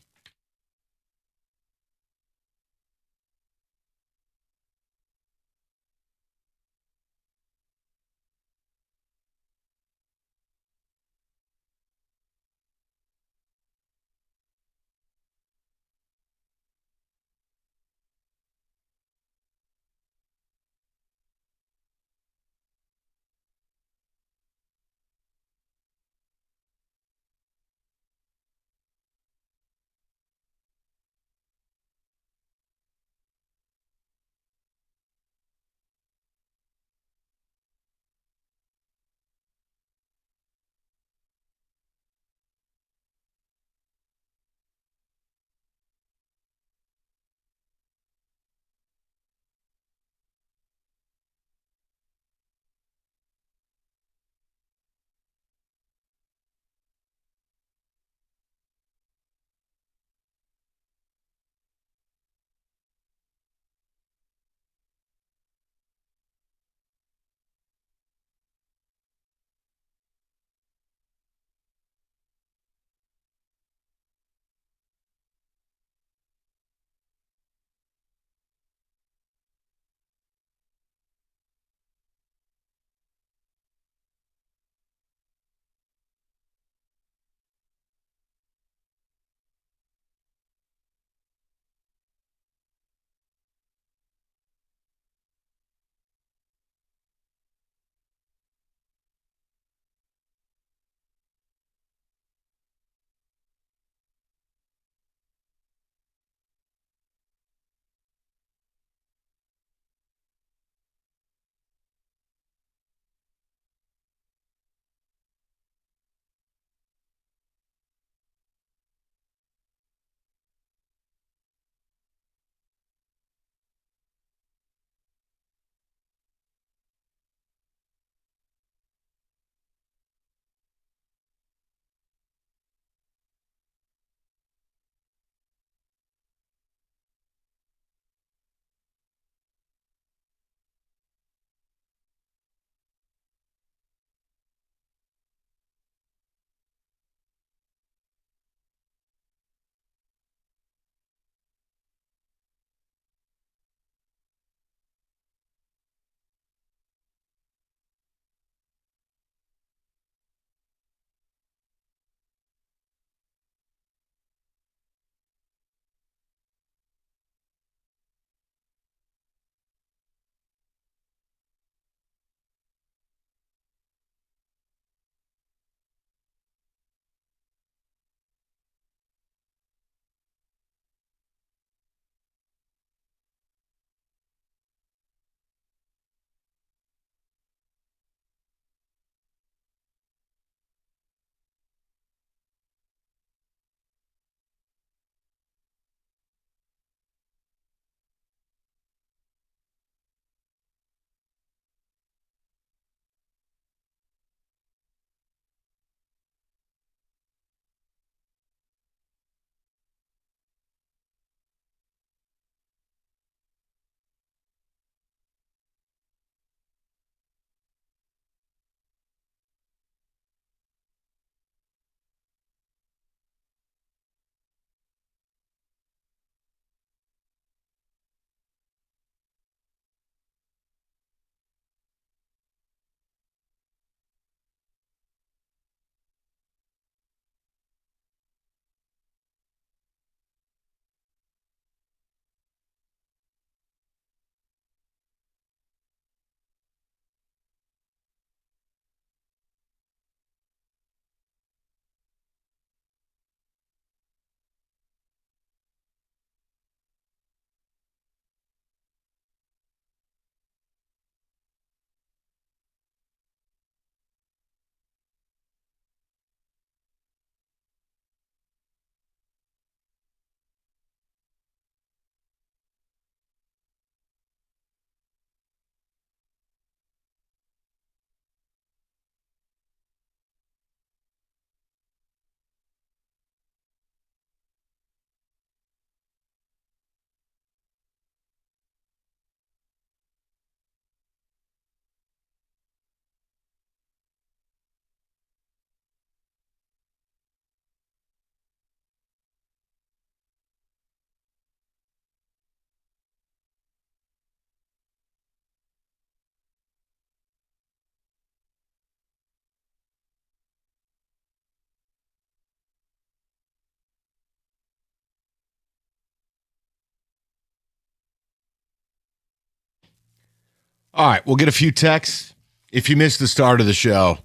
All right, we'll get a few texts. If you missed the start of the show,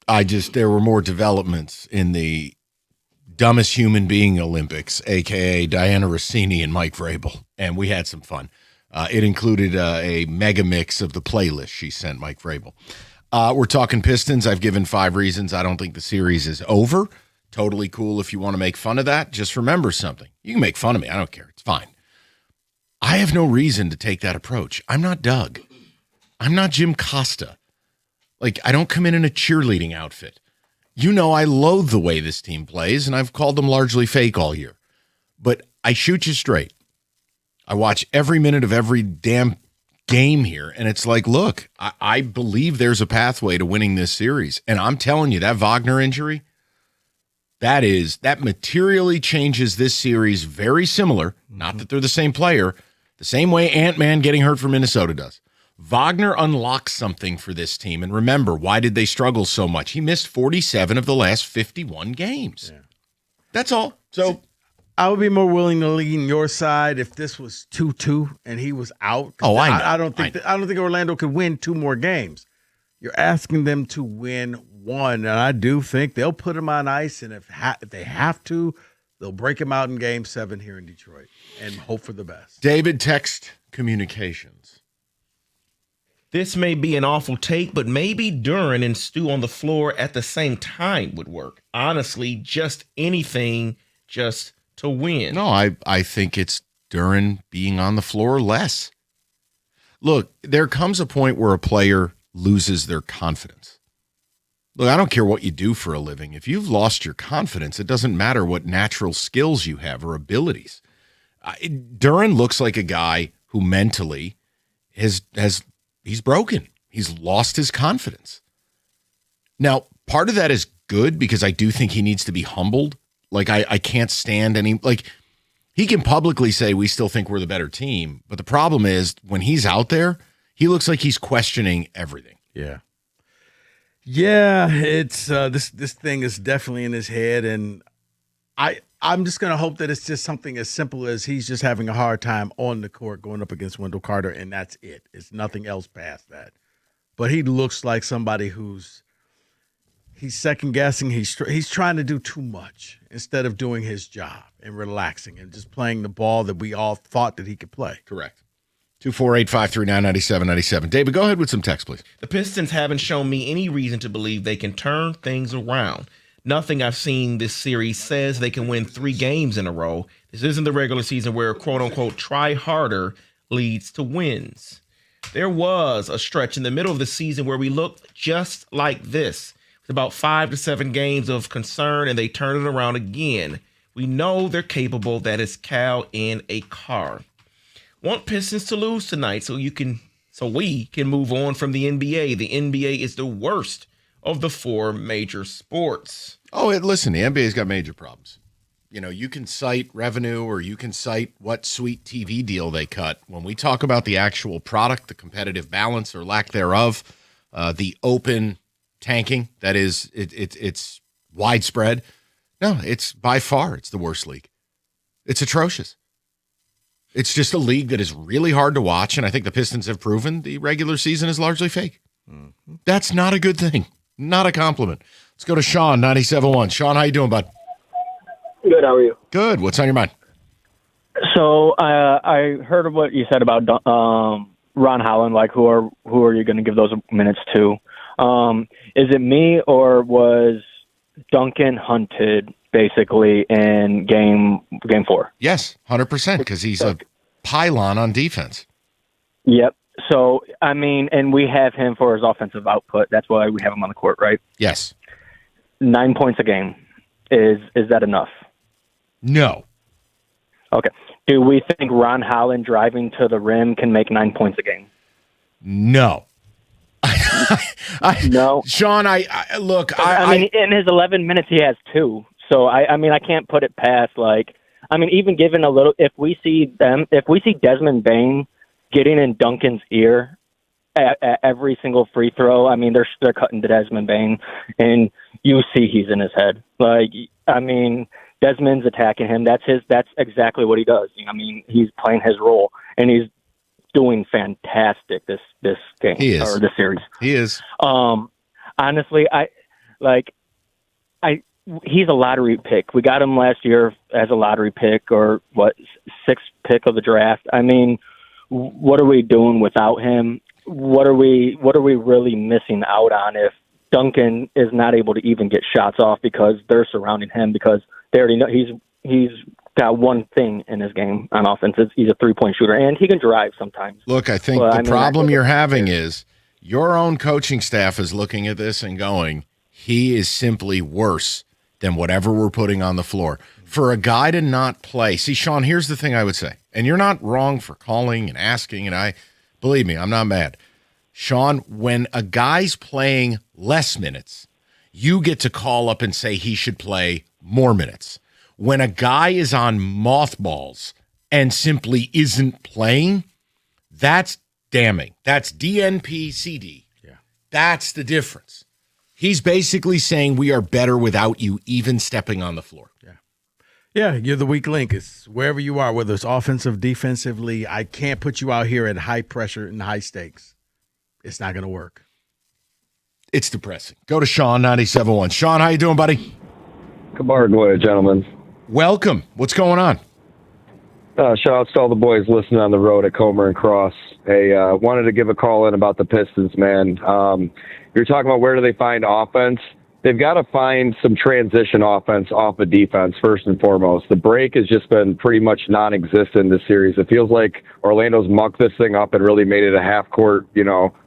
there were more developments in the dumbest human being Olympics, a.k.a. Diana Rossini and Mike Vrabel, and we had some fun. It included a mega mix of the playlist she sent Mike Vrabel. We're talking Pistons. I've given 5 reasons I don't think the series is over. Totally cool if you want to make fun of that. Just remember something. You can make fun of me. I don't care. It's fine. I have no reason to take that approach. I'm not Doug. I'm not Jim Costa. Like, I don't come in a cheerleading outfit. You know I loathe the way this team plays, and I've called them largely fake all year. But I shoot you straight. I watch every minute of every damn game here, and it's like, look, I believe there's a pathway to winning this series. And I'm telling you, that Wagner injury, that materially changes this series very similar, not that they're the same player, the same way Ant-Man getting hurt for Minnesota does. Wagner unlocks something for this team. And remember, why did they struggle so much? He missed 47 of the last 51 games. Yeah. That's all. So I would be more willing to lean your side if this was 2-2 and he was out. Oh, I know. I don't think Orlando could win 2 more games. You're asking them to win 1, and I do think they'll put him on ice, and if they have to, they'll break him out in Game 7 here in Detroit and hope for the best. David, text communications. This may be an awful take, but maybe Duran and Stu on the floor at the same time would work. Honestly, just anything just to win. No, I think it's Duran being on the floor less. Look, there comes a point where a player loses their confidence. Look, I don't care what you do for a living. If you've lost your confidence, it doesn't matter what natural skills you have or abilities. Duran looks like a guy who mentally he's broken. He's lost his confidence. Now, part of that is good because I do think he needs to be humbled. Like, I can't stand he can publicly say we still think we're the better team, but the problem is when he's out there, he looks like he's questioning everything. Yeah. Yeah, it's this thing is definitely in his head, and I'm just gonna hope that it's just something as simple as he's just having a hard time on the court going up against Wendell Carter, and that's it. It's nothing else past that. But he looks like somebody he's second guessing. He's trying to do too much instead of doing his job and relaxing and just playing the ball that we all thought that he could play. Correct. 248-539-9797. David, go ahead with some text, please. The Pistons haven't shown me any reason to believe they can turn things around. Nothing I've seen this series says they can win 3 games in a row. This isn't the regular season where, quote-unquote, try harder leads to wins. There was a stretch in the middle of the season where we looked just like this. With about 5 to 7 games of concern, and they turned it around again. We know they're capable. That is cow in a car. Want Pistons to lose tonight so we can move on from the NBA. The NBA is the worst of the 4 major sports. Oh, listen, the NBA's got major problems. You know, you can cite revenue or you can cite what sweet TV deal they cut. When we talk about the actual product, the competitive balance or lack thereof, the open tanking, that is, it's widespread. No, it's by far, it's the worst league. It's atrocious. It's just a league that is really hard to watch, and I think the Pistons have proven the regular season is largely fake. Mm-hmm. That's not a good thing. Not a compliment. Let's go to Sean, 97.1. Sean, how you doing, bud? Good, how are you? Good. What's on your mind? So I heard of what you said about Ron Holland, like who are you going to give those minutes to? Is it me or was Duncan hunted basically in game 4? Yes, 100%, because he's a pylon on defense. Yep. So, I mean, and we have him for his offensive output. That's why we have him on the court, right? Yes. 9 points a game. Is that enough? No. Okay. Do we think Ron Holland driving to the rim can make 9 points a game? No. No. Sean, I mean, in his 11 minutes, he has 2. So, I mean, I can't put it past, even given a little, if we see Desmond Bane getting in Duncan's ear at every single free throw, I mean, they're cutting to Desmond Bane, and you see he's in his head. Desmond's attacking him. That's exactly what he does. I mean, he's playing his role, and he's doing fantastic this game He is. or this series. He is. Honestly, he's a lottery pick. We got him last year as a lottery pick, or sixth pick of the draft. I mean, what are we doing without him? What are we really missing out on if Duncan is not able to even get shots off because they're surrounding him, because they already know he's got one thing in his game on offense. He's a 3-point shooter, and he can drive sometimes. Look, I think the problem you're having is your own coaching staff is looking at this and going, he is simply worse than whatever we're putting on the floor. For a guy to not play, see, Sean, here's the thing I would say, and you're not wrong for calling and asking, and believe me, I'm not mad. Sean, when a guy's playing less minutes, you get to call up and say he should play more minutes. When a guy is on mothballs and simply isn't playing, that's damning. That's DNP-CD. Yeah. That's the difference. He's basically saying we are better without you even stepping on the floor. Yeah, you're the weak link. It's wherever you are, whether it's offensive, defensively. I can't put you out here at high pressure and high stakes. It's not going to work. It's depressing. Go to Sean, 97.1. Sean, how you doing, buddy? Good morning, gentlemen. Welcome. What's going on? Shout out to all the boys listening on the road at Comer and Cross. Hey, wanted to give a call in about the Pistons, man. You're talking about where do they find offense? They've got to find some transition offense off of defense, first and foremost. The break has just been pretty much non-existent in this series. It feels like Orlando's mucked this thing up and really made it a half-court,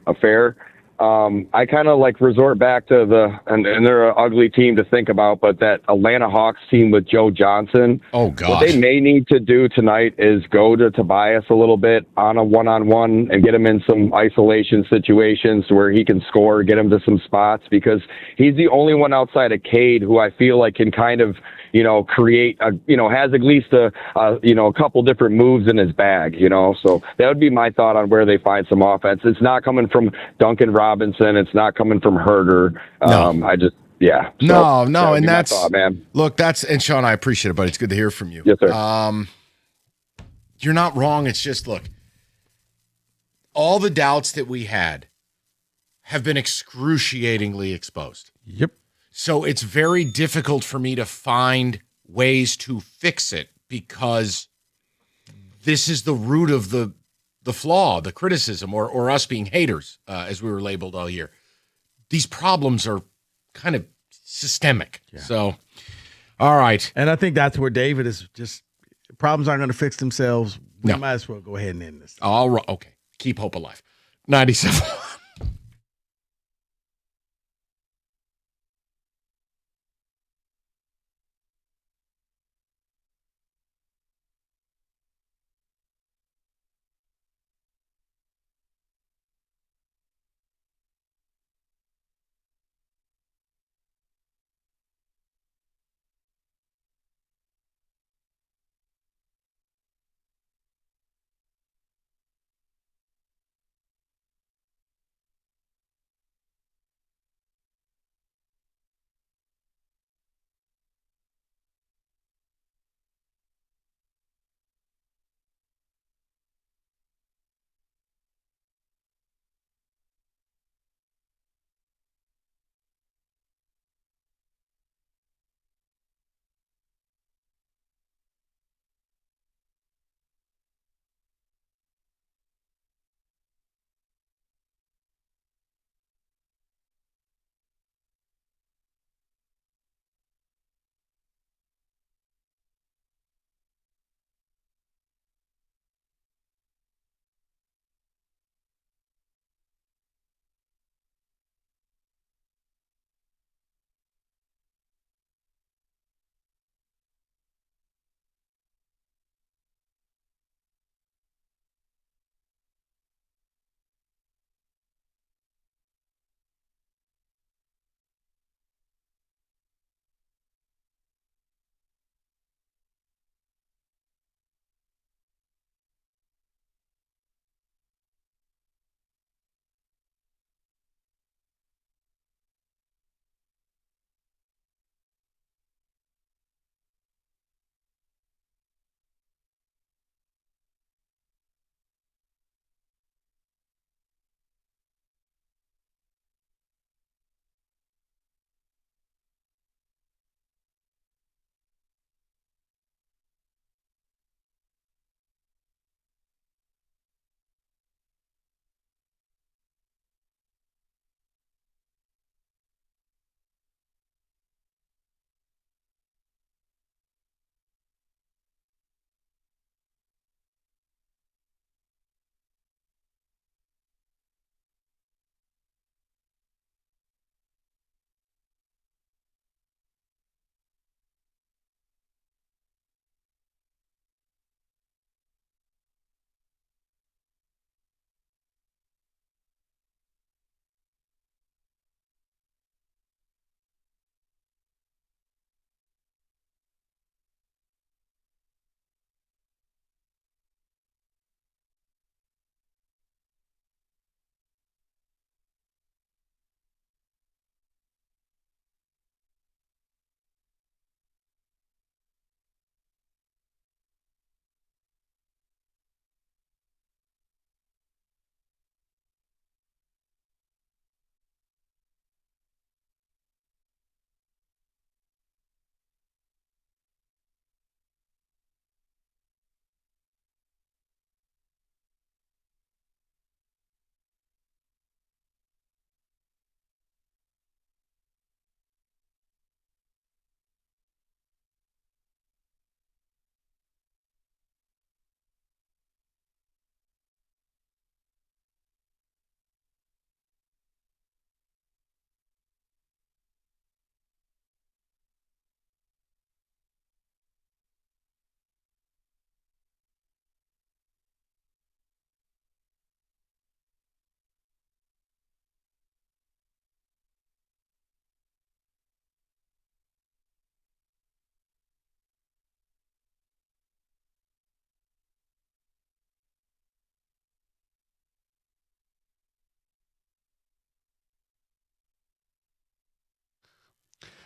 affair. I kind of resort back to and they're an ugly team to think about, but that Atlanta Hawks team with Joe Johnson. Oh, gosh. What they may need to do tonight is go to Tobias a little bit on a one-on-one and get him in some isolation situations where he can score, get him to some spots, because he's the only one outside of Cade who I feel like can kind of, create has at least a couple different moves in his bag, so that would be my thought on where they find some offense. It's not coming from Duncan Robinson. It's not coming from Herter. No. And that's, thought, man. Look, and Sean, I appreciate it, but it's good to hear from you. Yes, sir. You're not wrong. It's just, look, all the doubts that we had have been excruciatingly exposed. Yep. So it's very difficult for me to find ways to fix it, because this is the root of the flaw, the criticism, or us being haters, as we were labeled all year. These problems are kind of systemic. Yeah. So, all right. And I think that's where David is just, problems aren't going to fix themselves. We might as well go ahead and end this. All right. Okay. Keep hope alive. 97.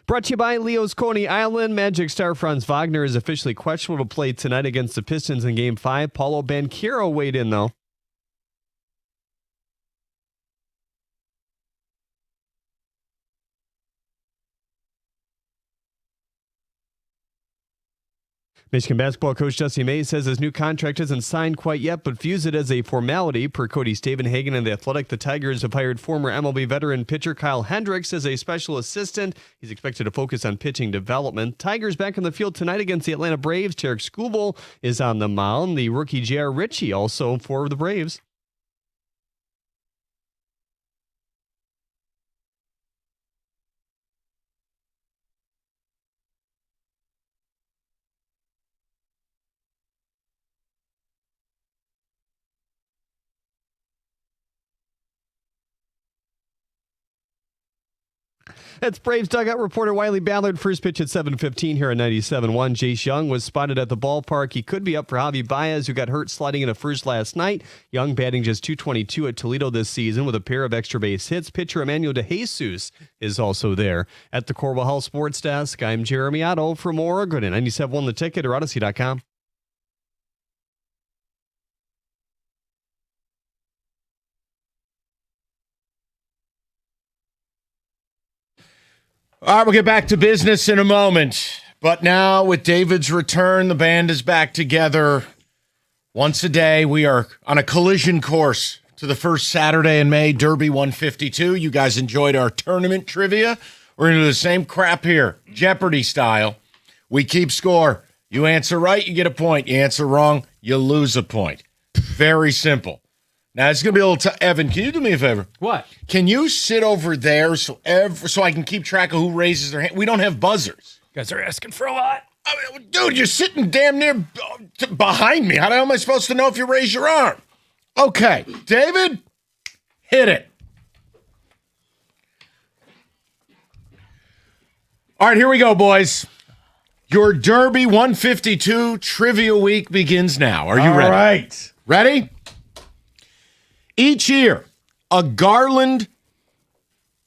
Brought to you by Leo's Coney Island. Magic star Franz Wagner is officially questionable to play tonight against the Pistons in Game 5. Paulo Banchero weighed in, though. Michigan basketball coach Jesse May says his new contract isn't signed quite yet, but views it as a formality. Per Cody Stavenhagen and The Athletic, the Tigers have hired former MLB veteran pitcher Kyle Hendricks as a special assistant. He's expected to focus on pitching development. Tigers back on the field tonight against the Atlanta Braves. Tarek Skubal is on the mound. The rookie J.R. Ritchie also for the Braves. That's Braves dugout reporter Wiley Ballard. First pitch at 7:15 here at 97.1. Jace Young was spotted at the ballpark. He could be up for Javi Baez, who got hurt sliding into first last night. Young batting just .222 at Toledo this season with a pair of extra base hits. Pitcher Emmanuel DeJesus is also there. At the Corwell Hall Sports Desk, I'm Jeremy Otto. For more, go to 97.1 The Ticket or Odyssey.com. All right, we'll get back to business in a moment. But now, with David's return, the band is back together. Once a day, we are on a collision course to the first Saturday in May, Derby 152. You guys enjoyed our tournament trivia. We're going to do the same crap here, Jeopardy style. We keep score. You answer right, you get a point. You answer wrong, you lose a point. Very simple. Now, it's going to be a little Evan, can you do me a favor? What? Can you sit over there so I can keep track of who raises their hand? We don't have buzzers. You guys are asking for a lot. Dude, you're sitting damn near behind me. How the hell am I supposed to know if you raise your arm? Okay, David, hit it. All right, here we go, boys. Your Derby 152 Trivia Week begins now. Are you ready? All right. Ready? Each year, a garland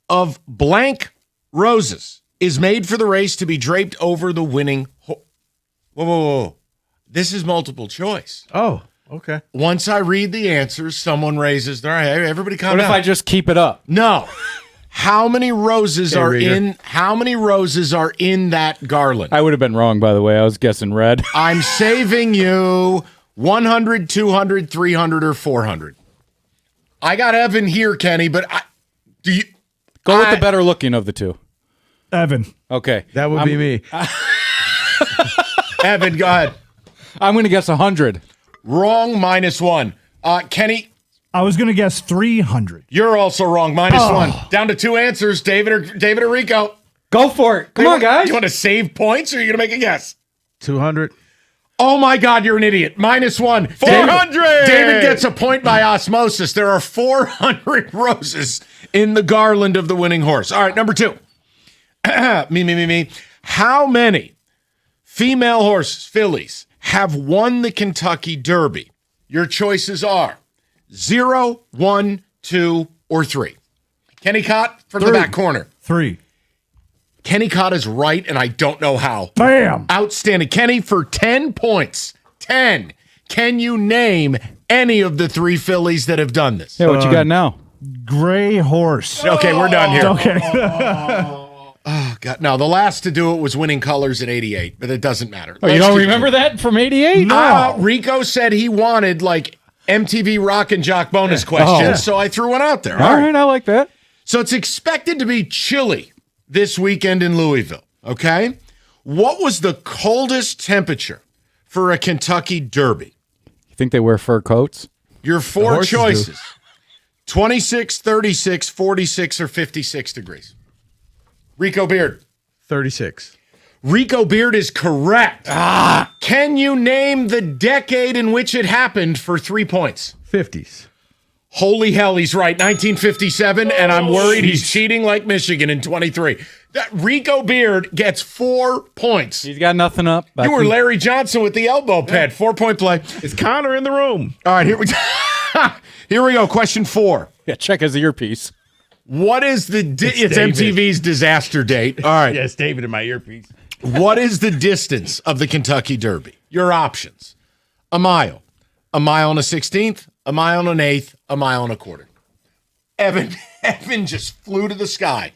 of blank roses is made for the race to be draped over the winning Whoa. This is multiple choice. Oh, okay. Once I read the answers, someone raises their hand. Hey, everybody calm down. What if I just keep it up? No. How many roses are in that garland? I would have been wrong, by the way. I was guessing red. I'm saving you 100, 200, 300, or 400. I got Evan here, Kenny, but go with the better looking of the two. Evan. Okay. That would be me. Evan, go ahead. I'm going to guess 100. Wrong, -1. Kenny. I was going to guess 300. You're also wrong, -1. Down to two answers, David or Rico. Go for it. Come on, guys. You want to save points or are you going to make a guess? 200. Oh, my God, you're an idiot. -1. 400. David gets a point by osmosis. There are 400 roses in the garland of the winning horse. All right, number 2. Me. How many female horses, fillies, have won the Kentucky Derby? Your choices are 0, 1, 2, or 3. Kenny Cott from the back corner. 3. Kenny Cott is right, and I don't know how. Bam! Outstanding. Kenny, for 10 points. 10. Can you name any of the 3 fillies that have done this? Hey, what you got now? Gray horse. Okay, we're done here. Okay. Oh, God. No, the last to do it was Winning Colors at 88, but it doesn't matter. Oh, you don't remember that from 88? No. Rico said he wanted, like, MTV Rock and Jock bonus questions, so I threw one out there. All right, I like that. So it's expected to be chilly this weekend in Louisville, okay? What was the coldest temperature for a Kentucky Derby? You think they wear fur coats? Your 4 choices. 26, 36, 46, or 56 degrees. Rico Beard. 36. Rico Beard is correct. Can you name the decade in which it happened for 3 points? 50s. Holy hell, he's right. 1957, and I'm worried he's cheating like Michigan in 23. Rico Beard gets 4 points. He's got nothing up. You were Larry Johnson with the elbow pad. 4-point play. Is Connor in the room? All right, here we go. Question 4. Yeah, check his earpiece. What is the it's David. MTV's disaster date? All right. Yes, David in my earpiece. What is the distance of the Kentucky Derby? Your options: a mile and a 16th, a mile and an eighth, a mile and a quarter. Evan just flew to the sky.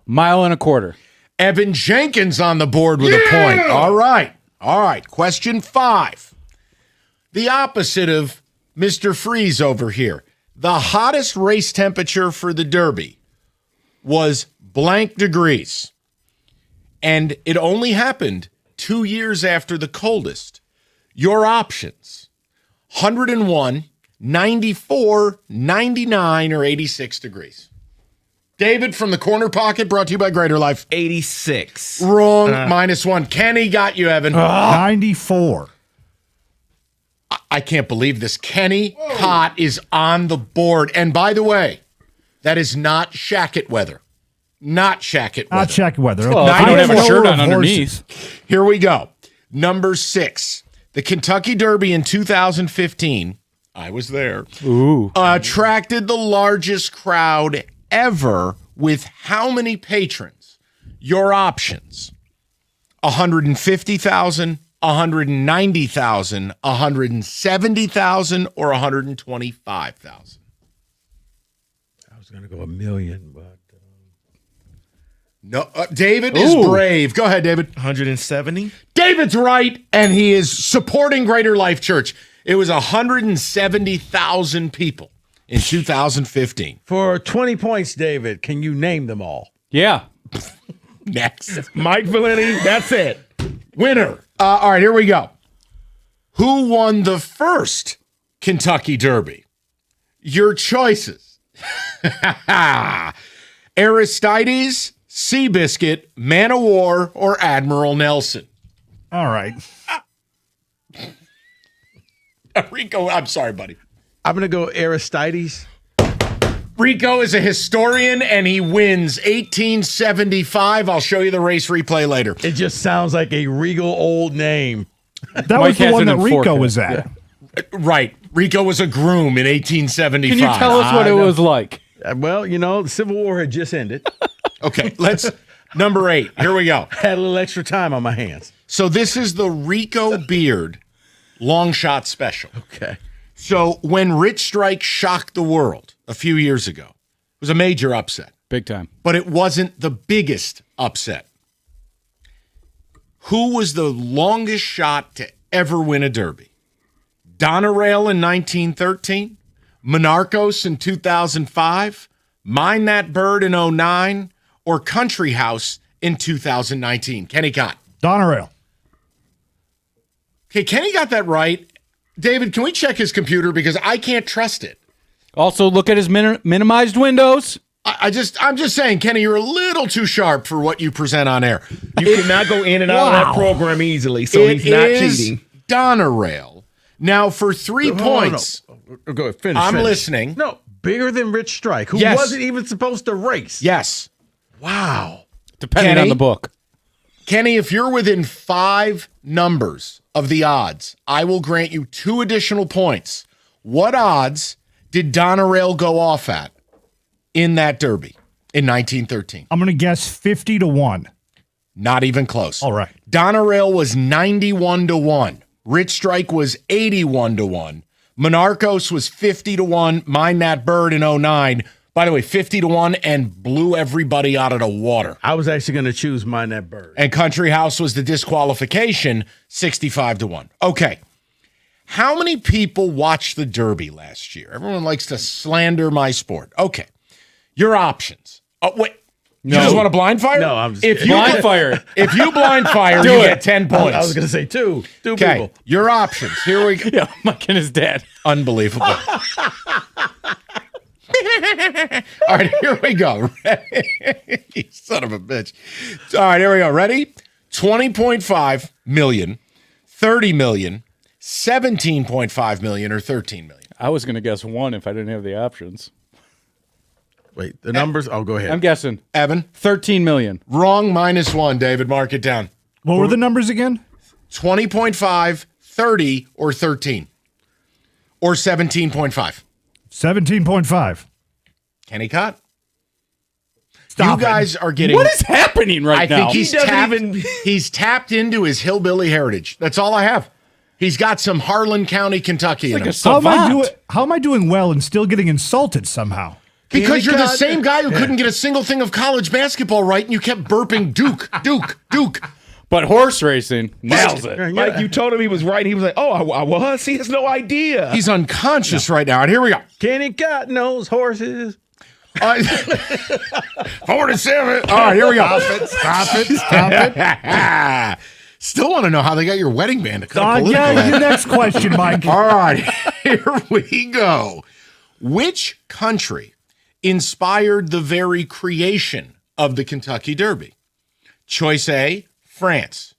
Mile and a quarter. Evan Jenkins on the board with a point. All right. Question 5. The opposite of Mr. Freeze over here. The hottest race temperature for the Derby was blank degrees. And it only happened 2 years after the coldest. Your options: 101, 94, 99, or 86 degrees. David from the corner pocket, brought to you by Greater Life. 86. Wrong, -1. Kenny got you, Evan. 94. I can't believe this. Kenny Cott is on the board. And by the way, that is not shacket weather. Not shacket weather. Not check weather. Well, if you don't have a shirt on underneath. Here we go. Number 6. The Kentucky Derby in 2015, I was there, attracted the largest crowd ever with how many patrons? Your options: 150,000, 190,000, 170,000, or 125,000. I was going to go a million, but. No, David is brave. Go ahead, David. 170. David's right, and he is supporting Greater Life Church. It was 170,000 people in 2015. For 20 points, David, can you name them all? Yeah. Next. Mike Valenti, that's it. Winner. All right, here we go. Who won the first Kentucky Derby? Your choices. Aristides, Seabiscuit, Man o' War, or Admiral Nelson? All right. Rico, I'm sorry, buddy. I'm going to go Aristides. Rico is a historian, and he wins 1875. I'll show you the race replay later. It just sounds like a regal old name. That was the one that Rico was at. Right. Rico was a groom in 1875. Can you tell us what it was like? Well, the Civil War had just ended. Okay, number 8. Here we go. Had a little extra time on my hands. So this is the Rico Beard long shot special. Okay. So when Rich Strike shocked the world a few years ago, it was a major upset. Big time. But it wasn't the biggest upset. Who was the longest shot to ever win a Derby? Donerail in 1913, Monarchos in 2005, Mind That Bird in 2009, or Country House in 2019? Kenny Cott. Donerail. Okay, Kenny got that right. David, can we check his computer, because I can't trust it? Also, look at his minimized windows. I'm just saying, Kenny, you're a little too sharp for what you present on air. You cannot go in and out of that program easily, so he's not cheating. Donerail. Now, for 3 points, No. Go ahead, finish. I'm listening. No, bigger than Rich Strike, who Yes. wasn't even supposed to race. Yes. Wow. Depending Kenny? on the book. Kenny, if you're within 5 numbers of the odds, I will grant you 2 additional points. What odds did Donerail go off at in that Derby in 1913? I'm going to guess 50 to 1. Not even close. All right. Donerail was 91 to 1. Rich Strike was 81 to 1. Monarchos was 50 to 1. Mind That Bird in 2009. By the way, 50 to 1 and blew everybody out of the water. I was actually going to choose Mind That Bird. And Country House was the disqualification, 65 to 1. Okay. How many people watched the Derby last year? Everyone likes to slander my sport. Okay. Your options. Oh, wait. No. You just want to blind fire? No, I'm just if kidding. you Blind fire. If you blind fire, you get 10 points. I was going to say two. Two Okay, people. your options. Here we go. Yeah, Mike and his dad. Unbelievable. All right, here we go. You son of a bitch. All right, here we go. Ready? 20.5 million, 30 million, 17.5 million, or 13 million. I was going to guess 1 if I didn't have the options. Wait, the numbers? Oh, go ahead. I'm guessing. Evan? 13 million. Wrong, -1. David, mark it down. What were the numbers again? 20.5, 30, or 13. Or 17.5. 17.5. Kenny Cott? Stop you guys are getting. What is happening right now? I think he's tapped into his hillbilly heritage. That's all I have. He's got some Harlan County, Kentucky in him. How am I doing well and still getting insulted somehow? Because you're the same guy who couldn't get a single thing of college basketball right, and you kept burping Duke, Duke, Duke. But horse racing nails it. Like you told him he was right. He was like, "Oh, I was." He has no idea. He's unconscious right now. And here we go. Kenny got knows horses. 47. All right, here we go. Stop it. Still want to know how they got your wedding band to cut political. Yeah, your next question, Mike. All right, here we go. Which country inspired the very creation of the Kentucky Derby? Choice A, France.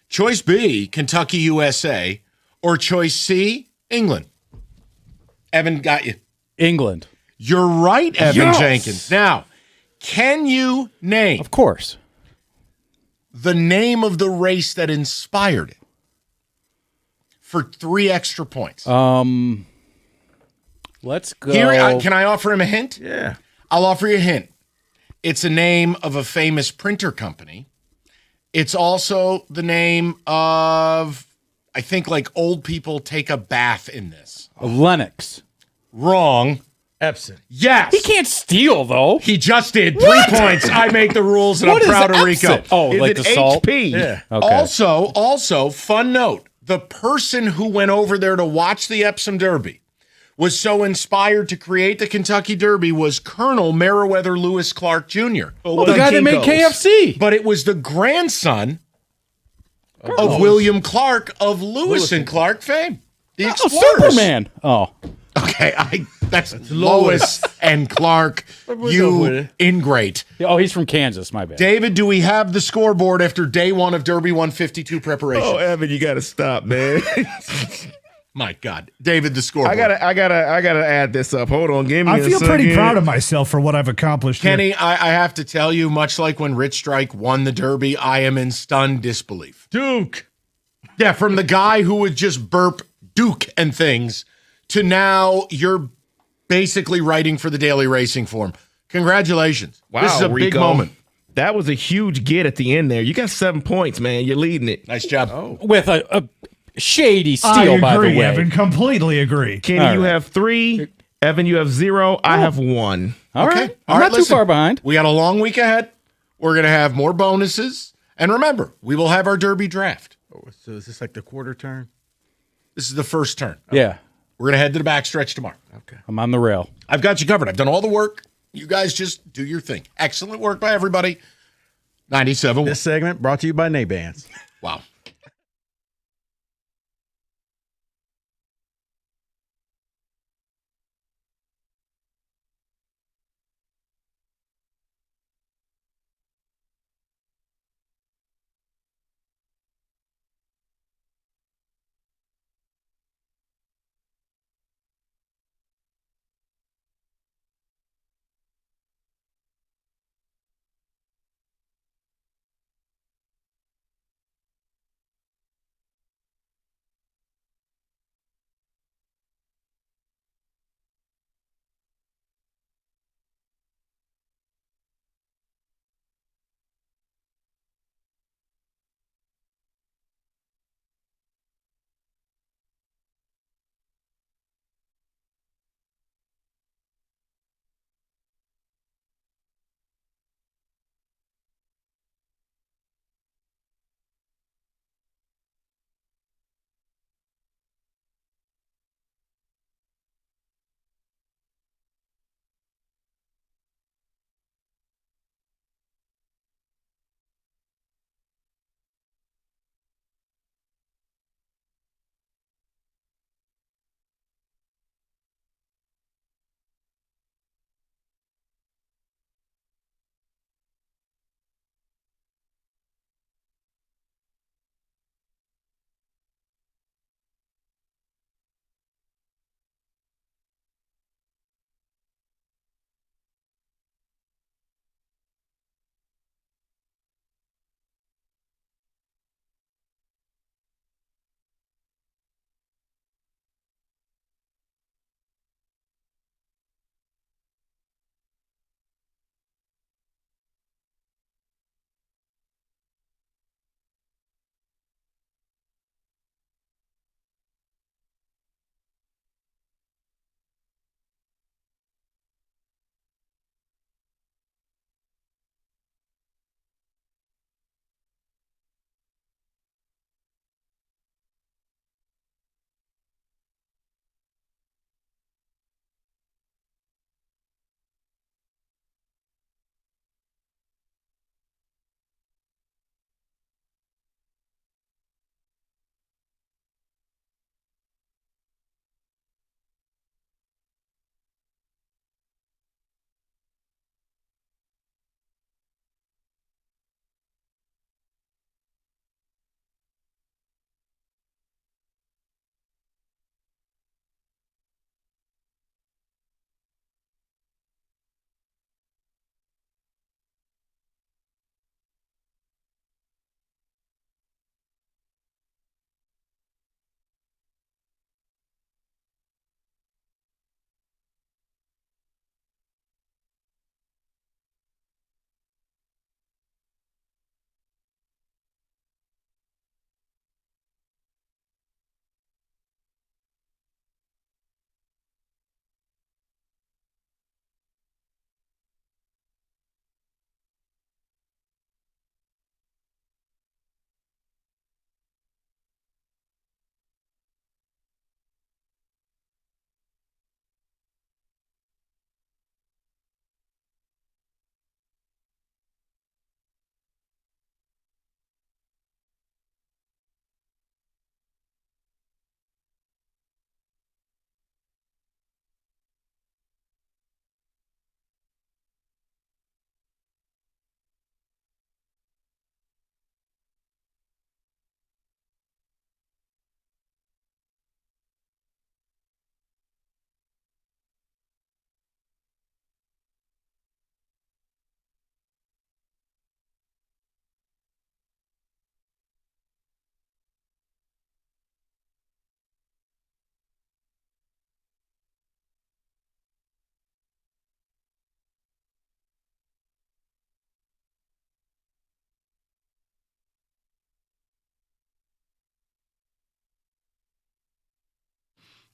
Choice B, Kentucky, USA. Or choice C, England. Evan got you. England. You're right, Evan Yes! Jenkins. Now, can you name? Of course. The name of the race that inspired it for 3 extra points. Let's go. Can I offer him a hint? Yeah. I'll offer you a hint. It's a name of a famous printer company. It's also the name of, I think, like old people take a bath in this. Lennox. Wrong. Epson. Yes. He can't steal, though. He just did. 3 What? points. I make the rules, and What I'm is proud of Rico. Epson? Oh, Is like it the salt? HP? Yeah. Okay. Also, fun note, the person who went over there to watch the Epsom Derby was so inspired to create the Kentucky Derby was Colonel Meriwether Lewis Clark Jr. The guy that made KFC. But it was the grandson of William Clark of Lewis and Clark fame. The Explorers. Superman. Oh. Okay, that's Lois and Clark. You ingrate. Oh, he's from Kansas. My bad. David, do we have the scoreboard after day 1 of Derby 152 preparation? Oh, Evan, you got to stop, man. My God, David, the scoreboard. I gotta add this up. Hold on, give me. I feel pretty proud of myself for what I've accomplished. Kenny, here. I have to tell you, much like when Rich Strike won the Derby, I am in stunned disbelief. Duke. Yeah, from the guy who would just burp Duke and things to now you're basically writing for the Daily Racing Form. Congratulations. Wow, this is a big Rico. moment. That was a huge get at the end there. You got 7 points, man. You're leading it. Nice job. With a shady steal, I agree, by the way. Evan. Completely agree. Kenny, All you right. have 3. Evan, you have 0. I have 1. All Okay. right. All I'm right, not too listen. far behind. We got a long week ahead. We're going to have more bonuses. And remember, we will have our Derby draft. So is this like the quarter turn? This is the first turn. Yeah. We're going to head to the backstretch tomorrow. Okay. I'm on the rail. I've got you covered. I've done all the work. You guys just do your thing. Excellent work by everybody. 97. This segment brought to you by Nabans. Wow.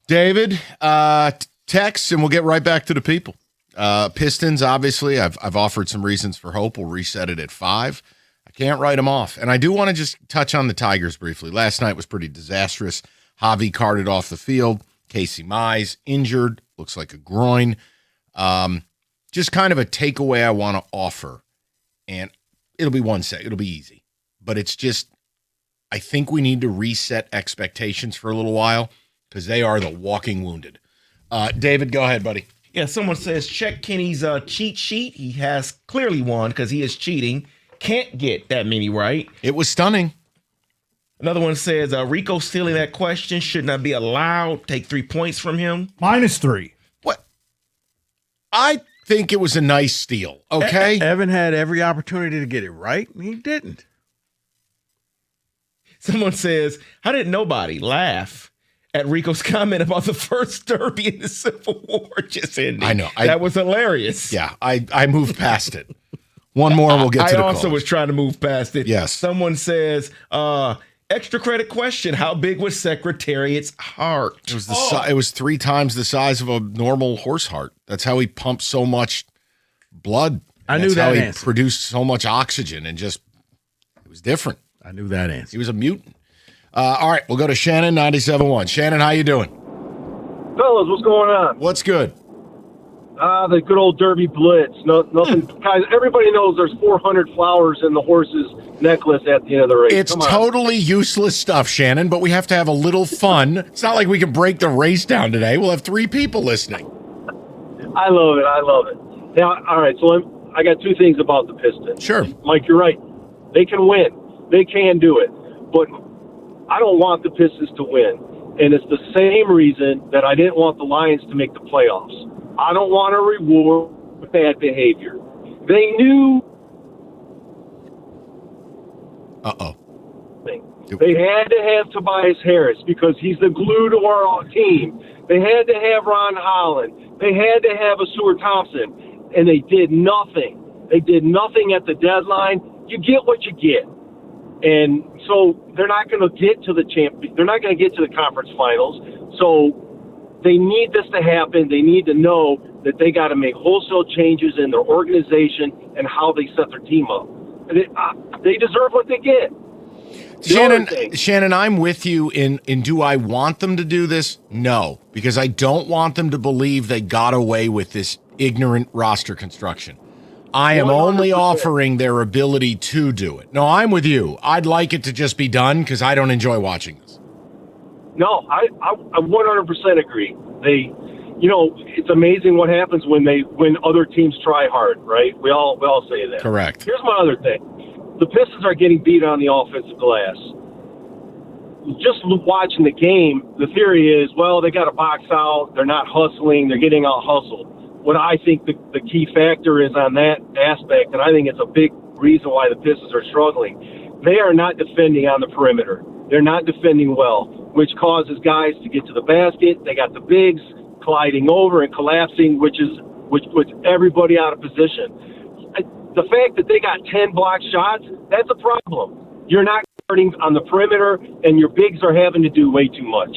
David, text, and we'll get right back to the people. Pistons, obviously, I've offered some reasons for hope. We'll reset it at 5. I can't write them off. And I do want to just touch on the Tigers briefly. Last night was pretty disastrous. Javi carted off the field. Casey Mize injured. Looks like a groin. Just kind of a takeaway I want to offer. And it'll be one sec. It'll be easy. But it's just, I think we need to reset expectations for a little while because they are the walking wounded. David, go ahead, buddy. Yeah, someone says, check Kenny's cheat sheet. He has clearly won because he is cheating. Can't get that many right. It was stunning. Another one says, Rico stealing that question should not be allowed. Take 3 points from him. -3. What? I think it was a nice steal, okay? Evan had every opportunity to get it right, and he didn't. Someone says, how did nobody laugh at Rico's comment about the first derby in the Civil War just ending? I know. That was hilarious. Yeah, I moved past it. One more and we'll get to the I also calls. was trying to move past it. Yes. Someone says, extra credit question, how big was Secretariat's heart? It was it was 3 times the size of a normal horse heart. That's how he pumped so much blood. I knew That's that how he answer. produced so much oxygen and just it was different. I knew that answer. He was a mutant. All right, we'll go to Shannon 97.1. Shannon, how you doing? Fellas, what's going on? What's good? The good old Derby Blitz. Nothing, guys. Everybody knows there's 400 flowers in the horse's necklace at the end of the race. It's Come on. totally useless stuff, Shannon, but we have to have a little fun. It's not like we can break the race down today. We'll have 3 people listening. I love it. I love it. Now, all right. So I got 2 things about the Pistons. Sure, Mike, you're right. They can win. They can do it. But I don't want the Pistons to win, and it's the same reason that I didn't want the Lions to make the playoffs. I don't want to reward bad behavior. They knew. They had to have Tobias Harris because he's the glue to our team. They had to have Ron Holland. They had to have a Stuart Thompson, and they did nothing. They did nothing at the deadline. You get what you get. And so they're not going to get to the they're not going to get to the conference finals. So they need this to happen. They need to know that they got to make wholesale changes in their organization and how they set their team up. They deserve what they get. Shannon, I'm with you in do I want them to do this? No, because I don't want them to believe they got away with this ignorant roster construction. I am 100%. Only offering their ability to do it. No, I'm with you. I'd like it to just be done because I don't enjoy watching this. No, I 100% agree. It's amazing what happens when other teams try hard, right? We all say that. Correct. Here's my other thing. The Pistons are getting beat on the offensive glass. Just watching the game, the theory is, well, they got to box out. They're not hustling. They're getting out hustled. What I think the key factor is on that aspect, and I think it's a big reason why the Pistons are struggling, they are not defending on the perimeter. They're not defending well, which causes guys to get to the basket. They got the bigs colliding over and collapsing, which puts everybody out of position. The fact that they got 10 blocked shots, that's a problem. You're not guarding on the perimeter, and your bigs are having to do way too much.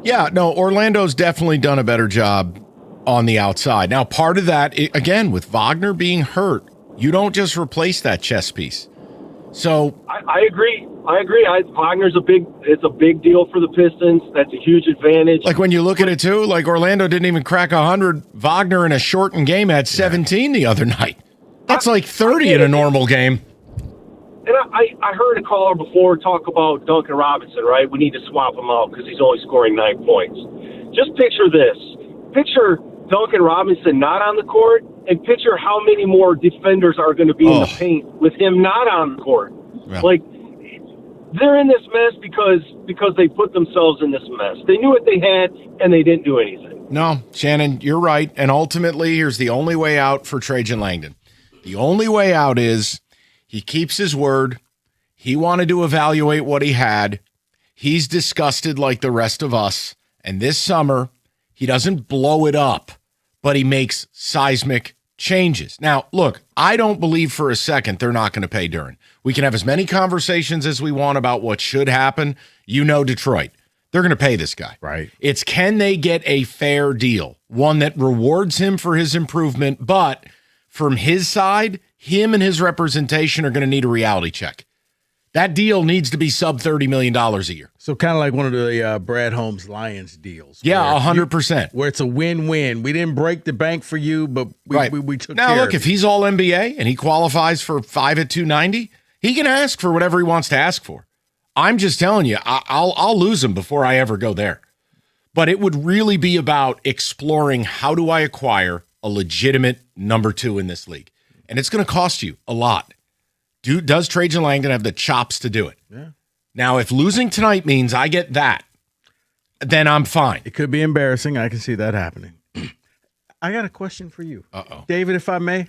Yeah, no, Orlando's definitely done a better job on the outside. Now, part of that, again, with Wagner being hurt, you don't just replace that chess piece. So I agree. Wagner's it's a big deal for the Pistons. That's a huge advantage. Like when you look at it too, like Orlando didn't even crack 100. Wagner in a shortened game had 17 the other night. That's like 30 in a normal game. And I heard a caller before talk about Duncan Robinson, right? We need to swap him out because he's only scoring 9 points. Just picture this. Picture Duncan Robinson not on the court, and picture how many more defenders are going to be in the paint with him not on the court. Yeah. Like, they're in this mess because they put themselves in this mess. They knew what they had, and they didn't do anything. No, Shannon, you're right. And ultimately, here's the only way out for Trajan Langdon. The only way out is he keeps his word. He wanted to evaluate what he had. He's disgusted like the rest of us. And this summer, he doesn't blow it up, but he makes seismic changes. Now, look, I don't believe for a second they're not going to pay Duren. We can have as many conversations as we want about what should happen. You know Detroit. They're going to pay this guy. Right. It's can they get a fair deal, one that rewards him for his improvement, but from his side, him and his representation are going to need a reality check. That deal needs to be sub $30 million a year. So kind of like one of the Brad Holmes Lions deals. Yeah, 100%. Where it's a win-win. We didn't break the bank for you, but we took now, care look, of if it. he's all NBA and he qualifies for 5 at 290, he can ask for whatever he wants to ask for. I'm just telling you, I'll lose him before I ever go there. But it would really be about exploring how do I acquire a legitimate number 2 in this league. And it's going to cost you a lot. Does Trajan Langdon have the chops to do it? Yeah. Now, if losing tonight means I get that, then I'm fine. It could be embarrassing. I can see that happening. I got a question for you. Uh-oh. David, if I may.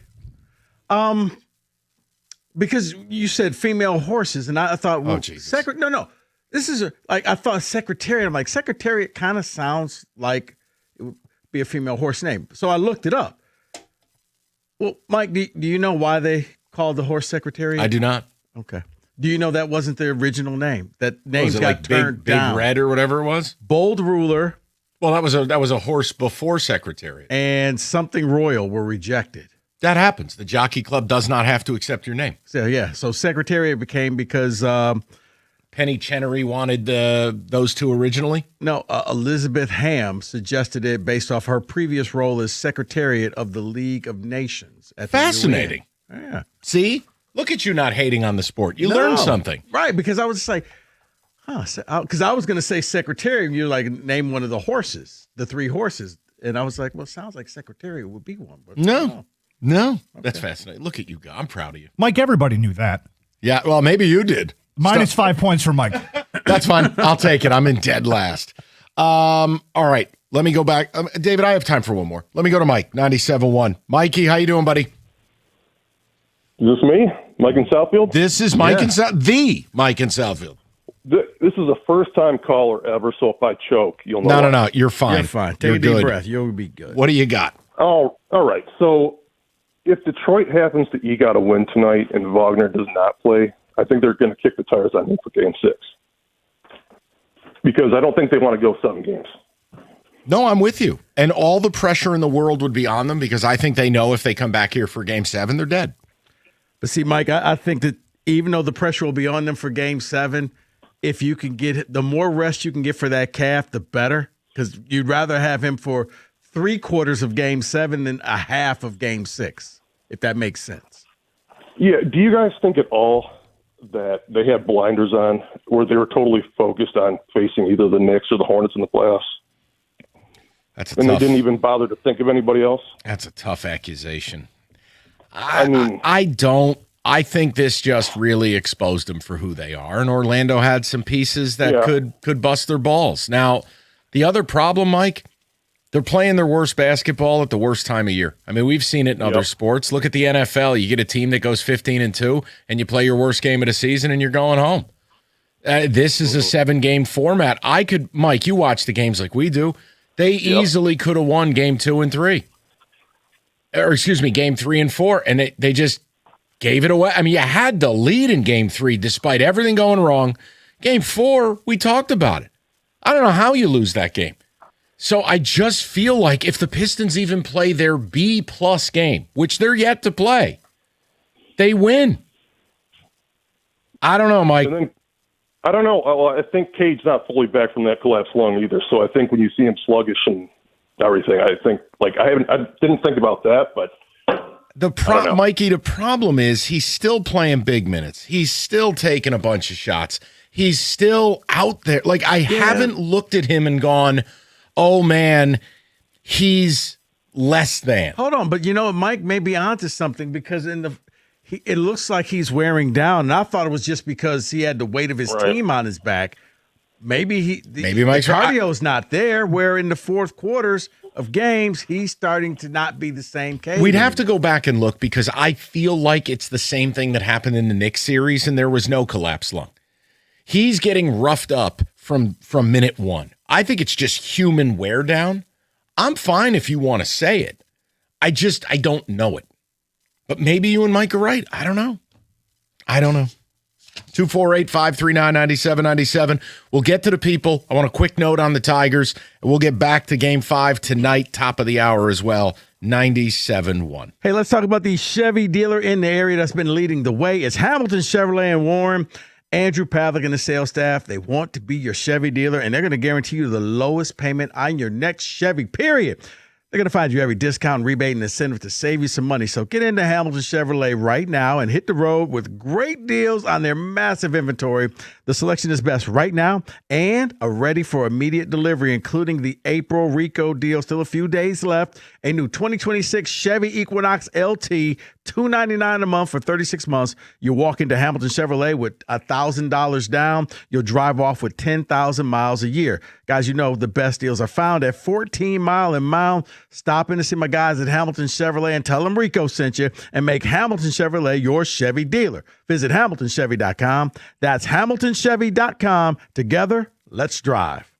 Because you said female horses, and I thought, well, no. This is I thought secretariat. I'm like, secretariat kind of sounds like it would be a female horse name. So I looked it up. Well, Mike, do you know why they called the horse secretariat? I do not. Okay. Do you know that wasn't the original name? That name got like turned down. Big Red or whatever it was? Bold Ruler. Well, that was a horse before secretariat. And Something Royal were rejected. That happens. The Jockey Club does not have to accept your name. So secretariat became because Penny Chenery wanted those two originally? No, Elizabeth Ham suggested it based off her previous role as Secretariat of the League of Nations. At the Fascinating. UN. Yeah. See? Look at you not hating on the sport. You learned something. Right, because I was just like, because I was going to say Secretariat, and you're like, name one of the horses, the 3 horses. And I was like, well, it sounds like Secretariat would be one. But No. Okay. That's fascinating. Look at you. I'm proud of you. Mike, everybody knew that. Yeah, well, maybe you did. Minus 5 points for Mike. That's fine. I'll take it. I'm in dead last. All right. Let me go back. David, I have time for one more. Let me go to Mike, 97.1. Mikey, how you doing, buddy? Is this me? Mike in Southfield? This is Mike in the Mike in Southfield. This is a first-time caller ever, so if I choke, you'll know. No. You're fine. You're fine. Take a deep breath. You'll be good. What do you got? Oh, all right. So if Detroit happens to eke out a win tonight and Wagner does not play, I think they're going to kick the tires on him for Game 6. Because I don't think they want to go 7 games. No, I'm with you. And all the pressure in the world would be on them because I think they know if they come back here for Game 7, they're dead. But see, Mike, I think that even though the pressure will be on them for Game 7, if you can get the more rest you can get for that calf, the better. Because you'd rather have him for 3/4 of Game 7 than a half of Game 6, if that makes sense. Yeah. Do you guys think at all that they had blinders on or they were totally focused on facing either the Knicks or the Hornets in the playoffs? They didn't even bother to think of anybody else? That's a tough accusation. I don't. I think this just really exposed them for who they are, and Orlando had some pieces that could bust their balls. Now, the other problem, Mike, they're playing their worst basketball at the worst time of year. I mean, we've seen it in other sports. Look at the NFL. You get a team that goes 15-2, and you play your worst game of the season, and you're going home. This is a 7-game format. Mike, you watch the games like we do. They easily could have won Game 2 and 3. Or excuse me, Game 3 and 4, and they just gave it away. I mean, you had the lead in Game 3 despite everything going wrong. Game 4, we talked about it. I don't know how you lose that game. So I just feel like if the Pistons even play their B-plus game, which they're yet to play, they win. I don't know, Mike. I don't know. Well, I think Cade's not fully back from that collapsed lung either. So I think when you see him sluggish and everything, I think I didn't think about that, but Mikey, the problem is he's still playing big minutes. He's still taking a bunch of shots. He's still out there. Like I haven't looked at him and gone, "Oh man, he's less than." Hold on, but Mike may be onto something because it looks like he's wearing down, and I thought it was just because he had the weight of his team on his back. Maybe Mike's cardio's not there. Where in the fourth quarters of games, he's starting to not be the same case. We'd have to go back and look because I feel like it's the same thing that happened in the Knicks series, and there was no collapse lung. He's getting roughed up from minute 1. I think it's just human wear down. I'm fine if you want to say it. I don't know it. But maybe you and Mike are right. I don't know. 248-539-9797. We'll get to the people. I want a quick note on the Tigers, and we'll get back to Game 5 tonight, top of the hour as well, 97-1. Hey, let's talk about the Chevy dealer in the area that's been leading the way. It's Hamilton Chevrolet and Warren. Andrew Pavlik and the sales staff, they want to be your Chevy dealer, and they're going to guarantee you the lowest payment on your next Chevy, period. They're going to find you every discount, rebate, and incentive to save you some money. So get into Hamilton Chevrolet right now and hit the road with great deals on their massive inventory. The selection is best right now and are ready for immediate delivery, including the April Rico deal. Still a few days left. A new 2026 Chevy Equinox LT, $299 a month for 36 months. You walk into Hamilton Chevrolet with $1,000 down. You'll drive off with 10,000 miles a year. Guys, you know the best deals are found at 14 Mile and Mile. Stop in to see my guys at Hamilton Chevrolet and tell them Rico sent you, and make Hamilton Chevrolet your Chevy dealer. Visit HamiltonChevy.com. That's HamiltonChevy.com. Together, let's drive.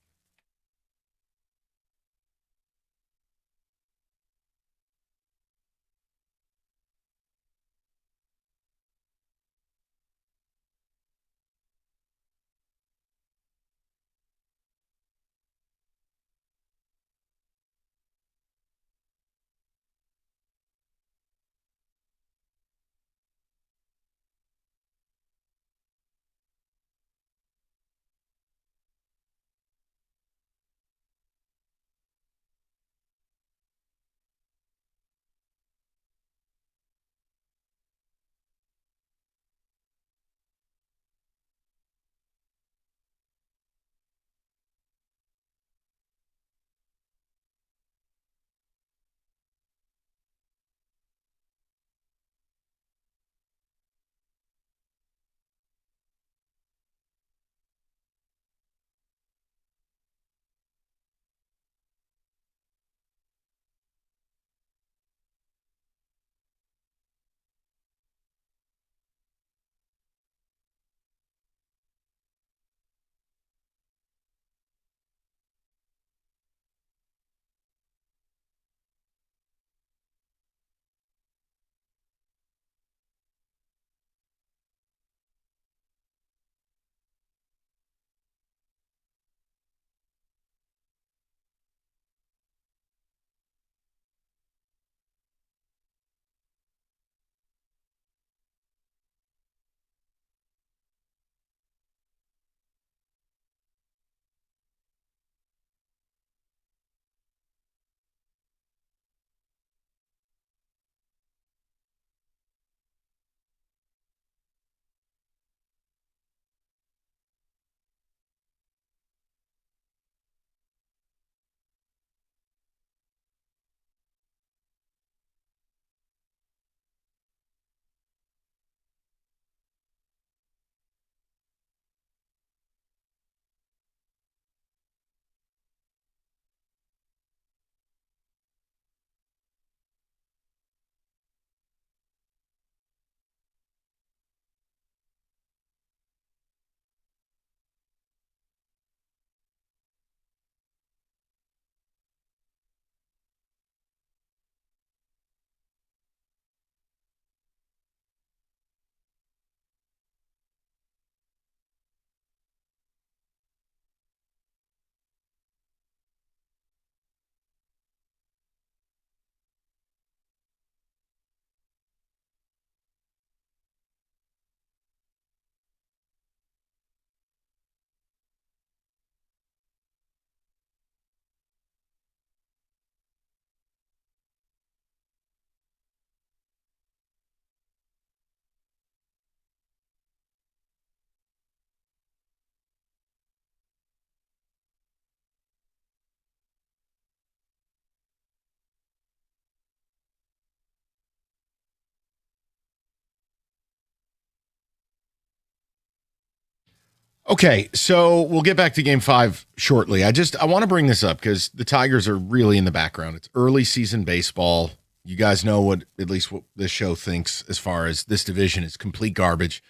Okay, so we'll get back to Game 5 shortly. I want to bring this up because the Tigers are really in the background. It's early season baseball. You guys know what this show thinks as far as this division is complete garbage.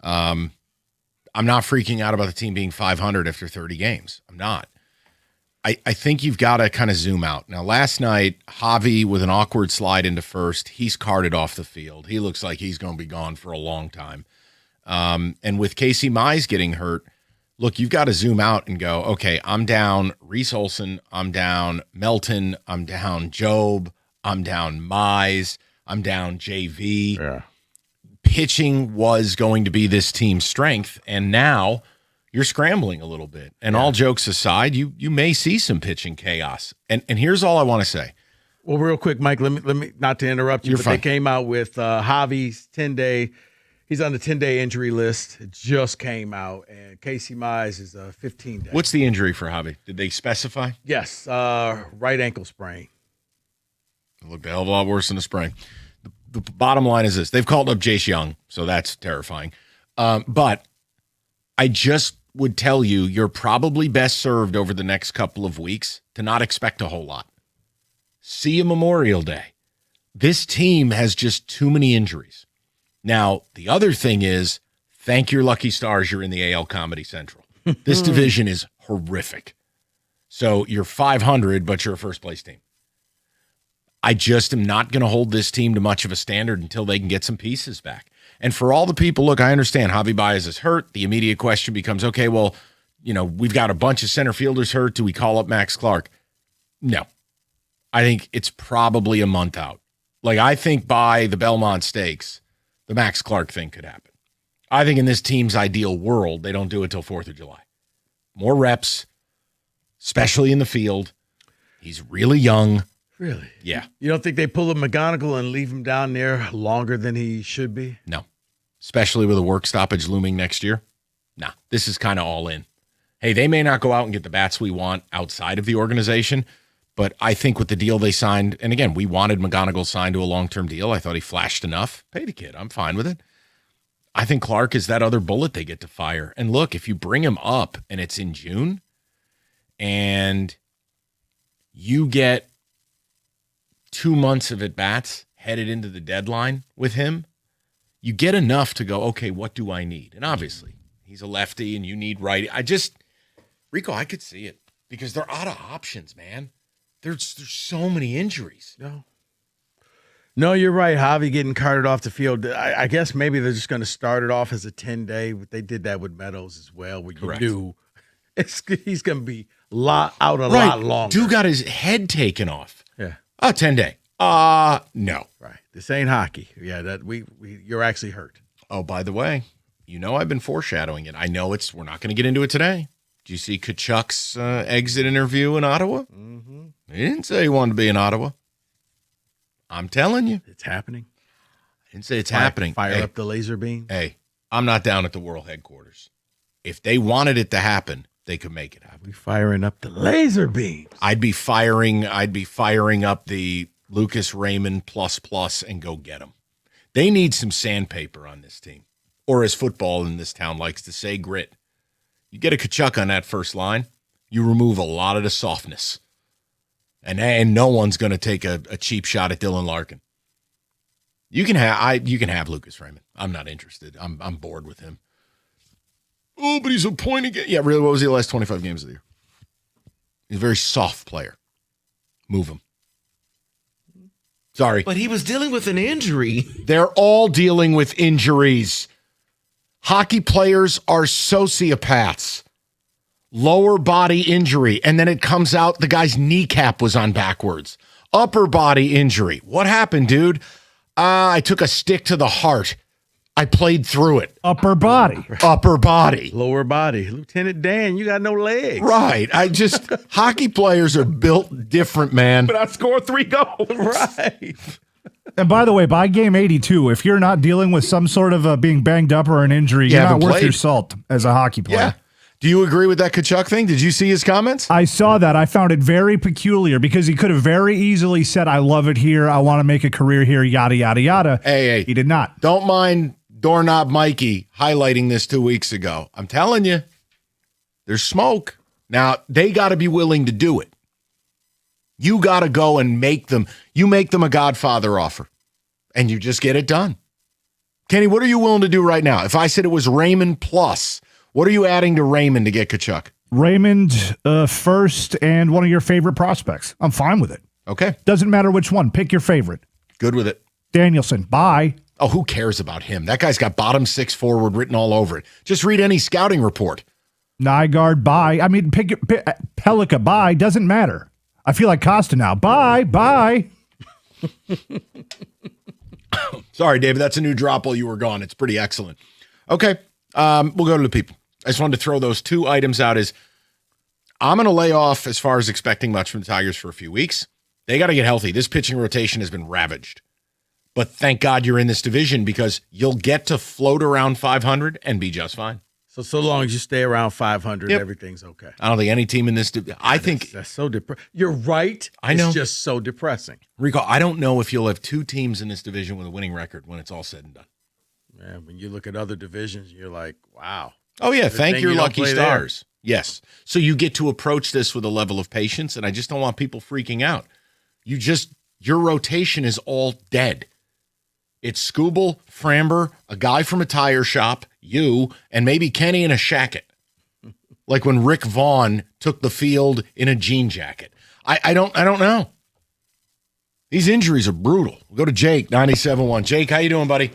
I'm not freaking out about the team being 500 after 30 games. I'm not. I think you've got to kind of zoom out. Now, last night, Javi with an awkward slide into first, he's carted off the field. He looks like he's going to be gone for a long time. And with Casey Mize getting hurt, look, you've got to zoom out and go, okay, I'm down Reese Olson, I'm down Melton, I'm down Job, I'm down Mize, I'm down JV. Yeah. Pitching was going to be this team's strength, and now you're scrambling a little bit. And all jokes aside, you may see some pitching chaos. And here's all I want to say. Well, real quick, Mike, let me not to interrupt you, You're but fine. they came out with Javi's 10-day. He's on the 10-day injury list. It just came out, and Casey Mize is 15 days. What's the injury for Javi? Did they specify? Yes, right ankle sprain. It looked a hell of a lot worse than a sprain. The bottom line is this. They've called up Jace Young, so that's terrifying. But I just would tell you, you're probably best served over the next couple of weeks to not expect a whole lot. See you Memorial Day. This team has just too many injuries. Now, the other thing is, thank your lucky stars you're in the AL Comedy Central. This division is horrific. So you're 500, but you're a first-place team. I just am not going to hold this team to much of a standard until they can get some pieces back. And for all the people, look, I understand Javi Baez is hurt. The immediate question becomes, okay, well, we've got a bunch of center fielders hurt. Do we call up Max Clark? No. I think it's probably a month out. Like, I think by the Belmont Stakes, the Max Clark thing could happen. I think in this team's ideal world, they don't do it till 4th of July. More reps, especially in the field. He's really young. Really? Yeah. You don't think they pull a McGonigal and leave him down there longer than he should be? No. Especially with a work stoppage looming next year. Nah, this is kind of all in. Hey, they may not go out and get the bats we want outside of the organization, but I think with the deal they signed, and again, we wanted McGonigal signed to a long-term deal. I thought he flashed enough. Pay the kid. I'm fine with it. I think Clark is that other bullet they get to fire. And look, if you bring him up and it's in June and you get 2 months of at-bats headed into the deadline with him, you get enough to go, okay, what do I need? And obviously, he's a lefty and you need righty. Rico, I could see it because they're out of options, man. There's so many injuries. No, you're right. Javi getting carted off the field. I guess maybe they're just going to start it off as a 10-day. They did that with Meadows as well. Where Correct. You knew he's going to be out a lot longer. Dude got his head taken off. Yeah. 10-day. No. Right. This ain't hockey. Yeah, that you're actually hurt. Oh, by the way, I've been foreshadowing it. I know we're not going to get into it today. Did you see Kachuk's exit interview in Ottawa? Mm-hmm. He didn't say he wanted to be in Ottawa. I'm telling you. It's happening. I didn't say it's happening. Fire up the laser beam. Hey, I'm not down at the world headquarters. If they wanted it to happen, they could make it happen. We firing up the laser beams. I'd be firing up the Lucas Raymond ++ and go get them. They need some sandpaper on this team. Or as football in this town likes to say, grit. You get a Kachuk on that first line, you remove a lot of the softness. And no one's going to take a cheap shot at Dylan Larkin. You can have Lucas Raymond. I'm not interested. I'm bored with him. Oh, but he's a point again. Yeah, really, what was he the last 25 games of the year? He's a very soft player. Move him. Sorry. But he was dealing with an injury. They're all dealing with injuries. Hockey players are sociopaths. Lower body injury, and then it comes out the guy's kneecap was on backwards. Upper body injury. What happened, dude? I took a stick to the heart. I played through it. Upper body. Upper body. Lower body. Lieutenant Dan, you got no legs. Right. Hockey players are built different, man. But I scored 3 goals. Right. And by the way, by game 82, if you're not dealing with some sort of being banged up or an injury, you're not worth your salt as a hockey player. Yeah. Do you agree with that Kachuk thing? Did you see his comments? I saw that. I found it very peculiar because he could have very easily said, I love it here. I want to make a career here, yada, yada, yada. Hey. He did not. Don't mind Doorknob Mikey highlighting this 2 weeks ago. I'm telling you, there's smoke. Now, they got to be willing to do it. You got to go and make them a Godfather offer, and you just get it done. Kenny, what are you willing to do right now? If I said it was Raymond plus, what are you adding to Raymond to get Kachuk? Raymond first and one of your favorite prospects. I'm fine with it. Okay. Doesn't matter which one. Pick your favorite. Good with it. Danielson. Bye. Oh, who cares about him? That guy's got bottom 6 forward written all over it. Just read any scouting report. Nygaard, bye. I mean, Pelika, bye. Doesn't matter. I feel like Costa now. Bye. Sorry, David. That's a new drop while you were gone. It's pretty excellent. Okay, we'll go to the people. I just wanted to throw those 2 items out as I'm going to lay off as far as expecting much from the Tigers for a few weeks. They got to get healthy. This pitching rotation has been ravaged. But thank God you're in this division because you'll get to float around 500 and be just fine. So long as you stay around 500, Yep. everything's okay. I don't think any team in this I think that's so depressing. You're right. I know. It's just so depressing. Rico, I don't know if you'll have 2 teams in this division with a winning record when it's all said and done. Man, when you look at other divisions, you're like, wow. Oh, yeah. Good Thank thing your you don't lucky play stars. Yes. So you get to approach this with a level of patience, and I just don't want people freaking out. Your rotation is all dead. It's Skubal, Framber, a guy from a tire shop, you, and maybe Kenny in a shacket. Like when Rick Vaughn took the field in a jean jacket. I don't know. These injuries are brutal. We'll go to Jake, 97.1. Jake, how you doing, buddy?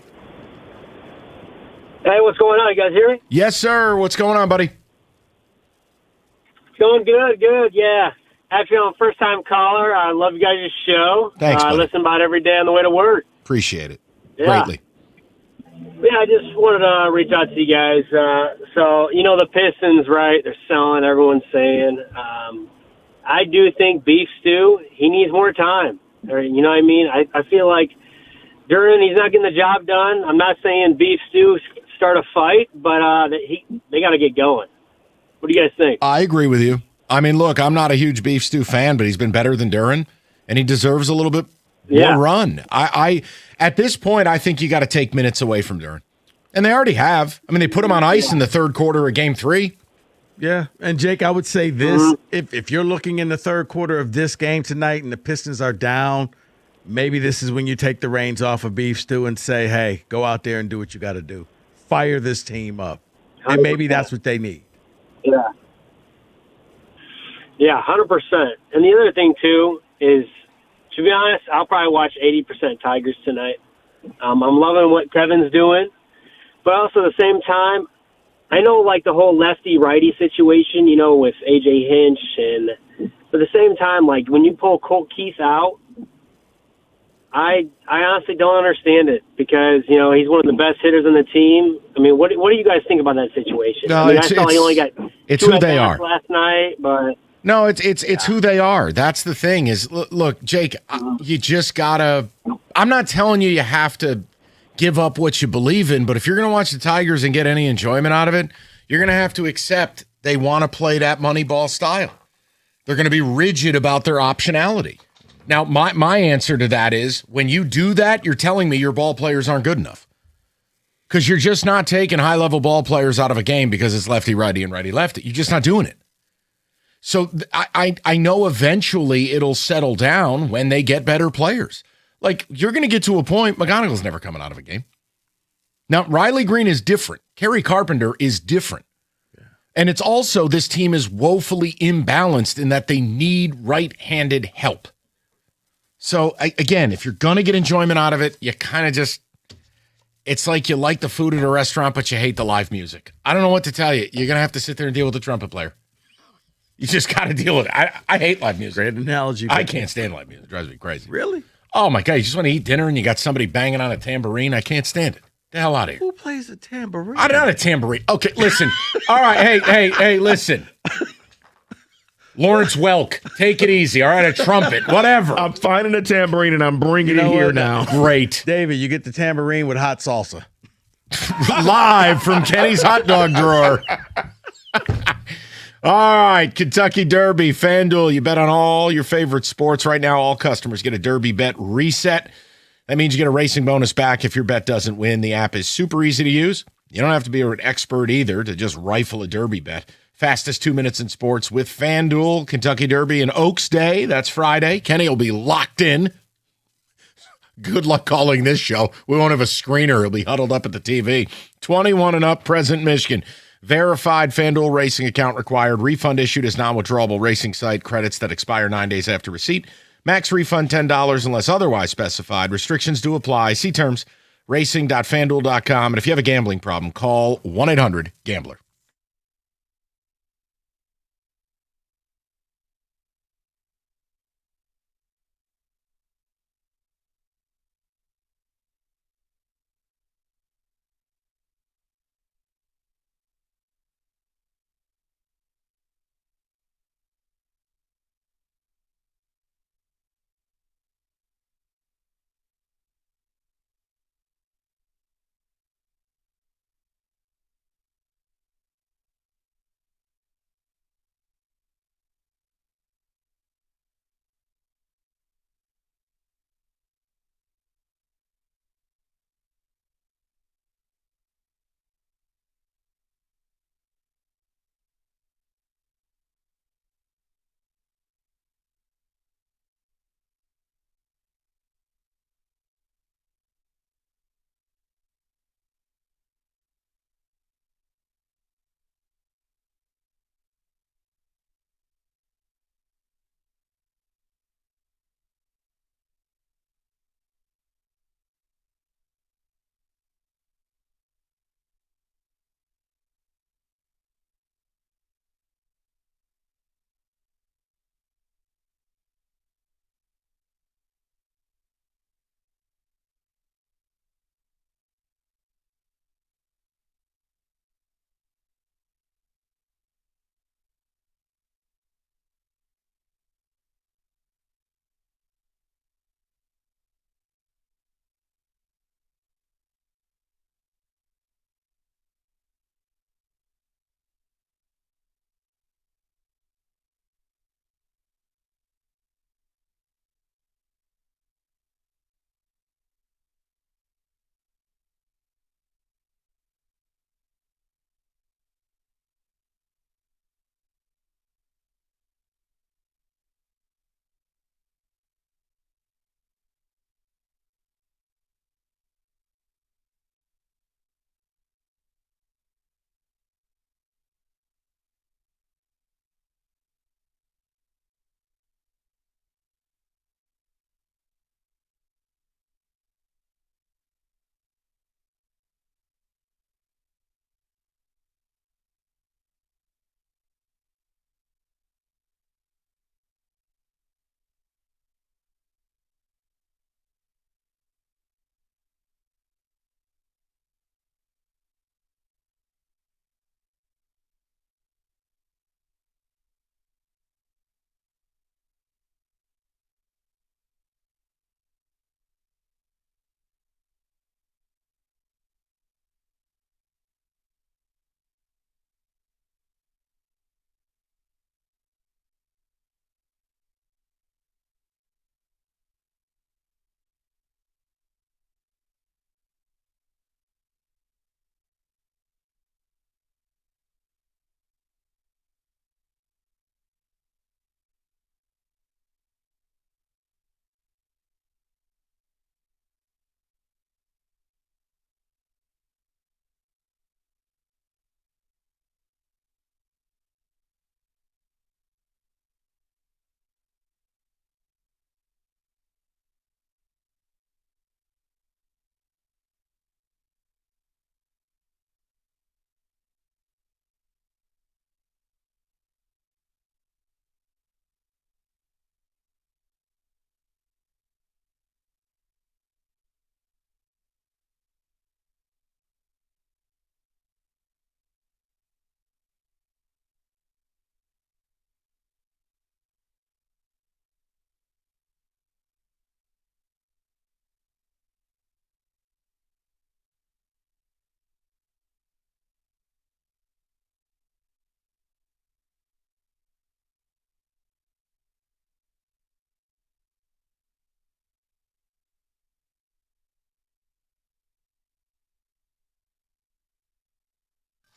Hey, what's going on? You guys hear me? Yes, sir. What's going on, buddy? Going good, yeah. Actually, I'm a first-time caller. I love you guys' show. Thanks, I buddy. listen about it every day on the way to work. Appreciate it. Yeah. Greatly. Yeah, I just wanted to reach out to you guys. So, the Pistons, right? They're selling, everyone's saying. I do think Beef Stew, he needs more time. Or, you know what I mean? I feel like Duran, he's not getting the job done. I'm not saying Beef Stew start a fight, but they got to get going. What do you guys think? I agree with you. I mean, look, I'm not a huge Beef Stew fan, but he's been better than Duran, and he deserves a little bit more run. I at this point, I think you got to take minutes away from Duran. And they already have. I mean, they put him on ice in the third quarter of Game 3. Yeah, and Jake, I would say this: if you're looking in the third quarter of this game tonight and the Pistons are down, maybe this is when you take the reins off of Beef Stew and say, "Hey, go out there and do what you got to do. Fire this team up." And maybe that's what they need. Yeah. Yeah, 100%. And the other thing, too, is, to be honest, I'll probably watch 80% Tigers tonight. I'm loving what Kevin's doing. But also at the same time, I know, like, the whole lefty-righty situation, with A.J. Hinch. But at the same time, like, when you pull Colt Keith out, I honestly don't understand it because, he's one of the best hitters on the team. I mean, what do you guys think about that situation? No, I saw he only got it's two who they at-bats are. last night, but... No, it's who they are. That's the thing is, look, Jake, you just got to – I'm not telling you have to give up what you believe in, but if you're going to watch the Tigers and get any enjoyment out of it, you're going to have to accept they want to play that Moneyball style. They're going to be rigid about their optionality. Now, my answer to that is when you do that, you're telling me your ball players aren't good enough because you're just not taking high-level ball players out of a game because it's lefty-righty and righty-lefty. You're just not doing it. So I know eventually it'll settle down when they get better players. Like, you're going to get to a point, McGonigal's never coming out of a game. Now, Riley Green is different. Kerry Carpenter is different. Yeah. And it's also this team is woefully imbalanced in that they need right-handed help. So, again, if you're going to get enjoyment out of it, you kind of just, it's like you like the food at a restaurant, but you hate the live music. I don't know what to tell you. You're going to have to sit there and deal with the trumpet player. You just got to deal with it. I hate live music. Great analogy. I can't stand live music. It drives me crazy. Really? Oh, my God. You just want to eat dinner and you got somebody banging on a tambourine? I can't stand it. Get the hell out of here. Who plays a tambourine? I'm not a tambourine. Okay, listen. All right. Hey, listen. Lawrence Welk, take it easy. All right, a trumpet, whatever. I'm finding a tambourine and I'm bringing it here now. Great. David, you get the tambourine with hot salsa. Live from Kenny's hot dog drawer. All right, Kentucky Derby, FanDuel. You bet on all your favorite sports right now. All customers get a Derby bet reset. That means you get a racing bonus back if your bet doesn't win. The app is super easy to use. You don't have to be an expert either to just rifle a Derby bet. Fastest 2 minutes in sports with FanDuel. Kentucky Derby and Oaks Day. That's Friday. Kenny will be locked in. Good luck calling this show. We won't have a screener. He'll be huddled up at the TV. 21 and up, present Michigan. Verified FanDuel racing account required. Refund issued as non-withdrawable racing site credits that expire 9 days after receipt. Max refund $10 unless otherwise specified. Restrictions do apply. See terms. racing.fanduel.com. And if you have a gambling problem, call 1-800-GAMBLER.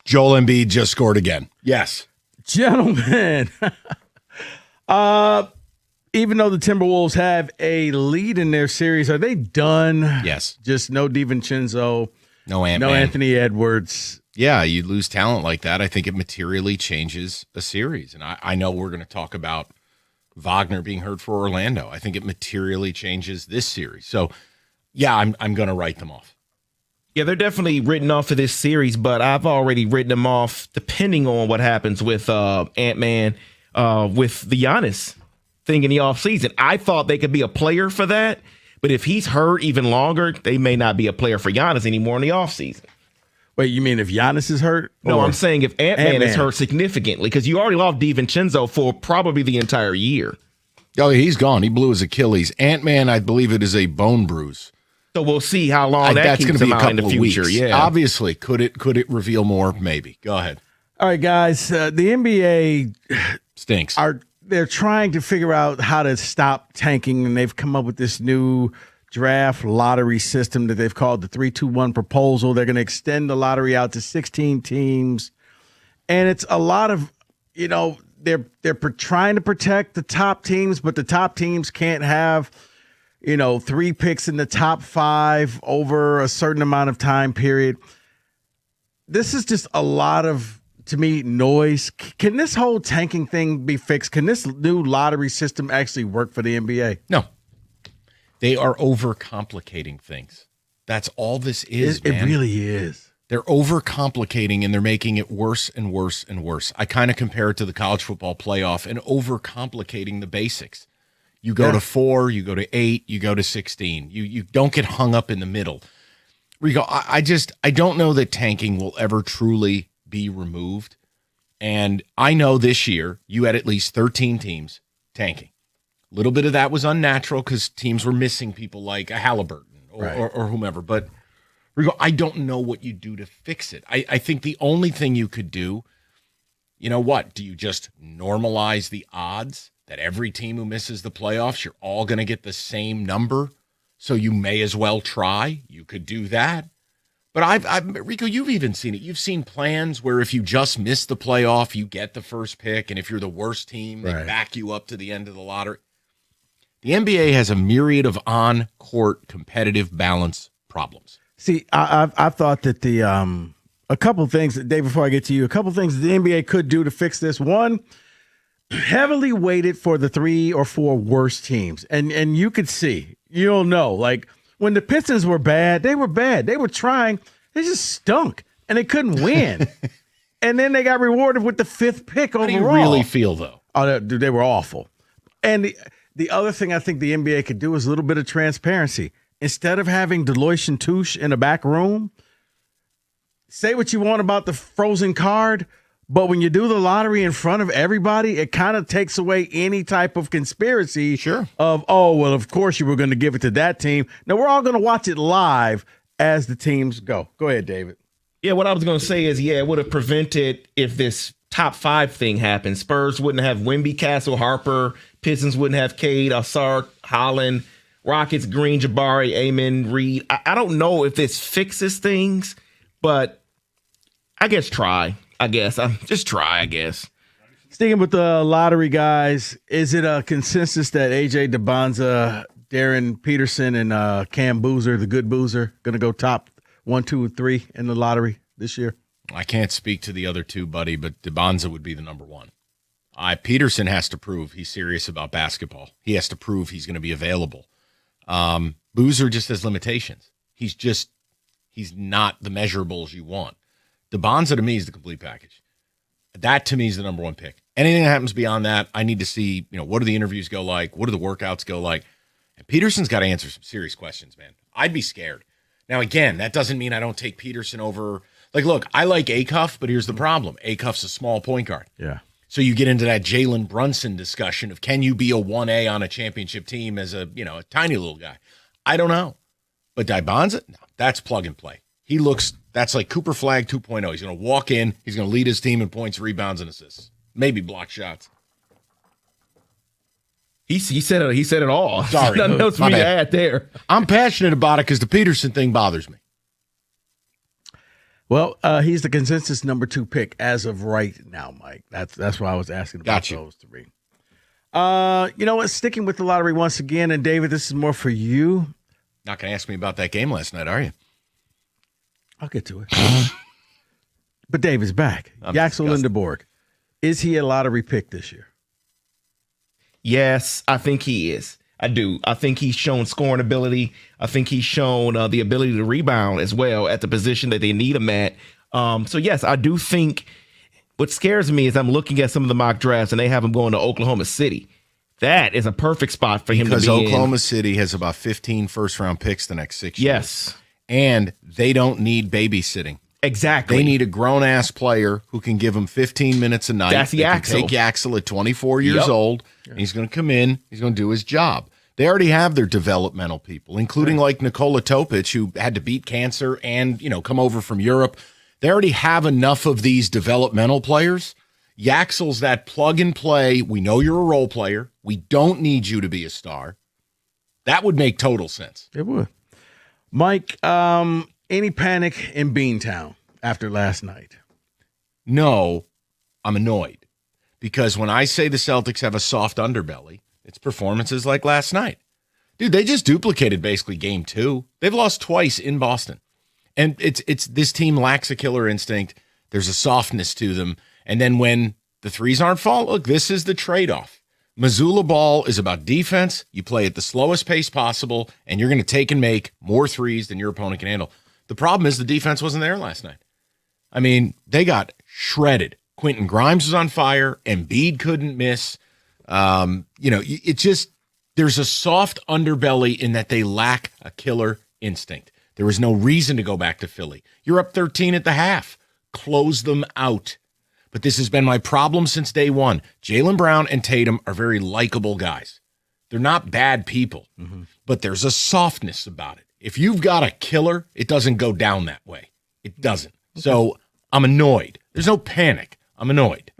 Joel Embiid just scored again. Yes. Gentlemen, even though the Timberwolves have a lead in their series, are they done? Yes. Just no DiVincenzo, no Ant-Man. no Anthony Edwards. Yeah, you lose talent like that. I think it materially changes a series. And I know we're going to talk about Wagner being hurt for Orlando. I think it materially changes this series. So, yeah, I'm going to write them off. Yeah, they're definitely written off of this series, but I've already written them off depending on what happens with Ant-Man, with the Giannis thing in the offseason. I thought they could be a player for that, but if he's hurt even longer, they may not be a player for Giannis anymore in the offseason. Wait, you mean if Giannis is hurt? No, I'm saying if Ant-Man is hurt significantly, because you already lost DiVincenzo for probably the entire year. Oh, he's gone. He blew his Achilles. Ant-Man, I believe it is a bone bruise. So we'll see how long that that's keeps going to be him a out in couple the of future. weeks. Yeah, Obviously, could it reveal more? Maybe. Go ahead. All right, guys. The NBA stinks. They're trying to figure out how to stop tanking, and they've come up with this new draft lottery system that they've called the 3-2-1 proposal. They're going to extend the lottery out to 16 teams, and it's a lot of, they're trying to protect the top teams, but the top teams can't have 3 picks in the top 5 over a certain amount of time period. This is just a lot of, to me, noise. Can this whole tanking thing be fixed? Can this new lottery system actually work for the NBA? No. They are overcomplicating things. That's all this is, man. It really is. They're overcomplicating, and they're making it worse and worse and worse. I kind of compare it to the college football playoff and overcomplicating the basics. You go to 4, you go to 8, you go to 16. You don't get hung up in the middle. Rico, I don't know that tanking will ever truly be removed. And I know this year you had at least 13 teams tanking. A little bit of that was unnatural because teams were missing people like a Halliburton or whomever. But Rico, I don't know what you do to fix it. I think the only thing you could do, do you just normalize the odds that every team who misses the playoffs, you're all going to get the same number, so you may as well try? You could do that. But Rico, you've even seen it. You've seen plans where if you just miss the playoff, you get the first pick, and if you're the worst team, they back you up to the end of the lottery. The NBA has a myriad of on-court competitive balance problems. See, I thought that a couple things, Dave, before I get to you, a couple things the NBA could do to fix this. One, heavily weighted for the 3 or 4 worst teams. And you could see, you'll know, like when the Pistons were bad. They were trying. They just stunk, and they couldn't win. And then they got rewarded with the 5th pick overall. How do you really feel, though? Oh, they were awful. And the other thing I think the NBA could do is a little bit of transparency. Instead of having Deloitte and Touche in a back room, say what you want about the frozen card, but when you do the lottery in front of everybody, it kind of takes away any type of conspiracy of, of course you were going to give it to that team. Now, we're all going to watch it live as the teams go. Go ahead, David. Yeah, what I was going to say is, it would have prevented if this top 5 thing happened. Spurs wouldn't have Wemby, Castle, Harper. Pistons wouldn't have Cade, Ausar, Holland. Rockets, Green, Jabari, Amen, Reed. I don't know if this fixes things, but I guess try. Just try. Sticking with the lottery, guys, is it a consensus that AJ DeBonza, Darren Peterson, and Cam Boozer, the good Boozer, going to go top 1, 2, and 3 in the lottery this year? I can't speak to the other two, buddy, but DeBonza would be the number 1. Peterson has to prove he's serious about basketball. He has to prove he's going to be available. Boozer just has limitations. He's not the measurables you want. DeBonza to me is the complete package. That to me is the number 1 pick. Anything that happens beyond that, I need to see, what do the interviews go like? What do the workouts go like? And Peterson's got to answer some serious questions, man. I'd be scared. Now, again, that doesn't mean I don't take Peterson over. Like, look, I like Acuff, but here's the problem. Acuff's a small point guard. Yeah. So you get into that Jalen Brunson discussion of can you be a 1A on a championship team as a tiny little guy? I don't know. But DeBonza, no, that's plug and play. That's like Cooper Flagg 2.0. He's going to walk in. He's going to lead his team in points, rebounds, and assists. Maybe block shots. He said it all. Sorry. Nothing else for me to add there. I'm passionate about it because the Peterson thing bothers me. Well, he's the consensus number 2 pick as of right now, Mike. That's why I was asking about those 3. You know what? Sticking with the lottery once again, and David, this is more for you. Not going to ask me about that game last night, are you? I'll get to it. But David's back. Yaxel Lindeborg. Is he a lottery pick this year? Yes, I think he is. I do. I think he's shown scoring ability. I think he's shown the ability to rebound as well at the position that they need him at. So, yes, I do think what scares me is I'm looking at some of the mock drafts and they have him going to Oklahoma City. That is a perfect spot for him to be because Oklahoma in. City has about 15 first-round picks the next 6 years. Yes. And they don't need babysitting. Exactly. They need a grown-ass player who can give them 15 minutes a night. That's Take Yaxel at 24 years old. And he's going to come in. He's going to do his job. They already have their developmental people, including like Nikola Topic, who had to beat cancer and, come over from Europe. They already have enough of these developmental players. Yaxel's that plug and play. We know you're a role player. We don't need you to be a star. That would make total sense. It would. Mike, any panic in Beantown after last night? No, I'm annoyed. Because when I say the Celtics have a soft underbelly, it's performances like last night. Dude, they just duplicated basically game 2. They've lost twice in Boston. And it's this team lacks a killer instinct. There's a softness to them. And then when the threes aren't falling, look, this is the trade-off. Missoula ball is about defense. You play at the slowest pace possible, and you're going to take and make more threes than your opponent can handle. The problem is the defense wasn't there last night. I mean, they got shredded. Quentin Grimes was on fire. Embiid couldn't miss. It just, there's a soft underbelly in that they lack a killer instinct. There was no reason to go back to Philly. You're up 13 at the half. Close them out. But this has been my problem since day one. Jaylen Brown and Tatum are very likable guys. They're not bad people, but there's a softness about it. If you've got a killer, it doesn't go down that way. It doesn't. So I'm annoyed. There's no panic. I'm annoyed.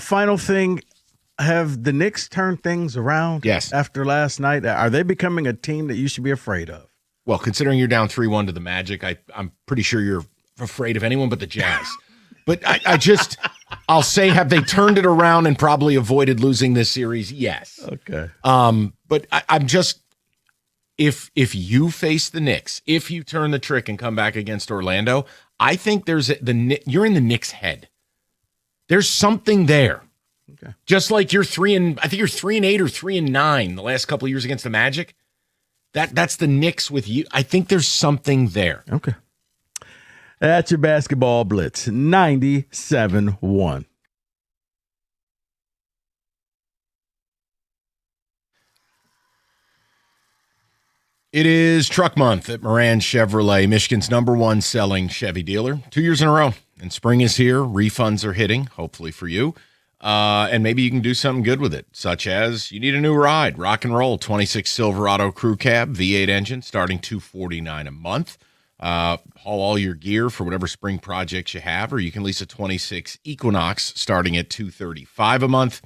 Final thing, have the Knicks turned things around? Yes. After last night? Are they becoming a team that you should be afraid of? Well, considering you're down 3-1 to the Magic, I'm pretty sure you're afraid of anyone but the Jazz. But I'll say, have they turned it around and probably avoided losing this series? Yes. Okay. But I'm just, if you face the Knicks, if you turn the trick and come back against Orlando, I think you're in the Knicks' head. There's something there. Okay. Just like you're 3-8 or 3-9 the last couple of years against the Magic. That's the Knicks with you. I think there's something there. Okay. That's your basketball blitz. 97-1. It is Truck Month at Moran Chevrolet, Michigan's #1 selling Chevy dealer. 2 years in a row. And spring is here. Refunds are hitting, hopefully for you. And maybe you can do something good with it, such as you need a new ride. Rock and roll, 26 Silverado Crew Cab, V8 engine, starting $249 a month. Haul all your gear for whatever spring projects you have, or you can lease a 26 Equinox starting at $235 a month.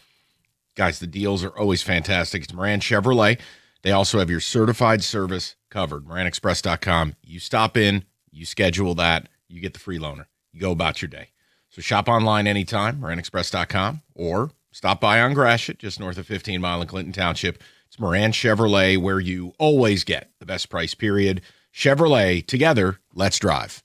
Guys, the deals are always fantastic. It's Moran Chevrolet. They also have your certified service covered. MoranExpress.com. You stop in, you schedule that, you get the free loaner. You go about your day. So shop online anytime, MoranExpress.com, or stop by on Gratiot, just north of 15 Mile in Clinton Township. It's Moran Chevrolet, where you always get the best price, period. Chevrolet, together, let's drive.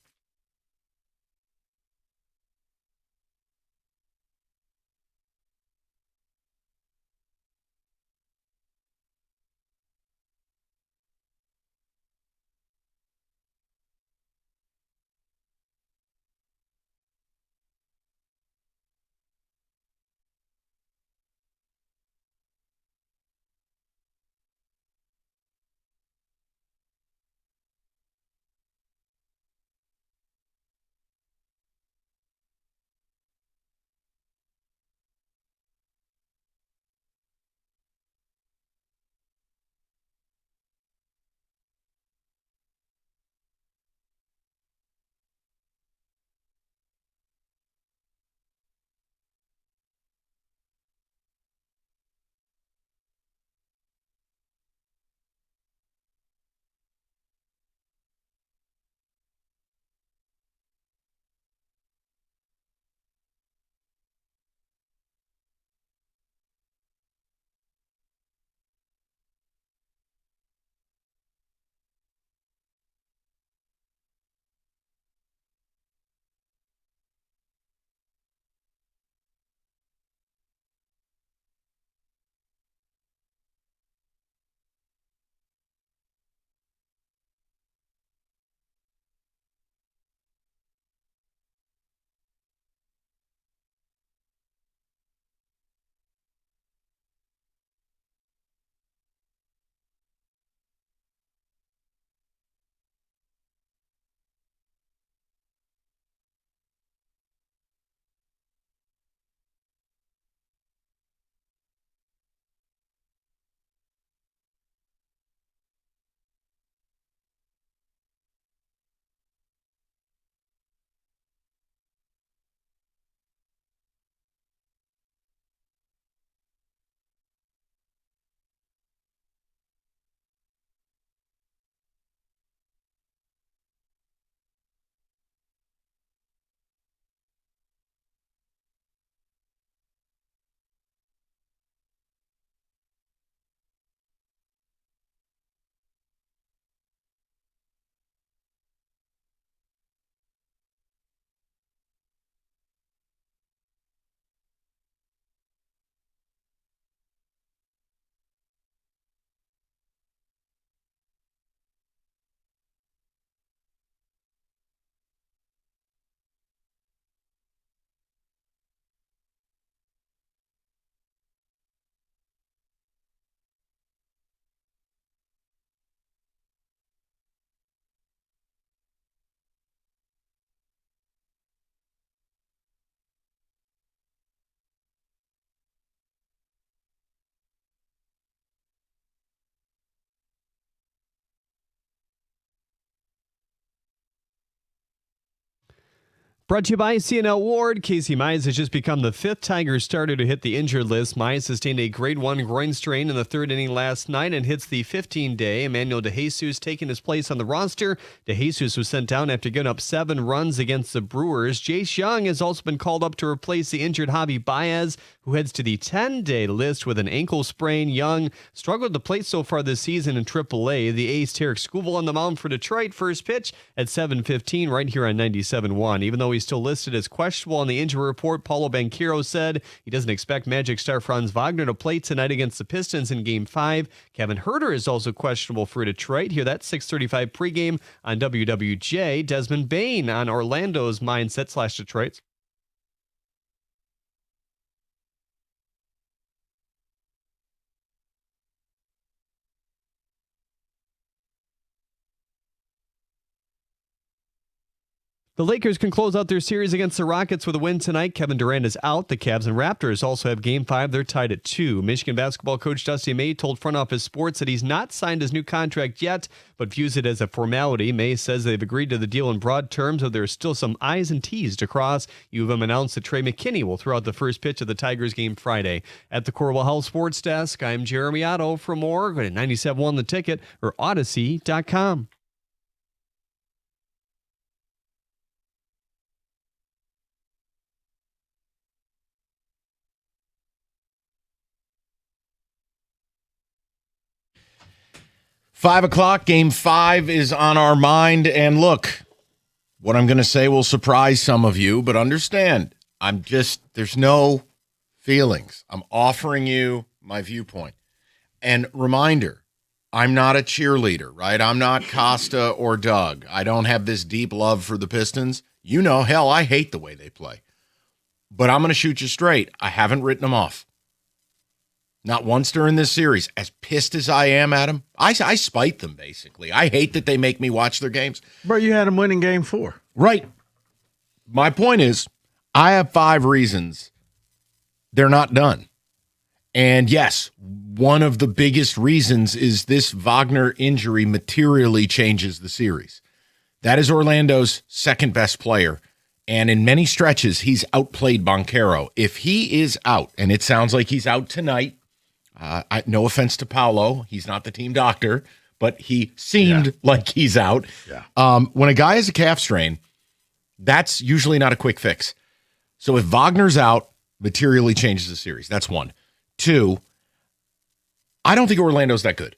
Brought to you by CNL Ward. Casey Mize has just become the 5th Tigers starter to hit the injured list. Mize sustained a grade 1 groin strain in the 3rd inning last night and hits the 15-day. Emmanuel DeJesus taking his place on the roster. DeJesus was sent down after giving up 7 runs against the Brewers. Jace Young has also been called up to replace the injured Javi Baez, who heads to the 10-day list with an ankle sprain. Young struggled to play so far this season in AAA. The A's Tarek Skubal on the mound for Detroit. First pitch at 7:15 right here on 97.1. Even though he's still listed as questionable on the injury report, Paulo Banchero said he doesn't expect Magic star Franz Wagner to play tonight against the Pistons in Game 5. Kevin Herter is also questionable for Detroit. Hear that 6:35 pregame on WWJ. Desmond Bain on Orlando's mindset/Detroit. The Lakers can close out their series against the Rockets with a win tonight. Kevin Durant is out. The Cavs and Raptors also have Game 5. They're tied at 2. Michigan basketball coach Dusty May told Front Office Sports that he's not signed his new contract yet, but views it as a formality. May says they've agreed to the deal in broad terms, though there's still some I's and T's to cross. U of M announced that Trey McKinney will throw out the first pitch of the Tigers game Friday. At the Corwell Health Sports Desk, I'm Jeremy Otto. For more, go to 97.1 The Ticket or Odyssey.com. $5 Game 5 is on our mind. And look, what I'm going to say will surprise some of you, but understand, there's no feelings. I'm offering you my viewpoint. And reminder, I'm not a cheerleader, right? I'm not Costa or Doug. I don't have this deep love for the Pistons. You know, hell, I hate the way they play. But I'm going to shoot you straight. I haven't written them off. Not once during this series. As pissed as I am at them, I spite them, basically. I hate that they make me watch their games. Bro, you had them winning Game 4. Right. My point is, I have 5 reasons they're not done. And yes, one of the biggest reasons is this Wagner injury materially changes the series. That is Orlando's second best player. And in many stretches, he's outplayed Banchero. If he is out, and it sounds like he's out tonight, no offense to Paolo, he's not the team doctor, but he seemed like he's out. Yeah. When a guy has a calf strain, that's usually not a quick fix. So if Wagner's out, materially changes the series. That's 1. 2, I don't think Orlando's that good.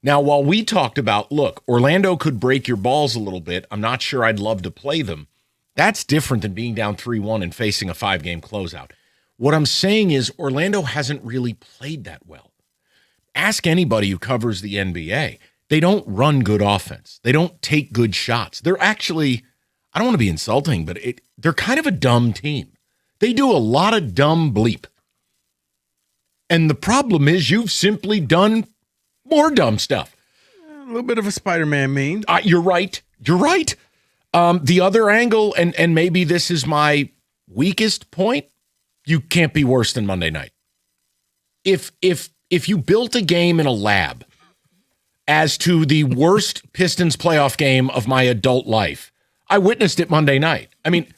Now, while we talked about, look, Orlando could break your balls a little bit, I'm not sure I'd love to play them. That's different than being down 3-1 and facing a 5-game closeout. What I'm saying is Orlando hasn't really played that well. Ask anybody who covers the NBA. They don't run good offense. They don't take good shots. They're actually, I don't want to be insulting, but they're kind of a dumb team. They do a lot of dumb bleep. And the problem is you've simply done more dumb stuff. A little bit of a Spider-Man meme. You're right. You're right. The other angle, and maybe this is my weakest point, you can't be worse than Monday night. If you built a game in a lab as to the worst Pistons playoff game of my adult life, I witnessed it Monday night. I mean,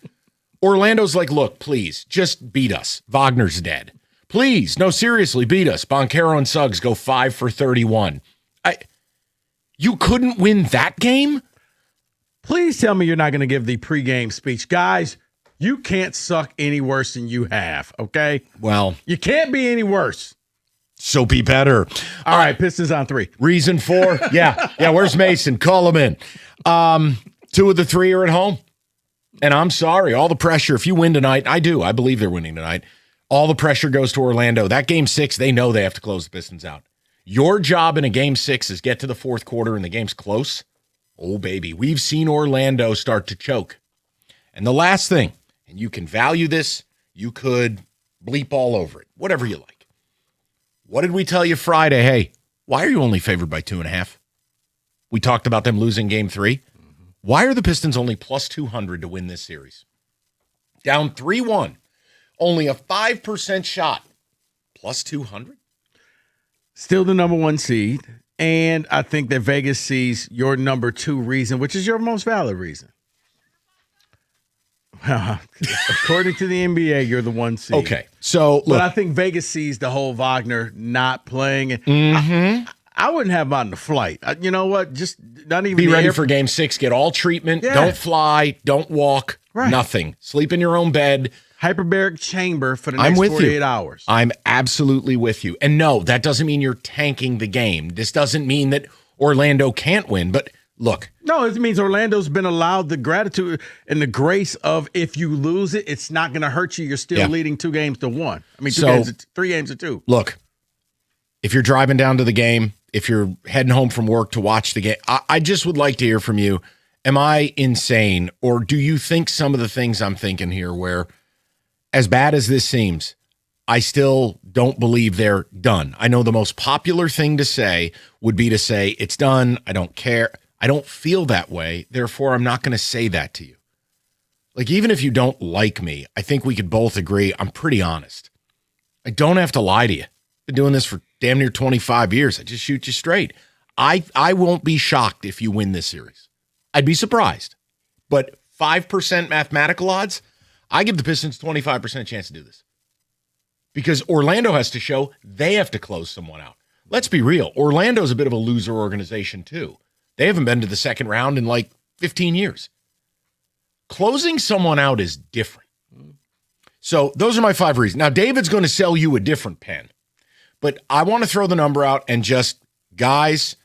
Orlando's like, look, please, just beat us. Wagner's dead. Please, no, seriously, beat us. Banchero and Suggs go 5 for 31. You couldn't win that game? Please tell me you're not going to give the pregame speech. Guys, you can't suck any worse than you have, okay? Well, you can't be any worse. So be better. All right, Pistons on 3. Reason 4? Yeah, where's Mason? Call him in. 2 of the 3 are at home. And I'm sorry, all the pressure, if you win tonight, I believe they're winning tonight. All the pressure goes to Orlando. That Game 6, they know they have to close the Pistons out. Your job in a Game 6 is get to the fourth quarter and the game's close. Oh, baby, we've seen Orlando start to choke. And the last thing, and you can value this, you could bleep all over it, whatever you like. What did we tell you Friday? Hey, why are you only favored by 2.5? We talked about them losing Game 3. Why are the Pistons only plus 200 to win this series? Down 3-1, only a 5% shot, plus 200? Still the number 1 seed. And I think that Vegas sees your number 2 reason, which is your most valid reason. According to the NBA, you're the 1 seed. Okay. So, look. But I think Vegas sees the whole Wagner not playing. I wouldn't have him on the flight. You know what? Just not even be ready for game 6. Get all treatment. Yeah. Don't fly. Don't walk. Right. Nothing. Sleep in your own bed. Hyperbaric chamber for the next 48 hours. I'm absolutely with you. And no, that doesn't mean you're tanking the game. This doesn't mean that Orlando can't win. But look. No, it means Orlando's been allowed the gratitude and the grace of if you lose it, it's not going to hurt you. You're still leading 2-1. I mean, 3 games to 2. Look, if you're driving down to the game, if you're heading home from work to watch the game, I just would like to hear from you. Am I insane? Or do you think some of the things I'm thinking here where, as bad as this seems, I still don't believe they're done? I know the most popular thing to say would be to say, it's done, I don't care. I don't feel that way, therefore I'm not going to say that to you. Like, even if you don't like me, I think we could both agree I'm pretty honest. I don't have to lie to you. I've been doing this for damn near 25 years. I just shoot you straight. I won't be shocked if you win this series. I'd be surprised. But 5% mathematical odds, I give the Pistons 25% chance to do this. Because Orlando has to show they have to close someone out. Let's be real. Orlando's a bit of a loser organization too. They haven't been to the second round in like 15 years. Closing someone out is different. So those are my 5 reasons. Now, David's going to sell you a different pen. But I want to throw the number out and just, guys,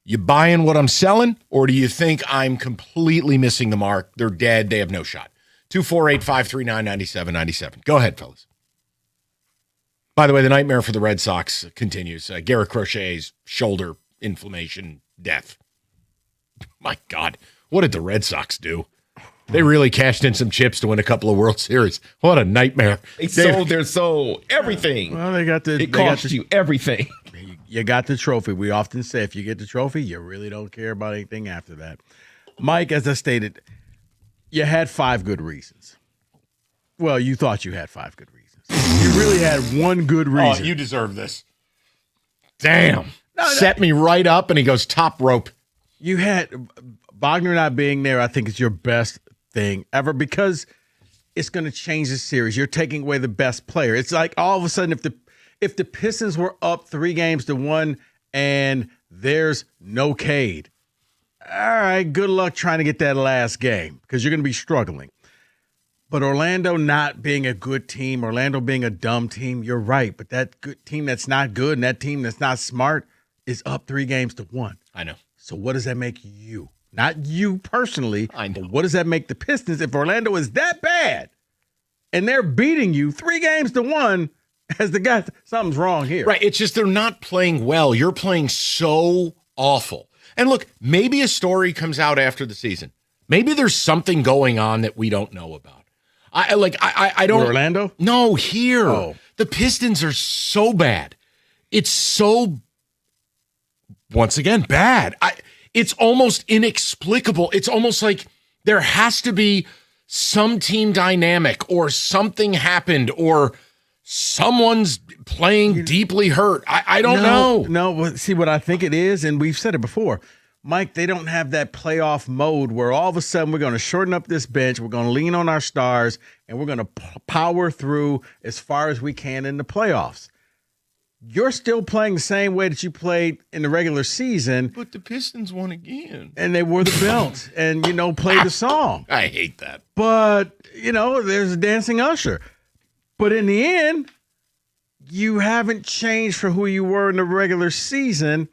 you buying what I'm selling? Or do you think I'm completely missing the mark? They're dead. They have no shot. 248-539-9797. Go ahead, fellas. By the way, the nightmare for the Red Sox continues. Garrett Crochet's shoulder inflammation, death. My God, what did the Red Sox do? They really cashed in some chips to win a couple of World Series. What a nightmare. They sold their soul, everything. Well, it cost you everything. You got the trophy. We often say if you get the trophy, you really don't care about anything after that. Mike, as I stated, you had 5 good reasons. Well, you thought you had 5 good reasons. You really had 1 good reason. Oh, you deserve this. Damn. Set me right up, and he goes top rope. You had Wagner not being there, I think, is your best thing ever because it's going to change the series. You're taking away the best player. It's like all of a sudden if the Pistons were up 3-1 and there's no Cade, all right, good luck trying to get that last game because you're going to be struggling. But Orlando not being a good team, Orlando being a dumb team, you're right. But that good team that's not good and that team that's not smart is up 3-1. I know. So what does that make you? Not you personally. I know. But what does that make the Pistons if Orlando is that bad and they're beating you 3-1 as the guy? Something's wrong here. Right. It's just they're not playing well. You're playing so awful. And look, maybe a story comes out after the season. Maybe there's something going on that we don't know about. I don't. Orlando? No, here. Oh. The Pistons are so bad. It's so, once again, bad. It's almost inexplicable. It's almost like there has to be some team dynamic or something happened or someone's playing deeply hurt. I don't know. No, see what I think it is, and we've said it before. Mike, they don't have that playoff mode where all of a sudden we're going to shorten up this bench, we're going to lean on our stars, and we're going to power through as far as we can in the playoffs. You're still playing the same way that you played in the regular season. But the Pistons won again. And they wore the belt and, played the song. I hate that. But, there's a dancing usher. But in the end, you haven't changed from who you were in the regular season.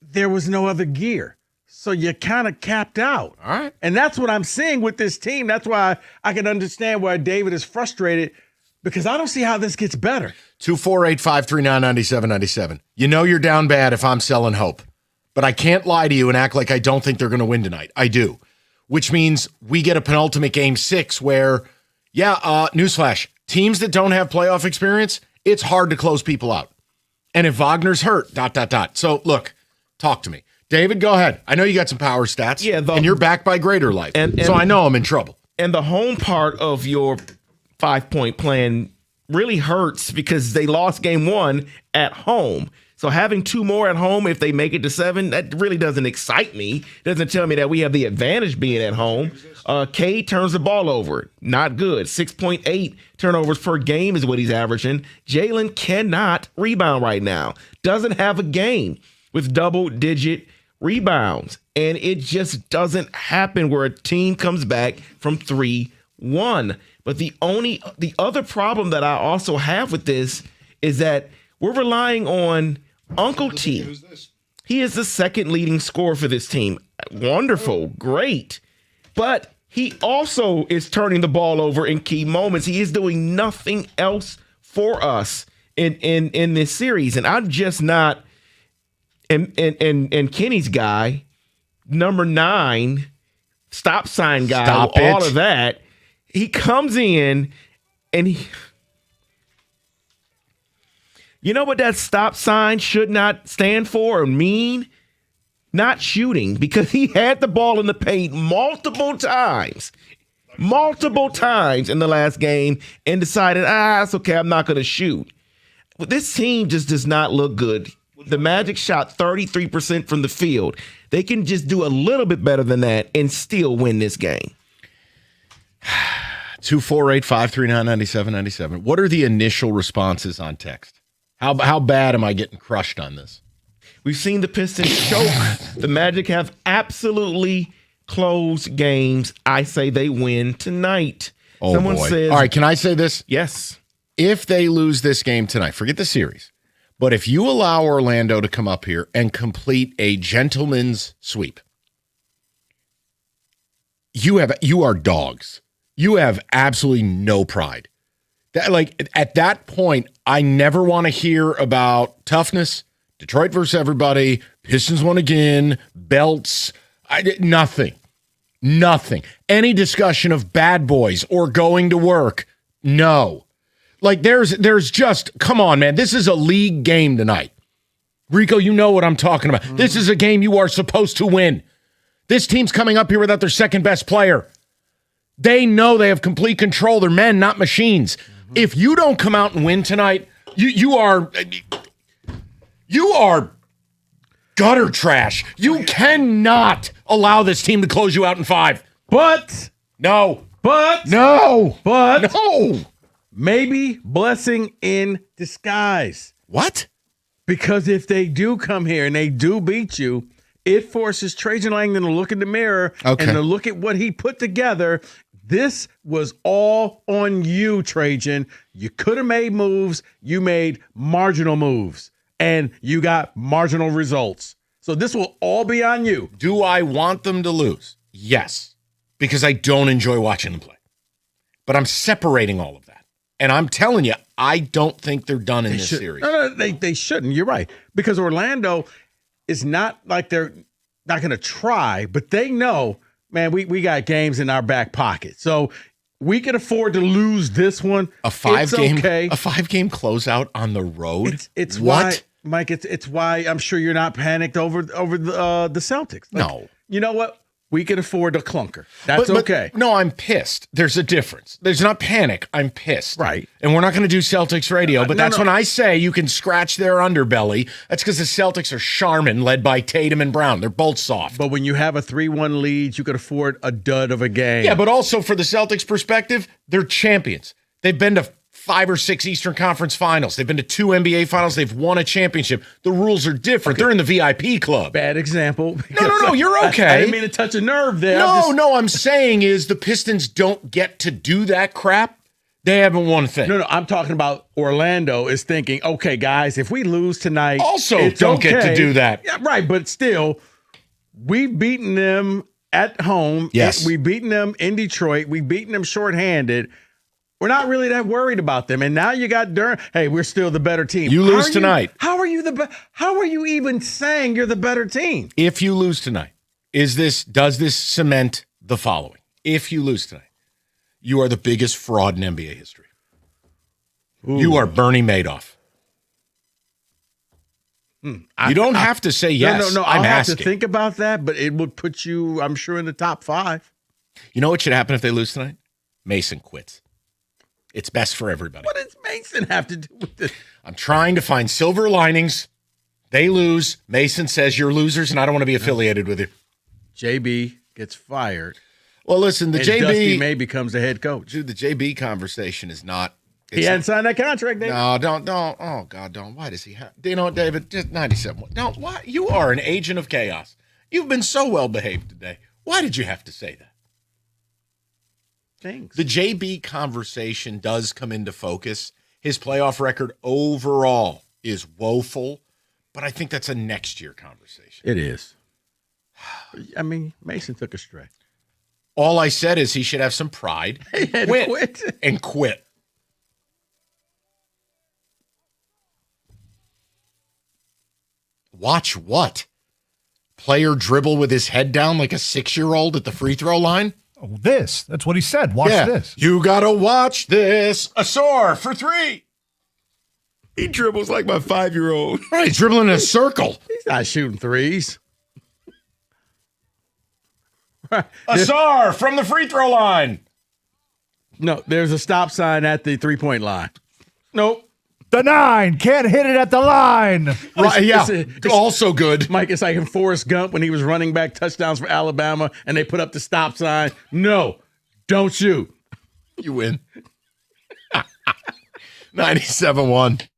There was no other gear. So you kind of capped out. All right. And that's what I'm seeing with this team. That's why I can understand why David is frustrated because I don't see how this gets better. 248-539-9797. You know you're down bad if I'm selling hope. But I can't lie to you and act like I don't think they're going to win tonight. I do. Which means we get a penultimate game 6 where, newsflash, teams that don't have playoff experience, it's hard to close people out. And if Wagner's hurt, ... So, look, talk to me. David, go ahead. I know you got some power stats. Yeah, and you're backed by Greater Life. So I know I'm in trouble. And the home part of your 5-point plan really hurts because they lost game 1 at home. So having 2 more at home, if they make it to 7, that really doesn't excite me. Doesn't tell me that we have the advantage being at home. Cade turns the ball over. Not good. 6.8 turnovers per game is what he's averaging. Jalen cannot rebound right now. Doesn't have a game with double-digit rebounds. And it just doesn't happen where a team comes back from 3-1. But the other problem that I also have with this is that we're relying on Uncle T. He is the second leading scorer for this team. Wonderful, great. But he also is turning the ball over in key moments. He is doing nothing else for us in this series. And I'm just not and Kenny's guy, number 9, stop sign guy, all of that. He comes in and he, you know what that stop sign should not stand for or mean? Not shooting, because he had the ball in the paint multiple times in the last game and decided, it's okay, I'm not going to shoot. But this team just does not look good. The Magic shot 33% from the field. They can just do a little bit better than that and still win this game. 248-539-9797. What are the initial responses on text? How bad am I getting crushed on this? We've seen the Pistons choke. The Magic have absolutely closed games. I say they win tonight. Oh, Someone boy. says, all right, can I say this? Yes. If they lose this game tonight, forget the series. But if you allow Orlando to come up here and complete a gentleman's sweep, you are dogs. You have absolutely no pride. At that point, I never want to hear about toughness, Detroit versus everybody, Pistons won again, belts, nothing. Any discussion of bad boys or going to work, no. There's just, come on, man, this is a league game tonight. Rico, you know what I'm talking about. Mm-hmm. This is a game you are supposed to win. This team's coming up here without their second best player. They know they have complete control. They're men, not machines. Mm-hmm. If you don't come out and win tonight, you are gutter trash. You cannot allow this team to close you out in 5. No. Maybe blessing in disguise. What? Because if they do come here and they do beat you, it forces Trajan Langdon to look in the mirror and to look at what he put together. This was all on you, Trajan. You could have made moves. You made marginal moves, and you got marginal results. So this will all be on you. Do I want them to lose? Yes, because I don't enjoy watching them play. But I'm separating all of that. And I'm telling you, I don't think they're done in this series. No, they shouldn't. You're right. Because Orlando is not like they're not going to try, but they know, man, we got games in our back pocket. So we can afford to lose this one. A 5-game closeout on the road? It's what? Why, Mike, it's why I'm sure you're not panicked over the Celtics. No. You know what? We can afford a clunker. That's okay. No, I'm pissed. There's a difference. There's not panic. I'm pissed. Right. And we're not going to do Celtics radio, but that's when I say you can scratch their underbelly. That's because the Celtics are Charmin, led by Tatum and Brown. They're both soft. But when you have a 3-1 lead, you can afford a dud of a game. Yeah, but also for the Celtics' perspective, they're champions. They've been to 5 or 6 Eastern Conference Finals. They've been to 2 NBA Finals. They've won a championship. The rules are different. Okay. They're in the VIP club. Bad example. No, you're okay. I didn't mean to touch a nerve there. No, I'm saying is the Pistons don't get to do that crap. They haven't won a thing. No, I'm talking about Orlando is thinking, okay, guys, if we lose tonight, also don't get to do that. Yeah, right, but still, we've beaten them at home. Yes. We've beaten them in Detroit. We've beaten them shorthanded. We're not really that worried about them. And now you got Durham. Hey, we're still the better team. You lose tonight. How are you even saying you're the better team? If you lose tonight, does this cement the following? If you lose tonight, you are the biggest fraud in NBA history. Ooh. You are Bernie Madoff. You don't have to say yes. No. I'm I'll have asking. to think about that, but it would put you, I'm sure, in the top 5. You know what should happen if they lose tonight? Mason quits. It's best for everybody. What does Mason have to do with this? I'm trying to find silver linings They lose. Mason says you're losers, and I don't want to be affiliated with you. JB gets fired. Well, listen, the and JB Dusty May becomes the head coach. Dude, the JB conversation is not. He hadn't signed that contract, David. No, don't. Oh God, don't. Why does he have? You know what, David? Just 97. Don't. Why? You are an agent of chaos. You've been so well behaved today. Why did you have to say that? Thanks. The JB conversation does come into focus. His playoff record overall is woeful, but I think that's a next year conversation. It is. I mean, Mason took a stray. All I said is he should have some pride. Quit. And quit. Watch what? Player dribble with his head down like a 6-year-old at the free throw line? Oh, this. That's what he said. Watch this. You got to watch this. Asor for 3. He dribbles like my 5-year-old. Right, he's dribbling in a circle. He's not shooting threes. Asar from the free throw line. No, there's a stop sign at the 3-point line. Nope. The 9 can't hit it at the line. Right, yeah. It's also good. Mike, it's like in Forrest Gump when he was running back touchdowns for Alabama and they put up the stop sign. No, don't shoot. You win. 97-1.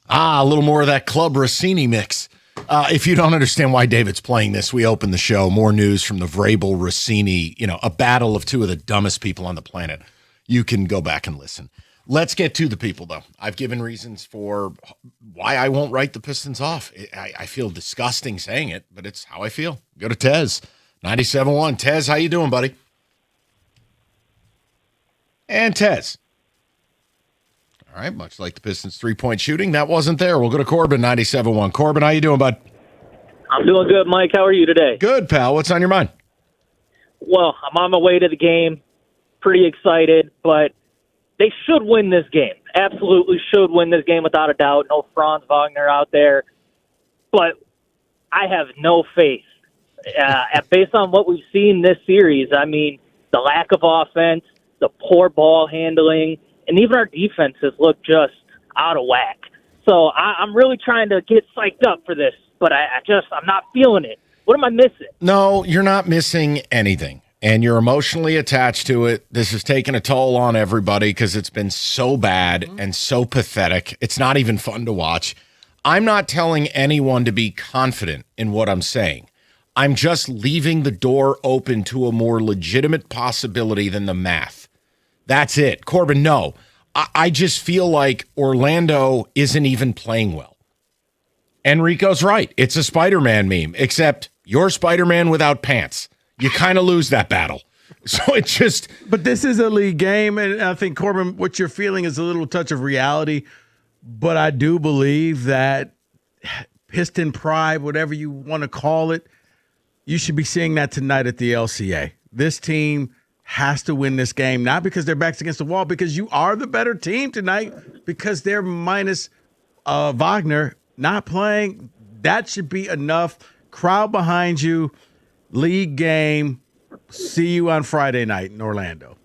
A little more of that Club Rossini mix. If you don't understand why David's playing this, we open the show. More news from the Vrabel Rossini, a battle of two of the dumbest people on the planet. You can go back and listen. Let's get to the people, though. I've given reasons for why I won't write the Pistons off. I feel disgusting saying it, but it's how I feel. Go to Tez, 97.1. Tez, how you doing, buddy? And Tez. All right, much like the Pistons' three-point shooting, that wasn't there. We'll go to Corbin, 97.1. Corbin, how you doing, bud? I'm doing good, Mike. How are you today? Good, pal. What's on your mind? Well, I'm on my way to the game. Pretty excited, but they should win this game. Absolutely should win this game without a doubt. No Franz Wagner out there. But I have no faith. Based on what we've seen this series, I mean, the lack of offense, the poor ball handling, and even our defenses look just out of whack. So I'm really trying to get psyched up for this, but I'm not feeling it. What am I missing? No, you're not missing anything, and you're emotionally attached to it. This has taken a toll on everybody because it's been so bad and so pathetic. It's not even fun to watch. I'm not telling anyone to be confident in what I'm saying. I'm just leaving the door open to a more legitimate possibility than the math. That's it. Corbin, no. I just feel like Orlando isn't even playing well. Enrico's right. It's a Spider-Man meme, except you're Spider-Man without pants. You kind of lose that battle. So it's just... But this is a league game, and I think, Corbin, what you're feeling is a little touch of reality. But I do believe that Piston pride, whatever you want to call it, you should be seeing that tonight at the LCA. This team has to win this game, not because their back's against the wall, because you are the better team tonight, because they're minus Wagner not playing. That should be enough. Crowd behind you, league game. See you on Friday night in Orlando.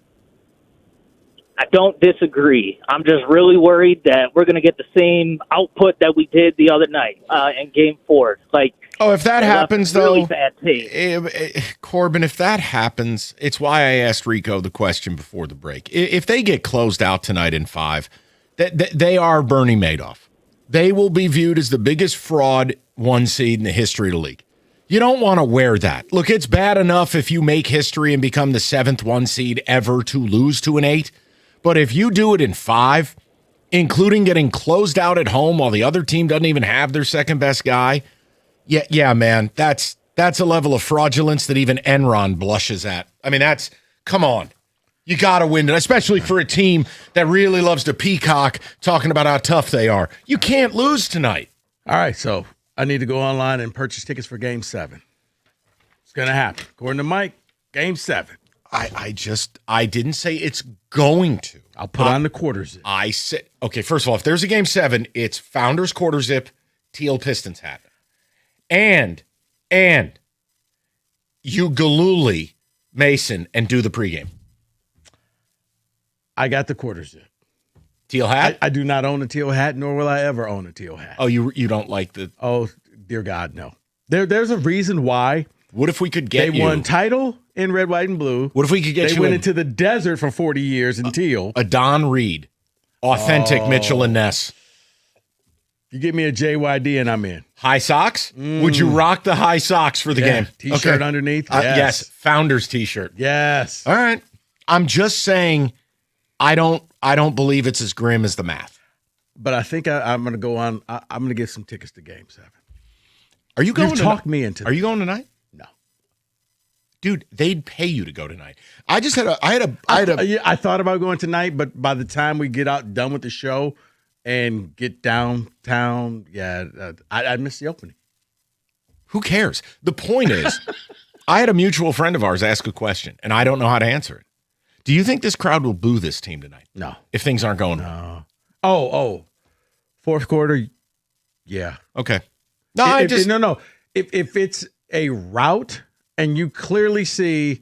I don't disagree. I'm just really worried that we're going to get the same output that we did the other night in Game 4. If that happens, really though, bad team. Corbin, if that happens, it's why I asked Rico the question before the break. If they get closed out tonight in 5, they are Bernie Madoff. They will be viewed as the biggest fraud 1 seed in the history of the league. You don't want to wear that. Look, it's bad enough if you make history and become the 7th 1 seed ever to lose to an 8. But if you do it in 5, including getting closed out at home while the other team doesn't even have their second best guy, yeah, man, that's a level of fraudulence that even Enron blushes at. I mean, come on. You got to win it, especially for a team that really loves to peacock talking about how tough they are. You can't lose tonight. All right, so I need to go online and purchase tickets for Game 7. It's going to happen. According to Mike, Game 7. I didn't say it's going to. I'll put on the quarter zip. I said, okay, first of all, if there's a Game 7, it's Founders quarter zip, teal Pistons hat. And you Galooly Mason and do the pregame. I got the quarter zip. Teal hat? I do not own a teal hat, nor will I ever own a teal hat. Oh, you don't like the... Oh, dear God, no. There's a reason why. What if we could get They won title in red, white, and blue. What if we could get They you went into the desert for 40 years in teal. A Don Reed. Authentic Mitchell and Ness. You give me a JYD and I'm in. High socks? Would you rock the high socks for the game? T-shirt underneath? Yes. Founders T-shirt. Yes. All right. I'm just saying I don't believe it's as grim as the math. But I think I'm going to go on. I'm going to get some tickets to Game 7. Are you going You've to talked me into Are you going tonight? No. Dude, they'd pay you to go tonight. I thought about going tonight, but by the time we get done with the show and get downtown, I missed the opening. Who cares? The point is, I had a mutual friend of ours ask a question, and I don't know how to answer it. Do you think this crowd will boo this team tonight? No. If things aren't going well? Oh. Fourth quarter, yeah. Okay. No. If it's a rout and you clearly see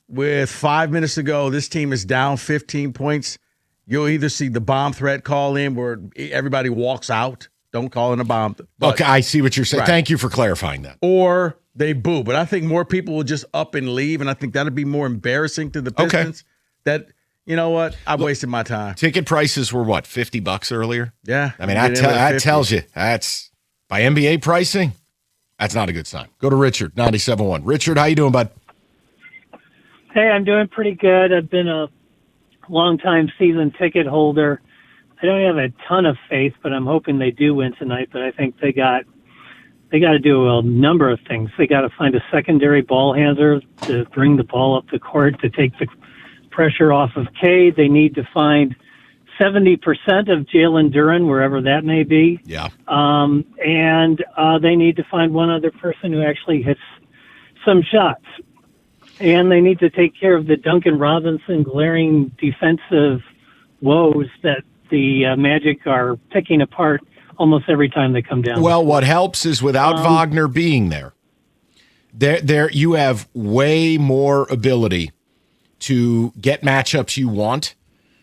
with 5 minutes to go, this team is down 15 points, you'll either see the bomb threat call in where everybody walks out. Don't call in a bomb. Okay, I see what you're saying. Right. Thank you for clarifying that. Or they boo. But I think more people will just up and leave, and I think that'd be more embarrassing to the Pistons. That You know what? I've wasted my time. Ticket prices were what, $50 earlier? Yeah. I mean, that tells you that's by NBA pricing. That's not a good sign. Go to Richard, 97.1. Richard, how you doing, bud? Hey, I'm doing pretty good. I've been a long-time season ticket holder. I don't have a ton of faith, but I'm hoping they do win tonight. But I think they got to do a number of things. They got to find a secondary ball handler to bring the ball up the court to take the pressure off of Cade. They need to find 70% of Jalen Duren, wherever that may be. Yeah. And they need to find one other person who actually hits some shots. And they need to take care of the Duncan Robinson glaring defensive woes that the Magic are picking apart almost every time they come down. Well, what helps is without Wagner being there, you have way more ability to get matchups you want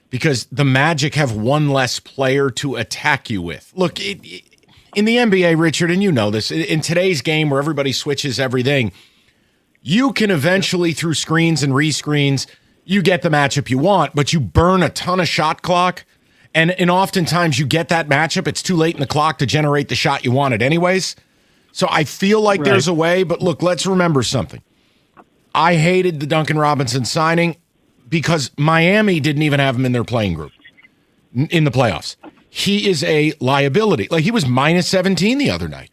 because the Magic have one less player to attack you with. Look, in the NBA, Richard, and you know this, in today's game where everybody switches everything, you can eventually, through screens and rescreens, you get the matchup you want, but you burn a ton of shot clock, and oftentimes you get that matchup, it's too late in the clock to generate the shot you wanted anyways. So I feel like there's a way, but look, let's remember something. I hated the Duncan Robinson signing because Miami didn't even have him in their playing group in the playoffs. He is a liability. Like, he was minus 17 the other night.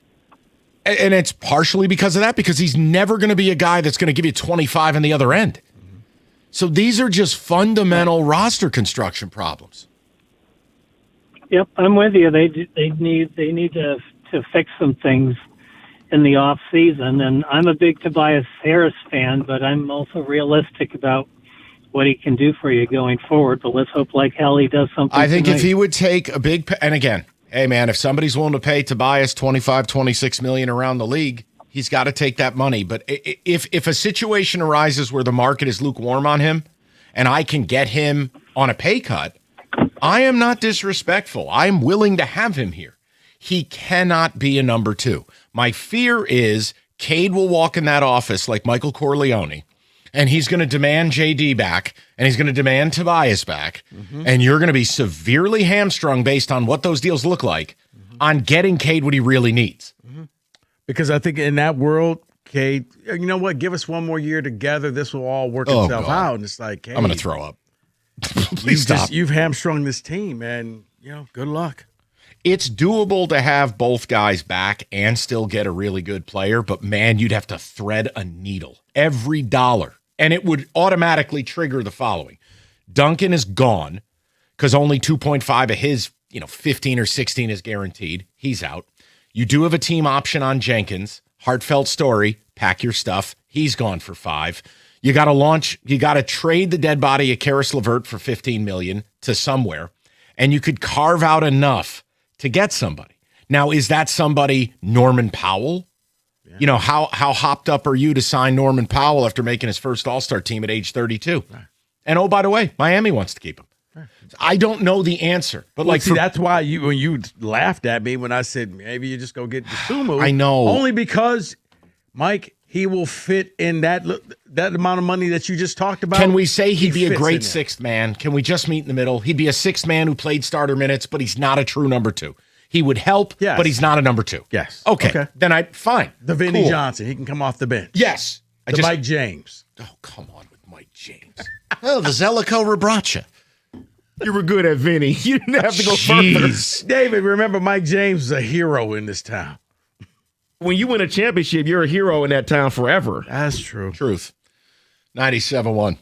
And it's partially because of that, because he's never going to be a guy that's going to give you 25 on the other end. So these are just fundamental roster construction problems. Yep, I'm with you. They need to fix some things in the off season, and I'm a big Tobias Harris fan, but I'm also realistic about what he can do for you going forward. But let's hope, like hell, he does something. I think tonight. if he would take a big, and again, hey man, if somebody's willing to pay Tobias $25-26 million around the league, he's got to take that money. But if a situation arises where the market is lukewarm on him, and I can get him on a pay cut, I am not disrespectful. I'm willing to have him here. He cannot be a number two. My fear is Cade will walk in that office like Michael Corleone, and he's going to demand JD back, and he's going to demand Tobias back, and you're going to be severely hamstrung based on what those deals look like on getting Cade what he really needs. Because I think in that world, Cade, you know what? Give us one more year together. This will all work itself out. And it's like, Cade, I'm going to throw up. Please stop. You've hamstrung this team, and good luck. It's doable to have both guys back and still get a really good player, but man, you'd have to thread a needle every dollar, and it would automatically trigger the following. Duncan is gone because only 2.5 of his 15 or 16 is guaranteed. He's out. You do have a team option on Jenkins. Heartfelt story. Pack your stuff. He's gone for 5. You got to launch. You got to trade the dead body of Karis LeVert for $15 million to somewhere, and you could carve out enough to get somebody. Now, is that somebody Norman Powell? Yeah. How hopped up are you to sign Norman Powell after making his first All-Star team at age 32? Right. And oh, by the way, Miami wants to keep him. Right. I don't know the answer, but that's why when you laughed at me when I said maybe you just go get DeSumo. I know, only because Mike, he will fit in that amount of money that you just talked about. Can we say he'd be a great sixth man? Can we just meet in the middle? He'd be a sixth man who played starter minutes, but he's not a true number 2. He would help, but he's not a number 2. Yes. Okay. Then fine. The Vinny Johnson, he can come off the bench. Yes. Mike James. Oh, come on with Mike James. Oh, the Zeljko Rabracha. You were good at Vinny. You didn't have to go further. David, remember Mike James is a hero in this town. When you win a championship, you're a hero in that town forever. That's true. Truth. 97.1.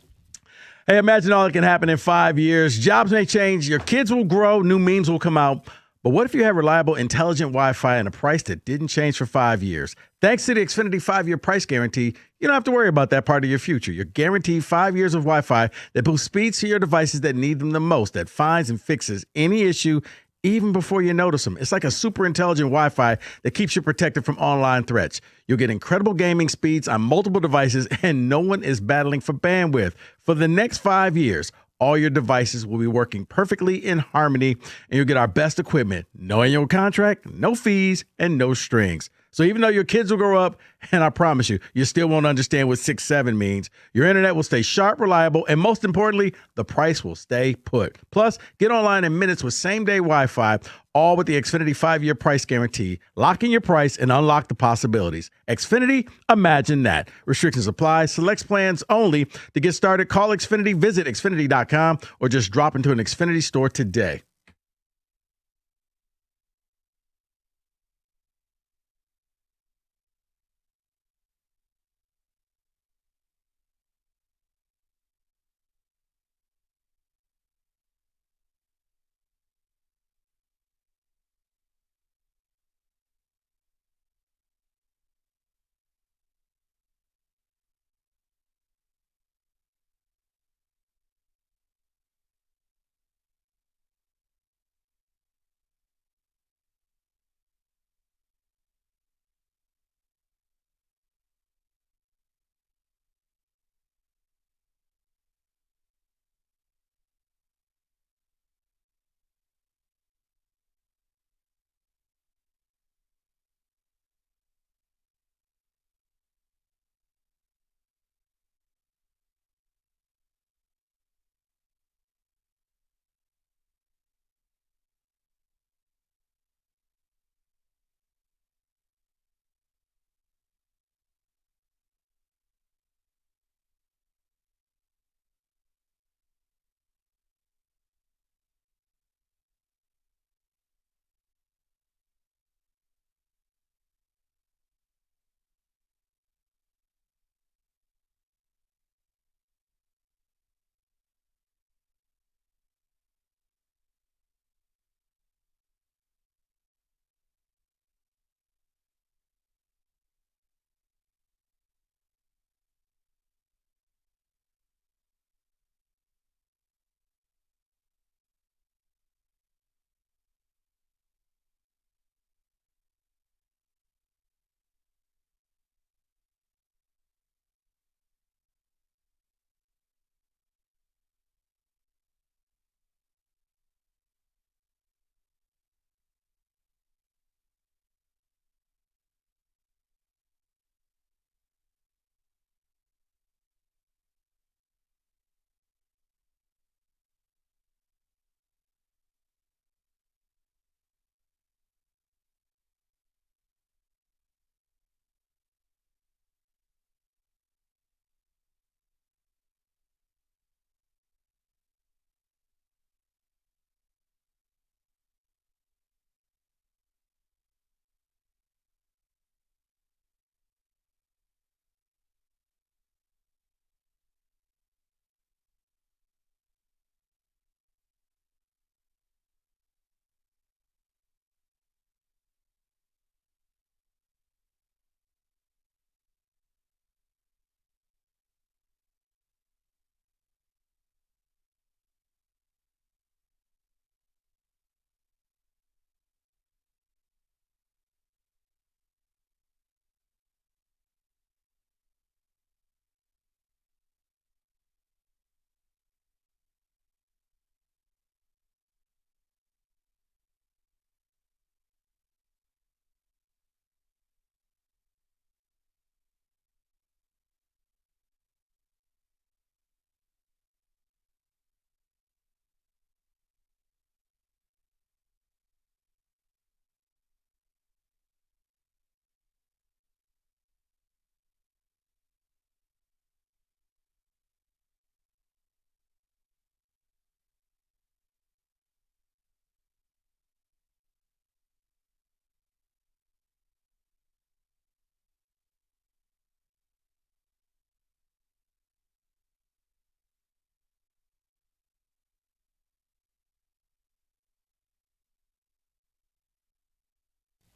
Hey, imagine all that can happen in 5 years. Jobs may change. Your kids will grow. New memes will come out. But what if you have reliable, intelligent Wi-Fi and a price that didn't change for 5 years? Thanks to the Xfinity 5-year price guarantee, you don't have to worry about that part of your future. You're guaranteed 5 years of Wi-Fi that boosts speeds to your devices that need them the most, that finds and fixes any issue even before you notice them. It's like a super intelligent Wi-Fi that keeps you protected from online threats. You'll get incredible gaming speeds on multiple devices, and no one is battling for bandwidth. For the next 5 years, all your devices will be working perfectly in harmony, and you'll get our best equipment. No annual contract, no fees, and no strings. So even though your kids will grow up, and I promise you, you still won't understand what 6-7 means, your internet will stay sharp, reliable, and most importantly, the price will stay put. Plus, get online in minutes with same-day Wi-Fi, all with the Xfinity 5-year price guarantee. Lock in your price and unlock the possibilities. Xfinity, imagine that. Restrictions apply. Select plans only. To get started, call Xfinity, visit Xfinity.com, or just drop into an Xfinity store today.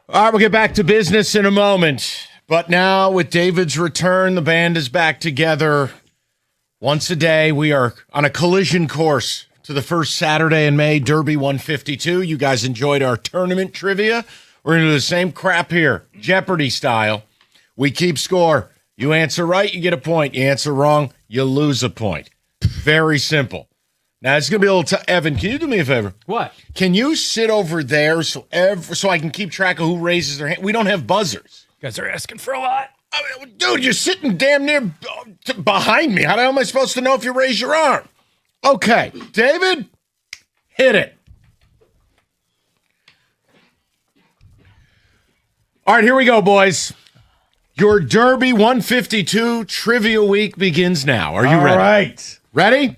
All right, we'll get back to business in a moment. But now, with David's return, the band is back together once a day. We are on a collision course to the first Saturday in May, Derby 152. You guys enjoyed our tournament trivia. We're going to do the same crap here, Jeopardy style. We keep score. You answer right, you get a point. You answer wrong, you lose a point. Very simple. Now, it's going to be a little Evan, can you do me a favor? What? Can you sit over there so I can keep track of who raises their hand? We don't have buzzers. You guys are asking for a lot. Dude, you're sitting damn near behind me. How the hell am I supposed to know if you raise your arm? Okay, David, hit it. All right, here we go, boys. Your Derby 152 Trivia Week begins now. Are you ready? All right. Ready?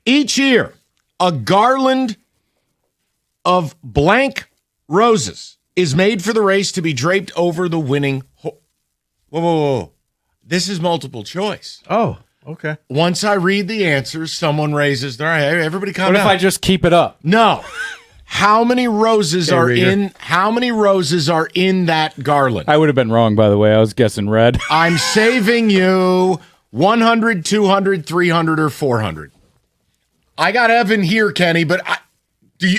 Each year, a garland of blank roses is made for the race to be draped over the winning Whoa. This is multiple choice. Oh, okay. Once I read the answers, someone raises their hand. Everybody calm down. What if I just keep it up? No. How many roses are in that garland? I would have been wrong, by the way. I was guessing red. I'm saving you 100, 200, 300, or 400. I got Evan here, Kenny, but do you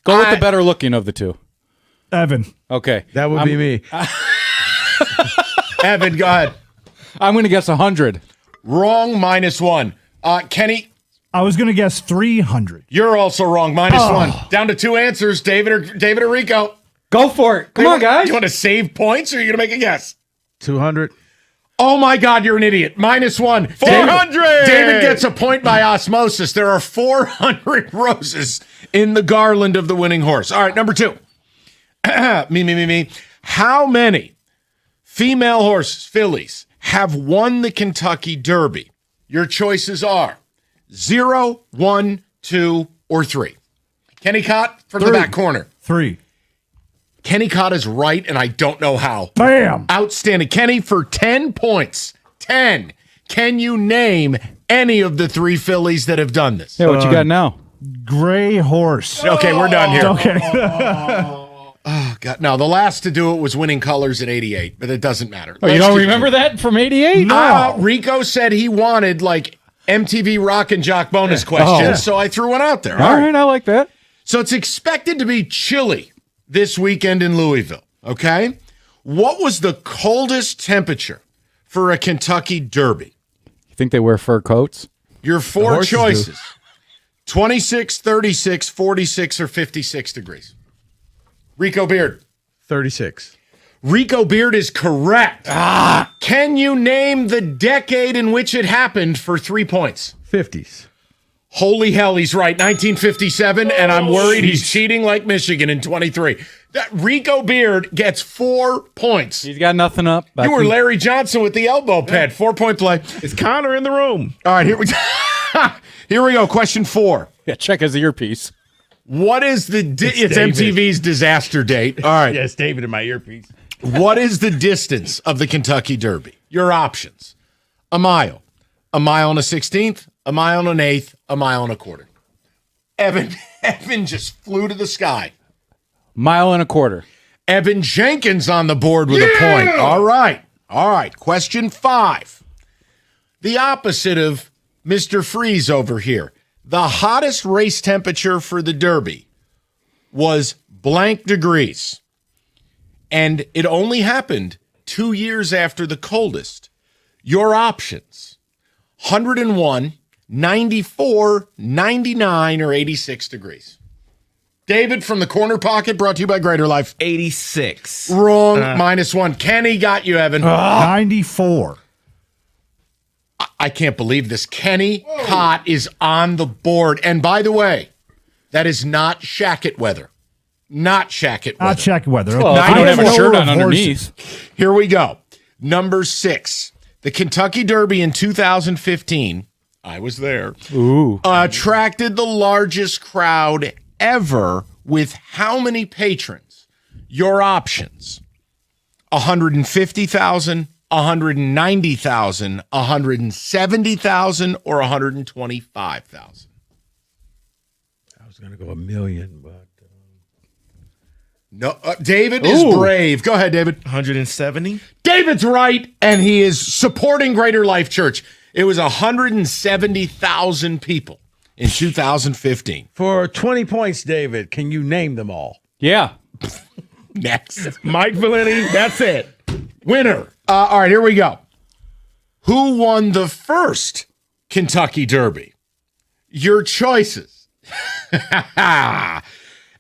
go with the better looking of the two? Evan. Okay. That would be me. Evan, go ahead. I'm going to guess 100. Wrong, -1. Kenny? I was going to guess 300. You're also wrong, -1. Down to 2 answers, David or Rico. Go for it. Come on, guys. You want to save points, or are you going to make a guess? 200. Oh, my God, you're an idiot. -1. 400! David gets a point by osmosis. There are 400 roses in the garland of the winning horse. All right, number 2. Me. How many female horses, fillies, have won the Kentucky Derby? Your choices are 0, 1, 2, or 3. Kenny Cott from the back corner. 3. Kenny Cott is right, and I don't know how. Bam! Outstanding. Kenny, for 10 points. 10. Can you name any of the 3 fillies that have done this? Yeah, what you got now? Gray horse. Okay, we're done here. Okay. Oh, God. No, the last to do it was Winning Colors in 88, but it doesn't matter. Oh, you don't remember that from 88? No. Rico said he wanted, MTV Rock and Jock bonus questions, so I threw one out there. All right, I like that. So it's expected to be chilly this weekend in Louisville, okay? What was the coldest temperature for a Kentucky Derby? You think they wear fur coats? Your 4 choices. 26, 36, 46, or 56 degrees. Rico Beard. 36. Rico Beard is correct. Can you name the decade in which it happened for 3 points? 50s. Holy hell, he's right. 1957, and I'm worried he's cheating like Michigan in 23. Rico Beard gets 4 points. He's got nothing up. You were Larry Johnson with the elbow pad. 4-point play. Is Connor in the room? All right, here we go. Question 4. Yeah, check his earpiece. What is it's MTV's disaster date. All right. Yes, David in my earpiece. What is the distance of the Kentucky Derby? Your options. A mile and a 16th, a mile and an eighth, a mile and a quarter. Evan just flew to the sky. Mile and a quarter. Evan Jenkins on the board with a point. All right. Question 5. The opposite of Mr. Freeze over here. The hottest race temperature for the Derby was blank degrees. And it only happened 2 years after the coldest. Your options: 101, 94, 99, or 86 degrees. David from the corner pocket, brought to you by Greater Life. 86. Wrong, -1. Kenny got you, Evan. 94. I can't believe this. Kenny Cott is on the board. And by the way, that is not shacket weather. Not shacket weather. Not shacket weather. Well, I don't have a shirt on underneath. Here we go. Number 6. The Kentucky Derby in 2015, I was there, attracted the largest crowd ever with how many patrons? Your options: 150,000, 190,000, 170,000, or 125,000. I was going to go 1 million, but no. David is brave. Go ahead, David. 170. David's right, and he is supporting Greater Life Church. It was 170,000 people in 2015. For 20 points, David, can you name them all? Yeah. Next. Mike Valenti. That's it. Winner. All right, here we go. Who won the first Kentucky Derby? Your choices.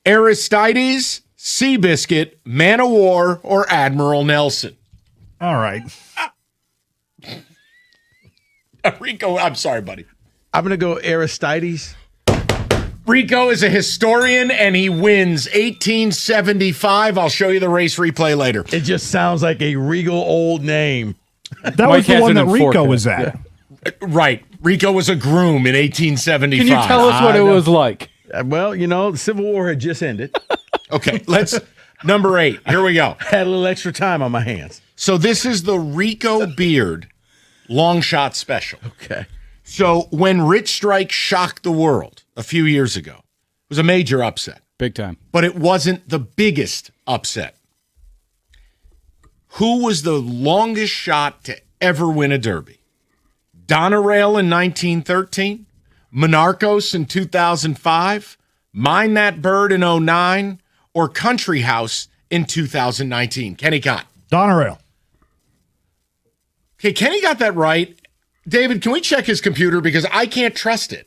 Aristides, Seabiscuit, Man of War, or Admiral Nelson. All right. Rico, I'm sorry, buddy. I'm going to go Aristides. Rico is a historian, and he wins 1875. I'll show you the race replay later. It just sounds like a regal old name. That was the one that Rico was at. Yeah. Right. Rico was a groom in 1875. Can you tell us what it was like? Well, the Civil War had just ended. Okay, number 8. Here we go. Had a little extra time on my hands. So this is the Rico Beard long shot special. Okay. So when Rich Strike shocked the world a few years ago, it was a major upset. Big time. But it wasn't the biggest upset. Who was the longest shot to ever win a Derby? Donerail in 1913, Monarchos in 2005, Mind That Bird in 2009, or Country House in 2019? Kenny Cott. Donerail. Okay, Kenny got that right. David, can we check his computer because I can't trust it?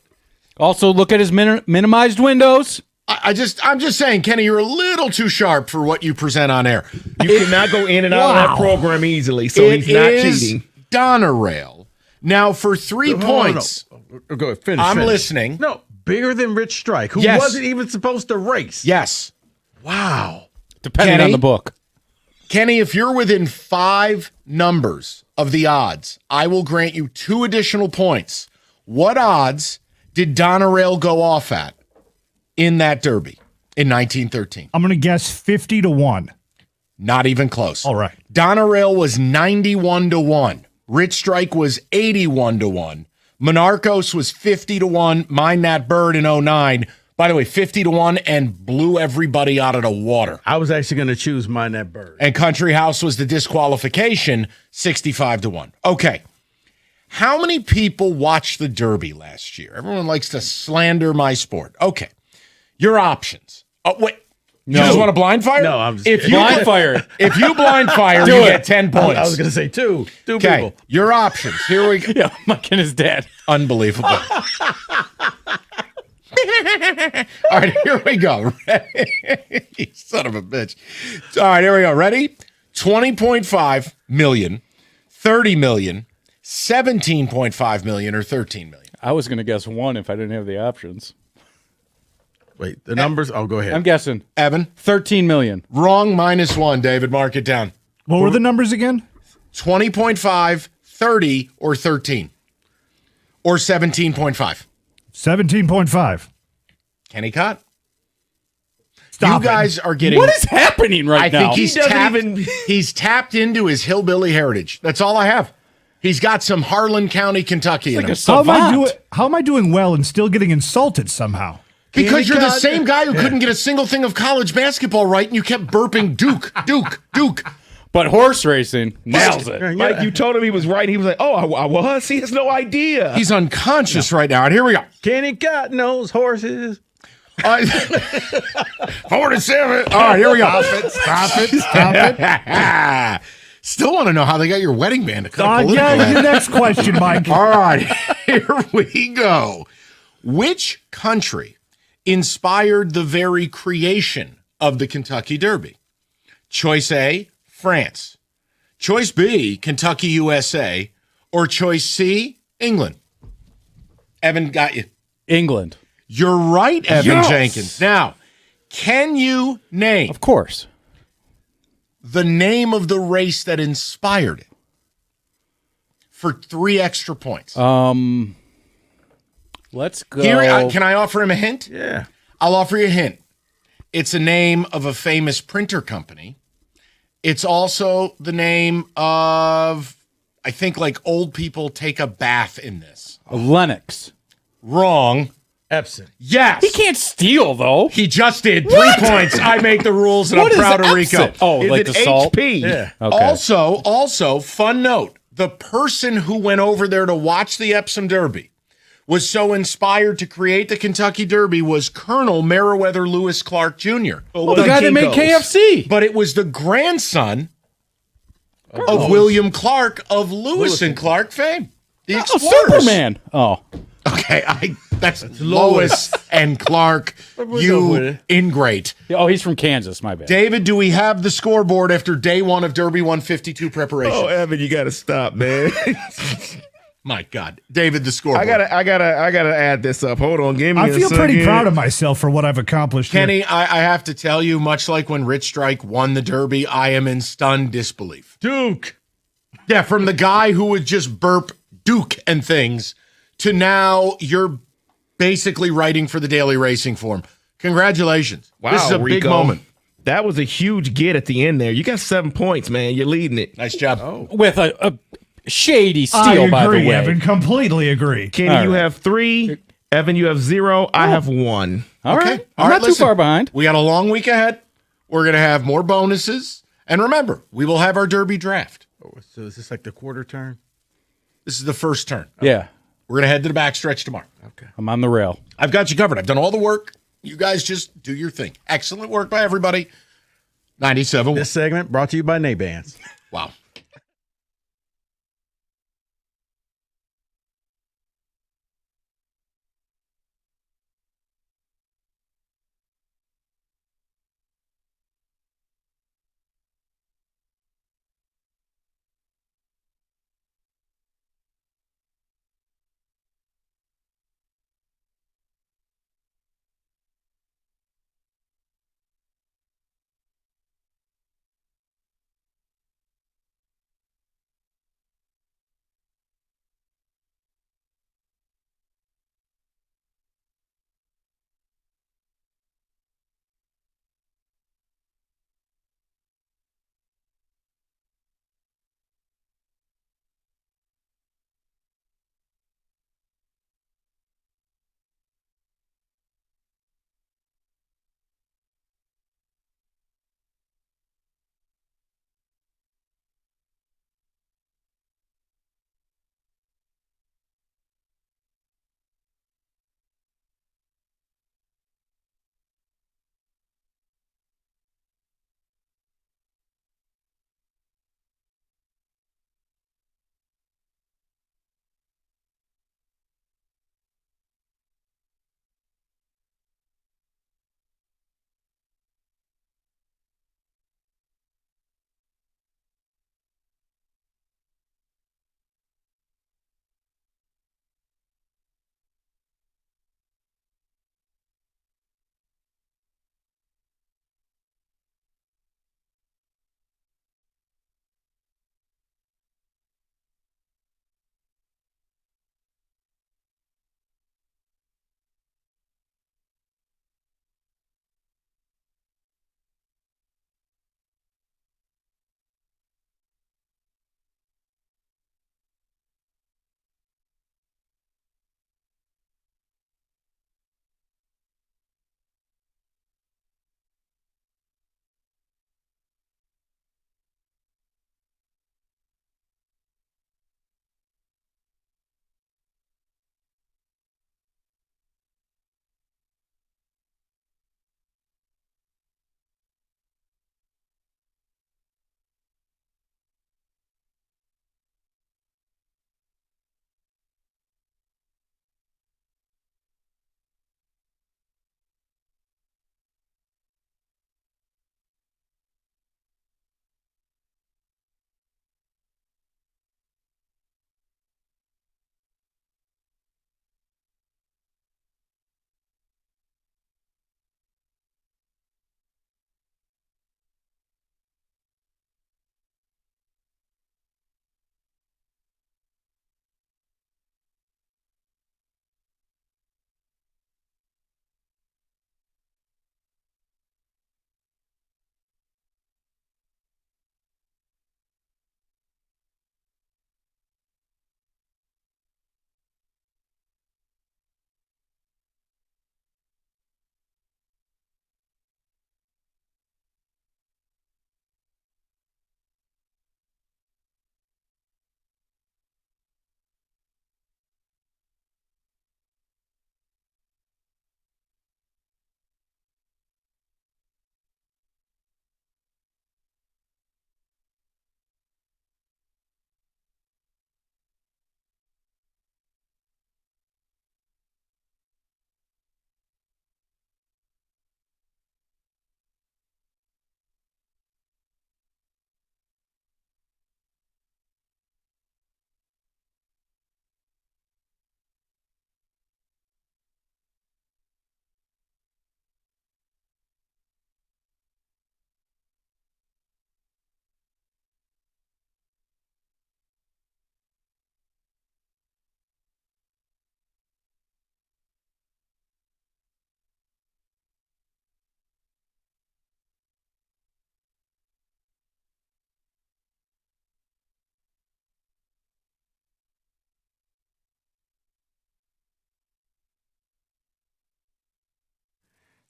Also, look at his minimized windows. I'm just saying, Kenny, you're a little too sharp for what you present on air. You cannot go in and out of that program easily, so he's not cheating. Donerail. Now, for 3 points, No. Go ahead, finish. I'm listening. No, bigger than Rich Strike, who Yes. wasn't even supposed to race. Yes. Wow. Depending on the book. Kenny, if you're within 5 numbers of the odds, I will grant you 2 additional points. What odds did Donerail go off at in that Derby in 1913? I'm going to guess 50-1. Not even close. All right. Donerail was 91-1. Rich Strike was 81-1. Monarchos was 50-1. Mind That Bird in 2009. By the way, 50-1 and blew everybody out of the water. I was actually going to choose Mind That Bird. And Country House was the disqualification, 65-1. Okay. How many people watched the Derby last year? Everyone likes to slander my sport. Okay. Your options. Oh, wait. You just want to blind fire? No, I'm just if you blind fire. If you blind fire, you get 10 points. I was going to say two. Two Okay. people. Your options. Here we go. Yeah, Mike and his dad. Unbelievable. All right, here we go. You son of a bitch. All right, here we go. Ready? 20.5 million, 30 million, 17.5 million, or 13 million. I was going to guess 1 if I didn't have the options. Wait, the numbers? Oh, go ahead. I'm guessing. Evan? 13 million. Wrong, -1, David. Mark it down. What were the numbers again? 20.5, 30, or 13. Or 17.5. 17.5. Kenny Cott? Stop you guys are getting. What is happening right now? I think he's tapped into his hillbilly heritage. That's all I have. He's got some Harlan County, Kentucky in him. How am I doing well and still getting insulted somehow? Because you're the same guy who couldn't get a single thing of college basketball right, and you kept burping Duke. But horse racing nails it. Mike, you told him he was right. He was like, oh, I was? He has no idea. He's unconscious right now. And here we go. Kenny Cott knows horses. 47. All right, here we go. Stop it. Still want to know how they got your wedding band to cut political. Yeah, the next question, Mike. All right, here we go. Which country inspired the very creation of the Kentucky Derby? Choice A, France. Choice B, Kentucky, USA. Or choice C, England. Evan got you. England. You're right, Evan Yes! Jenkins. Now, can you name Of course. the name of the race that inspired it? For 3 extra points. Let's go. Here, can I offer him a hint? Yeah. I'll offer you a hint. It's a name of a famous printer company. It's also the name of, I think, like old people take a bath in this. Lennox. Wrong. Epson. Yes. He can't steal, though. He just did. 3 points. I make the rules, and What I'm is proud of Epson? Rico. Oh, Is like it the salt? HP? Yeah. Okay. Also, fun note, the person who went over there to watch the Epsom Derby was so inspired to create the Kentucky Derby was Colonel Meriwether Lewis Clark Jr. Oh, the guy that made KFC. But it was the grandson of William Clark of Lewis and Clark fame. The Oh, Explorers. Superman. Oh. Okay, That's Lois and Clark. You ingrate. Oh, he's from Kansas. My bad. David, do we have the scoreboard after day one of Derby 152 preparation? Oh, Evan, you got to stop, man. My God, David, the scoreboard. I gotta add this up. Hold on, give me. I feel pretty proud of myself for what I've accomplished. Kenny, here. I have to tell you, much like when Rich Strike won the Derby, I am in stunned disbelief. Duke. Yeah, from the guy who would just burp Duke and things to now you're basically writing for the Daily Racing Form. Congratulations. Wow, this is a big Rico. moment. That was a huge get at the end there. You got 7 points, man. You're leading it. Nice job. With a shady steal, I agree, by the way. Evan. Completely agree. Kenny, you have 3. Evan, you have 0. I have 1. All Okay. right. All I'm right, not listen. too far behind. We got a long week ahead. We're going to have more bonuses. And remember, we will have our Derby draft. So is this like the quarter turn? This is the first turn. Yeah. We're going to head to the backstretch tomorrow. Okay. I'm on the rail. I've got you covered. I've done all the work. You guys just do your thing. Excellent work by everybody. 97. This segment brought to you by Nabans. Wow.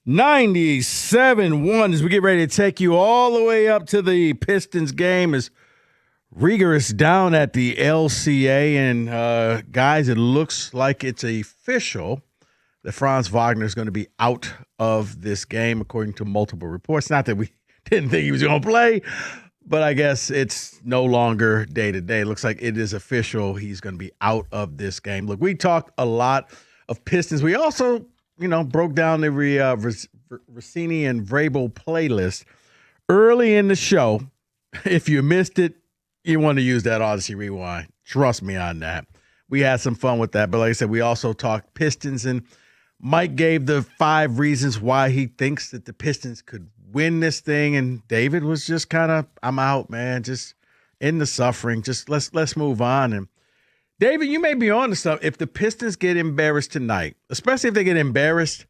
97-1 as we get ready to take you all the way up to the Pistons game as Rieger is down at the LCA. And, guys, it looks like it's official that Franz Wagner is going to be out of this game, according to multiple reports. Not that we didn't think he was going to play, but I guess it's no longer day-to-day. It looks like it is official. He's going to be out of this game. Look, we talked a lot of Pistons. We also broke down the Rossini and Vrabel playlist early in the show. If you missed it, you want to use that Odyssey Rewind. Trust me on that. We had some fun with that. But like I said, we also talked Pistons, and Mike gave the 5 reasons why he thinks that the Pistons could win this thing. And David was just kind of, I'm out, man. Just in the suffering. Just let's move on. And David, you may be on to something. If the Pistons get embarrassed tonight, especially if they get embarrassed,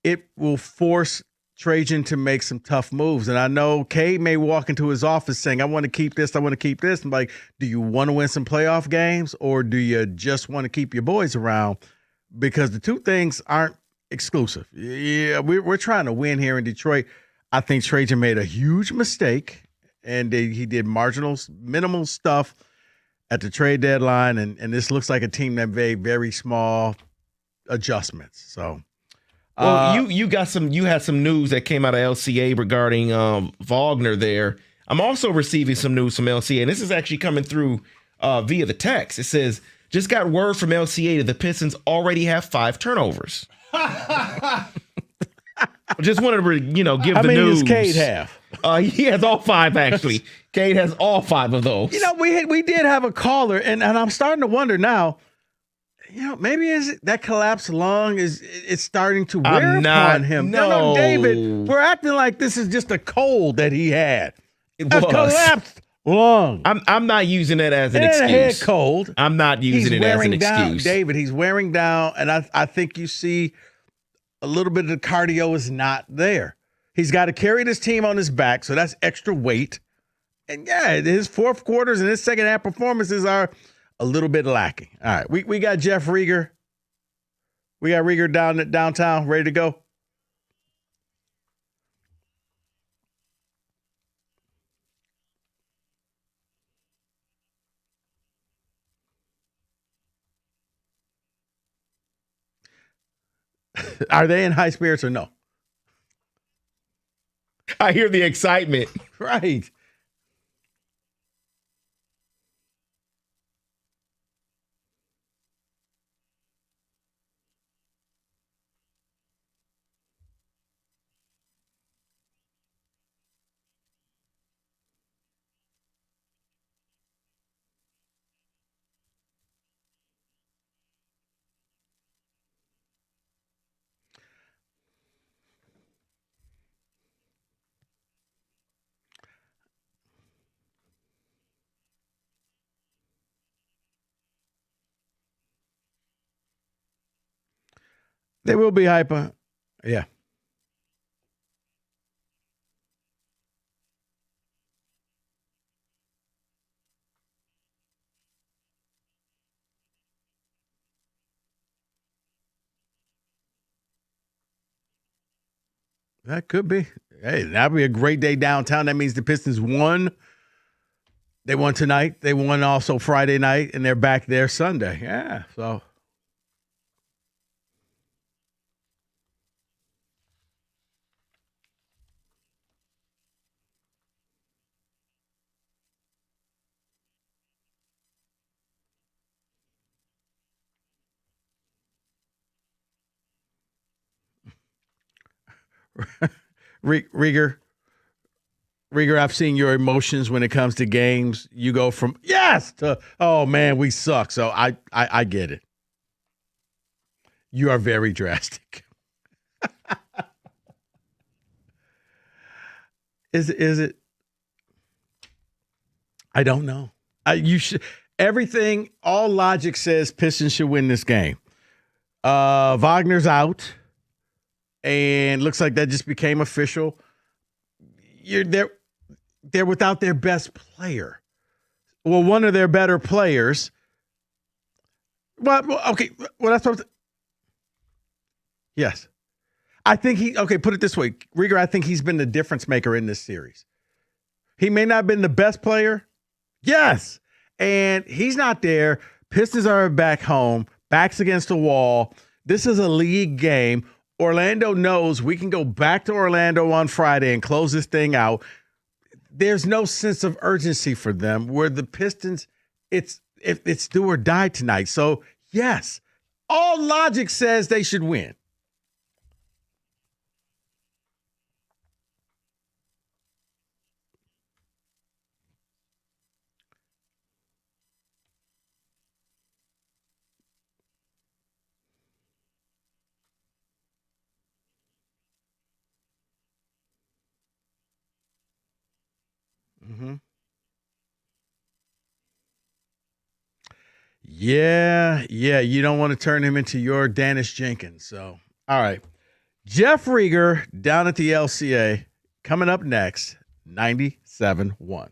it will force Trajan to make some tough moves. And I know Cade may walk into his office saying, I want to keep this, I want to keep this. I'm like, do you want to win some playoff games, or do you just want to keep your boys around? Because the two things aren't exclusive. Yeah, we're trying to win here in Detroit. I think Trajan made a huge mistake, and he did minimal stuff at the trade deadline, and this looks like a team that made very small adjustments. So, well, you had some news that came out of LCA regarding Wagner there. I'm also receiving some news from LCA, and this is actually coming through via the text. It says, just got word from LCA that the Pistons already have 5 turnovers. Just wanted to, give the news. How many does Cade have? He has all 5, actually. Cade has all 5 of those. We did have a caller, and I'm starting to wonder now, maybe that collapsed lung is starting to wear upon him. No, David, we're acting like this is just a cold that he had. It was. A collapsed lung. I'm not using it as an excuse. A head cold. I'm not using it as an excuse. David, he's wearing down, and I think you see a little bit of the cardio is not there. He's got to carry this team on his back, so that's extra weight. And, yeah, his fourth quarters and his second half performances are a little bit lacking. All right, we got Jeff Rieger. We got Rieger downtown, ready to go. Are they in high spirits or no? I hear the excitement. Right. They will be hyper. Yeah. That could be. Hey, that'd be a great day downtown. That means the Pistons won. They won tonight. They won also Friday night, and they're back there Sunday. Yeah, so. Rieger, I've seen your emotions when it comes to games. You go from yes to, oh, man, we suck. So I get it. You are very drastic. Is it? I don't know. You should. Everything, all logic says Pistons should win this game. Wagner's out. And looks like that just became official. They're without their best player. Well, one of their better players. Well, okay. Well, that's what. Yes, I think put it this way. Rieger, I think he's been the difference maker in this series. He may not have been the best player. Yes. And he's not there. Pistons are back home, backs against the wall. This is a league game. Orlando knows we can go back to Orlando on Friday and close this thing out. There's no sense of urgency for them, where the Pistons, it's do or die tonight. So, yes, all logic says they should win. Mm-hmm. Yeah, you don't want to turn him into your Dennis Jenkins. So, all right. Jeff Rieger down at the LCA coming up next, 97.1.